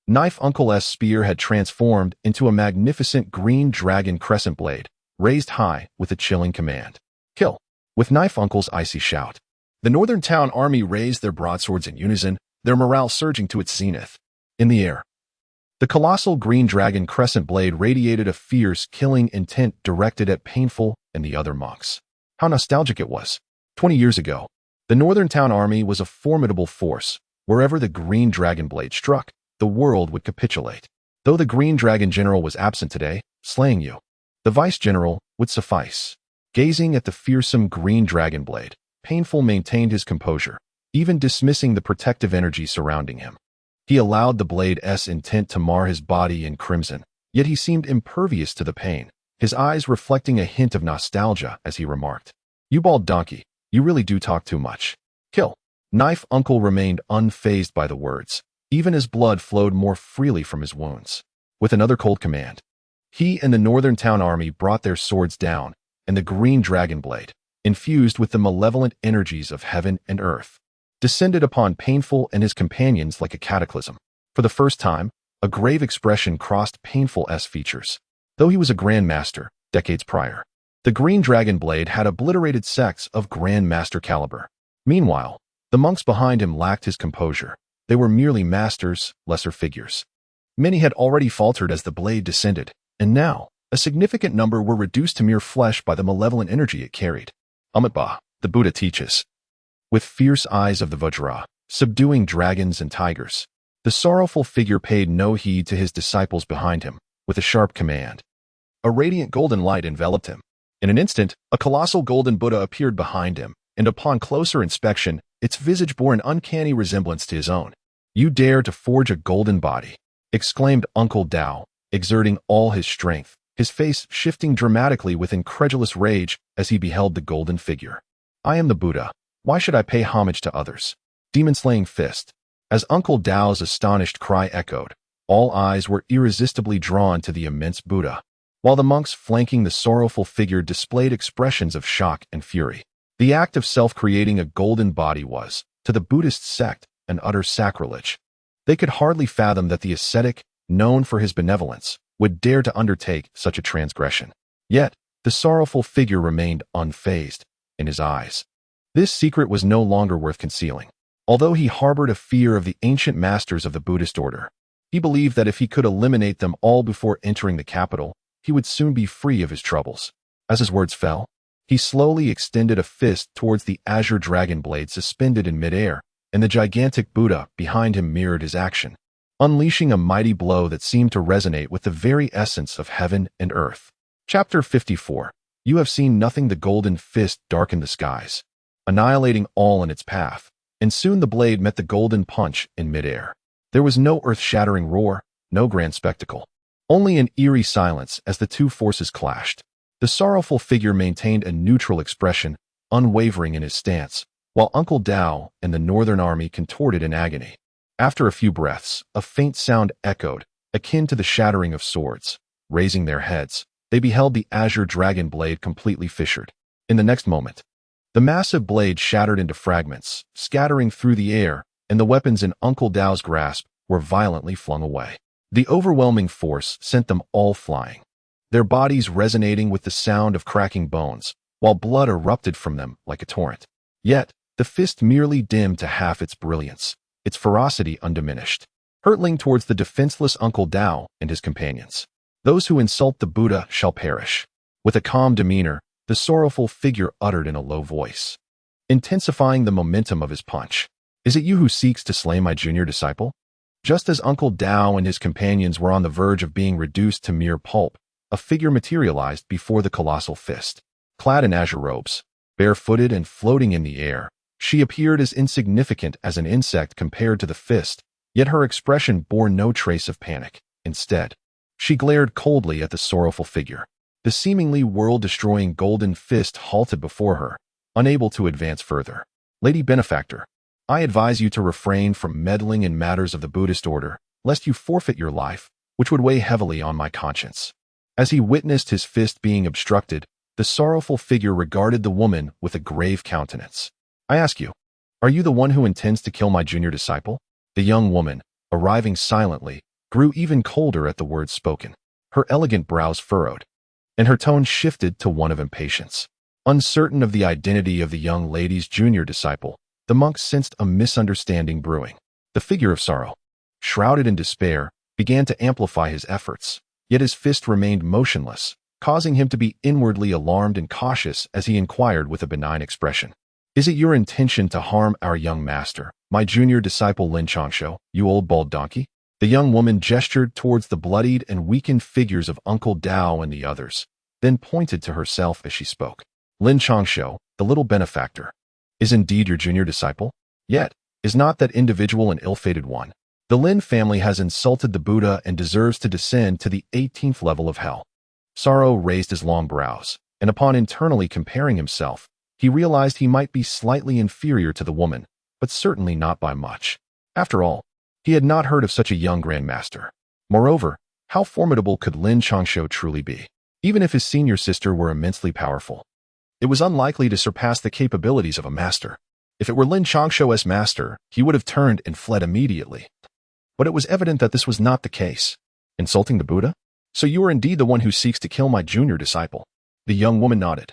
Knife Uncle's spear had transformed into a magnificent green dragon crescent blade, raised high with a chilling command. Kill. With Knife Uncle's icy shout, the Northern Town Army raised their broadswords in unison, their morale surging to its zenith. In the air, the colossal green dragon crescent blade radiated a fierce, killing intent directed at Painful and the other monks. How nostalgic it was. 20 years ago, the Northern Town Army was a formidable force. Wherever the green dragon blade struck, the world would capitulate. Though the green dragon general was absent today, slaying you, the vice general would suffice. Gazing at the fearsome green dragon blade, Painful maintained his composure, even dismissing the protective energy surrounding him. He allowed the blade's intent to mar his body in crimson, yet he seemed impervious to the pain, his eyes reflecting a hint of nostalgia as he remarked, "You bald donkey, you really do talk too much. Kill." Knife Uncle remained unfazed by the words, even as blood flowed more freely from his wounds. With another cold command, he and the Northern Town Army brought their swords down, and the green dragon blade, infused with the malevolent energies of heaven and earth, descended upon Painful and his companions like a cataclysm. For the first time, a grave expression crossed Painful's features. Though he was a Grand Master, decades prior, the green dragon blade had obliterated sects of Grand Master caliber. Meanwhile, the monks behind him lacked his composure. They were merely masters, lesser figures. Many had already faltered as the blade descended, and now, a significant number were reduced to mere flesh by the malevolent energy it carried. Amitabha, the Buddha teaches. With fierce eyes of the Vajra, subduing dragons and tigers, the sorrowful figure paid no heed to his disciples behind him. With a sharp command, a radiant golden light enveloped him. In an instant, a colossal golden Buddha appeared behind him, and upon closer inspection, its visage bore an uncanny resemblance to his own. "You dare to forge a golden body," exclaimed Uncle Dao, exerting all his strength, his face shifting dramatically with incredulous rage as he beheld the golden figure. "I am the Buddha. Why should I pay homage to others?" Demon-slaying fist. As Uncle Dao's astonished cry echoed, all eyes were irresistibly drawn to the immense Buddha, while the monks flanking the sorrowful figure displayed expressions of shock and fury. The act of self-creating a golden body was, to the Buddhist sect, an utter sacrilege. They could hardly fathom that the ascetic, known for his benevolence, would dare to undertake such a transgression. Yet, the sorrowful figure remained unfazed. In his eyes, this secret was no longer worth concealing. Although he harbored a fear of the ancient masters of the Buddhist order, he believed that if he could eliminate them all before entering the capital, he would soon be free of his troubles. As his words fell, he slowly extended a fist towards the azure dragon blade suspended in midair, and the gigantic Buddha behind him mirrored his action, unleashing a mighty blow that seemed to resonate with the very essence of heaven and earth. Chapter 54. You have seen nothing. The golden fist darkened the skies, annihilating all in its path, and soon the blade met the golden punch in midair. There was no earth-shattering roar, no grand spectacle, only an eerie silence as the two forces clashed. The sorrowful figure maintained a neutral expression, unwavering in his stance, while Uncle Dao and the Northern Army contorted in agony. After a few breaths, a faint sound echoed, akin to the shattering of swords. Raising their heads, they beheld the azure dragon blade completely fissured. In the next moment, The massive blade shattered into fragments, scattering through the air, and the weapons in Uncle Dao's grasp were violently flung away. The overwhelming force sent them all flying, their bodies resonating with the sound of cracking bones, while blood erupted from them like a torrent. Yet, the fist merely dimmed to half its brilliance, its ferocity undiminished, hurtling towards the defenseless Uncle Dao and his companions. Those who insult the Buddha shall perish. With a calm demeanor, the sorrowful figure uttered in a low voice, intensifying the momentum of his punch. Is it you who seeks to slay my junior disciple? Just as Uncle Dao and his companions were on the verge of being reduced to mere pulp, a figure materialized before the colossal fist. Clad in azure robes, barefooted and floating in the air, she appeared as insignificant as an insect compared to the fist, yet her expression bore no trace of panic. Instead, she glared coldly at the sorrowful figure. The seemingly world-destroying golden fist halted before her, unable to advance further. Lady Benefactor, I advise you to refrain from meddling in matters of the Buddhist order, lest you forfeit your life, which would weigh heavily on my conscience. As he witnessed his fist being obstructed, the sorrowful figure regarded the woman with a grave countenance. I ask you, are you the one who intends to kill my junior disciple? The young woman, arriving silently, grew even colder at the words spoken. Her elegant brows furrowed, and her tone shifted to one of impatience. Uncertain of the identity of the young lady's junior disciple, the monk sensed a misunderstanding brewing. The figure of sorrow, shrouded in despair, began to amplify his efforts, yet his fist remained motionless, causing him to be inwardly alarmed and cautious as he inquired with a benign expression. Is it your intention to harm our young master, my junior disciple Lin Changshou, you old bald donkey? The young woman gestured towards the bloodied and weakened figures of Uncle Dao and the others, then pointed to herself as she spoke. Lin Changshou, the little benefactor, is indeed your junior disciple? Yet, is not that individual an ill-fated one? The Lin family has insulted the Buddha and deserves to descend to the 18th level of hell. Sorrow raised his long brows, and upon internally comparing himself, he realized he might be slightly inferior to the woman, but certainly not by much. After all, he had not heard of such a young grandmaster. Moreover, how formidable could Lin Changshou truly be? Even if his senior sister were immensely powerful, it was unlikely to surpass the capabilities of a master. If it were Lin Changshou's master, he would have turned and fled immediately. But it was evident that this was not the case. Insulting the Buddha? So you are indeed the one who seeks to kill my junior disciple. The young woman nodded.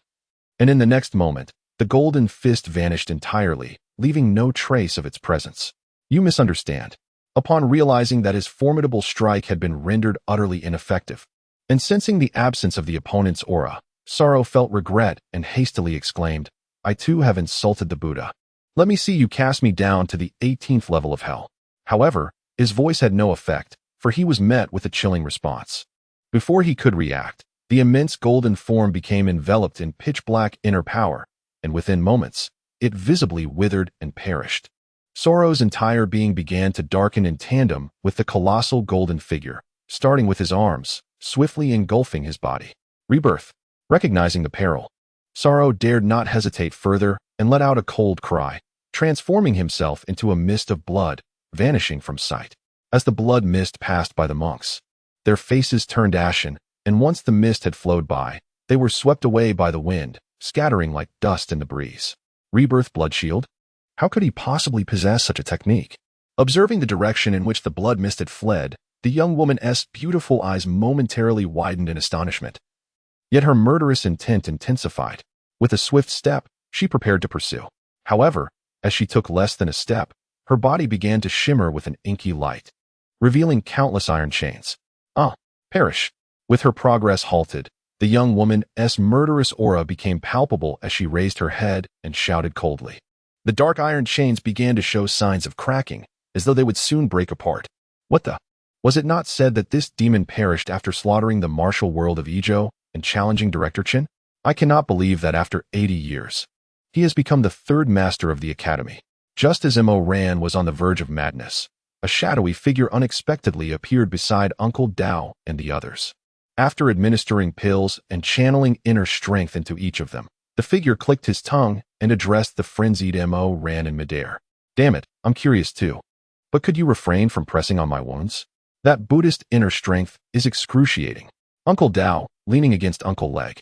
And in the next moment, the golden fist vanished entirely, leaving no trace of its presence. You misunderstand. Upon realizing that his formidable strike had been rendered utterly ineffective, and sensing the absence of the opponent's aura, Sorrow felt regret and hastily exclaimed, I too have insulted the Buddha. Let me see you cast me down to the 18th level of hell. However, his voice had no effect, for he was met with a chilling response. Before he could react, the immense golden form became enveloped in pitch-black inner power, and within moments, it visibly withered and perished. Sorrow's entire being began to darken in tandem with the colossal golden figure, starting with his arms, swiftly engulfing his body. Rebirth. Recognizing the peril, Sorrow dared not hesitate further and let out a cold cry, transforming himself into a mist of blood, vanishing from sight. As the blood mist passed by the monks, their faces turned ashen, and once the mist had flowed by, they were swept away by the wind, scattering like dust in the breeze. Rebirth blood shield? How could he possibly possess such a technique? Observing the direction in which the blood mist had fled, the young woman's beautiful eyes momentarily widened in astonishment. Yet her murderous intent intensified. With a swift step, she prepared to pursue. However, as she took less than a step, her body began to shimmer with an inky light, revealing countless iron chains. Perish. With her progress halted, the young woman's murderous aura became palpable as she raised her head and shouted coldly. The dark iron chains began to show signs of cracking, as though they would soon break apart. What the? Was it not said that this demon perished after slaughtering the martial world of Ezhou and challenging Director Qin? I cannot believe that after 80 years, he has become the third master of the academy. Just as Mo Ran was on the verge of madness, a shadowy figure unexpectedly appeared beside Uncle Dao and the others. After administering pills and channeling inner strength into each of them, the figure clicked his tongue and addressed the frenzied Mo Ran in midair. Damn it, I'm curious too. But could you refrain from pressing on my wounds? That Buddhist inner strength is excruciating. Uncle Dao, leaning against Uncle Leg,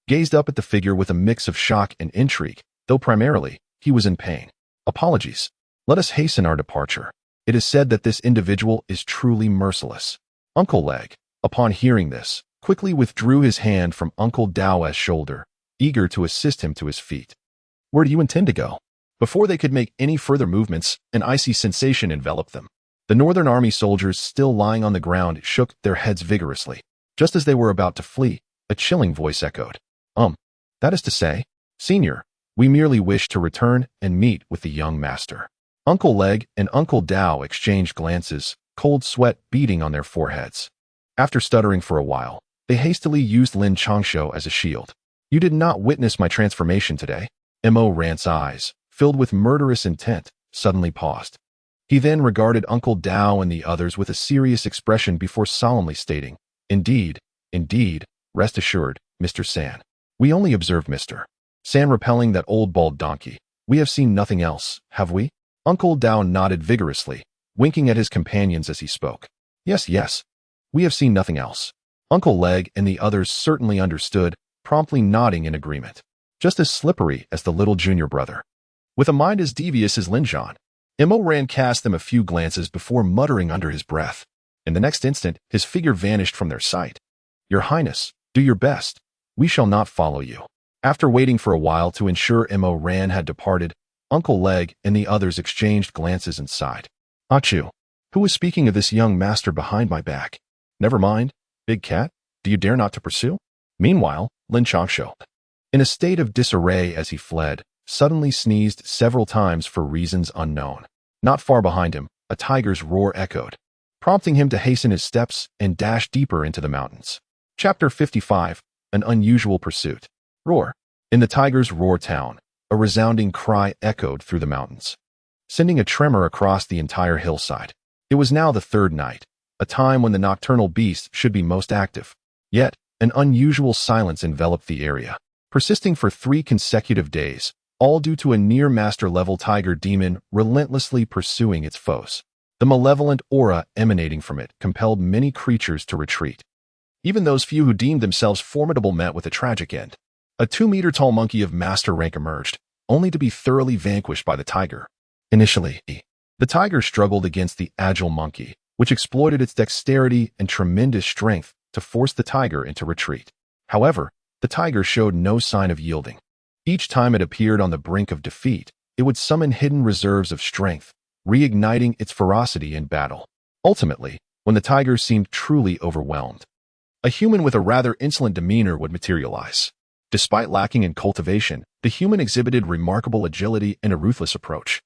gazed up at the figure with a mix of shock and intrigue, though primarily, he was in pain. Apologies. Let us hasten our departure. It is said that this individual is truly merciless. Uncle Leg, upon hearing this, quickly withdrew his hand from Uncle Dao's shoulder, eager to assist him to his feet. Where do you intend to go? Before they could make any further movements, an icy sensation enveloped them. The Northern Army soldiers still lying on the ground shook their heads vigorously. Just as they were about to flee, a chilling voice echoed. That is to say, Senior, we merely wish to return and meet with the young master. Uncle Leg and Uncle Dao exchanged glances, cold sweat beading on their foreheads. After stuttering for a while, they hastily used Lin Changshou as a shield. You did not witness my transformation today. Mo Rant's eyes, filled with murderous intent, suddenly paused. He then regarded Uncle Dao and the others with a serious expression before solemnly stating, Indeed, rest assured, Mr. San. We only observed Mr. San repelling that old bald donkey. We have seen nothing else, have we? Uncle Dao nodded vigorously, winking at his companions as he spoke. Yes, we have seen nothing else. Uncle Leg and the others certainly understood, promptly nodding in agreement. Just as slippery as the little junior brother. With a mind as devious as Lin Zhan, Mo Ran cast them a few glances before muttering under his breath. In the next instant, his figure vanished from their sight. Your Highness, do your best. We shall not follow you. After waiting for a while to ensure Mo Ran had departed, Uncle Leg and the others exchanged glances and sighed. Achu, who was speaking of this young master behind my back? Never mind, Big Cat, do you dare not to pursue? Meanwhile, Lin Changshou, in a state of disarray as he fled, suddenly sneezed several times for reasons unknown. Not far behind him, a tiger's roar echoed, prompting him to hasten his steps and dash deeper into the mountains. Chapter 55, An Unusual Pursuit. Roar. In the tiger's roar town, a resounding cry echoed through the mountains, sending a tremor across the entire hillside. It was now the third night, a time when the nocturnal beasts should be most active. Yet, an unusual silence enveloped the area, persisting for 3 consecutive days, all due to a near-master-level tiger demon relentlessly pursuing its foes. The malevolent aura emanating from it compelled many creatures to retreat. Even those few who deemed themselves formidable met with a tragic end. A 2-meter-tall monkey of master rank emerged, only to be thoroughly vanquished by the tiger. Initially, the tiger struggled against the agile monkey, which exploited its dexterity and tremendous strength to force the tiger into retreat. However, the tiger showed no sign of yielding. Each time it appeared on the brink of defeat, it would summon hidden reserves of strength, reigniting its ferocity in battle. Ultimately, when the tiger seemed truly overwhelmed, a human with a rather insolent demeanor would materialize. Despite lacking in cultivation, the human exhibited remarkable agility and a ruthless approach,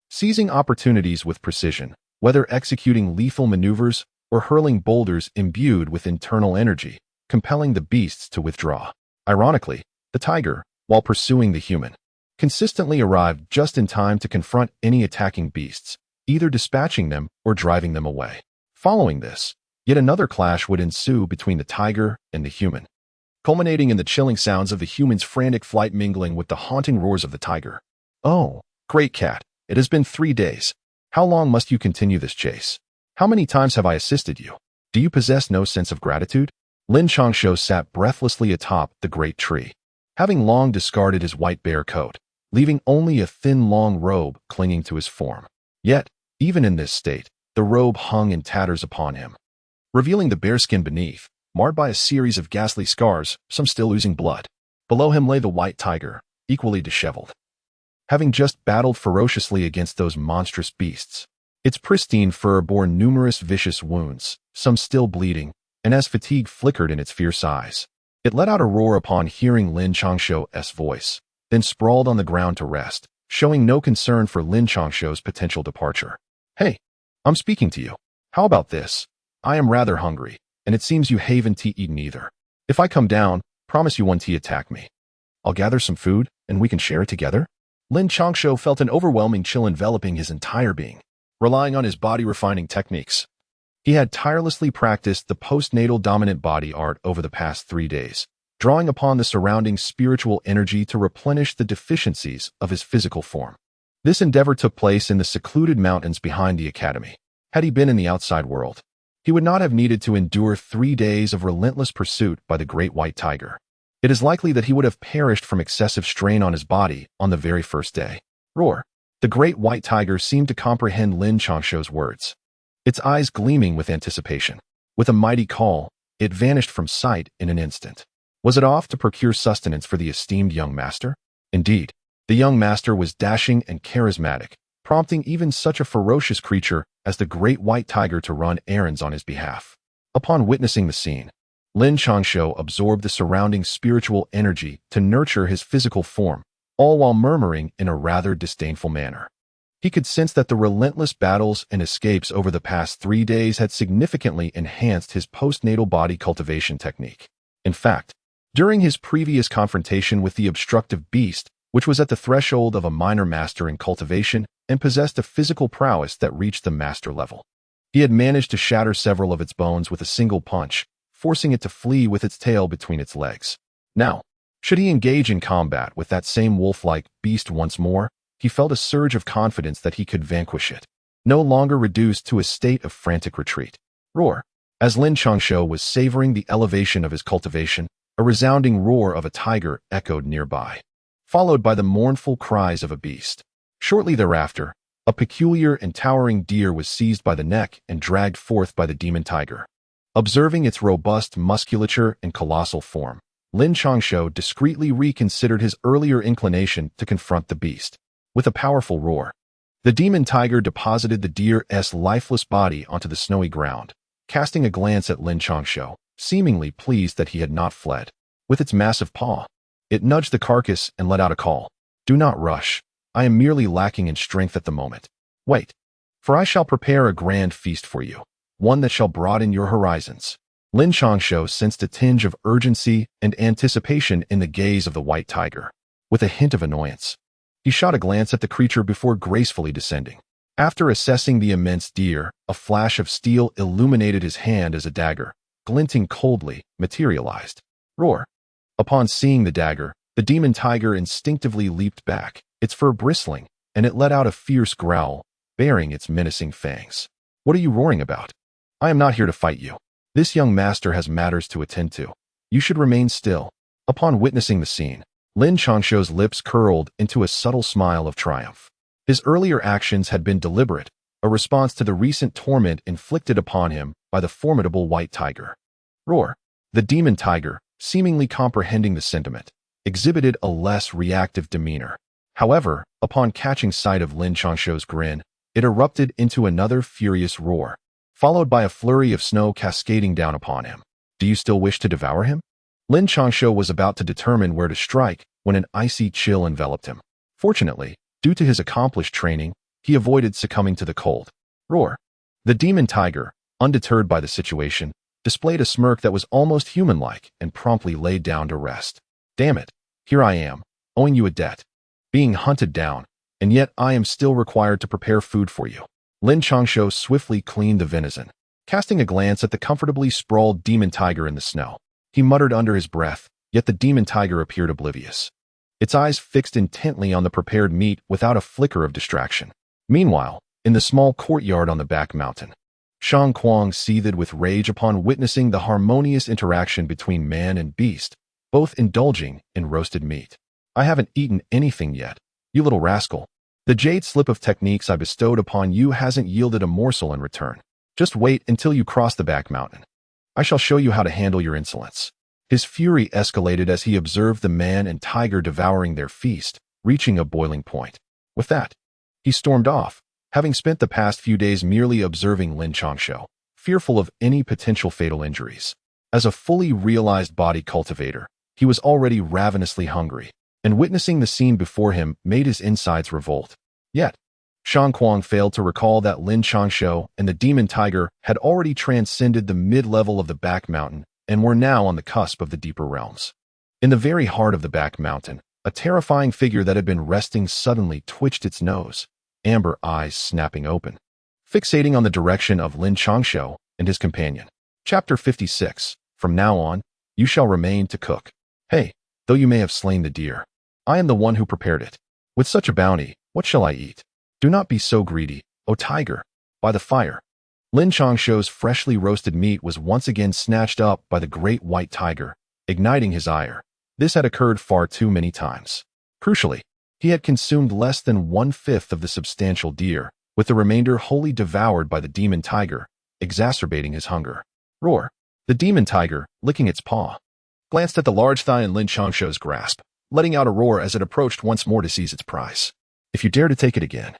seizing opportunities with precision, whether executing lethal maneuvers or hurling boulders imbued with internal energy, compelling the beasts to withdraw. Ironically, the tiger, while pursuing the human, consistently arrived just in time to confront any attacking beasts, either dispatching them or driving them away. Following this, yet another clash would ensue between the tiger and the human, culminating in the chilling sounds of the human's frantic flight mingling with the haunting roars of the tiger. Oh, great cat, it has been 3 days. How long must you continue this chase? How many times have I assisted you? Do you possess no sense of gratitude? Lin Changshou sat breathlessly atop the great tree, having long discarded his white bear coat, leaving only a thin long robe clinging to his form. Yet, even in this state, the robe hung in tatters upon him, revealing the bearskin beneath, marred by a series of ghastly scars, some still oozing blood. Below him lay the white tiger, equally disheveled, having just battled ferociously against those monstrous beasts. Its pristine fur bore numerous vicious wounds, some still bleeding, and as fatigue flickered in its fierce eyes, it let out a roar upon hearing Lin Changshou's voice, then sprawled on the ground to rest, showing no concern for Lin Changshou's potential departure. Hey, I'm speaking to you. How about this? I am rather hungry, and it seems you haven't eaten either. If I come down, promise you won't attack me. I'll gather some food, and we can share it together. Lin Changshou felt an overwhelming chill enveloping his entire being. Relying on his body-refining techniques, he had tirelessly practiced the postnatal dominant body art over the past 3 days, drawing upon the surrounding spiritual energy to replenish the deficiencies of his physical form. This endeavor took place in the secluded mountains behind the academy. Had he been in the outside world, he would not have needed to endure 3 days of relentless pursuit by the great white tiger. It is likely that he would have perished from excessive strain on his body on the very first day. Roar. The great white tiger seemed to comprehend Lin Changshou's words, its eyes gleaming with anticipation. With a mighty call, it vanished from sight in an instant. Was it off to procure sustenance for the esteemed young master? Indeed, the young master was dashing and charismatic, prompting even such a ferocious creature as the great white tiger to run errands on his behalf. Upon witnessing the scene, Lin Changshou absorbed the surrounding spiritual energy to nurture his physical form, all while murmuring in a rather disdainful manner. He could sense that the relentless battles and escapes over the past 3 days had significantly enhanced his postnatal body cultivation technique. In fact, during his previous confrontation with the obstructive beast, which was at the threshold of a minor master in cultivation and possessed a physical prowess that reached the master level, he had managed to shatter several of its bones with a single punch, forcing it to flee with its tail between its legs. Now, should he engage in combat with that same wolf-like beast once more, he felt a surge of confidence that he could vanquish it, no longer reduced to a state of frantic retreat. Roar. As Lin Changshou was savoring the elevation of his cultivation, a resounding roar of a tiger echoed nearby, followed by the mournful cries of a beast. Shortly thereafter, a peculiar and towering deer was seized by the neck and dragged forth by the demon tiger. Observing its robust musculature and colossal form, Lin Changshou discreetly reconsidered his earlier inclination to confront the beast. With a powerful roar, the demon tiger deposited the deer's lifeless body onto the snowy ground, casting a glance at Lin Changshou, seemingly pleased that he had not fled. With its massive paw, it nudged the carcass and let out a call. "Do not rush. I am merely lacking in strength at the moment. Wait, for I shall prepare a grand feast for you, one that shall broaden your horizons." Lin Changshou sensed a tinge of urgency and anticipation in the gaze of the white tiger. With a hint of annoyance, he shot a glance at the creature before gracefully descending. After assessing the immense deer, a flash of steel illuminated his hand as a dagger, glinting coldly, materialized. Roar. Upon seeing the dagger, the demon tiger instinctively leaped back, its fur bristling, and it let out a fierce growl, baring its menacing fangs. "What are you roaring about? I am not here to fight you. This young master has matters to attend to. You should remain still." Upon witnessing the scene, Lin Changshou's lips curled into a subtle smile of triumph. His earlier actions had been deliberate, a response to the recent torment inflicted upon him by the formidable white tiger. Roar. The demon tiger, seemingly comprehending the sentiment, exhibited a less reactive demeanor. However, upon catching sight of Lin Changshou's grin, it erupted into another furious roar, followed by a flurry of snow cascading down upon him. "Do you still wish to devour him?" Lin Changshou was about to determine where to strike when an icy chill enveloped him. Fortunately, due to his accomplished training, he avoided succumbing to the cold. Roar. The demon tiger, undeterred by the situation, displayed a smirk that was almost human-like and promptly laid down to rest. "Damn it, here I am, owing you a debt. Being hunted down, and yet I am still required to prepare food for you." Lin Changshou swiftly cleaned the venison. Casting a glance at the comfortably sprawled demon tiger in the snow, he muttered under his breath, yet the demon tiger appeared oblivious, its eyes fixed intently on the prepared meat without a flicker of distraction. Meanwhile, in the small courtyard on the back mountain, Shang Kuang seethed with rage upon witnessing the harmonious interaction between man and beast, both indulging in roasted meat. "I haven't eaten anything yet, you little rascal. The jade slip of techniques I bestowed upon you hasn't yielded a morsel in return. Just wait until you cross the back mountain. I shall show you how to handle your insolence." His fury escalated as he observed the man and tiger devouring their feast, reaching a boiling point. With that, he stormed off, having spent the past few days merely observing Lin Changshou, fearful of any potential fatal injuries. As a fully realized body cultivator, he was already ravenously hungry, and witnessing the scene before him made his insides revolt. Yet, Shang Kuang failed to recall that Lin Changshou and the demon tiger had already transcended the mid-level of the back mountain and were now on the cusp of the deeper realms. In the very heart of the back mountain, a terrifying figure that had been resting suddenly twitched its nose, amber eyes snapping open, fixating on the direction of Lin Changshou and his companion. Chapter 56. From now on, you shall remain to cook. Hey, though you may have slain the deer, I am the one who prepared it. With such a bounty, what shall I eat? Do not be so greedy, O tiger. By the fire. Lin Changshou's freshly roasted meat was once again snatched up by the great white tiger, igniting his ire. This had occurred far too many times. Crucially, he had consumed less than 1/5 of the substantial deer, with the remainder wholly devoured by the demon tiger, exacerbating his hunger. Roar! The demon tiger, licking its paw, glanced at the large thigh in Lin Changshou's grasp, letting out a roar as it approached once more to seize its prize. If you dare to take it again,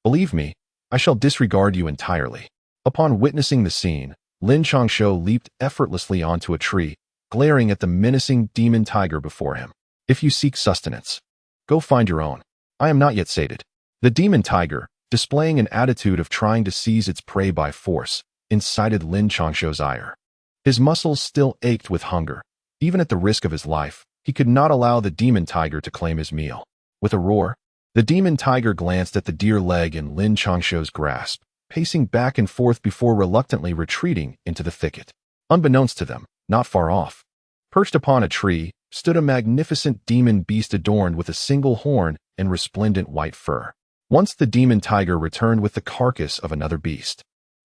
believe me, I shall disregard you entirely. Upon witnessing the scene, Lin Changshou leaped effortlessly onto a tree, glaring at the menacing demon tiger before him. If you seek sustenance, go find your own. I am not yet sated. The demon tiger, displaying an attitude of trying to seize its prey by force, incited Lin Changshou's ire. His muscles still ached with hunger. Even at the risk of his life, he could not allow the demon tiger to claim his meal. With a roar, the demon tiger glanced at the deer leg in Lin Changshou's grasp, pacing back and forth before reluctantly retreating into the thicket. Unbeknownst to them, not far off, perched upon a tree, stood a magnificent demon beast adorned with a single horn and resplendent white fur. Once the demon tiger returned with the carcass of another beast.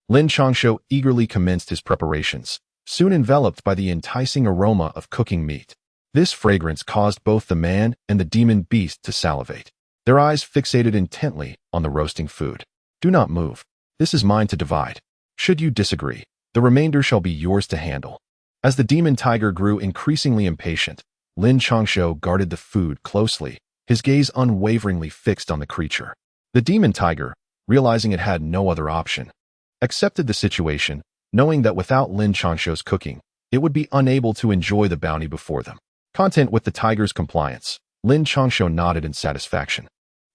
Lin Changshou eagerly commenced his preparations, soon enveloped by the enticing aroma of cooking meat. This fragrance caused both the man and the demon beast to salivate, their eyes fixated intently on the roasting food. Do not move. This is mine to divide. Should you disagree, the remainder shall be yours to handle. As the demon tiger grew increasingly impatient, Lin Changshou guarded the food closely, his gaze unwaveringly fixed on the creature. The demon tiger, realizing it had no other option, accepted the situation, knowing that without Lin Changshou's cooking, it would be unable to enjoy the bounty before them. Content with the tiger's compliance, Lin Changshou nodded in satisfaction,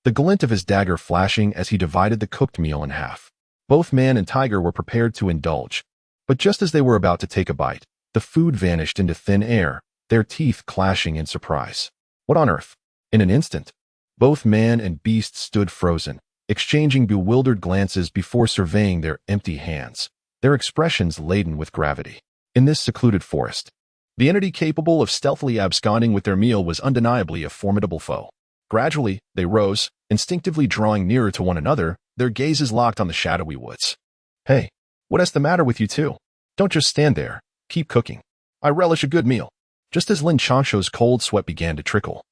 the glint of his dagger flashing as he divided the cooked meal in half. Both man and tiger were prepared to indulge, but just as they were about to take a bite, the food vanished into thin air, their teeth clashing in surprise. What on earth? In an instant, both man and beast stood frozen, exchanging bewildered glances before surveying their empty hands, their expressions laden with gravity. In this secluded forest, the entity capable of stealthily absconding with their meal was undeniably a formidable foe. Gradually, they rose, instinctively drawing nearer to one another, their gazes locked on the shadowy woods. Hey, what is the matter with you two? Don't just stand there. Keep cooking. I relish a good meal. Just as Lin Changshou's cold sweat began to trickle.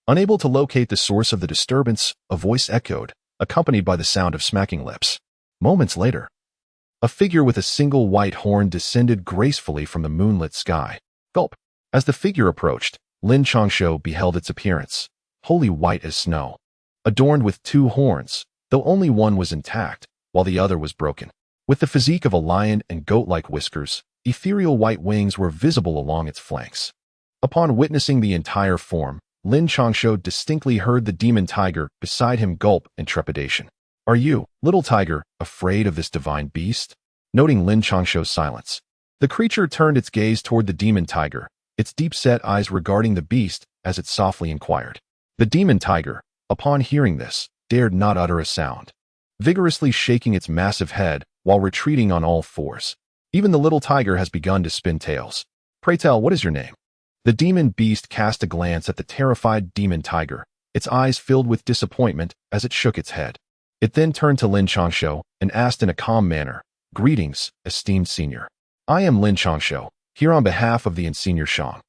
Unable to locate the source of the disturbance, a voice echoed, accompanied by the sound of smacking lips. Moments later, a figure with a single white horn descended gracefully from the moonlit sky. Gulp. As the figure approached, Lin Changshou beheld its appearance, wholly white as snow, adorned with two horns, though only one was intact, while the other was broken. With the physique of a lion and goat-like whiskers, ethereal white wings were visible along its flanks. Upon witnessing the entire form, Lin Changshou distinctly heard the demon tiger beside him gulp in trepidation. Are you, little tiger, afraid of this divine beast? Noting Lin Changshou's silence, the creature turned its gaze toward the demon tiger, its deep-set eyes regarding the beast as it softly inquired. The demon tiger, upon hearing this, dared not utter a sound, vigorously shaking its massive head while retreating on all fours. Even the little tiger has begun to spin tails. Pray tell, what is your name? The demon beast cast a glance at the terrified demon tiger, its eyes filled with disappointment as it shook its head. It then turned to Lin Changshou and asked in a calm manner, Greetings, esteemed senior. I am Lin Changshou, here on behalf of the Senior Shang.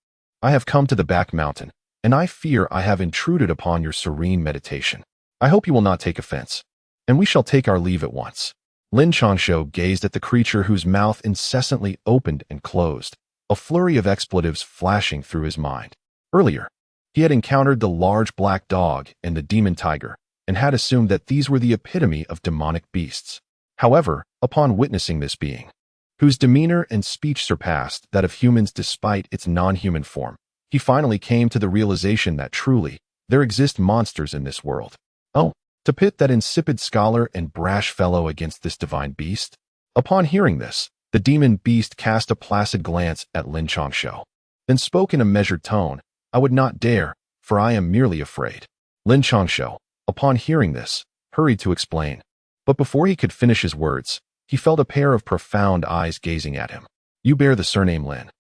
I have come to the back mountain, and I fear I have intruded upon your serene meditation. I hope you will not take offense, and we shall take our leave at once. Lin Changshou gazed at the creature whose mouth incessantly opened and closed, a flurry of expletives flashing through his mind. Earlier, he had encountered the large black dog and the demon tiger, and had assumed that these were the epitome of demonic beasts. However, upon witnessing this being, whose demeanor and speech surpassed that of humans despite its non-human form, he finally came to the realization that truly, there exist monsters in this world. Oh, to pit that insipid scholar and brash fellow against this divine beast? Upon hearing this, the demon beast cast a placid glance at Lin Changshou, then spoke in a measured tone, I would not dare, for I am merely afraid. Lin Changshou, upon hearing this, hurried to explain. But before he could finish his words, he felt a pair of profound eyes gazing at him. You bear the surname Lin,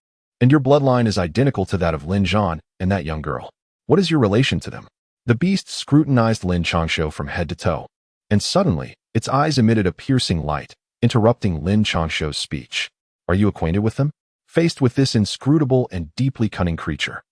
and your bloodline is identical to that of Lin Zhan and that young girl. What is your relation to them? The beast scrutinized Lin Changshou from head to toe, and suddenly, its eyes emitted a piercing light, interrupting Lin Changshou's speech. Are you acquainted with them? Faced with this inscrutable and deeply cunning creature,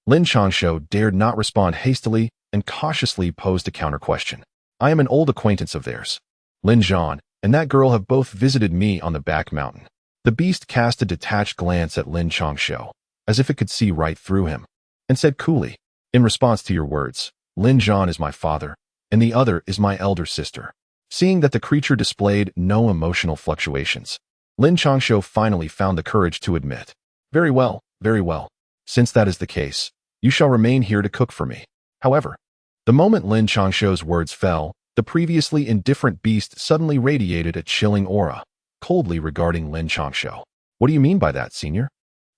Lin Changshou dared not respond hastily and cautiously posed a counter-question. I am an old acquaintance of theirs. Lin Zhan and that girl have both visited me on the back mountain. The beast cast a detached glance at Lin Changshou, as if it could see right through him, and said coolly, in response to your words, Lin Zhan is my father, and the other is my elder sister. Seeing that the creature displayed no emotional fluctuations, Lin Changshou finally found the courage to admit, very well, very well. Since that is the case, you shall remain here to cook for me. However, the moment Lin Changshou's words fell, the previously indifferent beast suddenly radiated a chilling aura, coldly regarding Lin Changshou. What do you mean by that, senior?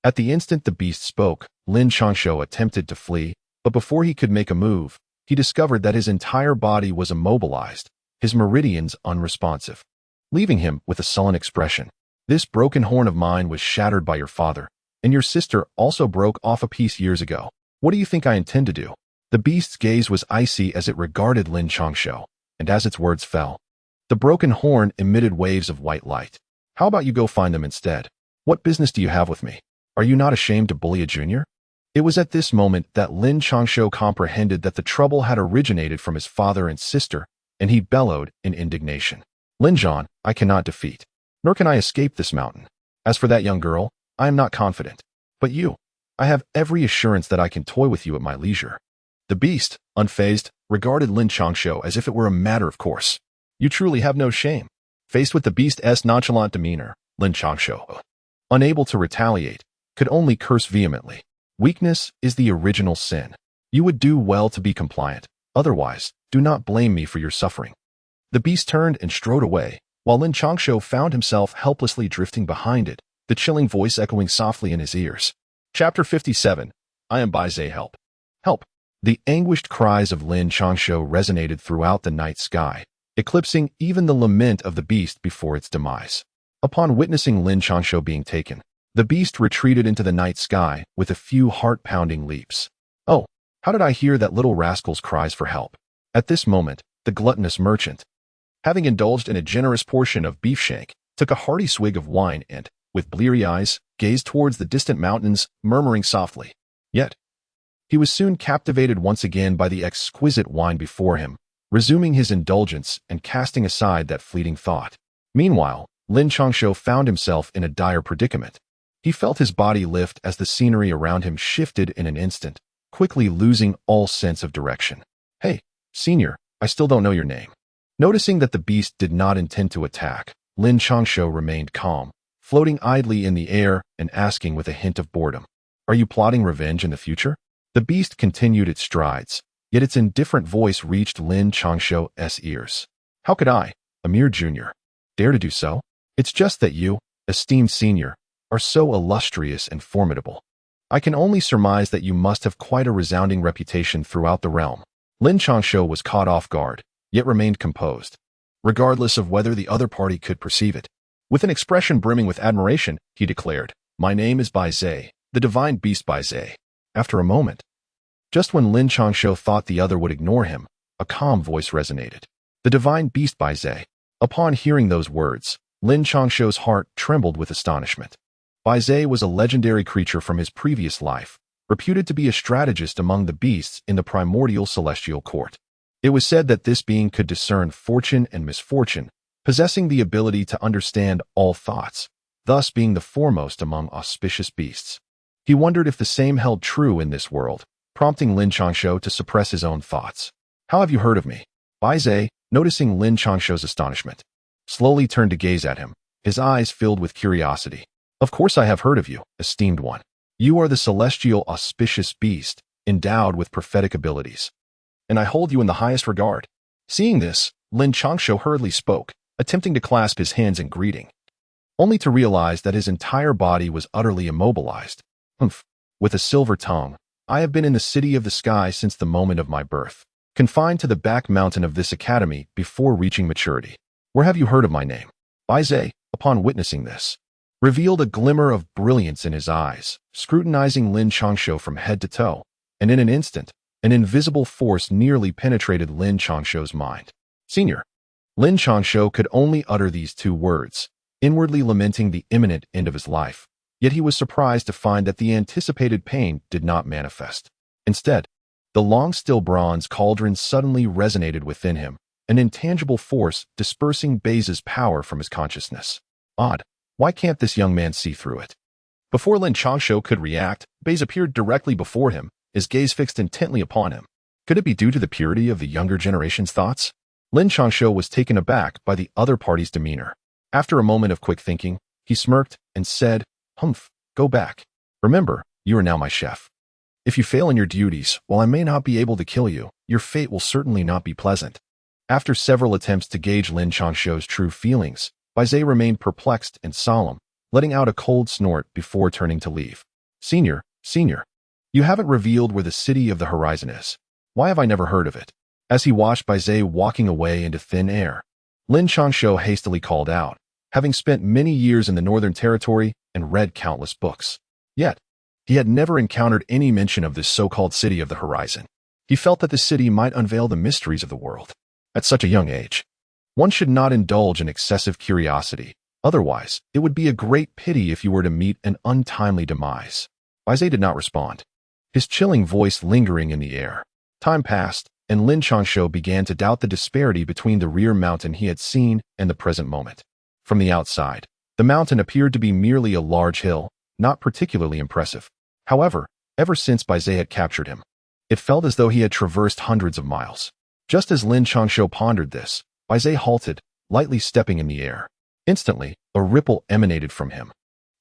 At the instant the beast spoke, Lin Changshou attempted to flee, but before he could make a move, he discovered that his entire body was immobilized, his meridians unresponsive, leaving him with a sullen expression. This broken horn of mine was shattered by your father, and your sister also broke off a piece years ago. What do you think I intend to do? The beast's gaze was icy as it regarded Lin Changshou, and as its words fell, the broken horn emitted waves of white light. How about you go find them instead? What business do you have with me? Are you not ashamed to bully a junior? It was at this moment that Lin Changshou comprehended that the trouble had originated from his father and sister, and he bellowed in indignation. Lin Zhan, I cannot defeat, nor can I escape this mountain. As for that young girl, I am not confident. But you, I have every assurance that I can toy with you at my leisure. The beast, unfazed, regarded Lin Changshou as if it were a matter of course. You truly have no shame. Faced with the beast's nonchalant demeanor, Lin Changshou, unable to retaliate, could only curse vehemently. Weakness is the original sin. You would do well to be compliant. Otherwise, do not blame me for your suffering. The beast turned and strode away, while Lin Changshou found himself helplessly drifting behind it, the chilling voice echoing softly in his ears. Chapter 57. I am Bai Zhe. Help. Help. The anguished cries of Lin Changshou resonated throughout the night sky, eclipsing even the lament of the beast before its demise. Upon witnessing Lin Changshou being taken, the beast retreated into the night sky with a few heart-pounding leaps. Oh, how did I hear that little rascal's cries for help? At this moment, the gluttonous merchant, having indulged in a generous portion of beef shank, took a hearty swig of wine and, with bleary eyes, gazed towards the distant mountains, murmuring softly. Yet, he was soon captivated once again by the exquisite wine before him, resuming his indulgence and casting aside that fleeting thought. Meanwhile, Lin Changshou found himself in a dire predicament. He felt his body lift as the scenery around him shifted in an instant, quickly losing all sense of direction. Hey, senior, I still don't know your name. Noticing that the beast did not intend to attack, Lin Changshou remained calm, floating idly in the air and asking with a hint of boredom. Are you plotting revenge in the future? The beast continued its strides, yet its indifferent voice reached Lin Changshou's ears. How could I, a mere junior, dare to do so? It's just that you, esteemed senior, are so illustrious and formidable. I can only surmise that you must have quite a resounding reputation throughout the realm. Lin Changshou was caught off guard, yet remained composed, regardless of whether the other party could perceive it. With an expression brimming with admiration, he declared, My name is Bai Zhe, the divine beast Bai Zhe. After a moment, just when Lin Changshou thought the other would ignore him, a calm voice resonated. The divine beast Bai Zhe. Upon hearing those words, Lin Changshou's heart trembled with astonishment. Bai Zhe was a legendary creature from his previous life, reputed to be a strategist among the beasts in the primordial celestial court. It was said that this being could discern fortune and misfortune, possessing the ability to understand all thoughts, thus being the foremost among auspicious beasts. He wondered if the same held true in this world, prompting Lin Changshou to suppress his own thoughts. How have you heard of me? Bai Zhe, noticing Lin Changshou's astonishment, slowly turned to gaze at him, his eyes filled with curiosity. Of course I have heard of you, esteemed one. You are the celestial auspicious beast, endowed with prophetic abilities, and I hold you in the highest regard. Seeing this, Lin Changshou hurriedly spoke, attempting to clasp his hands in greeting, only to realize that his entire body was utterly immobilized. Humph. With a silver tongue, I have been in the city of the sky since the moment of my birth, confined to the back mountain of this academy before reaching maturity. Where have you heard of my name? Bai Zhe, upon witnessing this, revealed a glimmer of brilliance in his eyes, scrutinizing Lin Changshou from head to toe, and in an instant, an invisible force nearly penetrated Lin Changshou's mind. Senior. Lin Changshou could only utter these two words, inwardly lamenting the imminent end of his life, yet he was surprised to find that the anticipated pain did not manifest. Instead, the long still bronze cauldron suddenly resonated within him, an intangible force dispersing Baize's power from his consciousness. Odd, why can't this young man see through it? Before Lin Changshou could react, Baize appeared directly before him, his gaze fixed intently upon him. Could it be due to the purity of the younger generation's thoughts? Lin Changshou was taken aback by the other party's demeanor. After a moment of quick thinking, he smirked and said, "Humph, go back. Remember, you are now my chef. If you fail in your duties, while I may not be able to kill you, your fate will certainly not be pleasant." After several attempts to gauge Lin Changshou's true feelings, Baize remained perplexed and solemn, letting out a cold snort before turning to leave. Senior, you haven't revealed where the city of the horizon is. Why have I never heard of it?" As he watched Baize walking away into thin air, Lin Changshou hastily called out, having spent many years in the Northern Territory and read countless books. Yet, he had never encountered any mention of this so-called city of the horizon. He felt that the city might unveil the mysteries of the world. At such a young age, one should not indulge in excessive curiosity. Otherwise, it would be a great pity if you were to meet an untimely demise. Baize did not respond, his chilling voice lingering in the air. Time passed, and Lin Changshou began to doubt the disparity between the rear mountain he had seen and the present moment. From the outside, the mountain appeared to be merely a large hill, not particularly impressive. However, ever since Baize had captured him, it felt as though he had traversed hundreds of miles. Just as Lin Changshou pondered this, Baize halted, lightly stepping in the air. Instantly, a ripple emanated from him.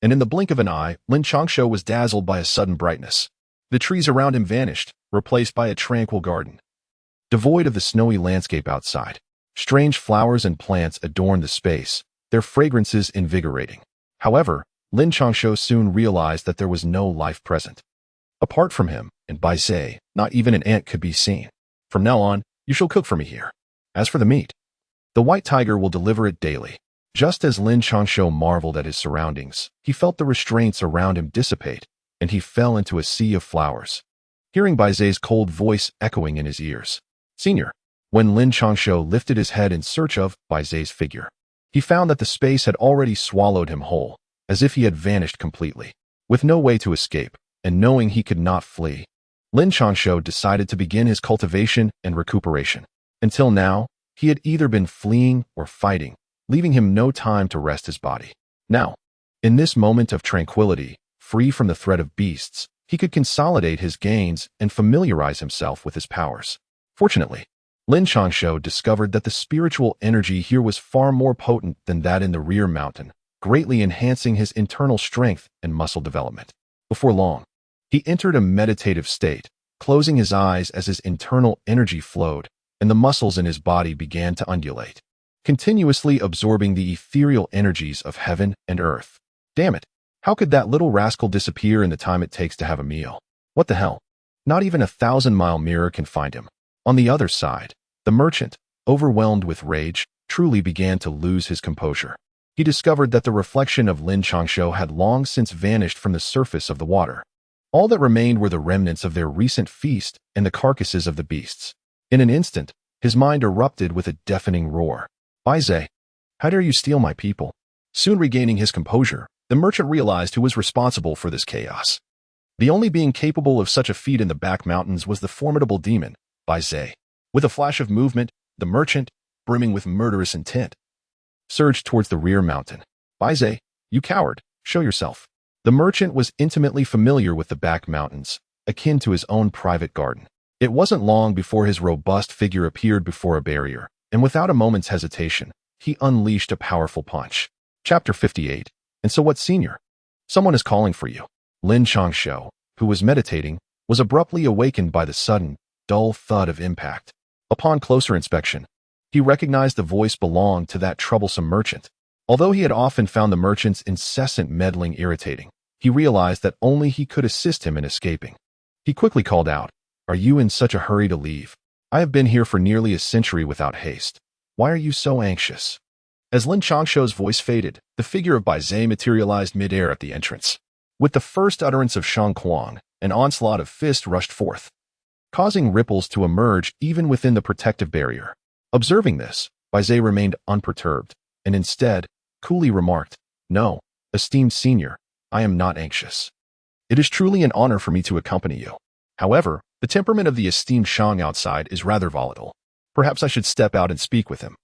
And in the blink of an eye, Lin Changshou was dazzled by a sudden brightness. The trees around him vanished, replaced by a tranquil garden. Devoid of the snowy landscape outside, strange flowers and plants adorned the space, their fragrances invigorating. However, Lin Changshou soon realized that there was no life present. Apart from him and Baize, not even an ant could be seen. "From now on, you shall cook for me here. As for the meat, the white tiger will deliver it daily." Just as Lin Changshou marveled at his surroundings, he felt the restraints around him dissipate, and he fell into a sea of flowers. Hearing Baize's cold voice echoing in his ears, "Senior," when Lin Changshou lifted his head in search of Baize's figure, he found that the space had already swallowed him whole, as if he had vanished completely. With no way to escape, and knowing he could not flee, Lin Changshou decided to begin his cultivation and recuperation. Until now, he had either been fleeing or fighting, leaving him no time to rest his body. Now, in this moment of tranquility, free from the threat of beasts, he could consolidate his gains and familiarize himself with his powers. Fortunately, Lin Changshou discovered that the spiritual energy here was far more potent than that in the rear mountain, greatly enhancing his internal strength and muscle development. Before long, he entered a meditative state, closing his eyes as his internal energy flowed, and the muscles in his body began to undulate, continuously absorbing the ethereal energies of heaven and earth. Damn it, how could that little rascal disappear in the time it takes to have a meal? What the hell? Not even a 1,000-mile mirror can find him. On the other side, the merchant, overwhelmed with rage, truly began to lose his composure. He discovered that the reflection of Lin Changshou had long since vanished from the surface of the water. All that remained were the remnants of their recent feast and the carcasses of the beasts. In an instant, his mind erupted with a deafening roar. "Baize, how dare you steal my people?" Soon regaining his composure, the merchant realized who was responsible for this chaos. The only being capable of such a feat in the back mountains was the formidable demon, Baize. With a flash of movement, the merchant, brimming with murderous intent, surged towards the rear mountain. "Baize, you coward, show yourself." The merchant was intimately familiar with the back mountains, akin to his own private garden. It wasn't long before his robust figure appeared before a barrier, and without a moment's hesitation, he unleashed a powerful punch. Chapter 58. And so what, senior? Someone is calling for you. Lin Changshou, who was meditating, was abruptly awakened by the sudden, dull thud of impact. Upon closer inspection, he recognized the voice belonged to that troublesome merchant. Although he had often found the merchant's incessant meddling irritating, he realized that only he could assist him in escaping. He quickly called out, "Are you in such a hurry to leave? I have been here for nearly a century without haste. Why are you so anxious?" As Lin Changshou's voice faded, the figure of Baize materialized mid-air at the entrance. With the first utterance of Shang Kuang, an onslaught of fists rushed forth, causing ripples to emerge even within the protective barrier. Observing this, Baize remained unperturbed, and instead, coolly remarked, "No, esteemed senior, I am not anxious. It is truly an honor for me to accompany you. However, The temperament of the esteemed Shang outside is rather volatile. Perhaps I should step out and speak with him,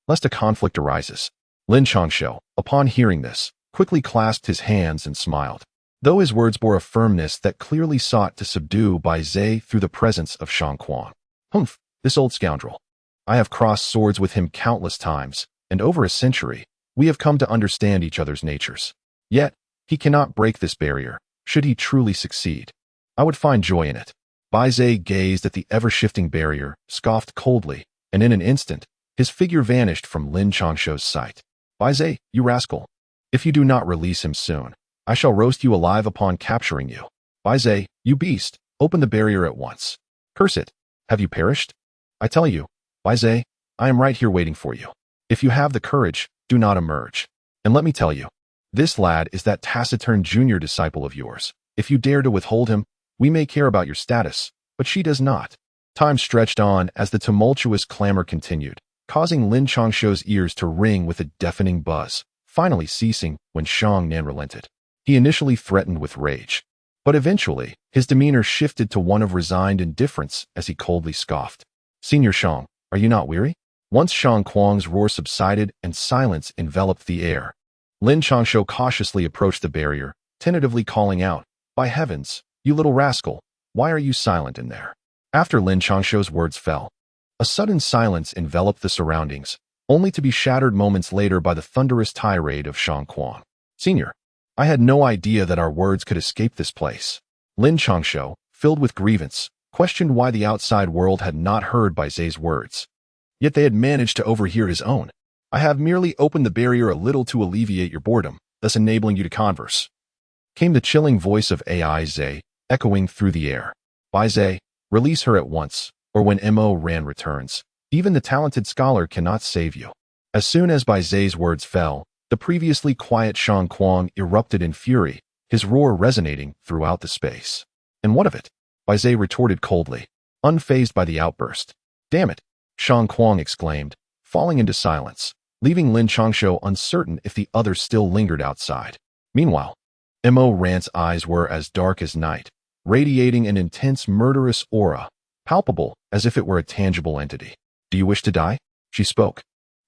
lest a conflict arises. Lin Changshou, upon hearing this, quickly clasped his hands and smiled, though his words bore a firmness that clearly sought to subdue Bai Zhe through the presence of Shang Kuang. Humph, this old scoundrel. I have crossed swords with him countless times, and over a century, we have come to understand each other's natures. Yet, he cannot break this barrier, should he truly succeed. I would find joy in it. Bai Zhe gazed at the ever-shifting barrier, scoffed coldly, and in an instant, his figure vanished from Lin Changshou's sight. Bai Zhe, you rascal. If you do not release him soon, I shall roast you alive upon capturing you. Bai Zhe, you beast, open the barrier at once. Curse it. Have you perished? I tell you, Bai Zhe, I am right here waiting for you. If you have the courage, do not emerge. And let me tell you, this lad is that taciturn junior disciple of yours. If you dare to withhold him, we may care about your status, but she does not. Time stretched on as the tumultuous clamor continued, causing Lin Changshou's ears to ring with a deafening buzz, finally ceasing when Shang Nan relented. He initially threatened with rage, but eventually, his demeanor shifted to one of resigned indifference as he coldly scoffed. Senior Shang, are you not weary? Once Shang Kuang's roar subsided and silence enveloped the air, Lin Changshou cautiously approached the barrier, tentatively calling out, By heavens, you little rascal, why are you silent in there? After Lin Changshou's words fell, a sudden silence enveloped the surroundings, only to be shattered moments later by the thunderous tirade of Shang Kuang. Senior, I had no idea that our words could escape this place. Lin Changshou, filled with grievance, questioned why the outside world had not heard Bai Zhe's words. Yet they had managed to overhear his own. I have merely opened the barrier a little to alleviate your boredom, thus enabling you to converse. Came the chilling voice of Ai Zhe, echoing through the air. Bai Zhe, release her at once, or when Mo Ran returns. Even the talented scholar cannot save you. As soon as Bai Zhe's words fell, the previously quiet Shang Kuang erupted in fury, his roar resonating throughout the space. And what of it? Bai Zhe retorted coldly, unfazed by the outburst. Damn it, Shang Kuang exclaimed, falling into silence, leaving Lin Changshou uncertain if the others still lingered outside. Meanwhile, Mo Ran's eyes were as dark as night, radiating an intense murderous aura, palpable as if it were a tangible entity. Do you wish to die? She spoke,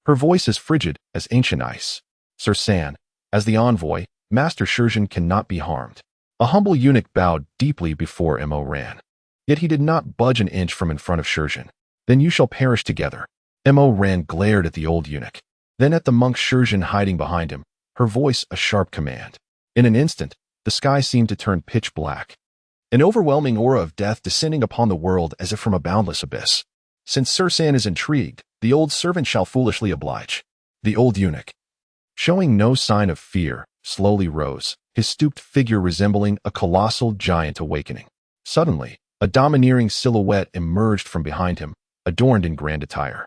her voice as frigid as ancient ice. Sir San, as the envoy, Master Shurjin cannot be harmed. A humble eunuch bowed deeply before Mo Ran. Yet he did not budge an inch from in front of Shurjin. Then you shall perish together. Mo Ran glared at the old eunuch, then at the monk Shurjin hiding behind him, her voice a sharp command. In an instant, the sky seemed to turn pitch black. An overwhelming aura of death descending upon the world as if from a boundless abyss. Since Sir San is intrigued, the old servant shall foolishly oblige. The old eunuch, showing no sign of fear, slowly rose, his stooped figure resembling a colossal giant awakening. Suddenly, a domineering silhouette emerged from behind him, adorned in grand attire.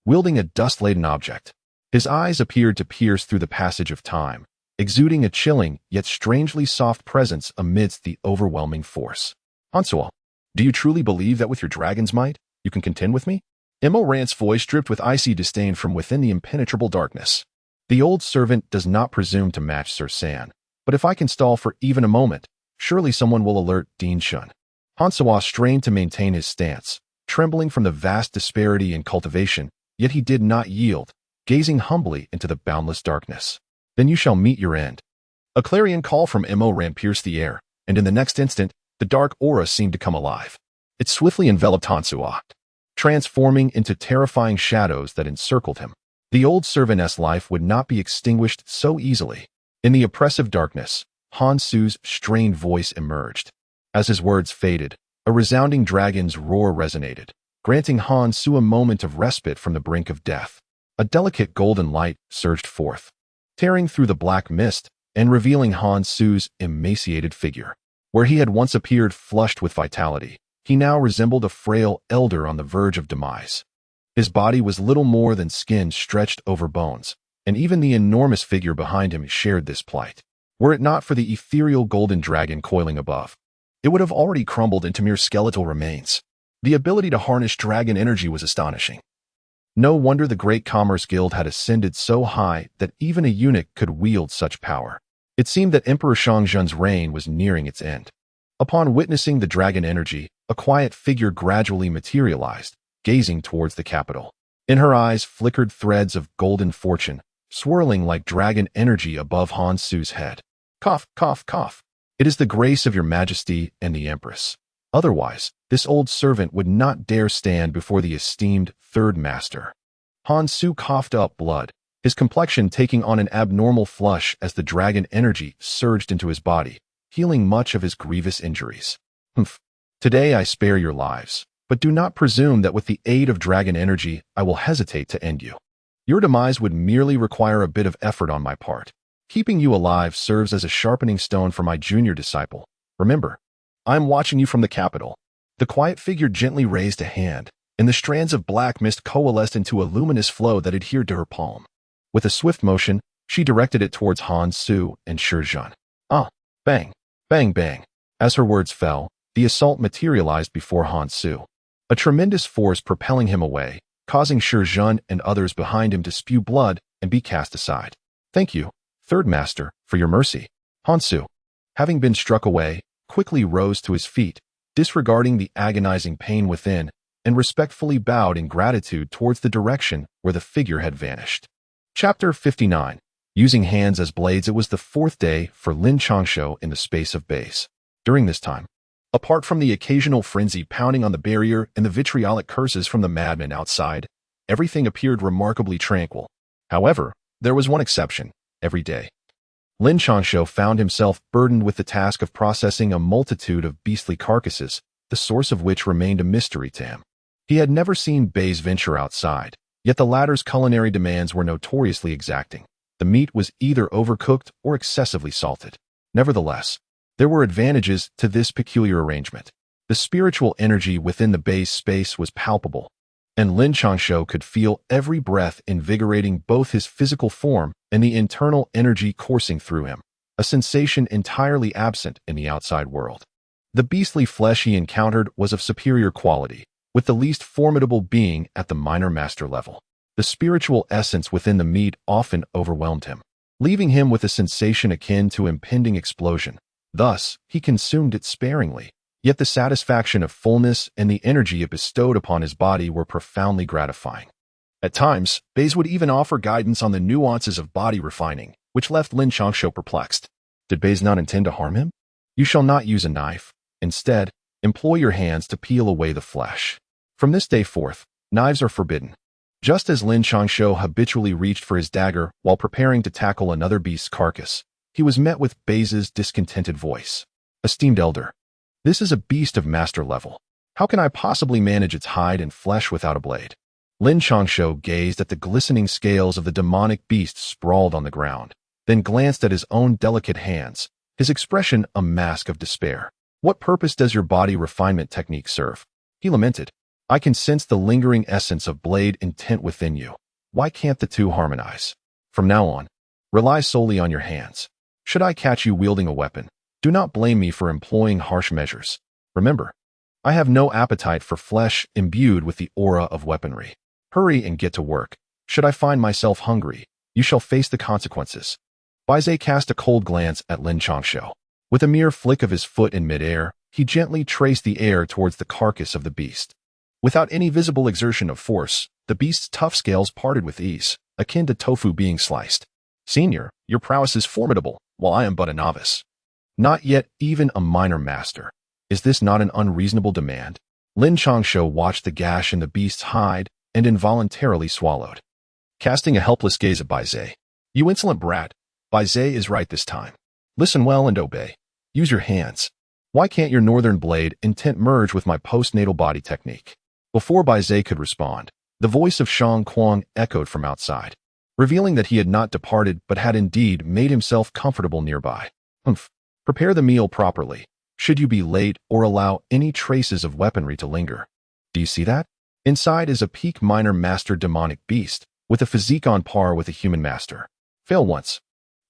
Wielding a dust-laden object, his eyes appeared to pierce through the passage of time, exuding a chilling yet strangely soft presence amidst the overwhelming force. Hansuo, do you truly believe that with your dragon's might, you can contend with me? Mo Ran's voice dripped with icy disdain from within the impenetrable darkness. The old servant does not presume to match Sir San, but if I can stall for even a moment, surely someone will alert Dean Shun. Hansuo strained to maintain his stance, trembling from the vast disparity in cultivation, yet he did not yield, gazing humbly into the boundless darkness. Then you shall meet your end. A clarion call from Mo Ran pierced the air, and in the next instant, the dark aura seemed to come alive. It swiftly enveloped Hansuo, transforming into terrifying shadows that encircled him. The old servant's life would not be extinguished so easily. In the oppressive darkness, Hansu's strained voice emerged. As his words faded, a resounding dragon's roar resonated, granting Hansu a moment of respite from the brink of death. A delicate golden light surged forth, tearing through the black mist and revealing Hansu's emaciated figure. Where he had once appeared flushed with vitality, he now resembled a frail elder on the verge of demise. His body was little more than skin stretched over bones, and even the enormous figure behind him shared this plight. Were it not for the ethereal golden dragon coiling above, it would have already crumbled into mere skeletal remains. The ability to harness dragon energy was astonishing. No wonder the Great Commerce Guild had ascended so high that even a eunuch could wield such power. It seemed that Emperor Shangzhen's reign was nearing its end. Upon witnessing the dragon energy, a quiet figure gradually materialized, gazing towards the capital. In her eyes flickered threads of golden fortune, swirling like dragon energy above Han Su's head. Cough, cough, cough. It is the grace of your majesty and the empress. Otherwise, this old servant would not dare stand before the esteemed third master. Han Su coughed up blood, his complexion taking on an abnormal flush as the dragon energy surged into his body, healing much of his grievous injuries. Humph. Today I spare your lives, but do not presume that with the aid of dragon energy I will hesitate to end you. Your demise would merely require a bit of effort on my part. Keeping you alive serves as a sharpening stone for my junior disciple. Remember, I am watching you from the capital. The quiet figure gently raised a hand, and the strands of black mist coalesced into a luminous flow that adhered to her palm. With a swift motion, she directed it towards Han Su and Shi Zhen. Ah, bang, bang, bang. As her words fell, the assault materialized before Han Su, a tremendous force propelling him away, causing Shi Zhen and others behind him to spew blood and be cast aside. Thank you, Third Master, for your mercy. Han Su, having been struck away, quickly rose to his feet, disregarding the agonizing pain within, and respectfully bowed in gratitude towards the direction where the figure had vanished. Chapter 59. Using hands as blades. It was the fourth day for Lin Changshou in the space of base. During this time, apart from the occasional frenzy pounding on the barrier and the vitriolic curses from the madmen outside, everything appeared remarkably tranquil. However, there was one exception. Every day, Lin Changshou found himself burdened with the task of processing a multitude of beastly carcasses, the source of which remained a mystery to him. He had never seen Bei's venture outside, yet the latter's culinary demands were notoriously exacting. The meat was either overcooked or excessively salted. Nevertheless, there were advantages to this peculiar arrangement. The spiritual energy within the Bei's space was palpable, and Lin Changshou could feel every breath invigorating both his physical form and the internal energy coursing through him, a sensation entirely absent in the outside world. The beastly flesh he encountered was of superior quality, with the least formidable being at the minor master level. The spiritual essence within the meat often overwhelmed him, leaving him with a sensation akin to impending explosion. Thus, he consumed it sparingly, yet the satisfaction of fullness and the energy it bestowed upon his body were profoundly gratifying. At times, Beis would even offer guidance on the nuances of body refining, which left Lin Changshou perplexed. Did Beis not intend to harm him? You shall not use a knife. Instead, employ your hands to peel away the flesh. From this day forth, knives are forbidden. Just as Lin Changshou habitually reached for his dagger while preparing to tackle another beast's carcass, he was met with Beiz's discontented voice. Esteemed elder, this is a beast of master level. How can I possibly manage its hide and flesh without a blade? Lin Changshou gazed at the glistening scales of the demonic beast sprawled on the ground, then glanced at his own delicate hands, his expression a mask of despair. What purpose does your body refinement technique serve? He lamented. I can sense the lingering essence of blade intent within you. Why can't the two harmonize? From now on, rely solely on your hands. Should I catch you wielding a weapon, do not blame me for employing harsh measures. Remember, I have no appetite for flesh imbued with the aura of weaponry. Hurry and get to work. Should I find myself hungry, you shall face the consequences. Baize cast a cold glance at Lin Changshou. With a mere flick of his foot in midair, he gently traced the air towards the carcass of the beast. Without any visible exertion of force, the beast's tough scales parted with ease, akin to tofu being sliced. Senior, your prowess is formidable, while I am but a novice. Not yet even a minor master. Is this not an unreasonable demand? Lin Changshou watched the gash in the beast's hide and involuntarily swallowed. Casting a helpless gaze at Baize. You insolent brat, Baize is right this time. Listen well and obey. Use your hands. Why can't your northern blade intent merge with my postnatal body technique? Before Baize could respond, the voice of Shang Kuang echoed from outside, revealing that he had not departed but had indeed made himself comfortable nearby. Humph. Prepare the meal properly, should you be late or allow any traces of weaponry to linger. Do you see that? Inside is a peak minor master demonic beast, with a physique on par with a human master. Fail once,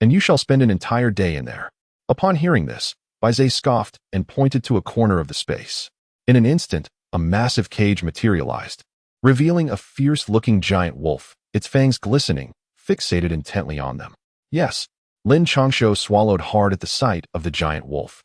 and you shall spend an entire day in there. Upon hearing this, Baize scoffed and pointed to a corner of the space. In an instant, a massive cage materialized, revealing a fierce-looking giant wolf, its fangs glistening, fixated intently on them. Yes, Lin Changshou swallowed hard at the sight of the giant wolf.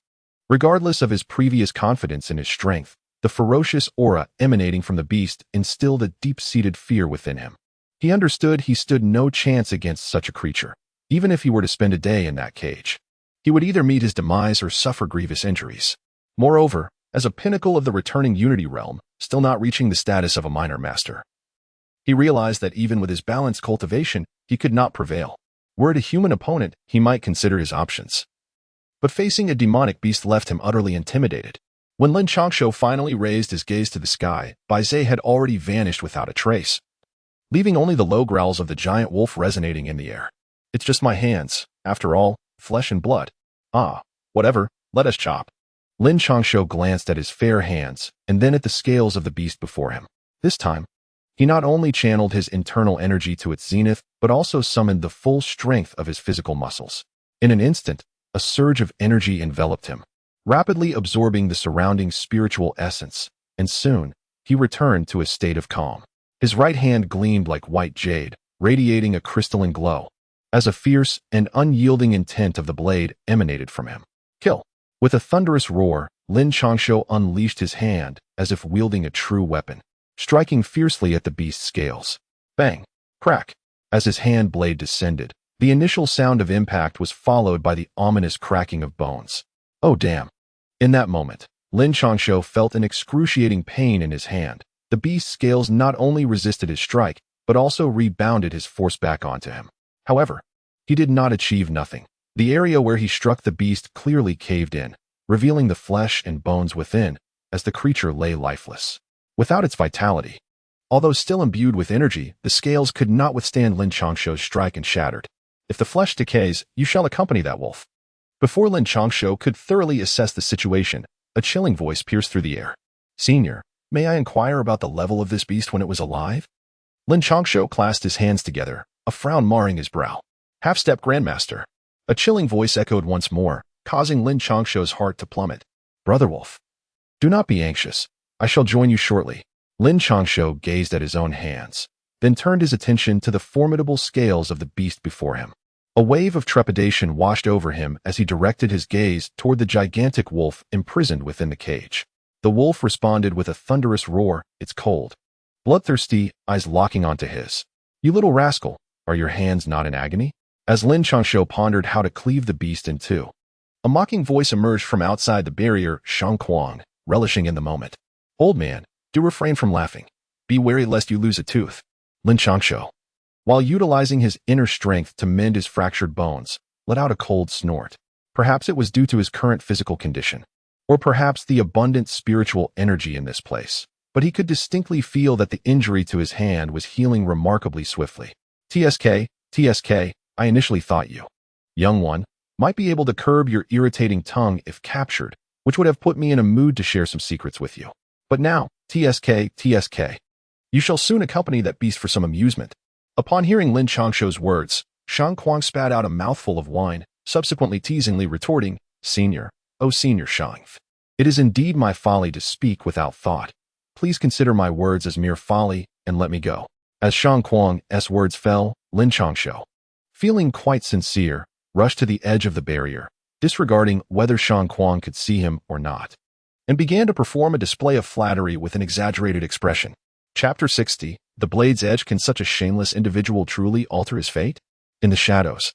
Regardless of his previous confidence in his strength, the ferocious aura emanating from the beast instilled a deep-seated fear within him. He understood he stood no chance against such a creature, even if he were to spend a day in that cage. He would either meet his demise or suffer grievous injuries. Moreover, as a pinnacle of the returning Unity realm, still not reaching the status of a minor master, he realized that even with his balanced cultivation, he could not prevail. Were it a human opponent, he might consider his options. But facing a demonic beast left him utterly intimidated. When Lin Changshou finally raised his gaze to the sky, Bai Zhe had already vanished without a trace, leaving only the low growls of the giant wolf resonating in the air. It's just my hands, after all, flesh and blood. Ah, whatever, let us chop. Lin Changshou glanced at his fair hands and then at the scales of the beast before him. This time, he not only channeled his internal energy to its zenith, but also summoned the full strength of his physical muscles. In an instant, a surge of energy enveloped him, rapidly absorbing the surrounding spiritual essence, and soon, he returned to a state of calm. His right hand gleamed like white jade, radiating a crystalline glow, as a fierce and unyielding intent of the blade emanated from him. Kill! With a thunderous roar, Lin Changshou unleashed his hand as if wielding a true weapon, striking fiercely at the beast's scales. Bang! Crack! As his hand blade descended, the initial sound of impact was followed by the ominous cracking of bones. Oh damn! In that moment, Lin Changshou felt an excruciating pain in his hand. The beast's scales not only resisted his strike, but also rebounded his force back onto him. However, he did not achieve nothing. The area where he struck the beast clearly caved in, revealing the flesh and bones within, as the creature lay lifeless, without its vitality. Although still imbued with energy, the scales could not withstand Lin Changshou's strike and shattered. If the flesh decays, you shall accompany that wolf. Before Lin Changshou could thoroughly assess the situation, a chilling voice pierced through the air. Senior, may I inquire about the level of this beast when it was alive? Lin Changshou clasped his hands together, a frown marring his brow. Half-step Grandmaster. A chilling voice echoed once more, causing Lin Changshou's heart to plummet. Brother Wolf. Do not be anxious. I shall join you shortly. Lin Changshou gazed at his own hands, then turned his attention to the formidable scales of the beast before him. A wave of trepidation washed over him as he directed his gaze toward the gigantic wolf imprisoned within the cage. The wolf responded with a thunderous roar, its cold, bloodthirsty eyes locking onto his. You little rascal, are your hands not in agony? As Lin Changshou pondered how to cleave the beast in two, a mocking voice emerged from outside the barrier, Shang Kuang, relishing in the moment. Old man, do refrain from laughing. Be wary lest you lose a tooth. Lin Changshou, while utilizing his inner strength to mend his fractured bones, let out a cold snort. Perhaps it was due to his current physical condition, or perhaps the abundant spiritual energy in this place, but he could distinctly feel that the injury to his hand was healing remarkably swiftly. TSK, I initially thought you, young one, might be able to curb your irritating tongue if captured, which would have put me in a mood to share some secrets with you. But now, TSK, you shall soon accompany that beast for some amusement. Upon hearing Lin Changshou's words, Shang Kuang spat out a mouthful of wine, subsequently teasingly retorting, Senior, oh Senior Shang. It is indeed my folly to speak without thought. Please consider my words as mere folly and let me go. As Shang Kuang's words fell, Lin Changshou, feeling quite sincere, rushed to the edge of the barrier, disregarding whether Shang Kuang could see him or not, and began to perform a display of flattery with an exaggerated expression. Chapter 60, The Blade's Edge. Can such a shameless individual truly alter his fate? In the shadows,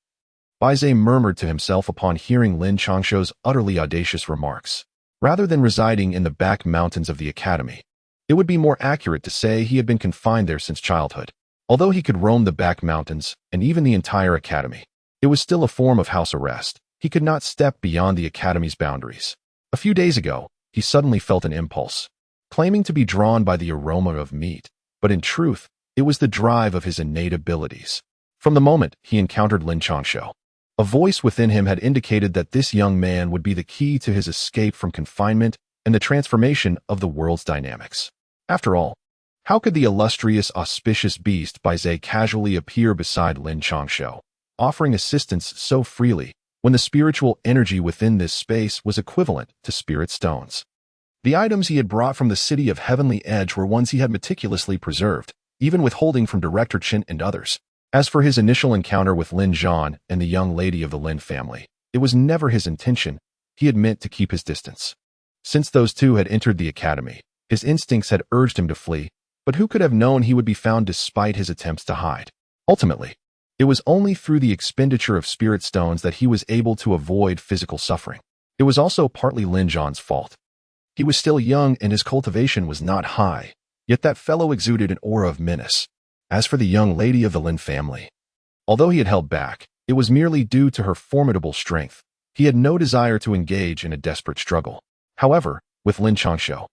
Bai Zhe murmured to himself upon hearing Lin Changshou's utterly audacious remarks. Rather than residing in the back mountains of the academy, it would be more accurate to say he had been confined there since childhood. Although he could roam the back mountains and even the entire academy, it was still a form of house arrest. He could not step beyond the academy's boundaries. A few days ago, he suddenly felt an impulse, claiming to be drawn by the aroma of meat, but in truth, it was the drive of his innate abilities. From the moment he encountered Lin Changshou, a voice within him had indicated that this young man would be the key to his escape from confinement and the transformation of the world's dynamics. After all, how could the illustrious, auspicious beast Bai Zhe casually appear beside Lin Changshou, offering assistance so freely, when the spiritual energy within this space was equivalent to spirit stones? The items he had brought from the city of Heavenly Edge were ones he had meticulously preserved, even withholding from Director Chen and others. As for his initial encounter with Lin Zhan and the young lady of the Lin family, it was never his intention. he had meant to keep his distance. Since those two had entered the academy, his instincts had urged him to flee, but who could have known he would be found despite his attempts to hide? Ultimately, it was only through the expenditure of spirit stones that he was able to avoid physical suffering. It was also partly Lin Zhan's fault. He was still young and his cultivation was not high, yet that fellow exuded an aura of menace. As for the young lady of the Lin family, although he had held back, it was merely due to her formidable strength. He had no desire to engage in a desperate struggle. However, with Lin Changshou,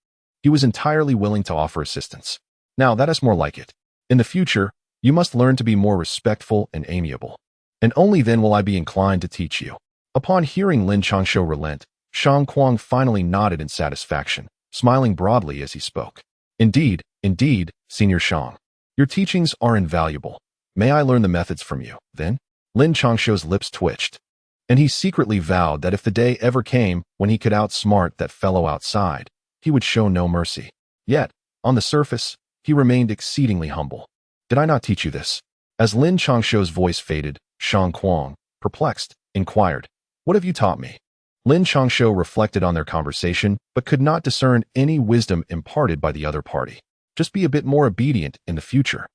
he was entirely willing to offer assistance. Now that is more like it. In the future, you must learn to be more respectful and amiable. And only then will I be inclined to teach you. Upon hearing Lin Changshou relent, Shang Kuang finally nodded in satisfaction, smiling broadly as he spoke. Indeed, Senior Shang. Your teachings are invaluable. May I learn the methods from you, then? Lin Changshou's lips twitched, and he secretly vowed that if the day ever came when he could outsmart that fellow outside, he would show no mercy. Yet, on the surface, he remained exceedingly humble. Did I not teach you this? As Lin Changshou's voice faded, Shang Kuang, perplexed, inquired, What have you taught me? Lin Changshou reflected on their conversation, but could not discern any wisdom imparted by the other party. Just be a bit more obedient in the future.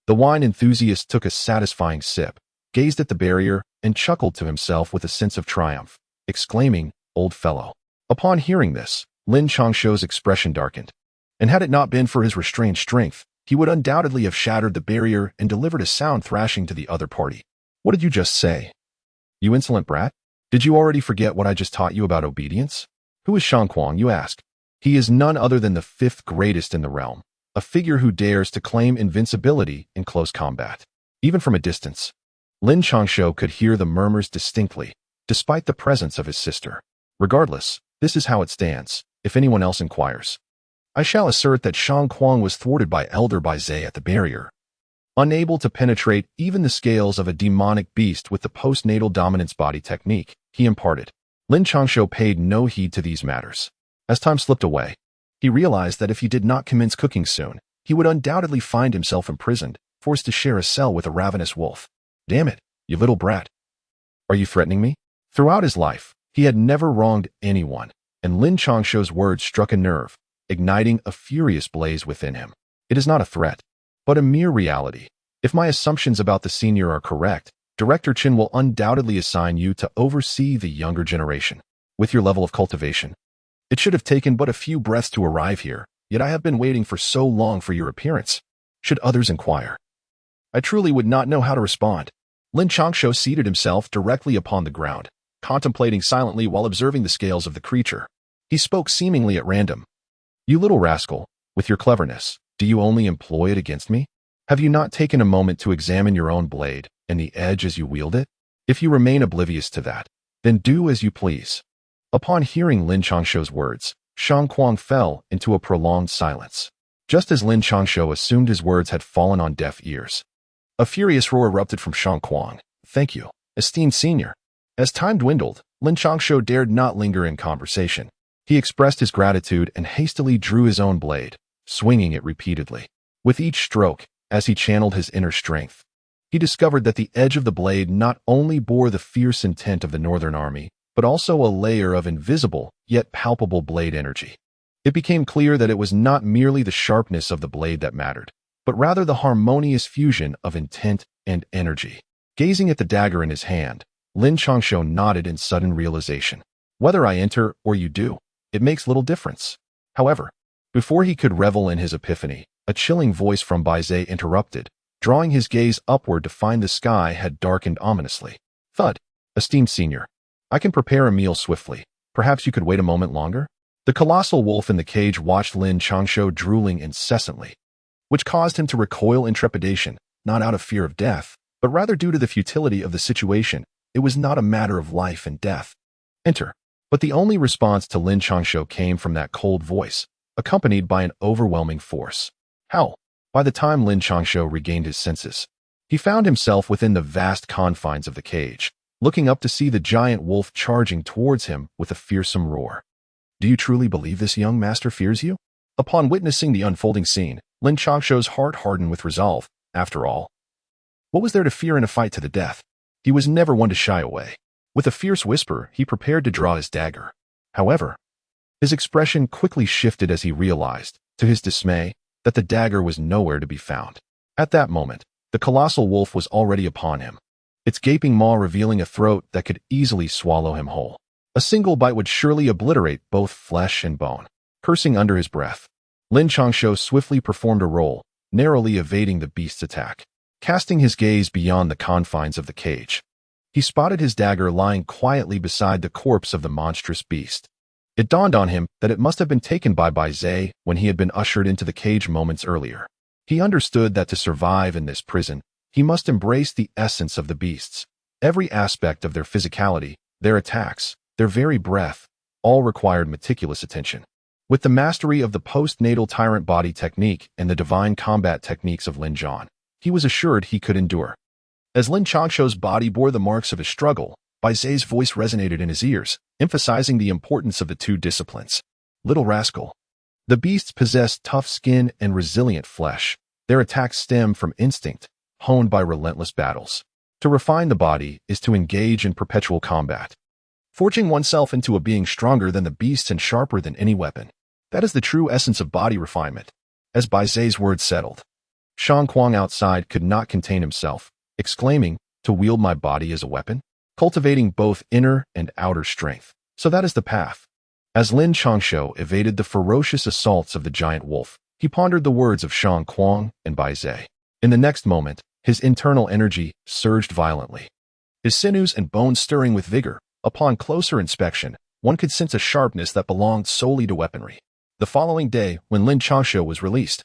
The wine enthusiast took a satisfying sip, gazed at the barrier, and chuckled to himself with a sense of triumph, exclaiming, Old fellow. Upon hearing this, Lin Changshou's expression darkened. And had it not been for his restrained strength, he would undoubtedly have shattered the barrier and delivered a sound thrashing to the other party. What did you just say? You insolent brat? Did you already forget what I just taught you about obedience? Who is Shang Kuang, you ask? He is none other than the fifth greatest in the realm, a figure who dares to claim invincibility in close combat. Even from a distance, Lin Changshou could hear the murmurs distinctly, despite the presence of his sister. Regardless, this is how it stands, if anyone else inquires. I shall assert that Shang Kuang was thwarted by Elder Baizhe at the barrier. Unable to penetrate even the scales of a demonic beast with the postnatal dominance body technique he imparted, Lin Changshou paid no heed to these matters. As time slipped away, he realized that if he did not commence cooking soon, he would undoubtedly find himself imprisoned, forced to share a cell with a ravenous wolf. Damn it, you little brat. Are you threatening me? Throughout his life, he had never wronged anyone, and Lin Changshou's words struck a nerve, igniting a furious blaze within him. It is not a threat, but a mere reality. If my assumptions about the senior are correct, Director Chen will undoubtedly assign you to oversee the younger generation. With your level of cultivation, it should have taken but a few breaths to arrive here, yet I have been waiting for so long for your appearance. Should others inquire, I truly would not know how to respond. Lin Changshou seated himself directly upon the ground, contemplating silently while observing the scales of the creature. He spoke seemingly at random. You little rascal, with your cleverness, do you only employ it against me? Have you not taken a moment to examine your own blade and the edge as you wield it? If you remain oblivious to that, then do as you please. Upon hearing Lin Changshou's words, Shang Kuang fell into a prolonged silence. Just as Lin Changshou assumed his words had fallen on deaf ears, a furious roar erupted from Shang Kuang. Thank you, esteemed senior. As time dwindled, Lin Changshou dared not linger in conversation. He expressed his gratitude and hastily drew his own blade, swinging it repeatedly. With each stroke, as he channeled his inner strength, he discovered that the edge of the blade not only bore the fierce intent of the Northern Army, but also a layer of invisible, yet palpable blade energy. It became clear that it was not merely the sharpness of the blade that mattered, but rather the harmonious fusion of intent and energy. Gazing at the dagger in his hand, Lin Changshou nodded in sudden realization. Whether I enter or you do, it makes little difference. However, before he could revel in his epiphany, a chilling voice from Baizhe interrupted, drawing his gaze upward to find the sky had darkened ominously. Thud. Esteemed senior, I can prepare a meal swiftly. Perhaps you could wait a moment longer? The colossal wolf in the cage watched Lin Changshou drooling incessantly, which caused him to recoil in trepidation, not out of fear of death, but rather due to the futility of the situation. It was not a matter of life and death. Enter. But the only response to Lin Changshou came from that cold voice, accompanied by an overwhelming force. How? By the time Lin Changshou regained his senses, he found himself within the vast confines of the cage, looking up to see the giant wolf charging towards him with a fearsome roar. Do you truly believe this young master fears you? Upon witnessing the unfolding scene, Lin Changshou's heart hardened with resolve. After all, what was there to fear in a fight to the death? He was never one to shy away. With a fierce whisper, he prepared to draw his dagger. However, his expression quickly shifted as he realized, to his dismay, that the dagger was nowhere to be found. At that moment, the colossal wolf was already upon him, its gaping maw revealing a throat that could easily swallow him whole. A single bite would surely obliterate both flesh and bone. Cursing under his breath, Lin Changshou swiftly performed a roll, narrowly evading the beast's attack. Casting his gaze beyond the confines of the cage, he spotted his dagger lying quietly beside the corpse of the monstrous beast. It dawned on him that it must have been taken by Bai Zhe when he had been ushered into the cage moments earlier. He understood that to survive in this prison, he must embrace the essence of the beasts. Every aspect of their physicality, their attacks, their very breath, all required meticulous attention. With the mastery of the postnatal tyrant body technique and the divine combat techniques of Lin Zhan, he was assured he could endure. As Lin Changshou's body bore the marks of his struggle, Bai Zhe's voice resonated in his ears, emphasizing the importance of the two disciplines. Little rascal. The beasts possess tough skin and resilient flesh. Their attacks stem from instinct, honed by relentless battles. To refine the body is to engage in perpetual combat, forging oneself into a being stronger than the beasts and sharper than any weapon. That is the true essence of body refinement. As Bai Zhe's words settled, Shang Kuang outside could not contain himself, exclaiming, "To wield my body as a weapon? Cultivating both inner and outer strength. So that is the path." As Lin Changshou evaded the ferocious assaults of the giant wolf, he pondered the words of Shang Kuang and Bai Zhe. In the next moment, his internal energy surged violently, his sinews and bones stirring with vigor. Upon closer inspection, one could sense a sharpness that belonged solely to weaponry. The following day, when Lin Changshou was released,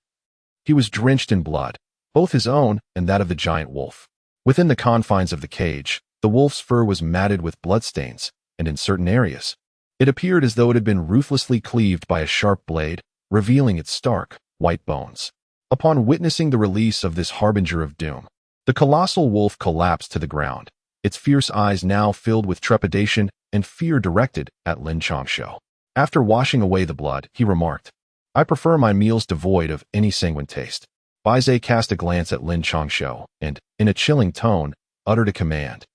he was drenched in blood, both his own and that of the giant wolf. Within the confines of the cage, the wolf's fur was matted with bloodstains, and in certain areas, it appeared as though it had been ruthlessly cleaved by a sharp blade, revealing its stark, white bones. Upon witnessing the release of this harbinger of doom, the colossal wolf collapsed to the ground, its fierce eyes now filled with trepidation and fear directed at Lin Changshou. After washing away the blood, he remarked, "I prefer my meals devoid of any sanguine taste." Bai Zhe cast a glance at Lin Changshou and, in a chilling tone, uttered a command,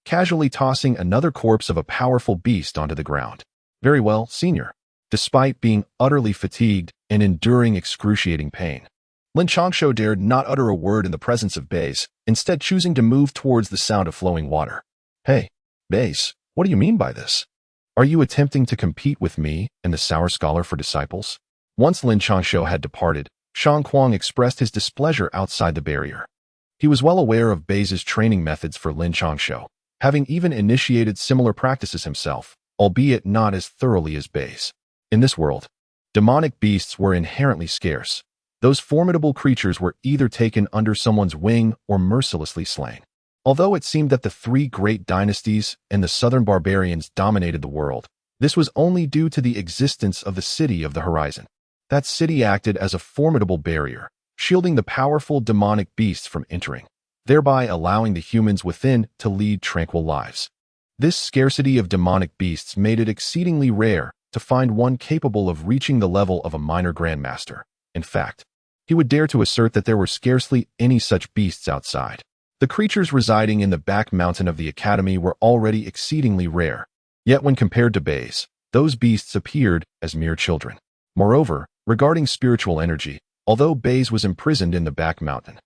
casually tossing another corpse of a powerful beast onto the ground. "Very well, senior." Despite being utterly fatigued and enduring excruciating pain, Lin Changshou dared not utter a word in the presence of Baze, instead choosing to move towards the sound of flowing water. "Hey, Baze, what do you mean by this? Are you attempting to compete with me and the Sour Scholar for disciples?" Once Lin Changshou had departed, Shang Kuang expressed his displeasure outside the barrier. He was well aware of Baze's training methods for Lin Changshou, having even initiated similar practices himself, albeit not as thoroughly as Baze. In this world, demonic beasts were inherently scarce. Those formidable creatures were either taken under someone's wing or mercilessly slain. Although it seemed that the three great dynasties and the southern barbarians dominated the world, this was only due to the existence of the City of the Horizon. That city acted as a formidable barrier, shielding the powerful demonic beasts from entering, thereby allowing the humans within to lead tranquil lives. This scarcity of demonic beasts made it exceedingly rare to find one capable of reaching the level of a minor grandmaster. In fact, he would dare to assert that there were scarcely any such beasts outside. The creatures residing in the back mountain of the academy were already exceedingly rare, yet when compared to Baze, those beasts appeared as mere children. Moreover, regarding spiritual energy, although Baze was imprisoned in the back mountain,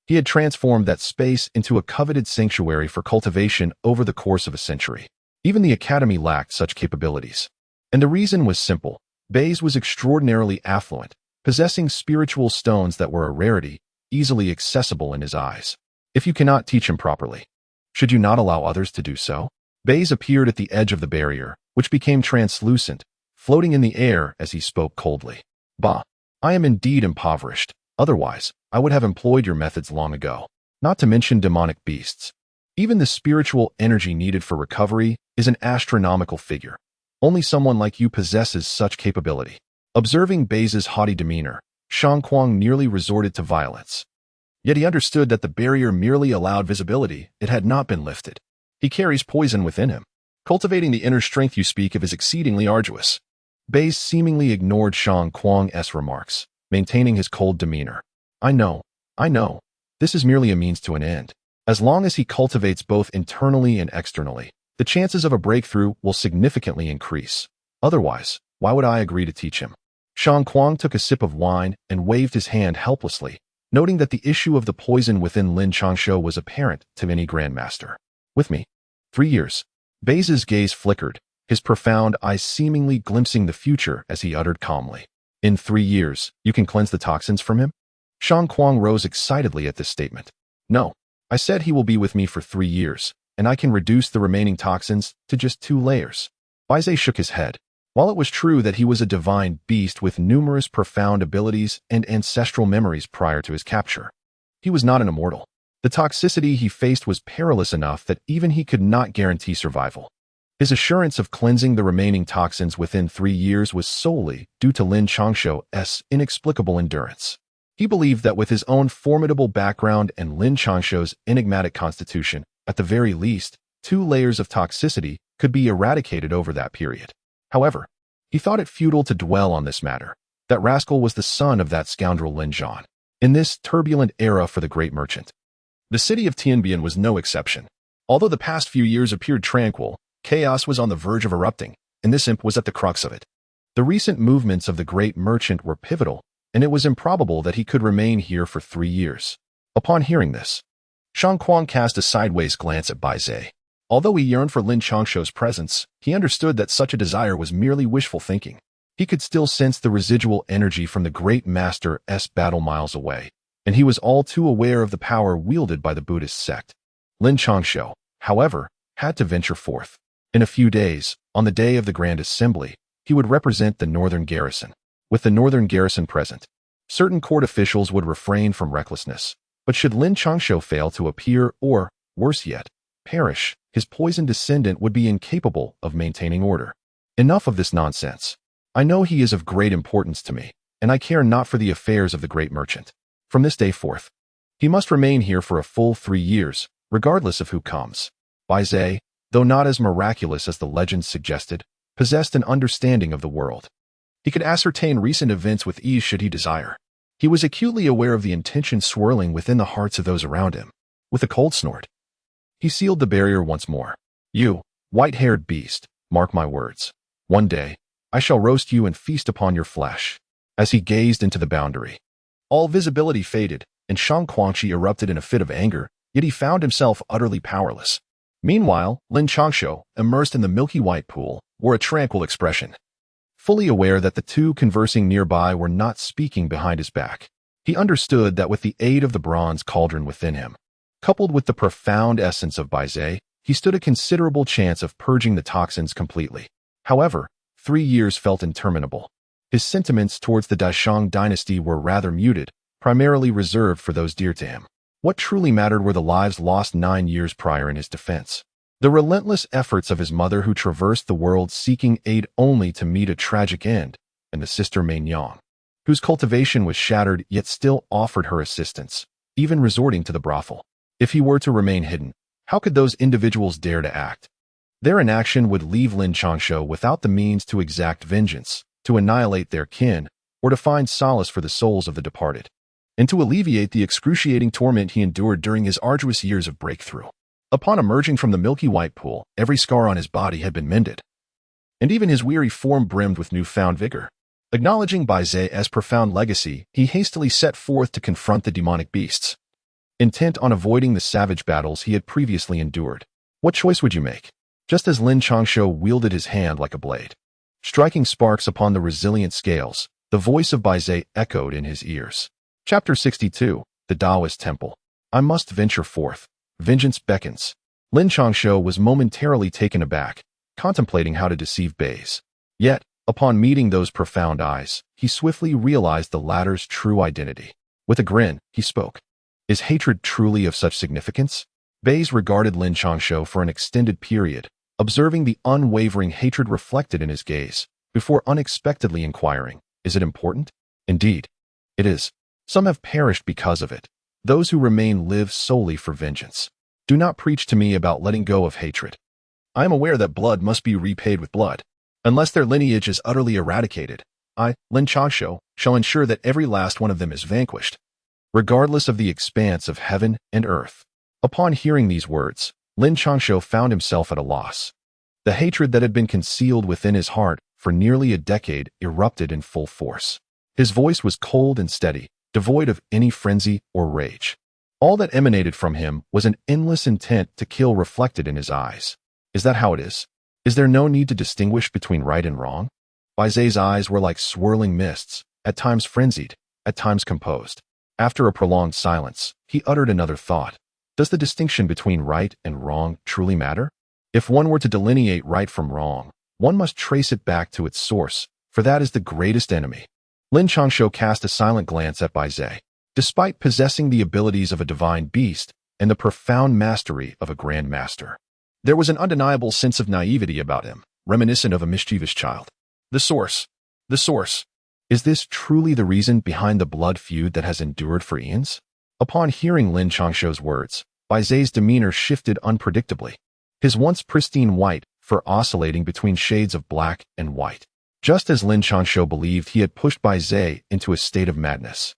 he had transformed that space into a coveted sanctuary for cultivation over the course of a century. Even the academy lacked such capabilities. And the reason was simple. Baze was extraordinarily affluent, possessing spiritual stones that were a rarity, easily accessible in his eyes. If you cannot teach him properly, should you not allow others to do so? Baze appeared at the edge of the barrier, which became translucent, floating in the air as he spoke coldly. "Bah, I am indeed impoverished. Otherwise, I would have employed your methods long ago. Not to mention demonic beasts. Even the spiritual energy needed for recovery is an astronomical figure. Only someone like you possesses such capability." Observing Baze's haughty demeanor, Shang Kuang nearly resorted to violence. Yet he understood that the barrier merely allowed visibility, it had not been lifted. He carries poison within him. Cultivating the inner strength you speak of is exceedingly arduous. Baze seemingly ignored Shang Kuang's remarks, maintaining his cold demeanor. I know. This is merely a means to an end. As long as he cultivates both internally and externally, the chances of a breakthrough will significantly increase. Otherwise, why would I agree to teach him? Shang Kuang took a sip of wine and waved his hand helplessly, noting that the issue of the poison within Lin Changshou was apparent to any grandmaster. With me? 3 years. Bei's gaze flickered, his profound eyes seemingly glimpsing the future as he uttered calmly. In 3 years, you can cleanse the toxins from him? Shang Kuang rose excitedly at this statement. No, I said he will be with me for 3 years, and I can reduce the remaining toxins to just 2 layers. Bai shook his head. While it was true that he was a divine beast with numerous profound abilities and ancestral memories prior to his capture, he was not an immortal. The toxicity he faced was perilous enough that even he could not guarantee survival. His assurance of cleansing the remaining toxins within 3 years was solely due to Lin Changshou's inexplicable endurance. He believed that with his own formidable background and Lin Changshou's enigmatic constitution, at the very least, 2 layers of toxicity could be eradicated over that period. However, he thought it futile to dwell on this matter. That rascal was the son of that scoundrel Lin Zhan. In this turbulent era for the great merchant, the city of Tianbian was no exception. Although the past few years appeared tranquil, chaos was on the verge of erupting, and this imp was at the crux of it. The recent movements of the great merchant were pivotal, and it was improbable that he could remain here for 3 years. Upon hearing this, Shang Kuang cast a sideways glance at Bai. Although he yearned for Lin Changshou's presence, he understood that such a desire was merely wishful thinking. He could still sense the residual energy from the great master's battle miles away, and he was all too aware of the power wielded by the Buddhist sect. Lin Changshou, however, had to venture forth. In a few days, on the day of the Grand Assembly, he would represent the northern garrison. With the northern garrison present, certain court officials would refrain from recklessness. But should Lin Changshou fail to appear or, worse yet, perish, his poisoned descendant would be incapable of maintaining order. Enough of this nonsense. I know he is of great importance to me, and I care not for the affairs of the great merchant. From this day forth, he must remain here for a full 3 years, regardless of who comes. Bai, though not as miraculous as the legends suggested, possessed an understanding of the world. He could ascertain recent events with ease should he desire. He was acutely aware of the intention swirling within the hearts of those around him. With a cold snort, he sealed the barrier once more. You, white-haired beast, mark my words. One day, I shall roast you and feast upon your flesh. As he gazed into the boundary, all visibility faded, and Shang Kuangqi erupted in a fit of anger, yet he found himself utterly powerless. Meanwhile, Lin Changshou, immersed in the milky white pool, wore a tranquil expression. Fully aware that the two conversing nearby were not speaking behind his back, he understood that with the aid of the bronze cauldron within him, coupled with the profound essence of Bai, he stood a considerable chance of purging the toxins completely. However, 3 years felt interminable. His sentiments towards the Daishang dynasty were rather muted, primarily reserved for those dear to him. What truly mattered were the lives lost 9 years prior in his defense. The relentless efforts of his mother who traversed the world seeking aid only to meet a tragic end, and the sister Meinyang, whose cultivation was shattered yet still offered her assistance, even resorting to the brothel. If he were to remain hidden, how could those individuals dare to act? Their inaction would leave Lin Changshou without the means to exact vengeance, to annihilate their kin, or to find solace for the souls of the departed, and to alleviate the excruciating torment he endured during his arduous years of breakthrough. Upon emerging from the milky white pool, every scar on his body had been mended, and even his weary form brimmed with newfound vigor. Acknowledging Bai's profound legacy, he hastily set forth to confront the demonic beasts, intent on avoiding the savage battles he had previously endured. What choice would you make? Just as Lin Changshou wielded his hand like a blade, striking sparks upon the resilient scales, the voice of Bai echoed in his ears. Chapter 62, The Taoist Temple. I must venture forth. Vengeance beckons. Lin Changshou was momentarily taken aback, contemplating how to deceive Bai. Yet, upon meeting those profound eyes, he swiftly realized the latter's true identity. With a grin, he spoke. Is hatred truly of such significance? Bai regarded Lin Changshou for an extended period, observing the unwavering hatred reflected in his gaze, before unexpectedly inquiring, is it important? Indeed, it is. Some have perished because of it. Those who remain live solely for vengeance. Do not preach to me about letting go of hatred. I am aware that blood must be repaid with blood. Unless their lineage is utterly eradicated, I, Lin Changshou, shall ensure that every last one of them is vanquished, regardless of the expanse of heaven and earth. Upon hearing these words, Lin Changshou found himself at a loss. The hatred that had been concealed within his heart for nearly a decade, erupted in full force. His voice was cold and steady, devoid of any frenzy or rage. All that emanated from him was an endless intent to kill reflected in his eyes. Is that how it is? Is there no need to distinguish between right and wrong? Bai Zai's eyes were like swirling mists, at times frenzied, at times composed. After a prolonged silence, he uttered another thought. Does the distinction between right and wrong truly matter? If one were to delineate right from wrong, one must trace it back to its source, for that is the greatest enemy. Lin Changshou cast a silent glance at Bai Zai. Despite possessing the abilities of a divine beast and the profound mastery of a grand master, there was an undeniable sense of naivety about him, reminiscent of a mischievous child. The source. Is this truly the reason behind the blood feud that has endured for eons? Upon hearing Lin Changshou's words, Bai Zai's demeanor shifted unpredictably. His once pristine white fur oscillating between shades of black and white. Just as Lin Changshou believed he had pushed Bai Zai into a state of madness.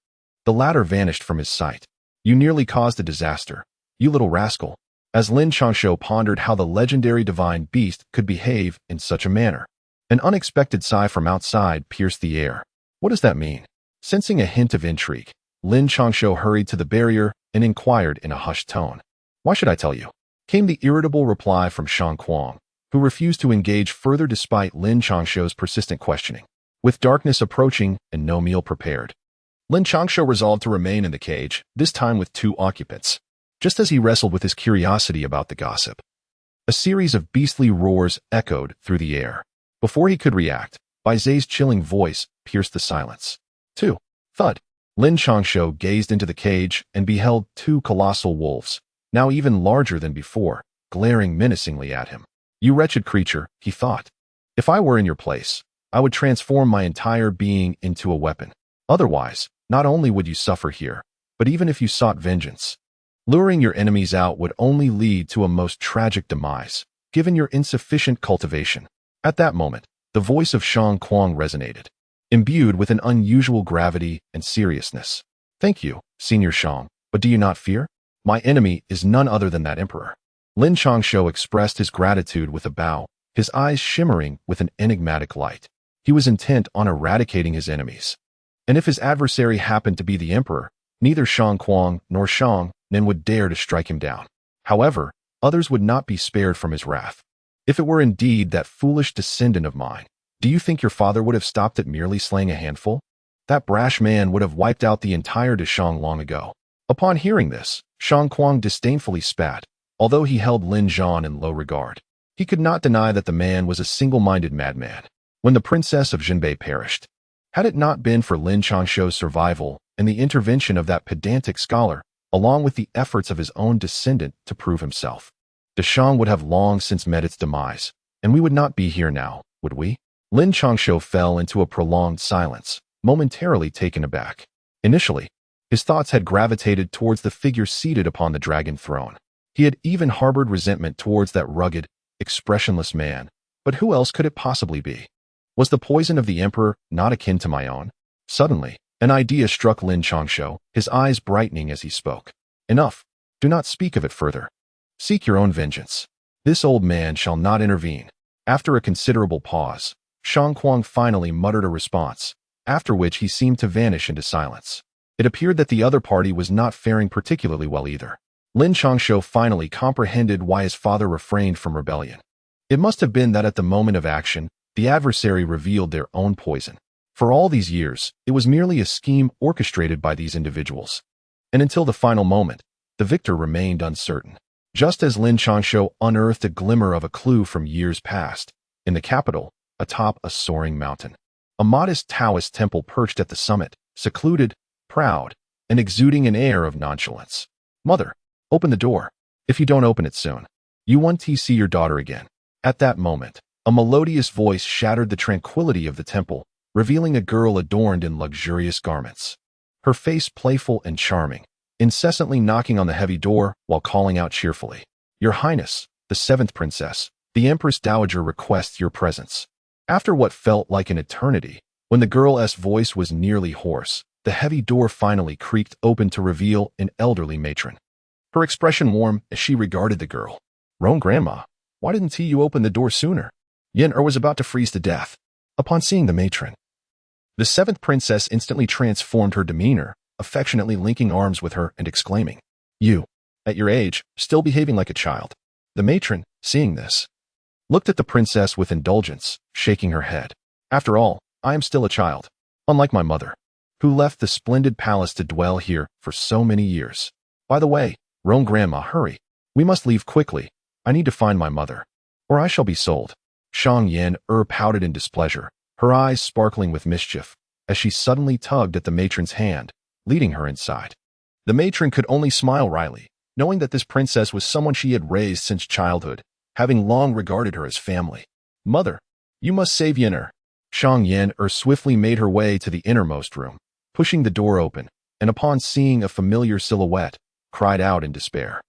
The latter vanished from his sight. You nearly caused a disaster, you little rascal. As Lin Changshou pondered how the legendary divine beast could behave in such a manner, an unexpected sigh from outside pierced the air. What does that mean? Sensing a hint of intrigue, Lin Changshou hurried to the barrier and inquired in a hushed tone. Why should I tell you? Came the irritable reply from Shang Kuang, who refused to engage further despite Lin Changshou's persistent questioning. With darkness approaching and no meal prepared, Lin Changshou resolved to remain in the cage, this time with 2 occupants. Just as he wrestled with his curiosity about the gossip, a series of beastly roars echoed through the air. Before he could react, Bai Zai's chilling voice pierced the silence. 2. Thud. Lin Changshou gazed into the cage and beheld 2 colossal wolves, now even larger than before, glaring menacingly at him. You wretched creature, he thought. If I were in your place, I would transform my entire being into a weapon. Otherwise, not only would you suffer here, but even if you sought vengeance, luring your enemies out would only lead to a most tragic demise, given your insufficient cultivation. At that moment, the voice of Shang Kuang resonated, imbued with an unusual gravity and seriousness. Thank you, Senior Shang, but do you not fear? My enemy is none other than that emperor. Lin Changshou expressed his gratitude with a bow, his eyes shimmering with an enigmatic light. He was intent on eradicating his enemies. And if his adversary happened to be the emperor, neither Shang Kuang nor Shang Nen would dare to strike him down. However, others would not be spared from his wrath. If it were indeed that foolish descendant of mine, do you think your father would have stopped at merely slaying a handful? That brash man would have wiped out the entire Deshang long ago. Upon hearing this, Shang Kuang disdainfully spat, although he held Lin Zhan in low regard. He could not deny that the man was a single-minded madman. When the princess of Jinbei perished, had it not been for Lin Changshou's survival and the intervention of that pedantic scholar, along with the efforts of his own descendant to prove himself, Deshang would have long since met its demise, and we would not be here now, would we? Lin Changshou fell into a prolonged silence, momentarily taken aback. Initially, his thoughts had gravitated towards the figure seated upon the dragon throne. He had even harbored resentment towards that rugged, expressionless man, but who else could it possibly be? Was the poison of the emperor not akin to my own? Suddenly, an idea struck Lin Changshou, his eyes brightening as he spoke. Enough. Do not speak of it further. Seek your own vengeance. This old man shall not intervene. After a considerable pause, Shang Kuang finally muttered a response, after which he seemed to vanish into silence. It appeared that the other party was not faring particularly well either. Lin Changshou finally comprehended why his father refrained from rebellion. It must have been that at the moment of action, the adversary revealed their own poison. For all these years, it was merely a scheme orchestrated by these individuals. And until the final moment, the victor remained uncertain. Just as Lin Changshou unearthed a glimmer of a clue from years past, in the capital, atop a soaring mountain, a modest Taoist temple perched at the summit, secluded, proud, and exuding an air of nonchalance. Mother, open the door. If you don't open it soon, you won't see your daughter again. At that moment, a melodious voice shattered the tranquility of the temple, revealing a girl adorned in luxurious garments. Her face playful and charming, incessantly knocking on the heavy door while calling out cheerfully, "Your Highness, the 7th princess, the Empress Dowager requests your presence." After what felt like an eternity, when the girl's voice was nearly hoarse, the heavy door finally creaked open to reveal an elderly matron. Her expression warm as she regarded the girl. "Roan grandma, why didn't you open the door sooner?" Yen was about to freeze to death. Upon seeing the matron, the seventh princess instantly transformed her demeanor, affectionately linking arms with her and exclaiming, "You, at your age, still behaving like a child." The matron, seeing this, looked at the princess with indulgence, shaking her head. "After all, I am still a child, unlike my mother, who left the splendid palace to dwell here for so many years. By the way, Rome Grandma, hurry. We must leave quickly. I need to find my mother, or I shall be sold." Shang Yan pouted in displeasure, her eyes sparkling with mischief, as she suddenly tugged at the matron's hand, leading her inside. The matron could only smile wryly, knowing that this princess was someone she had raised since childhood, having long regarded her as family. "Mother, you must save Yen'er." Shang Yan swiftly made her way to the innermost room, pushing the door open, and upon seeing a familiar silhouette, cried out in despair.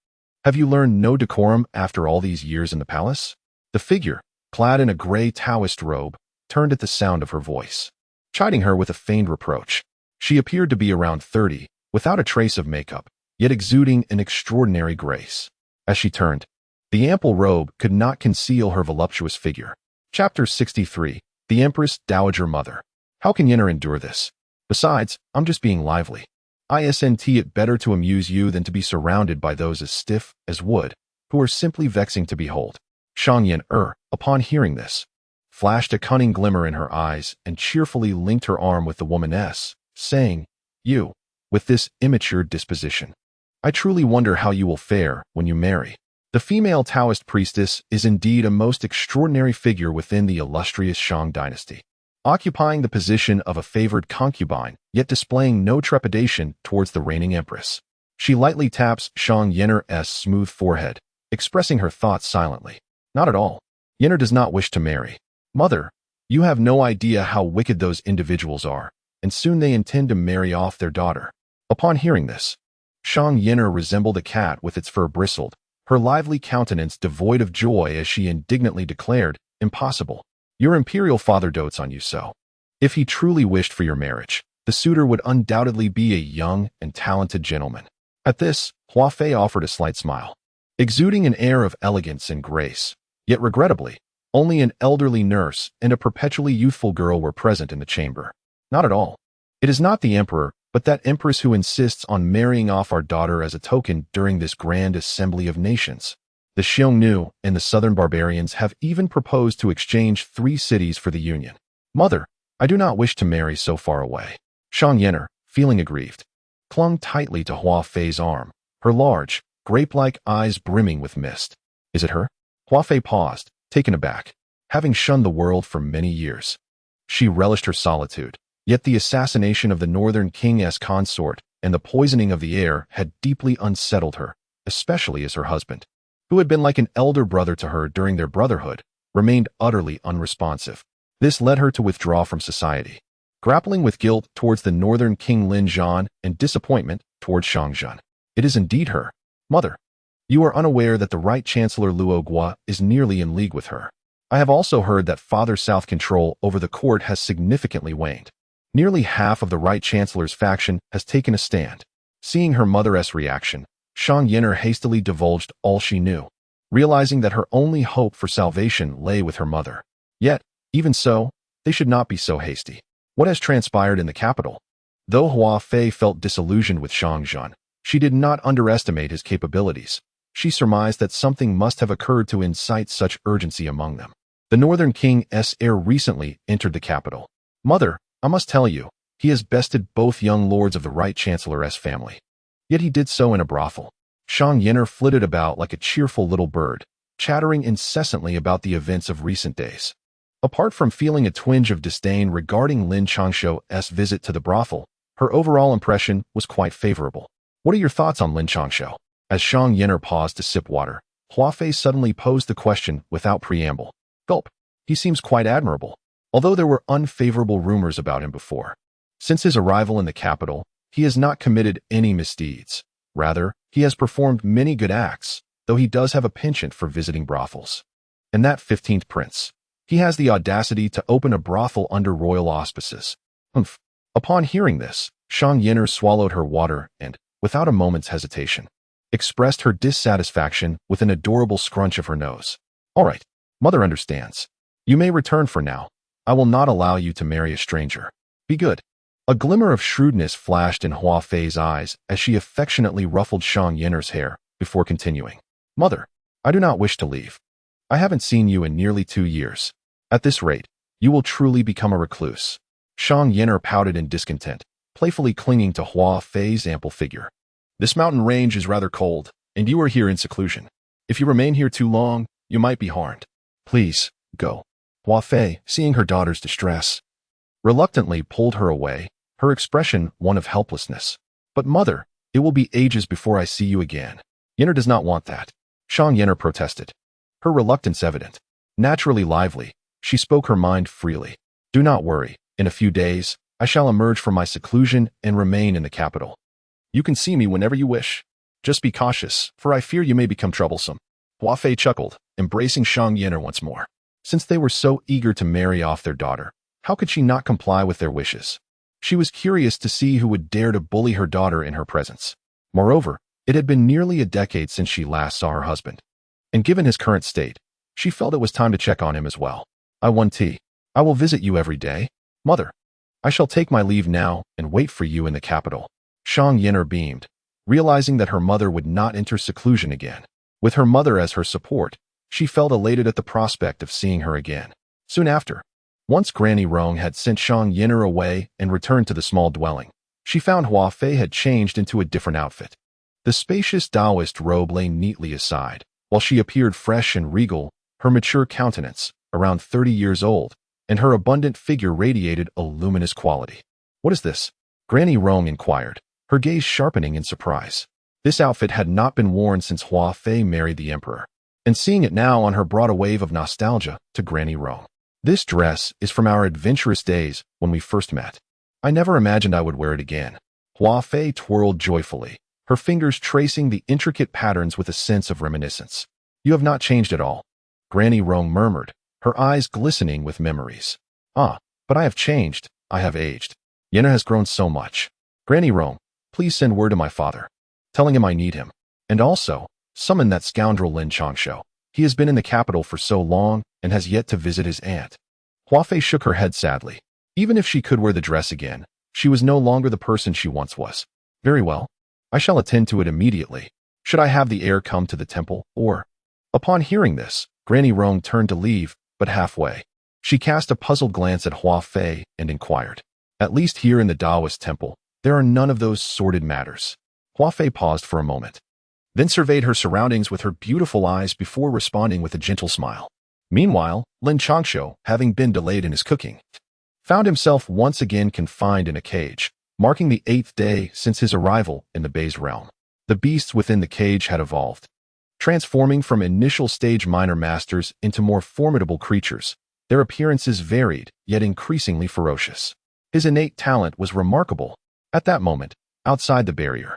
"Have you learned no decorum after all these years in the palace?" The figure, clad in a gray Taoist robe, turned at the sound of her voice, chiding her with a feigned reproach. She appeared to be around 30, without a trace of makeup, yet exuding an extraordinary grace. As she turned, the ample robe could not conceal her voluptuous figure. Chapter 63. The Empress Dowager Mother. "How can Yen'er endure this? Besides, I'm just being lively. Isn't it better to amuse you than to be surrounded by those as stiff as wood, who are simply vexing to behold?" Shang Yan, upon hearing this, flashed a cunning glimmer in her eyes and cheerfully linked her arm with the womaness, saying, "You, with this immature disposition, I truly wonder how you will fare when you marry." The female Taoist priestess is indeed a most extraordinary figure within the illustrious Shang dynasty, occupying the position of a favored concubine, yet displaying no trepidation towards the reigning empress. She lightly taps Shang Yen'er's smooth forehead, expressing her thoughts silently. "Not at all. Yen'er does not wish to marry. Mother, you have no idea how wicked those individuals are, and soon they intend to marry off their daughter." Upon hearing this, Shang Yen'er resembled a cat with its fur bristled, her lively countenance devoid of joy as she indignantly declared, "Impossible. Your imperial father dotes on you so. If he truly wished for your marriage, the suitor would undoubtedly be a young and talented gentleman." At this, Hua Fei offered a slight smile, exuding an air of elegance and grace. Yet regrettably, only an elderly nurse and a perpetually youthful girl were present in the chamber. "Not at all. It is not the emperor, but that empress who insists on marrying off our daughter as a token during this grand assembly of nations. The Xiongnu and the southern barbarians have even proposed to exchange 3 cities for the union." "Mother, I do not wish to marry so far away." Shang Yen'er, feeling aggrieved, clung tightly to Hua Fei's arm, her large, grape-like eyes brimming with mist. "Is it her?" Hua Fei paused, taken aback, having shunned the world for many years. She relished her solitude, yet the assassination of the northern king's consort and the poisoning of the air had deeply unsettled her, especially as her husband, who had been like an elder brother to her during their brotherhood, remained utterly unresponsive. This led her to withdraw from society, grappling with guilt towards the northern king Lin Zhan and disappointment towards Shangzhen. "It is indeed her. Mother, you are unaware that the Right Chancellor Luo Gua is nearly in league with her. I have also heard that Father South control over the court has significantly waned. Nearly half of the Right Chancellor's faction has taken a stand." Seeing her mother's reaction, Shang Yen'er hastily divulged all she knew, realizing that her only hope for salvation lay with her mother. Yet, even so, they should not be so hasty. What has transpired in the capital? Though Hua Fei felt disillusioned with Shangzhen, she did not underestimate his capabilities. She surmised that something must have occurred to incite such urgency among them. "The northern king's heir recently entered the capital. Mother, I must tell you, he has bested both young lords of the Right Chancellor's family. Yet he did so in a brothel." Shang Yen'er flitted about like a cheerful little bird, chattering incessantly about the events of recent days. Apart from feeling a twinge of disdain regarding Lin Changshou's visit to the brothel, her overall impression was quite favorable. "What are your thoughts on Lin Changshou?" As Shang Yen'er paused to sip water, Hua Fei suddenly posed the question without preamble. Gulp. "He seems quite admirable, although there were unfavorable rumors about him before. Since his arrival in the capital, he has not committed any misdeeds. Rather, he has performed many good acts, though he does have a penchant for visiting brothels. And that 15th prince, he has the audacity to open a brothel under royal auspices." Humph. Upon hearing this, Shang Yen'er swallowed her water and, without a moment's hesitation, expressed her dissatisfaction with an adorable scrunch of her nose. "All right, mother understands. You may return for now. I will not allow you to marry a stranger. Be good. A glimmer of shrewdness flashed in Hua Fei's eyes as she affectionately ruffled Shang Yiner's hair before continuing. Mother, I do not wish to leave. I haven't seen you in nearly 2 years. At this rate, you will truly become a recluse. Shang Yiner pouted in discontent, playfully clinging to Hua Fei's ample figure. This mountain range is rather cold, and you are here in seclusion. If you remain here too long, you might be harmed. Please, go. Hua Fei, seeing her daughter's distress, reluctantly pulled her away, her expression one of helplessness. But mother, it will be ages before I see you again. Yiner does not want that. Shang Yiner protested. Her reluctance evident. Naturally lively, she spoke her mind freely. Do not worry, in a few days, I shall emerge from my seclusion and remain in the capital. You can see me whenever you wish. Just be cautious, for I fear you may become troublesome. Hua Fei chuckled, embracing Shang Yiner once more. Since they were so eager to marry off their daughter, how could she not comply with their wishes? She was curious to see who would dare to bully her daughter in her presence. Moreover, it had been nearly a decade since she last saw her husband. And given his current state, she felt it was time to check on him as well. I will visit you every day. Mother, I shall take my leave now and wait for you in the capital. Shang Yiner beamed, realizing that her mother would not enter seclusion again. With her mother as her support, she felt elated at the prospect of seeing her again. Soon after, once Granny Rong had sent Shang Yiner away and returned to the small dwelling, she found Hua Fei had changed into a different outfit. The spacious Taoist robe lay neatly aside, while she appeared fresh and regal, her mature countenance, around 30 years old, and her abundant figure radiated a luminous quality. What is this? Granny Rong inquired, her gaze sharpening in surprise. This outfit had not been worn since Hua Fei married the emperor, and seeing it now on her brought a wave of nostalgia to Granny Rong. This dress is from our adventurous days when we first met. I never imagined I would wear it again. Hua Fei twirled joyfully, her fingers tracing the intricate patterns with a sense of reminiscence. You have not changed at all, Granny Rong murmured, her eyes glistening with memories. Ah, but I have changed, I have aged. Yena has grown so much. Granny Rong, please send word to my father, telling him I need him. And also, summon that scoundrel Lin Changshou. He has been in the capital for so long and has yet to visit his aunt. Hua Fei shook her head sadly. Even if she could wear the dress again, she was no longer the person she once was. Very well. I shall attend to it immediately. Should I have the heir come to the temple, or? Upon hearing this, Granny Rong turned to leave, but halfway. She cast a puzzled glance at Hua Fei and inquired. At least here in the Taoist temple, there are none of those sordid matters. Hua Fei paused for a moment, then surveyed her surroundings with her beautiful eyes before responding with a gentle smile. Meanwhile, Lin Changshou, having been delayed in his cooking, found himself once again confined in a cage, marking the 8th day since his arrival in the Bai's realm. The beasts within the cage had evolved, transforming from initial stage minor masters into more formidable creatures. Their appearances varied, yet increasingly ferocious. His innate talent was remarkable. At that moment, outside the barrier,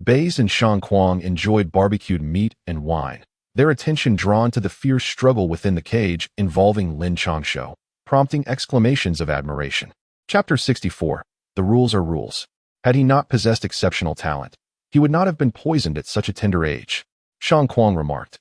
Bais and Shang Kuang enjoyed barbecued meat and wine, their attention drawn to the fierce struggle within the cage involving Lin Changshou, prompting exclamations of admiration. Chapter 64. The rules are rules. Had he not possessed exceptional talent, he would not have been poisoned at such a tender age, Shang Kuang remarked,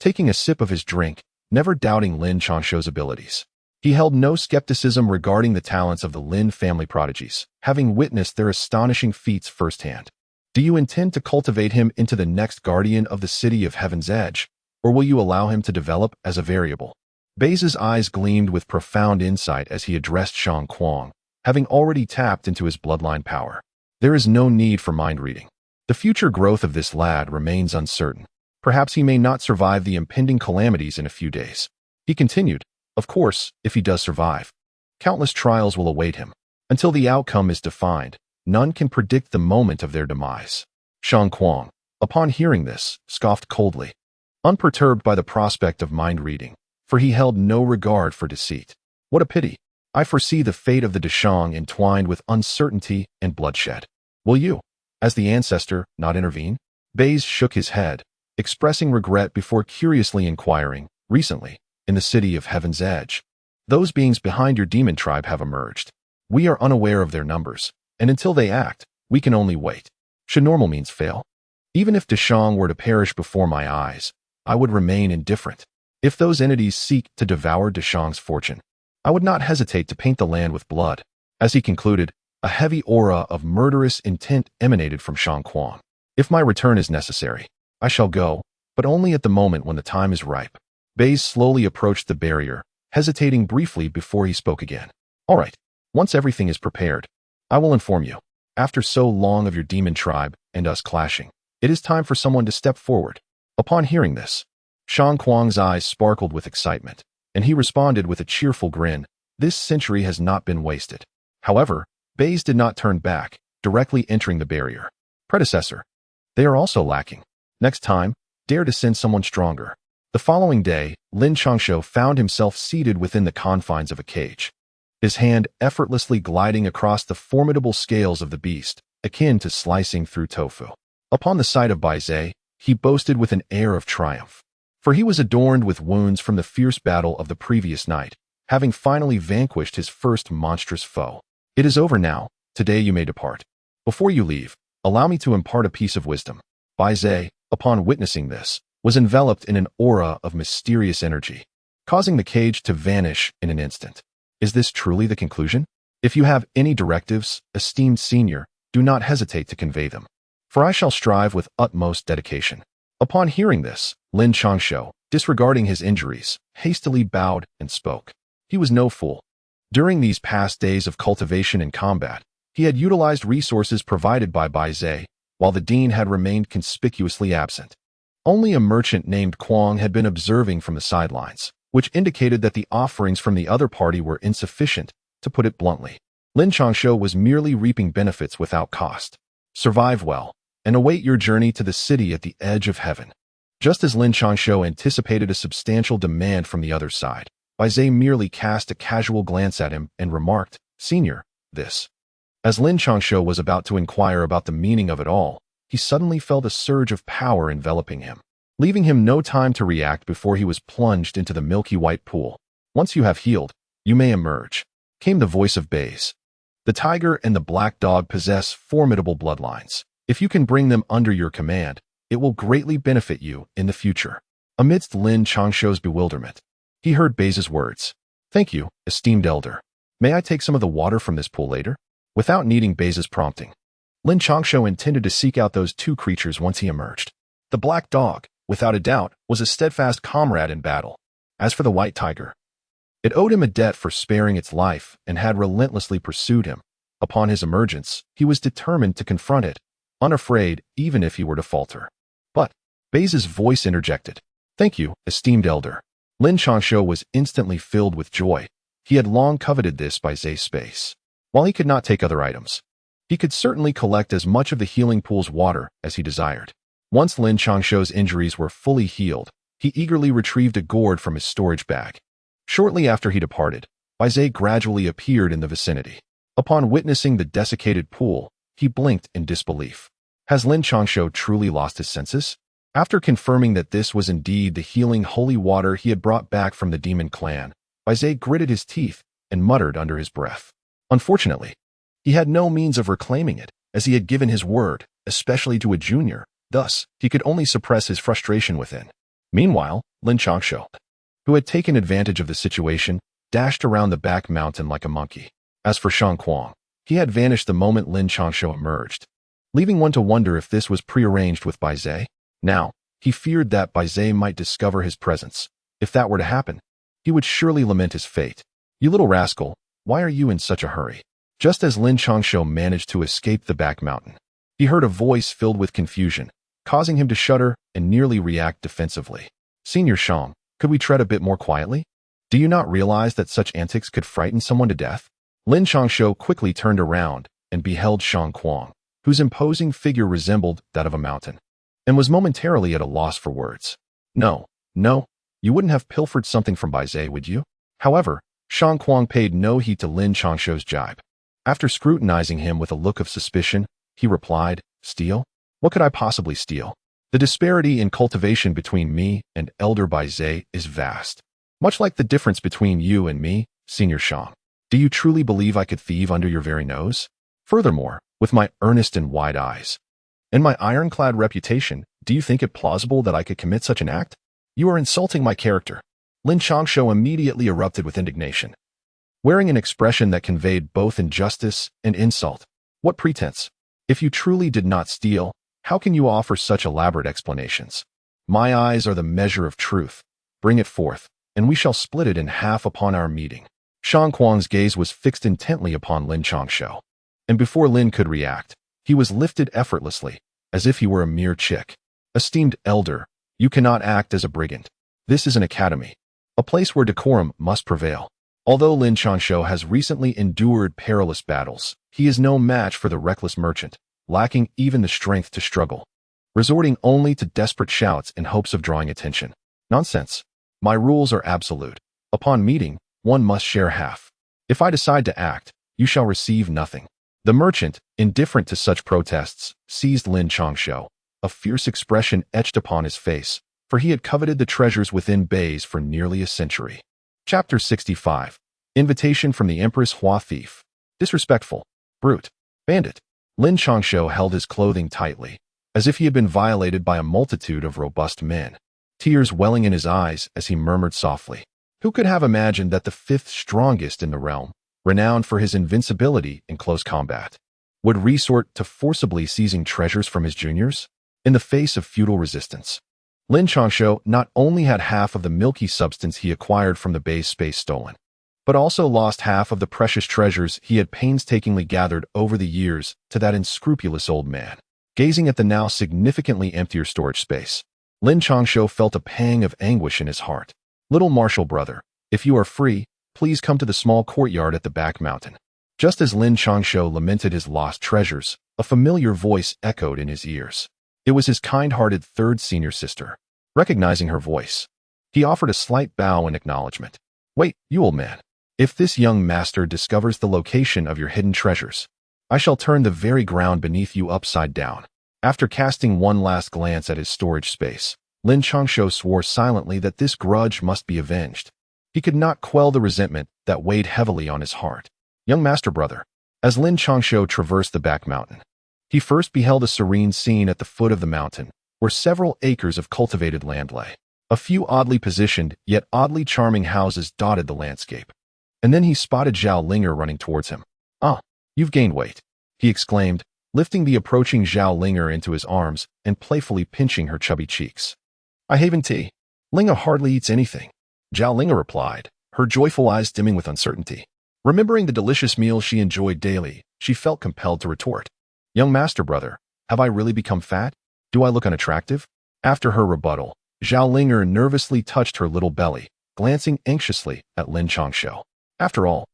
taking a sip of his drink, never doubting Lin Changshou's abilities. He held no skepticism regarding the talents of the Lin family prodigies, having witnessed their astonishing feats firsthand. Do you intend to cultivate him into the next guardian of the city of Heaven's Edge, or will you allow him to develop as a variable? Bais's eyes gleamed with profound insight as he addressed Shang Kuang, having already tapped into his bloodline power. There is no need for mind reading. The future growth of this lad remains uncertain. Perhaps he may not survive the impending calamities in a few days. He continued, of course, if he does survive. Countless trials will await him. Until the outcome is defined, none can predict the moment of their demise. Shang Kuang, upon hearing this, scoffed coldly, unperturbed by the prospect of mind reading, for he held no regard for deceit. What a pity. I foresee the fate of the Deshang entwined with uncertainty and bloodshed. Will you, as the ancestor, not intervene? Bais shook his head, expressing regret before curiously inquiring, recently, in the city of Heaven's Edge, those beings behind your demon tribe have emerged. We are unaware of their numbers, and until they act, we can only wait. Should normal means fail? Even if Deshang were to perish before my eyes, I would remain indifferent. If those entities seek to devour Deshang's fortune, I would not hesitate to paint the land with blood. As he concluded, a heavy aura of murderous intent emanated from Shang Kuang. If my return is necessary, I shall go, but only at the moment when the time is ripe. Baze slowly approached the barrier, hesitating briefly before he spoke again. All right, once everything is prepared, I will inform you. After so long of your demon tribe and us clashing, it is time for someone to step forward. Upon hearing this, Shang Kuang's eyes sparkled with excitement, and he responded with a cheerful grin. This century has not been wasted. However, Baze did not turn back, directly entering the barrier. Predecessor, they are also lacking. Next time, dare to send someone stronger. The following day, Lin Changshou found himself seated within the confines of a cage, his hand effortlessly gliding across the formidable scales of the beast, akin to slicing through tofu. Upon the sight of Bai Zhe, he boasted with an air of triumph, for he was adorned with wounds from the fierce battle of the previous night, having finally vanquished his first monstrous foe. It is over now. Today you may depart. Before you leave, allow me to impart a piece of wisdom. Bai Zhe, upon witnessing this, was enveloped in an aura of mysterious energy, causing the cage to vanish in an instant. Is this truly the conclusion? If you have any directives, esteemed senior, do not hesitate to convey them, for I shall strive with utmost dedication. Upon hearing this, Lin Changshou, disregarding his injuries, hastily bowed and spoke. He was no fool. During these past days of cultivation and combat, he had utilized resources provided by Bai Zhe, while the dean had remained conspicuously absent. Only a merchant named Kuang had been observing from the sidelines, which indicated that the offerings from the other party were insufficient, to put it bluntly. Lin Changshou was merely reaping benefits without cost. Survive well, and await your journey to the city at the edge of heaven. Just as Lin Changshou anticipated a substantial demand from the other side, Bai Zhe merely cast a casual glance at him and remarked, Senior, this. As Lin Changshou was about to inquire about the meaning of it all, he suddenly felt a surge of power enveloping him, leaving him no time to react before he was plunged into the milky white pool. Once you have healed, you may emerge, came the voice of Baze. The tiger and the black dog possess formidable bloodlines. If you can bring them under your command, it will greatly benefit you in the future. Amidst Lin Changshou's bewilderment, he heard Baze's words. Thank you, esteemed elder. May I take some of the water from this pool later? Without needing Baze's prompting, Lin Changshou intended to seek out those two creatures once he emerged. The black dog, without a doubt, was a steadfast comrade in battle. As for the white tiger, it owed him a debt for sparing its life and had relentlessly pursued him. Upon his emergence, he was determined to confront it, unafraid even if he were to falter. But Baze's voice interjected. Thank you, esteemed elder. Lin Changshou was instantly filled with joy. He had long coveted this Bai Zhe's space. While he could not take other items, he could certainly collect as much of the healing pool's water as he desired. Once Lin Changshou's injuries were fully healed, he eagerly retrieved a gourd from his storage bag. Shortly after he departed, Bai Zhe gradually appeared in the vicinity. Upon witnessing the desiccated pool, he blinked in disbelief. Has Lin Changshou truly lost his senses? After confirming that this was indeed the healing holy water he had brought back from the demon clan, Bai Zhe gritted his teeth and muttered under his breath. Unfortunately, he had no means of reclaiming it, as he had given his word, especially to a junior. Thus, he could only suppress his frustration within. Meanwhile, Lin Changshou, who had taken advantage of the situation, dashed around the back mountain like a monkey. As for Shang Kuang, he had vanished the moment Lin Changshou emerged, leaving one to wonder if this was prearranged with Bai Zhe. Now, he feared that Bai Zhe might discover his presence. If that were to happen, he would surely lament his fate. You little rascal, why are you in such a hurry? Just as Lin Changshou managed to escape the back mountain, he heard a voice filled with confusion, causing him to shudder and nearly react defensively. Senior Shang, could we tread a bit more quietly? Do you not realize that such antics could frighten someone to death? Lin Changshou quickly turned around and beheld Shang Kuang, whose imposing figure resembled that of a mountain, and was momentarily at a loss for words. No, you wouldn't have pilfered something from Bai Zhe, would you? However, Shang Kuang paid no heed to Lin Changshou's jibe. After scrutinizing him with a look of suspicion, he replied, Steal? What could I possibly steal? The disparity in cultivation between me and Elder Bai Zhe is vast. Much like the difference between you and me, Senior Shang. Do you truly believe I could thieve under your very nose? Furthermore, with my earnest and wide eyes, and my ironclad reputation, do you think it plausible that I could commit such an act? You are insulting my character. Lin Changshou immediately erupted with indignation. wearing an expression that conveyed both injustice and insult. What pretense? If you truly did not steal, how can you offer such elaborate explanations? My eyes are the measure of truth. Bring it forth, and we shall split it in half upon our meeting. Shang Kuang's gaze was fixed intently upon Lin Changshou. And before Lin could react, he was lifted effortlessly, as if he were a mere chick. Esteemed elder, you cannot act as a brigand. This is an academy, a place where decorum must prevail. Although Lin Changshou has recently endured perilous battles, he is no match for the reckless merchant, lacking even the strength to struggle, resorting only to desperate shouts in hopes of drawing attention. Nonsense. My rules are absolute. Upon meeting, one must share half. If I decide to act, you shall receive nothing. The merchant, indifferent to such protests, seized Lin Changshou, a fierce expression etched upon his face, for he had coveted the treasures within bays for nearly a century. Chapter 65. Invitation from the Empress Hua Thief. Disrespectful. Brute. Bandit. Lin Changshou held his clothing tightly, as if he had been violated by a multitude of robust men, tears welling in his eyes as he murmured softly. Who could have imagined that the fifth strongest in the realm, renowned for his invincibility in close combat, would resort to forcibly seizing treasures from his juniors? In the face of futile resistance, Lin Changshou not only had half of the milky substance he acquired from the base space stolen, but also lost half of the precious treasures he had painstakingly gathered over the years to that unscrupulous old man. Gazing at the now significantly emptier storage space, Lin Changshou felt a pang of anguish in his heart. Little martial brother, if you are free, please come to the small courtyard at the back mountain. Just as Lin Changshou lamented his lost treasures, a familiar voice echoed in his ears. It was his kind-hearted third senior sister. Recognizing her voice, he offered a slight bow in acknowledgement. Wait, you old man. If this young master discovers the location of your hidden treasures, I shall turn the very ground beneath you upside down. After casting one last glance at his storage space, Lin Changshou swore silently that this grudge must be avenged. He could not quell the resentment that weighed heavily on his heart. Young master brother. As Lin Changshou traversed the back mountain, he first beheld a serene scene at the foot of the mountain, where several acres of cultivated land lay. A few oddly positioned, yet oddly charming houses dotted the landscape. And then he spotted Zhao Linger running towards him. Ah, you've gained weight, he exclaimed, lifting the approaching Zhao Linger into his arms and playfully pinching her chubby cheeks. I haven't tea. Linger hardly eats anything, Zhao Linger replied, her joyful eyes dimming with uncertainty. Remembering the delicious meals she enjoyed daily, she felt compelled to retort. Young master brother, have I really become fat? Do I look unattractive? After her rebuttal, Zhao Linger nervously touched her little belly, glancing anxiously at Lin Changshou. After all,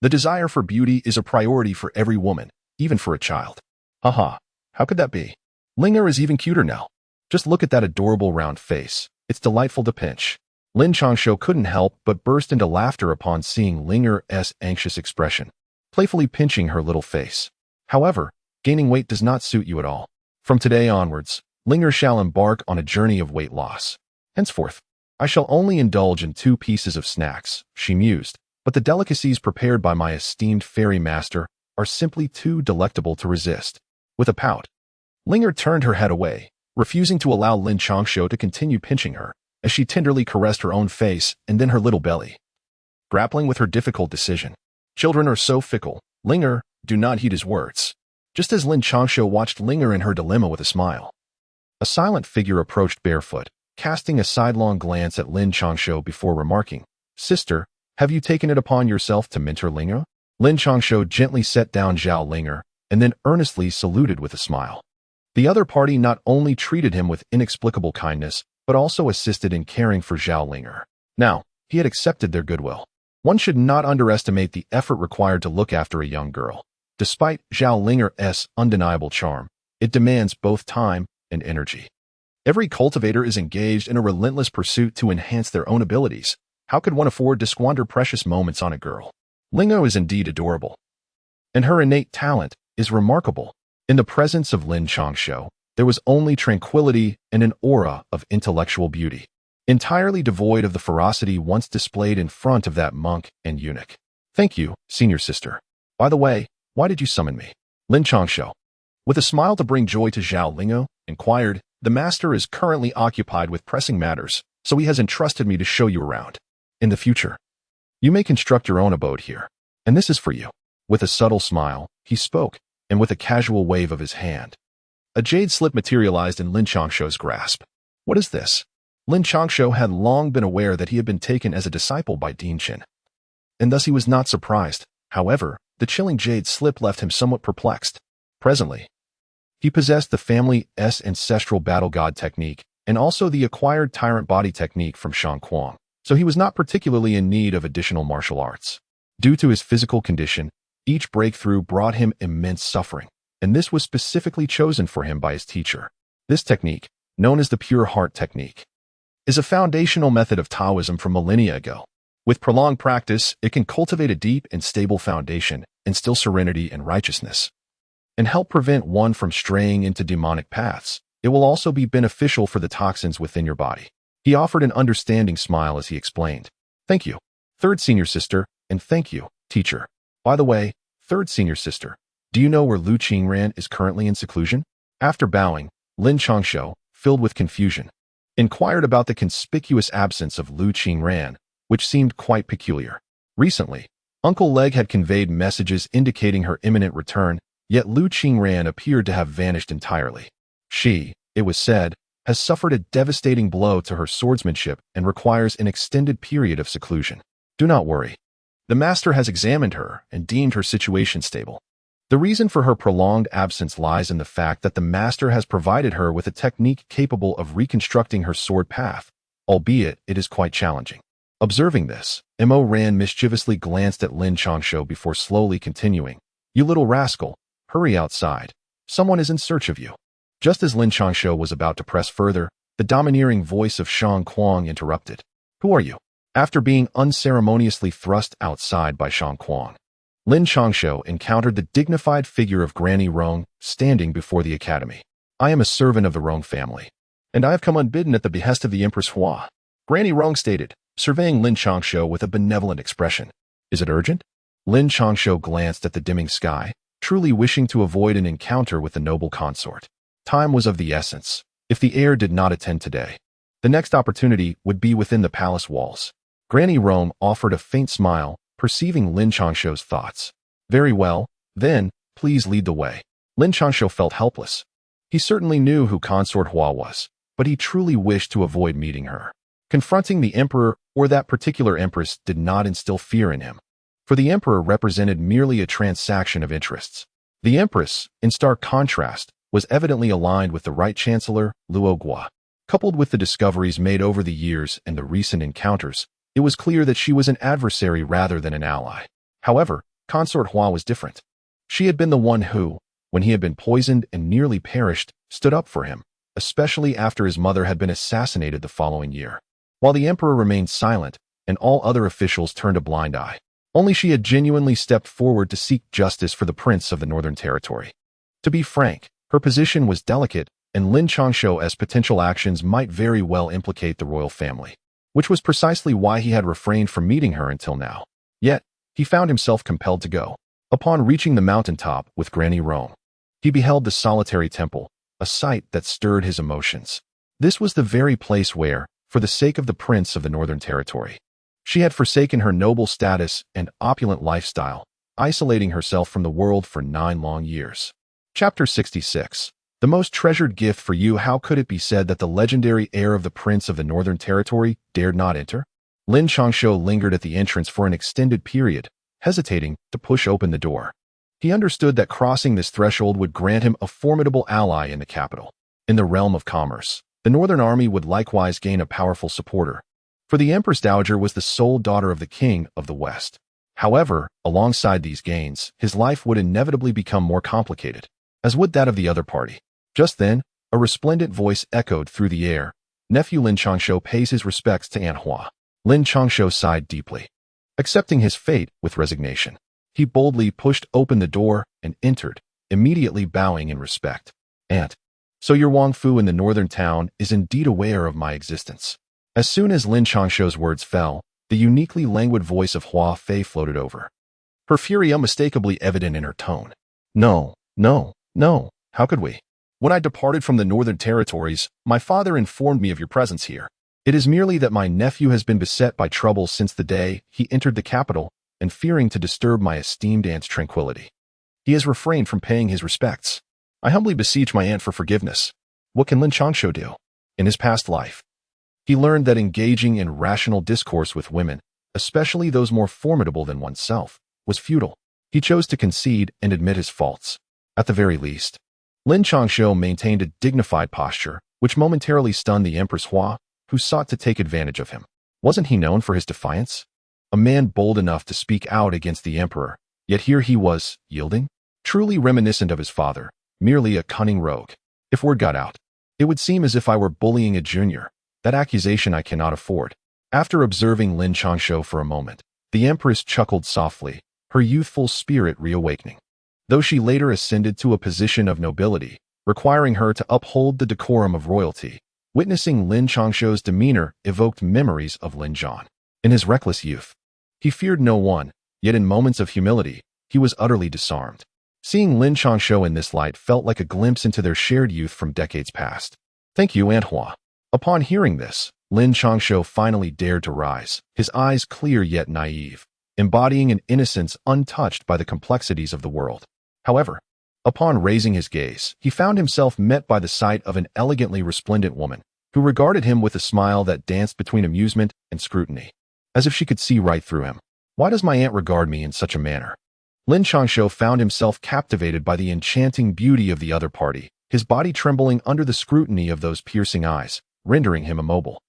the desire for beauty is a priority for every woman, even for a child. Haha, how could that be? Linger is even cuter now. Just look at that adorable round face. It's delightful to pinch. Lin Changshou couldn't help but burst into laughter upon seeing Linger's anxious expression, playfully pinching her little face. However, gaining weight does not suit you at all. From today onwards, Linger shall embark on a journey of weight loss. Henceforth, I shall only indulge in 2 pieces of snacks, she mused, but the delicacies prepared by my esteemed fairy master are simply too delectable to resist. With a pout, Linger turned her head away, refusing to allow Lin Changshou to continue pinching her, as she tenderly caressed her own face and then her little belly. Grappling with her difficult decision. Children are so fickle. Linger, do not heed his words. Just as Lin Changshou watched Linger in her dilemma with a smile, a silent figure approached barefoot, casting a sidelong glance at Lin Changshou before remarking, Sister, have you taken it upon yourself to mentor Linger? Lin Changshou gently set down Zhao Linger and then earnestly saluted with a smile. The other party not only treated him with inexplicable kindness, but also assisted in caring for Zhao Linger. Now, he had accepted their goodwill. One should not underestimate the effort required to look after a young girl. Despite Zhao Linger's undeniable charm, it demands both time and energy. Every cultivator is engaged in a relentless pursuit to enhance their own abilities. How could one afford to squander precious moments on a girl? Linger is indeed adorable, and her innate talent is remarkable. In the presence of Lin Changshou, there was only tranquility and an aura of intellectual beauty, entirely devoid of the ferocity once displayed in front of that monk and eunuch. Thank you, senior sister. By the way, why did you summon me? Lin Changshou, with a smile to bring joy to Zhao Linger, inquired. The master is currently occupied with pressing matters, so he has entrusted me to show you around. In the future, You may construct your own abode here, and this is for you. With a subtle smile, he spoke, and with a casual wave of his hand, a jade slip materialized in Lin Changshou's grasp. What is this? Lin Changshou had long been aware that he had been taken as a disciple by Dean Chin, and thus he was not surprised. However, the chilling jade slip left him somewhat perplexed. Presently, he possessed the family's ancestral battle god technique and also the acquired tyrant body technique from Shang Kuang, so he was not particularly in need of additional martial arts. Due to his physical condition, each breakthrough brought him immense suffering, and this was specifically chosen for him by his teacher. This technique, known as the pure heart technique, is a foundational method of Taoism from millennia ago. With prolonged practice, it can cultivate a deep and stable foundation, instill serenity and righteousness, and help prevent one from straying into demonic paths. It will also be beneficial for the toxins within your body. He offered an understanding smile as he explained. Thank you, third senior sister, and thank you, teacher. By the way, third senior sister, do you know where Lu Qingran is currently in seclusion? After bowing, Lin Changshou, filled with confusion, inquired about the conspicuous absence of Lu Qingran, which seemed quite peculiar. Recently, Uncle Leg had conveyed messages indicating her imminent return, yet Lu Qingran appeared to have vanished entirely. She, it was said, has suffered a devastating blow to her swordsmanship and requires an extended period of seclusion. Do not worry. The master has examined her and deemed her situation stable. The reason for her prolonged absence lies in the fact that the master has provided her with a technique capable of reconstructing her sword path, albeit it is quite challenging. Observing this, Mo Ran mischievously glanced at Lin Changshou before slowly continuing. You little rascal, hurry outside. Someone is in search of you. Just as Lin Changshou was about to press further, the domineering voice of Shang Kuang interrupted. Who are you? After being unceremoniously thrust outside by Shang Kuang, Lin Changshou encountered the dignified figure of Granny Rong standing before the academy. I am a servant of the Rong family, and I have come unbidden at the behest of the Empress Hua, Granny Rong stated, surveying Lin Changshou with a benevolent expression. Is it urgent? Lin Changshou glanced at the dimming sky, truly wishing to avoid an encounter with the noble consort. Time was of the essence. If the heir did not attend today, the next opportunity would be within the palace walls. Granny Rong offered a faint smile, perceiving Lin Changshou's thoughts. Very well, then, please lead the way. Lin Changshou felt helpless. He certainly knew who Consort Hua was, but he truly wished to avoid meeting her. Confronting the emperor or that particular empress did not instill fear in him, for the emperor represented merely a transaction of interests. The empress, in stark contrast, was evidently aligned with the right chancellor, Luo Gua. Coupled with the discoveries made over the years and the recent encounters, it was clear that she was an adversary rather than an ally. However, Consort Hua was different. She had been the one who, when he had been poisoned and nearly perished, stood up for him, especially after his mother had been assassinated the following year. While the emperor remained silent, and all other officials turned a blind eye, only she had genuinely stepped forward to seek justice for the prince of the Northern Territory. To be frank, her position was delicate, and Lin Changshou's potential actions might very well implicate the royal family, which was precisely why he had refrained from meeting her until now. Yet, he found himself compelled to go. Upon reaching the mountaintop with Granny Rome, he beheld the solitary temple, a sight that stirred his emotions. This was the very place where, for the sake of the prince of the Northern Territory, she had forsaken her noble status and opulent lifestyle, isolating herself from the world for 9 long years. Chapter 66. The most treasured gift for you. How could it be said that the legendary heir of the Prince of the Northern Territory dared not enter? Lin Changshou lingered at the entrance for an extended period, hesitating to push open the door. He understood that crossing this threshold would grant him a formidable ally in the capital. In the realm of commerce, the Northern Army would likewise gain a powerful supporter, for the Empress Dowager was the sole daughter of the King of the West. However, alongside these gains, his life would inevitably become more complicated, as would that of the other party. Just then, a resplendent voice echoed through the air. Nephew Lin Changshou pays his respects to Aunt Hua. Lin Changshou sighed deeply, accepting his fate with resignation. He boldly pushed open the door and entered, immediately bowing in respect. Aunt, so your Wang Fu in the northern town is indeed aware of my existence. As soon as Lin Changshou's words fell, the uniquely languid voice of Hua Fei floated over, her fury unmistakably evident in her tone. No, how could we? When I departed from the Northern Territories, my father informed me of your presence here. It is merely that my nephew has been beset by trouble since the day he entered the capital, and fearing to disturb my esteemed aunt's tranquility, he has refrained from paying his respects. I humbly beseech my aunt for forgiveness. What can Lin Changshou do? In his past life, he learned that engaging in rational discourse with women, especially those more formidable than oneself, was futile. He chose to concede and admit his faults. At the very least, Lin Changshou maintained a dignified posture, which momentarily stunned the Empress Hua, who sought to take advantage of him. Wasn't he known for his defiance? A man bold enough to speak out against the emperor, yet here he was, yielding? Truly reminiscent of his father, merely a cunning rogue. If word got out, it would seem as if I were bullying a junior. That accusation I cannot afford. After observing Lin Changshou for a moment, the empress chuckled softly, her youthful spirit reawakening. Though she later ascended to a position of nobility, requiring her to uphold the decorum of royalty, witnessing Lin Changshou's demeanor evoked memories of Lin Zhan. In his reckless youth, he feared no one, yet in moments of humility, he was utterly disarmed. Seeing Lin Changshou in this light felt like a glimpse into their shared youth from decades past. Thank you, Aunt Hua. Upon hearing this, Lin Changshou finally dared to rise, his eyes clear yet naive, embodying an innocence untouched by the complexities of the world. However, upon raising his gaze, he found himself met by the sight of an elegantly resplendent woman, who regarded him with a smile that danced between amusement and scrutiny, as if she could see right through him. Why does my aunt regard me in such a manner? Lin Changshou found himself captivated by the enchanting beauty of the other party, his body trembling under the scrutiny of those piercing eyes, rendering him immobile.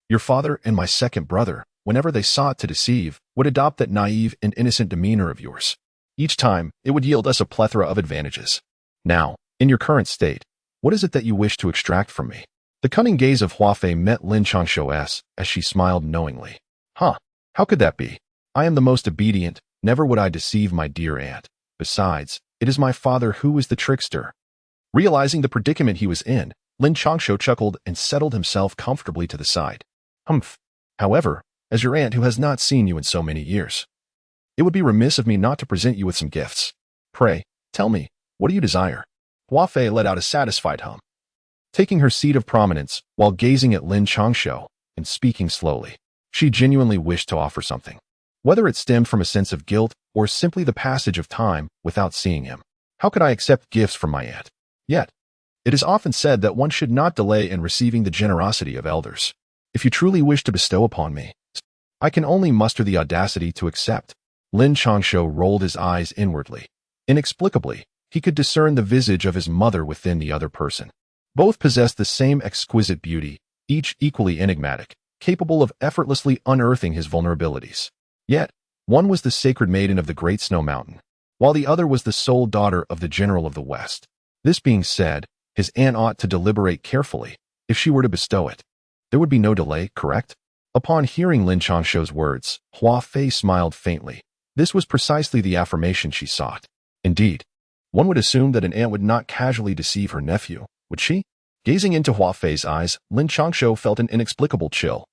Your father and my second brother, whenever they sought to deceive, would adopt that naive and innocent demeanor of yours. Each time, it would yield us a plethora of advantages. Now, in your current state, what is it that you wish to extract from me? The cunning gaze of Hua Fei met Lin Changshou's as she smiled knowingly. Huh, how could that be? I am the most obedient, never would I deceive my dear aunt. Besides, it is my father who is the trickster. Realizing the predicament he was in, Lin Changshou chuckled and settled himself comfortably to the side. Humph. However, as your aunt who has not seen you in so many years, it would be remiss of me not to present you with some gifts. Pray, tell me, what do you desire? Hua Fei let out a satisfied hum, taking her seat of prominence while gazing at Lin Changshou and speaking slowly. She genuinely wished to offer something, whether it stemmed from a sense of guilt or simply the passage of time without seeing him. How could I accept gifts from my aunt? Yet, it is often said that one should not delay in receiving the generosity of elders. If you truly wish to bestow upon me, I can only muster the audacity to accept. Lin Changshou rolled his eyes inwardly. Inexplicably, he could discern the visage of his mother within the other person. Both possessed the same exquisite beauty, each equally enigmatic, capable of effortlessly unearthing his vulnerabilities. Yet, one was the sacred maiden of the Great Snow Mountain, while the other was the sole daughter of the General of the West. This being said, his aunt ought to deliberate carefully. If she were to bestow it, there would be no delay, correct? Upon hearing Lin Changshou's words, Hua Fei smiled faintly. This was precisely the affirmation she sought. Indeed, one would assume that an aunt would not casually deceive her nephew, would she? Gazing into Hua Fei's eyes, Lin Changshou felt an inexplicable chill.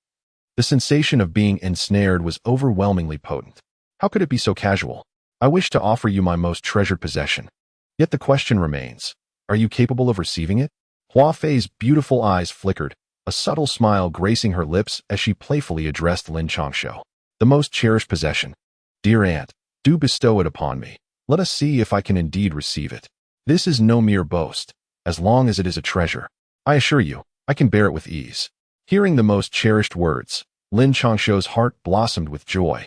The sensation of being ensnared was overwhelmingly potent. How could it be so casual? I wish to offer you my most treasured possession. Yet the question remains, are you capable of receiving it? Hua Fei's beautiful eyes flickered, a subtle smile gracing her lips as she playfully addressed Lin Changshou. The most cherished possession. Dear aunt, do bestow it upon me. Let us see if I can indeed receive it. This is no mere boast. As long as it is a treasure, I assure you, I can bear it with ease. Hearing the most cherished words, Lin Changshou's heart blossomed with joy,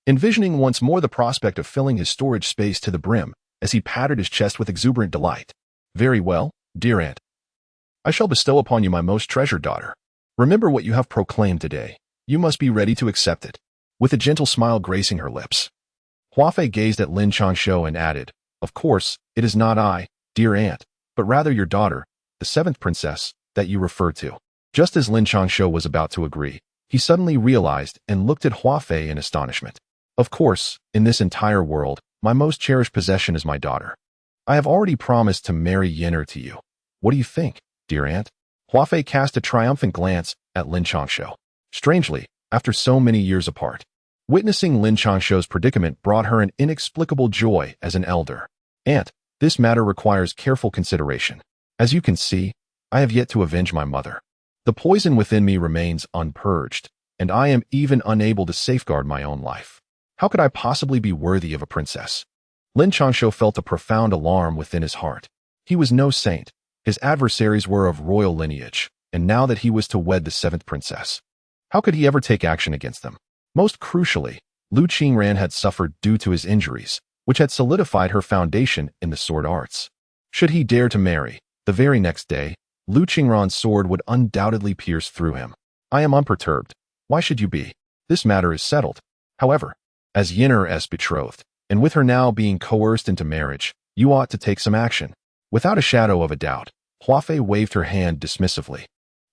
envisioning once more the prospect of filling his storage space to the brim as he patted his chest with exuberant delight. Very well, dear aunt. I shall bestow upon you my most treasured daughter. Remember what you have proclaimed today. You must be ready to accept it. With a gentle smile gracing her lips, Hua Fei gazed at Lin Changshou and added, Of course, it is not I, dear aunt, but rather your daughter, the seventh princess, that you refer to. Just as Lin Changshou was about to agree, he suddenly realized and looked at Hua Fei in astonishment. Of course, in this entire world, my most cherished possession is my daughter. I have already promised to marry Yen'er to you. What do you think, dear aunt? Hua Fei cast a triumphant glance at Lin Changshou. Strangely, after so many years apart, witnessing Lin Changshou's predicament brought her an inexplicable joy as an elder. Aunt, this matter requires careful consideration. As you can see, I have yet to avenge my mother. The poison within me remains unpurged, and I am even unable to safeguard my own life. How could I possibly be worthy of a princess? Lin Changshou felt a profound alarm within his heart. He was no saint. His adversaries were of royal lineage, and now that he was to wed the seventh princess, how could he ever take action against them? Most crucially, Lu Qingran had suffered due to his injuries, which had solidified her foundation in the sword arts. Should he dare to marry, the very next day, Lu Qingran's sword would undoubtedly pierce through him. I am unperturbed. Why should you be? This matter is settled. However, as Yinner's betrothed, and with her now being coerced into marriage, you ought to take some action. Without a shadow of a doubt, Huafei waved her hand dismissively.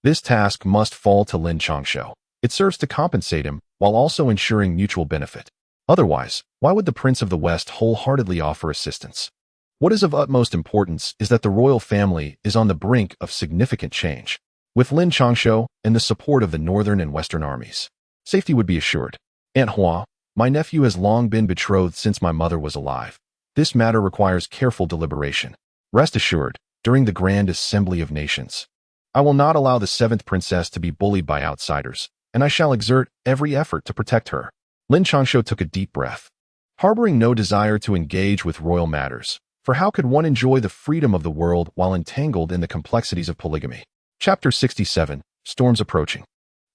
This task must fall to Lin Changshou. It serves to compensate him, while also ensuring mutual benefit. Otherwise, why would the Prince of the West wholeheartedly offer assistance? What is of utmost importance is that the royal family is on the brink of significant change. With Lin Changshou and the support of the northern and western armies, safety would be assured. Aunt Hua, my nephew has long been betrothed since my mother was alive. This matter requires careful deliberation. Rest assured, during the Grand Assembly of Nations, I will not allow the seventh princess to be bullied by outsiders, and I shall exert every effort to protect her. Lin Changshou took a deep breath, harboring no desire to engage with royal matters, for how could one enjoy the freedom of the world while entangled in the complexities of polygamy? Chapter 67, Storms Approaching.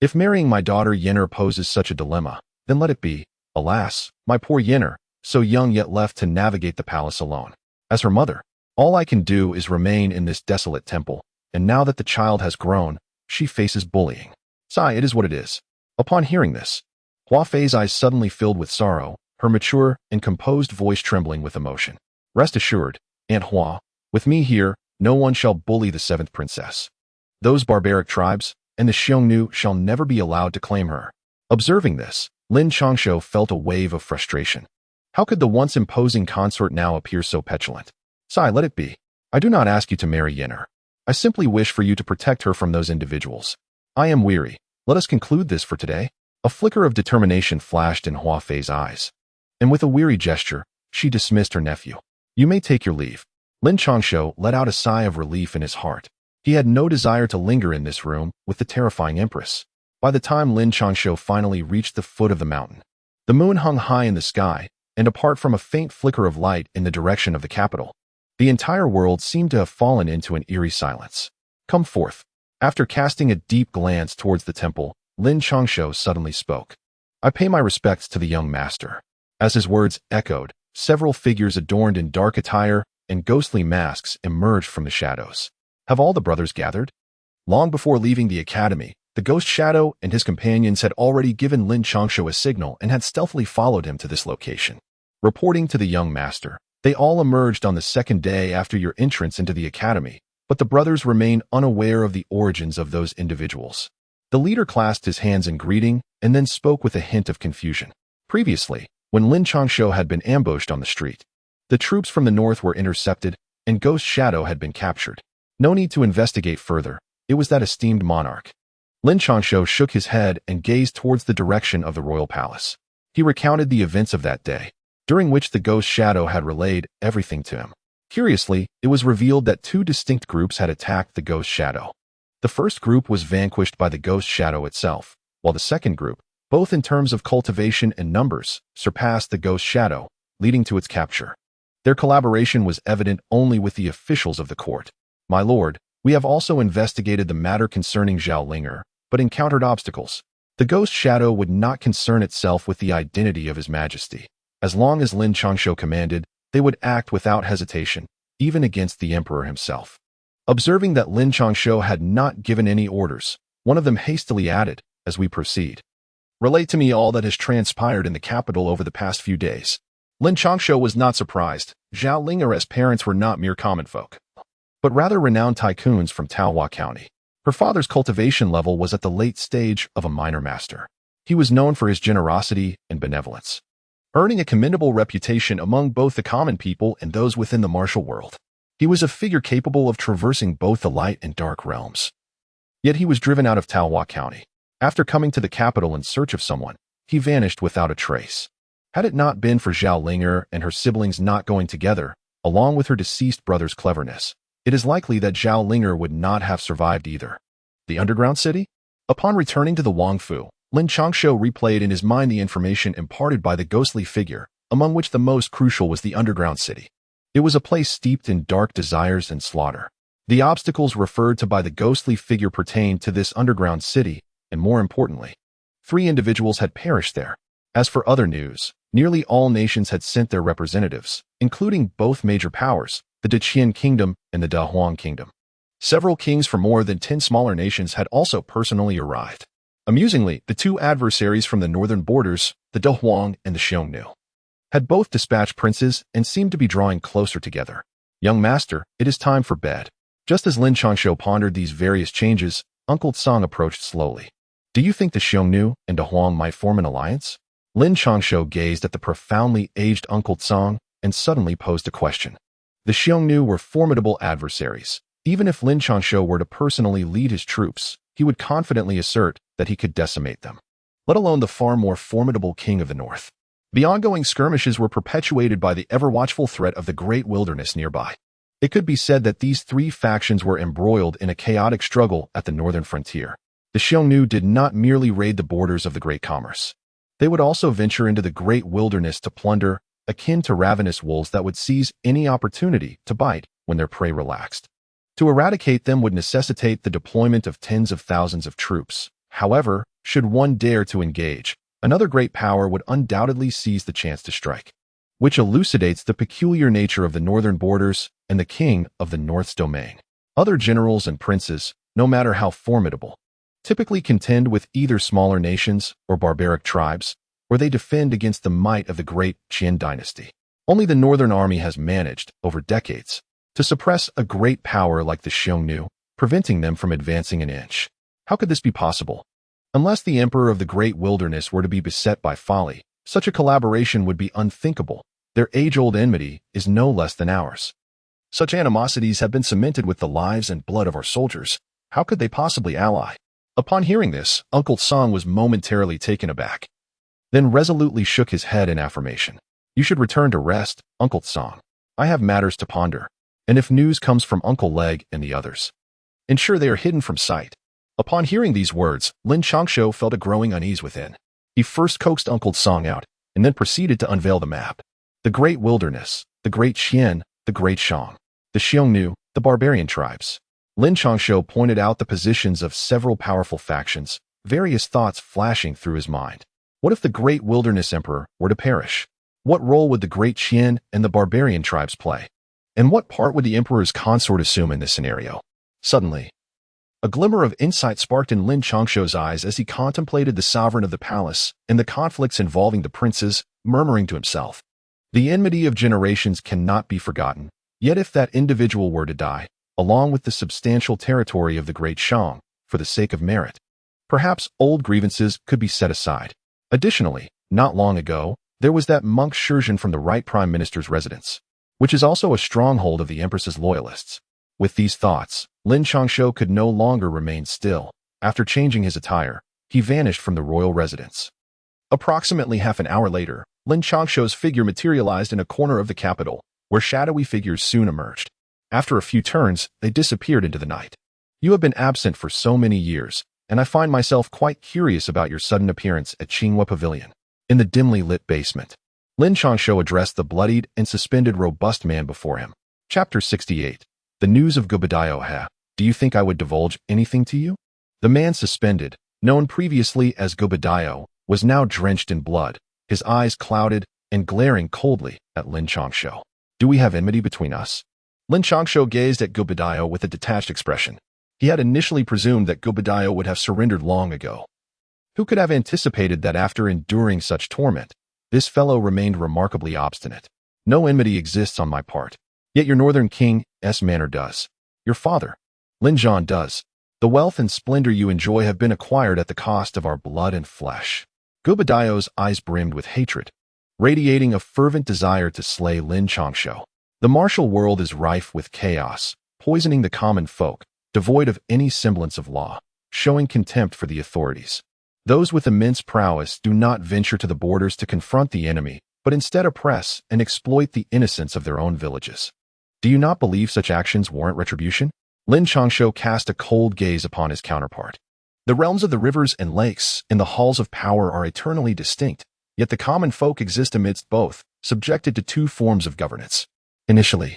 If marrying my daughter Yinner poses such a dilemma, then let it be. Alas, my poor Yinner, so young yet left to navigate the palace alone. As her mother, all I can do is remain in this desolate temple, and now that the child has grown, she faces bullying. Sigh, it is what it is. Upon hearing this, Huafei's eyes suddenly filled with sorrow, her mature and composed voice trembling with emotion. Rest assured, Aunt Hua, with me here, no one shall bully the seventh princess. Those barbaric tribes and the Xiongnu shall never be allowed to claim her. Observing this, Lin Changshou felt a wave of frustration. How could the once imposing consort now appear so petulant? Sigh, let it be. I do not ask you to marry Yinner. I simply wish for you to protect her from those individuals. I am weary. Let us conclude this for today. A flicker of determination flashed in Huafei's eyes, and with a weary gesture, she dismissed her nephew. You may take your leave. Lin Changshou let out a sigh of relief in his heart. He had no desire to linger in this room with the terrifying empress. By the time Lin Changshou finally reached the foot of the mountain, the moon hung high in the sky, and apart from a faint flicker of light in the direction of the capital, the entire world seemed to have fallen into an eerie silence. Come forth. After casting a deep glance towards the temple, Lin Changshou suddenly spoke. I pay my respects to the young master. As his words echoed, several figures adorned in dark attire and ghostly masks emerged from the shadows. Have all the brothers gathered? Long before leaving the academy, the ghost shadow and his companions had already given Lin Changshou a signal and had stealthily followed him to this location. Reporting to the young master, they all emerged on the second day after your entrance into the academy, but the brothers remain unaware of the origins of those individuals. The leader clasped his hands in greeting and then spoke with a hint of confusion. Previously, when Lin Changshou had been ambushed on the street, the troops from the north were intercepted and Ghost Shadow had been captured. No need to investigate further. It was that esteemed monarch. Lin Changshou shook his head and gazed towards the direction of the royal palace. He recounted the events of that day, during which the Ghost Shadow had relayed everything to him. Curiously, it was revealed that two distinct groups had attacked the Ghost Shadow. The first group was vanquished by the Ghost Shadow itself, while the second group, both in terms of cultivation and numbers, surpassed the Ghost Shadow, leading to its capture. Their collaboration was evident only with the officials of the court. My lord, we have also investigated the matter concerning Zhao Linger, but encountered obstacles. The Ghost Shadow would not concern itself with the identity of His Majesty. As long as Lin Changshou commanded, they would act without hesitation, even against the emperor himself. Observing that Lin Changshou had not given any orders, one of them hastily added, as we proceed, relate to me all that has transpired in the capital over the past few days. Lin Changshou was not surprised. Zhao Linger's parents were not mere common folk, but rather renowned tycoons from Taohua County. Her father's cultivation level was at the late stage of a minor master. He was known for his generosity and benevolence, earning a commendable reputation among both the common people and those within the martial world. He was a figure capable of traversing both the light and dark realms. Yet he was driven out of Taohua County. After coming to the capital in search of someone, he vanished without a trace. Had it not been for Zhao Linger and her siblings not going together, along with her deceased brother's cleverness, it is likely that Zhao Linger would not have survived either. The underground city? Upon returning to the Wangfu, Lin Changshou replayed in his mind the information imparted by the ghostly figure, among which the most crucial was the underground city. It was a place steeped in dark desires and slaughter. The obstacles referred to by the ghostly figure pertained to this underground city, and more importantly, 3 individuals had perished there. As for other news, nearly all nations had sent their representatives, including both major powers, the Deqian Kingdom and the Dahuang Kingdom. Several kings from more than 10 smaller nations had also personally arrived. Amusingly, the 2 adversaries from the northern borders, the Dahuang and the Xiongnu, had both dispatched princes and seemed to be drawing closer together. Young master, it is time for bed. Just as Lin Changshou pondered these various changes, Uncle Tsang approached slowly. Do you think the Xiongnu and Dahuang might form an alliance? Lin Changshou gazed at the profoundly aged Uncle Tsang and suddenly posed a question. The Xiongnu were formidable adversaries. Even if Lin Changshou were to personally lead his troops, he would confidently assert that he could decimate them, let alone the far more formidable king of the north. The ongoing skirmishes were perpetuated by the ever-watchful threat of the great wilderness nearby. It could be said that these 3 factions were embroiled in a chaotic struggle at the northern frontier. The Xiongnu did not merely raid the borders of the great commerce. They would also venture into the great wilderness to plunder, akin to ravenous wolves that would seize any opportunity to bite when their prey relaxed. To eradicate them would necessitate the deployment of tens of thousands of troops. However, should one dare to engage, another great power would undoubtedly seize the chance to strike, which elucidates the peculiar nature of the northern borders and the king of the north's domain. Other generals and princes, no matter how formidable, typically contend with either smaller nations or barbaric tribes, or they defend against the might of the great Qin dynasty. Only the northern army has managed, over decades, to suppress a great power like the Xiongnu, preventing them from advancing an inch. How could this be possible? Unless the emperor of the great wilderness were to be beset by folly, such a collaboration would be unthinkable. Their age-old enmity is no less than ours. Such animosities have been cemented with the lives and blood of our soldiers. How could they possibly ally? Upon hearing this, Uncle Tsang was momentarily taken aback, then resolutely shook his head in affirmation. You should return to rest, Uncle Tsang. I have matters to ponder, and if news comes from Uncle Leg and the others, ensure they are hidden from sight. Upon hearing these words, Lin Changshou felt a growing unease within. He first coaxed Uncle Tsang out, and then proceeded to unveil the map. The great wilderness, the great Qian, the great Shang, the Xiongnu, the barbarian tribes. Lin Changshou pointed out the positions of several powerful factions, various thoughts flashing through his mind. What if the great wilderness emperor were to perish? What role would the great Qian and the barbarian tribes play? And what part would the emperor's consort assume in this scenario? Suddenly, a glimmer of insight sparked in Lin Changshou's eyes as he contemplated the sovereign of the palace and the conflicts involving the princes, murmuring to himself, the enmity of generations cannot be forgotten. Yet if that individual were to die, along with the substantial territory of the great Shang, for the sake of merit, perhaps old grievances could be set aside. Additionally, not long ago, there was that monk Shurjan from the right prime minister's residence, which is also a stronghold of the empress's loyalists. With these thoughts, Lin Changshou could no longer remain still. After changing his attire, he vanished from the royal residence. Approximately half an hour later, Lin Changshou's figure materialized in a corner of the capital, where shadowy figures soon emerged. After a few turns, they disappeared into the night. You have been absent for so many years, and I find myself quite curious about your sudden appearance at Qinghua Pavilion. In the dimly lit basement, Lin Changshou addressed the bloodied and suspended robust man before him. Chapter 68. The news of Gubadayo Ha. Do you think I would divulge anything to you? The man suspended, known previously as Gubadayo, was now drenched in blood, his eyes clouded and glaring coldly at Lin Changshou. Do we have enmity between us? Lin Changshou gazed at Gubadayo with a detached expression. He had initially presumed that Gubadayo would have surrendered long ago. Who could have anticipated that after enduring such torment, this fellow remained remarkably obstinate? No enmity exists on my part. Yet your northern king's manor does. Your father, Lin Zhan, does. The wealth and splendor you enjoy have been acquired at the cost of our blood and flesh. Gubadayo's eyes brimmed with hatred, radiating a fervent desire to slay Lin Changshou. The martial world is rife with chaos, poisoning the common folk, devoid of any semblance of law, showing contempt for the authorities. Those with immense prowess do not venture to the borders to confront the enemy, but instead oppress and exploit the innocents of their own villages. Do you not believe such actions warrant retribution? Lin Changshou cast a cold gaze upon his counterpart. The realms of the rivers and lakes and the halls of power are eternally distinct, yet the common folk exist amidst both, subjected to two forms of governance. Initially,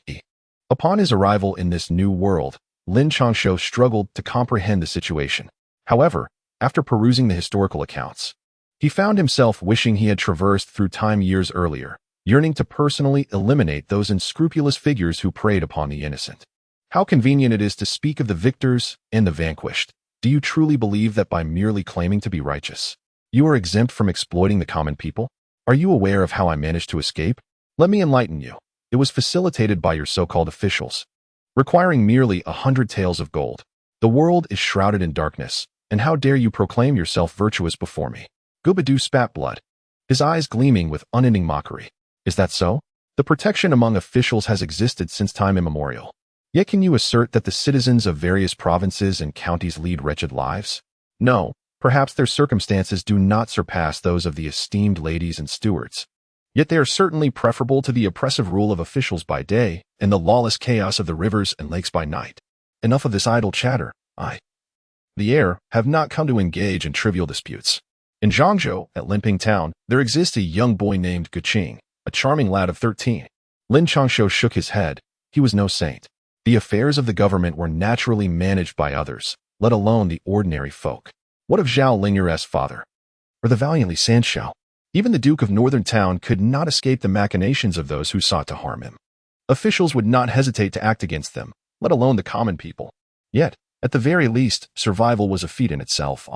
upon his arrival in this new world, Lin Changshou struggled to comprehend the situation. However, after perusing the historical accounts, he found himself wishing he had traversed through time years earlier, yearning to personally eliminate those unscrupulous figures who preyed upon the innocent. How convenient it is to speak of the victors and the vanquished. Do you truly believe that by merely claiming to be righteous, you are exempt from exploiting the common people? Are you aware of how I managed to escape? Let me enlighten you. It was facilitated by your so-called officials, requiring merely 100 taels of gold. The world is shrouded in darkness, and how dare you proclaim yourself virtuous before me? Gubadu spat blood, his eyes gleaming with unending mockery. Is that so? The protection among officials has existed since time immemorial. Yet can you assert that the citizens of various provinces and counties lead wretched lives? No, perhaps their circumstances do not surpass those of the esteemed ladies and stewards. Yet they are certainly preferable to the oppressive rule of officials by day and the lawless chaos of the rivers and lakes by night. Enough of this idle chatter. The heir, have not come to engage in trivial disputes. In Zhangzhou, at Linping town, there exists a young boy named Guqing, a charming lad of 13. Lin Changshou shook his head. He was no saint. The affairs of the government were naturally managed by others, let alone the ordinary folk. What of Zhao Ling'er's father? Or the valiantly Sanshao? Even the Duke of Northern Town could not escape the machinations of those who sought to harm him. Officials would not hesitate to act against them, let alone the common people. Yet, at the very least, survival was a feat in itself.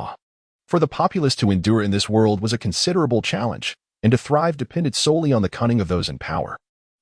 For the populace to endure in this world was a considerable challenge, and to thrive depended solely on the cunning of those in power.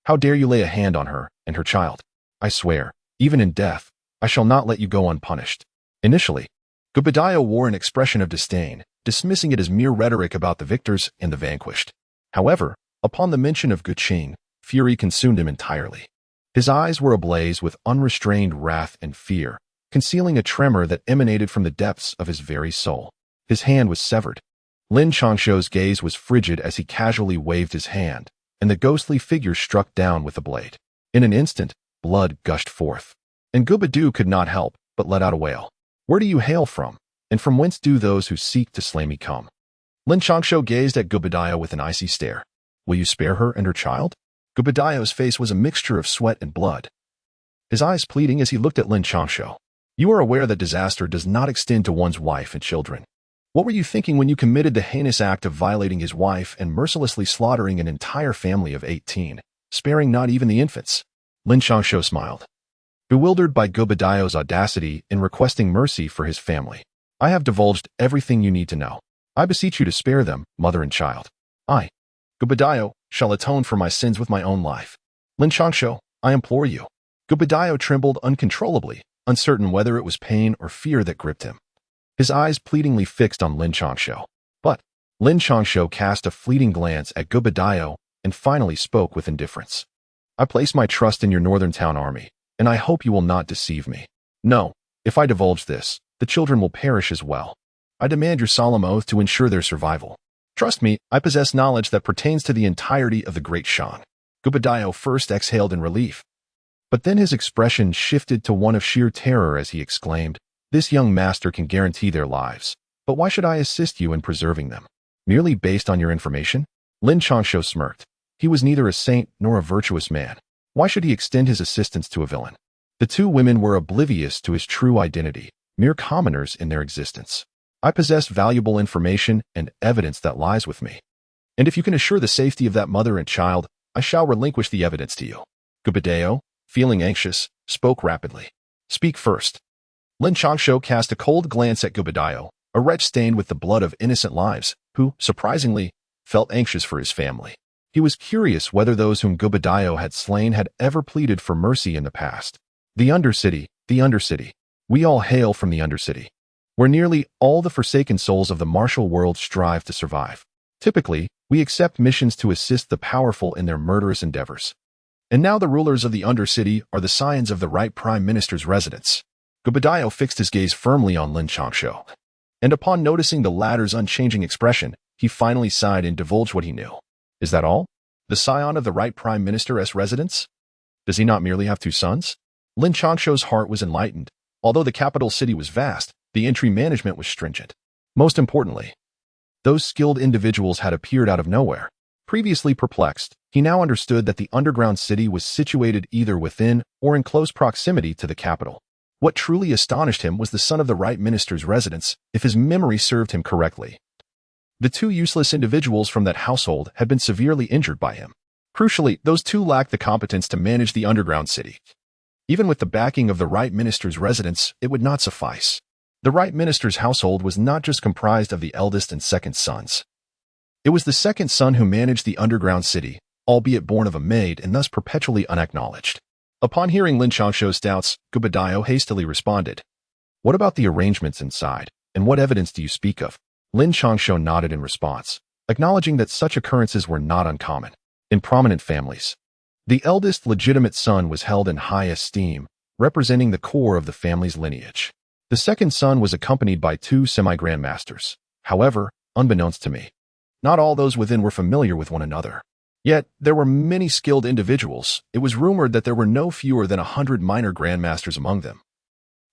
How dare you lay a hand on her and her child? I swear, even in death, I shall not let you go unpunished. Initially, Gubadayo wore an expression of disdain, dismissing it as mere rhetoric about the victors and the vanquished. However, upon the mention of Guqing, fury consumed him entirely. His eyes were ablaze with unrestrained wrath and fear, concealing a tremor that emanated from the depths of his very soul. His hand was severed. Lin Changshou's gaze was frigid as he casually waved his hand, and the ghostly figure struck down with the blade. In an instant, blood gushed forth, and Gubadu could not help but let out a wail. Where do you hail from, and from whence do those who seek to slay me come? Lin Changshou gazed at Gubadayo with an icy stare. Will you spare her and her child? Gubadayo's face was a mixture of sweat and blood, his eyes pleading as he looked at Lin Changshou. You are aware that disaster does not extend to one's wife and children. What were you thinking when you committed the heinous act of violating his wife and mercilessly slaughtering an entire family of 18, sparing not even the infants? Lin Changshou smiled, bewildered by Gubadayo's audacity in requesting mercy for his family. I have divulged everything you need to know. I beseech you to spare them, mother and child. I, Gubadayo, shall atone for my sins with my own life. Lin Changshou, I implore you. Gubadayo trembled uncontrollably, uncertain whether it was pain or fear that gripped him, his eyes pleadingly fixed on Lin Changshou. But Lin Changshou cast a fleeting glance at Gubadayo and finally spoke with indifference. I place my trust in your Northern Town army, and I hope you will not deceive me. No, if I divulge this, the children will perish as well. I demand your solemn oath to ensure their survival. Trust me, I possess knowledge that pertains to the entirety of the Great Shang. Gubadayo first exhaled in relief, but then his expression shifted to one of sheer terror as he exclaimed, This young master can guarantee their lives, but why should I assist you in preserving them? Merely based on your information? Lin Changshou smirked. He was neither a saint nor a virtuous man. Why should he extend his assistance to a villain? The two women were oblivious to his true identity, mere commoners in their existence. I possess valuable information and evidence that lies with me. And if you can assure the safety of that mother and child, I shall relinquish the evidence to you. Gubadayo, feeling anxious, spoke rapidly. Speak first. Lin Changshou cast a cold glance at Gubadayo, a wretch stained with the blood of innocent lives, who, surprisingly, felt anxious for his family. He was curious whether those whom Gubadayo had slain had ever pleaded for mercy in the past. The Undercity, the Undercity. We all hail from the Undercity, where nearly all the forsaken souls of the martial world strive to survive. Typically, we accept missions to assist the powerful in their murderous endeavors. And now the rulers of the Undercity are the scions of the right Prime Minister's residence. Gubadayo fixed his gaze firmly on Lin Changshou, and upon noticing the latter's unchanging expression, he finally sighed and divulged what he knew. Is that all? The scion of the right Prime Minister's residence? Does he not merely have two sons? Lin Changshou's heart was enlightened, Although the capital city was vast, the entry management was stringent. Most importantly, those skilled individuals had appeared out of nowhere. Previously perplexed, he now understood that the underground city was situated either within or in close proximity to the capital. What truly astonished him was the son of the right minister's residence, if his memory served him correctly. The two useless individuals from that household had been severely injured by him. Crucially, those two lacked the competence to manage the underground city. Even with the backing of the right minister's residence, it would not suffice. The right minister's household was not just comprised of the eldest and second sons. It was the second son who managed the underground city, albeit born of a maid and thus perpetually unacknowledged. Upon hearing Lin Changshou's doubts, Gubidayo hastily responded, "What about the arrangements inside, and what evidence do you speak of?" Lin Changshou nodded in response, acknowledging that such occurrences were not uncommon in prominent families. The eldest legitimate son was held in high esteem, representing the core of the family's lineage. The second son was accompanied by two semi-grandmasters. However, unbeknownst to me, not all those within were familiar with one another. Yet, there were many skilled individuals. It was rumored that there were no fewer than 100 minor grandmasters among them.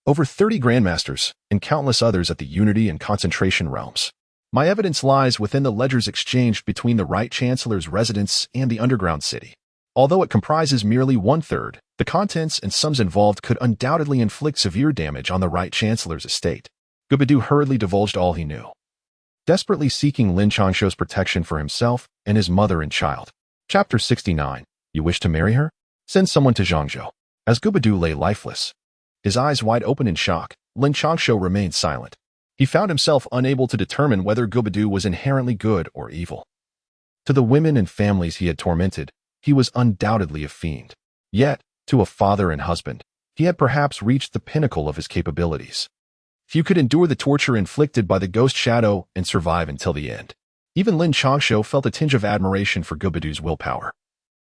Over 30 grandmasters, and countless others at the unity and concentration realms. My evidence lies within the ledgers exchanged between the right chancellor's residence and the underground city. Although it comprises merely 1/3, the contents and sums involved could undoubtedly inflict severe damage on the right chancellor's estate. Gubidu hurriedly divulged all he knew, desperately seeking Lin Changshou's protection for himself and his mother and child. Chapter 69. You wish to marry her? Send someone to Zhangzhou. As Gubidu lay lifeless, his eyes wide open in shock, Lin Changshou remained silent. He found himself unable to determine whether Gubidu was inherently good or evil. To the women and families he had tormented, he was undoubtedly a fiend. Yet, to a father and husband, he had perhaps reached the pinnacle of his capabilities. Few could endure the torture inflicted by the ghost shadow and survive until the end. Even Lin Changshou felt a tinge of admiration for Gubidu's willpower.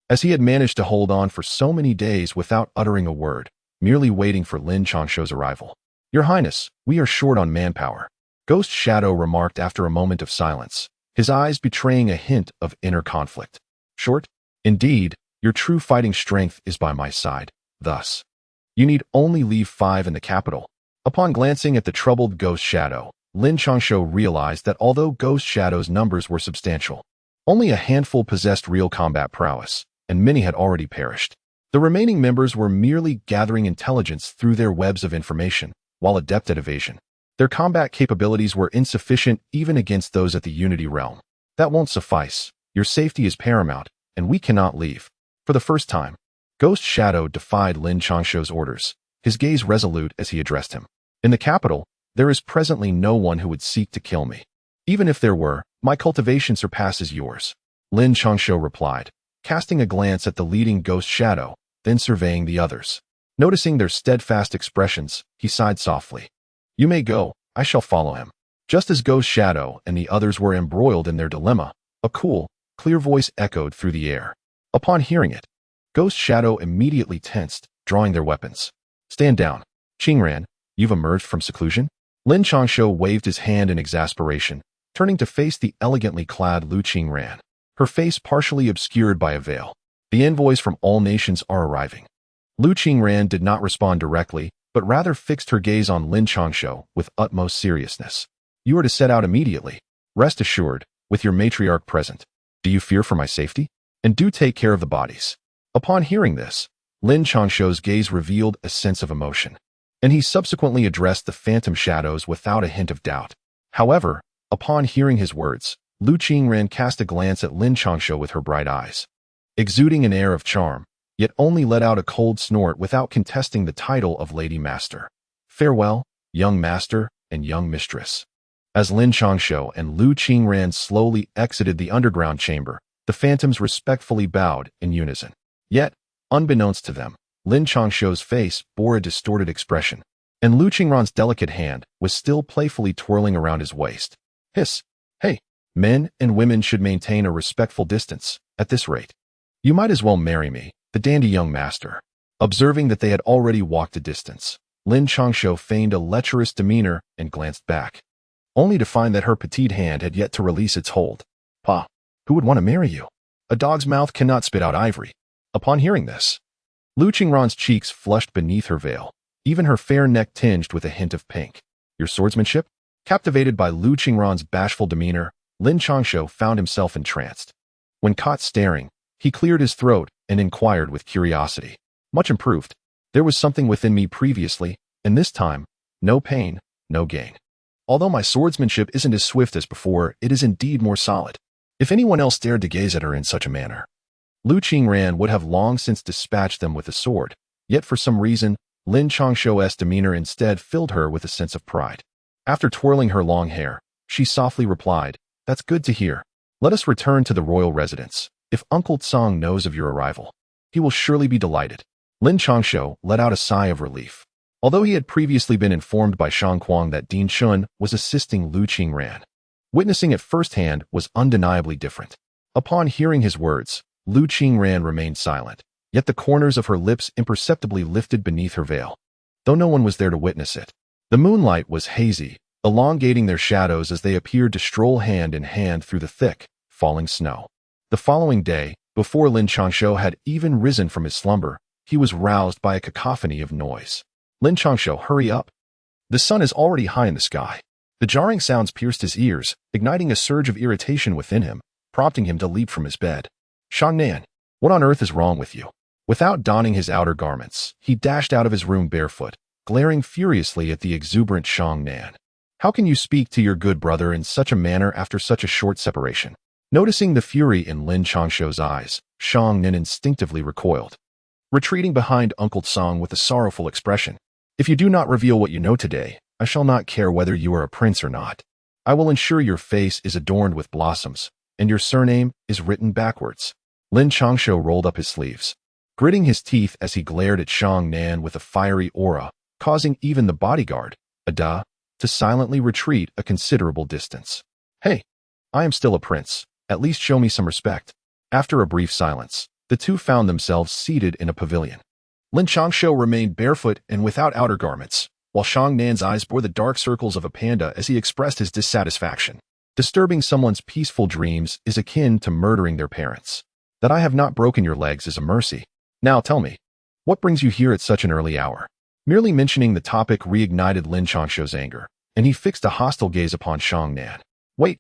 As he had managed to hold on for so many days without uttering a word, merely waiting for Lin Changshou's arrival. Your Highness, we are short on manpower, Ghost Shadow remarked after a moment of silence, his eyes betraying a hint of inner conflict. Short? Indeed, your true fighting strength is by my side. Thus, you need only leave 5 in the capital. Upon glancing at the troubled Ghost Shadow, Lin Changshou realized that although Ghost Shadow's numbers were substantial, only a handful possessed real combat prowess, and many had already perished. The remaining members were merely gathering intelligence through their webs of information, while adept at evasion. Their combat capabilities were insufficient even against those at the Unity realm. That won't suffice. Your safety is paramount, and we cannot leave. For the first time, Ghost Shadow defied Lin Changshou's orders, his gaze resolute as he addressed him. In the capital, there is presently no one who would seek to kill me. Even if there were, my cultivation surpasses yours. Lin Changshou replied, casting a glance at the leading Ghost Shadow, then surveying the others. Noticing their steadfast expressions, he sighed softly. You may go, I shall follow him. Just as Ghost Shadow and the others were embroiled in their dilemma, a cool, clear voice echoed through the air. Upon hearing it, Ghost Shadow immediately tensed, drawing their weapons. Stand down. Qingran, you've emerged from seclusion? Lin Changshou waved his hand in exasperation, turning to face the elegantly clad Lu Qingran, her face partially obscured by a veil. The envoys from all nations are arriving. Lu Qingran did not respond directly, but rather fixed her gaze on Lin Changshou with utmost seriousness. You are to set out immediately. Rest assured, with your matriarch present. Do you fear for my safety? And do take care of the bodies. Upon hearing this, Lin Changshou's gaze revealed a sense of emotion, and he subsequently addressed the phantom shadows without a hint of doubt. However, upon hearing his words, Lu Qingran cast a glance at Lin Changshou with her bright eyes, exuding an air of charm, yet only let out a cold snort without contesting the title of Lady Master. Farewell, young master and young mistress. As Lin Changshou and Lu Qingran slowly exited the underground chamber, the phantoms respectfully bowed in unison. Yet, unbeknownst to them, Lin Changshou's face bore a distorted expression, and Lu Qingran's delicate hand was still playfully twirling around his waist. Hiss! Hey! Men and women should maintain a respectful distance, at this rate. You might as well marry me, the dandy young master. Observing that they had already walked a distance, Lin Changshou feigned a lecherous demeanor and glanced back, only to find that her petite hand had yet to release its hold. Pa, who would want to marry you? A dog's mouth cannot spit out ivory. Upon hearing this, Lu Qingran's cheeks flushed beneath her veil, even her fair neck tinged with a hint of pink. Your swordsmanship? Captivated by Lu Qingran's bashful demeanor, Lin Changshou found himself entranced. When caught staring, he cleared his throat and inquired with curiosity. Much improved. There was something within me previously, and this time, no pain, no gain. Although my swordsmanship isn't as swift as before, it is indeed more solid. If anyone else dared to gaze at her in such a manner, Lu Qingran would have long since dispatched them with a sword, yet for some reason, Lin Changshou's demeanor instead filled her with a sense of pride. After twirling her long hair, she softly replied, "That's good to hear. Let us return to the royal residence. If Uncle Tsang knows of your arrival, he will surely be delighted." Lin Changshou let out a sigh of relief. Although he had previously been informed by Shang Kuang that Din Chun was assisting Lu Qingran, witnessing it firsthand was undeniably different. Upon hearing his words, Lu Qingran remained silent, yet the corners of her lips imperceptibly lifted beneath her veil, though no one was there to witness it. The moonlight was hazy, elongating their shadows as they appeared to stroll hand in hand through the thick, falling snow. The following day, before Lin Changshou had even risen from his slumber, he was roused by a cacophony of noise. "Lin Changshou, hurry up. The sun is already high in the sky." The jarring sounds pierced his ears, igniting a surge of irritation within him, prompting him to leap from his bed. "Shang Nan, what on earth is wrong with you?" Without donning his outer garments, he dashed out of his room barefoot, glaring furiously at the exuberant Shang Nan. "How can you speak to your good brother in such a manner after such a short separation?" Noticing the fury in Lin Changshou's eyes, Shang Nan instinctively recoiled, retreating behind Uncle Tsang with a sorrowful expression. "If you do not reveal what you know today, I shall not care whether you are a prince or not. I will ensure your face is adorned with blossoms, and your surname is written backwards." Lin Changshou rolled up his sleeves, gritting his teeth as he glared at Shang Nan with a fiery aura, causing even the bodyguard, Ada, to silently retreat a considerable distance. "Hey, I am still a prince. At least show me some respect." After a brief silence, the two found themselves seated in a pavilion. Lin Changshou remained barefoot and without outer garments, while Shang Nan's eyes bore the dark circles of a panda as he expressed his dissatisfaction. Disturbing someone's peaceful dreams is akin to murdering their parents. That I have not broken your legs is a mercy. Now tell me, what brings you here at such an early hour? Merely mentioning the topic reignited Lin Changshou's anger, and he fixed a hostile gaze upon Shang Nan. Wait.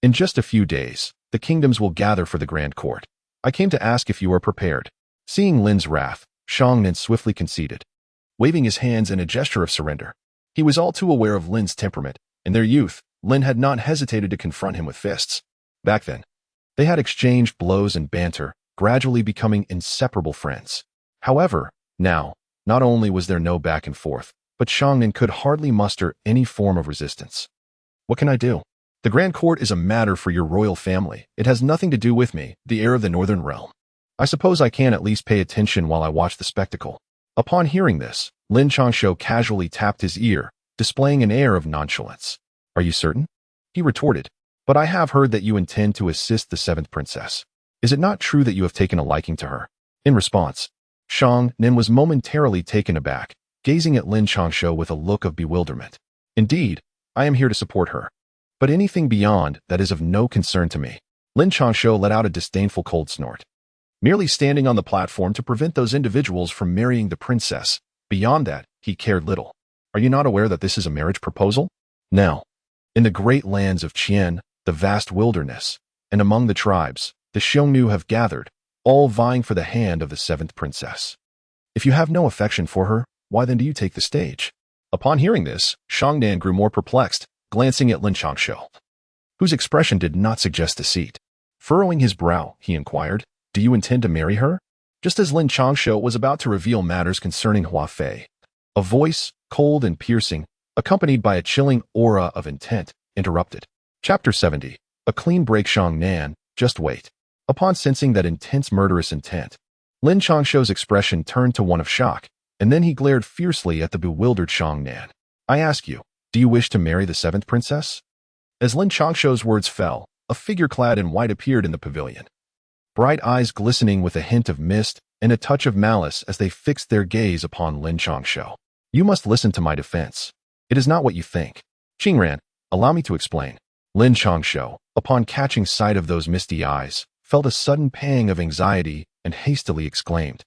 In just a few days, the kingdoms will gather for the grand court. I came to ask if you are prepared." Seeing Lin's wrath, Shang Nan swiftly conceded, waving his hands in a gesture of surrender. He was all too aware of Lin's temperament. In their youth, Lin had not hesitated to confront him with fists. Back then, they had exchanged blows and banter, gradually becoming inseparable friends. However, now, not only was there no back and forth, but Shang Nan could hardly muster any form of resistance. "What can I do? The Grand Court is a matter for your royal family. It has nothing to do with me, the heir of the Northern Realm. I suppose I can at least pay attention while I watch the spectacle." Upon hearing this, Lin Changshou casually tapped his ear, displaying an air of nonchalance. "Are you certain?" he retorted. "But I have heard that you intend to assist the seventh princess. Is it not true that you have taken a liking to her?" In response, Shang Nan was momentarily taken aback, gazing at Lin Changshou with a look of bewilderment. "Indeed, I am here to support her. But anything beyond that is of no concern to me." Lin Changshou let out a disdainful cold snort. Merely standing on the platform to prevent those individuals from marrying the princess. Beyond that, he cared little. "Are you not aware that this is a marriage proposal? Now, in the great lands of Qian, the vast wilderness, and among the tribes, the Xiongnu have gathered, all vying for the hand of the seventh princess. If you have no affection for her, why then do you take the stage?" Upon hearing this, Shang Nan grew more perplexed, glancing at Lin Changshou, whose expression did not suggest deceit. Furrowing his brow, he inquired, "Do you intend to marry her?" Just as Lin Changshou was about to reveal matters concerning Hua Fei, a voice, cold and piercing, accompanied by a chilling aura of intent, interrupted. Chapter 70. A clean break. Shang Nan, just wait. Upon sensing that intense murderous intent, Lin Changshou's expression turned to one of shock, and then he glared fiercely at the bewildered Shang Nan. "I ask you, do you wish to marry the seventh princess?" As Lin Changshou's words fell, a figure clad in white appeared in the pavilion, bright eyes glistening with a hint of mist and a touch of malice as they fixed their gaze upon Lin Changshou. "You must listen to my defense. It is not what you think. Qingran, allow me to explain." Lin Changshou, upon catching sight of those misty eyes, felt a sudden pang of anxiety and hastily exclaimed,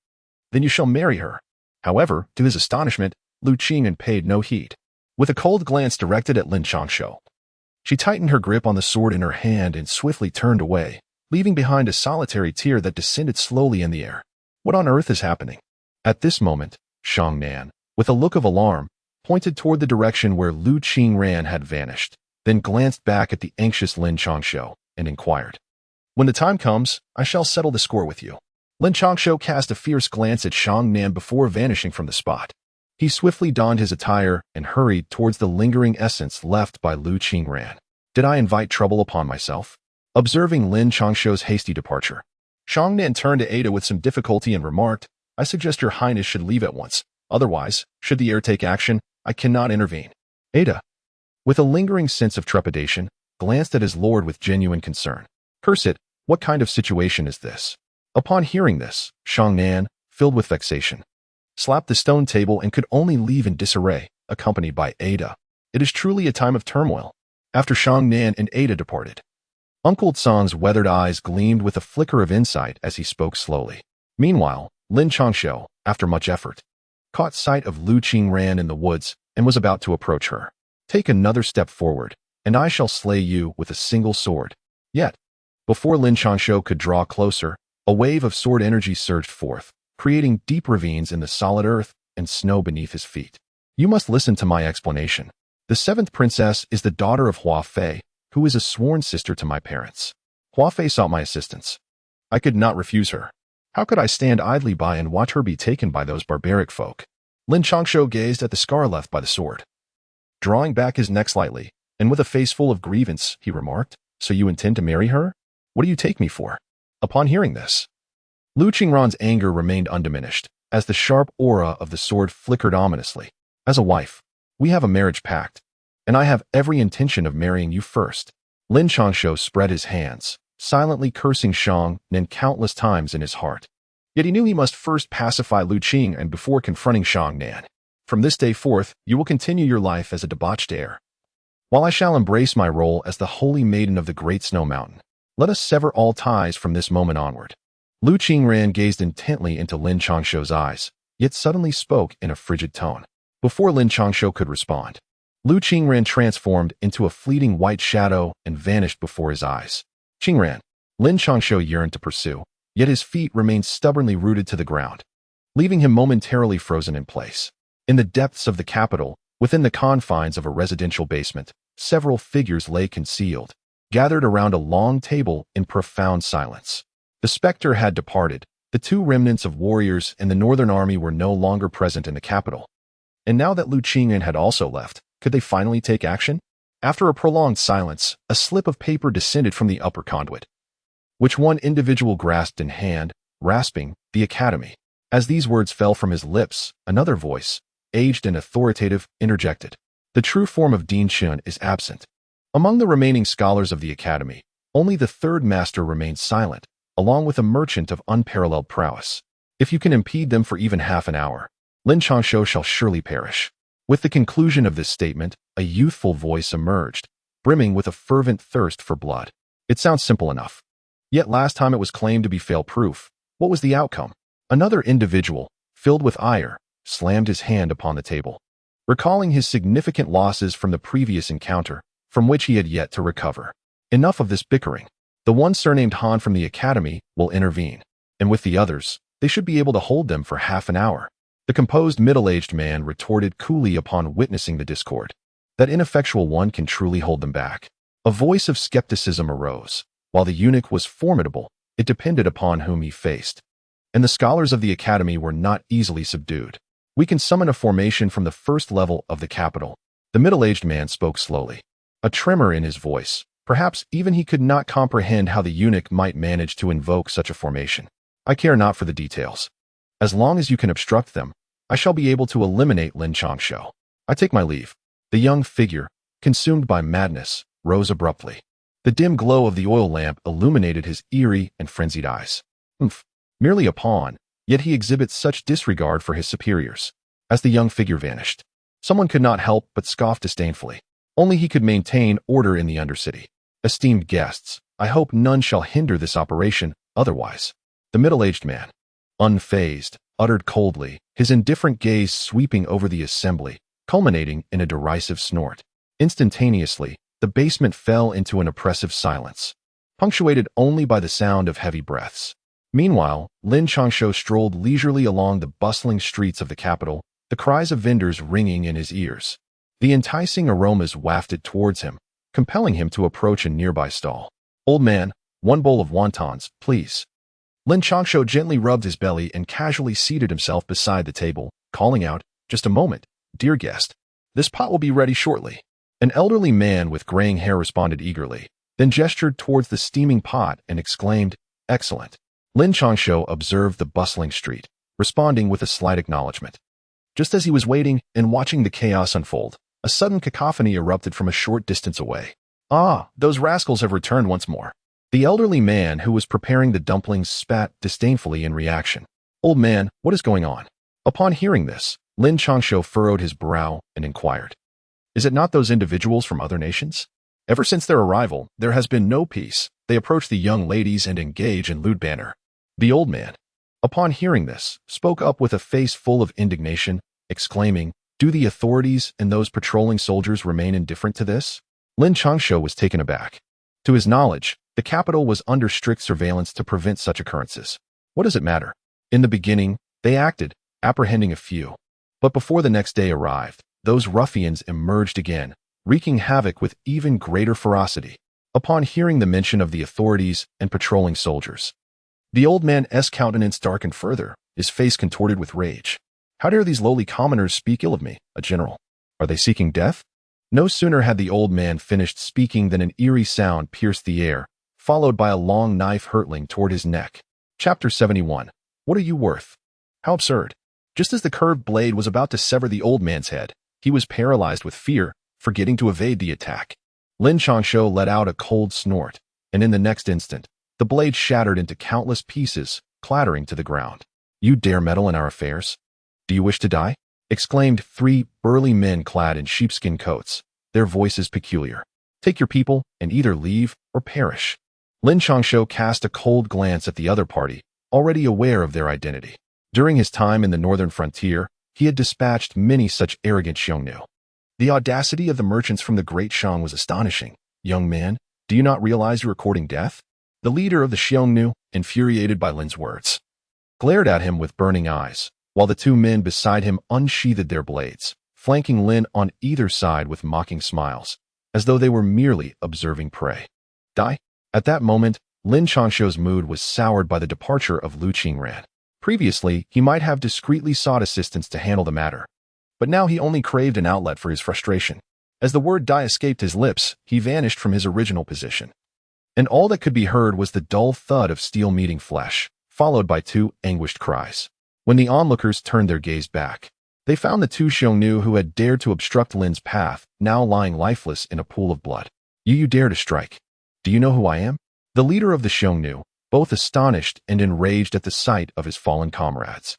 "Then you shall marry her." However, to his astonishment, Lu Qingren paid no heed. With a cold glance directed at Lin Changshou, she tightened her grip on the sword in her hand and swiftly turned away, leaving behind a solitary tear that descended slowly in the air. What on earth is happening? At this moment, Shang Nan, with a look of alarm, pointed toward the direction where Lu Qingren had vanished, then glanced back at the anxious Lin Changshou and inquired, "When the time comes, I shall settle the score with you." Lin Changshou cast a fierce glance at Shang Nan before vanishing from the spot. He swiftly donned his attire and hurried towards the lingering essence left by Lu Qingren. Did I invite trouble upon myself? Observing Lin Changshou's hasty departure, Shang Nan turned to Ada with some difficulty and remarked, "I suggest your highness should leave at once. Otherwise, should the heir take action, I cannot intervene." Ada, with a lingering sense of trepidation, glanced at his lord with genuine concern. "Curse it, what kind of situation is this?" Upon hearing this, Shang Nan, filled with vexation, slapped the stone table and could only leave in disarray, accompanied by Ada. It is truly a time of turmoil. After Shang Nan and Ada departed, Uncle Tsang's weathered eyes gleamed with a flicker of insight as he spoke slowly. Meanwhile, Lin Changshou, after much effort, caught sight of Lu Qingren in the woods and was about to approach her. "Take another step forward, and I shall slay you with a single sword." Yet, before Lin Changshou could draw closer, a wave of sword energy surged forth, creating deep ravines in the solid earth and snow beneath his feet. "You must listen to my explanation. The seventh princess is the daughter of Hua Fei, who is a sworn sister to my parents. Hua Fei sought my assistance. I could not refuse her. How could I stand idly by and watch her be taken by those barbaric folk?" Lin Changshou gazed at the scar left by the sword. Drawing back his neck slightly, and with a face full of grievance, he remarked, "So you intend to marry her? What do you take me for?" Upon hearing this, Lu Qingren's anger remained undiminished, as the sharp aura of the sword flickered ominously. "As a wife, we have a marriage pact, and I have every intention of marrying you first." Lin Changshou spread his hands, silently cursing Shang Nan countless times in his heart. Yet he knew he must first pacify Lu Qingren before confronting Shang Nan. "From this day forth, you will continue your life as a debauched heir, while I shall embrace my role as the holy maiden of the Great Snow Mountain. Let us sever all ties from this moment onward." Lu Qingren gazed intently into Lin Changshou's eyes, yet suddenly spoke in a frigid tone. Before Lin Changshou could respond, Lu Qingren transformed into a fleeting white shadow and vanished before his eyes. "Qingren," Lin Changshou yearned to pursue, yet his feet remained stubbornly rooted to the ground, leaving him momentarily frozen in place. In the depths of the capital, within the confines of a residential basement, several figures lay concealed, gathered around a long table in profound silence. The specter had departed. The two remnants of warriors in the northern army were no longer present in the capital. And now that Lu Qingren had also left, could they finally take action? After a prolonged silence, a slip of paper descended from the upper conduit, which one individual grasped in hand, rasping, "The Academy." As these words fell from his lips, another voice, aged and authoritative, interjected, "The true form of Din Chun is absent." Among the remaining scholars of the Academy, only the third master remained silent, along with a merchant of unparalleled prowess. "If you can impede them for even half an hour, Lin Changshou shall surely perish." With the conclusion of this statement, a youthful voice emerged, brimming with a fervent thirst for blood. It sounds simple enough. Yet last time it was claimed to be fail-proof. What was the outcome? Another individual, filled with ire, slammed his hand upon the table, recalling his significant losses from the previous encounter, from which he had yet to recover. "Enough of this bickering. The one surnamed Han from the Academy will intervene, and with the others, they should be able to hold them for half an hour." The composed middle-aged man retorted coolly upon witnessing the discord. "That ineffectual one can truly hold them back." A voice of skepticism arose. While the eunuch was formidable, it depended upon whom he faced. And the scholars of the Academy were not easily subdued. "We can summon a formation from the first level of the capital." The middle-aged man spoke slowly, a tremor in his voice. Perhaps even he could not comprehend how the eunuch might manage to invoke such a formation. "I care not for the details. As long as you can obstruct them, I shall be able to eliminate Lin Changshou. I take my leave." The young figure, consumed by madness, rose abruptly. The dim glow of the oil lamp illuminated his eerie and frenzied eyes. Merely a pawn, yet he exhibits such disregard for his superiors. As the young figure vanished, someone could not help but scoff disdainfully. Only he could maintain order in the Undercity. "Esteemed guests, I hope none shall hinder this operation, otherwise." The middle-aged man, unfazed, uttered coldly, his indifferent gaze sweeping over the assembly, culminating in a derisive snort. Instantaneously, the basement fell into an oppressive silence, punctuated only by the sound of heavy breaths. Meanwhile, Lin Changshou strolled leisurely along the bustling streets of the capital, the cries of vendors ringing in his ears. The enticing aromas wafted towards him, compelling him to approach a nearby stall. "Old man, one bowl of wontons, please." Lin Changshou gently rubbed his belly and casually seated himself beside the table, calling out, "Just a moment, dear guest. This pot will be ready shortly." An elderly man with graying hair responded eagerly, then gestured towards the steaming pot and exclaimed, "Excellent." Lin Changshou observed the bustling street, responding with a slight acknowledgement. Just as he was waiting and watching the chaos unfold, a sudden cacophony erupted from a short distance away. "Ah, those rascals have returned once more." The elderly man who was preparing the dumplings spat disdainfully in reaction. "Old man, what is going on?" Upon hearing this, Lin Changshou furrowed his brow and inquired, "Is it not those individuals from other nations? Ever since their arrival, there has been no peace. They approach the young ladies and engage in lewd banter." The old man, upon hearing this, spoke up with a face full of indignation, exclaiming, "Do the authorities and those patrolling soldiers remain indifferent to this?" Lin Changshou was taken aback. To his knowledge, the capital was under strict surveillance to prevent such occurrences. What does it matter? In the beginning, they acted, apprehending a few. But before the next day arrived, those ruffians emerged again, wreaking havoc with even greater ferocity. Upon hearing the mention of the authorities and patrolling soldiers, the old man's countenance darkened further, his face contorted with rage. "How dare these lowly commoners speak ill of me, a general? Are they seeking death?" No sooner had the old man finished speaking than an eerie sound pierced the air, followed by a long knife hurtling toward his neck. Chapter 71. What are you worth? How absurd. Just as the curved blade was about to sever the old man's head, he was paralyzed with fear, forgetting to evade the attack. Lin Changshou let out a cold snort, and in the next instant, the blade shattered into countless pieces, clattering to the ground. "You dare meddle in our affairs? Do you wish to die?" exclaimed three burly men clad in sheepskin coats, their voices peculiar. "Take your people and either leave or perish." Lin Changshou cast a cold glance at the other party, already aware of their identity. During his time in the northern frontier, he had dispatched many such arrogant Xiongnu. The audacity of the merchants from the Great Shang was astonishing. "Young man, do you not realize you are courting death?" The leader of the Xiongnu, infuriated by Lin's words, glared at him with burning eyes, while the two men beside him unsheathed their blades, flanking Lin on either side with mocking smiles, as though they were merely observing prey. "Die?" At that moment, Lin Changshou's mood was soured by the departure of Lu Qingran. Previously, he might have discreetly sought assistance to handle the matter, but now he only craved an outlet for his frustration. As the word "die" escaped his lips, he vanished from his original position, and all that could be heard was the dull thud of steel meeting flesh, followed by two anguished cries. When the onlookers turned their gaze back, they found the two Xiongnu who had dared to obstruct Lin's path, now lying lifeless in a pool of blood. You dare to strike. Do you know who I am?" The leader of the Xiongnu, both astonished and enraged at the sight of his fallen comrades,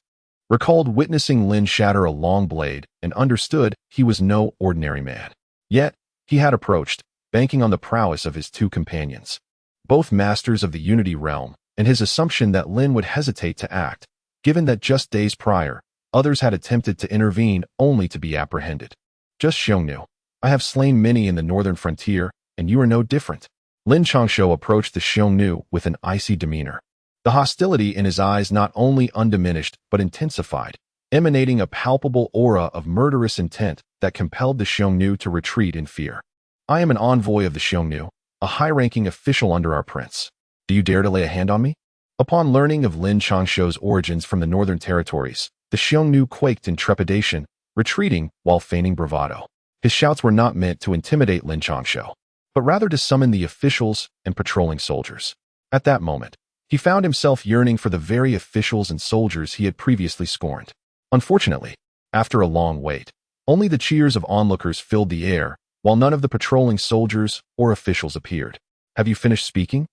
recalled witnessing Lin shatter a long blade and understood he was no ordinary man. Yet, he had approached, banking on the prowess of his two companions, both masters of the Unity realm, and his assumption that Lin would hesitate to act, given that just days prior, others had attempted to intervene only to be apprehended. "Just Xiongnu. I have slain many in the northern frontier, and you are no different." Lin Changshou approached the Xiongnu with an icy demeanor. The hostility in his eyes not only undiminished but intensified, emanating a palpable aura of murderous intent that compelled the Xiongnu to retreat in fear. "I am an envoy of the Xiongnu, a high-ranking official under our prince. Do you dare to lay a hand on me?" Upon learning of Lin Changshou's origins from the northern territories, the Xiongnu quaked in trepidation, retreating while feigning bravado. His shouts were not meant to intimidate Lin Changshou, but rather to summon the officials and patrolling soldiers. At that moment, he found himself yearning for the very officials and soldiers he had previously scorned. Unfortunately, after a long wait, only the cheers of onlookers filled the air, while none of the patrolling soldiers or officials appeared. "Have you finished speaking?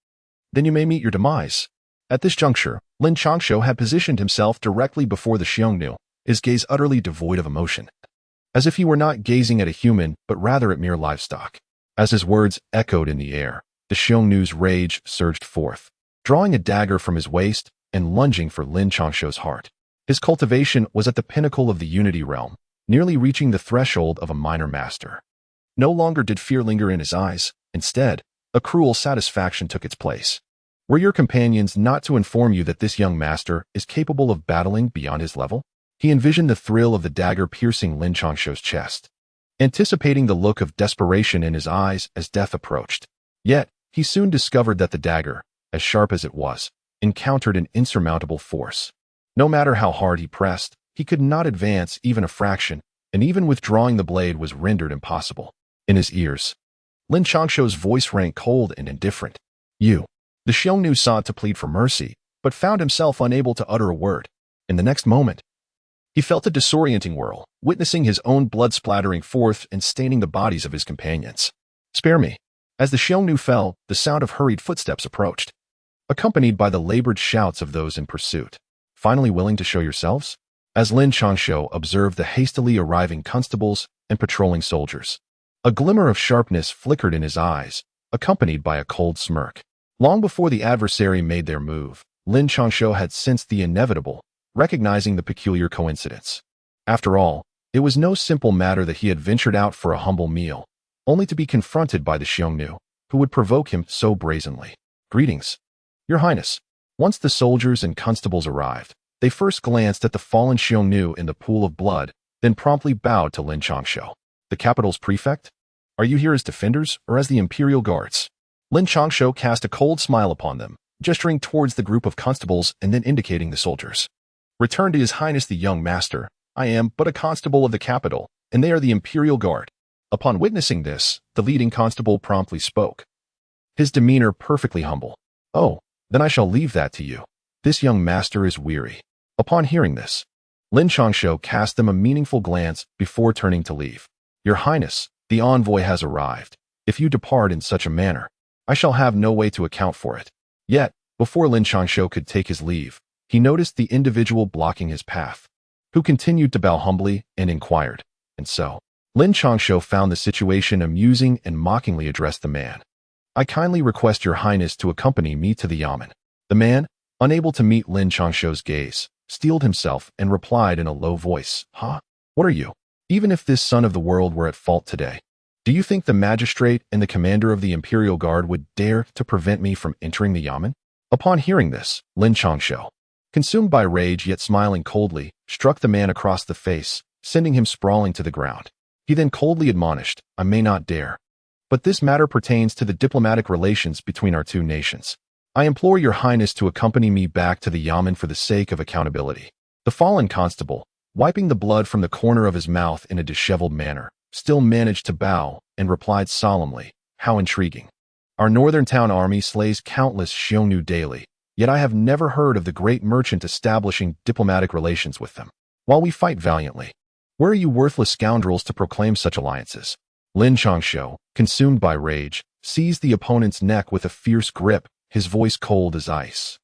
Then you may meet your demise." At this juncture, Lin Changshou had positioned himself directly before the Xiongnu, his gaze utterly devoid of emotion, as if he were not gazing at a human but rather at mere livestock. As his words echoed in the air, the Xiongnu's rage surged forth, drawing a dagger from his waist and lunging for Lin Changshou's heart. His cultivation was at the pinnacle of the unity realm, nearly reaching the threshold of a minor master. No longer did fear linger in his eyes. Instead, a cruel satisfaction took its place. Were your companions not to inform you that this young master is capable of battling beyond his level? He envisioned the thrill of the dagger piercing Lin Changshou's chest, anticipating the look of desperation in his eyes as death approached. Yet, he soon discovered that the dagger, as sharp as it was, encountered an insurmountable force. No matter how hard he pressed, he could not advance even a fraction, and even withdrawing the blade was rendered impossible. In his ears, Lin Changshou's voice rang cold and indifferent. You. The Xiongnu sought to plead for mercy, but found himself unable to utter a word. In the next moment, he felt a disorienting whirl, witnessing his own blood splattering forth and staining the bodies of his companions. Spare me. As the Xiongnu fell, the sound of hurried footsteps approached, accompanied by the labored shouts of those in pursuit. Finally willing to show yourselves? As Lin Changshou observed the hastily arriving constables and patrolling soldiers, a glimmer of sharpness flickered in his eyes, accompanied by a cold smirk. Long before the adversary made their move, Lin Changshou had sensed the inevitable, recognizing the peculiar coincidence. After all, it was no simple matter that he had ventured out for a humble meal, only to be confronted by the Xiongnu, who would provoke him so brazenly. Greetings, Your Highness. Once the soldiers and constables arrived, they first glanced at the fallen Xiongnu in the pool of blood, then promptly bowed to Lin Changshou. The capital's prefect? Are you here as defenders or as the Imperial Guards? Lin Changshou cast a cold smile upon them, gesturing towards the group of constables and then indicating the soldiers. Return to His Highness the young master. I am but a constable of the capital, and they are the Imperial Guard. Upon witnessing this, the leading constable promptly spoke, his demeanor perfectly humble. Oh, then I shall leave that to you. This young master is weary. Upon hearing this, Lin Changshou cast them a meaningful glance before turning to leave. Your Highness, the envoy has arrived. If you depart in such a manner, I shall have no way to account for it. Yet, before Lin Changshou could take his leave, he noticed the individual blocking his path, who continued to bow humbly and inquired. And so, Lin Changshou found the situation amusing and mockingly addressed the man. I kindly request Your Highness to accompany me to the yamen. The man, unable to meet Lin Changshou's gaze, steeled himself and replied in a low voice, Huh? What are you? Even if this son of the world were at fault today, do you think the magistrate and the commander of the Imperial Guard would dare to prevent me from entering the yamen? Upon hearing this, Lin Changshou, consumed by rage yet smiling coldly, struck the man across the face, sending him sprawling to the ground. He then coldly admonished, I may not dare. But this matter pertains to the diplomatic relations between our two nations. I implore Your Highness to accompany me back to the yamen for the sake of accountability. The fallen constable, wiping the blood from the corner of his mouth in a disheveled manner, still managed to bow and replied solemnly, How intriguing. Our northern town army slays countless Xiongnu daily, yet I have never heard of the great merchant establishing diplomatic relations with them, while we fight valiantly. Where are you worthless scoundrels to proclaim such alliances? Lin Changshou, consumed by rage, seized the opponent's neck with a fierce grip, his voice cold as ice,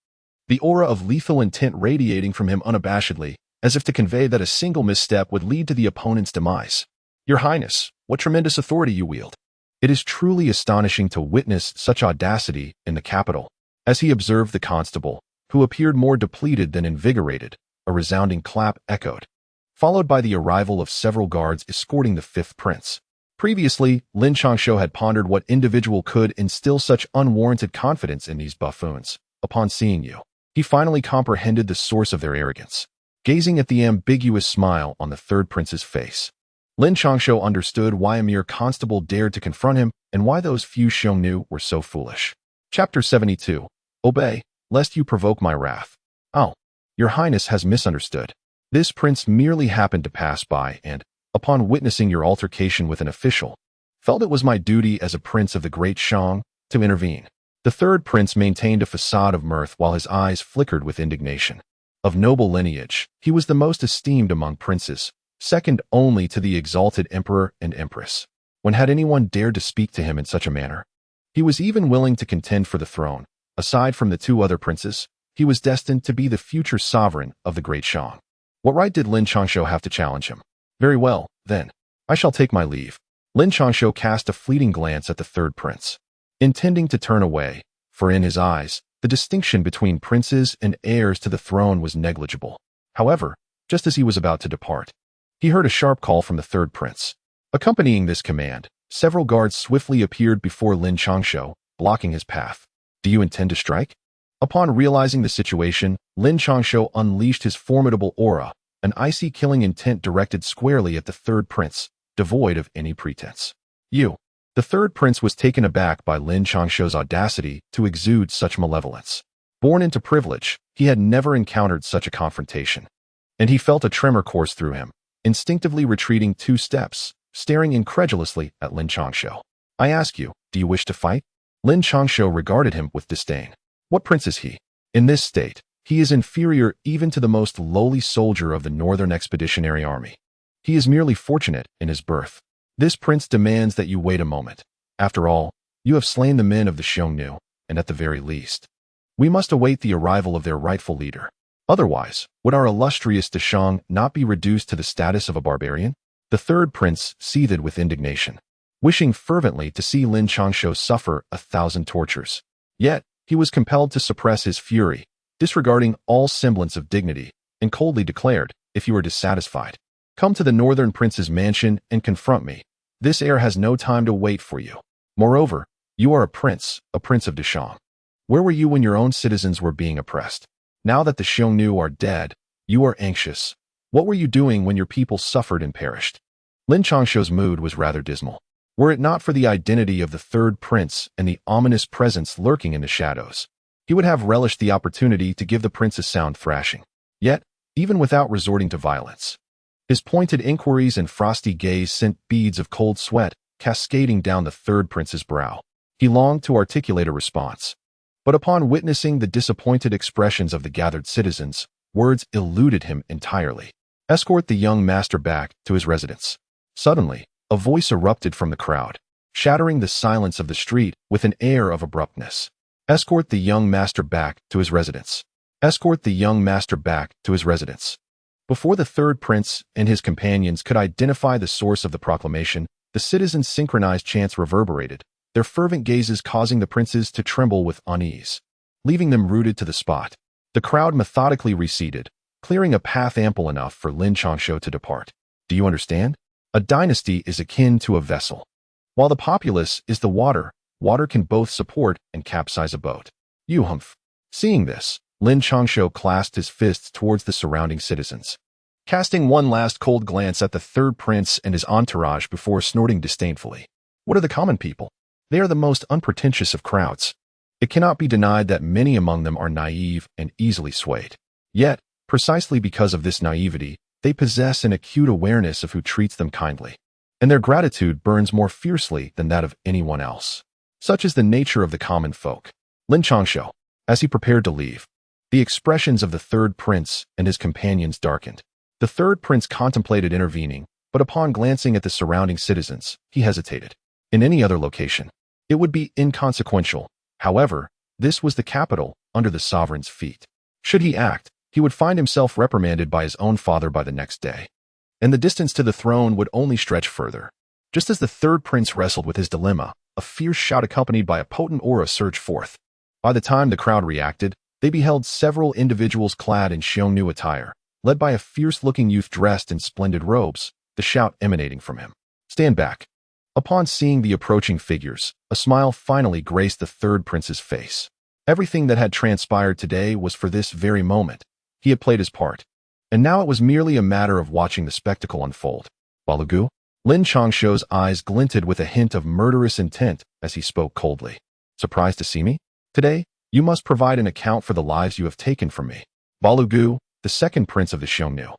the aura of lethal intent radiating from him unabashedly, as if to convey that a single misstep would lead to the opponent's demise. Your Highness, what tremendous authority you wield. It is truly astonishing to witness such audacity in the capital. As he observed the constable, who appeared more depleted than invigorated, a resounding clap echoed, followed by the arrival of several guards escorting the fifth prince. Previously, Lin Changshou had pondered what individual could instill such unwarranted confidence in these buffoons. Upon seeing you, he finally comprehended the source of their arrogance. Gazing at the ambiguous smile on the third prince's face, Lin Changshou understood why a mere constable dared to confront him and why those few Xiongnu were so foolish. Chapter 72. Obey, lest you provoke my wrath. Oh, Your Highness has misunderstood. This prince merely happened to pass by and, upon witnessing your altercation with an official, felt it was my duty as a prince of the great Shang to intervene. The third prince maintained a facade of mirth while his eyes flickered with indignation. Of noble lineage, he was the most esteemed among princes, second only to the exalted emperor and empress. When had anyone dared to speak to him in such a manner? He was even willing to contend for the throne. Aside from the two other princes, he was destined to be the future sovereign of the great Shang. What right did Lin Changshou have to challenge him? Very well, then. I shall take my leave. Lin Changshou cast a fleeting glance at the third prince, intending to turn away, for in his eyes, the distinction between princes and heirs to the throne was negligible. However, just as he was about to depart, he heard a sharp call from the third prince. Accompanying this command, several guards swiftly appeared before Lin Changshou, blocking his path. Do you intend to strike? Upon realizing the situation, Lin Changshou unleashed his formidable aura, an icy killing intent directed squarely at the third prince, devoid of any pretense. You. The third prince was taken aback by Lin Changshou's audacity to exude such malevolence. Born into privilege, he had never encountered such a confrontation. And he felt a tremor course through him, instinctively retreating 2 steps, staring incredulously at Lin Changshou. I ask you, do you wish to fight? Lin Changshou regarded him with disdain. What prince is he? In this state, he is inferior even to the most lowly soldier of the Northern Expeditionary Army. He is merely fortunate in his birth. This prince demands that you wait a moment. After all, you have slain the men of the Xiongnu, and at the very least, we must await the arrival of their rightful leader. Otherwise, would our illustrious Deshang not be reduced to the status of a barbarian? The third prince seethed with indignation, wishing fervently to see Lin Changshou suffer 1,000 tortures. Yet, he was compelled to suppress his fury, disregarding all semblance of dignity, and coldly declared, if you are dissatisfied, come to the northern prince's mansion and confront me. This heir has no time to wait for you. Moreover, you are a prince of Deshang. Where were you when your own citizens were being oppressed? Now that the Xiongnu are dead, you are anxious. What were you doing when your people suffered and perished? Lin Changshou's mood was rather dismal. Were it not for the identity of the third prince and the ominous presence lurking in the shadows, he would have relished the opportunity to give the prince a sound thrashing. Yet, even without resorting to violence, his pointed inquiries and frosty gaze sent beads of cold sweat cascading down the third prince's brow. He longed to articulate a response, but upon witnessing the disappointed expressions of the gathered citizens, words eluded him entirely. Escort the young master back to his residence. Suddenly, a voice erupted from the crowd, shattering the silence of the street with an air of abruptness. Escort the young master back to his residence. Escort the young master back to his residence. Before the third prince and his companions could identify the source of the proclamation, the citizens' synchronized chants reverberated, their fervent gazes causing the princes to tremble with unease. Leaving them rooted to the spot, the crowd methodically receded, clearing a path ample enough for Lin Changshou to depart. Do you understand? A dynasty is akin to a vessel. While the populace is the water, water can both support and capsize a boat. You humph. Seeing this, Lin Changshou clasped his fists towards the surrounding citizens, casting one last cold glance at the third prince and his entourage before snorting disdainfully. What are the common people? They are the most unpretentious of crowds. It cannot be denied that many among them are naive and easily swayed. Yet, precisely because of this naivety, they possess an acute awareness of who treats them kindly, and their gratitude burns more fiercely than that of anyone else. Such is the nature of the common folk. Lin Changshou, as he prepared to leave, the expressions of the third prince and his companions darkened. The third prince contemplated intervening, but upon glancing at the surrounding citizens, he hesitated. In any other location, it would be inconsequential. However, this was the capital, under the sovereign's feet. Should he act, he would find himself reprimanded by his own father by the next day, and the distance to the throne would only stretch further. Just as the third prince wrestled with his dilemma, a fierce shout accompanied by a potent aura surged forth. By the time the crowd reacted, they beheld several individuals clad in Xiongnu attire, led by a fierce-looking youth dressed in splendid robes, the shout emanating from him. Stand back. Upon seeing the approaching figures, a smile finally graced the third prince's face. Everything that had transpired today was for this very moment. He had played his part, and now it was merely a matter of watching the spectacle unfold. Balugu? Lin Changshou's eyes glinted with a hint of murderous intent as he spoke coldly. Surprised to see me? Today, you must provide an account for the lives you have taken from me. Balugu, the second prince of the Xiongnu,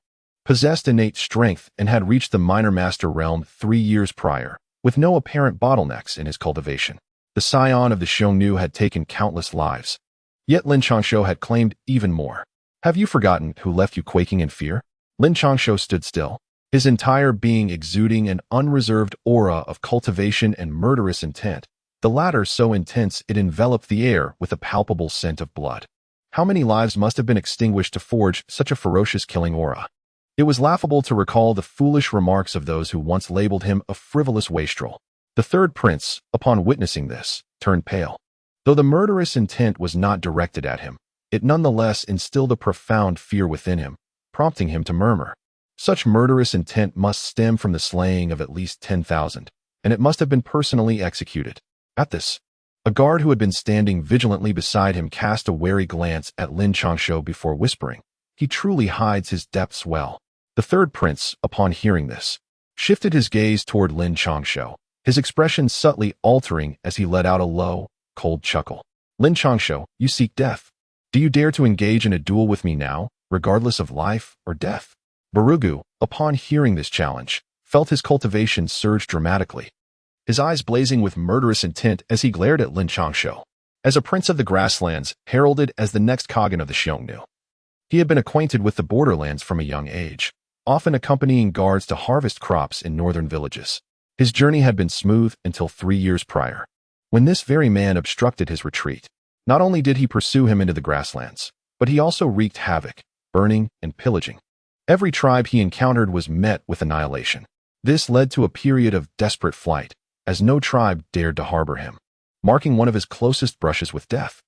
possessed innate strength and had reached the minor master realm 3 years prior, with no apparent bottlenecks in his cultivation. The scion of the Xiongnu had taken countless lives, yet Lin Changshou had claimed even more. Have you forgotten who left you quaking in fear? Lin Changshou stood still, his entire being exuding an unreserved aura of cultivation and murderous intent, the latter so intense it enveloped the air with a palpable scent of blood. How many lives must have been extinguished to forge such a ferocious killing aura? It was laughable to recall the foolish remarks of those who once labeled him a frivolous wastrel. The third prince, upon witnessing this, turned pale. Though the murderous intent was not directed at him, it nonetheless instilled a profound fear within him, prompting him to murmur. Such murderous intent must stem from the slaying of at least 10,000, and it must have been personally executed. At this, a guard who had been standing vigilantly beside him cast a wary glance at Lin Changshou before whispering, "He truly hides his depths well." The third prince, upon hearing this, shifted his gaze toward Lin Changshou, his expression subtly altering as he let out a low, cold chuckle. "Lin Changshou, you seek death. Do you dare to engage in a duel with me now, regardless of life or death?" Barugu, upon hearing this challenge, felt his cultivation surge dramatically, his eyes blazing with murderous intent as he glared at Lin Changshou. As a prince of the grasslands, heralded as the next Khagan of the Xiongnu, he had been acquainted with the borderlands from a young age, often accompanying guards to harvest crops in northern villages. His journey had been smooth until 3 years prior, when this very man obstructed his retreat. Not only did he pursue him into the grasslands, but he also wreaked havoc, burning and pillaging. Every tribe he encountered was met with annihilation. This led to a period of desperate flight, as no tribe dared to harbor him, marking one of his closest brushes with death.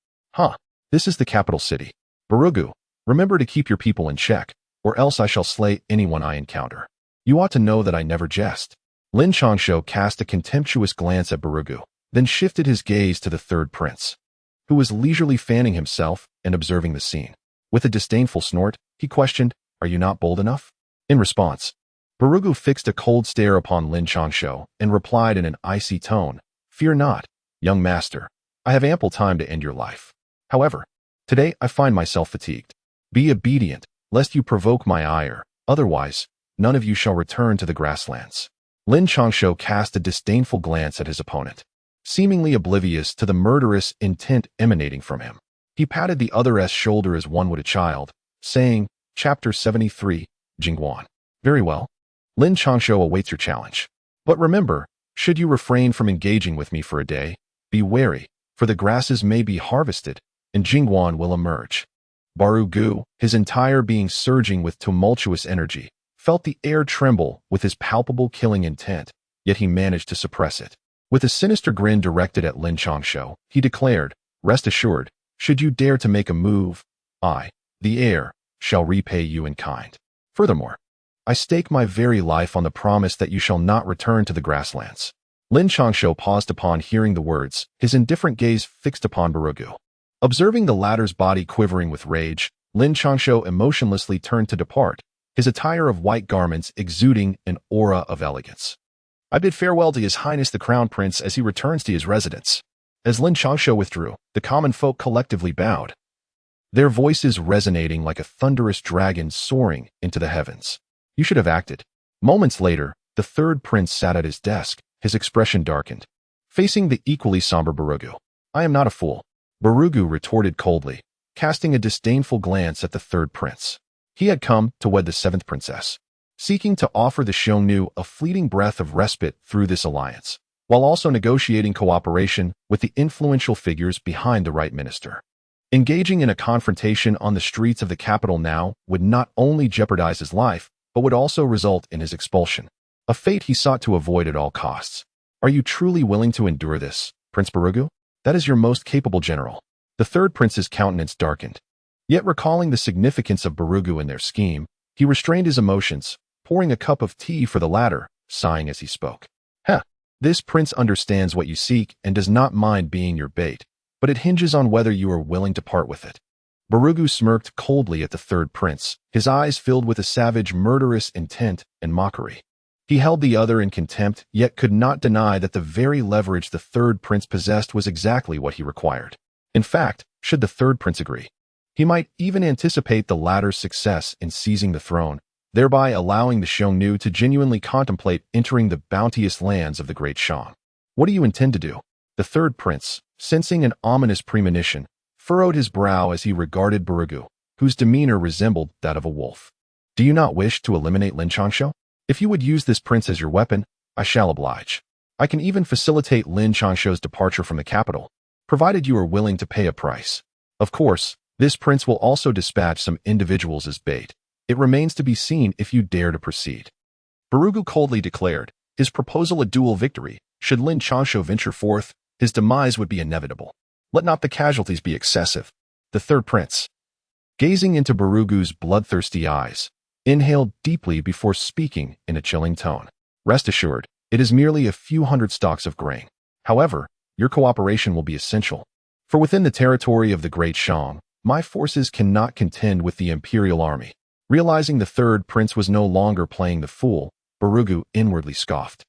This is the capital city. Barugu, remember to keep your people in check, or else I shall slay anyone I encounter. You ought to know that I never jest." Lin Changshou cast a contemptuous glance at Barugu, then shifted his gaze to the third prince, who was leisurely fanning himself and observing the scene. With a disdainful snort, he questioned, "Are you not bold enough?" In response, Barugu fixed a cold stare upon Lin Changshou and replied in an icy tone, "Fear not, young master. I have ample time to end your life. However, today I find myself fatigued. Be obedient, lest you provoke my ire. Otherwise, none of you shall return to the grasslands." Lin Changshou cast a disdainful glance at his opponent, seemingly oblivious to the murderous intent emanating from him. He patted the other's shoulder as one would a child, saying, Chapter 73, Jingguan. "Very well. Lin Changshou awaits your challenge. But remember, should you refrain from engaging with me for a day, be wary, for the grasses may be harvested, and Jingguan will emerge." Barugu, his entire being surging with tumultuous energy, felt the air tremble with his palpable killing intent, yet he managed to suppress it. With a sinister grin directed at Lin Changshou, he declared, "Rest assured, should you dare to make a move, I, the heir, shall repay you in kind. Furthermore, I stake my very life on the promise that you shall not return to the grasslands." Lin Changshou paused upon hearing the words, his indifferent gaze fixed upon Barugu. Observing the latter's body quivering with rage, Lin Changshou emotionlessly turned to depart, his attire of white garments exuding an aura of elegance. "I bid farewell to His Highness the Crown Prince as he returns to his residence." As Lin Changshou withdrew, the common folk collectively bowed, their voices resonating like a thunderous dragon soaring into the heavens. "You should have acted." Moments later, the third prince sat at his desk, his expression darkened, facing the equally somber Barugu. "I am not a fool," Barugu retorted coldly, casting a disdainful glance at the third prince. He had come to wed the seventh princess, seeking to offer the Xiongnu a fleeting breath of respite through this alliance, while also negotiating cooperation with the influential figures behind the right minister. Engaging in a confrontation on the streets of the capital now would not only jeopardize his life, but would also result in his expulsion, a fate he sought to avoid at all costs. "Are you truly willing to endure this, Prince Barugu? That is your most capable general." The third prince's countenance darkened. Yet recalling the significance of Barugu in their scheme, he restrained his emotions, pouring a cup of tea for the latter, sighing as he spoke. This prince understands what you seek and does not mind being your bait, but it hinges on whether you are willing to part with it." Barugu smirked coldly at the third prince, his eyes filled with a savage, murderous intent and mockery. He held the other in contempt, yet could not deny that the very leverage the third prince possessed was exactly what he required. In fact, should the third prince agree, he might even anticipate the latter's success in seizing the throne, thereby allowing the Xiongnu to genuinely contemplate entering the bounteous lands of the Great Shang. "What do you intend to do?" The third prince, sensing an ominous premonition, furrowed his brow as he regarded Barugu, whose demeanor resembled that of a wolf. "Do you not wish to eliminate Lin Changshou? If you would use this prince as your weapon, I shall oblige. I can even facilitate Lin Changshou's departure from the capital, provided you are willing to pay a price. Of course, this prince will also dispatch some individuals as bait. It remains to be seen if you dare to proceed." Barugu coldly declared, his proposal a dual victory. Should Lin Changshou venture forth, his demise would be inevitable. Let not the casualties be excessive. The third prince, gazing into Barugu's bloodthirsty eyes, Inhale deeply before speaking in a chilling tone. Rest assured, it is merely a few hundred stalks of grain. However, your cooperation will be essential. For within the territory of the Great Shang, my forces cannot contend with the Imperial Army. Realizing the third prince was no longer playing the fool, Barugu inwardly scoffed,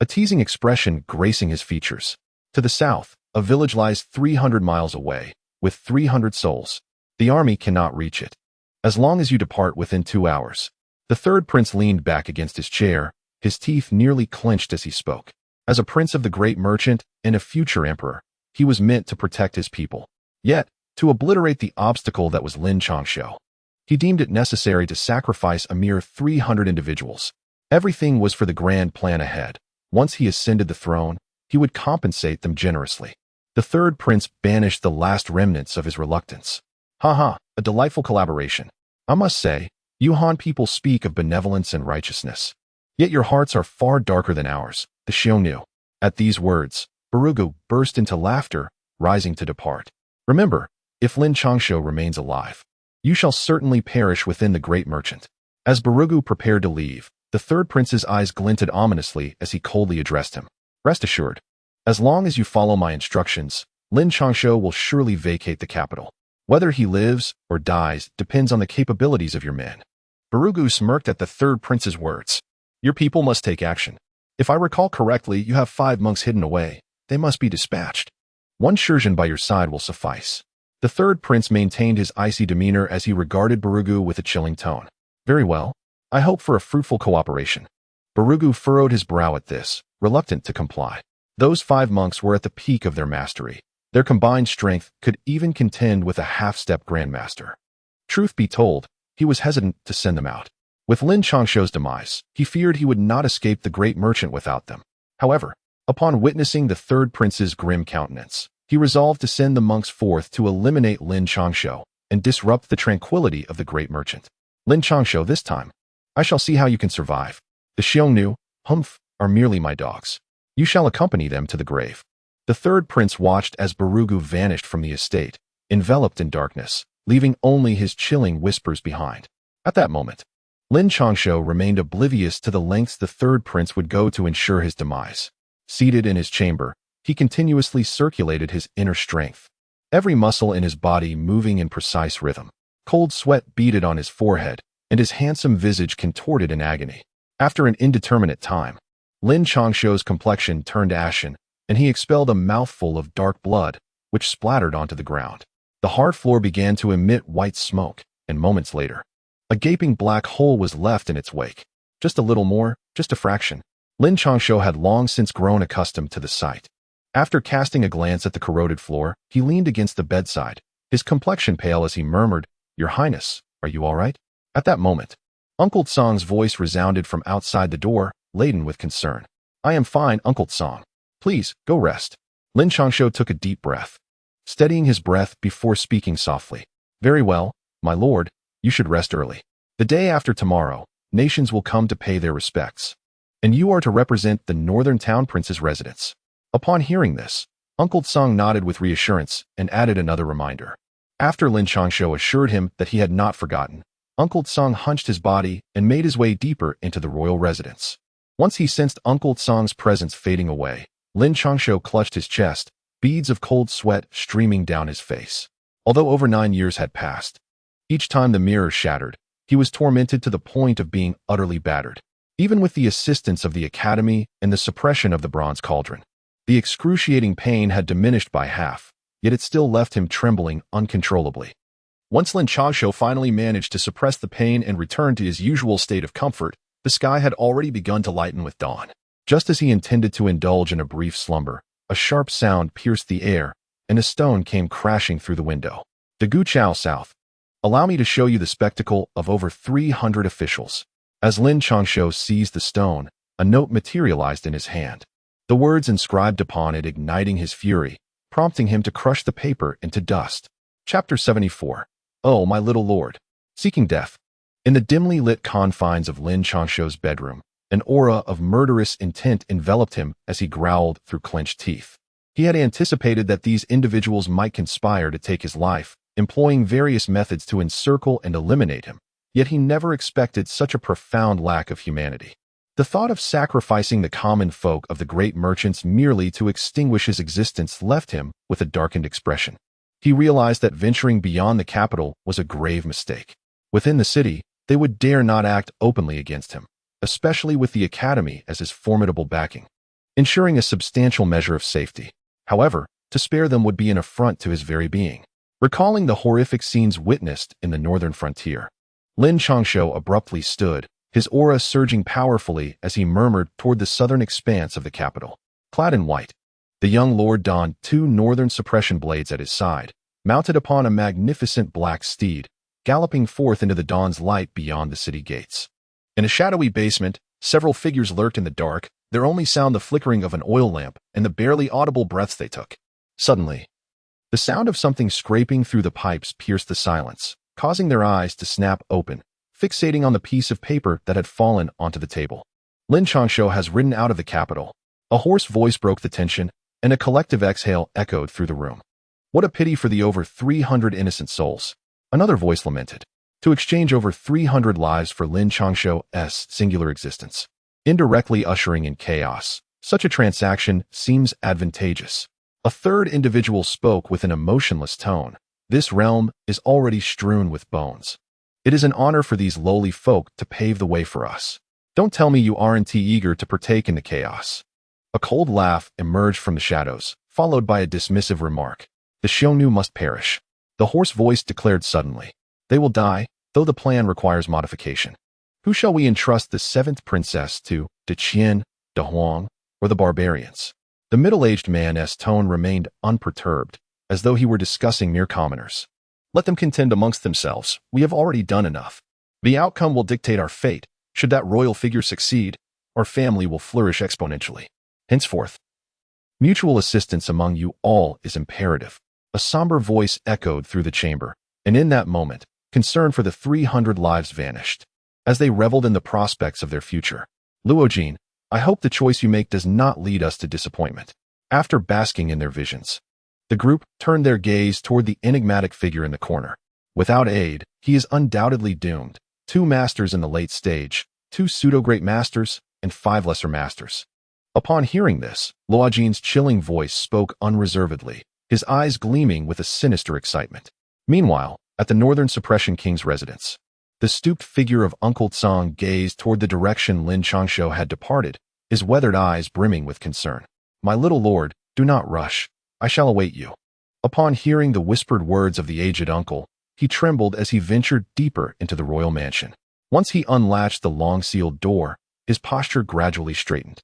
a teasing expression gracing his features. To the south, a village lies 300 miles away, with 300 souls. The army cannot reach it. As long as you depart within 2 hours. The third prince leaned back against his chair, his teeth nearly clenched as he spoke. As a prince of the great merchant and a future emperor, he was meant to protect his people. Yet, to obliterate the obstacle that was Lin Changshou, he deemed it necessary to sacrifice a mere 300 individuals. Everything was for the grand plan ahead. Once he ascended the throne, he would compensate them generously. The third prince banished the last remnants of his reluctance. Haha, a delightful collaboration. I must say, you Han people speak of benevolence and righteousness. Yet your hearts are far darker than ours, the Xiongnu. At these words, Barugu burst into laughter, rising to depart. Remember, if Lin Changshou remains alive, you shall certainly perish within the great merchant. As Barugu prepared to leave, the third prince's eyes glinted ominously as he coldly addressed him. Rest assured, as long as you follow my instructions, Lin Changshou will surely vacate the capital. Whether he lives or dies depends on the capabilities of your men. Barugu smirked at the third prince's words. Your people must take action. If I recall correctly, you have 5 monks hidden away. They must be dispatched. 1 Shurjan by your side will suffice. The third prince maintained his icy demeanor as he regarded Barugu with a chilling tone. Very well. I hope for a fruitful cooperation. Barugu furrowed his brow at this, reluctant to comply. Those 5 monks were at the peak of their mastery. Their combined strength could even contend with a half-step grandmaster. Truth be told, he was hesitant to send them out. With Lin Changshou's demise, he feared he would not escape the great merchant without them. However, upon witnessing the third prince's grim countenance, he resolved to send the monks forth to eliminate Lin Changshou and disrupt the tranquility of the great merchant. Lin Changshou, this time, I shall see how you can survive. The Xiongnu, humph, are merely my dogs. You shall accompany them to the grave. The third prince watched as Barugu vanished from the estate, enveloped in darkness, leaving only his chilling whispers behind. At that moment, Lin Changshou remained oblivious to the lengths the third prince would go to ensure his demise. Seated in his chamber, he continuously circulated his inner strength, every muscle in his body moving in precise rhythm. Cold sweat beaded on his forehead, and his handsome visage contorted in agony. After an indeterminate time, Lin Changshou's complexion turned ashen, and he expelled a mouthful of dark blood, which splattered onto the ground. The hard floor began to emit white smoke, and moments later, a gaping black hole was left in its wake. Just a little more, just a fraction. Lin Changshou had long since grown accustomed to the sight. After casting a glance at the corroded floor, he leaned against the bedside, his complexion pale as he murmured, "Your Highness, are you all right?" At that moment, Uncle Tsong's voice resounded from outside the door, laden with concern. "I am fine, Uncle Tsong. Please, go rest." Lin Changshou took a deep breath, steadying his breath before speaking softly. "Very well, my lord, you should rest early. The day after tomorrow, nations will come to pay their respects, and you are to represent the northern town prince's residence." Upon hearing this, Uncle Tsong nodded with reassurance and added another reminder. After Lin Changshou assured him that he had not forgotten, Uncle Tsong hunched his body and made his way deeper into the royal residence. Once he sensed Uncle Tsong's presence fading away, Lin Changshou clutched his chest, beads of cold sweat streaming down his face. Although over 9 years had passed, each time the mirror shattered, he was tormented to the point of being utterly battered. Even with the assistance of the academy and the suppression of the bronze cauldron, the excruciating pain had diminished by half, yet it still left him trembling uncontrollably. Once Lin Changshou finally managed to suppress the pain and return to his usual state of comfort, the sky had already begun to lighten with dawn. Just as he intended to indulge in a brief slumber, a sharp sound pierced the air, and a stone came crashing through the window. "De Gu Chao South. Allow me to show you the spectacle of over 300 officials." As Lin Changshou seized the stone, a note materialized in his hand. The words inscribed upon it igniting his fury, prompting him to crush the paper into dust. Chapter 74. Oh, my little lord. Seeking death. In the dimly lit confines of Lin Changshou's bedroom, an aura of murderous intent enveloped him as he growled through clenched teeth. He had anticipated that these individuals might conspire to take his life, employing various methods to encircle and eliminate him, yet he never expected such a profound lack of humanity. The thought of sacrificing the common folk of the great merchants merely to extinguish his existence left him with a darkened expression. He realized that venturing beyond the capital was a grave mistake. Within the city, they would dare not act openly against him, especially with the academy as his formidable backing, ensuring a substantial measure of safety. However, to spare them would be an affront to his very being. Recalling the horrific scenes witnessed in the northern frontier, Lin Changshou abruptly stood, his aura surging powerfully as he murmured toward the southern expanse of the capital. Clad in white, the young lord donned 2 northern suppression blades at his side, mounted upon a magnificent black steed, galloping forth into the dawn's light beyond the city gates. In a shadowy basement, several figures lurked in the dark, their only sound the flickering of an oil lamp and the barely audible breaths they took. Suddenly, the sound of something scraping through the pipes pierced the silence, causing their eyes to snap open, fixating on the piece of paper that had fallen onto the table. Lin Changshou has ridden out of the capital. A hoarse voice broke the tension, and a collective exhale echoed through the room. What a pity for the over 300 innocent souls. Another voice lamented. To exchange over 300 lives for Lin Changshou's singular existence, indirectly ushering in chaos. Such a transaction seems advantageous. A third individual spoke with an emotionless tone. This realm is already strewn with bones. It is an honor for these lowly folk to pave the way for us. Don't tell me you aren't eager to partake in the chaos. A cold laugh emerged from the shadows, followed by a dismissive remark. The Xiongnu must perish. The hoarse voice declared suddenly. They will die, though the plan requires modification. Who shall we entrust the 7th princess to, De Qian, De Huang, or the barbarians? The middle-aged man's tone remained unperturbed, as though he were discussing mere commoners. Let them contend amongst themselves. We have already done enough. The outcome will dictate our fate. Should that royal figure succeed, our family will flourish exponentially. Henceforth, mutual assistance among you all is imperative. A somber voice echoed through the chamber, and in that moment, concern for the 300 lives vanished. As they reveled in the prospects of their future, Luojin, I hope the choice you make does not lead us to disappointment. After basking in their visions, the group turned their gaze toward the enigmatic figure in the corner. Without aid, he is undoubtedly doomed. 2 masters in the late stage, 2 pseudo-great masters, and 5 lesser masters. Upon hearing this, Luojin's chilling voice spoke unreservedly, his eyes gleaming with a sinister excitement. Meanwhile, at the Northern Suppression King's residence, the stooped figure of Uncle Tsang gazed toward the direction Lin Changshou had departed, his weathered eyes brimming with concern. My little lord, do not rush. I shall await you. Upon hearing the whispered words of the aged uncle, he trembled as he ventured deeper into the royal mansion. Once he unlatched the long-sealed door, his posture gradually straightened.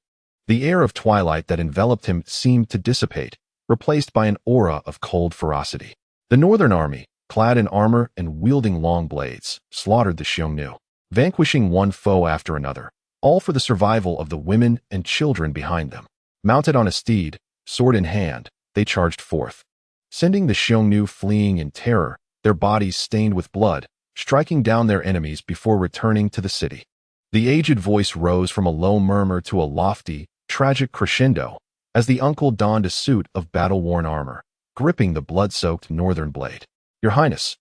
The air of twilight that enveloped him seemed to dissipate, replaced by an aura of cold ferocity. The northern army, clad in armor and wielding long blades, slaughtered the Xiongnu, vanquishing one foe after another, all for the survival of the women and children behind them. Mounted on a steed, sword in hand, they charged forth, sending the Xiongnu fleeing in terror, their bodies stained with blood, striking down their enemies before returning to the city. The aged voice rose from a low murmur to a lofty, tragic crescendo, as the uncle donned a suit of battle-worn armor, gripping the blood-soaked northern blade. Your Highness,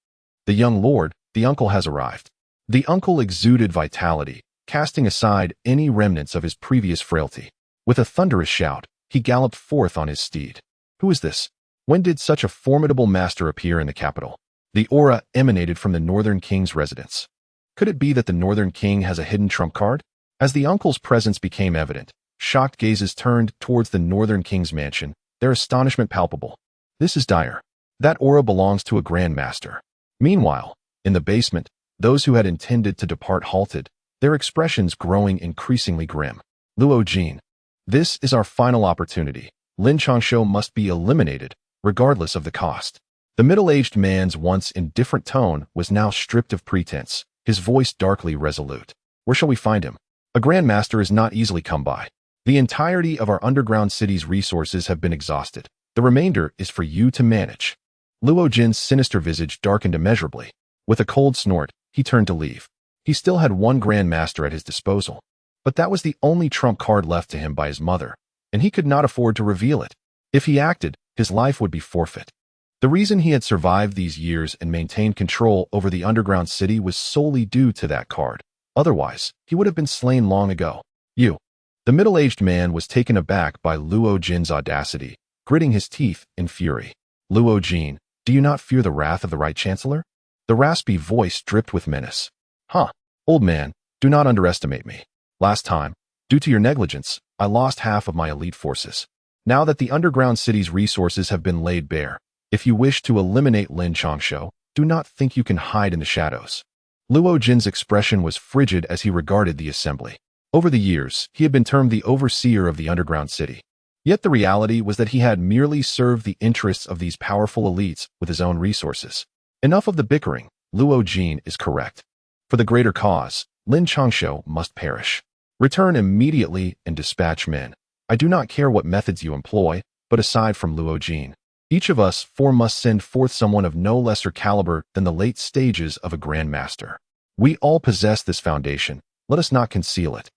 the young lord, the uncle has arrived. The uncle exuded vitality, casting aside any remnants of his previous frailty. With a thunderous shout, he galloped forth on his steed. Who is this? When did such a formidable master appear in the capital? The aura emanated from the Northern King's residence. Could it be that the Northern King has a hidden trump card? As the uncle's presence became evident, shocked gazes turned towards the Northern King's mansion, their astonishment palpable. This is dire. That aura belongs to a Grand Master. Meanwhile, in the basement, those who had intended to depart halted, their expressions growing increasingly grim. Luojin, this is our final opportunity. Lin Changshou must be eliminated, regardless of the cost. The middle-aged man's once indifferent tone was now stripped of pretense, his voice darkly resolute. Where shall we find him? A Grand Master is not easily come by. The entirety of our underground city's resources have been exhausted. The remainder is for you to manage. Luojin's sinister visage darkened immeasurably. With a cold snort, he turned to leave. He still had one Grand Master at his disposal, but that was the only trump card left to him by his mother, and he could not afford to reveal it. If he acted, his life would be forfeit. The reason he had survived these years and maintained control over the underground city was solely due to that card. Otherwise, he would have been slain long ago. You. The middle-aged man was taken aback by Luo Jin's audacity, gritting his teeth in fury. Luo Jin, do you not fear the wrath of the Right Chancellor? The raspy voice dripped with menace. Huh. Old man, do not underestimate me. Last time, due to your negligence, I lost half of my elite forces. Now that the underground city's resources have been laid bare, if you wish to eliminate Lin Changshou, do not think you can hide in the shadows. Luo Jin's expression was frigid as he regarded the assembly. Over the years, he had been termed the overseer of the underground city. Yet the reality was that he had merely served the interests of these powerful elites with his own resources. Enough of the bickering. Luo Jin is correct. For the greater cause, Lin Changshou must perish. Return immediately and dispatch men. I do not care what methods you employ, but aside from Luo Jin, each of us four must send forth someone of no lesser caliber than the late stages of a grandmaster. We all possess this foundation. Let us not conceal it.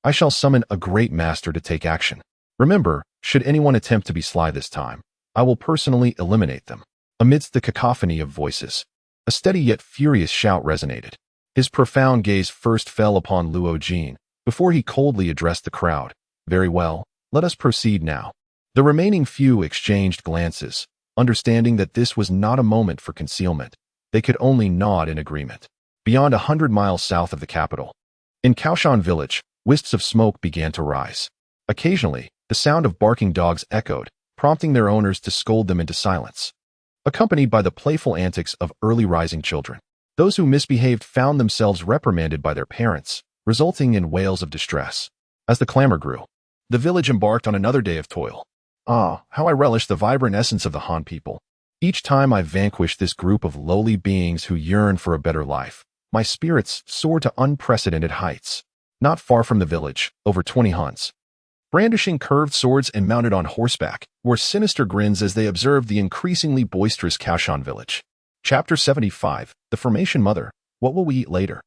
I shall summon a great master to take action. Remember, should anyone attempt to be sly this time, I will personally eliminate them. Amidst the cacophony of voices, a steady yet furious shout resonated. His profound gaze first fell upon Luo Jin, before he coldly addressed the crowd. Very well, let us proceed now. The remaining few exchanged glances, understanding that this was not a moment for concealment. They could only nod in agreement. Beyond 100 miles south of the capital, in Kaoshan village, wisps of smoke began to rise. Occasionally, the sound of barking dogs echoed, prompting their owners to scold them into silence. Accompanied by the playful antics of early rising children, those who misbehaved found themselves reprimanded by their parents, resulting in wails of distress. As the clamor grew, the village embarked on another day of toil. Ah, how I relish the vibrant essence of the Han people. Each time I vanquish this group of lowly beings who yearn for a better life, my spirits soar to unprecedented heights. Not far from the village, over 20 Huns, brandishing curved swords and mounted on horseback, wore sinister grins as they observed the increasingly boisterous Kaoshan village. Chapter 75, The Formation Mother. What will we eat later?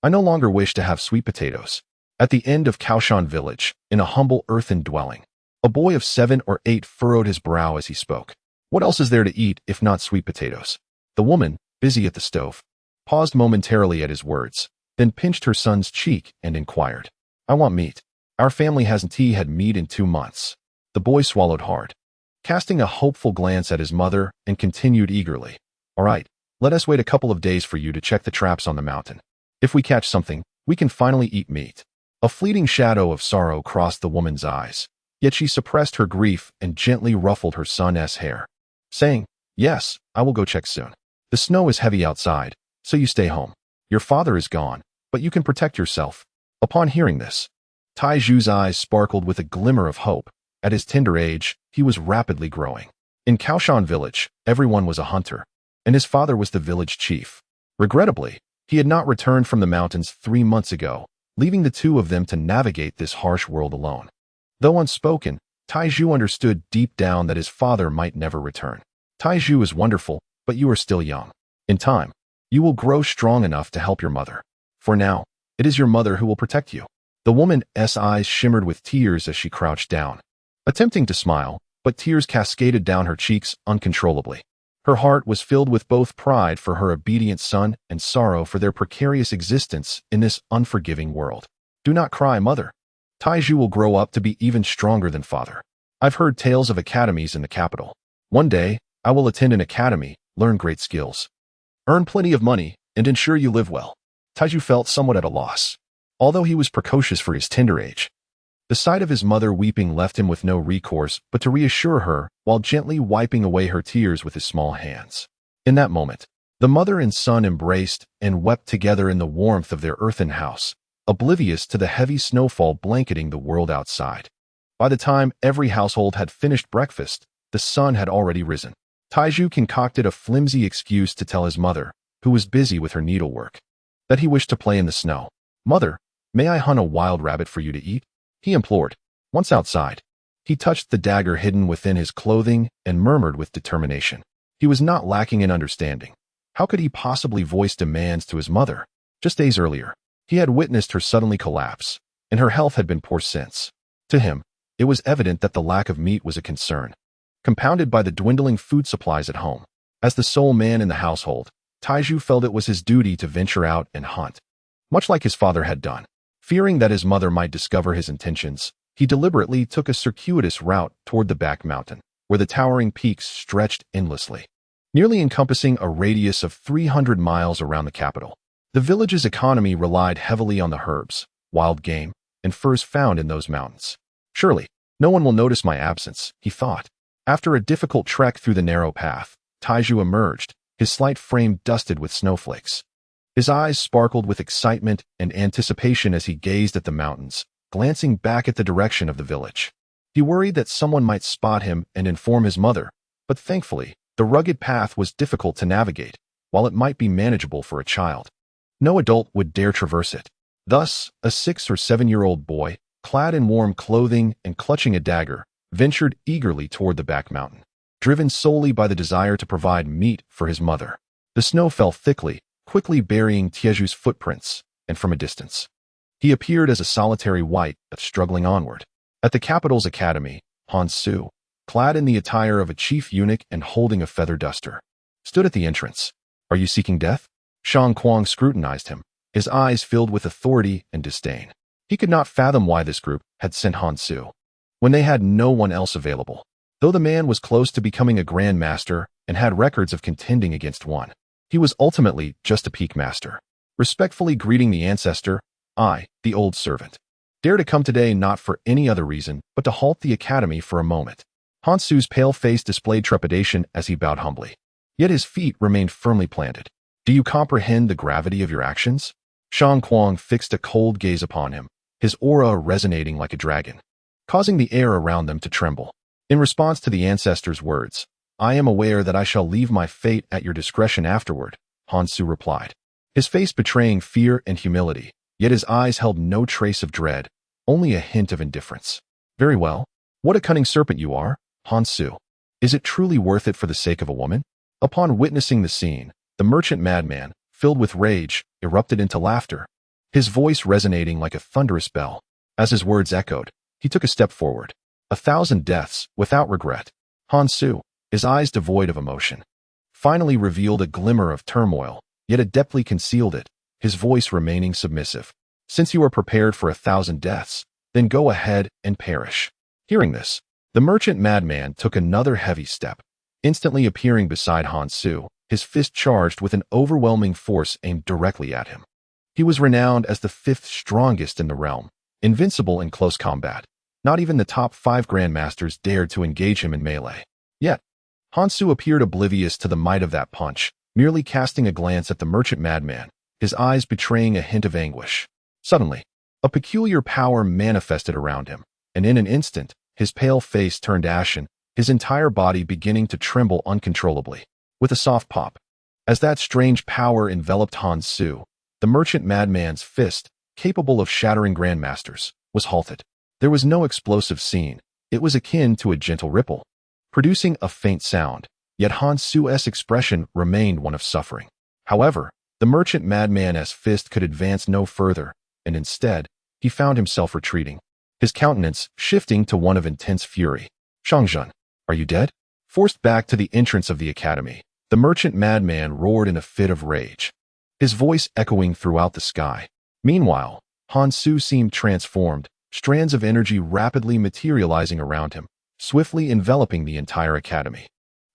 I no longer wish to have sweet potatoes. At the end of Kaoshan village, in a humble earthen dwelling, a boy of 7 or 8 furrowed his brow as he spoke. What else is there to eat if not sweet potatoes? The woman, busy at the stove, paused momentarily at his words, then pinched her son's cheek and inquired, I want meat. Our family hasn't had meat in 2 months. The boy swallowed hard, casting a hopeful glance at his mother, and continued eagerly, all right, let us wait a couple of days for you to check the traps on the mountain. If we catch something, we can finally eat meat. A fleeting shadow of sorrow crossed the woman's eyes, yet she suppressed her grief and gently ruffled her son's hair, saying, yes, I will go check soon. The snow is heavy outside, so you stay home. Your father is gone, but you can protect yourself. Upon hearing this, Taizhu's eyes sparkled with a glimmer of hope. At his tender age, he was rapidly growing. In Kaoshan village, everyone was a hunter, and his father was the village chief. Regrettably, he had not returned from the mountains 3 months ago, leaving the two of them to navigate this harsh world alone. Though unspoken, Taizhu understood deep down that his father might never return. Taizhu is wonderful, but you are still young. In time, you will grow strong enough to help your mother. For now, it is your mother who will protect you. The woman's eyes shimmered with tears as she crouched down, attempting to smile, but tears cascaded down her cheeks uncontrollably. Her heart was filled with both pride for her obedient son and sorrow for their precarious existence in this unforgiving world. Do not cry, mother. Taizhu will grow up to be even stronger than father. I've heard tales of academies in the capital. One day, I will attend an academy, learn great skills, earn plenty of money, and ensure you live well. Taizhu felt somewhat at a loss. Although he was precocious for his tender age, the sight of his mother weeping left him with no recourse but to reassure her while gently wiping away her tears with his small hands. In that moment, the mother and son embraced and wept together in the warmth of their earthen house, oblivious to the heavy snowfall blanketing the world outside. By the time every household had finished breakfast, the sun had already risen. Taizhu concocted a flimsy excuse to tell his mother, who was busy with her needlework, that he wished to play in the snow. Mother, may I hunt a wild rabbit for you to eat? He implored. Once outside, he touched the dagger hidden within his clothing and murmured with determination. He was not lacking in understanding. How could he possibly voice demands to his mother? Just days earlier, he had witnessed her suddenly collapse, and her health had been poor since. To him, it was evident that the lack of meat was a concern, compounded by the dwindling food supplies at home. As the sole man in the household, Taizhu felt it was his duty to venture out and hunt, much like his father had done. Fearing that his mother might discover his intentions, he deliberately took a circuitous route toward the back mountain, where the towering peaks stretched endlessly, nearly encompassing a radius of 300 miles around the capital. The village's economy relied heavily on the herbs, wild game, and furs found in those mountains. Surely, no one will notice my absence, he thought. After a difficult trek through the narrow path, Taizhu emerged, his slight frame dusted with snowflakes. His eyes sparkled with excitement and anticipation as he gazed at the mountains, glancing back at the direction of the village. He worried that someone might spot him and inform his mother, but thankfully, the rugged path was difficult to navigate, while it might be manageable for a child. No adult would dare traverse it. Thus, a 6 or 7-year-old boy, clad in warm clothing and clutching a dagger, ventured eagerly toward the back mountain, driven solely by the desire to provide meat for his mother. The snow fell thickly, quickly burying Taizhu's footprints, and from a distance, he appeared as a solitary wight struggling onward. At the capital's academy, Han Su, clad in the attire of a chief eunuch and holding a feather duster, stood at the entrance. "Are you seeking death?" Shang Kuang scrutinized him, his eyes filled with authority and disdain. He could not fathom why this group had sent Han Su, when they had no one else available. Though the man was close to becoming a Grand Master and had records of contending against one, he was ultimately just a peak master. Respectfully greeting the ancestor, I, the old servant, dare to come today not for any other reason but to halt the academy for a moment. Han Su's pale face displayed trepidation as he bowed humbly. Yet his feet remained firmly planted. "Do you comprehend the gravity of your actions?" Shang Kuang fixed a cold gaze upon him, his aura resonating like a dragon, causing the air around them to tremble. In response to the ancestor's words, "I am aware that I shall leave my fate at your discretion afterward," Han Su replied, his face betraying fear and humility, yet his eyes held no trace of dread, only a hint of indifference. "Very well. What a cunning serpent you are, Han Su. Is it truly worth it for the sake of a woman?" Upon witnessing the scene, the merchant madman, filled with rage, erupted into laughter, his voice resonating like a thunderous bell. As his words echoed, he took a step forward. 1,000 deaths, without regret. Han Su, his eyes devoid of emotion, finally revealed a glimmer of turmoil, yet adeptly concealed it, his voice remaining submissive. "Since you are prepared for 1,000 deaths, then go ahead and perish." Hearing this, the merchant madman took another heavy step, instantly appearing beside Han Su, his fist charged with an overwhelming force aimed directly at him. He was renowned as the 5th strongest in the realm, invincible in close combat. Not even the top 5 grandmasters dared to engage him in melee. Yet, Han Su appeared oblivious to the might of that punch, merely casting a glance at the merchant madman, his eyes betraying a hint of anguish. Suddenly, a peculiar power manifested around him, and in an instant, his pale face turned ashen, his entire body beginning to tremble uncontrollably. With a soft pop, as that strange power enveloped Han Su, the merchant madman's fist, capable of shattering grandmasters, was halted. There was no explosive scene. It was akin to a gentle ripple, producing a faint sound, yet Han Su's expression remained one of suffering. However, the merchant madman's fist could advance no further, and instead, he found himself retreating, his countenance shifting to one of intense fury. "Shangzhen, are you dead?" Forced back to the entrance of the academy, the merchant madman roared in a fit of rage, his voice echoing throughout the sky. Meanwhile, Han Su seemed transformed, strands of energy rapidly materializing around him, swiftly enveloping the entire academy.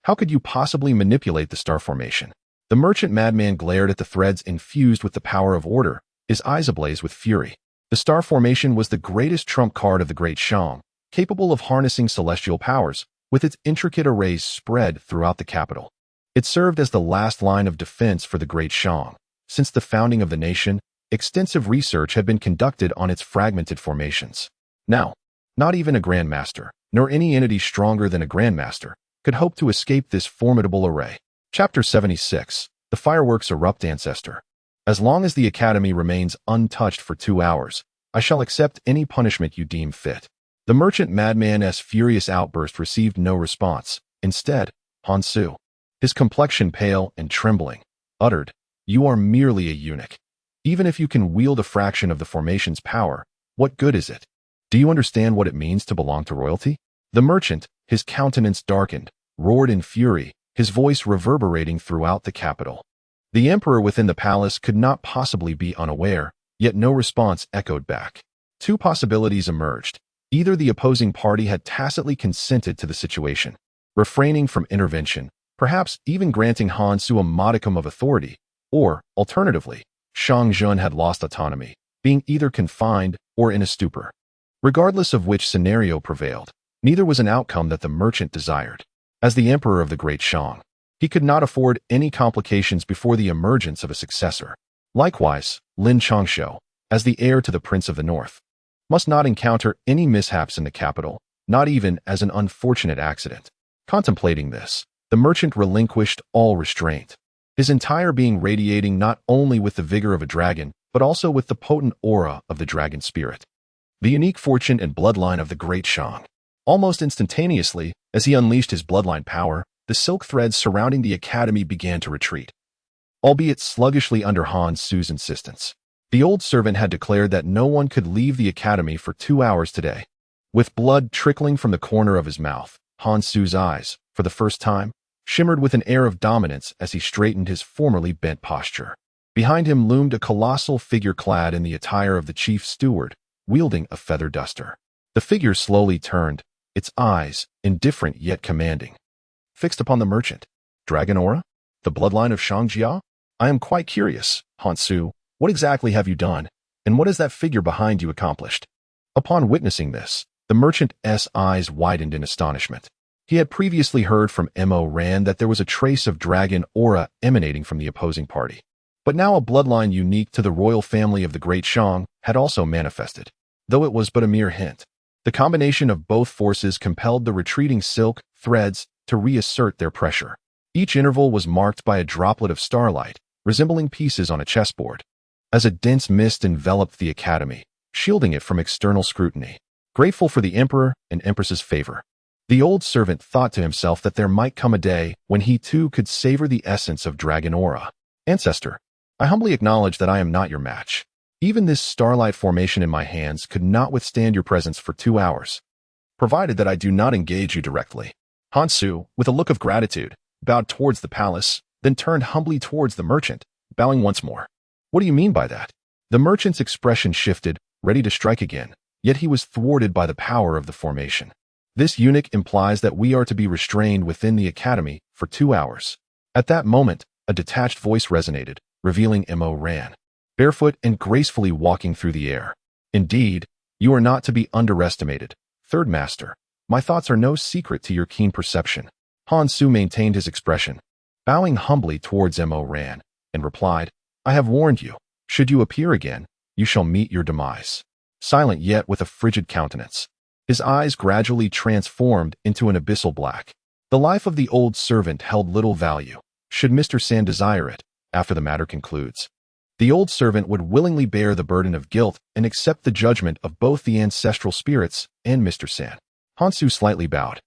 "How could you possibly manipulate the star formation?" The merchant madman glared at the threads infused with the power of order, his eyes ablaze with fury. The star formation was the greatest trump card of the Great Shang, capable of harnessing celestial powers, with its intricate arrays spread throughout the capital. It served as the last line of defense for the Great Shang. Since the founding of the nation, extensive research had been conducted on its fragmented formations. Now, not even a grandmaster, nor any entity stronger than a grandmaster, could hope to escape this formidable array. Chapter 76. The Fireworks Erupt Ancestor. As long as the academy remains untouched for 2 hours, I shall accept any punishment you deem fit. The merchant madman's furious outburst received no response. Instead, Han Su, his complexion pale and trembling, uttered, "You are merely a eunuch. Even if you can wield a fraction of the formation's power, what good is it? Do you understand what it means to belong to royalty?" The merchant, his countenance darkened, roared in fury, his voice reverberating throughout the capital. The emperor within the palace could not possibly be unaware, yet no response echoed back. Two possibilities emerged. Either the opposing party had tacitly consented to the situation, refraining from intervention, perhaps even granting Han Su a modicum of authority, or, alternatively, Shang Jun had lost autonomy, being either confined or in a stupor. Regardless of which scenario prevailed, neither was an outcome that the merchant desired. As the emperor of the Great Shang, he could not afford any complications before the emergence of a successor. Likewise, Lin Changshou, as the heir to the Prince of the North, must not encounter any mishaps in the capital, not even as an unfortunate accident. Contemplating this, the merchant relinquished all restraint, his entire being radiating not only with the vigor of a dragon, but also with the potent aura of the dragon spirit. The unique fortune and bloodline of the Great Shang. Almost instantaneously, as he unleashed his bloodline power, the silk threads surrounding the academy began to retreat, albeit sluggishly under Han Su's insistence. The old servant had declared that no one could leave the academy for 2 hours today. With blood trickling from the corner of his mouth, Han Su's eyes, for the first time, shimmered with an air of dominance as he straightened his formerly bent posture. Behind him loomed a colossal figure clad in the attire of the chief steward, wielding a feather duster. The figure slowly turned, its eyes, indifferent yet commanding, fixed upon the merchant. Dragon aura? The bloodline of Shangjia? I am quite curious, Han Su. What exactly have you done, and what has that figure behind you accomplished? Upon witnessing this, the merchant's eyes widened in astonishment. He had previously heard from Mo Ran that there was a trace of dragon aura emanating from the opposing party. But now a bloodline unique to the royal family of the Great Shang had also manifested, though it was but a mere hint. The combination of both forces compelled the retreating silk threads to reassert their pressure. Each interval was marked by a droplet of starlight, resembling pieces on a chessboard, as a dense mist enveloped the academy, shielding it from external scrutiny. Grateful for the emperor and empress's favor, the old servant thought to himself that there might come a day when he too could savor the essence of dragon aura. Ancestor, I humbly acknowledge that I am not your match. Even this starlight formation in my hands could not withstand your presence for 2 hours, provided that I do not engage you directly. Han Su, with a look of gratitude, bowed towards the palace, then turned humbly towards the merchant, bowing once more. What do you mean by that? The merchant's expression shifted, ready to strike again, yet he was thwarted by the power of the formation. This eunuch implies that we are to be restrained within the academy for 2 hours. At that moment, a detached voice resonated, revealing Mo Ran, barefoot and gracefully walking through the air. Indeed, you are not to be underestimated, Third Master. My thoughts are no secret to your keen perception. Han Su maintained his expression, bowing humbly towards Mo Ran, and replied, I have warned you. Should you appear again, you shall meet your demise. Silent yet with a frigid countenance, his eyes gradually transformed into an abyssal black. The life of the old servant held little value, should Mr. San desire it, after the matter concludes. The old servant would willingly bear the burden of guilt and accept the judgment of both the ancestral spirits and Mr. San. Han Su slightly bowed.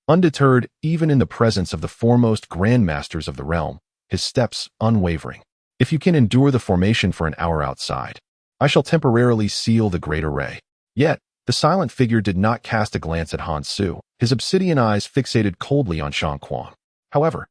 Undeterred even in the presence of the foremost grandmasters of the realm, his steps unwavering. If you can endure the formation for an hour outside, I shall temporarily seal the great array. Yet, the silent figure did not cast a glance at Han Su, his obsidian eyes fixated coldly on Shang Kuang. However,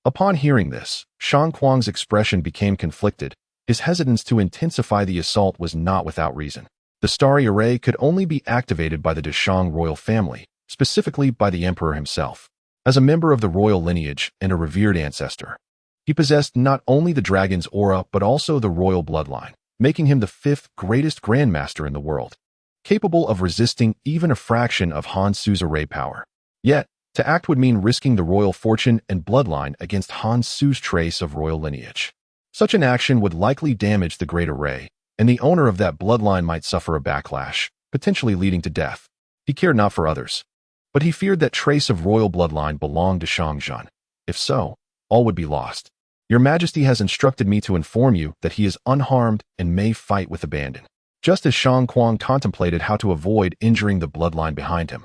upon hearing this, Shang Kuang's expression became conflicted. His hesitance to intensify the assault was not without reason. The starry array could only be activated by the Deshang royal family, specifically by the emperor himself. As a member of the royal lineage and a revered ancestor, he possessed not only the dragon's aura but also the royal bloodline, making him the 5th greatest grandmaster in the world, capable of resisting even a fraction of Han Su's array power. Yet, to act would mean risking the royal fortune and bloodline against Han Su's trace of royal lineage. Such an action would likely damage the great array, and the owner of that bloodline might suffer a backlash, potentially leading to death. He cared not for others, but he feared that trace of royal bloodline belonged to Shangjun. If so, all would be lost. Your Majesty has instructed me to inform you that he is unharmed and may fight with abandon. Just as Shang Kuang contemplated how to avoid injuring the bloodline behind him,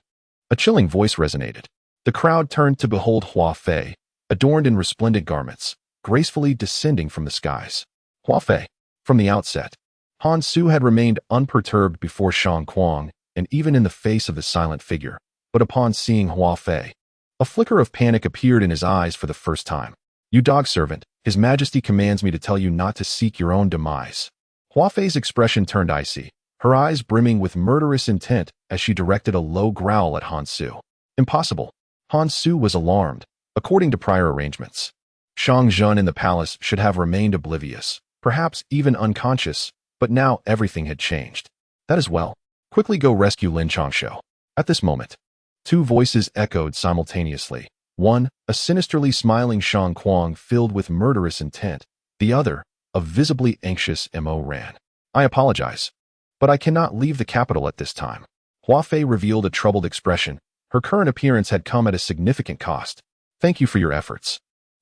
a chilling voice resonated. The crowd turned to behold Hua Fei, adorned in resplendent garments, gracefully descending from the skies. Hua Fei. From the outset, Han Su had remained unperturbed before Shang Kuang, and even in the face of the silent figure. But upon seeing Hua Fei, A flicker of panic appeared in his eyes for the first time. "You dog servant, His Majesty commands me to tell you not to seek your own demise." Hua Fei's expression turned icy, her eyes brimming with murderous intent as she directed a low growl at Han Su. Impossible. Han Su was alarmed. According to prior arrangements, Shang Jun in the palace should have remained oblivious, perhaps even unconscious, but now everything had changed. "That is well. Quickly go rescue Lin Changshou." At this moment, two voices echoed simultaneously. One, a sinisterly smiling Shang Kuang filled with murderous intent. The other, a visibly anxious Mo Ran. "I apologize, but I cannot leave the capital at this time." Hua Fei revealed a troubled expression. Her current appearance had come at a significant cost. "Thank you for your efforts.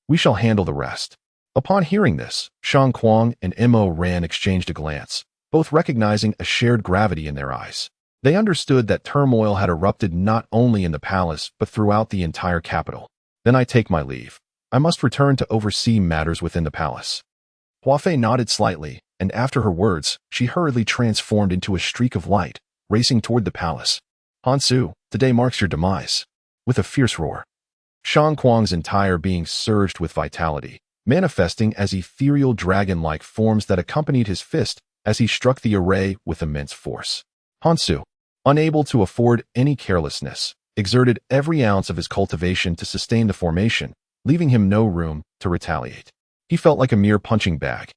We shall handle the rest." Upon hearing this, Shang Kuang and Mo Ran exchanged a glance, both recognizing a shared gravity in their eyes. They understood that turmoil had erupted not only in the palace but throughout the entire capital. "Then I take my leave. I must return to oversee matters within the palace." Hua Fei nodded slightly, and after her words, she hurriedly transformed into a streak of light, racing toward the palace. "Han Su, today marks your demise." With a fierce roar, Shang Kuang's entire being surged with vitality, manifesting as ethereal dragon-like forms that accompanied his fist as he struck the array with immense force. Han Su, unable to afford any carelessness, exerted every ounce of his cultivation to sustain the formation, leaving him no room to retaliate. He felt like a mere punching bag,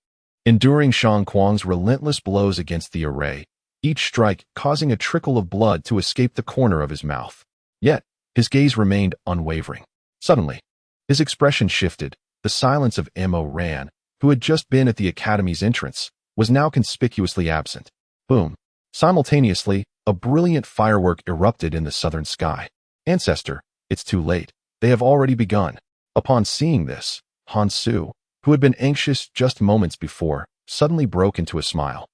enduring Shang Kuang's relentless blows against the array, each strike causing a trickle of blood to escape the corner of his mouth. Yet, his gaze remained unwavering. Suddenly, his expression shifted. The silence of Mo Ran, who had just been at the academy's entrance, was now conspicuously absent. Boom. Simultaneously, a brilliant firework erupted in the southern sky. "Ancestor, it's too late. They have already begun." Upon seeing this, Han Su, who had been anxious just moments before, suddenly broke into a smile.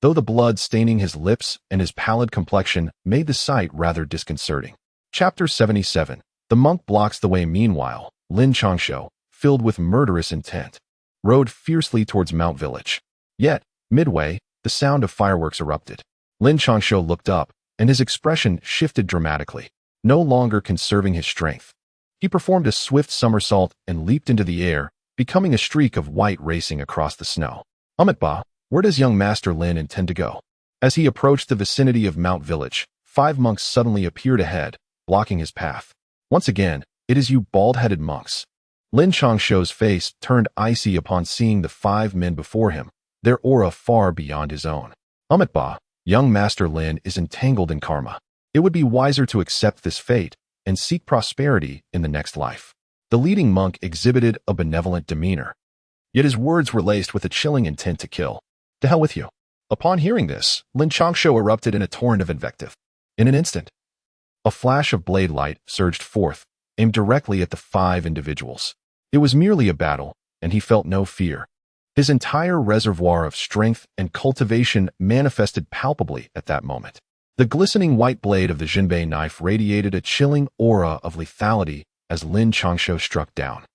Though the blood staining his lips and his pallid complexion made the sight rather disconcerting. Chapter 77. The monk blocks the way. Meanwhile, Lin Changshou, filled with murderous intent, rode fiercely towards Mount Village. Yet, midway, the sound of fireworks erupted. Lin Changshou looked up, and his expression shifted dramatically, no longer conserving his strength. He performed a swift somersault and leaped into the air, becoming a streak of white racing across the snow. "Ba, where does young Master Lin intend to go?" As he approached the vicinity of Mount Village, 5 monks suddenly appeared ahead, blocking his path. "Once again, it is you bald-headed monks." Lin Changshou's face turned icy upon seeing the 5 men before him, their aura far beyond his own. Ba, young Master Lin is entangled in karma. It would be wiser to accept this fate and seek prosperity in the next life." The leading monk exhibited a benevolent demeanor, yet his words were laced with a chilling intent to kill. "To hell with you." Upon hearing this, Lin Changshou erupted in a torrent of invective. In an instant, a flash of blade light surged forth, aimed directly at the 5 individuals. It was merely a battle, and he felt no fear. His entire reservoir of strength and cultivation manifested palpably at that moment. The glistening white blade of the Jinbei knife radiated a chilling aura of lethality as Lin Changshou struck down,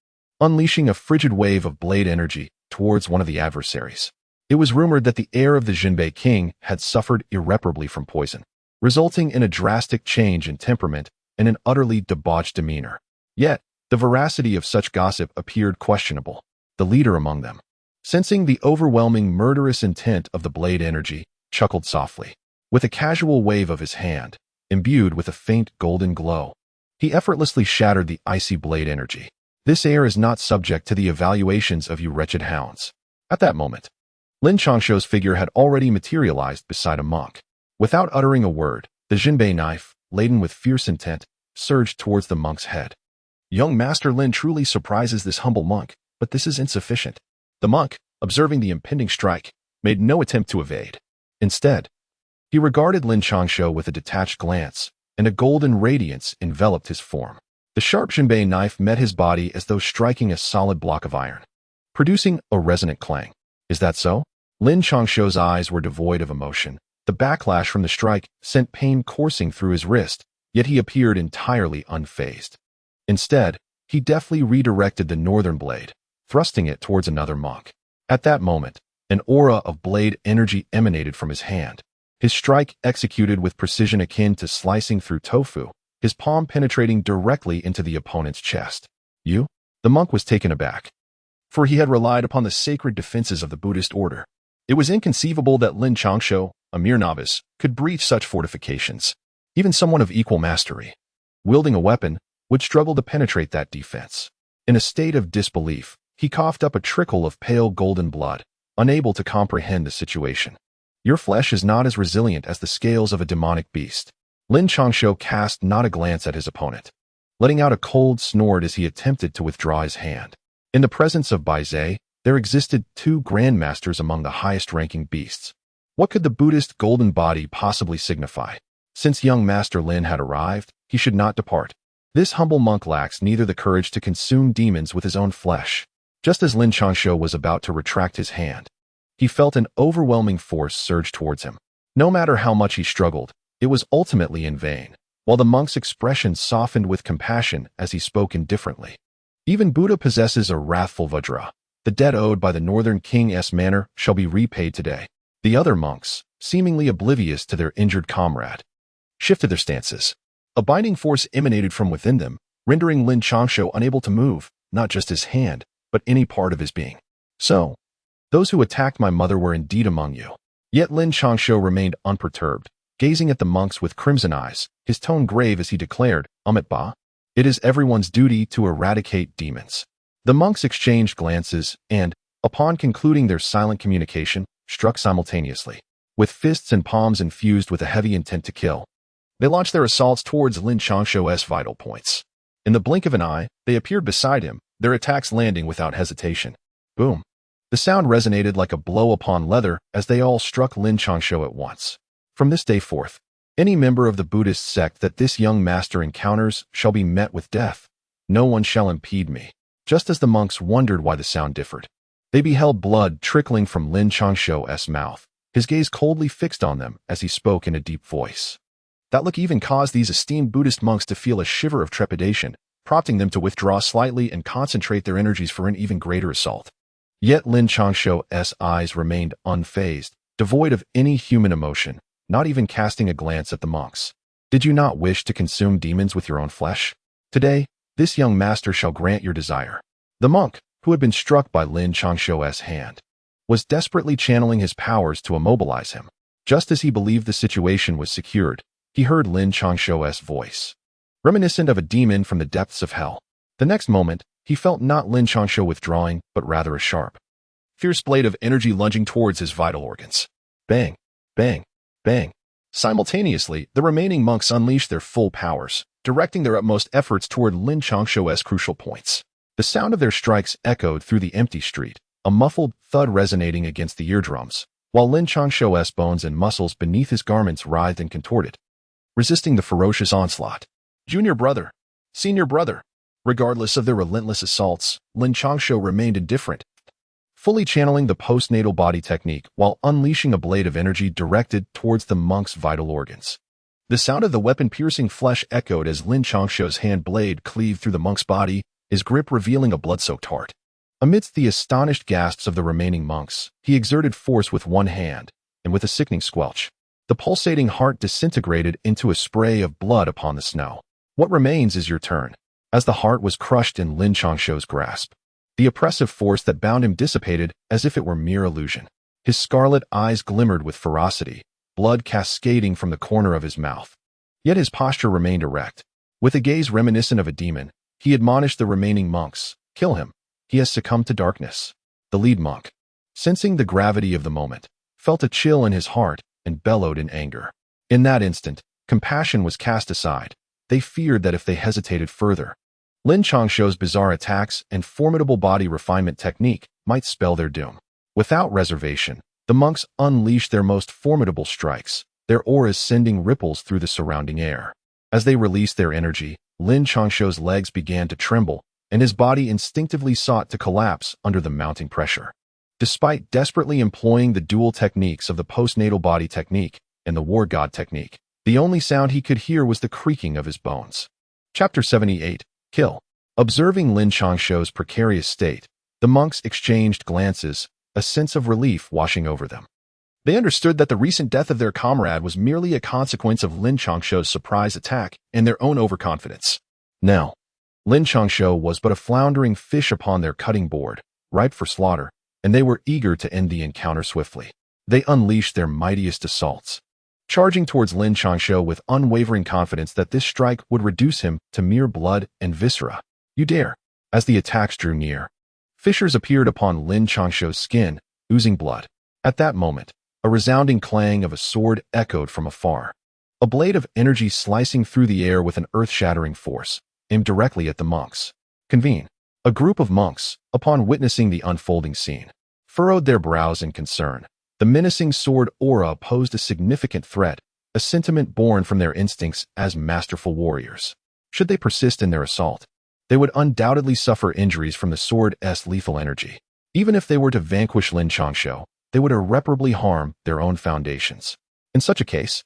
unleashing a frigid wave of blade energy towards one of the adversaries. It was rumored that the heir of the Jinbei king had suffered irreparably from poison, resulting in a drastic change in temperament and an utterly debauched demeanor. Yet, the veracity of such gossip appeared questionable. The leader among them, sensing the overwhelming murderous intent of the blade energy, chuckled softly. With a casual wave of his hand, imbued with a faint golden glow, he effortlessly shattered the icy blade energy. "This air is not subject to the evaluations of you wretched hounds." At that moment, Lin Changshou's figure had already materialized beside a monk. Without uttering a word, the Jinbei knife, laden with fierce intent, surged towards the monk's head. Young Master Lin truly surprises this humble monk, but this is insufficient. The monk, observing the impending strike, made no attempt to evade. Instead, he regarded Lin Changshou with a detached glance, and a golden radiance enveloped his form. The sharp Jinbei knife met his body as though striking a solid block of iron, producing a resonant clang. "Is that so?" Lin Changshou's eyes were devoid of emotion. The backlash from the strike sent pain coursing through his wrist, yet he appeared entirely unfazed. Instead, he deftly redirected the northern blade, thrusting it towards another monk. At that moment, an aura of blade energy emanated from his hand. His strike, executed with precision akin to slicing through tofu, his palm penetrating directly into the opponent's chest. You? The monk was taken aback, for he had relied upon the sacred defenses of the Buddhist order. It was inconceivable that Lin Changshou, a mere novice, could breach such fortifications. Even someone of equal mastery, wielding a weapon, would struggle to penetrate that defense. In a state of disbelief, he coughed up a trickle of pale golden blood, unable to comprehend the situation. Your flesh is not as resilient as the scales of a demonic beast. Lin Changshou cast not a glance at his opponent, letting out a cold snort as he attempted to withdraw his hand. In the presence of Bai Zhe, there existed two grandmasters among the highest-ranking beasts. What could the Buddhist golden body possibly signify? Since young Master Lin had arrived, he should not depart. This humble monk lacks neither the courage to consume demons with his own flesh. Just as Lin Changshou was about to retract his hand, he felt an overwhelming force surge towards him. No matter how much he struggled, it was ultimately in vain, while the monk's expression softened with compassion as he spoke indifferently. Even Buddha possesses a wrathful Vajra. The debt owed by the northern king's manor shall be repaid today. The other monks, seemingly oblivious to their injured comrade, shifted their stances. A binding force emanated from within them, rendering Lin Changshou unable to move, not just his hand, but any part of his being. So, those who attacked my mother were indeed among you. Yet Lin Changshou remained unperturbed, gazing at the monks with crimson eyes, his tone grave as he declared, Amit Ba, it is everyone's duty to eradicate demons. The monks exchanged glances and, upon concluding their silent communication, struck simultaneously. With fists and palms infused with a heavy intent to kill, they launched their assaults towards Lin Changshou's vital points. In the blink of an eye, they appeared beside him, their attacks landing without hesitation. Boom. The sound resonated like a blow upon leather as they all struck Lin Changshou at once. From this day forth, any member of the Buddhist sect that this young master encounters shall be met with death. No one shall impede me. Just as the monks wondered why the sound differed, they beheld blood trickling from Lin Changshou's mouth, his gaze coldly fixed on them as he spoke in a deep voice. That look even caused these esteemed Buddhist monks to feel a shiver of trepidation, prompting them to withdraw slightly and concentrate their energies for an even greater assault. Yet Lin Changshou's eyes remained unfazed, devoid of any human emotion, not even casting a glance at the monks. Did you not wish to consume demons with your own flesh? Today, this young master shall grant your desire. The monk, who had been struck by Lin Changshou's hand, was desperately channeling his powers to immobilize him. Just as he believed the situation was secured, he heard Lin Changshou's voice, reminiscent of a demon from the depths of hell. The next moment, he felt not Lin Changshou withdrawing, but rather a sharp, fierce blade of energy lunging towards his vital organs. Bang, bang, bang. Simultaneously, the remaining monks unleashed their full powers, directing their utmost efforts toward Lin Changshou's crucial points. The sound of their strikes echoed through the empty street, a muffled thud resonating against the eardrums, while Lin Changshou's bones and muscles beneath his garments writhed and contorted, resisting the ferocious onslaught. Junior brother, senior brother. Regardless of their relentless assaults, Lin Changshou remained indifferent, fully channeling the postnatal body technique while unleashing a blade of energy directed towards the monk's vital organs. The sound of the weapon-piercing flesh echoed as Lin Changshou's hand blade cleaved through the monk's body, his grip revealing a blood-soaked heart. Amidst the astonished gasps of the remaining monks, he exerted force with one hand, and with a sickening squelch, the pulsating heart disintegrated into a spray of blood upon the snow. What remains is your turn. As the heart was crushed in Lin Changshou's grasp, the oppressive force that bound him dissipated as if it were mere illusion. His scarlet eyes glimmered with ferocity, blood cascading from the corner of his mouth. Yet his posture remained erect. With a gaze reminiscent of a demon, he admonished the remaining monks, "Kill him. He has succumbed to darkness." The lead monk, sensing the gravity of the moment, felt a chill in his heart and bellowed in anger. In that instant, compassion was cast aside. They feared that if they hesitated further, Lin Changshou's bizarre attacks and formidable body refinement technique might spell their doom. Without reservation, the monks unleashed their most formidable strikes, their auras sending ripples through the surrounding air. As they released their energy, Lin Changshou's legs began to tremble, and his body instinctively sought to collapse under the mounting pressure. Despite desperately employing the dual techniques of the postnatal body technique and the war god technique, the only sound he could hear was the creaking of his bones. Chapter 78. Kill. Observing Lin Changshou's precarious state, the monks exchanged glances, a sense of relief washing over them. They understood that the recent death of their comrade was merely a consequence of Lin Changshou's surprise attack and their own overconfidence. Now, Lin Changshou was but a floundering fish upon their cutting board, ripe for slaughter, and they were eager to end the encounter swiftly. They unleashed their mightiest assaults, charging towards Lin Changshou with unwavering confidence that this strike would reduce him to mere blood and viscera. You dare! As the attacks drew near, fissures appeared upon Lin Changshou's skin, oozing blood. At that moment, a resounding clang of a sword echoed from afar. A blade of energy slicing through the air with an earth-shattering force, aimed directly at the monks. Convene. A group of monks, upon witnessing the unfolding scene, furrowed their brows in concern. The menacing sword aura posed a significant threat, a sentiment born from their instincts as masterful warriors. Should they persist in their assault, they would undoubtedly suffer injuries from the sword's lethal energy. Even if they were to vanquish Lin Changshou, they would irreparably harm their own foundations. In such a case,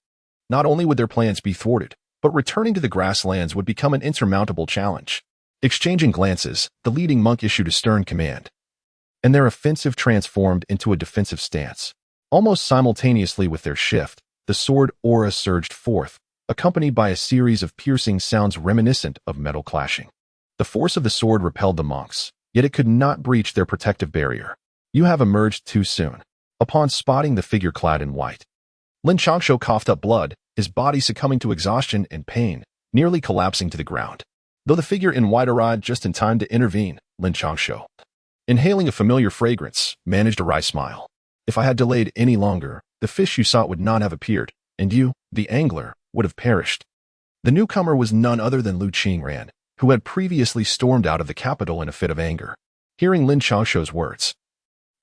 not only would their plans be thwarted, but returning to the grasslands would become an insurmountable challenge. Exchanging glances, the leading monk issued a stern command, and their offensive transformed into a defensive stance. Almost simultaneously with their shift, the sword aura surged forth, accompanied by a series of piercing sounds reminiscent of metal clashing. The force of the sword repelled the monks, yet it could not breach their protective barrier. You have emerged too soon. Upon spotting the figure clad in white, Lin Changshou coughed up blood, his body succumbing to exhaustion and pain, nearly collapsing to the ground. Though the figure in white arrived just in time to intervene, Lin Changshou, inhaling a familiar fragrance, managed a wry smile. If I had delayed any longer, the fish you sought would not have appeared, and you, the angler, would have perished. The newcomer was none other than Lin Changran, who had previously stormed out of the capital in a fit of anger. Hearing Lin Changshou's words,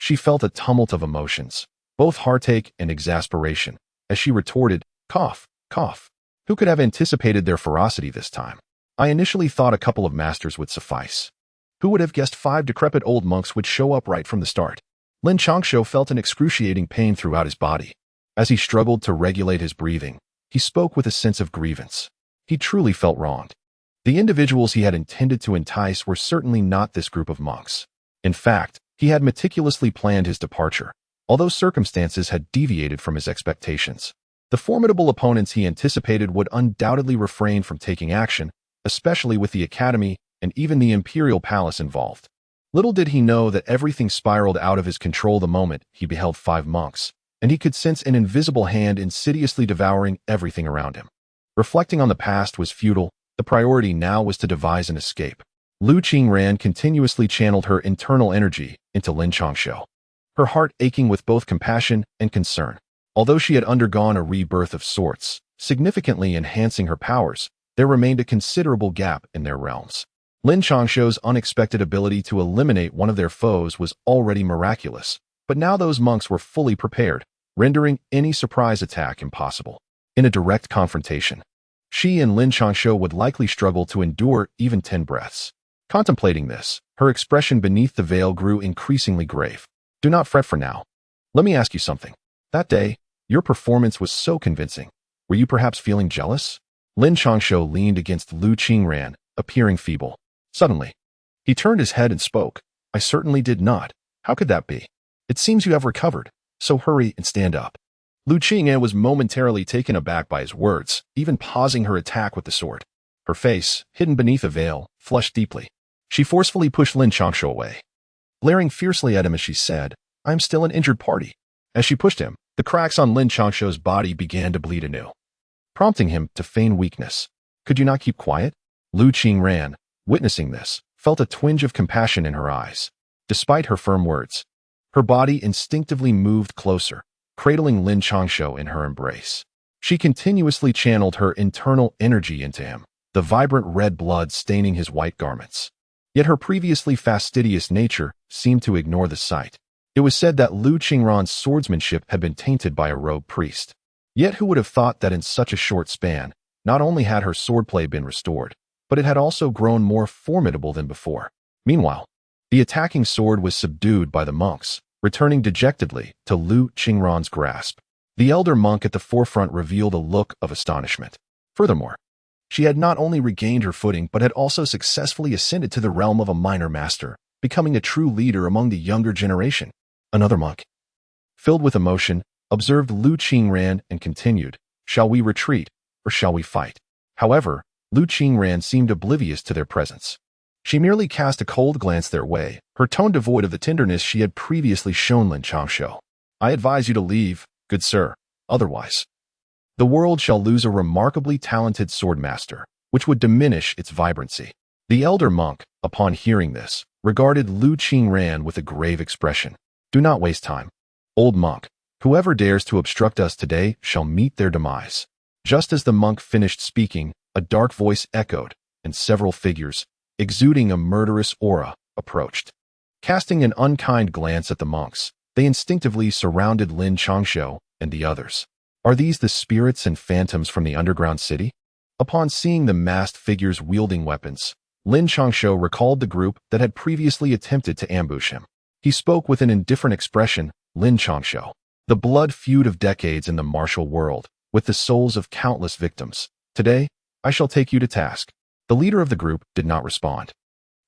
she felt a tumult of emotions, both heartache and exasperation, as she retorted, "Cough, cough." Who could have anticipated their ferocity this time? I initially thought a couple of masters would suffice. Who would have guessed 5 decrepit old monks would show up right from the start? Lin Changshou felt an excruciating pain throughout his body. As he struggled to regulate his breathing, he spoke with a sense of grievance. He truly felt wronged. The individuals he had intended to entice were certainly not this group of monks. In fact, he had meticulously planned his departure, although circumstances had deviated from his expectations. The formidable opponents he anticipated would undoubtedly refrain from taking action, especially with the academy and even the imperial palace involved. Little did he know that everything spiraled out of his control the moment he beheld 5 monks, and he could sense an invisible hand insidiously devouring everything around him. Reflecting on the past was futile. The priority now was to devise an escape. Lin Changran continuously channeled her internal energy into Lin Changshou, her heart aching with both compassion and concern. Although she had undergone a rebirth of sorts, significantly enhancing her powers, there remained a considerable gap in their realms. Lin Changshou's unexpected ability to eliminate one of their foes was already miraculous, but now those monks were fully prepared, rendering any surprise attack impossible. In a direct confrontation, she and Lin Changshou would likely struggle to endure even 10 breaths. Contemplating this, her expression beneath the veil grew increasingly grave. Do not fret for now. Let me ask you something. That day, your performance was so convincing. Were you perhaps feeling jealous? Lin Changshou leaned against Lin Changran, appearing feeble. Suddenly, he turned his head and spoke. I certainly did not. How could that be? It seems you have recovered, so hurry and stand up. Lin Changran was momentarily taken aback by his words, even pausing her attack with the sword. Her face, hidden beneath a veil, flushed deeply. She forcefully pushed Lin Changshou away, glaring fiercely at him as she said, I am still an injured party. As she pushed him, the cracks on Lin Changshou's body began to bleed anew, prompting him to feign weakness. Could you not keep quiet? Lin Changran, witnessing this, felt a twinge of compassion in her eyes. Despite her firm words, her body instinctively moved closer, cradling Lin Changshou in her embrace. She continuously channeled her internal energy into him, the vibrant red blood staining his white garments. Yet her previously fastidious nature seemed to ignore the sight. It was said that Lin Changran's swordsmanship had been tainted by a rogue priest. Yet who would have thought that in such a short span, not only had her swordplay been restored, but it had also grown more formidable than before. Meanwhile, the attacking sword was subdued by the monks, returning dejectedly to Lin Changran's grasp. The elder monk at the forefront revealed a look of astonishment. Furthermore, she had not only regained her footing but had also successfully ascended to the realm of a minor master, becoming a true leader among the younger generation. Another monk, filled with emotion, observed Lu Qingran and continued, "Shall we retreat, or shall we fight?" However, Lu Qingran seemed oblivious to their presence. She merely cast a cold glance their way, her tone devoid of the tenderness she had previously shown Lin Changshou. "I advise you to leave, good sir. Otherwise, the world shall lose a remarkably talented sword master, which would diminish its vibrancy." The elder monk, upon hearing this, regarded Lu Qingran with a grave expression. "Do not waste time. Old monk, whoever dares to obstruct us today shall meet their demise." Just as the monk finished speaking, a dark voice echoed, and several figures, exuding a murderous aura, approached. Casting an unkind glance at the monks, they instinctively surrounded Lin Changshou and the others. Are these the spirits and phantoms from the underground city? Upon seeing the masked figures wielding weapons, Lin Changshou recalled the group that had previously attempted to ambush him. He spoke with an indifferent expression. "Lin Changshou, the blood feud of decades in the martial world, with the souls of countless victims. Today, I shall take you to task." The leader of the group did not respond,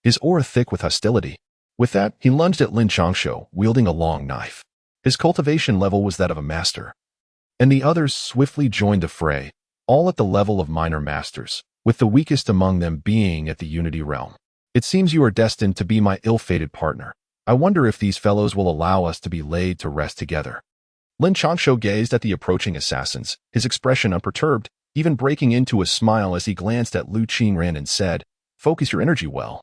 his aura thick with hostility. With that, he lunged at Lin Changshou, wielding a long knife. His cultivation level was that of a master, and the others swiftly joined the fray, all at the level of minor masters, with the weakest among them being at the Unity realm. "It seems you are destined to be my ill-fated partner. I wonder if these fellows will allow us to be laid to rest together." Lin Changshou gazed at the approaching assassins, his expression unperturbed, even breaking into a smile as he glanced at Lu Qingran and said, "Focus your energy well,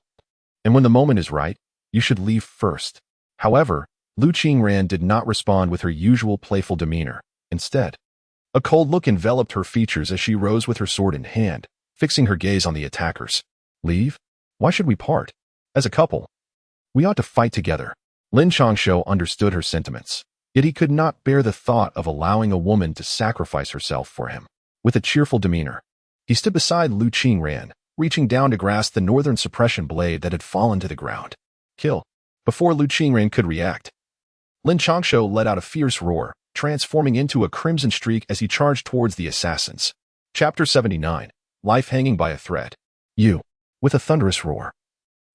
and when the moment is right, you should leave first." However, Lu Qingran did not respond with her usual playful demeanor. Instead, a cold look enveloped her features as she rose with her sword in hand, fixing her gaze on the attackers. "Leave? Why should we part? As a couple, we ought to fight together." Lin Changshou understood her sentiments, yet he could not bear the thought of allowing a woman to sacrifice herself for him. With a cheerful demeanor, he stood beside Lu Qingran, reaching down to grasp the northern suppression blade that had fallen to the ground. "Kill." Before Lu Qingran could react, Lin Changshou let out a fierce roar, transforming into a crimson streak as he charged towards the assassins. Chapter 79. Life Hanging by a Thread. "You." With a thunderous roar,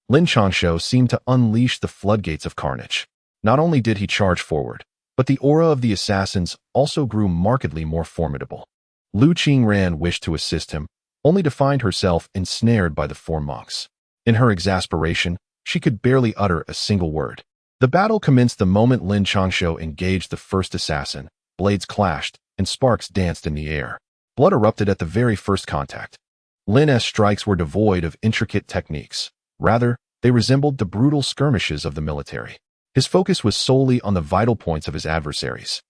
Lin Changshou seemed to unleash the floodgates of carnage. Not only did he charge forward, but the aura of the assassins also grew markedly more formidable. Lu Qingran wished to assist him, only to find herself ensnared by the four monks. In her exasperation, she could barely utter a single word. The battle commenced the moment Lin Changshou engaged the first assassin. Blades clashed, and sparks danced in the air. Blood erupted at the very first contact. Lin's strikes were devoid of intricate techniques. Rather, they resembled the brutal skirmishes of the military. His focus was solely on the vital points of his adversaries,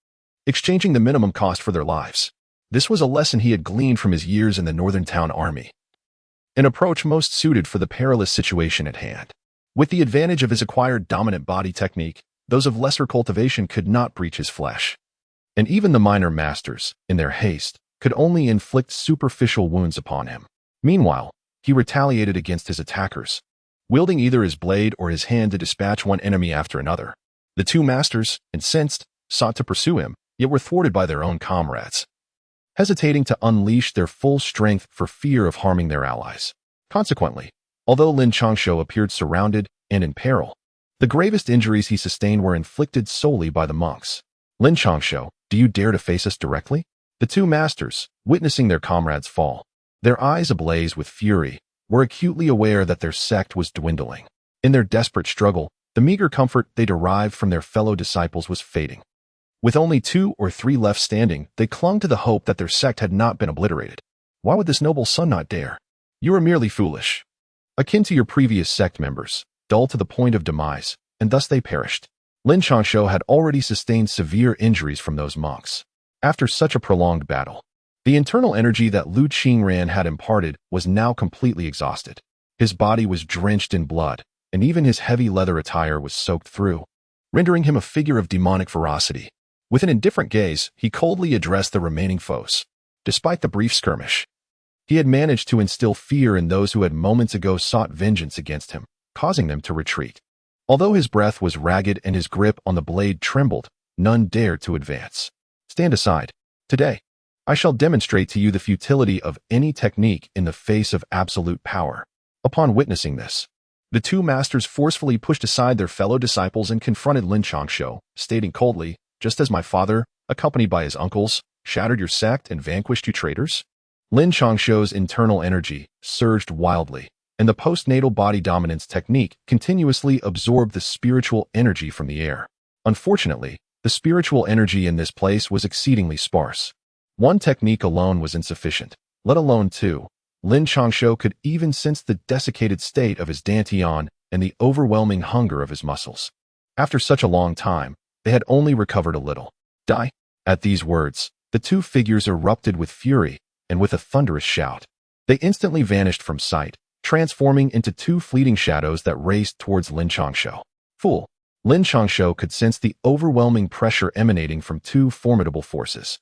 exchanging the minimum cost for their lives. This was a lesson he had gleaned from his years in the Northern Town Army, an approach most suited for the perilous situation at hand. With the advantage of his acquired dominant body technique, those of lesser cultivation could not breach his flesh. And even the minor masters, in their haste, could only inflict superficial wounds upon him. Meanwhile, he retaliated against his attackers, wielding either his blade or his hand to dispatch one enemy after another. The two masters, incensed, sought to pursue him, yet were thwarted by their own comrades, hesitating to unleash their full strength for fear of harming their allies. Consequently, although Lin Changshou appeared surrounded and in peril, the gravest injuries he sustained were inflicted solely by the monks. "Lin Changshou, do you dare to face us directly?" The two masters, witnessing their comrades fall, their eyes ablaze with fury, were acutely aware that their sect was dwindling. In their desperate struggle, the meager comfort they derived from their fellow disciples was fading. With only 2 or 3 left standing, they clung to the hope that their sect had not been obliterated. "Why would this noble son not dare? You are merely foolish, akin to your previous sect members, dull to the point of demise, and thus they perished." Lin Changshou had already sustained severe injuries from those monks. After such a prolonged battle, the internal energy that Lu Qingran had imparted was now completely exhausted. His body was drenched in blood, and even his heavy leather attire was soaked through, rendering him a figure of demonic ferocity. With an indifferent gaze, he coldly addressed the remaining foes. Despite the brief skirmish, he had managed to instill fear in those who had moments ago sought vengeance against him, causing them to retreat. Although his breath was ragged and his grip on the blade trembled, none dared to advance. "Stand aside. Today, I shall demonstrate to you the futility of any technique in the face of absolute power." Upon witnessing this, the two masters forcefully pushed aside their fellow disciples and confronted Lin Changshou, stating coldly, "Just as my father, accompanied by his uncles, shattered your sect and vanquished you traitors? Lin Changshou's internal energy surged wildly, and the postnatal body dominance technique continuously absorbed the spiritual energy from the air. Unfortunately, the spiritual energy in this place was exceedingly sparse. One technique alone was insufficient, let alone two. Lin Changshou could even sense the desiccated state of his dantian and the overwhelming hunger of his muscles. After such a long time, they had only recovered a little. Die! At these words, the two figures erupted with fury, and with a thunderous shout, they instantly vanished from sight, transforming into two fleeting shadows that raced towards Lin Changshou. Fool! Lin Changshou could sense the overwhelming pressure emanating from two formidable forces.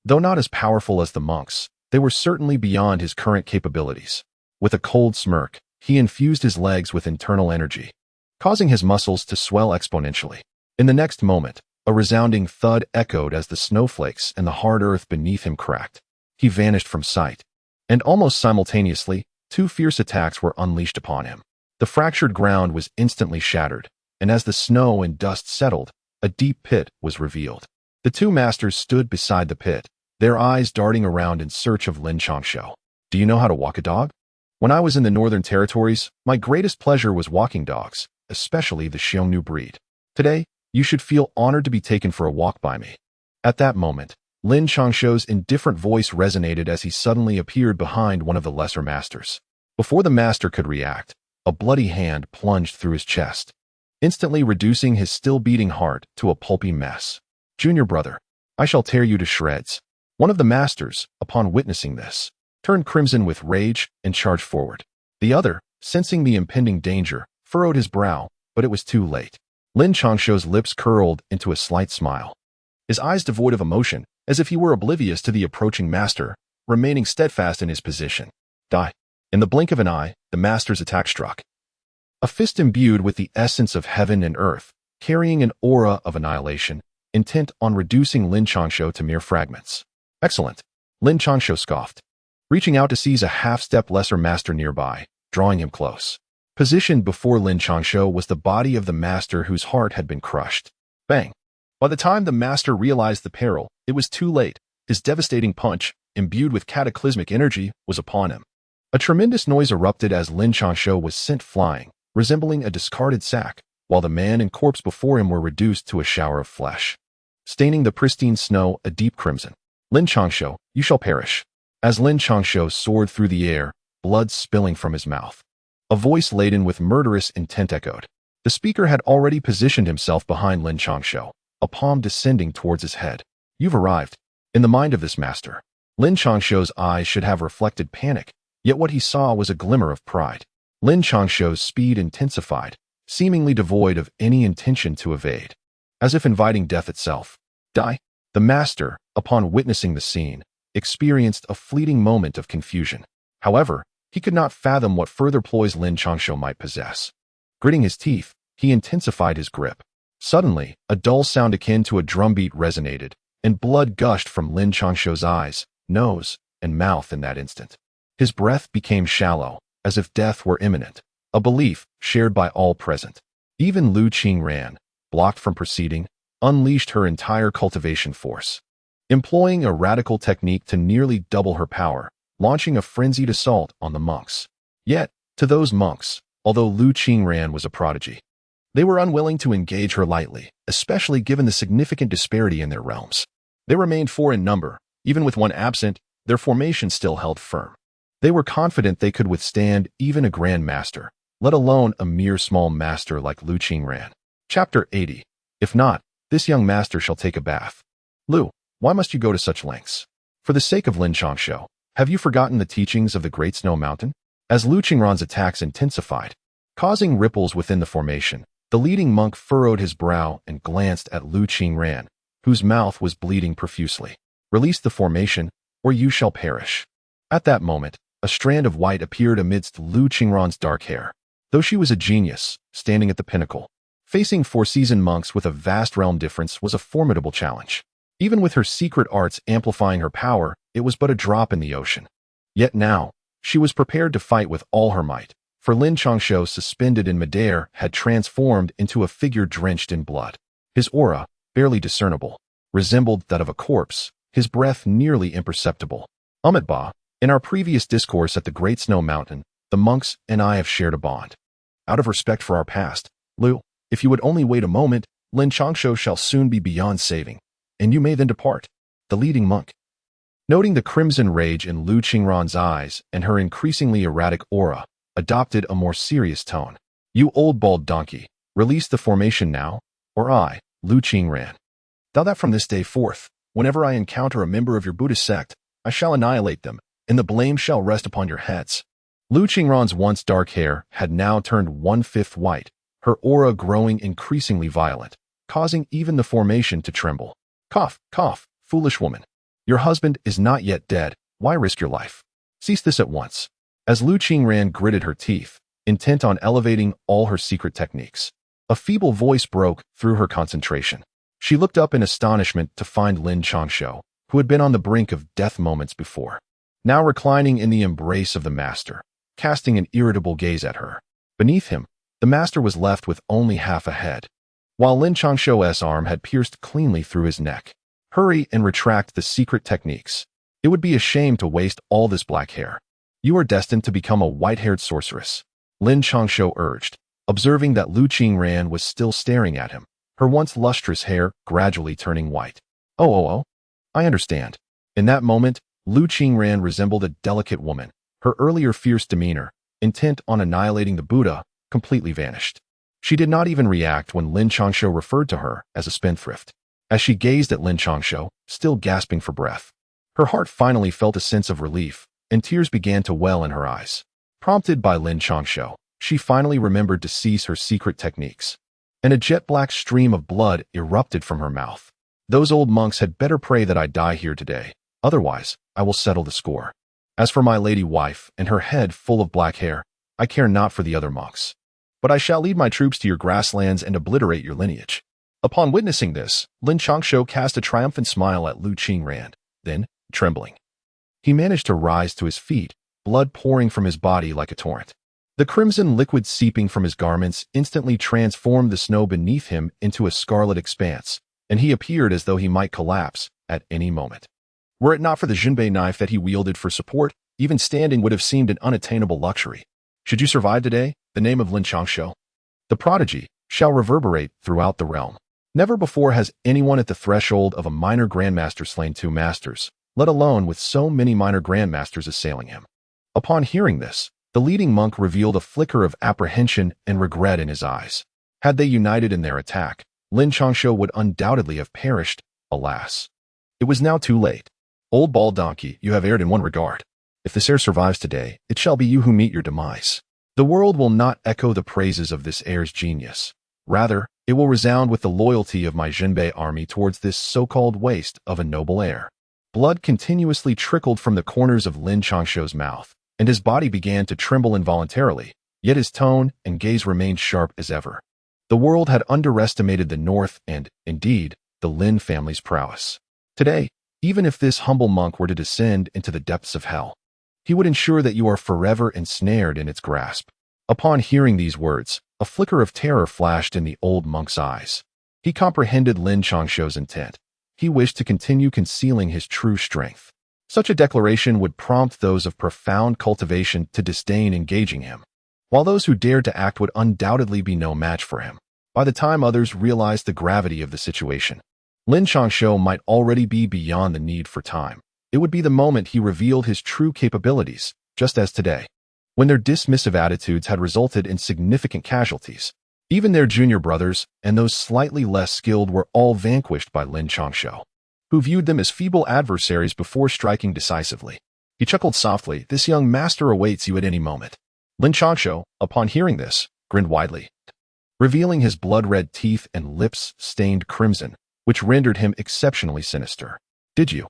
Though not as powerful as the monks, they were certainly beyond his current capabilities. With a cold smirk, he infused his legs with internal energy, causing his muscles to swell exponentially. In the next moment, a resounding thud echoed as the snowflakes and the hard earth beneath him cracked. He vanished from sight, and almost simultaneously, two fierce attacks were unleashed upon him. The fractured ground was instantly shattered, and as the snow and dust settled, a deep pit was revealed. The two masters stood beside the pit, their eyes darting around in search of Lin Changshou. Do you know how to walk a dog? When I was in the Northern Territories, my greatest pleasure was walking dogs, especially the Xiongnu breed. Today, you should feel honored to be taken for a walk by me. At that moment, Lin Changshou's indifferent voice resonated as he suddenly appeared behind one of the lesser masters. Before the master could react, a bloody hand plunged through his chest, instantly reducing his still-beating heart to a pulpy mess. Junior brother, I shall tear you to shreds. One of the masters, upon witnessing this, turned crimson with rage and charged forward. The other, sensing the impending danger, furrowed his brow, but it was too late. Lin Changshou's lips curled into a slight smile, his eyes devoid of emotion, as if he were oblivious to the approaching master, remaining steadfast in his position. Die! In the blink of an eye, the master's attack struck. A fist imbued with the essence of heaven and earth, carrying an aura of annihilation, intent on reducing Lin Changshou to mere fragments. Excellent! Lin Changshou scoffed, reaching out to seize a half-step lesser master nearby, drawing him close. Positioned before Lin Changshou was the body of the master whose heart had been crushed. Bang! By the time the master realized the peril, it was too late. His devastating punch, imbued with cataclysmic energy, was upon him. A tremendous noise erupted as Lin Changshou was sent flying, resembling a discarded sack, while the man and corpse before him were reduced to a shower of flesh, staining the pristine snow a deep crimson. Lin Changshou, you shall perish. As Lin Changshou soared through the air, blood spilling from his mouth, a voice laden with murderous intent echoed. The speaker had already positioned himself behind Lin Changshou, a palm descending towards his head. You've arrived. In the mind of this master, Lin Changshou's eyes should have reflected panic, yet what he saw was a glimmer of pride. Lin Changshou's speed intensified, seemingly devoid of any intention to evade, as if inviting death itself. Die! The master, upon witnessing the scene, experienced a fleeting moment of confusion. However, he could not fathom what further ploys Lin Changshou might possess. Gritting his teeth, he intensified his grip. Suddenly, a dull sound akin to a drumbeat resonated, and blood gushed from Lin Changshou's eyes, nose, and mouth in that instant. His breath became shallow, as if death were imminent, a belief shared by all present. Even Lu Qingran, blocked from proceeding, unleashed her entire cultivation force, employing a radical technique to nearly double her power, launching a frenzied assault on the monks. Yet, to those monks, although Lu Qingran was a prodigy, they were unwilling to engage her lightly, especially given the significant disparity in their realms. They remained 4 in number. Even with one absent, their formation still held firm. They were confident they could withstand even a grand master, let alone a mere small master like Lu Qingran. Chapter 80. If not, this young master shall take a bath. Lu, why must you go to such lengths? For the sake of Lin Changshou, have you forgotten the teachings of the Great Snow Mountain? As Lu Qingran's attacks intensified, causing ripples within the formation, the leading monk furrowed his brow and glanced at Lu Qingran, whose mouth was bleeding profusely. Release the formation, or you shall perish. At that moment, a strand of white appeared amidst Lu Qingran's dark hair. Though she was a genius, standing at the pinnacle, facing 4 seasoned monks with a vast realm difference was a formidable challenge. Even with her secret arts amplifying her power, it was but a drop in the ocean. Yet now, she was prepared to fight with all her might, for Lin Changshou, suspended in midair, had transformed into a figure drenched in blood. His aura, barely discernible, resembled that of a corpse, his breath nearly imperceptible. Ba, in our previous discourse at the Great Snow Mountain, the monks and I have shared a bond. Out of respect for our past, Lu, if you would only wait a moment, Lin Changshou shall soon be beyond saving, and you may then depart. The leading monk. Noting the crimson rage in Lu Qingran's eyes and her increasingly erratic aura, adopted a more serious tone. You old bald donkey, release the formation now, or I, Lu Qingran. Thou that from this day forth, whenever I encounter a member of your Buddhist sect, I shall annihilate them, and the blame shall rest upon your heads. Lu Qingran's once dark hair had now turned 1/5 white, her aura growing increasingly violent, causing even the formation to tremble. Cough, cough, foolish woman. Your husband is not yet dead, why risk your life? Cease this at once. As Lu Qingran gritted her teeth, intent on elevating all her secret techniques, a feeble voice broke through her concentration. She looked up in astonishment to find Lin Changshou, who had been on the brink of death moments before, now reclining in the embrace of the master, casting an irritable gaze at her. Beneath him, the master was left with only half a head, while Lin Changshou's arm had pierced cleanly through his neck. Hurry and retract the secret techniques. It would be a shame to waste all this black hair. You are destined to become a white-haired sorceress, Lin Changshou urged, observing that Lu Qingran was still staring at him, her once lustrous hair gradually turning white. Oh, I understand. In that moment, Lu Qingran resembled a delicate woman. Her earlier fierce demeanor, intent on annihilating the Buddha, completely vanished. She did not even react when Lin Changshou referred to her as a spendthrift. As she gazed at Lin Changshou, still gasping for breath, her heart finally felt a sense of relief, and tears began to well in her eyes. Prompted by Lin Changshou, she finally remembered to cease her secret techniques, and a jet-black stream of blood erupted from her mouth. Those old monks had better pray that I die here today, otherwise I will settle the score. As for my lady wife and her head full of black hair, I care not for the other monks, but I shall lead my troops to your grasslands and obliterate your lineage. Upon witnessing this, Lin Changshou cast a triumphant smile at Lu Qingran. Then, trembling, he managed to rise to his feet, blood pouring from his body like a torrent. The crimson liquid seeping from his garments instantly transformed the snow beneath him into a scarlet expanse, and he appeared as though he might collapse at any moment. Were it not for the Junbei knife that he wielded for support, even standing would have seemed an unattainable luxury. Should you survive today, the name of Lin Changshou, the prodigy, shall reverberate throughout the realm. Never before has anyone at the threshold of a minor grandmaster slain 2 masters, let alone with so many minor grandmasters assailing him. Upon hearing this, the leading monk revealed a flicker of apprehension and regret in his eyes. Had they united in their attack, Lin Changshou would undoubtedly have perished, alas. It was now too late. Old bald donkey, you have erred in one regard. If this heir survives today, it shall be you who meet your demise. The world will not echo the praises of this heir's genius. Rather, it will resound with the loyalty of my Junbei army towards this so-called waste of a noble heir. Blood continuously trickled from the corners of Lin Changshou's mouth, and his body began to tremble involuntarily, yet his tone and gaze remained sharp as ever. The world had underestimated the North and, indeed, the Lin family's prowess. Today, even if this humble monk were to descend into the depths of hell, he would ensure that you are forever ensnared in its grasp. Upon hearing these words, a flicker of terror flashed in the old monk's eyes. He comprehended Lin Changshou's intent. He wished to continue concealing his true strength. Such a declaration would prompt those of profound cultivation to disdain engaging him, while those who dared to act would undoubtedly be no match for him. By the time others realized the gravity of the situation, Lin Changshou might already be beyond the need for time. It would be the moment he revealed his true capabilities, just as today, when their dismissive attitudes had resulted in significant casualties. Even their junior brothers and those slightly less skilled were all vanquished by Lin Changshou, who viewed them as feeble adversaries before striking decisively. He chuckled softly, "This young master awaits you at any moment." Lin Changshou, upon hearing this, grinned widely, revealing his blood-red teeth and lips stained crimson, which rendered him exceptionally sinister. Did you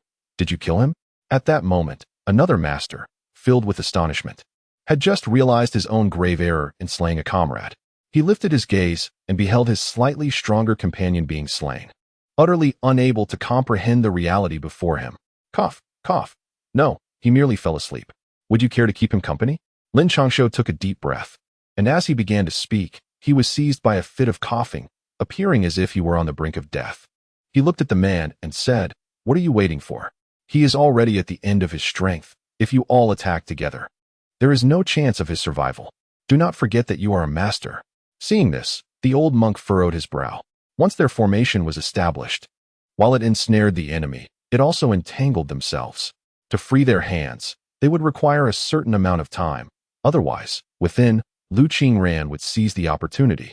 kill him?" At that moment, another master, filled with astonishment, had just realized his own grave error in slaying a comrade. He lifted his gaze and beheld his slightly stronger companion being slain, utterly unable to comprehend the reality before him. Cough, cough. No, he merely fell asleep. Would you care to keep him company? Lin Changshou took a deep breath, and as he began to speak, he was seized by a fit of coughing, appearing as if he were on the brink of death. He looked at the man and said, "What are you waiting for? He is already at the end of his strength. If you all attack together, there is no chance of his survival. Do not forget that you are a master." Seeing this, the old monk furrowed his brow. Once their formation was established, while it ensnared the enemy, it also entangled themselves. To free their hands, they would require a certain amount of time. Otherwise, within, Lin Changshou would seize the opportunity,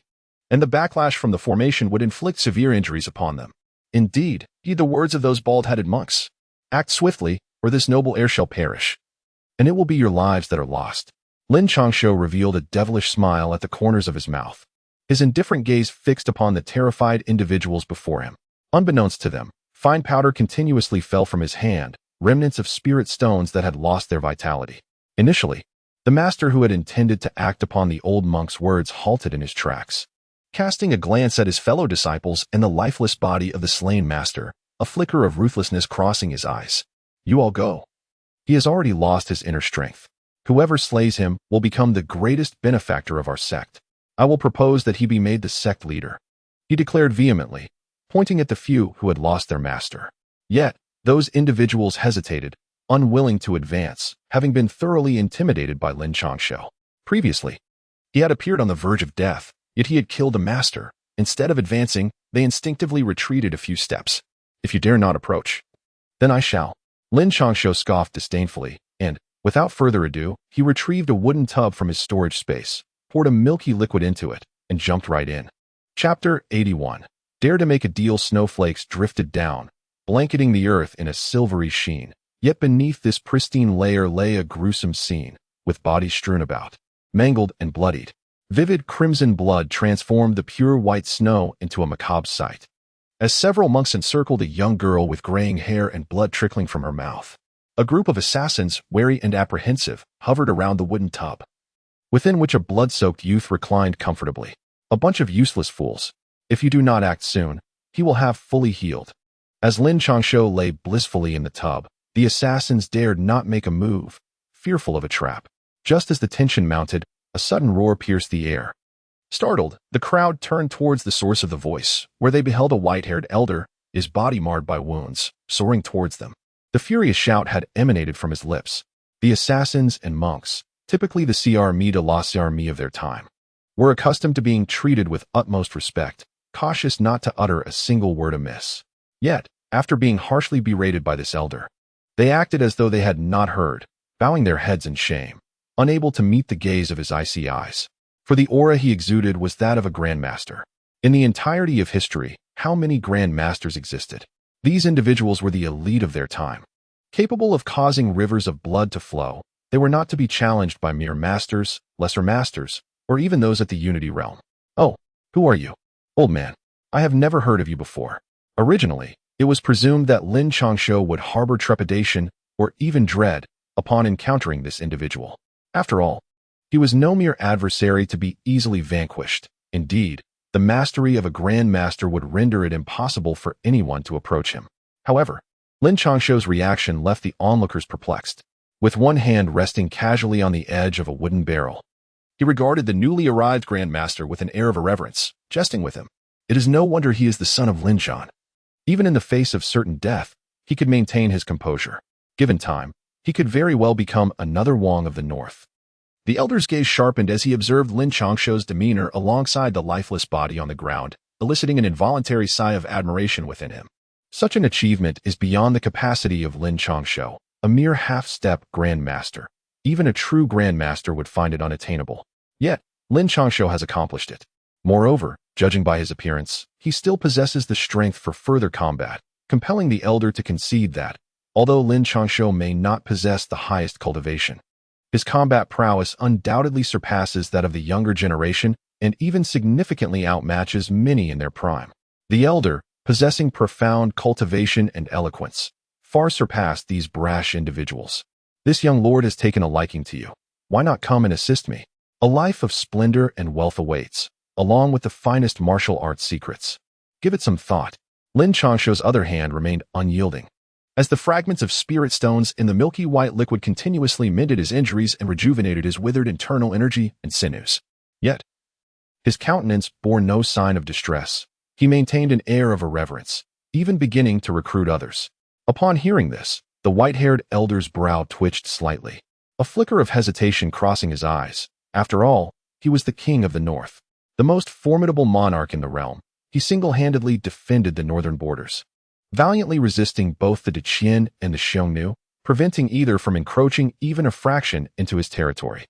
and the backlash from the formation would inflict severe injuries upon them. Indeed, heed the words of those bald-headed monks. Act swiftly, or this noble heir shall perish, and it will be your lives that are lost. Lin Changshou revealed a devilish smile at the corners of his mouth, his indifferent gaze fixed upon the terrified individuals before him. Unbeknownst to them, fine powder continuously fell from his hand, remnants of spirit stones that had lost their vitality. Initially, the master who had intended to act upon the old monk's words halted in his tracks. Casting a glance at his fellow disciples and the lifeless body of the slain master, a flicker of ruthlessness crossing his eyes. "You all go. He has already lost his inner strength. Whoever slays him will become the greatest benefactor of our sect. I will propose that he be made the sect leader," he declared vehemently, pointing at the few who had lost their master. Yet, those individuals hesitated, unwilling to advance, having been thoroughly intimidated by Lin Changshou. Previously, he had appeared on the verge of death, yet he had killed a master. Instead of advancing, they instinctively retreated a few steps. "If you dare not approach, then I shall." Lin Changshou scoffed disdainfully, and, without further ado, he retrieved a wooden tub from his storage space, poured a milky liquid into it, and jumped right in. Chapter 81. Dare to make a deal. Snowflakes drifted down, blanketing the earth in a silvery sheen. Yet beneath this pristine layer lay a gruesome scene, with bodies strewn about, mangled and bloodied. Vivid crimson blood transformed the pure white snow into a macabre sight, as several monks encircled a young girl with graying hair and blood trickling from her mouth. A group of assassins, wary and apprehensive, hovered around the wooden tub, within which a blood-soaked youth reclined comfortably. "A bunch of useless fools. If you do not act soon, he will have fully healed." As Lin Changshou lay blissfully in the tub, the assassins dared not make a move, fearful of a trap. Just as the tension mounted, a sudden roar pierced the air. Startled, the crowd turned towards the source of the voice, where they beheld a white-haired elder, his body marred by wounds, soaring towards them. The furious shout had emanated from his lips. The assassins and monks, typically the CRME de la CRME of their time, were accustomed to being treated with utmost respect, cautious not to utter a single word amiss. Yet, after being harshly berated by this elder, they acted as though they had not heard, bowing their heads in shame, unable to meet the gaze of his icy eyes. For the aura he exuded was that of a grandmaster. In the entirety of history, how many grandmasters existed? These individuals were the elite of their time. Capable of causing rivers of blood to flow, they were not to be challenged by mere masters, lesser masters, or even those at the Unity realm. "Oh, who are you? Old man, I have never heard of you before." Originally, it was presumed that Lin Changshou would harbor trepidation or even dread upon encountering this individual. After all, he was no mere adversary to be easily vanquished. Indeed, the mastery of a grand master would render it impossible for anyone to approach him. However, Lin Changshou's reaction left the onlookers perplexed. With one hand resting casually on the edge of a wooden barrel, he regarded the newly arrived Grand Master with an air of irreverence, jesting with him. It is no wonder he is the son of Lin Zhan. Even in the face of certain death, he could maintain his composure. Given time, he could very well become another Wang of the North. The elder's gaze sharpened as he observed Lin Changshou's demeanor alongside the lifeless body on the ground, eliciting an involuntary sigh of admiration within him. Such an achievement is beyond the capacity of Lin Changshou, a mere half-step Grand Master. Even a true Grand Master would find it unattainable. Yet, Lin Changshou has accomplished it. Moreover, judging by his appearance, he still possesses the strength for further combat, compelling the elder to concede that, although Lin Changshou may not possess the highest cultivation, his combat prowess undoubtedly surpasses that of the younger generation and even significantly outmatches many in their prime. The elder, possessing profound cultivation and eloquence, far surpassed these brash individuals. "This young lord has taken a liking to you. Why not come and assist me? A life of splendor and wealth awaits, along with the finest martial arts secrets. Give it some thought." Lin Changshou's other hand remained unyielding, as the fragments of spirit stones in the milky white liquid continuously mended his injuries and rejuvenated his withered internal energy and sinews. Yet, his countenance bore no sign of distress. He maintained an air of irreverence, even beginning to recruit others. Upon hearing this, the white-haired elder's brow twitched slightly, a flicker of hesitation crossing his eyes. After all, he was the king of the north, the most formidable monarch in the realm. He single-handedly defended the northern borders, valiantly resisting both the Deqian and the Xiongnu, preventing either from encroaching even a fraction into his territory.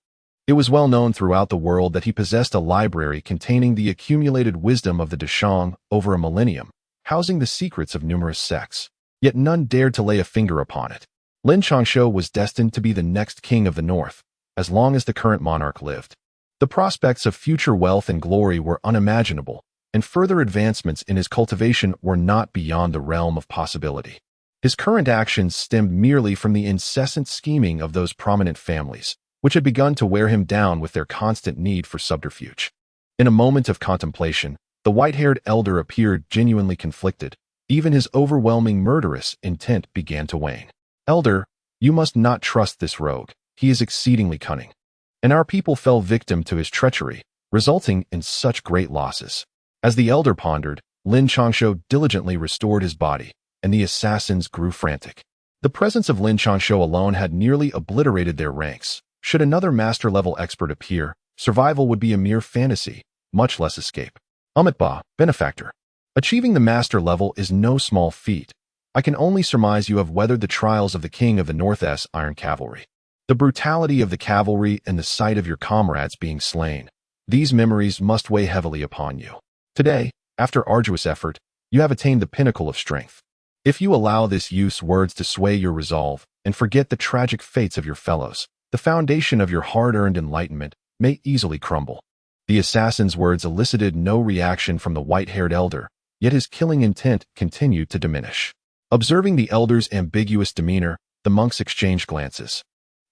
It was well known throughout the world that he possessed a library containing the accumulated wisdom of the Deshang over a millennium, housing the secrets of numerous sects. Yet none dared to lay a finger upon it. Lin Changshou was destined to be the next king of the north, as long as the current monarch lived. The prospects of future wealth and glory were unimaginable, and further advancements in his cultivation were not beyond the realm of possibility. His current actions stemmed merely from the incessant scheming of those prominent families, which had begun to wear him down with their constant need for subterfuge. In a moment of contemplation, the white-haired elder appeared genuinely conflicted. Even his overwhelming murderous intent began to wane. "Elder, you must not trust this rogue. He is exceedingly cunning. And our people fell victim to his treachery, resulting in such great losses." As the elder pondered, Lin Changshou diligently restored his body, and the assassins grew frantic. The presence of Lin Changshou alone had nearly obliterated their ranks. Should another master-level expert appear, survival would be a mere fantasy, much less escape. Amitabha, benefactor. Achieving the master level is no small feat. I can only surmise you have weathered the trials of the king of the North's Iron Cavalry. The brutality of the cavalry and the sight of your comrades being slain. These memories must weigh heavily upon you. Today, after arduous effort, you have attained the pinnacle of strength. If you allow this youth's words to sway your resolve and forget the tragic fates of your fellows, the foundation of your hard-earned enlightenment may easily crumble. The assassin's words elicited no reaction from the white-haired elder, yet his killing intent continued to diminish. Observing the elder's ambiguous demeanor, the monks exchanged glances,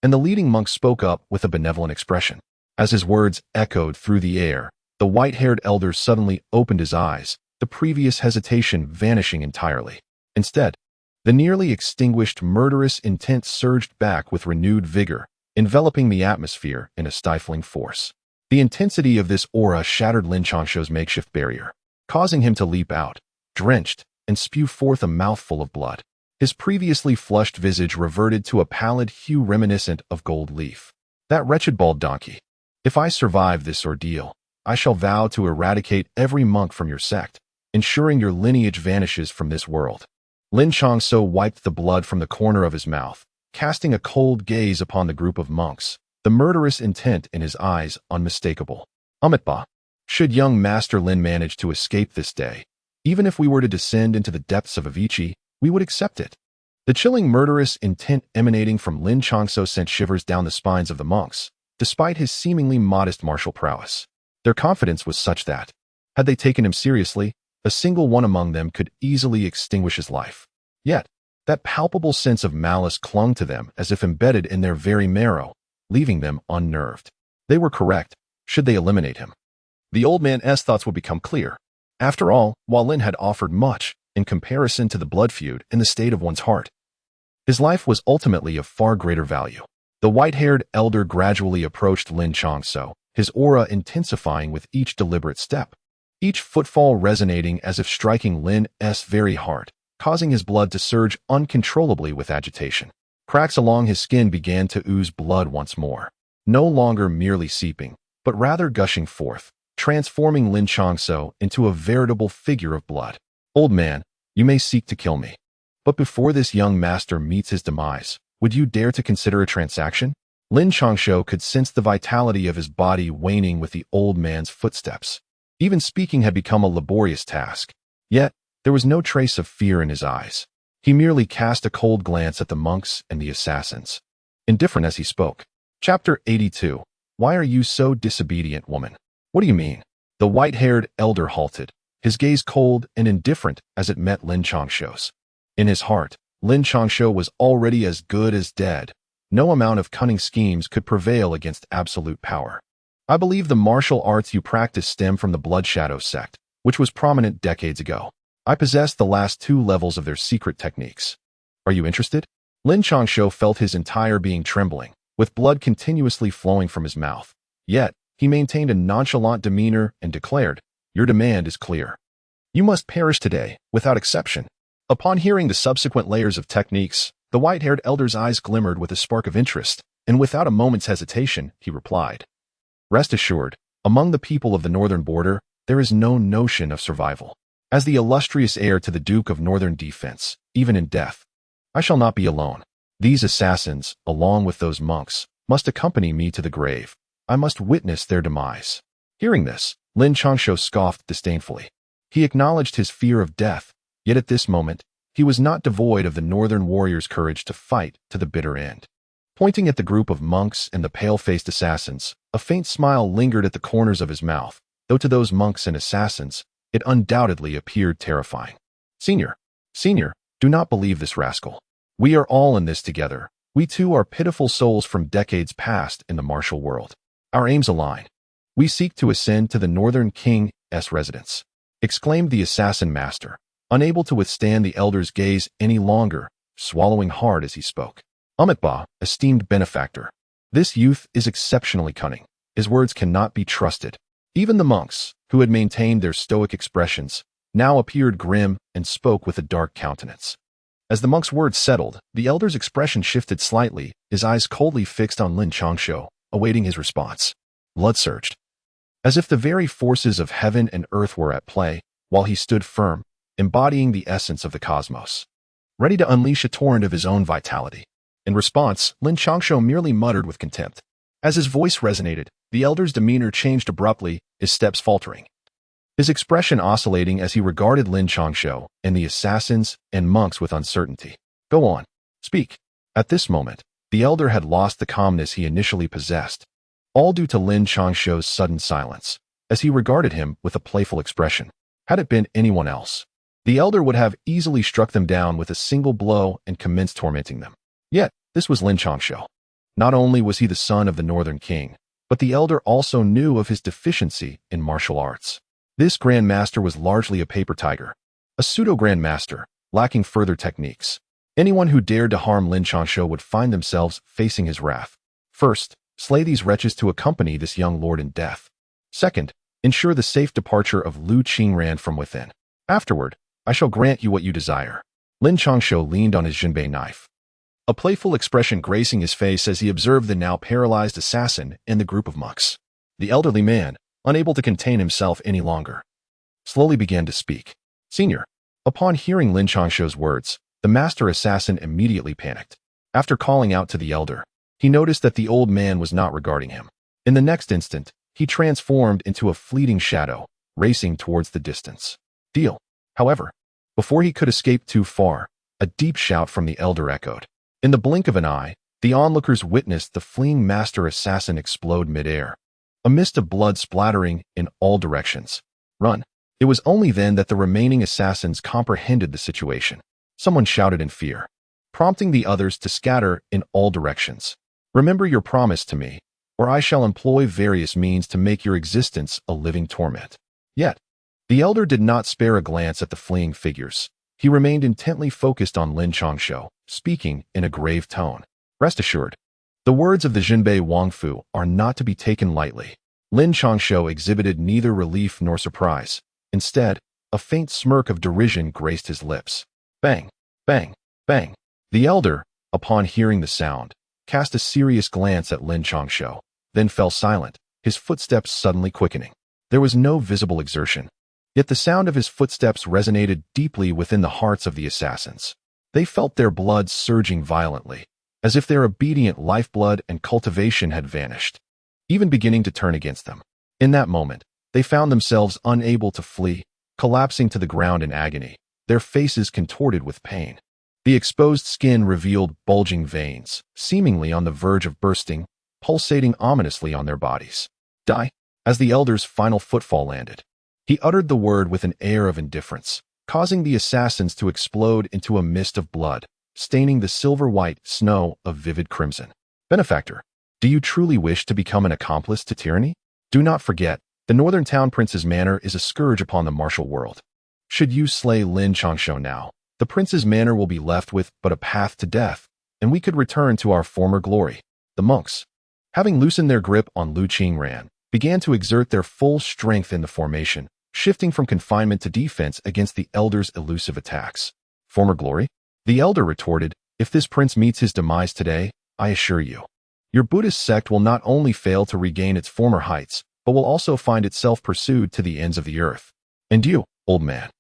and the leading monk spoke up with a benevolent expression. As his words echoed through the air, the white-haired elder suddenly opened his eyes, the previous hesitation vanishing entirely. Instead, the nearly extinguished murderous intent surged back with renewed vigor, enveloping the atmosphere in a stifling force. The intensity of this aura shattered Lin Changshou's makeshift barrier, causing him to leap out, drenched, and spew forth a mouthful of blood. His previously flushed visage reverted to a pallid hue reminiscent of gold leaf. That wretched bald donkey. If I survive this ordeal, I shall vow to eradicate every monk from your sect, ensuring your lineage vanishes from this world. Lin Changshou wiped the blood from the corner of his mouth, casting a cold gaze upon the group of monks, the murderous intent in his eyes unmistakable. Amitabha. Should young Master Lin manage to escape this day, even if we were to descend into the depths of Avicii, we would accept it. The chilling murderous intent emanating from Lin Changshou sent shivers down the spines of the monks, despite his seemingly modest martial prowess. Their confidence was such that, had they taken him seriously, a single one among them could easily extinguish his life. Yet, that palpable sense of malice clung to them as if embedded in their very marrow, leaving them unnerved. They were correct. Should they eliminate him, the old man's thoughts would become clear. After all, while Lin had offered much, in comparison to the blood feud in the state of one's heart, his life was ultimately of far greater value. The white-haired elder gradually approached Lin Changshou, his aura intensifying with each deliberate step, each footfall resonating as if striking Lin's very heart, causing his blood to surge uncontrollably with agitation. Cracks along his skin began to ooze blood once more, no longer merely seeping, but rather gushing forth, transforming Lin Changshou into a veritable figure of blood. "Old man, you may seek to kill me, but before this young master meets his demise, would you dare to consider a transaction?" Lin Changshou could sense the vitality of his body waning with the old man's footsteps. Even speaking had become a laborious task. Yet, there was no trace of fear in his eyes. He merely cast a cold glance at the monks and the assassins, indifferent as he spoke. Chapter 82. Why are you so disobedient, woman? What do you mean? The white-haired elder halted, his gaze cold and indifferent as it met Lin Changshou's. In his heart, Lin Changshou was already as good as dead. No amount of cunning schemes could prevail against absolute power. "I believe the martial arts you practice stem from the Blood Shadow sect, which was prominent decades ago. I possess the last 2 levels of their secret techniques. Are you interested?" Lin Changshou felt his entire being trembling, with blood continuously flowing from his mouth. Yet, he maintained a nonchalant demeanor and declared, "Your demand is clear. You must perish today, without exception." Upon hearing the subsequent layers of techniques, the white-haired elder's eyes glimmered with a spark of interest, and without a moment's hesitation, he replied, "Rest assured, among the people of the northern border, there is no notion of survival. As the illustrious heir to the Duke of Northern Defense, even in death, I shall not be alone. These assassins, along with those monks, must accompany me to the grave. I must witness their demise." Hearing this, Lin Changshou scoffed disdainfully. He acknowledged his fear of death, yet at this moment, he was not devoid of the northern warrior's courage to fight to the bitter end. Pointing at the group of monks and the pale-faced assassins, a faint smile lingered at the corners of his mouth, though to those monks and assassins, it undoubtedly appeared terrifying. Senior, do not believe this rascal. We are all in this together. We too are pitiful souls from decades past in the martial world. Our aims align. We seek to ascend to the Northern King's residence," exclaimed the assassin master, unable to withstand the elder's gaze any longer, swallowing hard as he spoke. "Amitba, esteemed benefactor, this youth is exceptionally cunning. His words cannot be trusted." Even the monks, who had maintained their stoic expressions, now appeared grim and spoke with a dark countenance. As the monk's words settled, the elder's expression shifted slightly, his eyes coldly fixed on Lin Changshou, awaiting his response. Blood surged, as if the very forces of heaven and earth were at play, while he stood firm, embodying the essence of the cosmos, ready to unleash a torrent of his own vitality. In response, Lin Changshou merely muttered with contempt. As his voice resonated, the elder's demeanor changed abruptly, his steps faltering, his expression oscillating as he regarded Lin Changshou and the assassins and monks with uncertainty. "Go on. Speak." At this moment, the elder had lost the calmness he initially possessed, all due to Lin Changshou's sudden silence, as he regarded him with a playful expression. Had it been anyone else, the elder would have easily struck them down with a single blow and commenced tormenting them. Yet, this was Lin Changshou. Not only was he the son of the Northern King, but the elder also knew of his deficiency in martial arts. This Grand Master was largely a paper tiger, a pseudo-Grand Master, lacking further techniques. Anyone who dared to harm Lin Changshou would find themselves facing his wrath. First, slay these wretches to accompany this young lord in death. Second, ensure the safe departure of Lu Qingran from within. Afterward, I shall grant you what you desire. Lin Changshou leaned on his Jinbei knife, a playful expression gracing his face as he observed the now paralyzed assassin and the group of monks. The elderly man, unable to contain himself any longer, slowly began to speak. "Senior." Upon hearing Lin Changshou's words, the master assassin immediately panicked. After calling out to the elder, he noticed that the old man was not regarding him. In the next instant, he transformed into a fleeting shadow, racing towards the distance. Deal. However, before he could escape too far, a deep shout from the elder echoed. In the blink of an eye, the onlookers witnessed the fleeing master assassin explode midair, a mist of blood splattering in all directions. "Run." It was only then that the remaining assassins comprehended the situation. Someone shouted in fear, prompting the others to scatter in all directions. "Remember your promise to me, or I shall employ various means to make your existence a living torment." Yet, the elder did not spare a glance at the fleeing figures. He remained intently focused on Lin Changshou, speaking in a grave tone. "Rest assured, the words of the Jinbei Wangfu are not to be taken lightly." Lin Changshou exhibited neither relief nor surprise. Instead, a faint smirk of derision graced his lips. Bang, bang, bang. The elder, upon hearing the sound, cast a serious glance at Lin Changshou, then fell silent, his footsteps suddenly quickening. There was no visible exertion, yet the sound of his footsteps resonated deeply within the hearts of the assassins. They felt their blood surging violently, as if their obedient lifeblood and cultivation had vanished, even beginning to turn against them. In that moment, they found themselves unable to flee, collapsing to the ground in agony, their faces contorted with pain. The exposed skin revealed bulging veins, seemingly on the verge of bursting, pulsating ominously on their bodies. "Die." As the elder's final footfall landed, he uttered the word with an air of indifference, causing the assassins to explode into a mist of blood, staining the silver-white snow of vivid crimson. "Benefactor, do you truly wish to become an accomplice to tyranny? Do not forget, the Northern Town Prince's manor is a scourge upon the martial world. Should you slay Lin Changshou now, the prince's manor will be left with but a path to death, and we could return to our former glory." The monks, having loosened their grip on Lu Qingran, began to exert their full strength in the formation, shifting from confinement to defense against the elder's elusive attacks. Former glory? The elder retorted, if this prince meets his demise today, I assure you, your Buddhist sect will not only fail to regain its former heights, but will also find itself pursued to the ends of the earth. And you, old man,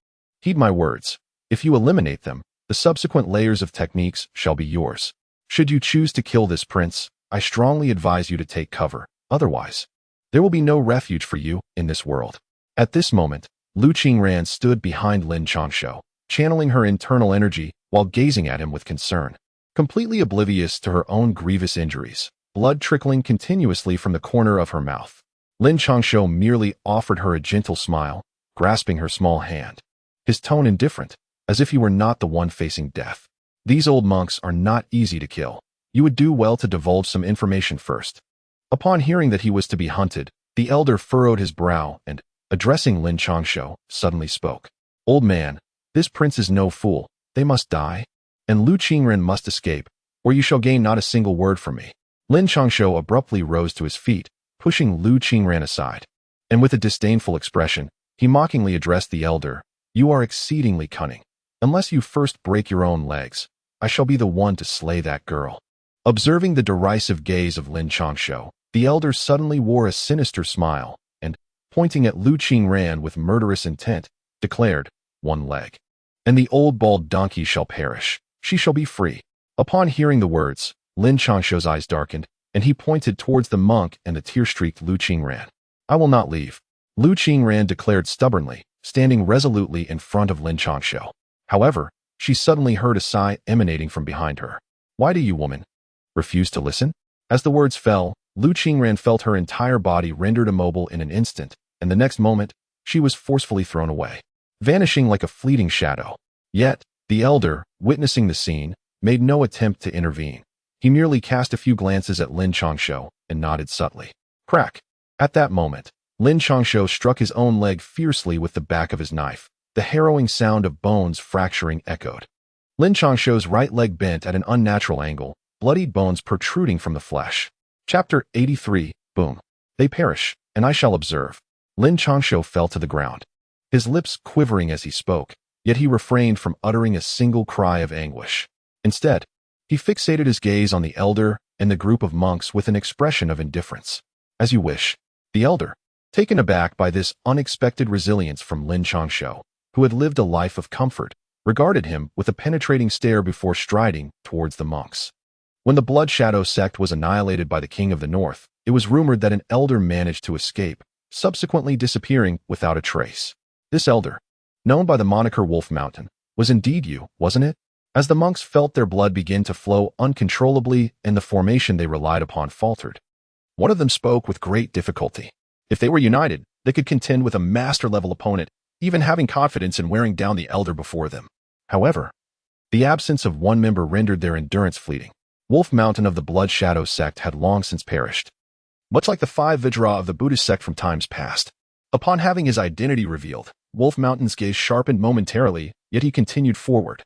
heed my words. If you eliminate them, the subsequent layers of techniques shall be yours. Should you choose to kill this prince, I strongly advise you to take cover. Otherwise, there will be no refuge for you in this world. At this moment, Lu Qingran stood behind Lin Changshou, channeling her internal energy while gazing at him with concern. Completely oblivious to her own grievous injuries, blood trickling continuously from the corner of her mouth, Lin Changshou merely offered her a gentle smile, grasping her small hand. His tone indifferent, as if he were not the one facing death. These old monks are not easy to kill. You would do well to divulge some information first. Upon hearing that he was to be hunted, the elder furrowed his brow and, addressing Lin Changshou, suddenly spoke. Old man, this prince is no fool. They must die, and Lu Qingren must escape, or you shall gain not a single word from me. Lin Changshou abruptly rose to his feet, pushing Lu Qingren aside. And with a disdainful expression, he mockingly addressed the elder. You are exceedingly cunning. Unless you first break your own legs, I shall be the one to slay that girl. Observing the derisive gaze of Lin Changshou, the elder suddenly wore a sinister smile, and, pointing at Lu Qingren with murderous intent, declared, one leg. And the old bald donkey shall perish. She shall be free. Upon hearing the words, Lin Changshou's eyes darkened, and he pointed towards the monk and the tear-streaked Lu Qingren. I will not leave. Lu Qingren declared stubbornly, standing resolutely in front of Lin Changshou. However, she suddenly heard a sigh emanating from behind her. Why do you, woman, refuse to listen? As the words fell, Lu Qingren felt her entire body rendered immobile in an instant, and the next moment, she was forcefully thrown away, vanishing like a fleeting shadow. Yet, the elder, witnessing the scene, made no attempt to intervene. He merely cast a few glances at Lin Changshou and nodded subtly. Crack! At that moment, Lin Changshou struck his own leg fiercely with the back of his knife. The harrowing sound of bones fracturing echoed. Lin Changshou's right leg bent at an unnatural angle, bloodied bones protruding from the flesh. Chapter 83, Boom. They perish, and I shall observe. Lin Changshou fell to the ground, his lips quivering as he spoke, yet he refrained from uttering a single cry of anguish. Instead, he fixated his gaze on the elder and the group of monks with an expression of indifference. As you wish. The elder, taken aback by this unexpected resilience from Lin Changshou, who had lived a life of comfort, regarded him with a penetrating stare before striding towards the monks. When the Blood Shadow sect was annihilated by the King of the North, it was rumored that an elder managed to escape, subsequently disappearing without a trace. This elder, known by the moniker Wolf Mountain, was indeed you, wasn't it? As the monks felt their blood begin to flow uncontrollably and the formation they relied upon faltered, one of them spoke with great difficulty. If they were united, they could contend with a master-level opponent, even having confidence in wearing down the elder before them. However, the absence of one member rendered their endurance fleeting. Wolf Mountain of the Blood Shadow sect had long since perished. Much like the 5 Vajra of the Buddhist sect from times past. Upon having his identity revealed, Wolf Mountain's gaze sharpened momentarily, yet he continued forward,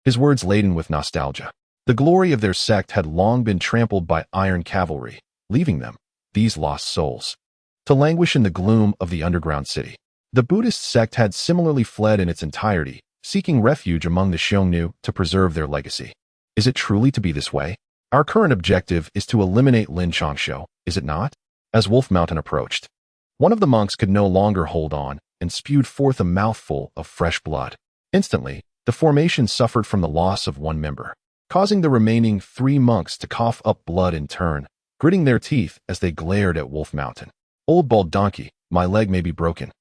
his words laden with nostalgia. The glory of their sect had long been trampled by iron cavalry, leaving them, these lost souls, to languish in the gloom of the underground city. The Buddhist sect had similarly fled in its entirety, seeking refuge among the Xiongnu to preserve their legacy. Is it truly to be this way? Our current objective is to eliminate Lin Changshou, is it not? As Wolf Mountain approached, one of the monks could no longer hold on and spewed forth a mouthful of fresh blood. Instantly, the formation suffered from the loss of one member, causing the remaining 3 monks to cough up blood in turn, gritting their teeth as they glared at Wolf Mountain. Old bald donkey, my leg may be broken,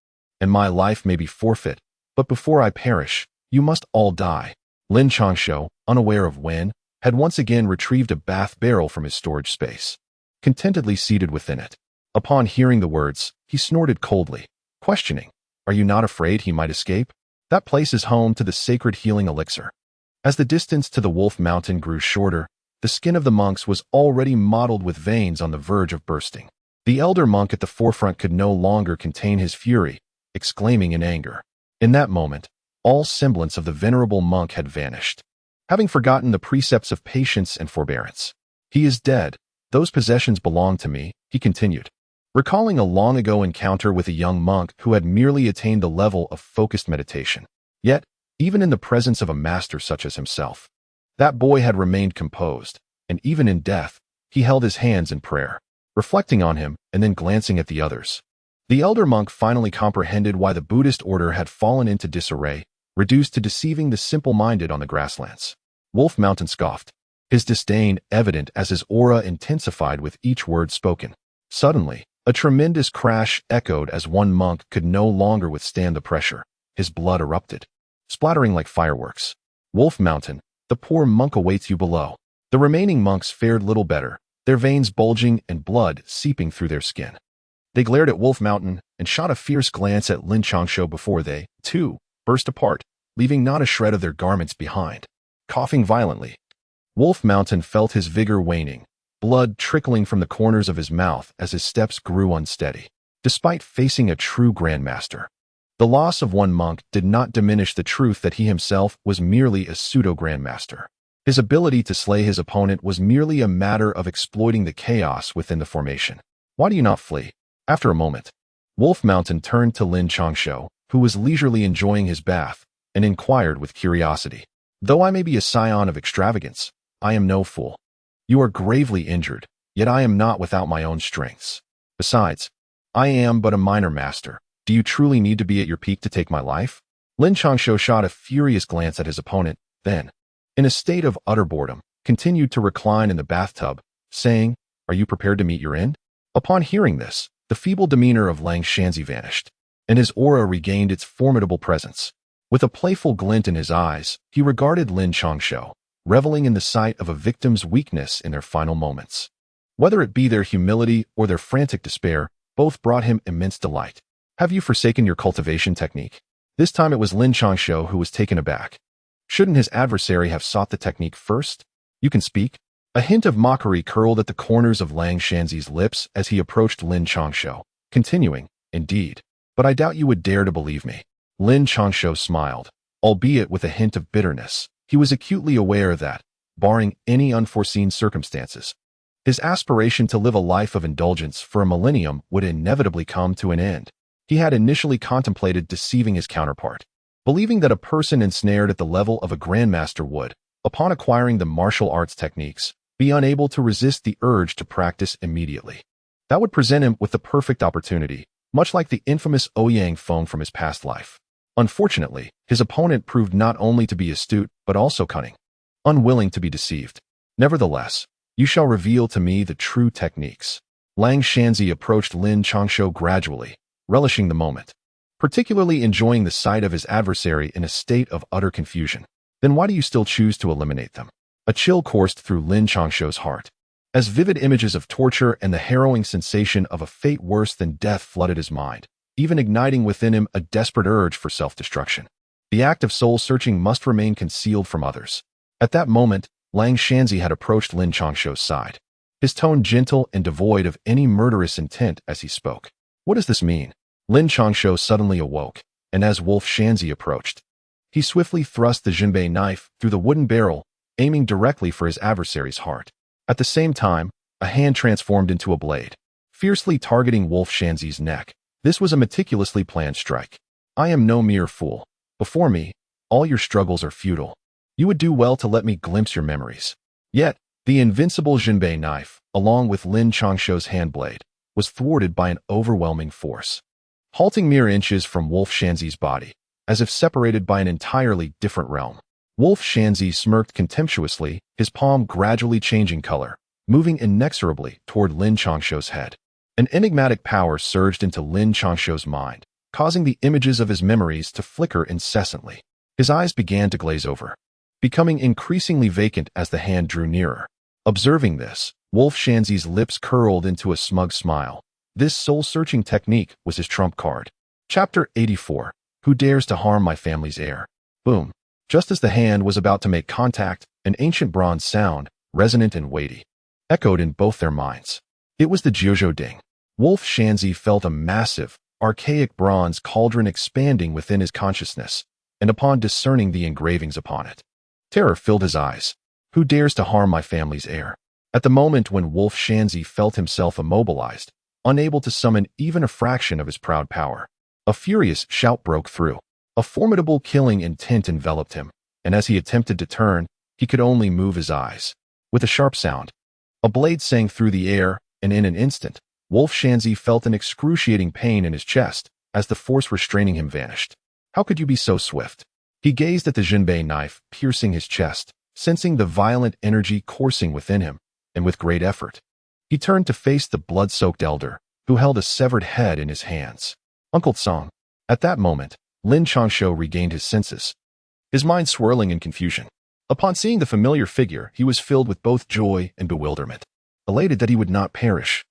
and my life may be forfeit, but before I perish, you must all die. Lin Changshou, unaware of when, had once again retrieved a bath barrel from his storage space, contentedly seated within it. Upon hearing the words, he snorted coldly, questioning, are you not afraid he might escape? That place is home to the sacred healing elixir. As the distance to the Wolf Mountain grew shorter, the skin of the monks was already mottled with veins on the verge of bursting. The elder monk at the forefront could no longer contain his fury, exclaiming in anger. In that moment, all semblance of the venerable monk had vanished, having forgotten the precepts of patience and forbearance. He is dead. Those possessions belong to me, he continued, recalling a long-ago encounter with a young monk who had merely attained the level of focused meditation. Yet, even in the presence of a master such as himself. That boy had remained composed, and even in death, he held his hands in prayer, reflecting on him and then glancing at the others. The elder monk finally comprehended why the Buddhist order had fallen into disarray, reduced to deceiving the simple-minded on the grasslands. Wolf Mountain scoffed, his disdain evident as his aura intensified with each word spoken. Suddenly, a tremendous crash echoed as one monk could no longer withstand the pressure. His blood erupted, splattering like fireworks. Wolf Mountain, the poor monk awaits you below. The remaining monks fared little better, their veins bulging and blood seeping through their skin. They glared at Wolf Mountain and shot a fierce glance at Lin Changshou before they, too, burst apart, leaving not a shred of their garments behind. Coughing violently, Wolf Mountain felt his vigor waning, blood trickling from the corners of his mouth as his steps grew unsteady. Despite facing a true grandmaster, the loss of one monk did not diminish the truth that he himself was merely a pseudo-grandmaster. His ability to slay his opponent was merely a matter of exploiting the chaos within the formation. Why do you not flee? After a moment, Wolf Mountain turned to Lin Changshou, who was leisurely enjoying his bath, and inquired with curiosity. Though I may be a scion of extravagance, I am no fool. You are gravely injured, yet I am not without my own strengths. Besides, I am but a minor master. Do you truly need to be at your peak to take my life? Lin Changshou shot a furious glance at his opponent, then, in a state of utter boredom, continued to recline in the bathtub, saying, "Are you prepared to meet your end?" Upon hearing this, the feeble demeanor of Lin Changshou vanished, and his aura regained its formidable presence. With a playful glint in his eyes, he regarded Lin Changshou, reveling in the sight of a victim's weakness in their final moments. Whether it be their humility or their frantic despair, both brought him immense delight. "Have you forsaken your cultivation technique?" This time it was Lin Changshou who was taken aback. Shouldn't his adversary have sought the technique first? "You can speak?" A hint of mockery curled at the corners of Lin Changshou's lips as he approached Lin Changshou, continuing, "Indeed, but I doubt you would dare to believe me." Lin Changshou smiled, albeit with a hint of bitterness. He was acutely aware that, barring any unforeseen circumstances, his aspiration to live a life of indulgence for a millennium would inevitably come to an end. He had initially contemplated deceiving his counterpart, believing that a person ensnared at the level of a grandmaster would, upon acquiring the martial arts techniques, be unable to resist the urge to practice immediately. That would present him with the perfect opportunity, much like the infamous Ouyang Feng from his past life. Unfortunately, his opponent proved not only to be astute, but also cunning, unwilling to be deceived. "Nevertheless, you shall reveal to me the true techniques." Lin Changshou approached Lin Changshou gradually, relishing the moment, particularly enjoying the sight of his adversary in a state of utter confusion. "Then why do you still choose to eliminate them?" A chill coursed through Lin Changshou's heart, as vivid images of torture and the harrowing sensation of a fate worse than death flooded his mind, even igniting within him a desperate urge for self-destruction. The act of soul-searching must remain concealed from others. At that moment, Lin Changshou had approached Lin Changshou's side, his tone gentle and devoid of any murderous intent as he spoke. "What does this mean?" Lin Changshou suddenly awoke, and as Wolf Changshou approached, he swiftly thrust the jinbei knife through the wooden barrel, aiming directly for his adversary's heart. At the same time, a hand transformed into a blade, fiercely targeting Wolf Changshou's neck. This was a meticulously planned strike. "I am no mere fool. Before me, all your struggles are futile. You would do well to let me glimpse your memories." Yet, the invincible jinbei knife, along with Lin Changshou's hand blade, was thwarted by an overwhelming force, halting mere inches from Wolf Changshou's body, as if separated by an entirely different realm. Wolf Changshou smirked contemptuously, his palm gradually changing color, moving inexorably toward Lin Changshou's head. An enigmatic power surged into Lin Changshou's mind, causing the images of his memories to flicker incessantly. His eyes began to glaze over, becoming increasingly vacant as the hand drew nearer. Observing this, Wolf Changshou's lips curled into a smug smile. This soul-searching technique was his trump card. Chapter 84. Who dares to harm my family's heir? Boom. Just as the hand was about to make contact, an ancient bronze sound, resonant and weighty, echoed in both their minds. It was the Jiuzhou Ding. Wolf Changshou felt a massive, archaic bronze cauldron expanding within his consciousness, and upon discerning the engravings upon it, terror filled his eyes. Who dares to harm my family's heir? At the moment when Wolf Changshou felt himself immobilized, unable to summon even a fraction of his proud power, a furious shout broke through. A formidable killing intent enveloped him, and as he attempted to turn, he could only move his eyes. With a sharp sound, a blade sang through the air, and in an instant, Wolf Shanzi felt an excruciating pain in his chest as the force restraining him vanished. How could you be so swift? He gazed at the Jinbei knife piercing his chest, sensing the violent energy coursing within him, and with great effort, he turned to face the blood-soaked elder, who held a severed head in his hands. Uncle Song. At that moment, Lin Changshou regained his senses, his mind swirling in confusion. Upon seeing the familiar figure, he was filled with both joy and bewilderment, elated that he would not perish,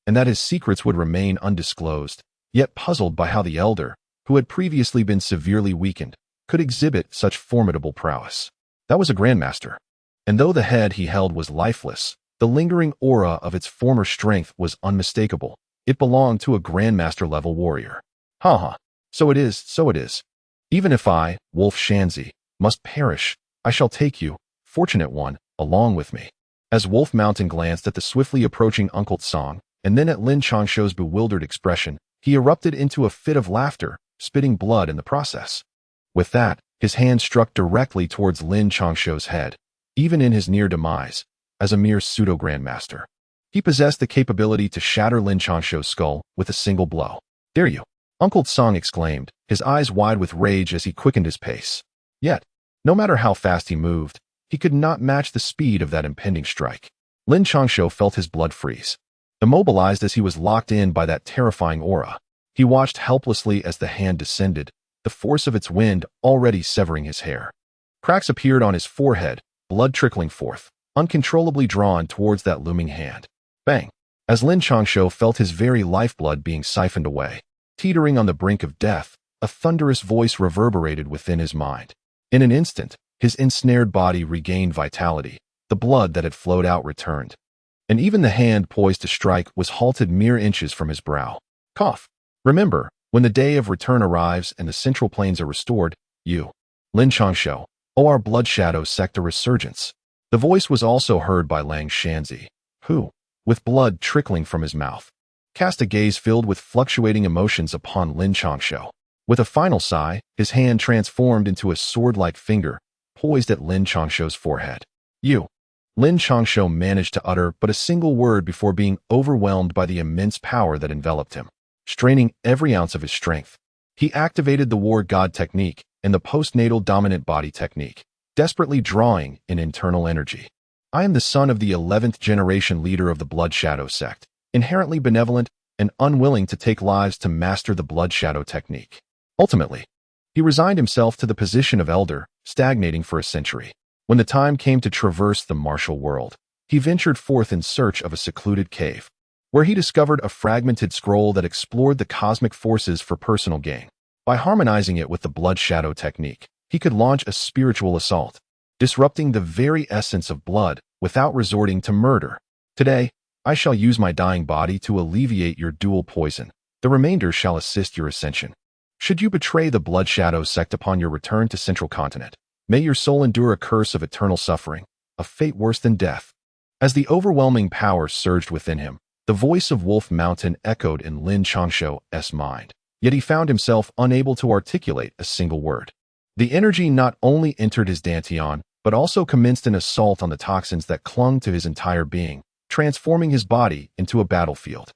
and that his secrets would remain undisclosed, yet puzzled by how the elder, who had previously been severely weakened, could exhibit such formidable prowess. That was a grandmaster, and though the head he held was lifeless, the lingering aura of its former strength was unmistakable. It belonged to a grandmaster-level warrior. Ha. So it is. Even if I, Wolf Shanzi, must perish, I shall take you, fortunate one, along with me. As Wolf Mountain glanced at the swiftly approaching Uncle Song, and then at Lin Changshou's bewildered expression, he erupted into a fit of laughter, spitting blood in the process. With that, his hand struck directly towards Lin Changshou's head, even in his near demise, as a mere pseudo-grandmaster. He possessed the capability to shatter Lin Changshou's skull with a single blow. Dare you? Uncle Song exclaimed, his eyes wide with rage as he quickened his pace. Yet, no matter how fast he moved, he could not match the speed of that impending strike. Lin Changshou felt his blood freeze. Immobilized as he was locked in by that terrifying aura, he watched helplessly as the hand descended, the force of its wind already severing his hair. Cracks appeared on his forehead, blood trickling forth, uncontrollably drawn towards that looming hand. Bang! As Lin Changshou felt his very lifeblood being siphoned away, teetering on the brink of death, a thunderous voice reverberated within his mind. In an instant, his ensnared body regained vitality, the blood that had flowed out returned, and even the hand poised to strike was halted mere inches from his brow. Cough. Remember, when the day of return arrives and the central planes are restored, you, Lin Changshou, owe our blood shadow sect a resurgence. The voice was also heard by Lang Shanzi, who, with blood trickling from his mouth, cast a gaze filled with fluctuating emotions upon Lin Changshou. With a final sigh, his hand transformed into a sword-like finger, poised at Lin Changshou's forehead. You. Lin Changshou managed to utter but a single word before being overwhelmed by the immense power that enveloped him. Straining every ounce of his strength, he activated the War God technique and the postnatal dominant body technique, desperately drawing in internal energy. I am the son of the 11th generation leader of the Blood Shadow sect, inherently benevolent and unwilling to take lives to master the Blood Shadow technique. Ultimately, he resigned himself to the position of elder, stagnating for a century. When the time came to traverse the martial world, he ventured forth in search of a secluded cave, where he discovered a fragmented scroll that explored the cosmic forces for personal gain. By harmonizing it with the Blood Shadow technique, he could launch a spiritual assault, disrupting the very essence of blood without resorting to murder. Today, I shall use my dying body to alleviate your dual poison. The remainder shall assist your ascension. Should you betray the Blood Shadow sect upon your return to Central Continent, may your soul endure a curse of eternal suffering, a fate worse than death. As the overwhelming power surged within him, the voice of Wolf Mountain echoed in Lin Changshou's mind, yet he found himself unable to articulate a single word. The energy not only entered his dantian, but also commenced an assault on the toxins that clung to his entire being, transforming his body into a battlefield.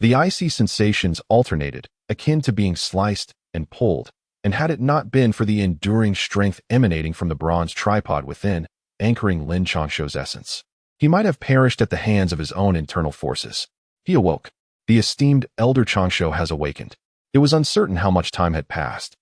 The icy sensations alternated, akin to being sliced and pulled, and had it not been for the enduring strength emanating from the bronze tripod within, anchoring Lin Changshou's essence, he might have perished at the hands of his own internal forces. He awoke. The esteemed Elder Changshou has awakened. It was uncertain how much time had passed,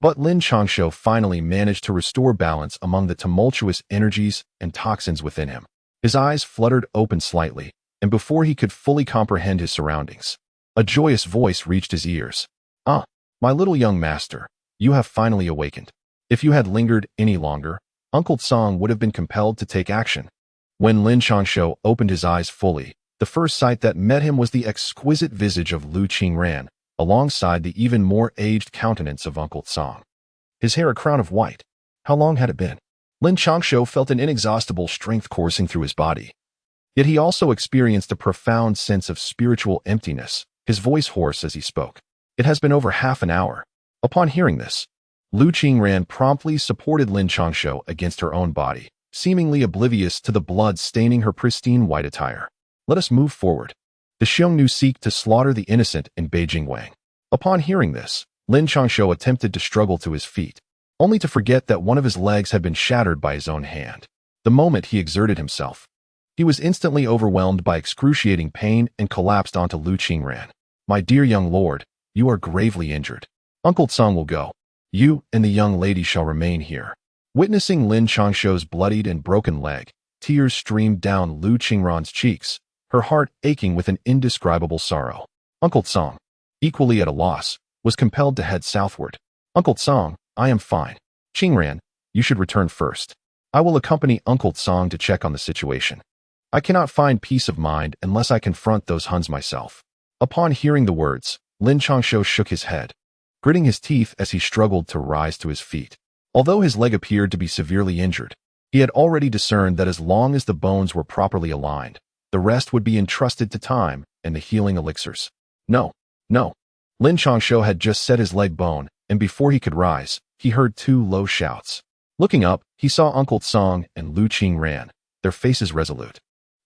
but Lin Changshou finally managed to restore balance among the tumultuous energies and toxins within him. His eyes fluttered open slightly, and before he could fully comprehend his surroundings, a joyous voice reached his ears. Ah, my little young master, you have finally awakened. If you had lingered any longer, Uncle Song would have been compelled to take action. When Lin Changshou opened his eyes fully, the first sight that met him was the exquisite visage of Lu Qingran, alongside the even more aged countenance of Uncle Song. His hair a crown of white. How long had it been? Lin Changshou felt an inexhaustible strength coursing through his body. Yet he also experienced a profound sense of spiritual emptiness, his voice hoarse as he spoke. It has been over half an hour. Upon hearing this, Lu Qingran promptly supported Lin Changshou against her own body, seemingly oblivious to the blood staining her pristine white attire. Let us move forward. The Xiongnu seek to slaughter the innocent in Beijing Wang. Upon hearing this, Lin Changshou attempted to struggle to his feet, only to forget that one of his legs had been shattered by his own hand. The moment he exerted himself, he was instantly overwhelmed by excruciating pain and collapsed onto Lu Qingran. My dear young lord, you are gravely injured. Uncle Tsang will go. You and the young lady shall remain here. Witnessing Lin Changshou's bloodied and broken leg, tears streamed down Lu Qingran's cheeks, her heart aching with an indescribable sorrow. Uncle Tsang, equally at a loss, was compelled to head southward. Uncle Tsang, I am fine. Qingran, you should return first. I will accompany Uncle Tsang to check on the situation. I cannot find peace of mind unless I confront those Huns myself. Upon hearing the words, Lin Changshou shook his head, gritting his teeth as he struggled to rise to his feet. Although his leg appeared to be severely injured, he had already discerned that as long as the bones were properly aligned, the rest would be entrusted to time and the healing elixirs. No. Lin Changshou had just set his leg bone, and before he could rise, he heard two low shouts. Looking up, he saw Uncle Tsang and Lu Qingran, their faces resolute.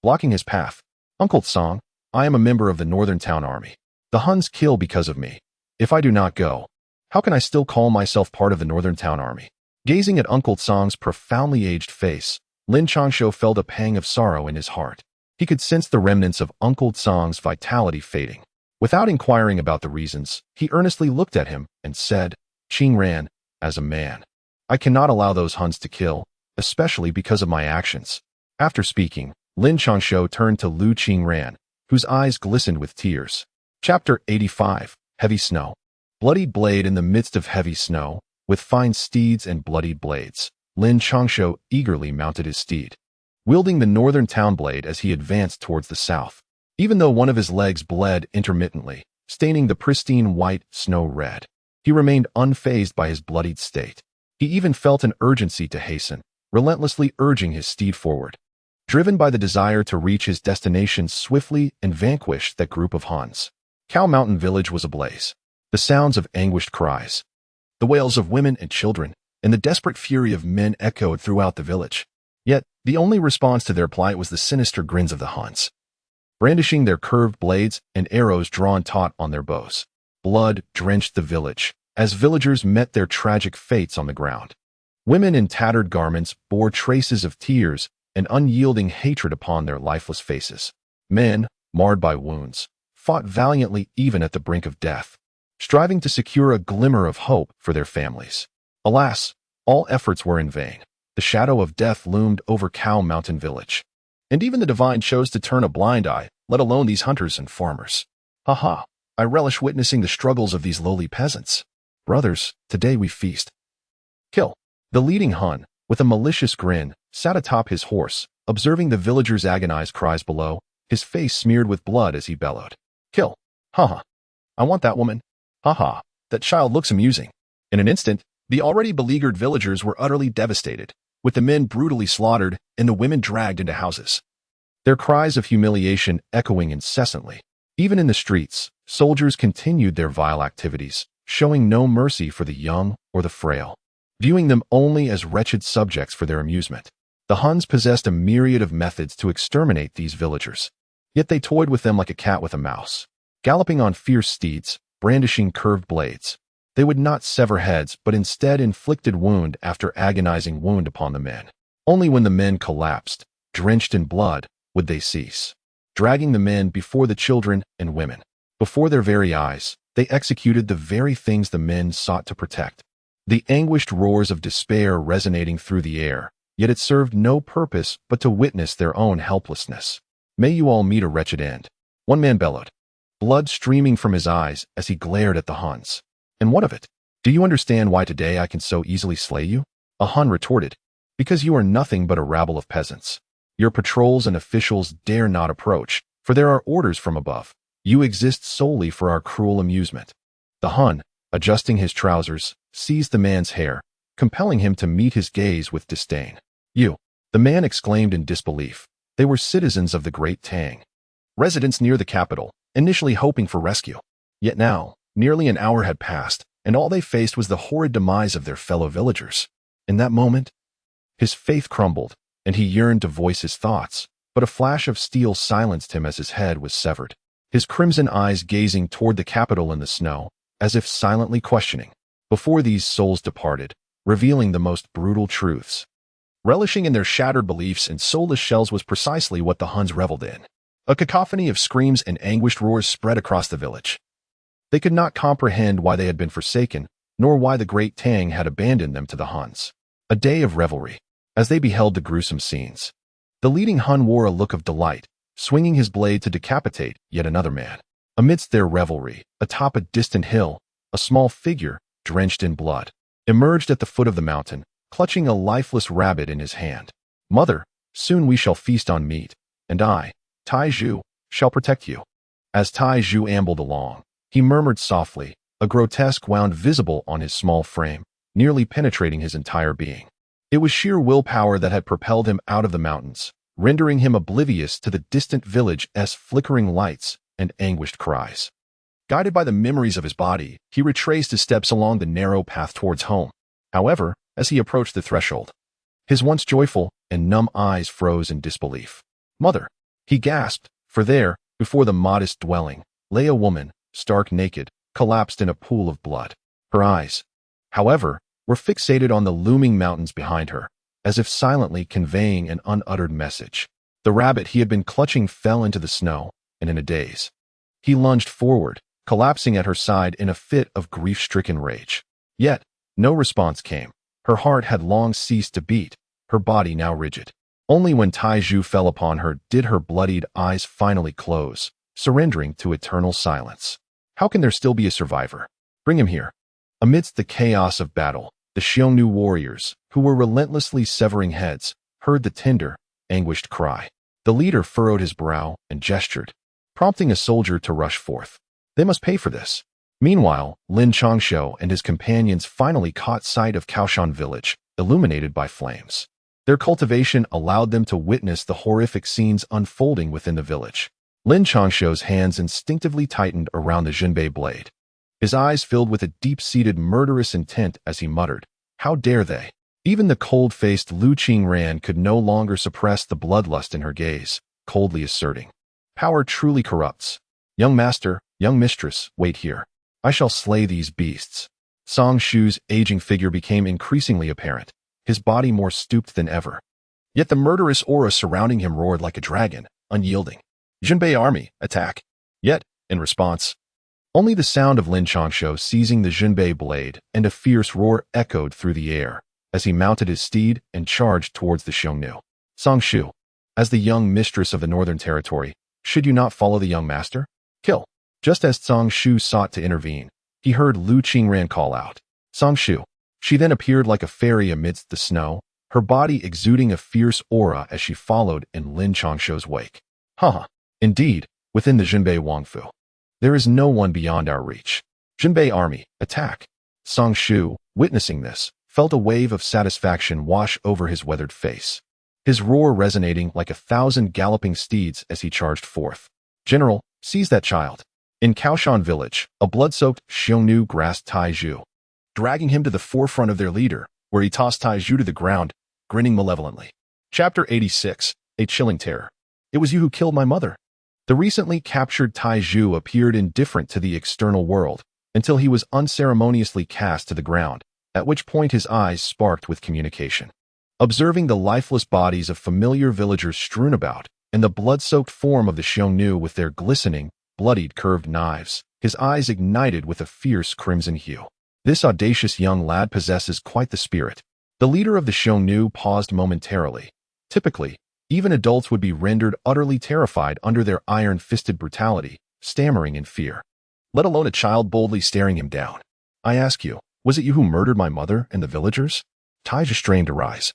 Blocking his path. Uncle Tsang, I am a member of the Northern Town Army. The Huns kill because of me. If I do not go, how can I still call myself part of the Northern Town Army? Gazing at Uncle Tsang's profoundly aged face, Lin Changshou felt a pang of sorrow in his heart. He could sense the remnants of Uncle Tsang's vitality fading. Without inquiring about the reasons, he earnestly looked at him and said, Qingran, as a man, I cannot allow those Huns to kill, especially because of my actions. After speaking, Lin Changshou turned to Lu Qingran, whose eyes glistened with tears. Chapter 85, Heavy Snow. Bloodied blade. In the midst of heavy snow, with fine steeds and bloodied blades, Lin Changshou eagerly mounted his steed, wielding the northern town blade as he advanced towards the south. Even though one of his legs bled intermittently, staining the pristine white snow red, he remained unfazed by his bloodied state. He even felt an urgency to hasten, relentlessly urging his steed forward, driven by the desire to reach his destination swiftly and vanquish that group of Huns. Cow Mountain Village was ablaze. The sounds of anguished cries, the wails of women and children, and the desperate fury of men echoed throughout the village. Yet, the only response to their plight was the sinister grins of the Huns, brandishing their curved blades and arrows drawn taut on their bows. Blood drenched the village as villagers met their tragic fates on the ground. Women in tattered garments bore traces of tears and unyielding hatred upon their lifeless faces. Men, marred by wounds, fought valiantly even at the brink of death, striving to secure a glimmer of hope for their families. Alas, all efforts were in vain. The shadow of death loomed over Cow Mountain Village, and even the divine chose to turn a blind eye, let alone these hunters and farmers. Ha! I relish witnessing the struggles of these lowly peasants. Brothers, today we feast. Kill. The leading Hun, with a malicious grin, sat atop his horse, observing the villagers' agonized cries below, his face smeared with blood as he bellowed. Kill. Ha! I want that woman. Ha! That child looks amusing. In an instant, the already beleaguered villagers were utterly devastated, with the men brutally slaughtered and the women dragged into houses, their cries of humiliation echoing incessantly. Even in the streets, soldiers continued their vile activities, showing no mercy for the young or the frail, viewing them only as wretched subjects for their amusement. The Huns possessed a myriad of methods to exterminate these villagers, yet they toyed with them like a cat with a mouse, galloping on fierce steeds, brandishing curved blades. They would not sever heads, but instead inflicted wound after agonizing wound upon the men. Only when the men collapsed, drenched in blood, would they cease. Dragging the men before the children and women, before their very eyes, they executed the very things the men sought to protect. The anguished roars of despair resonating through the air, yet it served no purpose but to witness their own helplessness. May you all meet a wretched end. One man bellowed, blood streaming from his eyes as he glared at the Huns. And what of it? Do you understand why today I can so easily slay you? A Hun retorted, because you are nothing but a rabble of peasants. Your patrols and officials dare not approach, for there are orders from above. You exist solely for our cruel amusement. The Hun, adjusting his trousers, seized the man's hair, compelling him to meet his gaze with disdain. You, the man exclaimed in disbelief. They were citizens of the Great Tang, residents near the capital, initially hoping for rescue. Yet now, nearly an hour had passed, and all they faced was the horrid demise of their fellow villagers. In that moment, his faith crumbled, and he yearned to voice his thoughts, but a flash of steel silenced him as his head was severed. His crimson eyes gazing toward the capital in the snow, as if silently questioning. Before these souls departed, revealing the most brutal truths. Relishing in their shattered beliefs and soulless shells was precisely what the Huns reveled in. A cacophony of screams and anguished roars spread across the village. They could not comprehend why they had been forsaken, nor why the great Tang had abandoned them to the Huns. A day of revelry, as they beheld the gruesome scenes. The leading Hun wore a look of delight, swinging his blade to decapitate yet another man. Amidst their revelry, atop a distant hill, a small figure, drenched in blood, emerged at the foot of the mountain, clutching a lifeless rabbit in his hand. "Mother, soon we shall feast on meat, and I, Tai Zhu, shall protect you." As Tai Zhu ambled along, he murmured softly, a grotesque wound visible on his small frame, nearly penetrating his entire being. It was sheer willpower that had propelled him out of the mountains, rendering him oblivious to the distant village's flickering lights and anguished cries. Guided by the memories of his body, he retraced his steps along the narrow path towards home. However, as he approached the threshold, his once joyful and numb eyes froze in disbelief. "Mother," he gasped, for there, before the modest dwelling, lay a woman, stark naked, collapsed in a pool of blood. Her eyes, however, were fixated on the looming mountains behind her, as if silently conveying an unuttered message. The rabbit he had been clutching fell into the snow, and in a daze, he lunged forward, collapsing at her side in a fit of grief-stricken rage. Yet, no response came. Her heart had long ceased to beat, her body now rigid. Only when Tai Zhu fell upon her did her bloodied eyes finally close, surrendering to eternal silence. How can there still be a survivor? Bring him here. Amidst the chaos of battle, the Xiongnu warriors, who were relentlessly severing heads, heard the tender, anguished cry. The leader furrowed his brow and gestured, prompting a soldier to rush forth. They must pay for this. Meanwhile, Lin Changshou and his companions finally caught sight of Kaoshan village, illuminated by flames. Their cultivation allowed them to witness the horrific scenes unfolding within the village. Lin Changshou's hands instinctively tightened around the Jinbei blade. His eyes filled with a deep-seated murderous intent as he muttered, "How dare they?" Even the cold-faced Lu Qingran could no longer suppress the bloodlust in her gaze, coldly asserting, "Power truly corrupts. Young master, young mistress, wait here. I shall slay these beasts." Song Shu's aging figure became increasingly apparent, his body more stooped than ever. Yet the murderous aura surrounding him roared like a dragon, unyielding. "Jinbei army, attack!" Yet, in response, only the sound of Lin Changshou seizing the Jinbei blade and a fierce roar echoed through the air as he mounted his steed and charged towards the Xiongnu. "Song Shu, as the young mistress of the Northern Territory, should you not follow the young master? Kill!" Just as Song Shu sought to intervene, he heard Lu Qingran call out, "Song Shu." She then appeared like a fairy amidst the snow, her body exuding a fierce aura as she followed in Lin Changshou's wake. Indeed, within the Jinbei Wangfu, there is no one beyond our reach. "Jinbei army, attack!" Song Shu, witnessing this, felt a wave of satisfaction wash over his weathered face, his roar resonating like 1,000 galloping steeds as he charged forth. "General, seize that child." In Kaoshan village, a blood-soaked Xiongnu grasped Tai Zhu, dragging him to the forefront of their leader, where he tossed Tai Zhu to the ground, grinning malevolently. Chapter 86, A Chilling Terror. "It was you who killed my mother." The recently captured Tai Zhu appeared indifferent to the external world, until he was unceremoniously cast to the ground, at which point his eyes sparked with communication. Observing the lifeless bodies of familiar villagers strewn about, and the blood-soaked form of the Xiongnu with their glistening, bloodied curved knives, his eyes ignited with a fierce crimson hue. This audacious young lad possesses quite the spirit. The leader of the Xiongnu paused momentarily. Typically, even adults would be rendered utterly terrified under their iron-fisted brutality, stammering in fear, let alone a child boldly staring him down. "I ask you, was it you who murdered my mother and the villagers?" Tai Zhu strained to rise,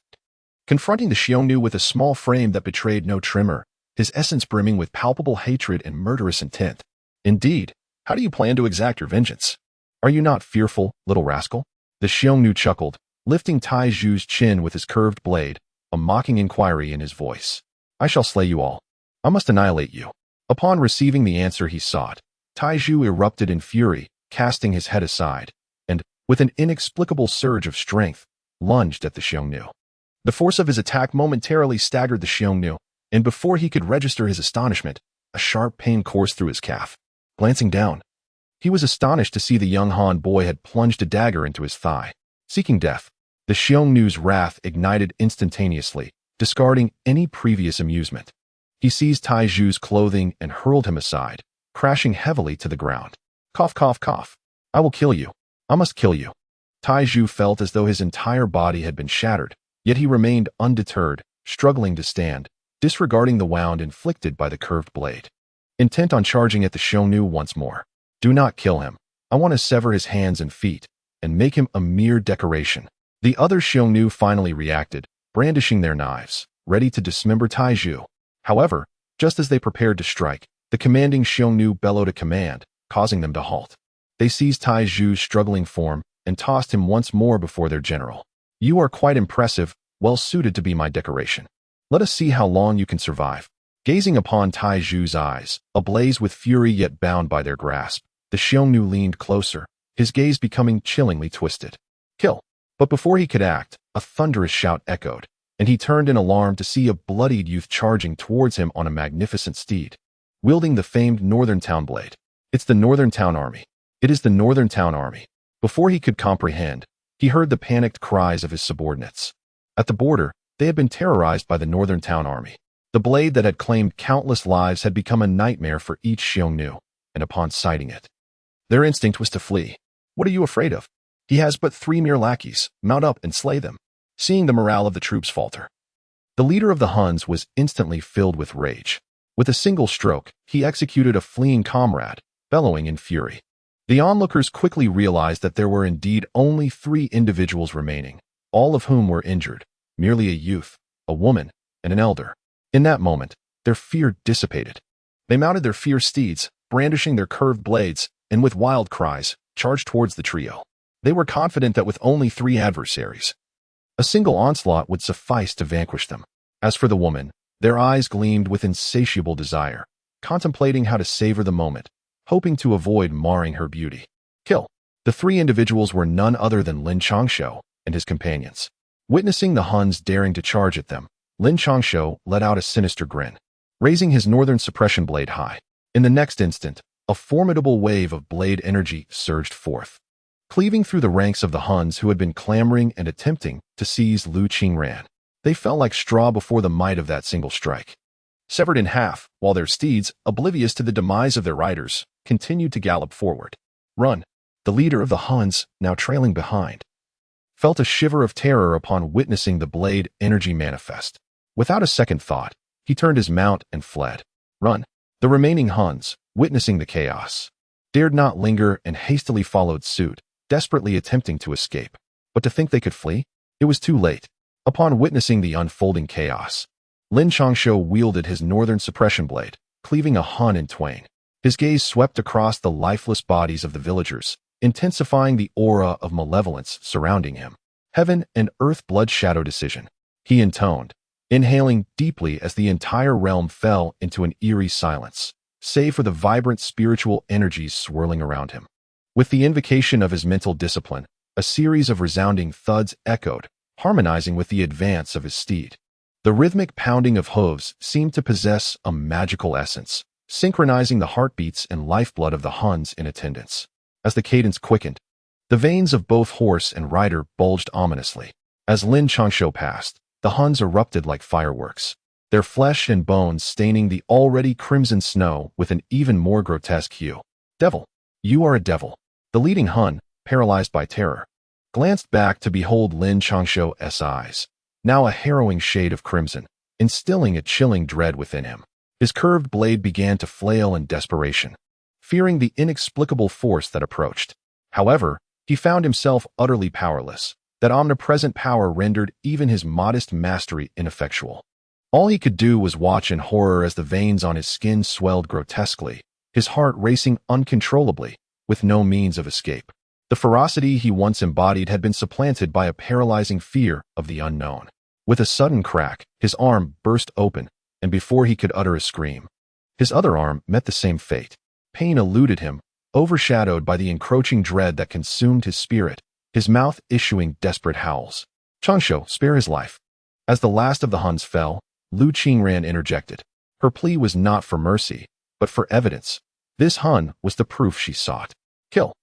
confronting the Xiongnu with a small frame that betrayed no tremor, his essence brimming with palpable hatred and murderous intent. "Indeed, how do you plan to exact your vengeance? Are you not fearful, little rascal?" The Xiongnu chuckled, lifting Tai Zhu's chin with his curved blade, a mocking inquiry in his voice. "I shall slay you all. I must annihilate you." Upon receiving the answer he sought, Tai Zhu erupted in fury, casting his head aside, and, with an inexplicable surge of strength, lunged at the Xiongnu. The force of his attack momentarily staggered the Xiongnu, and before he could register his astonishment, a sharp pain coursed through his calf. Glancing down, he was astonished to see the young Han boy had plunged a dagger into his thigh. Seeking death, the Xiongnu's wrath ignited instantaneously, discarding any previous amusement. He seized Taizhu's clothing and hurled him aside, crashing heavily to the ground. Cough, cough, cough. I will kill you. I must kill you. Taizhu felt as though his entire body had been shattered, yet he remained undeterred, struggling to stand, disregarding the wound inflicted by the curved blade. Intent on charging at the Xiongnu once more. Do not kill him. I want to sever his hands and feet, and make him a mere decoration. The other Xiongnu finally reacted, brandishing their knives, ready to dismember Taizhu. However, just as they prepared to strike, the commanding Xiongnu bellowed a command, causing them to halt. They seized Taizhu's struggling form and tossed him once more before their general. You are quite impressive, well suited to be my decoration. Let us see how long you can survive. Gazing upon Taizhu's eyes, ablaze with fury yet bound by their grasp, the Xiongnu leaned closer, his gaze becoming chillingly twisted. Kill. But before he could act, a thunderous shout echoed, and he turned in alarm to see a bloodied youth charging towards him on a magnificent steed, wielding the famed Northern Town blade. It's the Northern Town Army. It is the Northern Town Army. Before he could comprehend, he heard the panicked cries of his subordinates. At the border, they had been terrorized by the Northern Town Army. The blade that had claimed countless lives had become a nightmare for each Xiongnu, and upon sighting it, their instinct was to flee. What are you afraid of? He has but 3 mere lackeys. Mount up and slay them. Seeing the morale of the troops falter, the leader of the Huns was instantly filled with rage. With a single stroke, he executed a fleeing comrade, bellowing in fury. The onlookers quickly realized that there were indeed only 3 individuals remaining, all of whom were injured, merely a youth, a woman, and an elder. In that moment, their fear dissipated. They mounted their fierce steeds, brandishing their curved blades, and with wild cries, charged towards the trio. They were confident that with only 3 adversaries, a single onslaught would suffice to vanquish them. As for the woman, their eyes gleamed with insatiable desire, contemplating how to savor the moment, hoping to avoid marring her beauty. Kill. The 3 individuals were none other than Lin Changshou and his companions. Witnessing the Huns daring to charge at them, Lin Changshou let out a sinister grin, raising his northern suppression blade high. In the next instant, a formidable wave of blade energy surged forth, cleaving through the ranks of the Huns who had been clamoring and attempting to seize Lu Qingran. They fell like straw before the might of that single strike, severed in half, while their steeds, oblivious to the demise of their riders, continued to gallop forward. Run! The leader of the Huns, now trailing behind, felt a shiver of terror upon witnessing the blade energy manifest. Without a second thought, he turned his mount and fled. Run! The remaining Huns, witnessing the chaos, dared not linger and hastily followed suit, desperately attempting to escape. But to think they could flee? It was too late. Upon witnessing the unfolding chaos, Lin Changshou wielded his northern suppression blade, cleaving a Hun in twain. His gaze swept across the lifeless bodies of the villagers, intensifying the aura of malevolence surrounding him. Heaven and earth blood shadow decision, he intoned, inhaling deeply as the entire realm fell into an eerie silence, save for the vibrant spiritual energies swirling around him. With the invocation of his mental discipline, a series of resounding thuds echoed, harmonizing with the advance of his steed. The rhythmic pounding of hooves seemed to possess a magical essence, synchronizing the heartbeats and lifeblood of the Huns in attendance. As the cadence quickened, the veins of both horse and rider bulged ominously. As Lin Changshou passed, the Huns erupted like fireworks, their flesh and bones staining the already crimson snow with an even more grotesque hue. Devil! You are a devil. The leading Hun, paralyzed by terror, glanced back to behold Lin Changshou's eyes, now a harrowing shade of crimson, instilling a chilling dread within him. His curved blade began to flail in desperation, fearing the inexplicable force that approached. However, he found himself utterly powerless. That omnipresent power rendered even his modest mastery ineffectual. All he could do was watch in horror as the veins on his skin swelled grotesquely, his heart racing uncontrollably, with no means of escape. The ferocity he once embodied had been supplanted by a paralyzing fear of the unknown. With a sudden crack, his arm burst open, and before he could utter a scream, his other arm met the same fate. Pain eluded him, overshadowed by the encroaching dread that consumed his spirit, his mouth issuing desperate howls. "Changshou, spare his life." As the last of the Huns fell, Lu Qingran interjected. Her plea was not for mercy, but for evidence. This Hun was the proof she sought. "Kill,"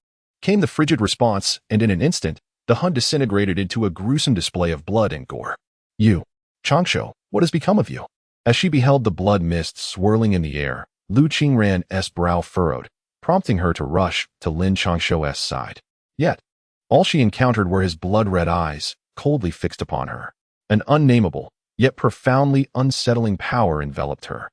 came the frigid response, and in an instant, the Hun disintegrated into a gruesome display of blood and gore. "You, Changshou, what has become of you?" As she beheld the blood mist swirling in the air, Lu Qingran's brow furrowed, prompting her to rush to Lin Changshou's side. Yet, all she encountered were his blood-red eyes, coldly fixed upon her. An unnameable, yet profoundly unsettling power enveloped her,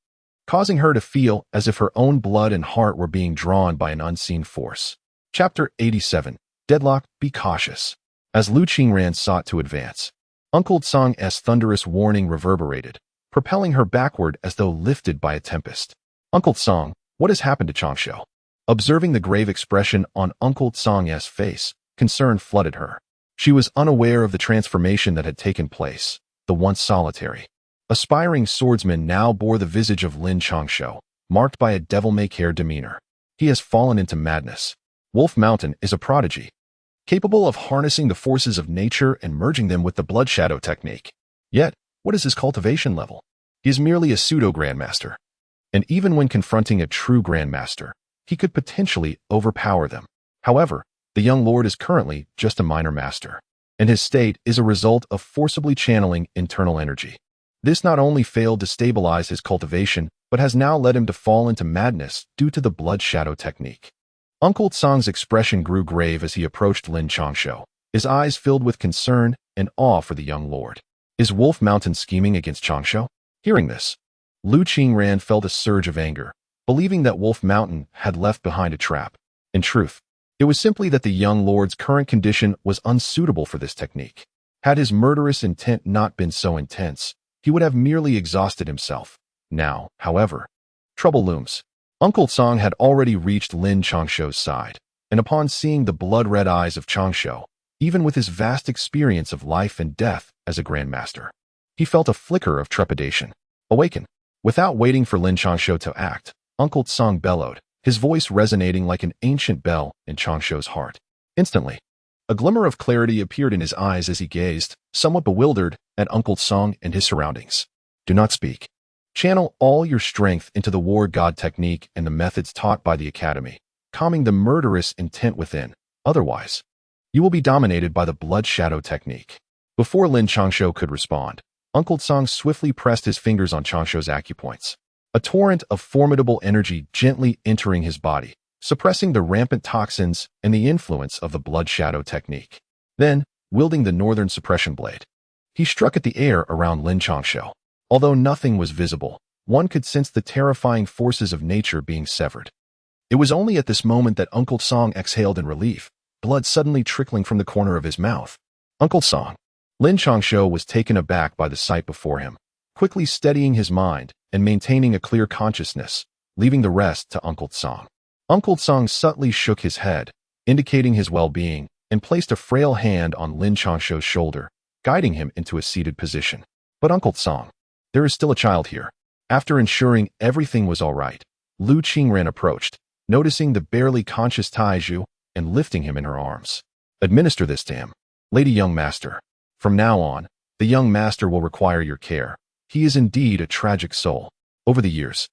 causing her to feel as if her own blood and heart were being drawn by an unseen force. Chapter 87. Deadlock, be cautious. As Lu Qingran sought to advance, Uncle Tsang's thunderous warning reverberated, propelling her backward as though lifted by a tempest. "Uncle Tsang, what has happened to Changshou?" Observing the grave expression on Uncle Tsang's face, concern flooded her. She was unaware of the transformation that had taken place. The once solitary, aspiring swordsman now bore the visage of Lin Changshou, marked by a devil-may-care demeanor. He has fallen into madness. Wolf Mountain is a prodigy, capable of harnessing the forces of nature and merging them with the blood shadow technique. Yet, what is his cultivation level? He is merely a pseudo-grandmaster. And even when confronting a true grandmaster, he could potentially overpower them. However, the young lord is currently just a minor master, and his state is a result of forcibly channeling internal energy. This not only failed to stabilize his cultivation, but has now led him to fall into madness due to the blood shadow technique. Uncle Tsang's expression grew grave as he approached Lin Changshou, his eyes filled with concern and awe for the young lord. Is Wolf Mountain scheming against Changshou? Hearing this, Lu Qingran felt a surge of anger, believing that Wolf Mountain had left behind a trap. In truth, it was simply that the young lord's current condition was unsuitable for this technique. Had his murderous intent not been so intense, he would have merely exhausted himself. Now, however, trouble looms. Uncle Tsang had already reached Lin Changshou's side, and upon seeing the blood-red eyes of Changshou, even with his vast experience of life and death as a grandmaster, he felt a flicker of trepidation. "Awaken!" Without waiting for Lin Changshou to act, Uncle Tsang bellowed, his voice resonating like an ancient bell in Changshou's heart. Instantly, a glimmer of clarity appeared in his eyes as he gazed, somewhat bewildered, at Uncle Tsang and his surroundings. "Do not speak. Channel all your strength into the war god technique and the methods taught by the academy, calming the murderous intent within. Otherwise, you will be dominated by the blood shadow technique." Before Lin Changshou could respond, Uncle Tsang swiftly pressed his fingers on Changshou's acupoints, a torrent of formidable energy gently entering his body, suppressing the rampant toxins and the influence of the blood shadow technique. Then, wielding the northern suppression blade, he struck at the air around Lin Changshou. Although nothing was visible, one could sense the terrifying forces of nature being severed. It was only at this moment that Uncle Tsang exhaled in relief, blood suddenly trickling from the corner of his mouth. "Uncle Tsang." Lin Changshou was taken aback by the sight before him, quickly steadying his mind and maintaining a clear consciousness, leaving the rest to Uncle Tsang. Uncle Tsang subtly shook his head, indicating his well-being, and placed a frail hand on Lin Changshou's shoulder, guiding him into a seated position. "But Uncle Tsang, there is still a child here." After ensuring everything was all right, Lu Qingran approached, noticing the barely conscious Taizhu and lifting him in her arms. "Administer this to him, Lady Young Master. From now on, the young master will require your care. He is indeed a tragic soul. Over the years,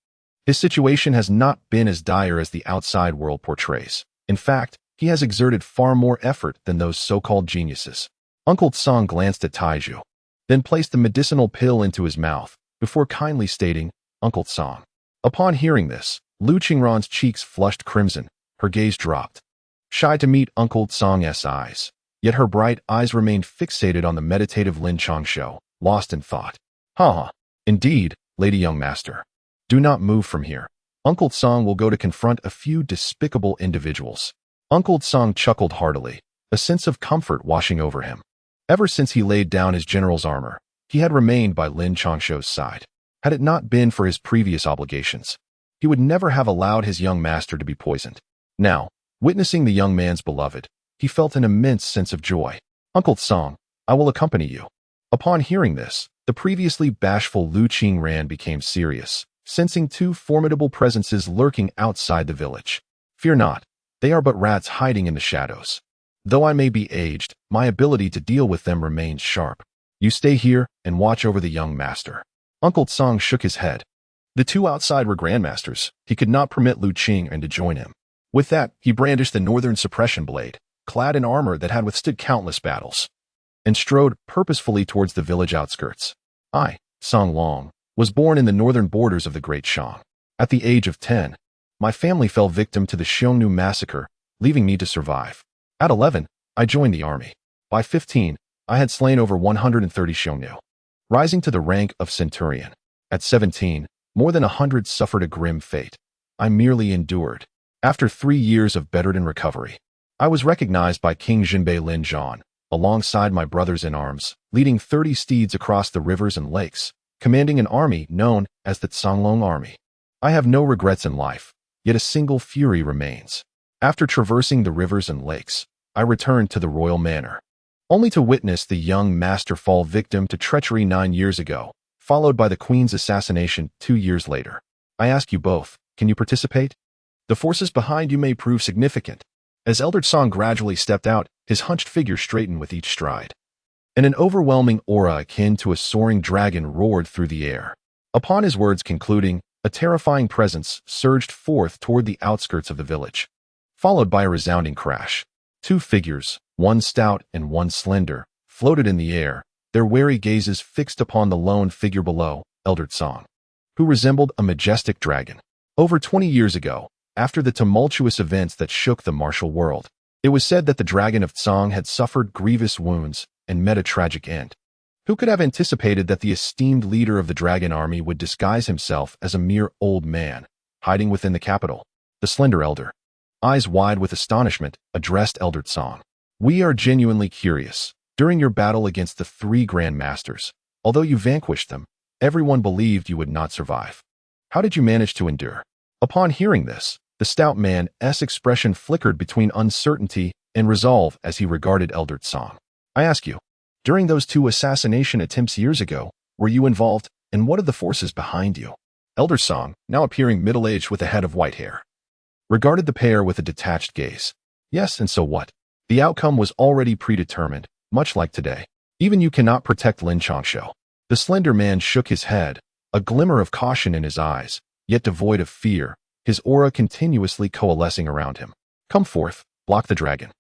his situation has not been as dire as the outside world portrays. In fact, he has exerted far more effort than those so-called geniuses." Uncle Tsang glanced at Taizhu, then placed the medicinal pill into his mouth, before kindly stating, "Uncle Tsang." Upon hearing this, Lu Qingran's cheeks flushed crimson, her gaze dropped, shy to meet Uncle Tsang's eyes. Yet her bright eyes remained fixated on the meditative Lin Changshou, lost in thought. "Ha! Indeed, Lady Young Master. Do not move from here. Uncle Tsang will go to confront a few despicable individuals." Uncle Tsang chuckled heartily, a sense of comfort washing over him. Ever since he laid down his general's armor, he had remained by Lin Changshou's side. Had it not been for his previous obligations, he would never have allowed his young master to be poisoned. Now, witnessing the young man's beloved, he felt an immense sense of joy. "Uncle Tsang, I will accompany you." Upon hearing this, the previously bashful Lu Qingran became serious, sensing two formidable presences lurking outside the village. "Fear not, they are but rats hiding in the shadows." Though I may be aged, my ability to deal with them remains sharp. You stay here and watch over the young master." Uncle Tsang shook his head. The two outside were grandmasters. He could not permit Lu Qing to join him. With that, he brandished the northern suppression blade, clad in armor that had withstood countless battles, and strode purposefully towards the village outskirts. I, Song Long, was born in the northern borders of the Great Shang. At the age of 10, my family fell victim to the Xiongnu massacre, leaving me to survive. At 11, I joined the army. By 15, I had slain over 130 Xiongnu, rising to the rank of centurion. At 17, more than 100 suffered a grim fate. I merely endured. After 3 years of bedridden recovery, I was recognized by King Jinbei Lin Zhan, alongside my brothers in arms, leading 30 steeds across the rivers and lakes, commanding an army known as the Canglong Army. I have no regrets in life, yet a single fury remains. After traversing the rivers and lakes, I returned to the royal manor, only to witness the young master fall victim to treachery 9 years ago, followed by the queen's assassination 2 years later. I ask you both, can you participate? The forces behind you may prove significant. As Elder Song gradually stepped out, his hunched figure straightened with each stride, and an overwhelming aura akin to a soaring dragon roared through the air. Upon his words concluding, a terrifying presence surged forth toward the outskirts of the village, followed by a resounding crash. 2 figures, one stout and one slender, floated in the air, their wary gazes fixed upon the lone figure below, Elder Tsang, who resembled a majestic dragon. Over 20 years ago, after the tumultuous events that shook the martial world, it was said that the dragon of Tsang had suffered grievous wounds and met a tragic end. Who could have anticipated that the esteemed leader of the dragon army would disguise himself as a mere old man, hiding within the capital? The slender elder, eyes wide with astonishment, addressed Elder Tsang. "We are genuinely curious. During your battle against the 3 Grand Masters, although you vanquished them, everyone believed you would not survive. How did you manage to endure?" Upon hearing this, the stout man's expression flickered between uncertainty and resolve as he regarded Elder Tsang. "I ask you, during those 2 assassination attempts years ago, were you involved, and what of the forces behind you?" Elder Tsang, now appearing middle-aged with a head of white hair, regarded the pair with a detached gaze. "Yes, and so what? The outcome was already predetermined, much like today. Even you cannot protect Lin Changshou." The slender man shook his head, a glimmer of caution in his eyes, yet devoid of fear, his aura continuously coalescing around him. "Come forth, block the dragon,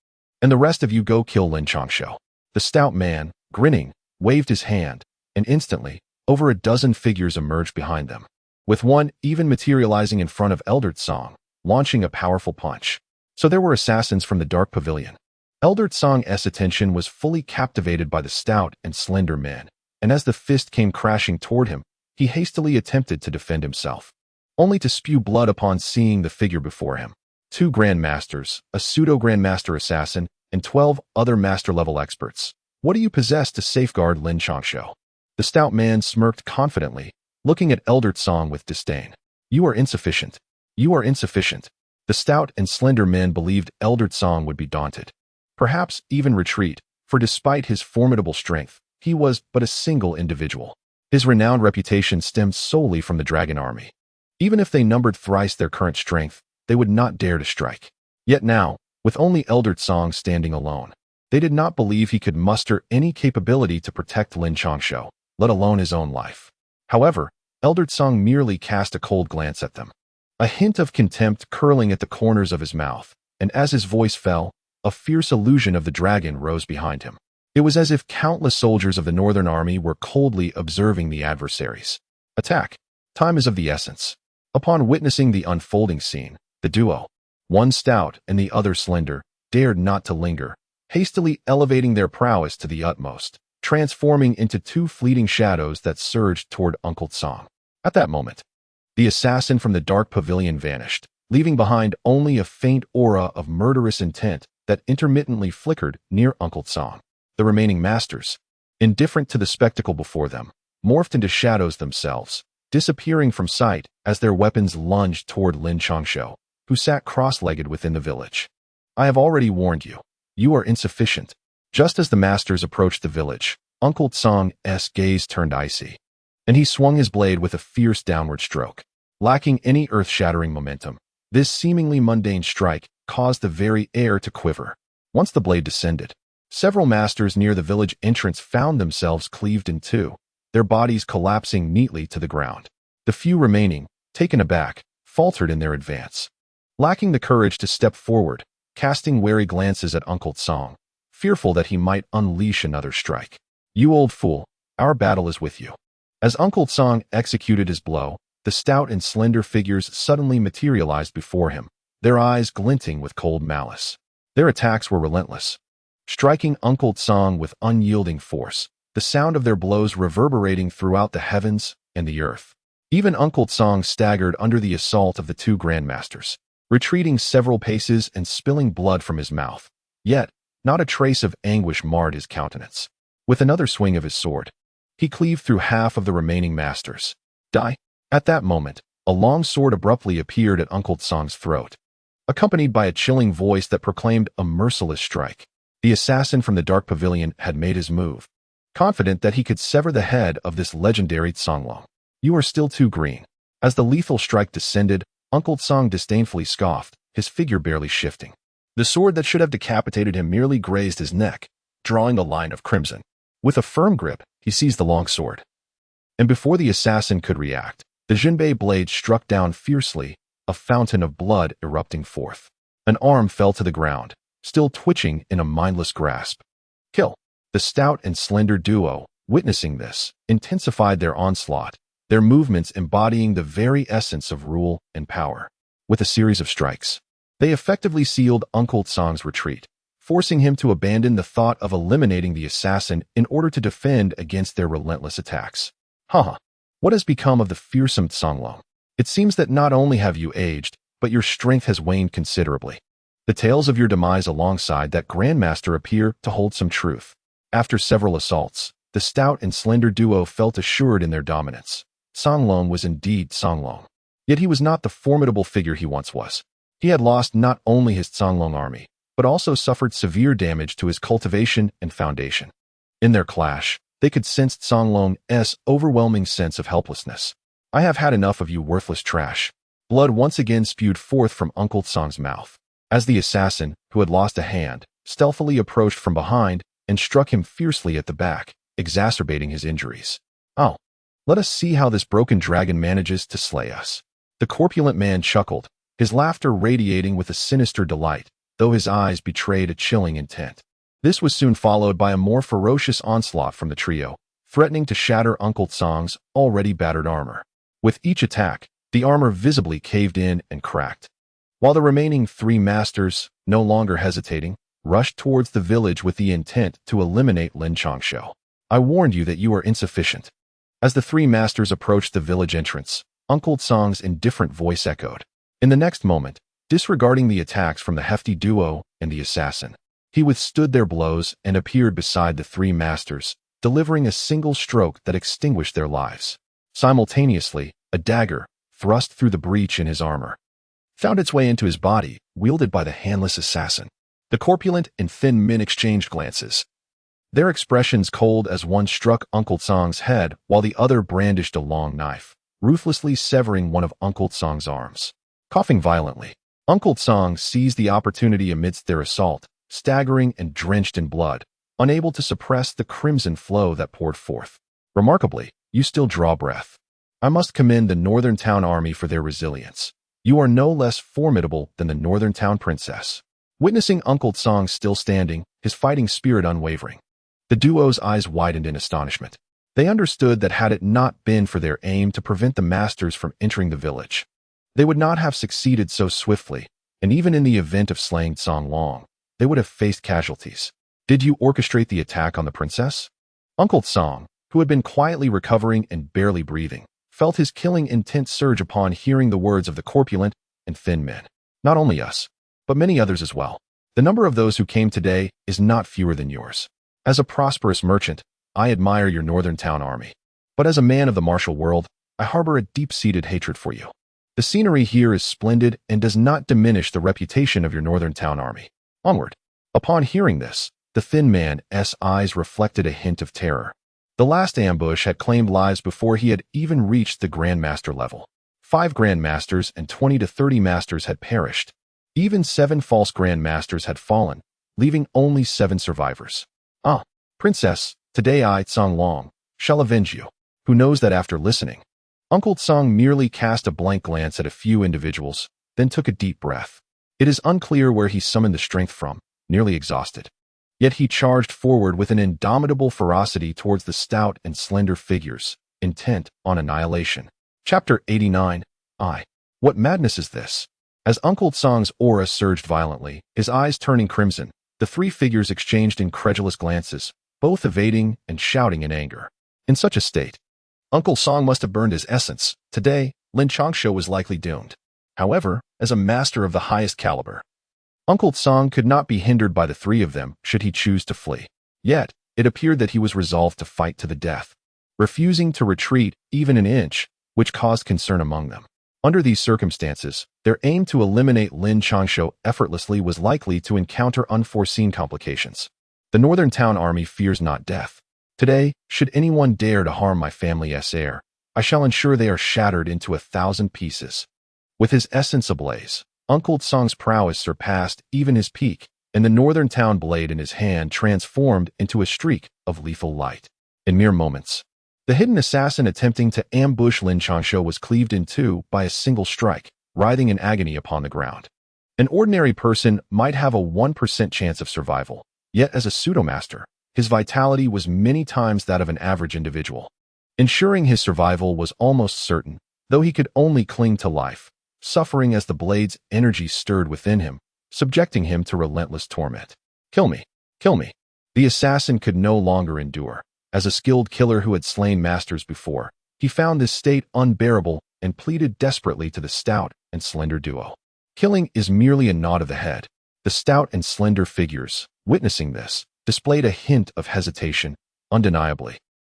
and the rest of you go kill Lin Changshou." The stout man, grinning, waved his hand, and instantly, over a dozen figures emerged behind them, with one even materializing in front of Elder Tsang, launching a powerful punch. So there were assassins from the Dark Pavilion. Elder Tsang's attention was fully captivated by the stout and slender man, and as the fist came crashing toward him, he hastily attempted to defend himself, only to spew blood upon seeing the figure before him. 2 grandmasters, a pseudo-grandmaster assassin, and 12 other master-level experts. What do you possess to safeguard Lin Changshou? The stout man smirked confidently, looking at Elder Tsang with disdain. You are insufficient. You are insufficient. The stout and slender man believed Elder Tsang would be daunted, perhaps even retreat, for despite his formidable strength, he was but a single individual. His renowned reputation stemmed solely from the dragon army. Even if they numbered thrice their current strength, they would not dare to strike. Yet now, with only Elder Tsang standing alone, they did not believe he could muster any capability to protect Lin Changshou, let alone his own life. However, Elder Tsang merely cast a cold glance at them, a hint of contempt curling at the corners of his mouth, and as his voice fell, a fierce illusion of the dragon rose behind him. It was as if countless soldiers of the Northern Army were coldly observing the adversaries. Attack. Time is of the essence. Upon witnessing the unfolding scene, the duo, one stout and the other slender, dared not to linger, hastily elevating their prowess to the utmost, transforming into 2 fleeting shadows that surged toward Uncle Tsang. At that moment, the assassin from the Dark Pavilion vanished, leaving behind only a faint aura of murderous intent that intermittently flickered near Uncle Tsang. The remaining masters, indifferent to the spectacle before them, morphed into shadows themselves, disappearing from sight as their weapons lunged toward Lin Changshou, who sat cross-legged within the village. I have already warned you. You are insufficient. Just as the masters approached the village, Uncle Tsang's gaze turned icy, and he swung his blade with a fierce downward stroke. Lacking any earth-shattering momentum, this seemingly mundane strike caused the very air to quiver. Once the blade descended, several masters near the village entrance found themselves cleaved in two, their bodies collapsing neatly to the ground. The few remaining, taken aback, faltered in their advance, lacking the courage to step forward, casting wary glances at Uncle Song, fearful that he might unleash another strike. "You old fool, our battle is with you." As Uncle Song executed his blow, the stout and slender figures suddenly materialized before him, their eyes glinting with cold malice. Their attacks were relentless, striking Uncle Song with unyielding force, the sound of their blows reverberating throughout the heavens and the earth. Even Uncle Song staggered under the assault of the two grandmasters, retreating several paces and spilling blood from his mouth. Yet, not a trace of anguish marred his countenance. With another swing of his sword, he cleaved through half of the remaining masters. Die! At that moment, a long sword abruptly appeared at Uncle Song's throat, accompanied by a chilling voice that proclaimed a merciless strike. The assassin from the dark pavilion had made his move, confident that he could sever the head of this legendary Songlong. "You are still too green." As the lethal strike descended, Uncle Song disdainfully scoffed, his figure barely shifting. The sword that should have decapitated him merely grazed his neck, drawing a line of crimson. With a firm grip, he seized the long sword. And before the assassin could react, the Jinbei blade struck down fiercely, a fountain of blood erupting forth. An arm fell to the ground, still twitching in a mindless grasp. "Kill!" The stout and slender duo, witnessing this, intensified their onslaught, their movements embodying the very essence of rule and power. With a series of strikes, they effectively sealed Uncle Song's retreat, forcing him to abandon the thought of eliminating the assassin in order to defend against their relentless attacks. Haha, what has become of the fearsome Songlong? It seems that not only have you aged, but your strength has waned considerably. The tales of your demise alongside that grandmaster appear to hold some truth. After several assaults, the stout and slender duo felt assured in their dominance. Songlong was indeed Songlong. Yet he was not the formidable figure he once was. He had lost not only his Songlong army, but also suffered severe damage to his cultivation and foundation. In their clash, they could sense Songlong's overwhelming sense of helplessness. "I have had enough of you worthless trash." Blood once again spewed forth from Uncle Song's mouth, as the assassin, who had lost a hand, stealthily approached from behind and struck him fiercely at the back, exacerbating his injuries. "Oh, let us see how this broken dragon manages to slay us." The corpulent man chuckled, his laughter radiating with a sinister delight, though his eyes betrayed a chilling intent. This was soon followed by a more ferocious onslaught from the trio, threatening to shatter Uncle Song's already battered armor. With each attack, the armor visibly caved in and cracked, while the remaining three masters, no longer hesitating, rushed towards the village with the intent to eliminate Lin Changshou. "I warned you that you are insufficient." As the three masters approached the village entrance, Uncle Song's indifferent voice echoed. In the next moment, disregarding the attacks from the hefty duo and the assassin, he withstood their blows and appeared beside the three masters, delivering a single stroke that extinguished their lives. Simultaneously, a dagger, thrust through the breach in his armor, found its way into his body, wielded by the handless assassin. The corpulent and thin men exchanged glances, their expressions cold as one struck Uncle Song's head while the other brandished a long knife, ruthlessly severing one of Uncle Song's arms. Coughing violently, Uncle Song seized the opportunity amidst their assault, staggering and drenched in blood, unable to suppress the crimson flow that poured forth. "Remarkably, you still draw breath. I must commend the Northern Town Army for their resilience. You are no less formidable than the Northern Town Princess." Witnessing Uncle Song still standing, his fighting spirit unwavering, the duo's eyes widened in astonishment. They understood that had it not been for their aim to prevent the masters from entering the village, they would not have succeeded so swiftly, and even in the event of slaying Songlong, they would have faced casualties. "Did you orchestrate the attack on the princess?" Uncle Song, who had been quietly recovering and barely breathing, felt his killing intent surge upon hearing the words of the corpulent and thin men. "Not only us, but many others as well. The number of those who came today is not fewer than yours. As a prosperous merchant, I admire your Northern Town Army. But as a man of the martial world, I harbor a deep-seated hatred for you. The scenery here is splendid and does not diminish the reputation of your Northern Town Army. Onward." Upon hearing this, the thin man's eyes reflected a hint of terror. The last ambush had claimed lives before he had even reached the Grandmaster level. 5 Grandmasters and 20 to 30 Masters had perished. Even 7 false Grandmasters had fallen, leaving only 7 survivors. Ah, Princess, today I, Tsang Long, shall avenge you. Who knows that after listening? Uncle Tsang merely cast a blank glance at a few individuals, then took a deep breath. It is unclear where he summoned the strength from, nearly exhausted. Yet he charged forward with an indomitable ferocity towards the stout and slender figures, intent on annihilation. Chapter 89. What madness is this? As Uncle Tsang's aura surged violently, his eyes turning crimson, the 3 figures exchanged incredulous glances, both evading and shouting in anger. In such a state, Uncle Tsang must have burned his essence. Today, Lin Changshou was likely doomed. However, as a master of the highest caliber, Uncle Tsang could not be hindered by the 3 of them should he choose to flee. Yet, it appeared that he was resolved to fight to the death, refusing to retreat even an inch, which caused concern among them. Under these circumstances, their aim to eliminate Lin Changshou effortlessly was likely to encounter unforeseen complications. The Northern Town Army fears not death. Today, should anyone dare to harm my family's heir, I shall ensure they are shattered into 1,000 pieces. With his essence ablaze, Uncle Tsang's prowess surpassed even his peak, and the Northern Town blade in his hand transformed into a streak of lethal light. In mere moments, the hidden assassin attempting to ambush Lin Changshou was cleaved in 2 by a single strike, writhing in agony upon the ground. An ordinary person might have a 1% chance of survival, yet as a pseudomaster, his vitality was many times that of an average individual. Ensuring his survival was almost certain, though he could only cling to life, suffering as the blade's energy stirred within him, subjecting him to relentless torment. Kill me! Kill me! The assassin could no longer endure. As a skilled killer who had slain masters before, he found this state unbearable and pleaded desperately to the stout and slender duo. Killing is merely a nod of the head. The stout and slender figures, witnessing this, displayed a hint of hesitation, undeniably.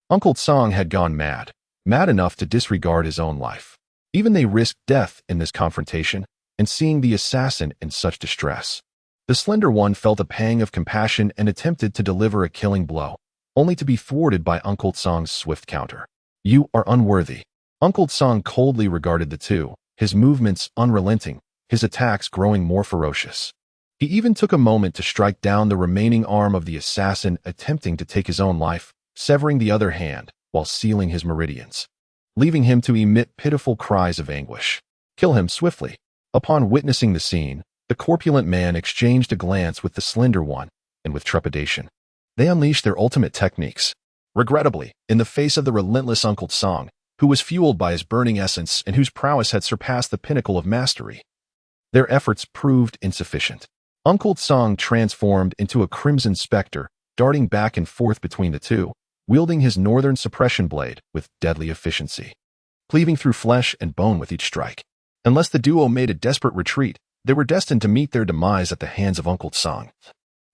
Uncle Tsang had gone mad enough to disregard his own life. Even they risked death in this confrontation, and seeing the assassin in such distress, the slender one felt a pang of compassion and attempted to deliver a killing blow, only to be thwarted by Uncle Tsang's swift counter. You are unworthy. Uncle Tsang coldly regarded the 2, his movements unrelenting, his attacks growing more ferocious. He even took a moment to strike down the remaining arm of the assassin attempting to take his own life, severing the other hand while sealing his meridians, leaving him to emit pitiful cries of anguish. Kill him swiftly. Upon witnessing the scene, the corpulent man exchanged a glance with the slender one, and with trepidation, they unleashed their ultimate techniques. Regrettably, in the face of the relentless Uncle Tsang, who was fueled by his burning essence and whose prowess had surpassed the pinnacle of mastery, their efforts proved insufficient. Uncle Tsang transformed into a crimson specter, darting back and forth between the 2, wielding his northern suppression blade with deadly efficiency, cleaving through flesh and bone with each strike. Unless the duo made a desperate retreat, they were destined to meet their demise at the hands of Uncle Tsang,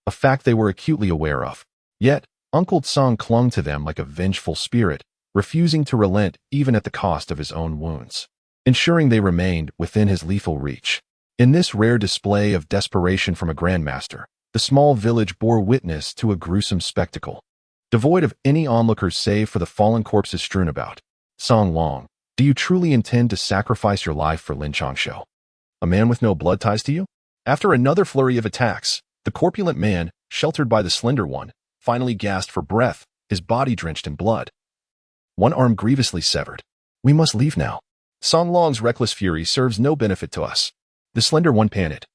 a fact they were acutely aware of. Yet, Uncle Tsang clung to them like a vengeful spirit, refusing to relent even at the cost of his own wounds, ensuring they remained within his lethal reach. In this rare display of desperation from a grandmaster, the small village bore witness to a gruesome spectacle, devoid of any onlookers save for the fallen corpses strewn about. Tsang Long, do you truly intend to sacrifice your life for Lin Changshou, a man with no blood ties to you? After another flurry of attacks, the corpulent man, sheltered by the slender one, finally gasped for breath, his body drenched in blood, one arm grievously severed. We must leave now. Tsang Long's reckless fury serves no benefit to us, the slender one panted.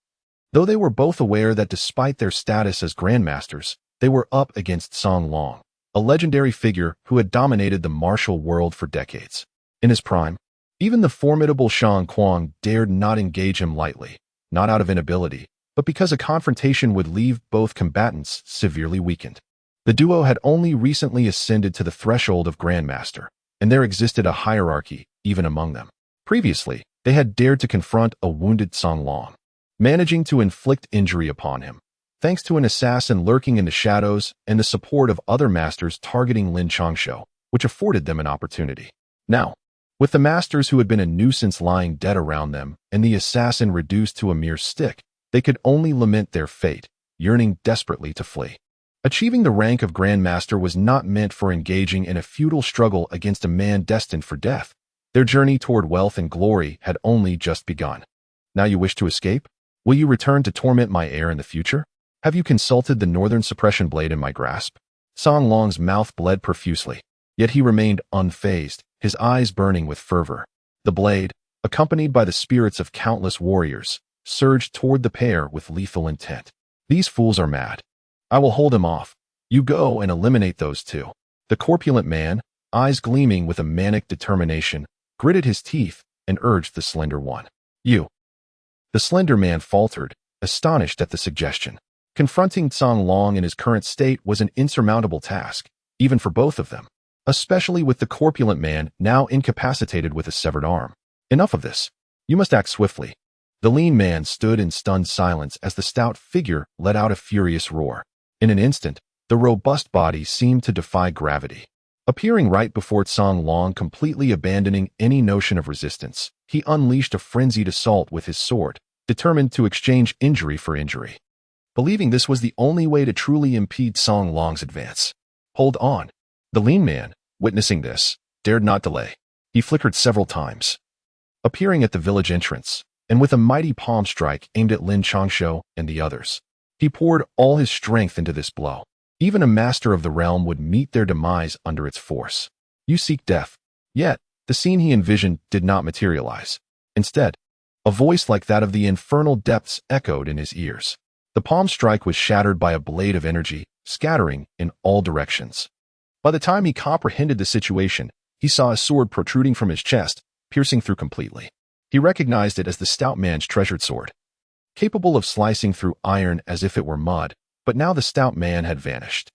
Though they were both aware that despite their status as grandmasters, they were up against Tsang Long, a legendary figure who had dominated the martial world for decades. In his prime, even the formidable Shang Kuang dared not engage him lightly, not out of inability, but because a confrontation would leave both combatants severely weakened. The duo had only recently ascended to the threshold of grandmaster, and there existed a hierarchy even among them. Previously, they had dared to confront a wounded Tsang Long, managing to inflict injury upon him, thanks to an assassin lurking in the shadows and the support of other masters targeting Lin Changshou, which afforded them an opportunity. Now, with the masters who had been a nuisance lying dead around them and the assassin reduced to a mere stick, they could only lament their fate, yearning desperately to flee. Achieving the rank of grandmaster was not meant for engaging in a futile struggle against a man destined for death. Their journey toward wealth and glory had only just begun. Now you wish to escape? Will you return to torment my heir in the future? Have you consulted the northern suppression blade in my grasp? Song Long's mouth bled profusely, yet he remained unfazed, his eyes burning with fervor. The blade, accompanied by the spirits of countless warriors, surged toward the pair with lethal intent. These fools are mad. I will hold them off. You go and eliminate those two. The corpulent man, eyes gleaming with a manic determination, gritted his teeth and urged the slender one. You. The slender man faltered, astonished at the suggestion. Confronting Song Long in his current state was an insurmountable task, even for both of them, especially with the corpulent man now incapacitated with a severed arm. Enough of this. You must act swiftly. The lean man stood in stunned silence as the stout figure let out a furious roar. In an instant, the robust body seemed to defy gravity. Appearing right before Song Long, completely abandoning any notion of resistance, he unleashed a frenzied assault with his sword, determined to exchange injury for injury. Believing this was the only way to truly impede Song Long's advance. Hold on. The lean man, witnessing this, dared not delay. He flickered several times, appearing at the village entrance, and with a mighty palm strike aimed at Lin Changshou and the others. He poured all his strength into this blow. Even a master of the realm would meet their demise under its force. You seek death. Yet, the scene he envisioned did not materialize. Instead, a voice like that of the infernal depths echoed in his ears. The palm strike was shattered by a blade of energy, scattering in all directions. By the time he comprehended the situation, he saw a sword protruding from his chest, piercing through completely. He recognized it as the stout man's treasured sword, capable of slicing through iron as if it were mud, but now the stout man had vanished.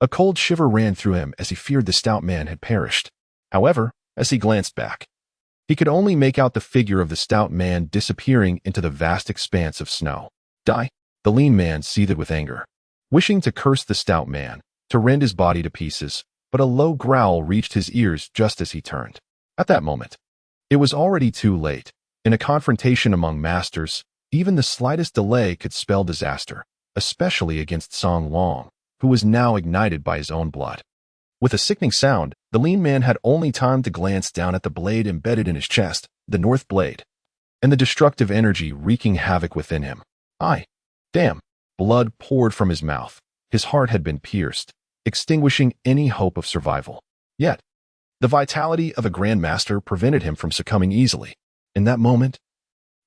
A cold shiver ran through him as he feared the stout man had perished. However, as he glanced back, he could only make out the figure of the stout man disappearing into the vast expanse of snow. Die? The lean man seethed with anger, wishing to curse the stout man, to rend his body to pieces, but a low growl reached his ears just as he turned. At that moment, it was already too late. In a confrontation among masters, even the slightest delay could spell disaster, especially against Song Long, who was now ignited by his own blood. With a sickening sound, the lean man had only time to glance down at the blade embedded in his chest, the north blade, and the destructive energy wreaking havoc within him. Damn. Blood poured from his mouth. His heart had been pierced, extinguishing any hope of survival. Yet, the vitality of a grandmaster prevented him from succumbing easily. In that moment,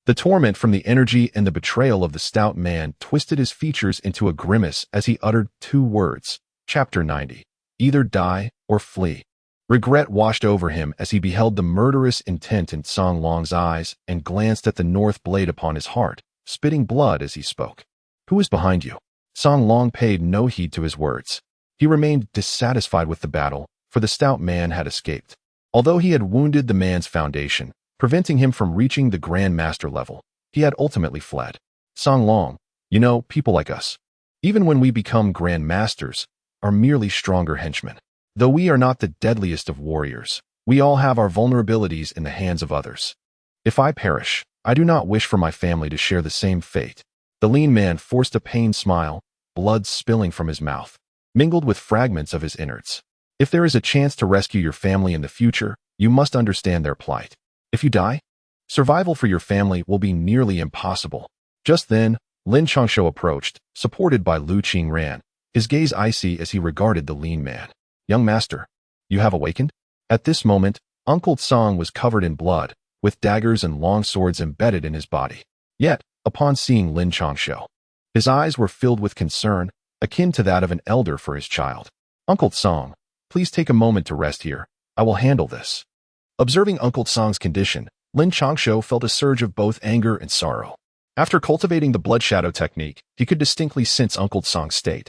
the torment from the energy and the betrayal of the stout man twisted his features into a grimace as he uttered two words. Chapter 90. Either die or flee. Regret washed over him as he beheld the murderous intent in Song Long's eyes and glanced at the north blade upon his heart, spitting blood as he spoke. Who is behind you? Song Long paid no heed to his words. He remained dissatisfied with the battle, for the stout man had escaped. Although he had wounded the man's foundation, preventing him from reaching the Grand Master level, he had ultimately fled. Song Long, you know, people like us, even when we become Grand Masters, are merely stronger henchmen. Though we are not the deadliest of warriors, we all have our vulnerabilities in the hands of others. If I perish, I do not wish for my family to share the same fate. The lean man forced a pained smile, blood spilling from his mouth, mingled with fragments of his innards. If there is a chance to rescue your family in the future, you must understand their plight. If you die, survival for your family will be nearly impossible. Just then, Lin Changshou approached, supported by Lu Qingran, his gaze icy as he regarded the lean man. Young master, you have awakened? At this moment, Uncle Song was covered in blood, with daggers and long swords embedded in his body. Yet, upon seeing Lin Changshou, his eyes were filled with concern, akin to that of an elder for his child. Uncle Song, please take a moment to rest here. I will handle this. Observing Uncle Song's condition, Lin Changshou felt a surge of both anger and sorrow. After cultivating the blood shadow technique, he could distinctly sense Uncle Song's state.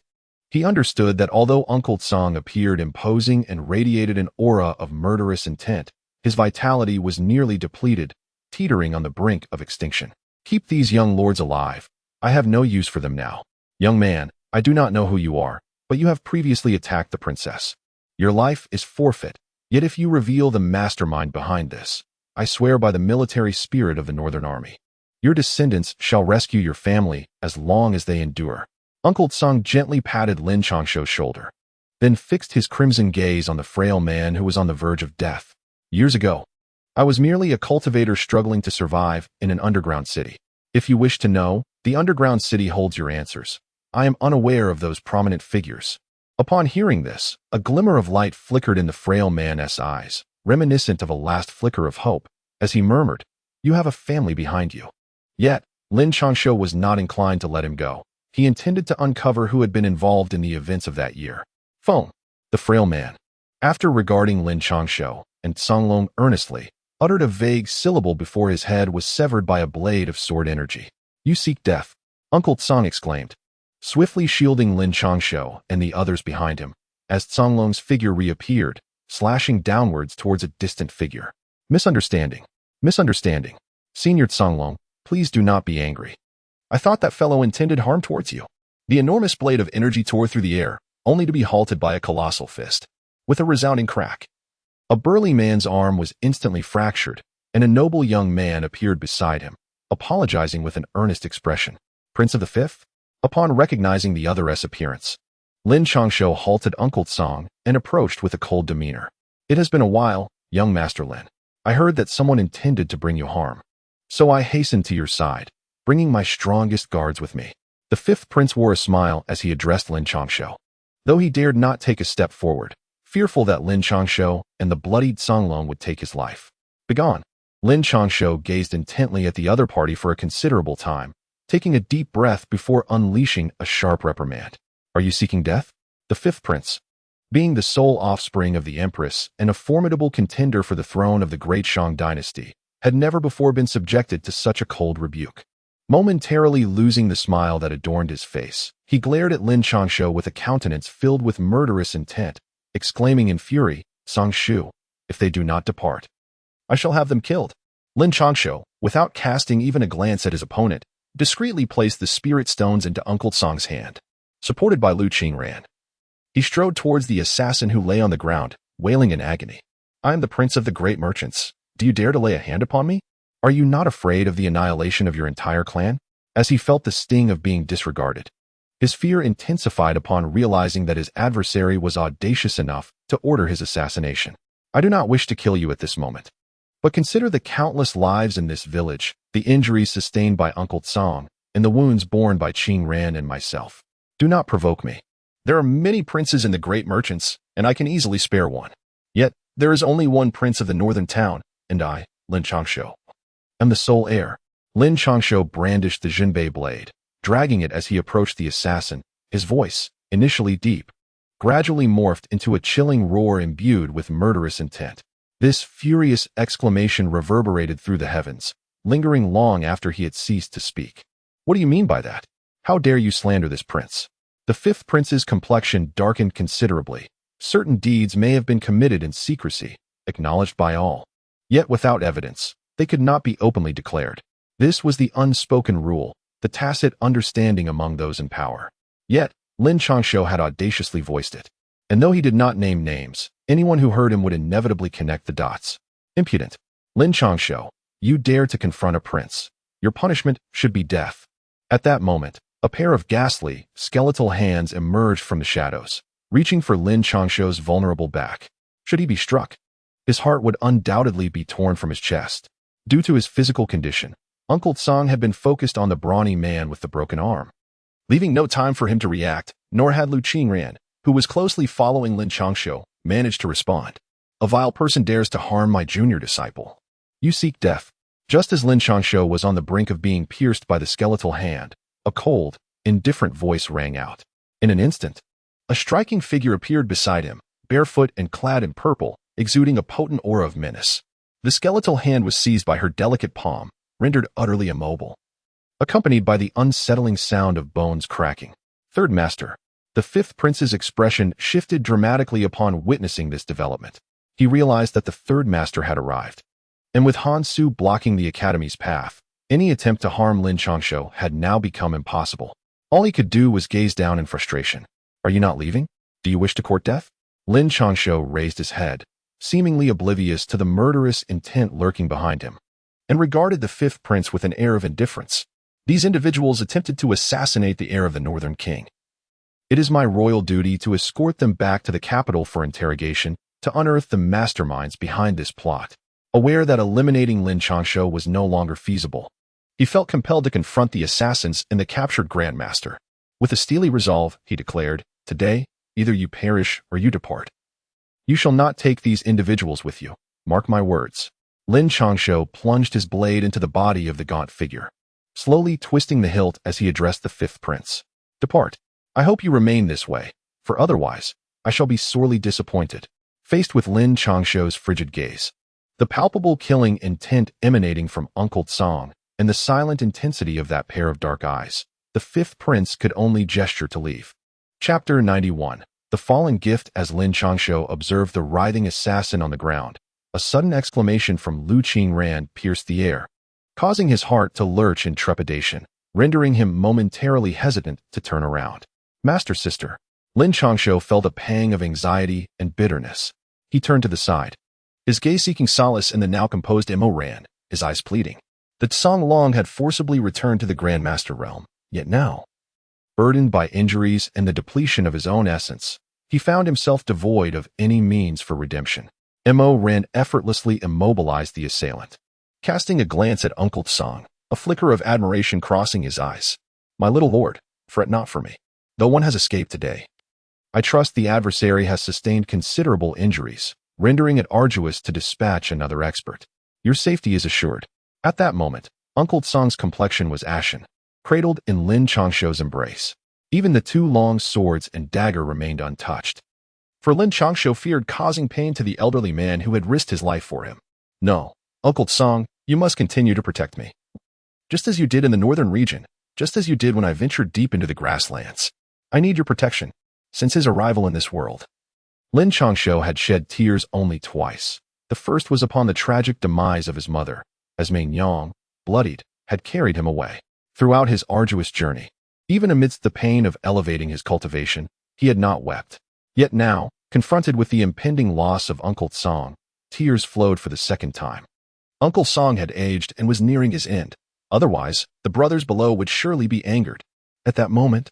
He understood that although Uncle Song appeared imposing and radiated an aura of murderous intent, his vitality was nearly depleted, teetering on the brink of extinction. Keep these young lords alive. I have no use for them now. Young man, I do not know who you are, but you have previously attacked the princess. Your life is forfeit, yet if you reveal the mastermind behind this, I swear by the military spirit of the Northern Army, your descendants shall rescue your family as long as they endure. Uncle Song gently patted Lin Changshou's shoulder, then fixed his crimson gaze on the frail man who was on the verge of death. Years ago, I was merely a cultivator struggling to survive in an underground city. If you wish to know, the underground city holds your answers. I am unaware of those prominent figures." Upon hearing this, a glimmer of light flickered in the frail man's eyes, reminiscent of a last flicker of hope, as he murmured, "You have a family behind you." Yet, Lin Changshou was not inclined to let him go. He intended to uncover who had been involved in the events of that year. Phone. The frail man, after regarding Lin Changshou and Songlong earnestly, uttered a vague syllable before his head was severed by a blade of sword energy. "You seek death," Uncle Tsang exclaimed, swiftly shielding Lin Changshou and the others behind him, as Songlong's figure reappeared, slashing downwards towards a distant figure. Misunderstanding. Misunderstanding. Senior Songlong, please do not be angry. I thought that fellow intended harm towards you. The enormous blade of energy tore through the air, only to be halted by a colossal fist. With a resounding crack, a burly man's arm was instantly fractured, and a noble young man appeared beside him, apologizing with an earnest expression. Prince of the Fifth? Upon recognizing the other's appearance, Lin Changshou halted Uncle Tsang and approached with a cold demeanor. "It has been a while, young Master Lin. I heard that someone intended to bring you harm. So I hastened to your side, bringing my strongest guards with me." The fifth prince wore a smile as he addressed Lin Changshou, though he dared not take a step forward, fearful that Lin Changshou and the bloodied Songlong would take his life. "Begone." Lin Changshou gazed intently at the other party for a considerable time, taking a deep breath before unleashing a sharp reprimand. "Are you seeking death?" The fifth prince, being the sole offspring of the empress and a formidable contender for the throne of the great Shang dynasty, had never before been subjected to such a cold rebuke. Momentarily losing the smile that adorned his face, he glared at Lin Changshou with a countenance filled with murderous intent, exclaiming in fury, "Changshu, if they do not depart, I shall have them killed." Lin Changshou, without casting even a glance at his opponent, discreetly placed the spirit stones into Uncle Tsang's hand. Supported by Lu Qingran, he strode towards the assassin who lay on the ground, wailing in agony. "I am the prince of the great merchants. Do you dare to lay a hand upon me? Are you not afraid of the annihilation of your entire clan?" As he felt the sting of being disregarded, his fear intensified upon realizing that his adversary was audacious enough to order his assassination. "I do not wish to kill you at this moment. But consider the countless lives in this village, the injuries sustained by Uncle Tsang, and the wounds borne by Qingran and myself. Do not provoke me. There are many princes in the great merchants, and I can easily spare one. Yet, there is only one prince of the northern town, and I, Lin Changshou, am the sole heir." Lin Changshou brandished the Jinbei blade, dragging it as he approached the assassin. His voice, initially deep, gradually morphed into a chilling roar imbued with murderous intent. This furious exclamation reverberated through the heavens, lingering long after he had ceased to speak. "What do you mean by that? How dare you slander this prince?" The fifth prince's complexion darkened considerably. Certain deeds may have been committed in secrecy, acknowledged by all. Yet without evidence, they could not be openly declared. This was the unspoken rule, the tacit understanding among those in power. Yet, Lin Changshou had audaciously voiced it. And though he did not name names, anyone who heard him would inevitably connect the dots. "Impudent. Lin Changshou, you dare to confront a prince. Your punishment should be death." At that moment, a pair of ghastly, skeletal hands emerged from the shadows, reaching for Lin Changshou's vulnerable back. Should he be struck, his heart would undoubtedly be torn from his chest. Due to his physical condition, Uncle Tsang had been focused on the brawny man with the broken arm, leaving no time for him to react, nor had Lu Qingran, who was closely following Lin Changshou, managed to respond. "A vile person dares to harm my junior disciple. You seek death." Just as Lin Changshou was on the brink of being pierced by the skeletal hand, a cold, indifferent voice rang out. In an instant, a striking figure appeared beside him, barefoot and clad in purple, exuding a potent aura of menace. The skeletal hand was seized by her delicate palm, rendered utterly immobile, accompanied by the unsettling sound of bones cracking. "Third Master." The fifth prince's expression shifted dramatically upon witnessing this development. He realized that the third master had arrived, and with Han Su blocking the academy's path, any attempt to harm Lin Changshou had now become impossible. All he could do was gaze down in frustration. "Are you not leaving? Do you wish to court death?" Lin Changshou raised his head, seemingly oblivious to the murderous intent lurking behind him, and regarded the fifth prince with an air of indifference. "These individuals attempted to assassinate the heir of the Northern King. It is my royal duty to escort them back to the capital for interrogation to unearth the masterminds behind this plot." Aware that eliminating Lin Changshou was no longer feasible, he felt compelled to confront the assassins and the captured Grandmaster. With a steely resolve, he declared, "Today, either you perish or you depart. You shall not take these individuals with you. Mark my words." Lin Changshou plunged his blade into the body of the gaunt figure, slowly twisting the hilt as he addressed the fifth prince. "Depart. I hope you remain this way, for otherwise, I shall be sorely disappointed." Faced with Lin Changshou's frigid gaze, the palpable killing intent emanating from Uncle Tsang, and the silent intensity of that pair of dark eyes, the fifth prince could only gesture to leave. Chapter 91. The Fallen Gift. As Lin Changshou observed the writhing assassin on the ground, a sudden exclamation from Lu Qingran pierced the air, causing his heart to lurch in trepidation, rendering him momentarily hesitant to turn around. "Master Sister." Lin Changshou felt a pang of anxiety and bitterness. He turned to the side, his gaze seeking solace in the now composed Mo Ran, his eyes pleading. The Tsang Long had forcibly returned to the Grand Master realm, yet now, burdened by injuries and the depletion of his own essence, he found himself devoid of any means for redemption. Mo Ran effortlessly immobilized the assailant, casting a glance at Uncle Tsang, a flicker of admiration crossing his eyes. "My little lord, fret not for me, though one has escaped today. I trust the adversary has sustained considerable injuries, rendering it arduous to dispatch another expert. Your safety is assured." At that moment, Uncle Tsang's complexion was ashen, cradled in Lin Changshou's embrace. Even the two long swords and dagger remained untouched, for Lin Changshou feared causing pain to the elderly man who had risked his life for him. "No, Uncle Tsang, you must continue to protect me. Just as you did in the northern region, just as you did when I ventured deep into the grasslands. I need your protection, since his arrival in this world." Lin Changshou had shed tears only twice. The first was upon the tragic demise of his mother, as Meng Yang, bloodied, had carried him away. Throughout his arduous journey, even amidst the pain of elevating his cultivation, he had not wept. Yet now, confronted with the impending loss of Uncle Tsang, tears flowed for the second time. Uncle Tsang had aged and was nearing his end. Otherwise, the brothers below would surely be angered. At that moment,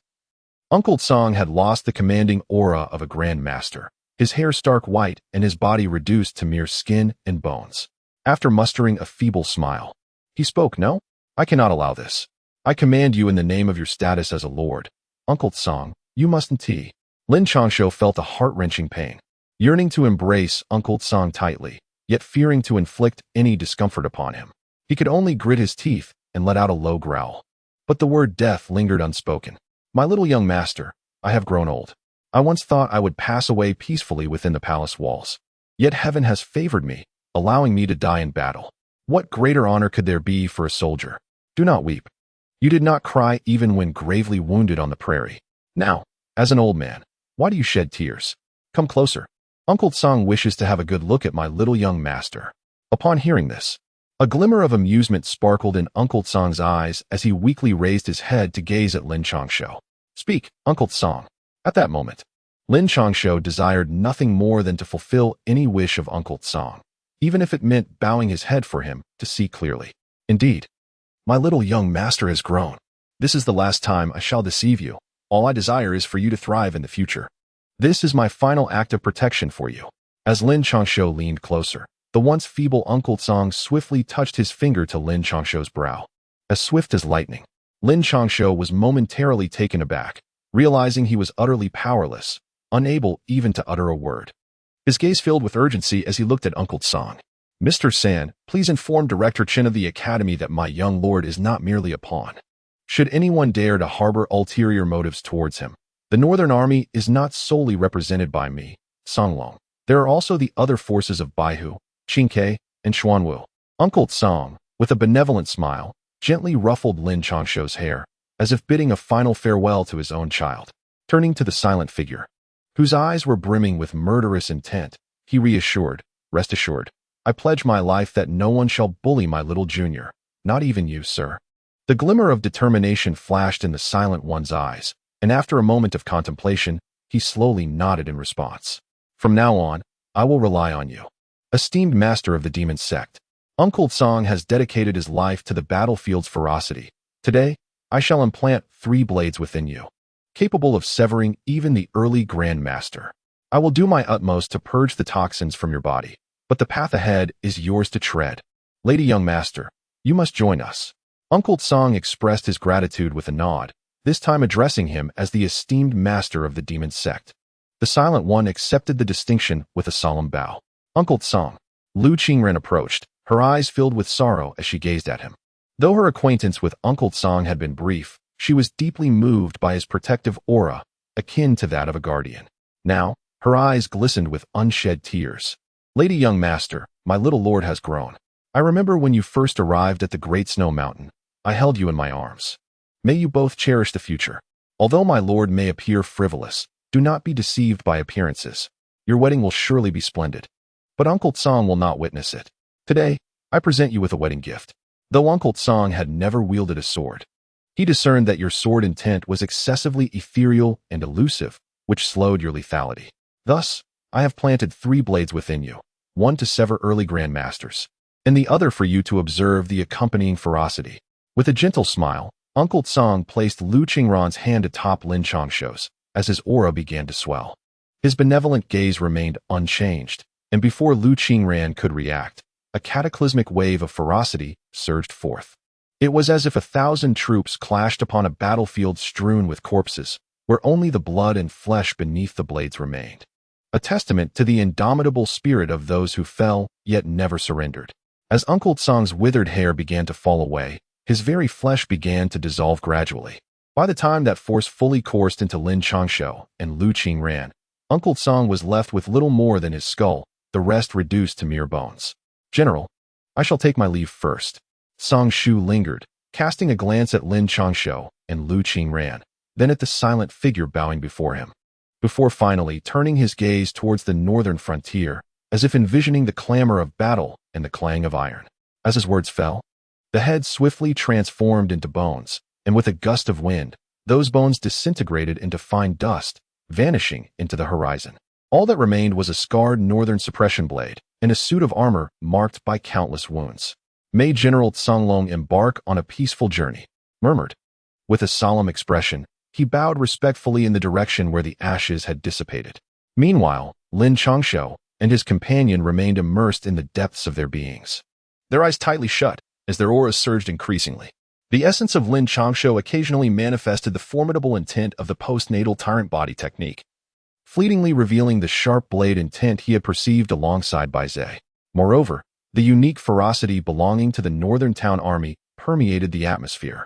Uncle Tsang had lost the commanding aura of a grand master, his hair stark white and his body reduced to mere skin and bones. After mustering a feeble smile, he spoke. "No, I cannot allow this. I command you in the name of your status as a lord. Uncle Tsang, you mustn't tea." Lin Changshou felt a heart-wrenching pain, yearning to embrace Uncle Tsang tightly, yet fearing to inflict any discomfort upon him. He could only grit his teeth and let out a low growl. But the word death lingered unspoken. "My little young master, I have grown old. I once thought I would pass away peacefully within the palace walls. Yet heaven has favored me, allowing me to die in battle. What greater honor could there be for a soldier? Do not weep. You did not cry even when gravely wounded on the prairie. Now, as an old man, why do you shed tears? Come closer. Uncle Tsang wishes to have a good look at my little young master." Upon hearing this, a glimmer of amusement sparkled in Uncle Tsang's eyes as he weakly raised his head to gaze at Lin Changshou. "Speak, Uncle Tsang." At that moment, Lin Changshou desired nothing more than to fulfill any wish of Uncle Tsang, even if it meant bowing his head for him to see clearly. "Indeed, my little young master has grown. This is the last time I shall deceive you. All I desire is for you to thrive in the future. This is my final act of protection for you." As Lin Changshou leaned closer, the once feeble Uncle Tsang swiftly touched his finger to Lin Changshou's brow. As swift as lightning, Lin Changshou was momentarily taken aback, realizing he was utterly powerless, unable even to utter a word. His gaze filled with urgency as he looked at Uncle Tsang. "Mr. San, please inform Director Chen of the Academy that my young lord is not merely a pawn. Should anyone dare to harbor ulterior motives towards him, the Northern Army is not solely represented by me, Songlong. There are also the other forces of Baihu, Qingke, and Xuanwu." Uncle Tsang, with a benevolent smile, gently ruffled Lin Changshou's hair, as if bidding a final farewell to his own child. Turning to the silent figure, whose eyes were brimming with murderous intent, he reassured, "Rest assured, I pledge my life that no one shall bully my little junior, not even you, sir." The glimmer of determination flashed in the silent one's eyes, and after a moment of contemplation, he slowly nodded in response. "From now on, I will rely on you. Esteemed master of the demon sect, Uncle Tsang has dedicated his life to the battlefield's ferocity. Today, I shall implant 3 blades within you, capable of severing even the early Grand Master. I will do my utmost to purge the toxins from your body, but the path ahead is yours to tread. Lady young master, you must join us." Uncle Tsang expressed his gratitude with a nod, this time addressing him as the esteemed master of the demon sect. The Silent One accepted the distinction with a solemn bow. Uncle Tsang. Lu Qingren approached, her eyes filled with sorrow as she gazed at him. Though her acquaintance with Uncle Tsang had been brief, she was deeply moved by his protective aura, akin to that of a guardian. Now, her eyes glistened with unshed tears. Lady Young Master, my little lord has grown. I remember when you first arrived at the Great Snow Mountain. I held you in my arms. May you both cherish the future. Although my lord may appear frivolous, do not be deceived by appearances. Your wedding will surely be splendid. But Uncle Tsang will not witness it. Today, I present you with a wedding gift. Though Uncle Tsang had never wielded a sword, he discerned that your sword intent was excessively ethereal and elusive, which slowed your lethality. Thus, I have planted 3 blades within you, one to sever early grandmasters, and the other for you to observe the accompanying ferocity. With a gentle smile, Uncle Tsang placed Lu Qingran's hand atop Lin Changshou's, as his aura began to swell. His benevolent gaze remained unchanged, and before Lu Qingran could react, a cataclysmic wave of ferocity surged forth. It was as if 1,000 troops clashed upon a battlefield strewn with corpses, where only the blood and flesh beneath the blades remained. A testament to the indomitable spirit of those who fell, yet never surrendered. As Uncle Tsang's withered hair began to fall away, his very flesh began to dissolve gradually. By the time that force fully coursed into Lin Changshou and Lu Qingran, Uncle Tsang was left with little more than his skull, the rest reduced to mere bones. General, I shall take my leave first. Tsang Shu lingered, casting a glance at Lin Changshou and Lu Qingran, then at the silent figure bowing before him, before finally turning his gaze towards the northern frontier, as if envisioning the clamor of battle and the clang of iron. As his words fell, the head swiftly transformed into bones, and with a gust of wind, those bones disintegrated into fine dust, vanishing into the horizon. All that remained was a scarred northern suppression blade and a suit of armor marked by countless wounds. May General Tsanglong embark on a peaceful journey, murmured. With a solemn expression, he bowed respectfully in the direction where the ashes had dissipated. Meanwhile, Lin Changshou and his companion remained immersed in the depths of their beings, their eyes tightly shut as their auras surged increasingly. The essence of Lin Changshou occasionally manifested the formidable intent of the postnatal tyrant body technique, fleetingly revealing the sharp blade intent he had perceived alongside Bai Zhe. Moreover, the unique ferocity belonging to the Northern Town Army permeated the atmosphere,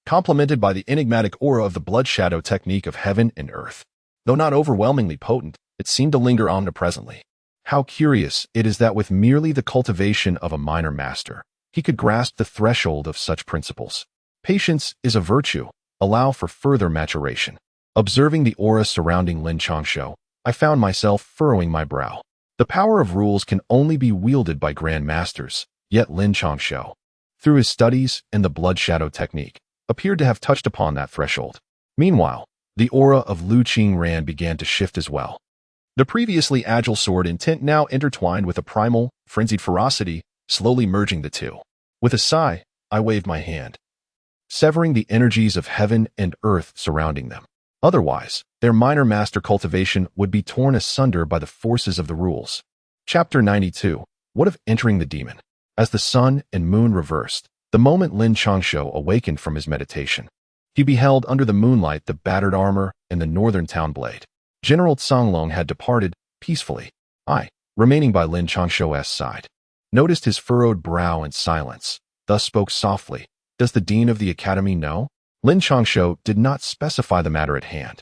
complemented by the enigmatic aura of the blood shadow technique of heaven and earth. Though not overwhelmingly potent, it seemed to linger omnipresently. How curious it is that with merely the cultivation of a minor master, he could grasp the threshold of such principles. Patience is a virtue. Allow for further maturation. Observing the aura surrounding Lin Changshou, I found myself furrowing my brow. The power of rules can only be wielded by grand masters, yet Lin Changshou, through his studies and the blood shadow technique, appeared to have touched upon that threshold. Meanwhile, the aura of Lu Qingran began to shift as well. The previously agile sword intent now intertwined with a primal, frenzied ferocity, slowly merging the two. With a sigh, I waved my hand, severing the energies of heaven and earth surrounding them. Otherwise, their minor master cultivation would be torn asunder by the forces of the rules. Chapter 92. What of entering the demon? As the sun and moon reversed, the moment Lin Changshou awakened from his meditation, he beheld under the moonlight the battered armor and the northern town blade. General Tsanglong had departed peacefully. I, remaining by Lin Changshou's side, noticed his furrowed brow in silence, thus spoke softly. Does the dean of the academy know? Lin Changshou did not specify the matter at hand.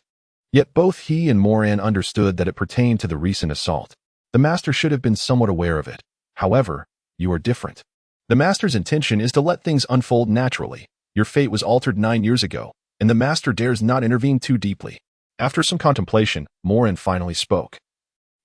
Yet both he and Moran understood that it pertained to the recent assault. The master should have been somewhat aware of it. However, you are different. The master's intention is to let things unfold naturally. Your fate was altered 9 years ago, and the master dares not intervene too deeply. After some contemplation, Moran finally spoke,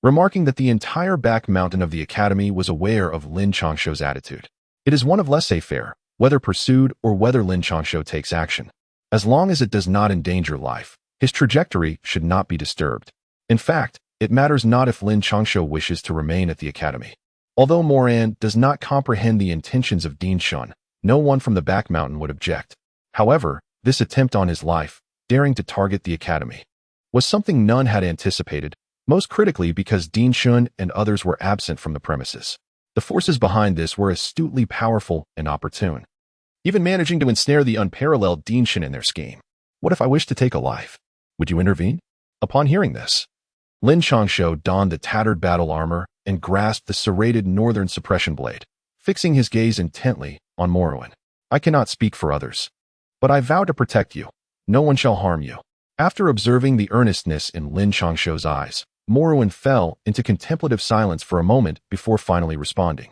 remarking that the entire back mountain of the academy was aware of Lin Changshou's attitude. It is one of laissez-faire, whether pursued or whether Lin Changshou takes action. As long as it does not endanger life, his trajectory should not be disturbed. In fact, it matters not if Lin Changshou wishes to remain at the academy. Although Moran does not comprehend the intentions of Dean Shun, no one from the back mountain would object. However, this attempt on his life, daring to target the academy, was something none had anticipated, most critically because Dean Shun and others were absent from the premises. The forces behind this were astutely powerful and opportune, even managing to ensnare the unparalleled Dean Shun in their scheme. What if I wish to take a life? Would you intervene? Upon hearing this, Lin Changshou donned the tattered battle armor and grasped the serrated northern suppression blade, fixing his gaze intently on Morrowind. I cannot speak for others, but I vow to protect you. No one shall harm you. After observing the earnestness in Lin Changshou's eyes, Morrowind fell into contemplative silence for a moment before finally responding.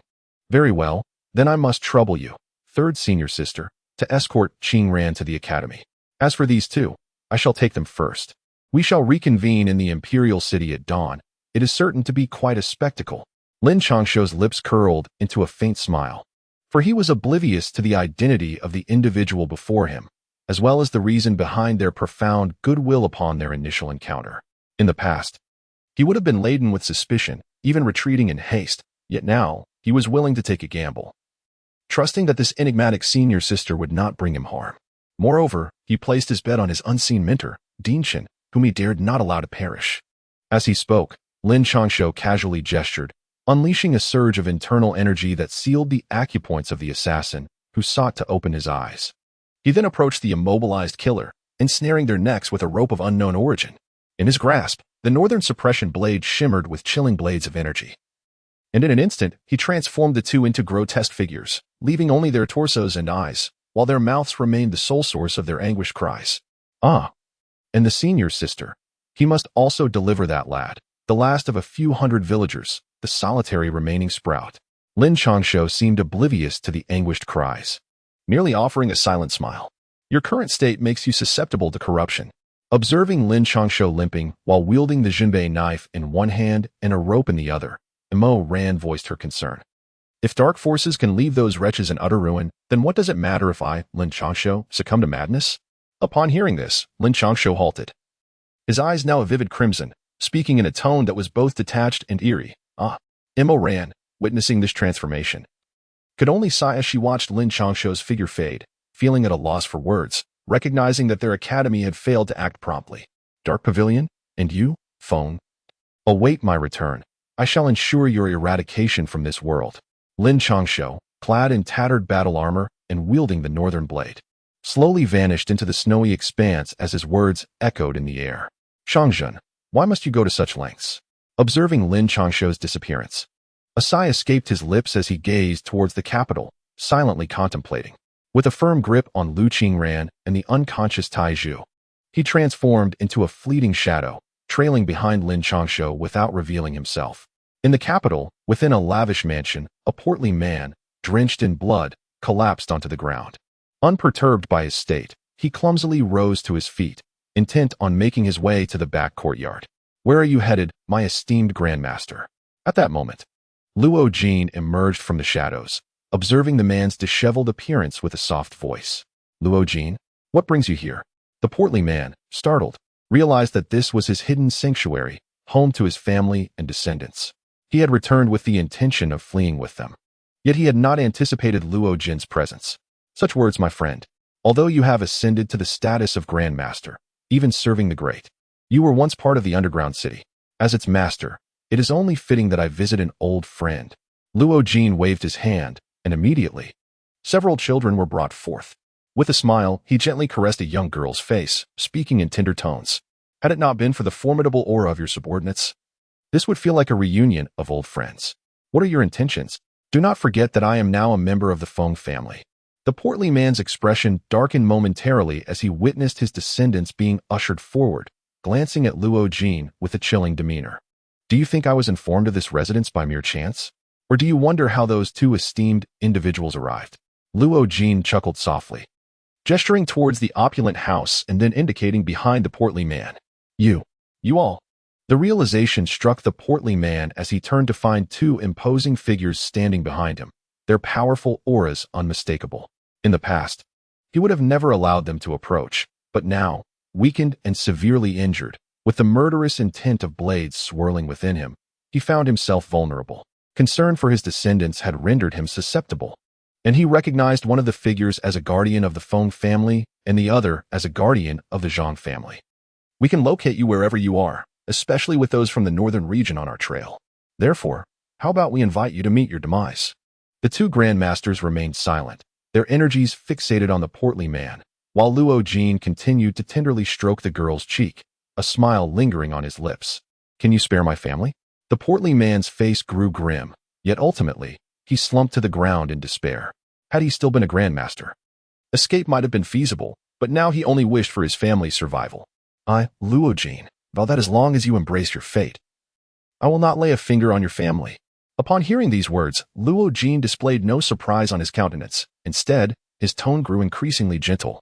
Very well, then I must trouble you, third senior sister, to escort Qingran to the academy. As for these two, I shall take them first. We shall reconvene in the imperial city at dawn. It is certain to be quite a spectacle. Lin Changshou's lips curled into a faint smile, for he was oblivious to the identity of the individual before him, as well as the reason behind their profound goodwill upon their initial encounter. In the past, he would have been laden with suspicion, even retreating in haste, yet now he was willing to take a gamble, trusting that this enigmatic senior sister would not bring him harm. Moreover, he placed his bet on his unseen mentor, Dinshin, whom he dared not allow to perish. As he spoke, Lin Changshou casually gestured, unleashing a surge of internal energy that sealed the acupoints of the assassin, who sought to open his eyes. He then approached the immobilized killer, ensnaring their necks with a rope of unknown origin. In his grasp, the northern suppression blade shimmered with chilling blades of energy. And in an instant, he transformed the two into grotesque figures, leaving only their torsos and eyes, while their mouths remained the sole source of their anguished cries. Ah! And the senior sister. He must also deliver that lad, the last of a few hundred villagers, the solitary remaining sprout. Lin Changshou seemed oblivious to the anguished cries, merely offering a silent smile. Your current state makes you susceptible to corruption. Observing Lin Changshou limping while wielding the Jinbei knife in one hand and a rope in the other, Emo Ran voiced her concern. If dark forces can leave those wretches in utter ruin, then what does it matter if I, Lin Changshou, succumb to madness? Upon hearing this, Lin Changshou halted, his eyes now a vivid crimson, speaking in a tone that was both detached and eerie. Emo Ran, witnessing this transformation, could only sigh as she watched Lin Changshou's figure fade, feeling at a loss for words, recognizing that their academy had failed to act promptly. Dark Pavilion? And you, Phone? Await my return. I shall ensure your eradication from this world. Lin Changshou, clad in tattered battle armor and wielding the northern blade, slowly vanished into the snowy expanse as his words echoed in the air. Shangzhen, why must you go to such lengths? Observing Lin Changshou's disappearance, a sigh escaped his lips as he gazed towards the capital, silently contemplating. With a firm grip on Lu Qingran and the unconscious Tai Zhu, he transformed into a fleeting shadow, trailing behind Lin Changshou without revealing himself. In the capital, within a lavish mansion, a portly man, drenched in blood, collapsed onto the ground. Unperturbed by his state, he clumsily rose to his feet, intent on making his way to the back courtyard. Where are you headed, my esteemed Grandmaster? At that moment, Luo Jin emerged from the shadows, observing the man's disheveled appearance with a soft voice. Luo Jin, what brings you here? The portly man, startled, realized that this was his hidden sanctuary, home to his family and descendants. He had returned with the intention of fleeing with them. Yet he had not anticipated Luo Jin's presence. Such words, my friend. Although you have ascended to the status of Grandmaster, even serving the great, you were once part of the underground city. As its master, it is only fitting that I visit an old friend. Luo Jin waved his hand, and immediately, several children were brought forth. With a smile, he gently caressed a young girl's face, speaking in tender tones. Had it not been for the formidable aura of your subordinates, this would feel like a reunion of old friends. What are your intentions? Do not forget that I am now a member of the Feng family. The portly man's expression darkened momentarily as he witnessed his descendants being ushered forward, glancing at Luo Jin with a chilling demeanor. Do you think I was informed of this residence by mere chance? Or do you wonder how those two esteemed individuals arrived? Luo Jin chuckled softly, gesturing towards the opulent house and then indicating behind the portly man. You all. The realization struck the portly man as he turned to find two imposing figures standing behind him, their powerful auras unmistakable. In the past, he would have never allowed them to approach, but now, weakened and severely injured, with the murderous intent of blades swirling within him, he found himself vulnerable. Concern for his descendants had rendered him susceptible, and he recognized one of the figures as a guardian of the Feng family and the other as a guardian of the Zhang family. We can locate you wherever you are, especially with those from the northern region on our trail. Therefore, how about we invite you to meet your demise? The two grandmasters remained silent, their energies fixated on the portly man, while Luo Jin continued to tenderly stroke the girl's cheek, a smile lingering on his lips. Can you spare my family? The portly man's face grew grim, yet ultimately, he slumped to the ground in despair. Had he still been a grandmaster, escape might have been feasible, but now he only wished for his family's survival. Luo Jin, vow that as long as you embrace your fate, I will not lay a finger on your family. Upon hearing these words, Luo Jin displayed no surprise on his countenance. Instead, his tone grew increasingly gentle.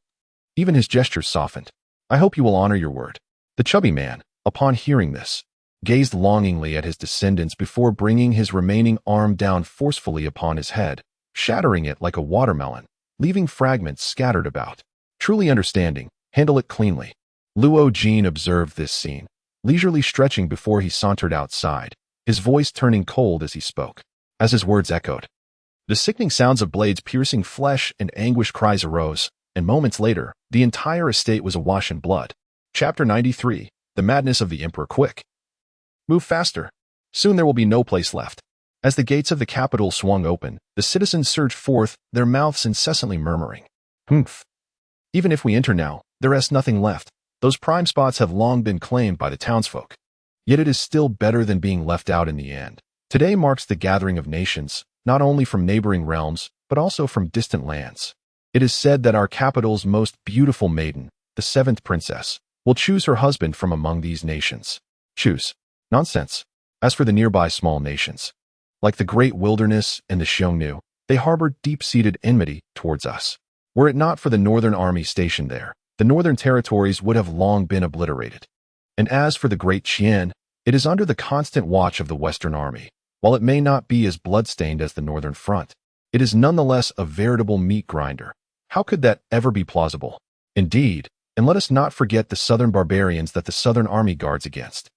Even his gestures softened. I hope you will honor your word. The chubby man, upon hearing this, gazed longingly at his descendants before bringing his remaining arm down forcefully upon his head, shattering it like a watermelon, leaving fragments scattered about. Truly understanding, handle it cleanly. Luo Jin observed this scene, leisurely stretching before he sauntered outside, his voice turning cold as he spoke. As his words echoed, the sickening sounds of blades piercing flesh and anguished cries arose, and moments later, the entire estate was awash in blood. Chapter 93, The Madness of the Emperor. Quick! Move faster. Soon there will be no place left. As the gates of the capital swung open, the citizens surged forth, their mouths incessantly murmuring. Humph. Even if we enter now, there rests nothing left. Those prime spots have long been claimed by the townsfolk. Yet it is still better than being left out in the end. Today marks the gathering of nations, not only from neighboring realms, but also from distant lands. It is said that our capital's most beautiful maiden, the seventh princess, will choose her husband from among these nations. Choose. Nonsense. As for the nearby small nations, like the Great Wilderness and the Xiongnu, they harbor deep-seated enmity towards us. Were it not for the northern army stationed there, the northern territories would have long been obliterated. And as for the Great Qian, it is under the constant watch of the Western Army. While it may not be as bloodstained as the Northern Front, it is nonetheless a veritable meat grinder. How could that ever be plausible? Indeed, and let us not forget the Southern barbarians that the Southern Army guards against.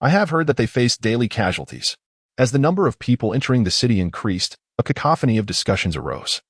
I have heard that they face daily casualties. As the number of people entering the city increased, a cacophony of discussions arose,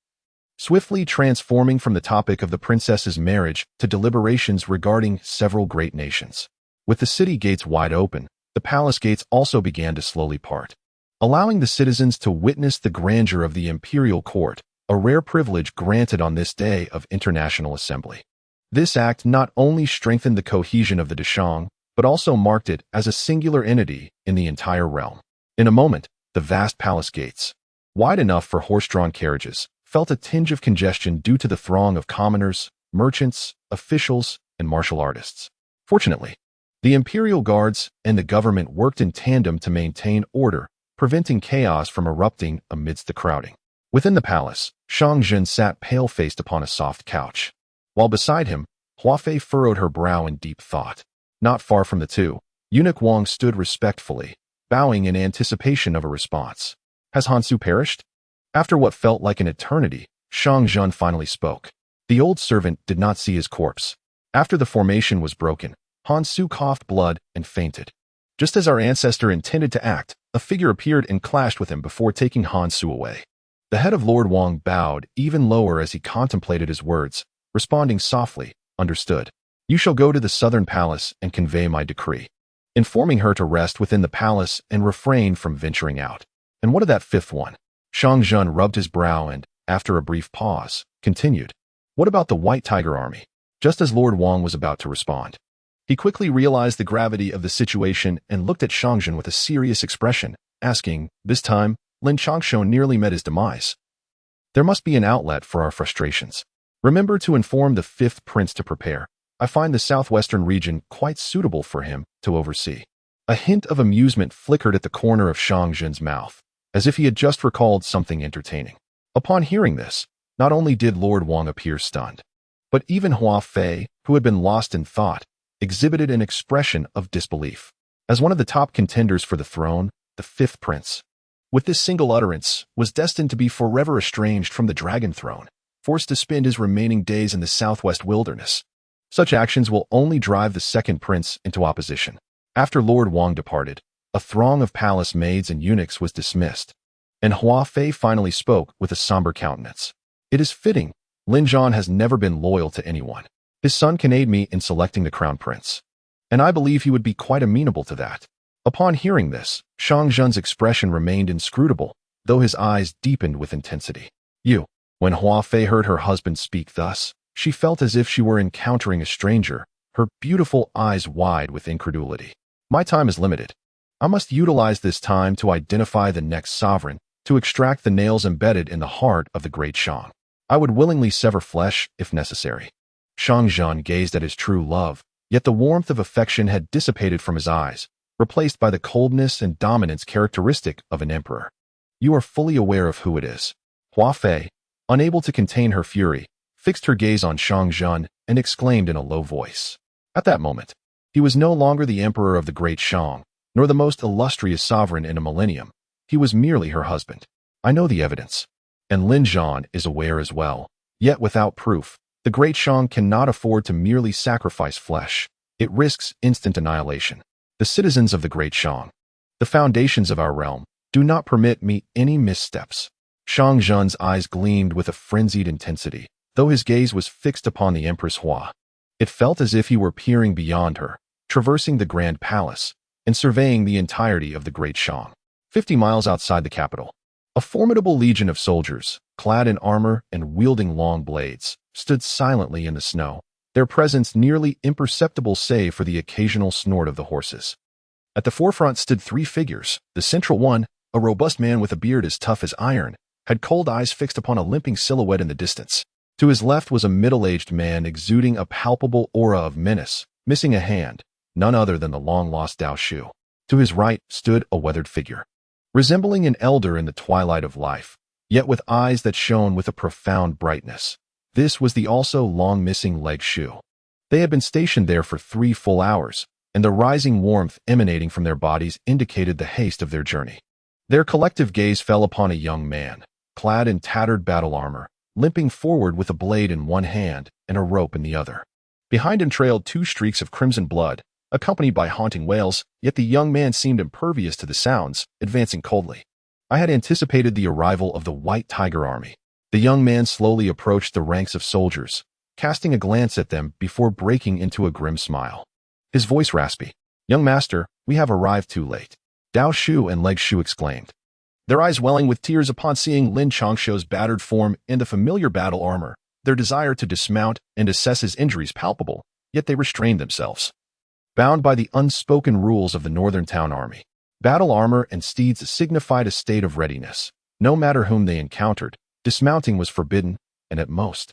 swiftly transforming from the topic of the princess's marriage to deliberations regarding several great nations. With the city gates wide open, the palace gates also began to slowly part, allowing the citizens to witness the grandeur of the imperial court, a rare privilege granted on this day of international assembly. This act not only strengthened the cohesion of the Deshang, but also marked it as a singular entity in the entire realm. In a moment, the vast palace gates, wide enough for horse-drawn carriages, felt a tinge of congestion due to the throng of commoners, merchants, officials, and martial artists. Fortunately, the imperial guards and the government worked in tandem to maintain order, preventing chaos from erupting amidst the crowding. Within the palace, Shang Jun sat pale-faced upon a soft couch, while beside him, Huafei furrowed her brow in deep thought. Not far from the two, eunuch Wang stood respectfully, bowing in anticipation of a response. Has Hansu perished? After what felt like an eternity, Shang Jun finally spoke. The old servant did not see his corpse. After the formation was broken, Hansu coughed blood and fainted. Just as our ancestor intended to act, a figure appeared and clashed with him before taking Hansu away. The head of Lord Wang bowed even lower as he contemplated his words, responding softly, "Understood. You shall go to the southern palace and convey my decree, informing her to rest within the palace and refrain from venturing out." And what of that fifth one? Shang Jun rubbed his brow and, after a brief pause, continued. What about the White Tiger Army? Just as Lord Wang was about to respond, he quickly realized the gravity of the situation and looked at Shang Jun with a serious expression, asking, this time, Lin Changshou nearly met his demise. There must be an outlet for our frustrations. Remember to inform the fifth prince to prepare. I find the southwestern region quite suitable for him to oversee. A hint of amusement flickered at the corner of Shang Jun's mouth, as if he had just recalled something entertaining. Upon hearing this, not only did Lord Wang appear stunned, but even Hua Fei, who had been lost in thought, exhibited an expression of disbelief. As one of the top contenders for the throne, the fifth prince, with this single utterance, was destined to be forever estranged from the dragon throne, forced to spend his remaining days in the southwest wilderness. Such actions will only drive the second prince into opposition. After Lord Wang departed, a throng of palace maids and eunuchs was dismissed, and Hua Fei finally spoke with a somber countenance. It is fitting. Lin Zhan has never been loyal to anyone. His son can aid me in selecting the crown prince, and I believe he would be quite amenable to that. Upon hearing this, Shang Jun's expression remained inscrutable, though his eyes deepened with intensity. When Hua Fei heard her husband speak thus, She felt as if she were encountering a stranger, her beautiful eyes wide with incredulity. My time is limited. I must utilize this time to identify the next sovereign, to extract the nails embedded in the heart of the great Shang. I would willingly sever flesh if necessary. Shang Zhan gazed at his true love, yet the warmth of affection had dissipated from his eyes, replaced by the coldness and dominance characteristic of an emperor. You are fully aware of who it is. Hua Fei, unable to contain her fury, fixed her gaze on Shang Zhan and exclaimed in a low voice. At that moment, he was no longer the emperor of the great Shang, nor the most illustrious sovereign in a millennium. He was merely her husband. I know the evidence, and Lin Zhan is aware as well. Yet without proof, the great Shang cannot afford to merely sacrifice flesh. It risks instant annihilation. The citizens of the great Shang, the foundations of our realm, do not permit me any missteps. Shang Zhan's eyes gleamed with a frenzied intensity, though his gaze was fixed upon the Empress Hua. It felt as if he were peering beyond her, traversing the grand palace, and surveying the entirety of the great Shang. 50 miles outside the capital, a formidable legion of soldiers, clad in armor and wielding long blades, stood silently in the snow, their presence nearly imperceptible save for the occasional snort of the horses. At the forefront stood 3 figures. The central one, a robust man with a beard as tough as iron, had cold eyes fixed upon a limping silhouette in the distance. To his left was a middle-aged man exuding a palpable aura of menace, missing a hand, none other than the long-lost Dao Shu. To his right stood a weathered figure, resembling an elder in the twilight of life, yet with eyes that shone with a profound brightness. This was the also long-missing Leg Shu. They had been stationed there for 3 full hours, and the rising warmth emanating from their bodies indicated the haste of their journey. Their collective gaze fell upon a young man, clad in tattered battle armor, limping forward with a blade in one hand and a rope in the other. Behind him trailed 2 streaks of crimson blood, accompanied by haunting wails, yet the young man seemed impervious to the sounds, advancing coldly. I had anticipated the arrival of the White Tiger army. The young man slowly approached the ranks of soldiers, casting a glance at them before breaking into a grim smile. His voice raspy. "Young master, we have arrived too late." Dao Shu and Leg Shu exclaimed, their eyes welling with tears upon seeing Lin Changshou's battered form in the familiar battle armor. Their desire to dismount and assess his injuries palpable, yet they restrained themselves. Bound by the unspoken rules of the Northern Town Army, battle armor and steeds signified a state of readiness. No matter whom they encountered, dismounting was forbidden, and at most,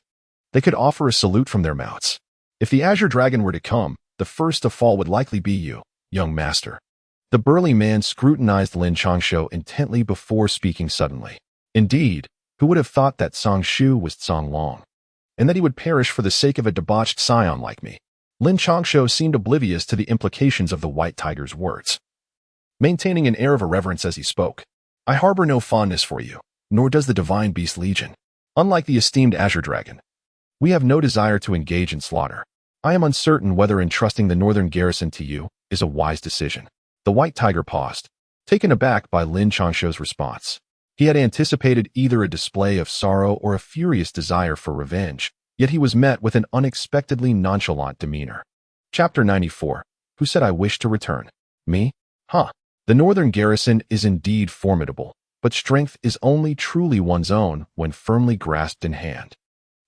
they could offer a salute from their mounts. If the Azure Dragon were to come, the first to fall would likely be you, young master. The burly man scrutinized Lin Changshou intently before speaking suddenly. Indeed, who would have thought that Song Shu was Song Long, and that he would perish for the sake of a debauched scion like me? Lin Changshou seemed oblivious to the implications of the White Tiger's words, maintaining an air of irreverence as he spoke. I harbor no fondness for you, nor does the Divine Beast Legion. Unlike the esteemed Azure Dragon, we have no desire to engage in slaughter. I am uncertain whether entrusting the northern garrison to you is a wise decision. The White Tiger paused, taken aback by Lin Changshou's response. He had anticipated either a display of sorrow or a furious desire for revenge, yet he was met with an unexpectedly nonchalant demeanor. Chapter 94. Who said I wished to return? Me? Huh. The northern garrison is indeed formidable, but strength is only truly one's own when firmly grasped in hand.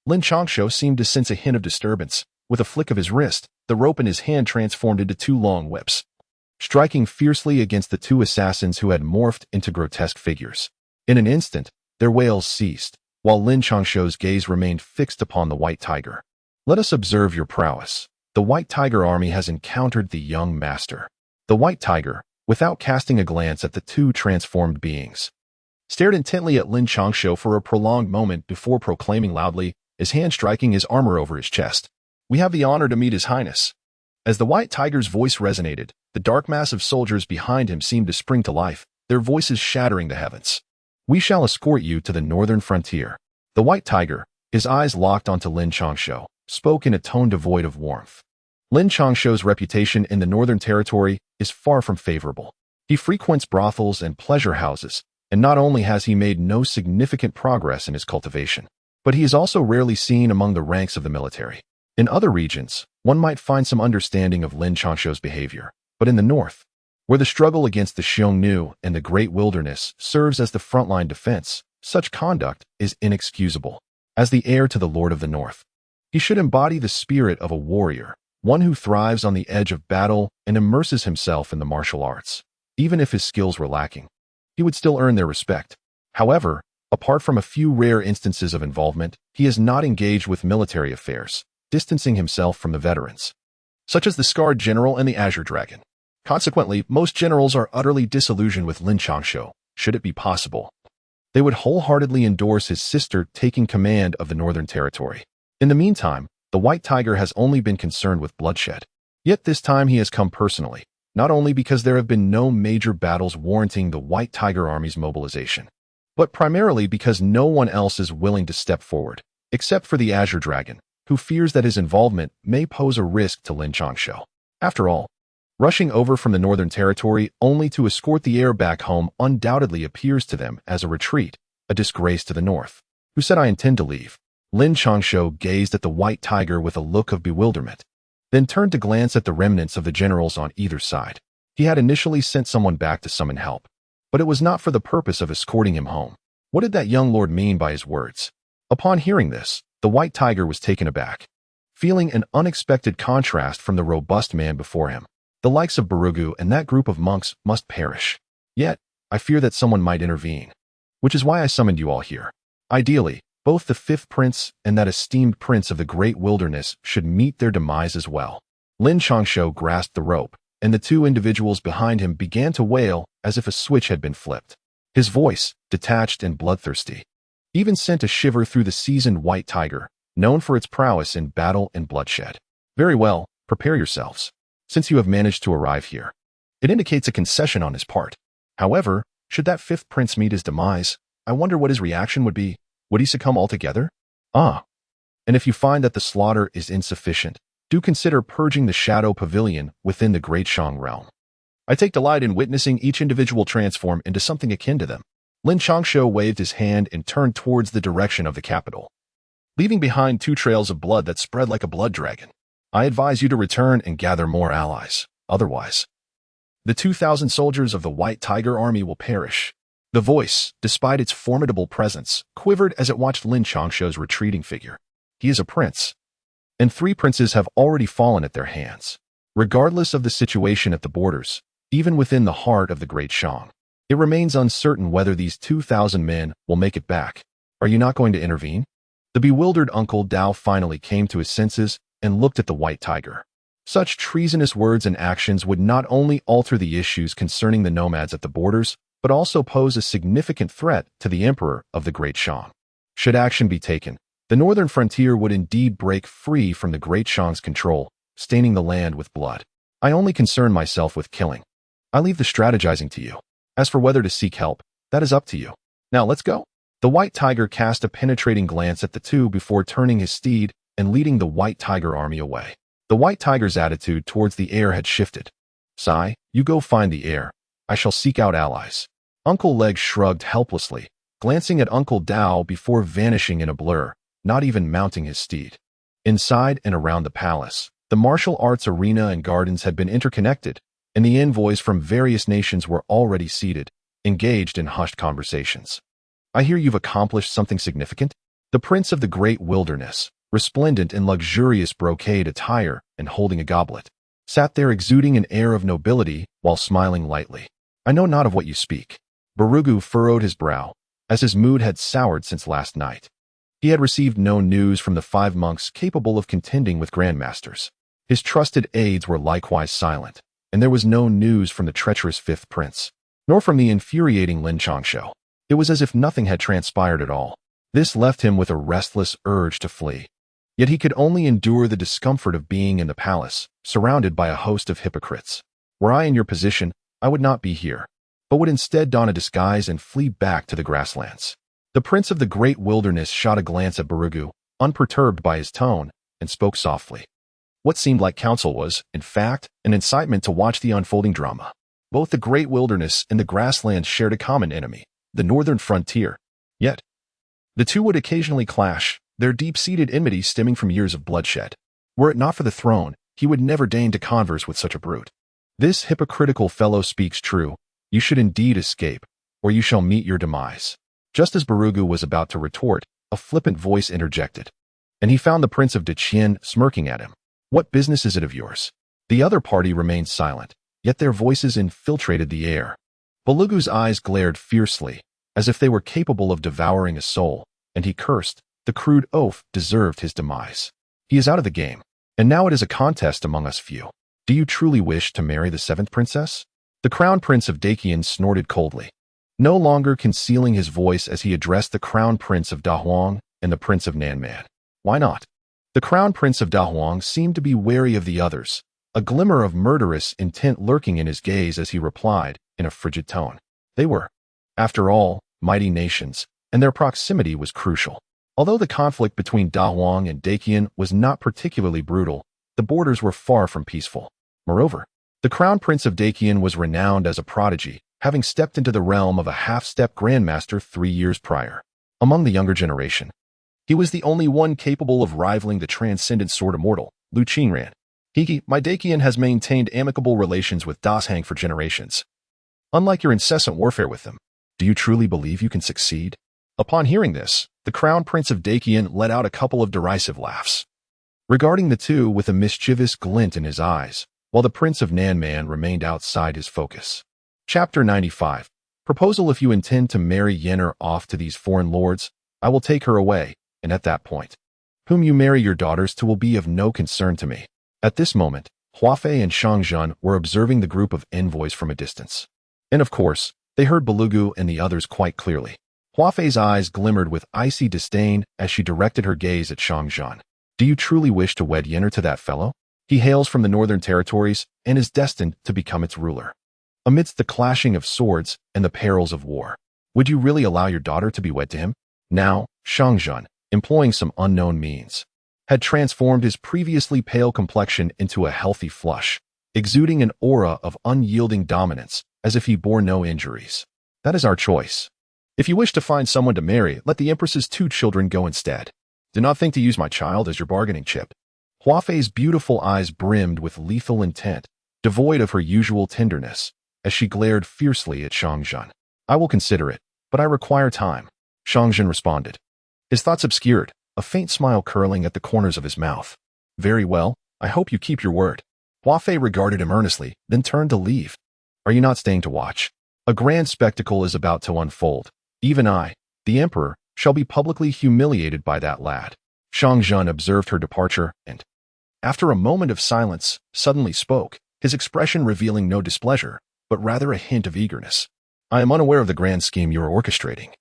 Lin Changshou seemed to sense a hint of disturbance. With a flick of his wrist, the rope in his hand transformed into 2 long whips, striking fiercely against the 2 assassins who had morphed into grotesque figures. In an instant, their wails ceased, while Lin Changshou's gaze remained fixed upon the White Tiger. Let us observe your prowess. The White Tiger army has encountered the young master. The White Tiger, without casting a glance at the 2 transformed beings, stared intently at Lin Changshou for a prolonged moment before proclaiming loudly, his hand striking his armor over his chest. We have the honor to meet His Highness. As the White Tiger's voice resonated, the dark mass of soldiers behind him seemed to spring to life, their voices shattering the heavens. We shall escort you to the northern frontier. The White Tiger, his eyes locked onto Lin Changshou, spoke in a tone devoid of warmth. Lin Changshou's reputation in the Northern Territory is far from favorable. He frequents brothels and pleasure houses, and not only has he made no significant progress in his cultivation, but he is also rarely seen among the ranks of the military. In other regions, one might find some understanding of Lin Changshou's behavior, but in the north, where the struggle against the Xiongnu and the Great Wilderness serves as the frontline defense, such conduct is inexcusable. As the heir to the Lord of the North, He should embody the spirit of a warrior, one who thrives on the edge of battle and immerses himself in the martial arts. Even if his skills were lacking, he would still earn their respect. However, apart from a few rare instances of involvement, he is not engaged with military affairs, distancing himself from the veterans, such as the scarred general and the Azure Dragon. Consequently, most generals are utterly disillusioned with Lin Changshou, should it be possible. They would wholeheartedly endorse his sister taking command of the Northern Territory. In the meantime, the White Tiger has only been concerned with bloodshed. Yet this time he has come personally, not only because there have been no major battles warranting the White Tiger Army's mobilization, but primarily because no one else is willing to step forward, except for the Azure Dragon, who fears that his involvement may pose a risk to Lin Changshou. After all, rushing over from the Northern Territory only to escort the heir back home undoubtedly appears to them as a retreat, a disgrace to the North. Who said I intend to leave? Lin Changshou gazed at the White Tiger with a look of bewilderment, then turned to glance at the remnants of the generals on either side. He had initially sent someone back to summon help, but it was not for the purpose of escorting him home. What did that young lord mean by his words? Upon hearing this, the White Tiger was taken aback, feeling an unexpected contrast from the robust man before him. The likes of Barugu and that group of monks must perish. Yet, I fear that someone might intervene, which is why I summoned you all here. Ideally, both the fifth prince and that esteemed prince of the great wilderness should meet their demise as well. Lin Changshou grasped the rope, and the two individuals behind him began to wail as if a switch had been flipped. His voice, detached and bloodthirsty, even sent a shiver through the seasoned White Tiger, known for its prowess in battle and bloodshed. Very well, prepare yourselves, since you have managed to arrive here. It indicates a concession on his part. However, should that fifth prince meet his demise, I wonder what his reaction would be. Would he succumb altogether? And if you find that the slaughter is insufficient, do consider purging the Shadow Pavilion within the Great Shang realm. I take delight in witnessing each individual transform into something akin to them. Lin Changshou waved his hand and turned towards the direction of the capital, leaving behind two trails of blood that spread like a blood dragon. I advise you to return and gather more allies. Otherwise, the 2,000 soldiers of the White Tiger Army will perish. The voice, despite its formidable presence, quivered as it watched Lin Changshou's retreating figure. He is a prince, and 3 princes have already fallen at their hands. Regardless of the situation at the borders, even within the heart of the Great Shang, it remains uncertain whether these 2,000 men will make it back. Are you not going to intervene? The bewildered Uncle Dao finally came to his senses and looked at the White Tiger. Such treasonous words and actions would not only alter the issues concerning the nomads at the borders, but also pose a significant threat to the Emperor of the Great Shang. Should action be taken, the northern frontier would indeed break free from the Great Shang's control, staining the land with blood. I only concern myself with killing. I leave the strategizing to you. As for whether to seek help, that is up to you. Now let's go. The White Tiger cast a penetrating glance at the two before turning his steed and leading the White Tiger army away. The White Tiger's attitude towards the heir had shifted. Sai, you go find the heir. I shall seek out allies. Uncle Leg shrugged helplessly, glancing at Uncle Dao before vanishing in a blur, not even mounting his steed. Inside and around the palace, the martial arts arena and gardens had been interconnected, and the envoys from various nations were already seated, engaged in hushed conversations. I hear you've accomplished something significant? The prince of the great wilderness, resplendent in luxurious brocade attire and holding a goblet, sat there exuding an air of nobility while smiling lightly. I know not of what you speak. Barugu furrowed his brow, as his mood had soured since last night. He had received no news from the 5 monks capable of contending with grandmasters. His trusted aides were likewise silent, and there was no news from the treacherous 5th prince, nor from the infuriating Lin Changshou. It was as if nothing had transpired at all. This left him with a restless urge to flee. Yet he could only endure the discomfort of being in the palace, surrounded by a host of hypocrites. Were I in your position, I would not be here, but would instead don a disguise and flee back to the grasslands. The prince of the great wilderness shot a glance at Barugu, unperturbed by his tone, and spoke softly. What seemed like counsel was, in fact, an incitement to watch the unfolding drama. Both the great wilderness and the grasslands shared a common enemy, the northern frontier. Yet, the two would occasionally clash, their deep-seated enmity stemming from years of bloodshed. Were it not for the throne, he would never deign to converse with such a brute. This hypocritical fellow speaks true. You should indeed escape, or you shall meet your demise. Just as Barugu was about to retort, a flippant voice interjected. and he found the Prince of Deqian smirking at him. What business is it of yours? The other party remained silent, yet their voices infiltrated the air. Belugu's eyes glared fiercely, as if they were capable of devouring a soul, and he cursed. The crude oaf deserved his demise. He is out of the game, and now it is a contest among us few. Do you truly wish to marry the seventh princess? The crown prince of Daqian snorted coldly, no longer concealing his voice as he addressed the crown prince of Dahuang and the prince of Nanman. Why not? The crown prince of Dahuang seemed to be wary of the others, a glimmer of murderous intent lurking in his gaze as he replied in a frigid tone. They were, after all, mighty nations, and their proximity was crucial. Although the conflict between Dahuang and Daqian was not particularly brutal, the borders were far from peaceful. Moreover, the crown prince of Daqian was renowned as a prodigy, having stepped into the realm of a half-step grandmaster 3 years prior. Among the younger generation, he was the only one capable of rivaling the transcendent sword immortal, Lu Qingran. My Daqian has maintained amicable relations with Dashang for generations. Unlike your incessant warfare with them, do you truly believe you can succeed? Upon hearing this, the crown prince of Daqian let out a couple of derisive laughs, regarding the two with a mischievous glint in his eyes, while the prince of Nanman remained outside his focus. Chapter 95. Proposal. If you intend to marry Yen'er off to these foreign lords, I will take her away, and at that point, whom you marry your daughters to will be of no concern to me. At this moment, Huafei and Shangzhen were observing the group of envoys from a distance. And of course, they heard Belugu and the others quite clearly. Huafei's eyes glimmered with icy disdain as she directed her gaze at Shangzhen. Do you truly wish to wed Yen'er to that fellow? He hails from the northern territories and is destined to become its ruler. Amidst the clashing of swords and the perils of war, would you really allow your daughter to be wed to him? Now, Shangzhen, employing some unknown means, had transformed his previously pale complexion into a healthy flush, exuding an aura of unyielding dominance, as if he bore no injuries. That is our choice. If you wish to find someone to marry, let the Empress's 2 children go instead. Do not think to use my child as your bargaining chip. Huafei's beautiful eyes brimmed with lethal intent, devoid of her usual tenderness, as she glared fiercely at Shangzhen. I will consider it, but I require time, Shangzhen responded, his thoughts obscured, a faint smile curling at the corners of his mouth. Very well, I hope you keep your word. Huafei regarded him earnestly, then turned to leave. Are you not staying to watch? A grand spectacle is about to unfold. Even I, the emperor, shall be publicly humiliated by that lad. Shangzhen observed her departure and, after a moment of silence, suddenly spoke, his expression revealing no displeasure, but rather a hint of eagerness. I am unaware of the grand scheme you are orchestrating,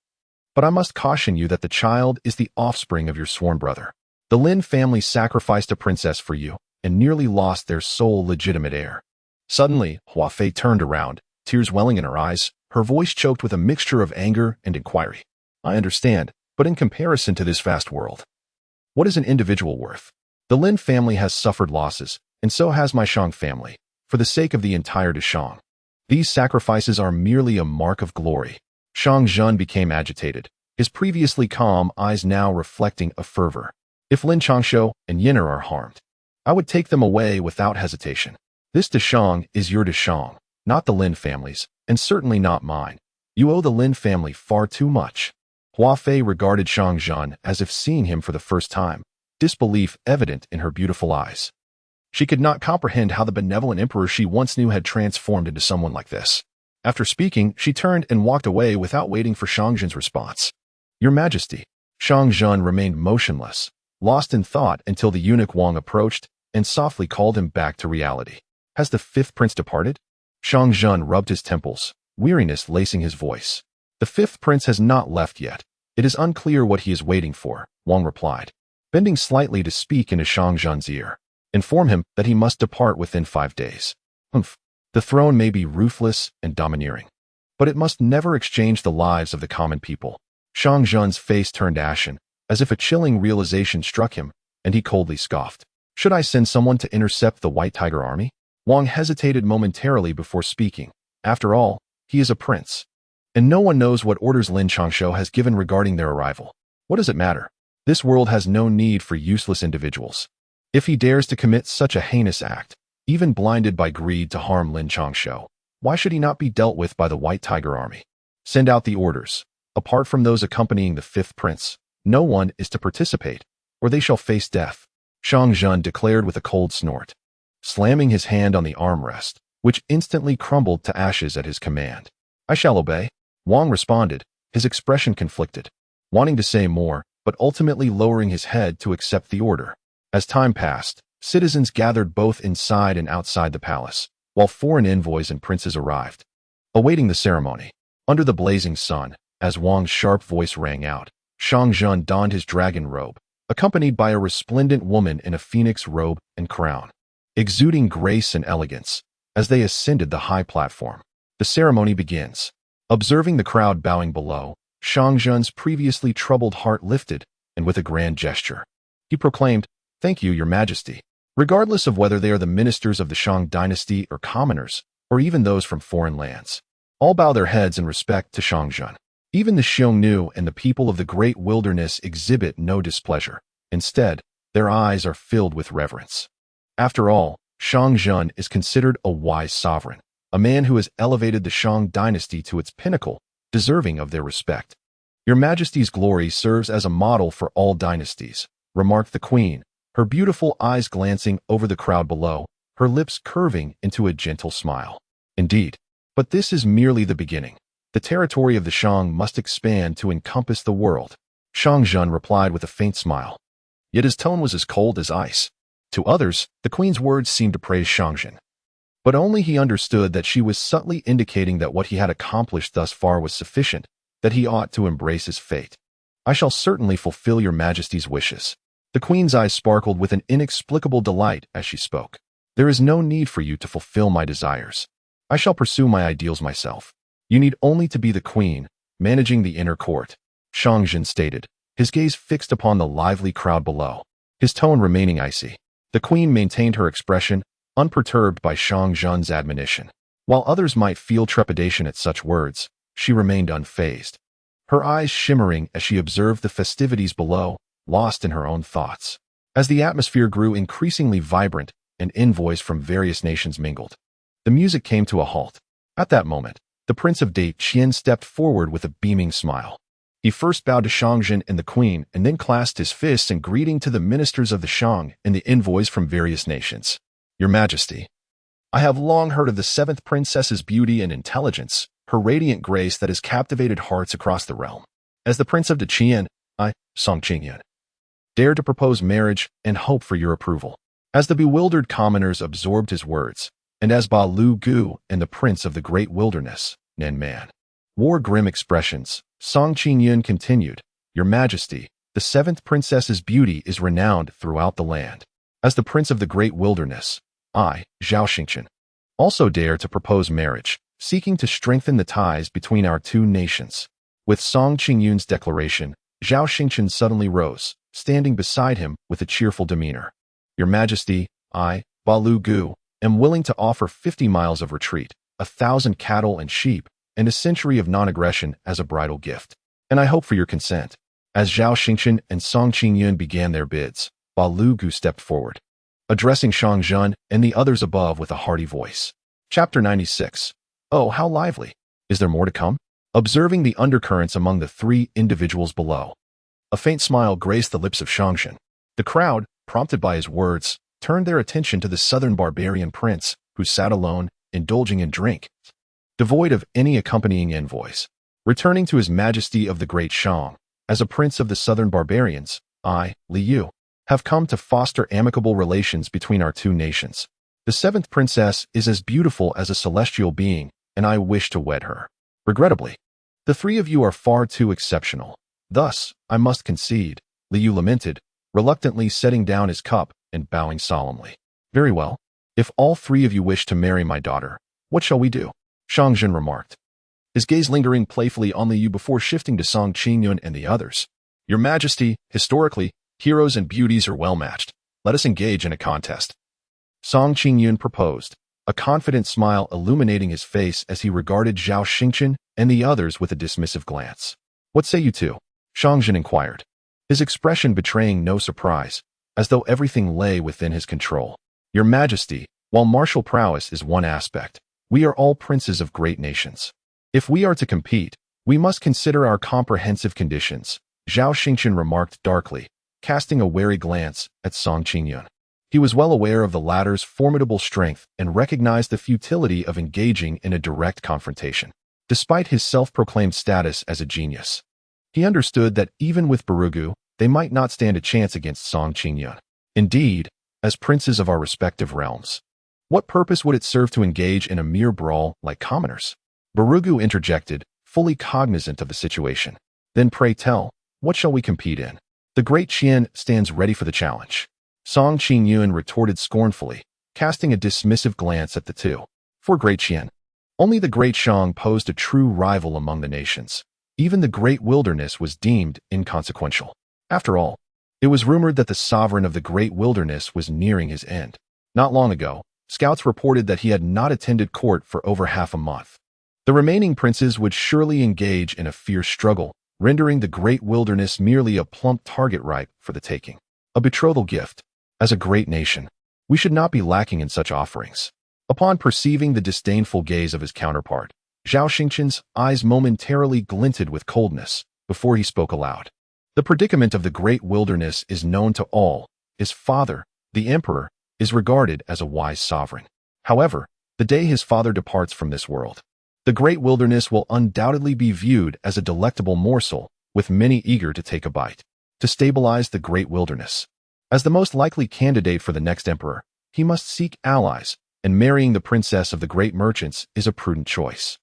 but I must caution you that the child is the offspring of your sworn brother. The Lin family sacrificed a princess for you and nearly lost their sole legitimate heir. Suddenly, Huafei turned around, tears welling in her eyes, her voice choked with a mixture of anger and inquiry. I understand, but in comparison to this vast world, what is an individual worth? The Lin family has suffered losses, and so has my Shang family, for the sake of the entire Dashang. These sacrifices are merely a mark of glory. Shangzhen became agitated, his previously calm eyes now reflecting a fervor. If Lin Changshou and Yen'er are harmed, I would take them away without hesitation. This Dashang is your Dashang, not the Lin family's, and certainly not mine. You owe the Lin family far too much. Huafei regarded Shangzhen as if seeing him for the first time, disbelief evident in her beautiful eyes. She could not comprehend how the benevolent emperor she once knew had transformed into someone like this. After speaking, she turned and walked away without waiting for Shangzhen's response. Your Majesty. Shangzhen remained motionless, lost in thought until the eunuch Wang approached and softly called him back to reality. Has the 5th prince departed? Shangzhen rubbed his temples, weariness lacing his voice. The 5th prince has not left yet. It is unclear what he is waiting for, Wang replied, bending slightly to speak into Shangzhen's ear. Inform him that he must depart within 5 days. The throne may be ruthless and domineering, but it must never exchange the lives of the common people. Shangzhen's face turned ashen, as if a chilling realization struck him, and he coldly scoffed. Should I send someone to intercept the White Tiger army? Wang hesitated momentarily before speaking. After all, he is a prince, and no one knows what orders Lin Changshou has given regarding their arrival. What does it matter? This world has no need for useless individuals. If he dares to commit such a heinous act, even blinded by greed to harm Lin Changshou, why should he not be dealt with by the White Tiger army? Send out the orders. Apart from those accompanying the 5th prince, no one is to participate. or they shall face death," Shang Zhen declared with a cold snort, slamming his hand on the armrest, which instantly crumbled to ashes at his command. "I shall obey," Wang responded, his expression conflicted, wanting to say more, but ultimately lowering his head to accept the order. As time passed, citizens gathered both inside and outside the palace, while foreign envoys and princes arrived, awaiting the ceremony. Under the blazing sun, as Wang's sharp voice rang out, Shang Zhen donned his dragon robe, accompanied by a resplendent woman in a phoenix robe and crown, exuding grace and elegance. As they ascended the high platform, the ceremony begins. Observing the crowd bowing below, Shang Zhen's previously troubled heart lifted, and with a grand gesture, he proclaimed, "Thank you, Your Majesty." Regardless of whether they are the ministers of the Shang dynasty or commoners, or even those from foreign lands, all bow their heads in respect to Shang Zhen. Even the Xiongnu and the people of the great wilderness exhibit no displeasure. Instead, their eyes are filled with reverence. After all, Shang Zhen is considered a wise sovereign, a man who has elevated the Shang dynasty to its pinnacle, deserving of their respect. "Your Majesty's glory serves as a model for all dynasties," remarked the queen, her beautiful eyes glancing over the crowd below, her lips curving into a gentle smile. "Indeed, but this is merely the beginning. The territory of the Shang must expand to encompass the world." Shang Zhen replied with a faint smile, yet his tone was as cold as ice. To others, the queen's words seemed to praise Shang Zhen, but only he understood that she was subtly indicating that what he had accomplished thus far was sufficient, that he ought to embrace his fate. "I shall certainly fulfill Your Majesty's wishes." The queen's eyes sparkled with an inexplicable delight as she spoke. "There is no need for you to fulfill my desires. I shall pursue my ideals myself. You need only to be the queen, managing the inner court," Shang Zhen stated, his gaze fixed upon the lively crowd below, his tone remaining icy. The queen maintained her expression, unperturbed by Shang Zhen's admonition. While others might feel trepidation at such words, she remained unfazed, her eyes shimmering as she observed the festivities below, lost in her own thoughts. As the atmosphere grew increasingly vibrant and envoys from various nations mingled, the music came to a halt. At that moment, the Prince of Date Qian stepped forward with a beaming smile. He first bowed to Shang Zhen and the queen, and then clasped his fists in greeting to the ministers of the Shang and the envoys from various nations. "Your Majesty, I have long heard of the seventh princess's beauty and intelligence, her radiant grace that has captivated hearts across the realm. As the Prince of Qian, I, Song Qingyun, dare to propose marriage and hope for your approval." As the bewildered commoners absorbed his words, and as Ba Lu Gu and the Prince of the Great Wilderness, Nan Man, wore grim expressions, Song Qingyun continued, "Your Majesty, the seventh princess's beauty is renowned throughout the land. As the Prince of the Great Wilderness, I, Zhao Xingchen, also dare to propose marriage, seeking to strengthen the ties between our two nations." With Song Qingyun's declaration, Zhao Xingchen suddenly rose, standing beside him with a cheerful demeanor. "Your Majesty, I, Ba Lu Gu, am willing to offer 50 miles of retreat, 1,000 cattle and sheep, and a century of non-aggression as a bridal gift. And I hope for your consent." As Zhao Xingchen and Song Qingyun began their bids, Ba Lu Gu stepped forward, addressing Shang Zhen and the others above with a hearty voice. Chapter 96. Oh, how lively! Is there more to come? Observing the undercurrents among the three individuals below, a faint smile graced the lips of Shang Zhen. The crowd, prompted by his words, turned their attention to the southern barbarian prince, who sat alone, indulging in drink, devoid of any accompanying envoys. Returning to his majesty of the great Shang, as a prince of the southern barbarians, I, Li Yu, have come to foster amicable relations between our two nations. The seventh princess is as beautiful as a celestial being, and I wish to wed her. Regrettably, the three of you are far too exceptional. Thus, I must concede, Li Yu lamented, reluctantly setting down his cup and bowing solemnly. Very well. If all three of you wish to marry my daughter, what shall we do? Shang Zhen remarked, his gaze lingering playfully on Li Yu before shifting to Song Qingyun and the others. Your Majesty, historically, heroes and beauties are well matched. Let us engage in a contest. Song Qingyun proposed, a confident smile illuminating his face as he regarded Zhao Xingchen and the others with a dismissive glance. What say you two? Shang Zhen inquired, his expression betraying no surprise, as though everything lay within his control. Your Majesty, while martial prowess is one aspect, we are all princes of great nations. If we are to compete, we must consider our comprehensive conditions, Zhao Xingchen remarked darkly, casting a wary glance at Song Qingyun. He was well aware of the latter's formidable strength and recognized the futility of engaging in a direct confrontation. Despite his self-proclaimed status as a genius, he understood that even with Barugu, they might not stand a chance against Song Qingyun. Indeed, as princes of our respective realms, what purpose would it serve to engage in a mere brawl like commoners? Barugu interjected, fully cognizant of the situation. Then pray tell, what shall we compete in? The great Qian stands ready for the challenge. Song Qingyun retorted scornfully, casting a dismissive glance at the two. For great Qian, only the great Shang posed a true rival among the nations. Even the great wilderness was deemed inconsequential. After all, it was rumored that the sovereign of the great wilderness was nearing his end. Not long ago, scouts reported that he had not attended court for over half a month. The remaining princes would surely engage in a fierce struggle, rendering the great wilderness merely a plump target ripe for the taking. A betrothal gift. As a great nation, we should not be lacking in such offerings. Upon perceiving the disdainful gaze of his counterpart, Zhao Xingqian's eyes momentarily glinted with coldness before he spoke aloud. The predicament of the great wilderness is known to all. His father, the emperor, is regarded as a wise sovereign. However, the day his father departs from this world, the great wilderness will undoubtedly be viewed as a delectable morsel, with many eager to take a bite. To stabilize the great wilderness, as the most likely candidate for the next emperor, he must seek allies, and marrying the princess of the great merchants is a prudent choice.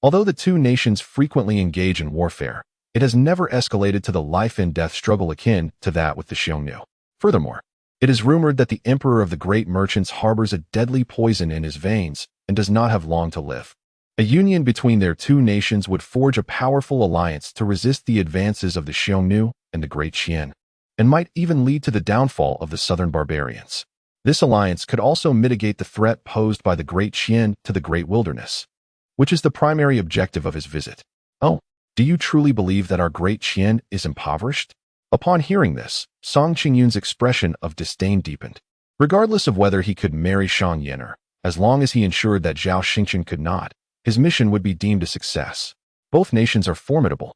Although the two nations frequently engage in warfare, it has never escalated to the life-and-death struggle akin to that with the Xiongnu. Furthermore, it is rumored that the emperor of the great merchants harbors a deadly poison in his veins and does not have long to live. A union between their two nations would forge a powerful alliance to resist the advances of the Xiongnu and the great Qian, and might even lead to the downfall of the southern barbarians. This alliance could also mitigate the threat posed by the great Qian to the great wilderness, which is the primary objective of his visit. Oh, do you truly believe that our great Qian is impoverished? Upon hearing this, Song Qingyun's expression of disdain deepened. Regardless of whether he could marry Shang Yan'er, as long as he ensured that Zhao Xingqian could not, his mission would be deemed a success. Both nations are formidable,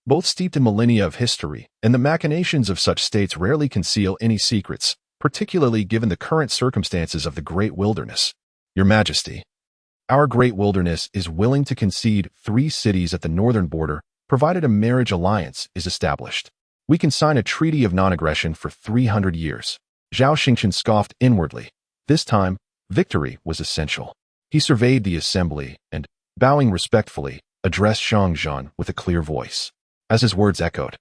both steeped in millennia of history, and the machinations of such states rarely conceal any secrets, particularly given the current circumstances of the great wilderness. Your Majesty, our great wilderness is willing to concede 3 cities at the northern border, provided a marriage alliance is established. We can sign a treaty of non-aggression for 300 years. Zhao Xingqian scoffed inwardly. This time, victory was essential. He surveyed the assembly and, bowing respectfully, addressed Shang Zhan with a clear voice. As his words echoed,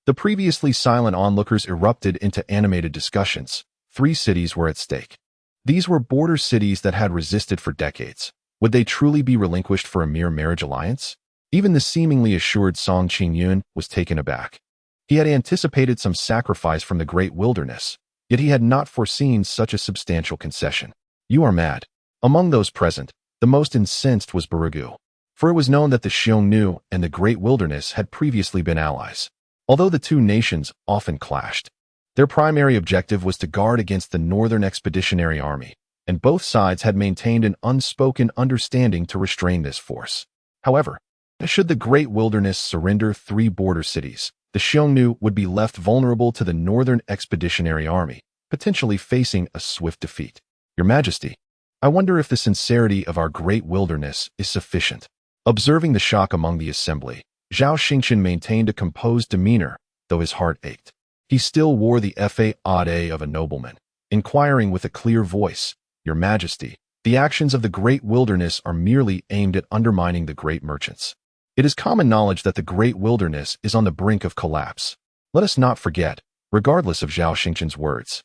the previously silent onlookers erupted into animated discussions. 3 cities were at stake. These were border cities that had resisted for decades. Would they truly be relinquished for a mere marriage alliance? Even the seemingly assured Song Qingyun was taken aback. He had anticipated some sacrifice from the great wilderness, yet he had not foreseen such a substantial concession. You are mad. Among those present, the most incensed was Barugu, for it was known that the Xiongnu and the great wilderness had previously been allies. Although the two nations often clashed, their primary objective was to guard against the Northern Expeditionary Army, and both sides had maintained an unspoken understanding to restrain this force. However, should the great wilderness surrender 3 border cities, the Xiongnu would be left vulnerable to the Northern Expeditionary Army, potentially facing a swift defeat. Your Majesty, I wonder if the sincerity of our great wilderness is sufficient. Observing the shock among the assembly, Zhao Xingqian maintained a composed demeanor, though his heart ached. He still wore the faade of a nobleman, inquiring with a clear voice, Your Majesty, the actions of the great wilderness are merely aimed at undermining the great merchants. It is common knowledge that the great wilderness is on the brink of collapse. Let us not forget, regardless of Zhao Xingqian's words,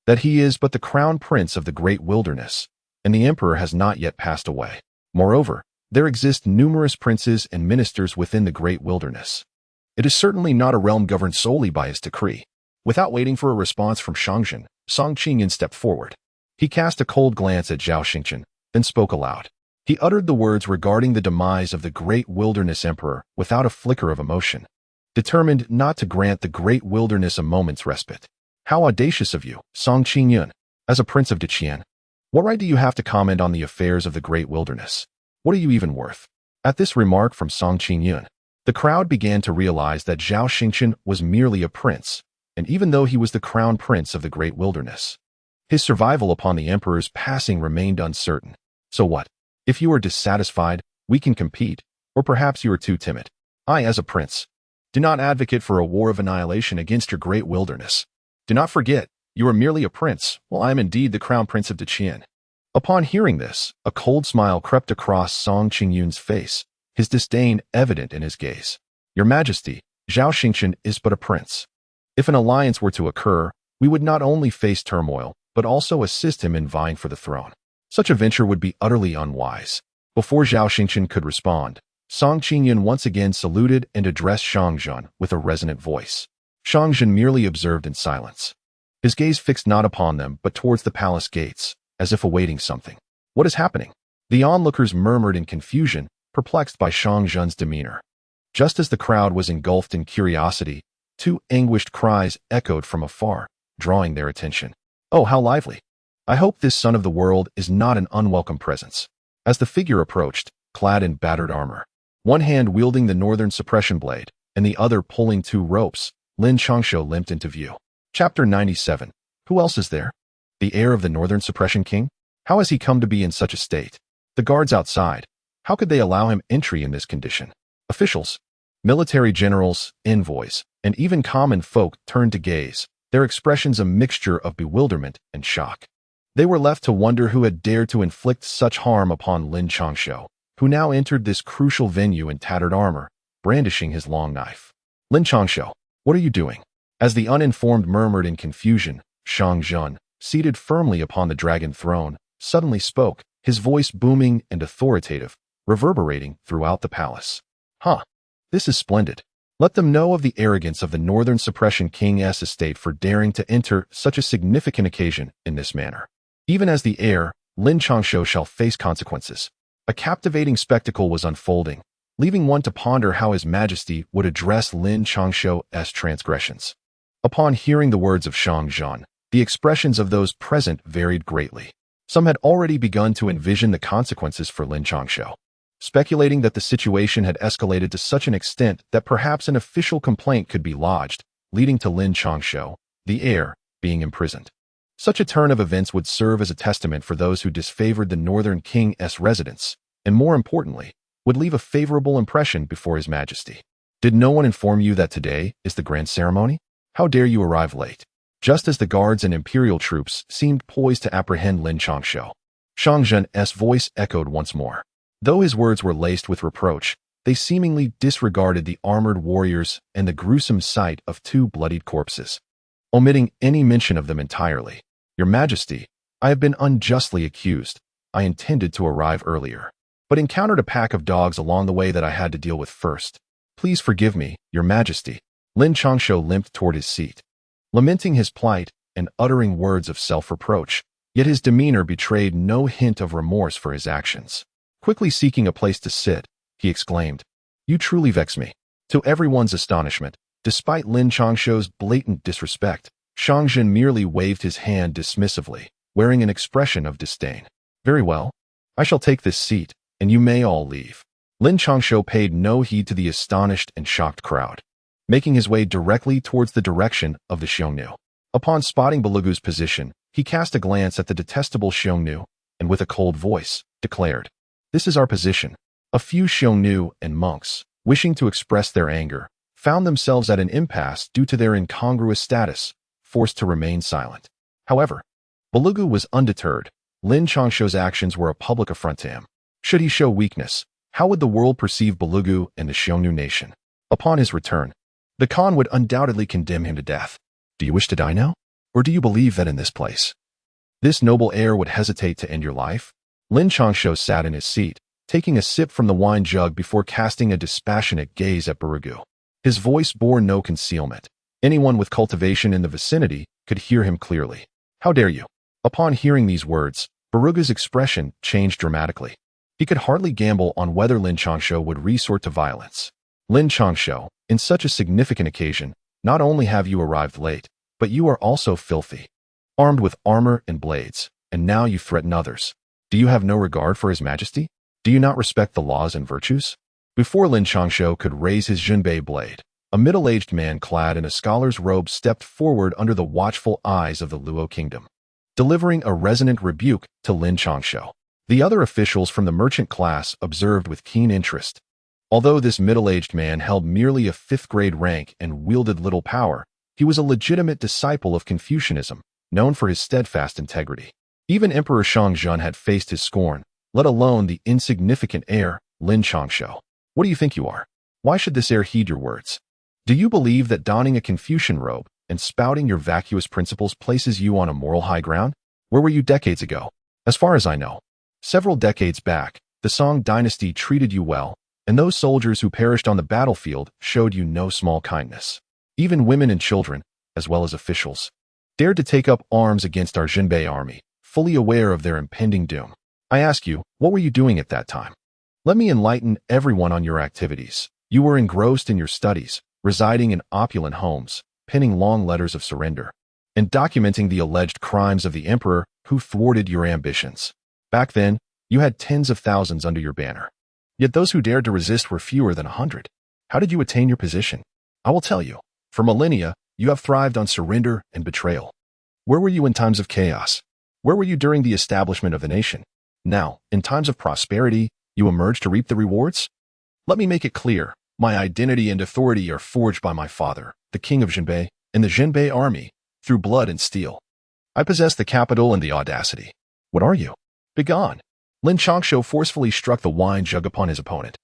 that he is but the crown prince of the great wilderness, and the emperor has not yet passed away. Moreover, there exist numerous princes and ministers within the great wilderness. It is certainly not a realm governed solely by his decree. Without waiting for a response from Shangzhen, Song Qingyun stepped forward. He cast a cold glance at Zhao Xingqian, then spoke aloud. He uttered the words regarding the demise of the great wilderness emperor without a flicker of emotion, determined not to grant the great wilderness a moment's respite. How audacious of you, Song Qingyun, as a prince of Deqian. What right do you have to comment on the affairs of the great wilderness? What are you even worth? At this remark from Song Qingyun, the crowd began to realize that Zhao Xingqian was merely a prince, and even though he was the crown prince of the great wilderness, his survival upon the emperor's passing remained uncertain. So what? If you are dissatisfied, we can compete, or perhaps you are too timid. I, as a prince, do not advocate for a war of annihilation against your great wilderness. Do not forget, you are merely a prince, while I am indeed the crown prince of Deqian. Upon hearing this, a cold smile crept across Song Qingyun's face, his disdain evident in his gaze. Your Majesty, Zhao Xingchen is but a prince. If an alliance were to occur, we would not only face turmoil, but also assist him in vying for the throne. Such a venture would be utterly unwise. Before Zhao Xingchen could respond, Song Qingyun once again saluted and addressed Shang Zhen with a resonant voice. Shang Zhen merely observed in silence, his gaze fixed not upon them but towards the palace gates, as if awaiting something. What is happening? The onlookers murmured in confusion, perplexed by Shang Zhen's demeanor. Just as the crowd was engulfed in curiosity, two anguished cries echoed from afar, drawing their attention. Oh, how lively! I hope this son of the world is not an unwelcome presence. As the figure approached, clad in battered armor, one hand wielding the northern suppression blade, and the other pulling two ropes, Lin Changshou limped into view. Chapter 97. Who else is there? The heir of the northern suppression king? How has he come to be in such a state? The guards outside. How could they allow him entry in this condition? Officials, military generals, envoys, and even common folk turned to gaze, their expressions a mixture of bewilderment and shock. They were left to wonder who had dared to inflict such harm upon Lin Changshou, who now entered this crucial venue in tattered armor, brandishing his long knife. Lin Changshou, what are you doing? As the uninformed murmured in confusion, Shang Zhen, seated firmly upon the dragon throne, suddenly spoke, his voice booming and authoritative, reverberating throughout the palace. This is splendid. Let them know of the arrogance of the northern suppression king's estate for daring to enter such a significant occasion in this manner. Even as the heir, Lin Changshou shall face consequences. A captivating spectacle was unfolding, leaving one to ponder how His Majesty would address Lin Changshou's transgressions. Upon hearing the words of Shang Zhen, the expressions of those present varied greatly. Some had already begun to envision the consequences for Lin Changshou, speculating that the situation had escalated to such an extent that perhaps an official complaint could be lodged, leading to Lin Changshou, the heir, being imprisoned. Such a turn of events would serve as a testament for those who disfavored the northern king's residence, and more importantly, would leave a favorable impression before His Majesty. Did no one inform you that today is the grand ceremony? How dare you arrive late? Just as the guards and imperial troops seemed poised to apprehend Lin Changshou, Shang Zhen's voice echoed once more. Though his words were laced with reproach, they seemingly disregarded the armored warriors and the gruesome sight of two bloodied corpses, omitting any mention of them entirely. Your Majesty, I have been unjustly accused. I intended to arrive earlier, but encountered a pack of dogs along the way that I had to deal with first. Please forgive me, Your Majesty. Lin Changshou limped toward his seat, lamenting his plight and uttering words of self-reproach, yet his demeanor betrayed no hint of remorse for his actions. Quickly seeking a place to sit, he exclaimed, "You truly vex me." To everyone's astonishment, despite Lin Changshou's blatant disrespect, Shang Zhen merely waved his hand dismissively, wearing an expression of disdain. "Very well. I shall take this seat, and you may all leave." Lin Changshou paid no heed to the astonished and shocked crowd, making his way directly towards the direction of the Xiongnu. Upon spotting Belugu's position, he cast a glance at the detestable Xiongnu, and with a cold voice, declared, "This is our position." A few Xiongnu and monks, wishing to express their anger, found themselves at an impasse due to their incongruous status, forced to remain silent. However, Belugu was undeterred. Lin Changshou's actions were a public affront to him. Should he show weakness, how would the world perceive Belugu and the Xiongnu nation? Upon his return, the Khan would undoubtedly condemn him to death. Do you wish to die now? Or do you believe that in this place, this noble heir would hesitate to end your life? Lin Changshou sat in his seat, taking a sip from the wine jug before casting a dispassionate gaze at Belugu. His voice bore no concealment. Anyone with cultivation in the vicinity could hear him clearly. "How dare you?" Upon hearing these words, Belugu's expression changed dramatically. He could hardly gamble on whether Lin Changshou would resort to violence. "Lin Changshou, in such a significant occasion, not only have you arrived late, but you are also filthy, armed with armor and blades, and now you threaten others. Do you have no regard for His Majesty? Do you not respect the laws and virtues?" Before Lin Changshou could raise his Junbei blade, A middle-aged man clad in a scholar's robe stepped forward under the watchful eyes of the Luo kingdom, delivering a resonant rebuke to Lin Changshou. The other officials from the merchant class observed with keen interest. Although this middle-aged man held merely a fifth-grade rank and wielded little power, he was a legitimate disciple of Confucianism, known for his steadfast integrity. Even Emperor Shangzhen had faced his scorn, let alone the insignificant heir, Lin Changshou. What do you think you are? Why should this heir heed your words? Do you believe that donning a Confucian robe and spouting your vacuous principles places you on a moral high ground? Where were you decades ago? As far as I know, several decades back, the Song dynasty treated you well, and those soldiers who perished on the battlefield showed you no small kindness. Even women and children, as well as officials, dared to take up arms against our Jinbei army, fully aware of their impending doom. I ask you, what were you doing at that time? Let me enlighten everyone on your activities. You were engrossed in your studies, residing in opulent homes, penning long letters of surrender, and documenting the alleged crimes of the emperor who thwarted your ambitions. Back then, you had tens of thousands under your banner. Yet those who dared to resist were fewer than 100. How did you attain your position? I will tell you. For millennia, you have thrived on surrender and betrayal. Where were you in times of chaos? Where were you during the establishment of the nation? Now, in times of prosperity, you emerge to reap the rewards? Let me make it clear. My identity and authority are forged by my father, the king of Jinbei, and the Jinbei army, through blood and steel. I possess the capital and the audacity. What are you? Begone! Lin Changshou forcefully struck the wine jug upon his opponent,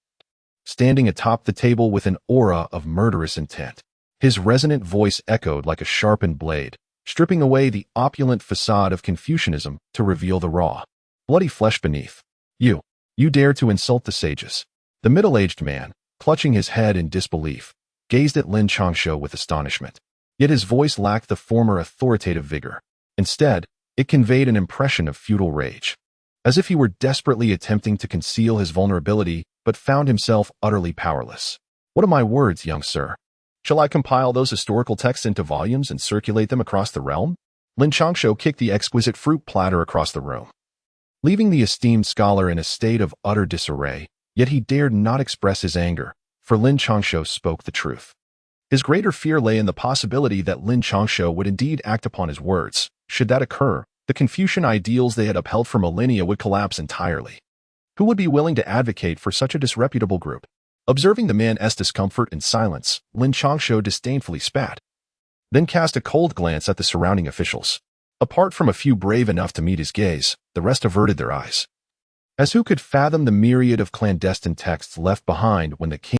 standing atop the table with an aura of murderous intent. His resonant voice echoed like a sharpened blade, stripping away the opulent facade of Confucianism to reveal the raw, bloody flesh beneath. You dare to insult the sages. The middle-aged man, clutching his head in disbelief, gazed at Lin Changshou with astonishment. Yet his voice lacked the former authoritative vigor. Instead, it conveyed an impression of futile rage, as if he were desperately attempting to conceal his vulnerability but found himself utterly powerless. What are my words, young sir? Shall I compile those historical texts into volumes and circulate them across the realm? Lin Changshou kicked the exquisite fruit platter across the room, leaving the esteemed scholar in a state of utter disarray. Yet he dared not express his anger, for Lin Changshou spoke the truth. His greater fear lay in the possibility that Lin Changshou would indeed act upon his words. Should that occur, the Confucian ideals they had upheld for millennia would collapse entirely. Who would be willing to advocate for such a disreputable group? Observing the man's discomfort in silence, Lin Changshou disdainfully spat, then cast a cold glance at the surrounding officials. Apart from a few brave enough to meet his gaze, the rest averted their eyes, as who could fathom the myriad of clandestine texts left behind when the king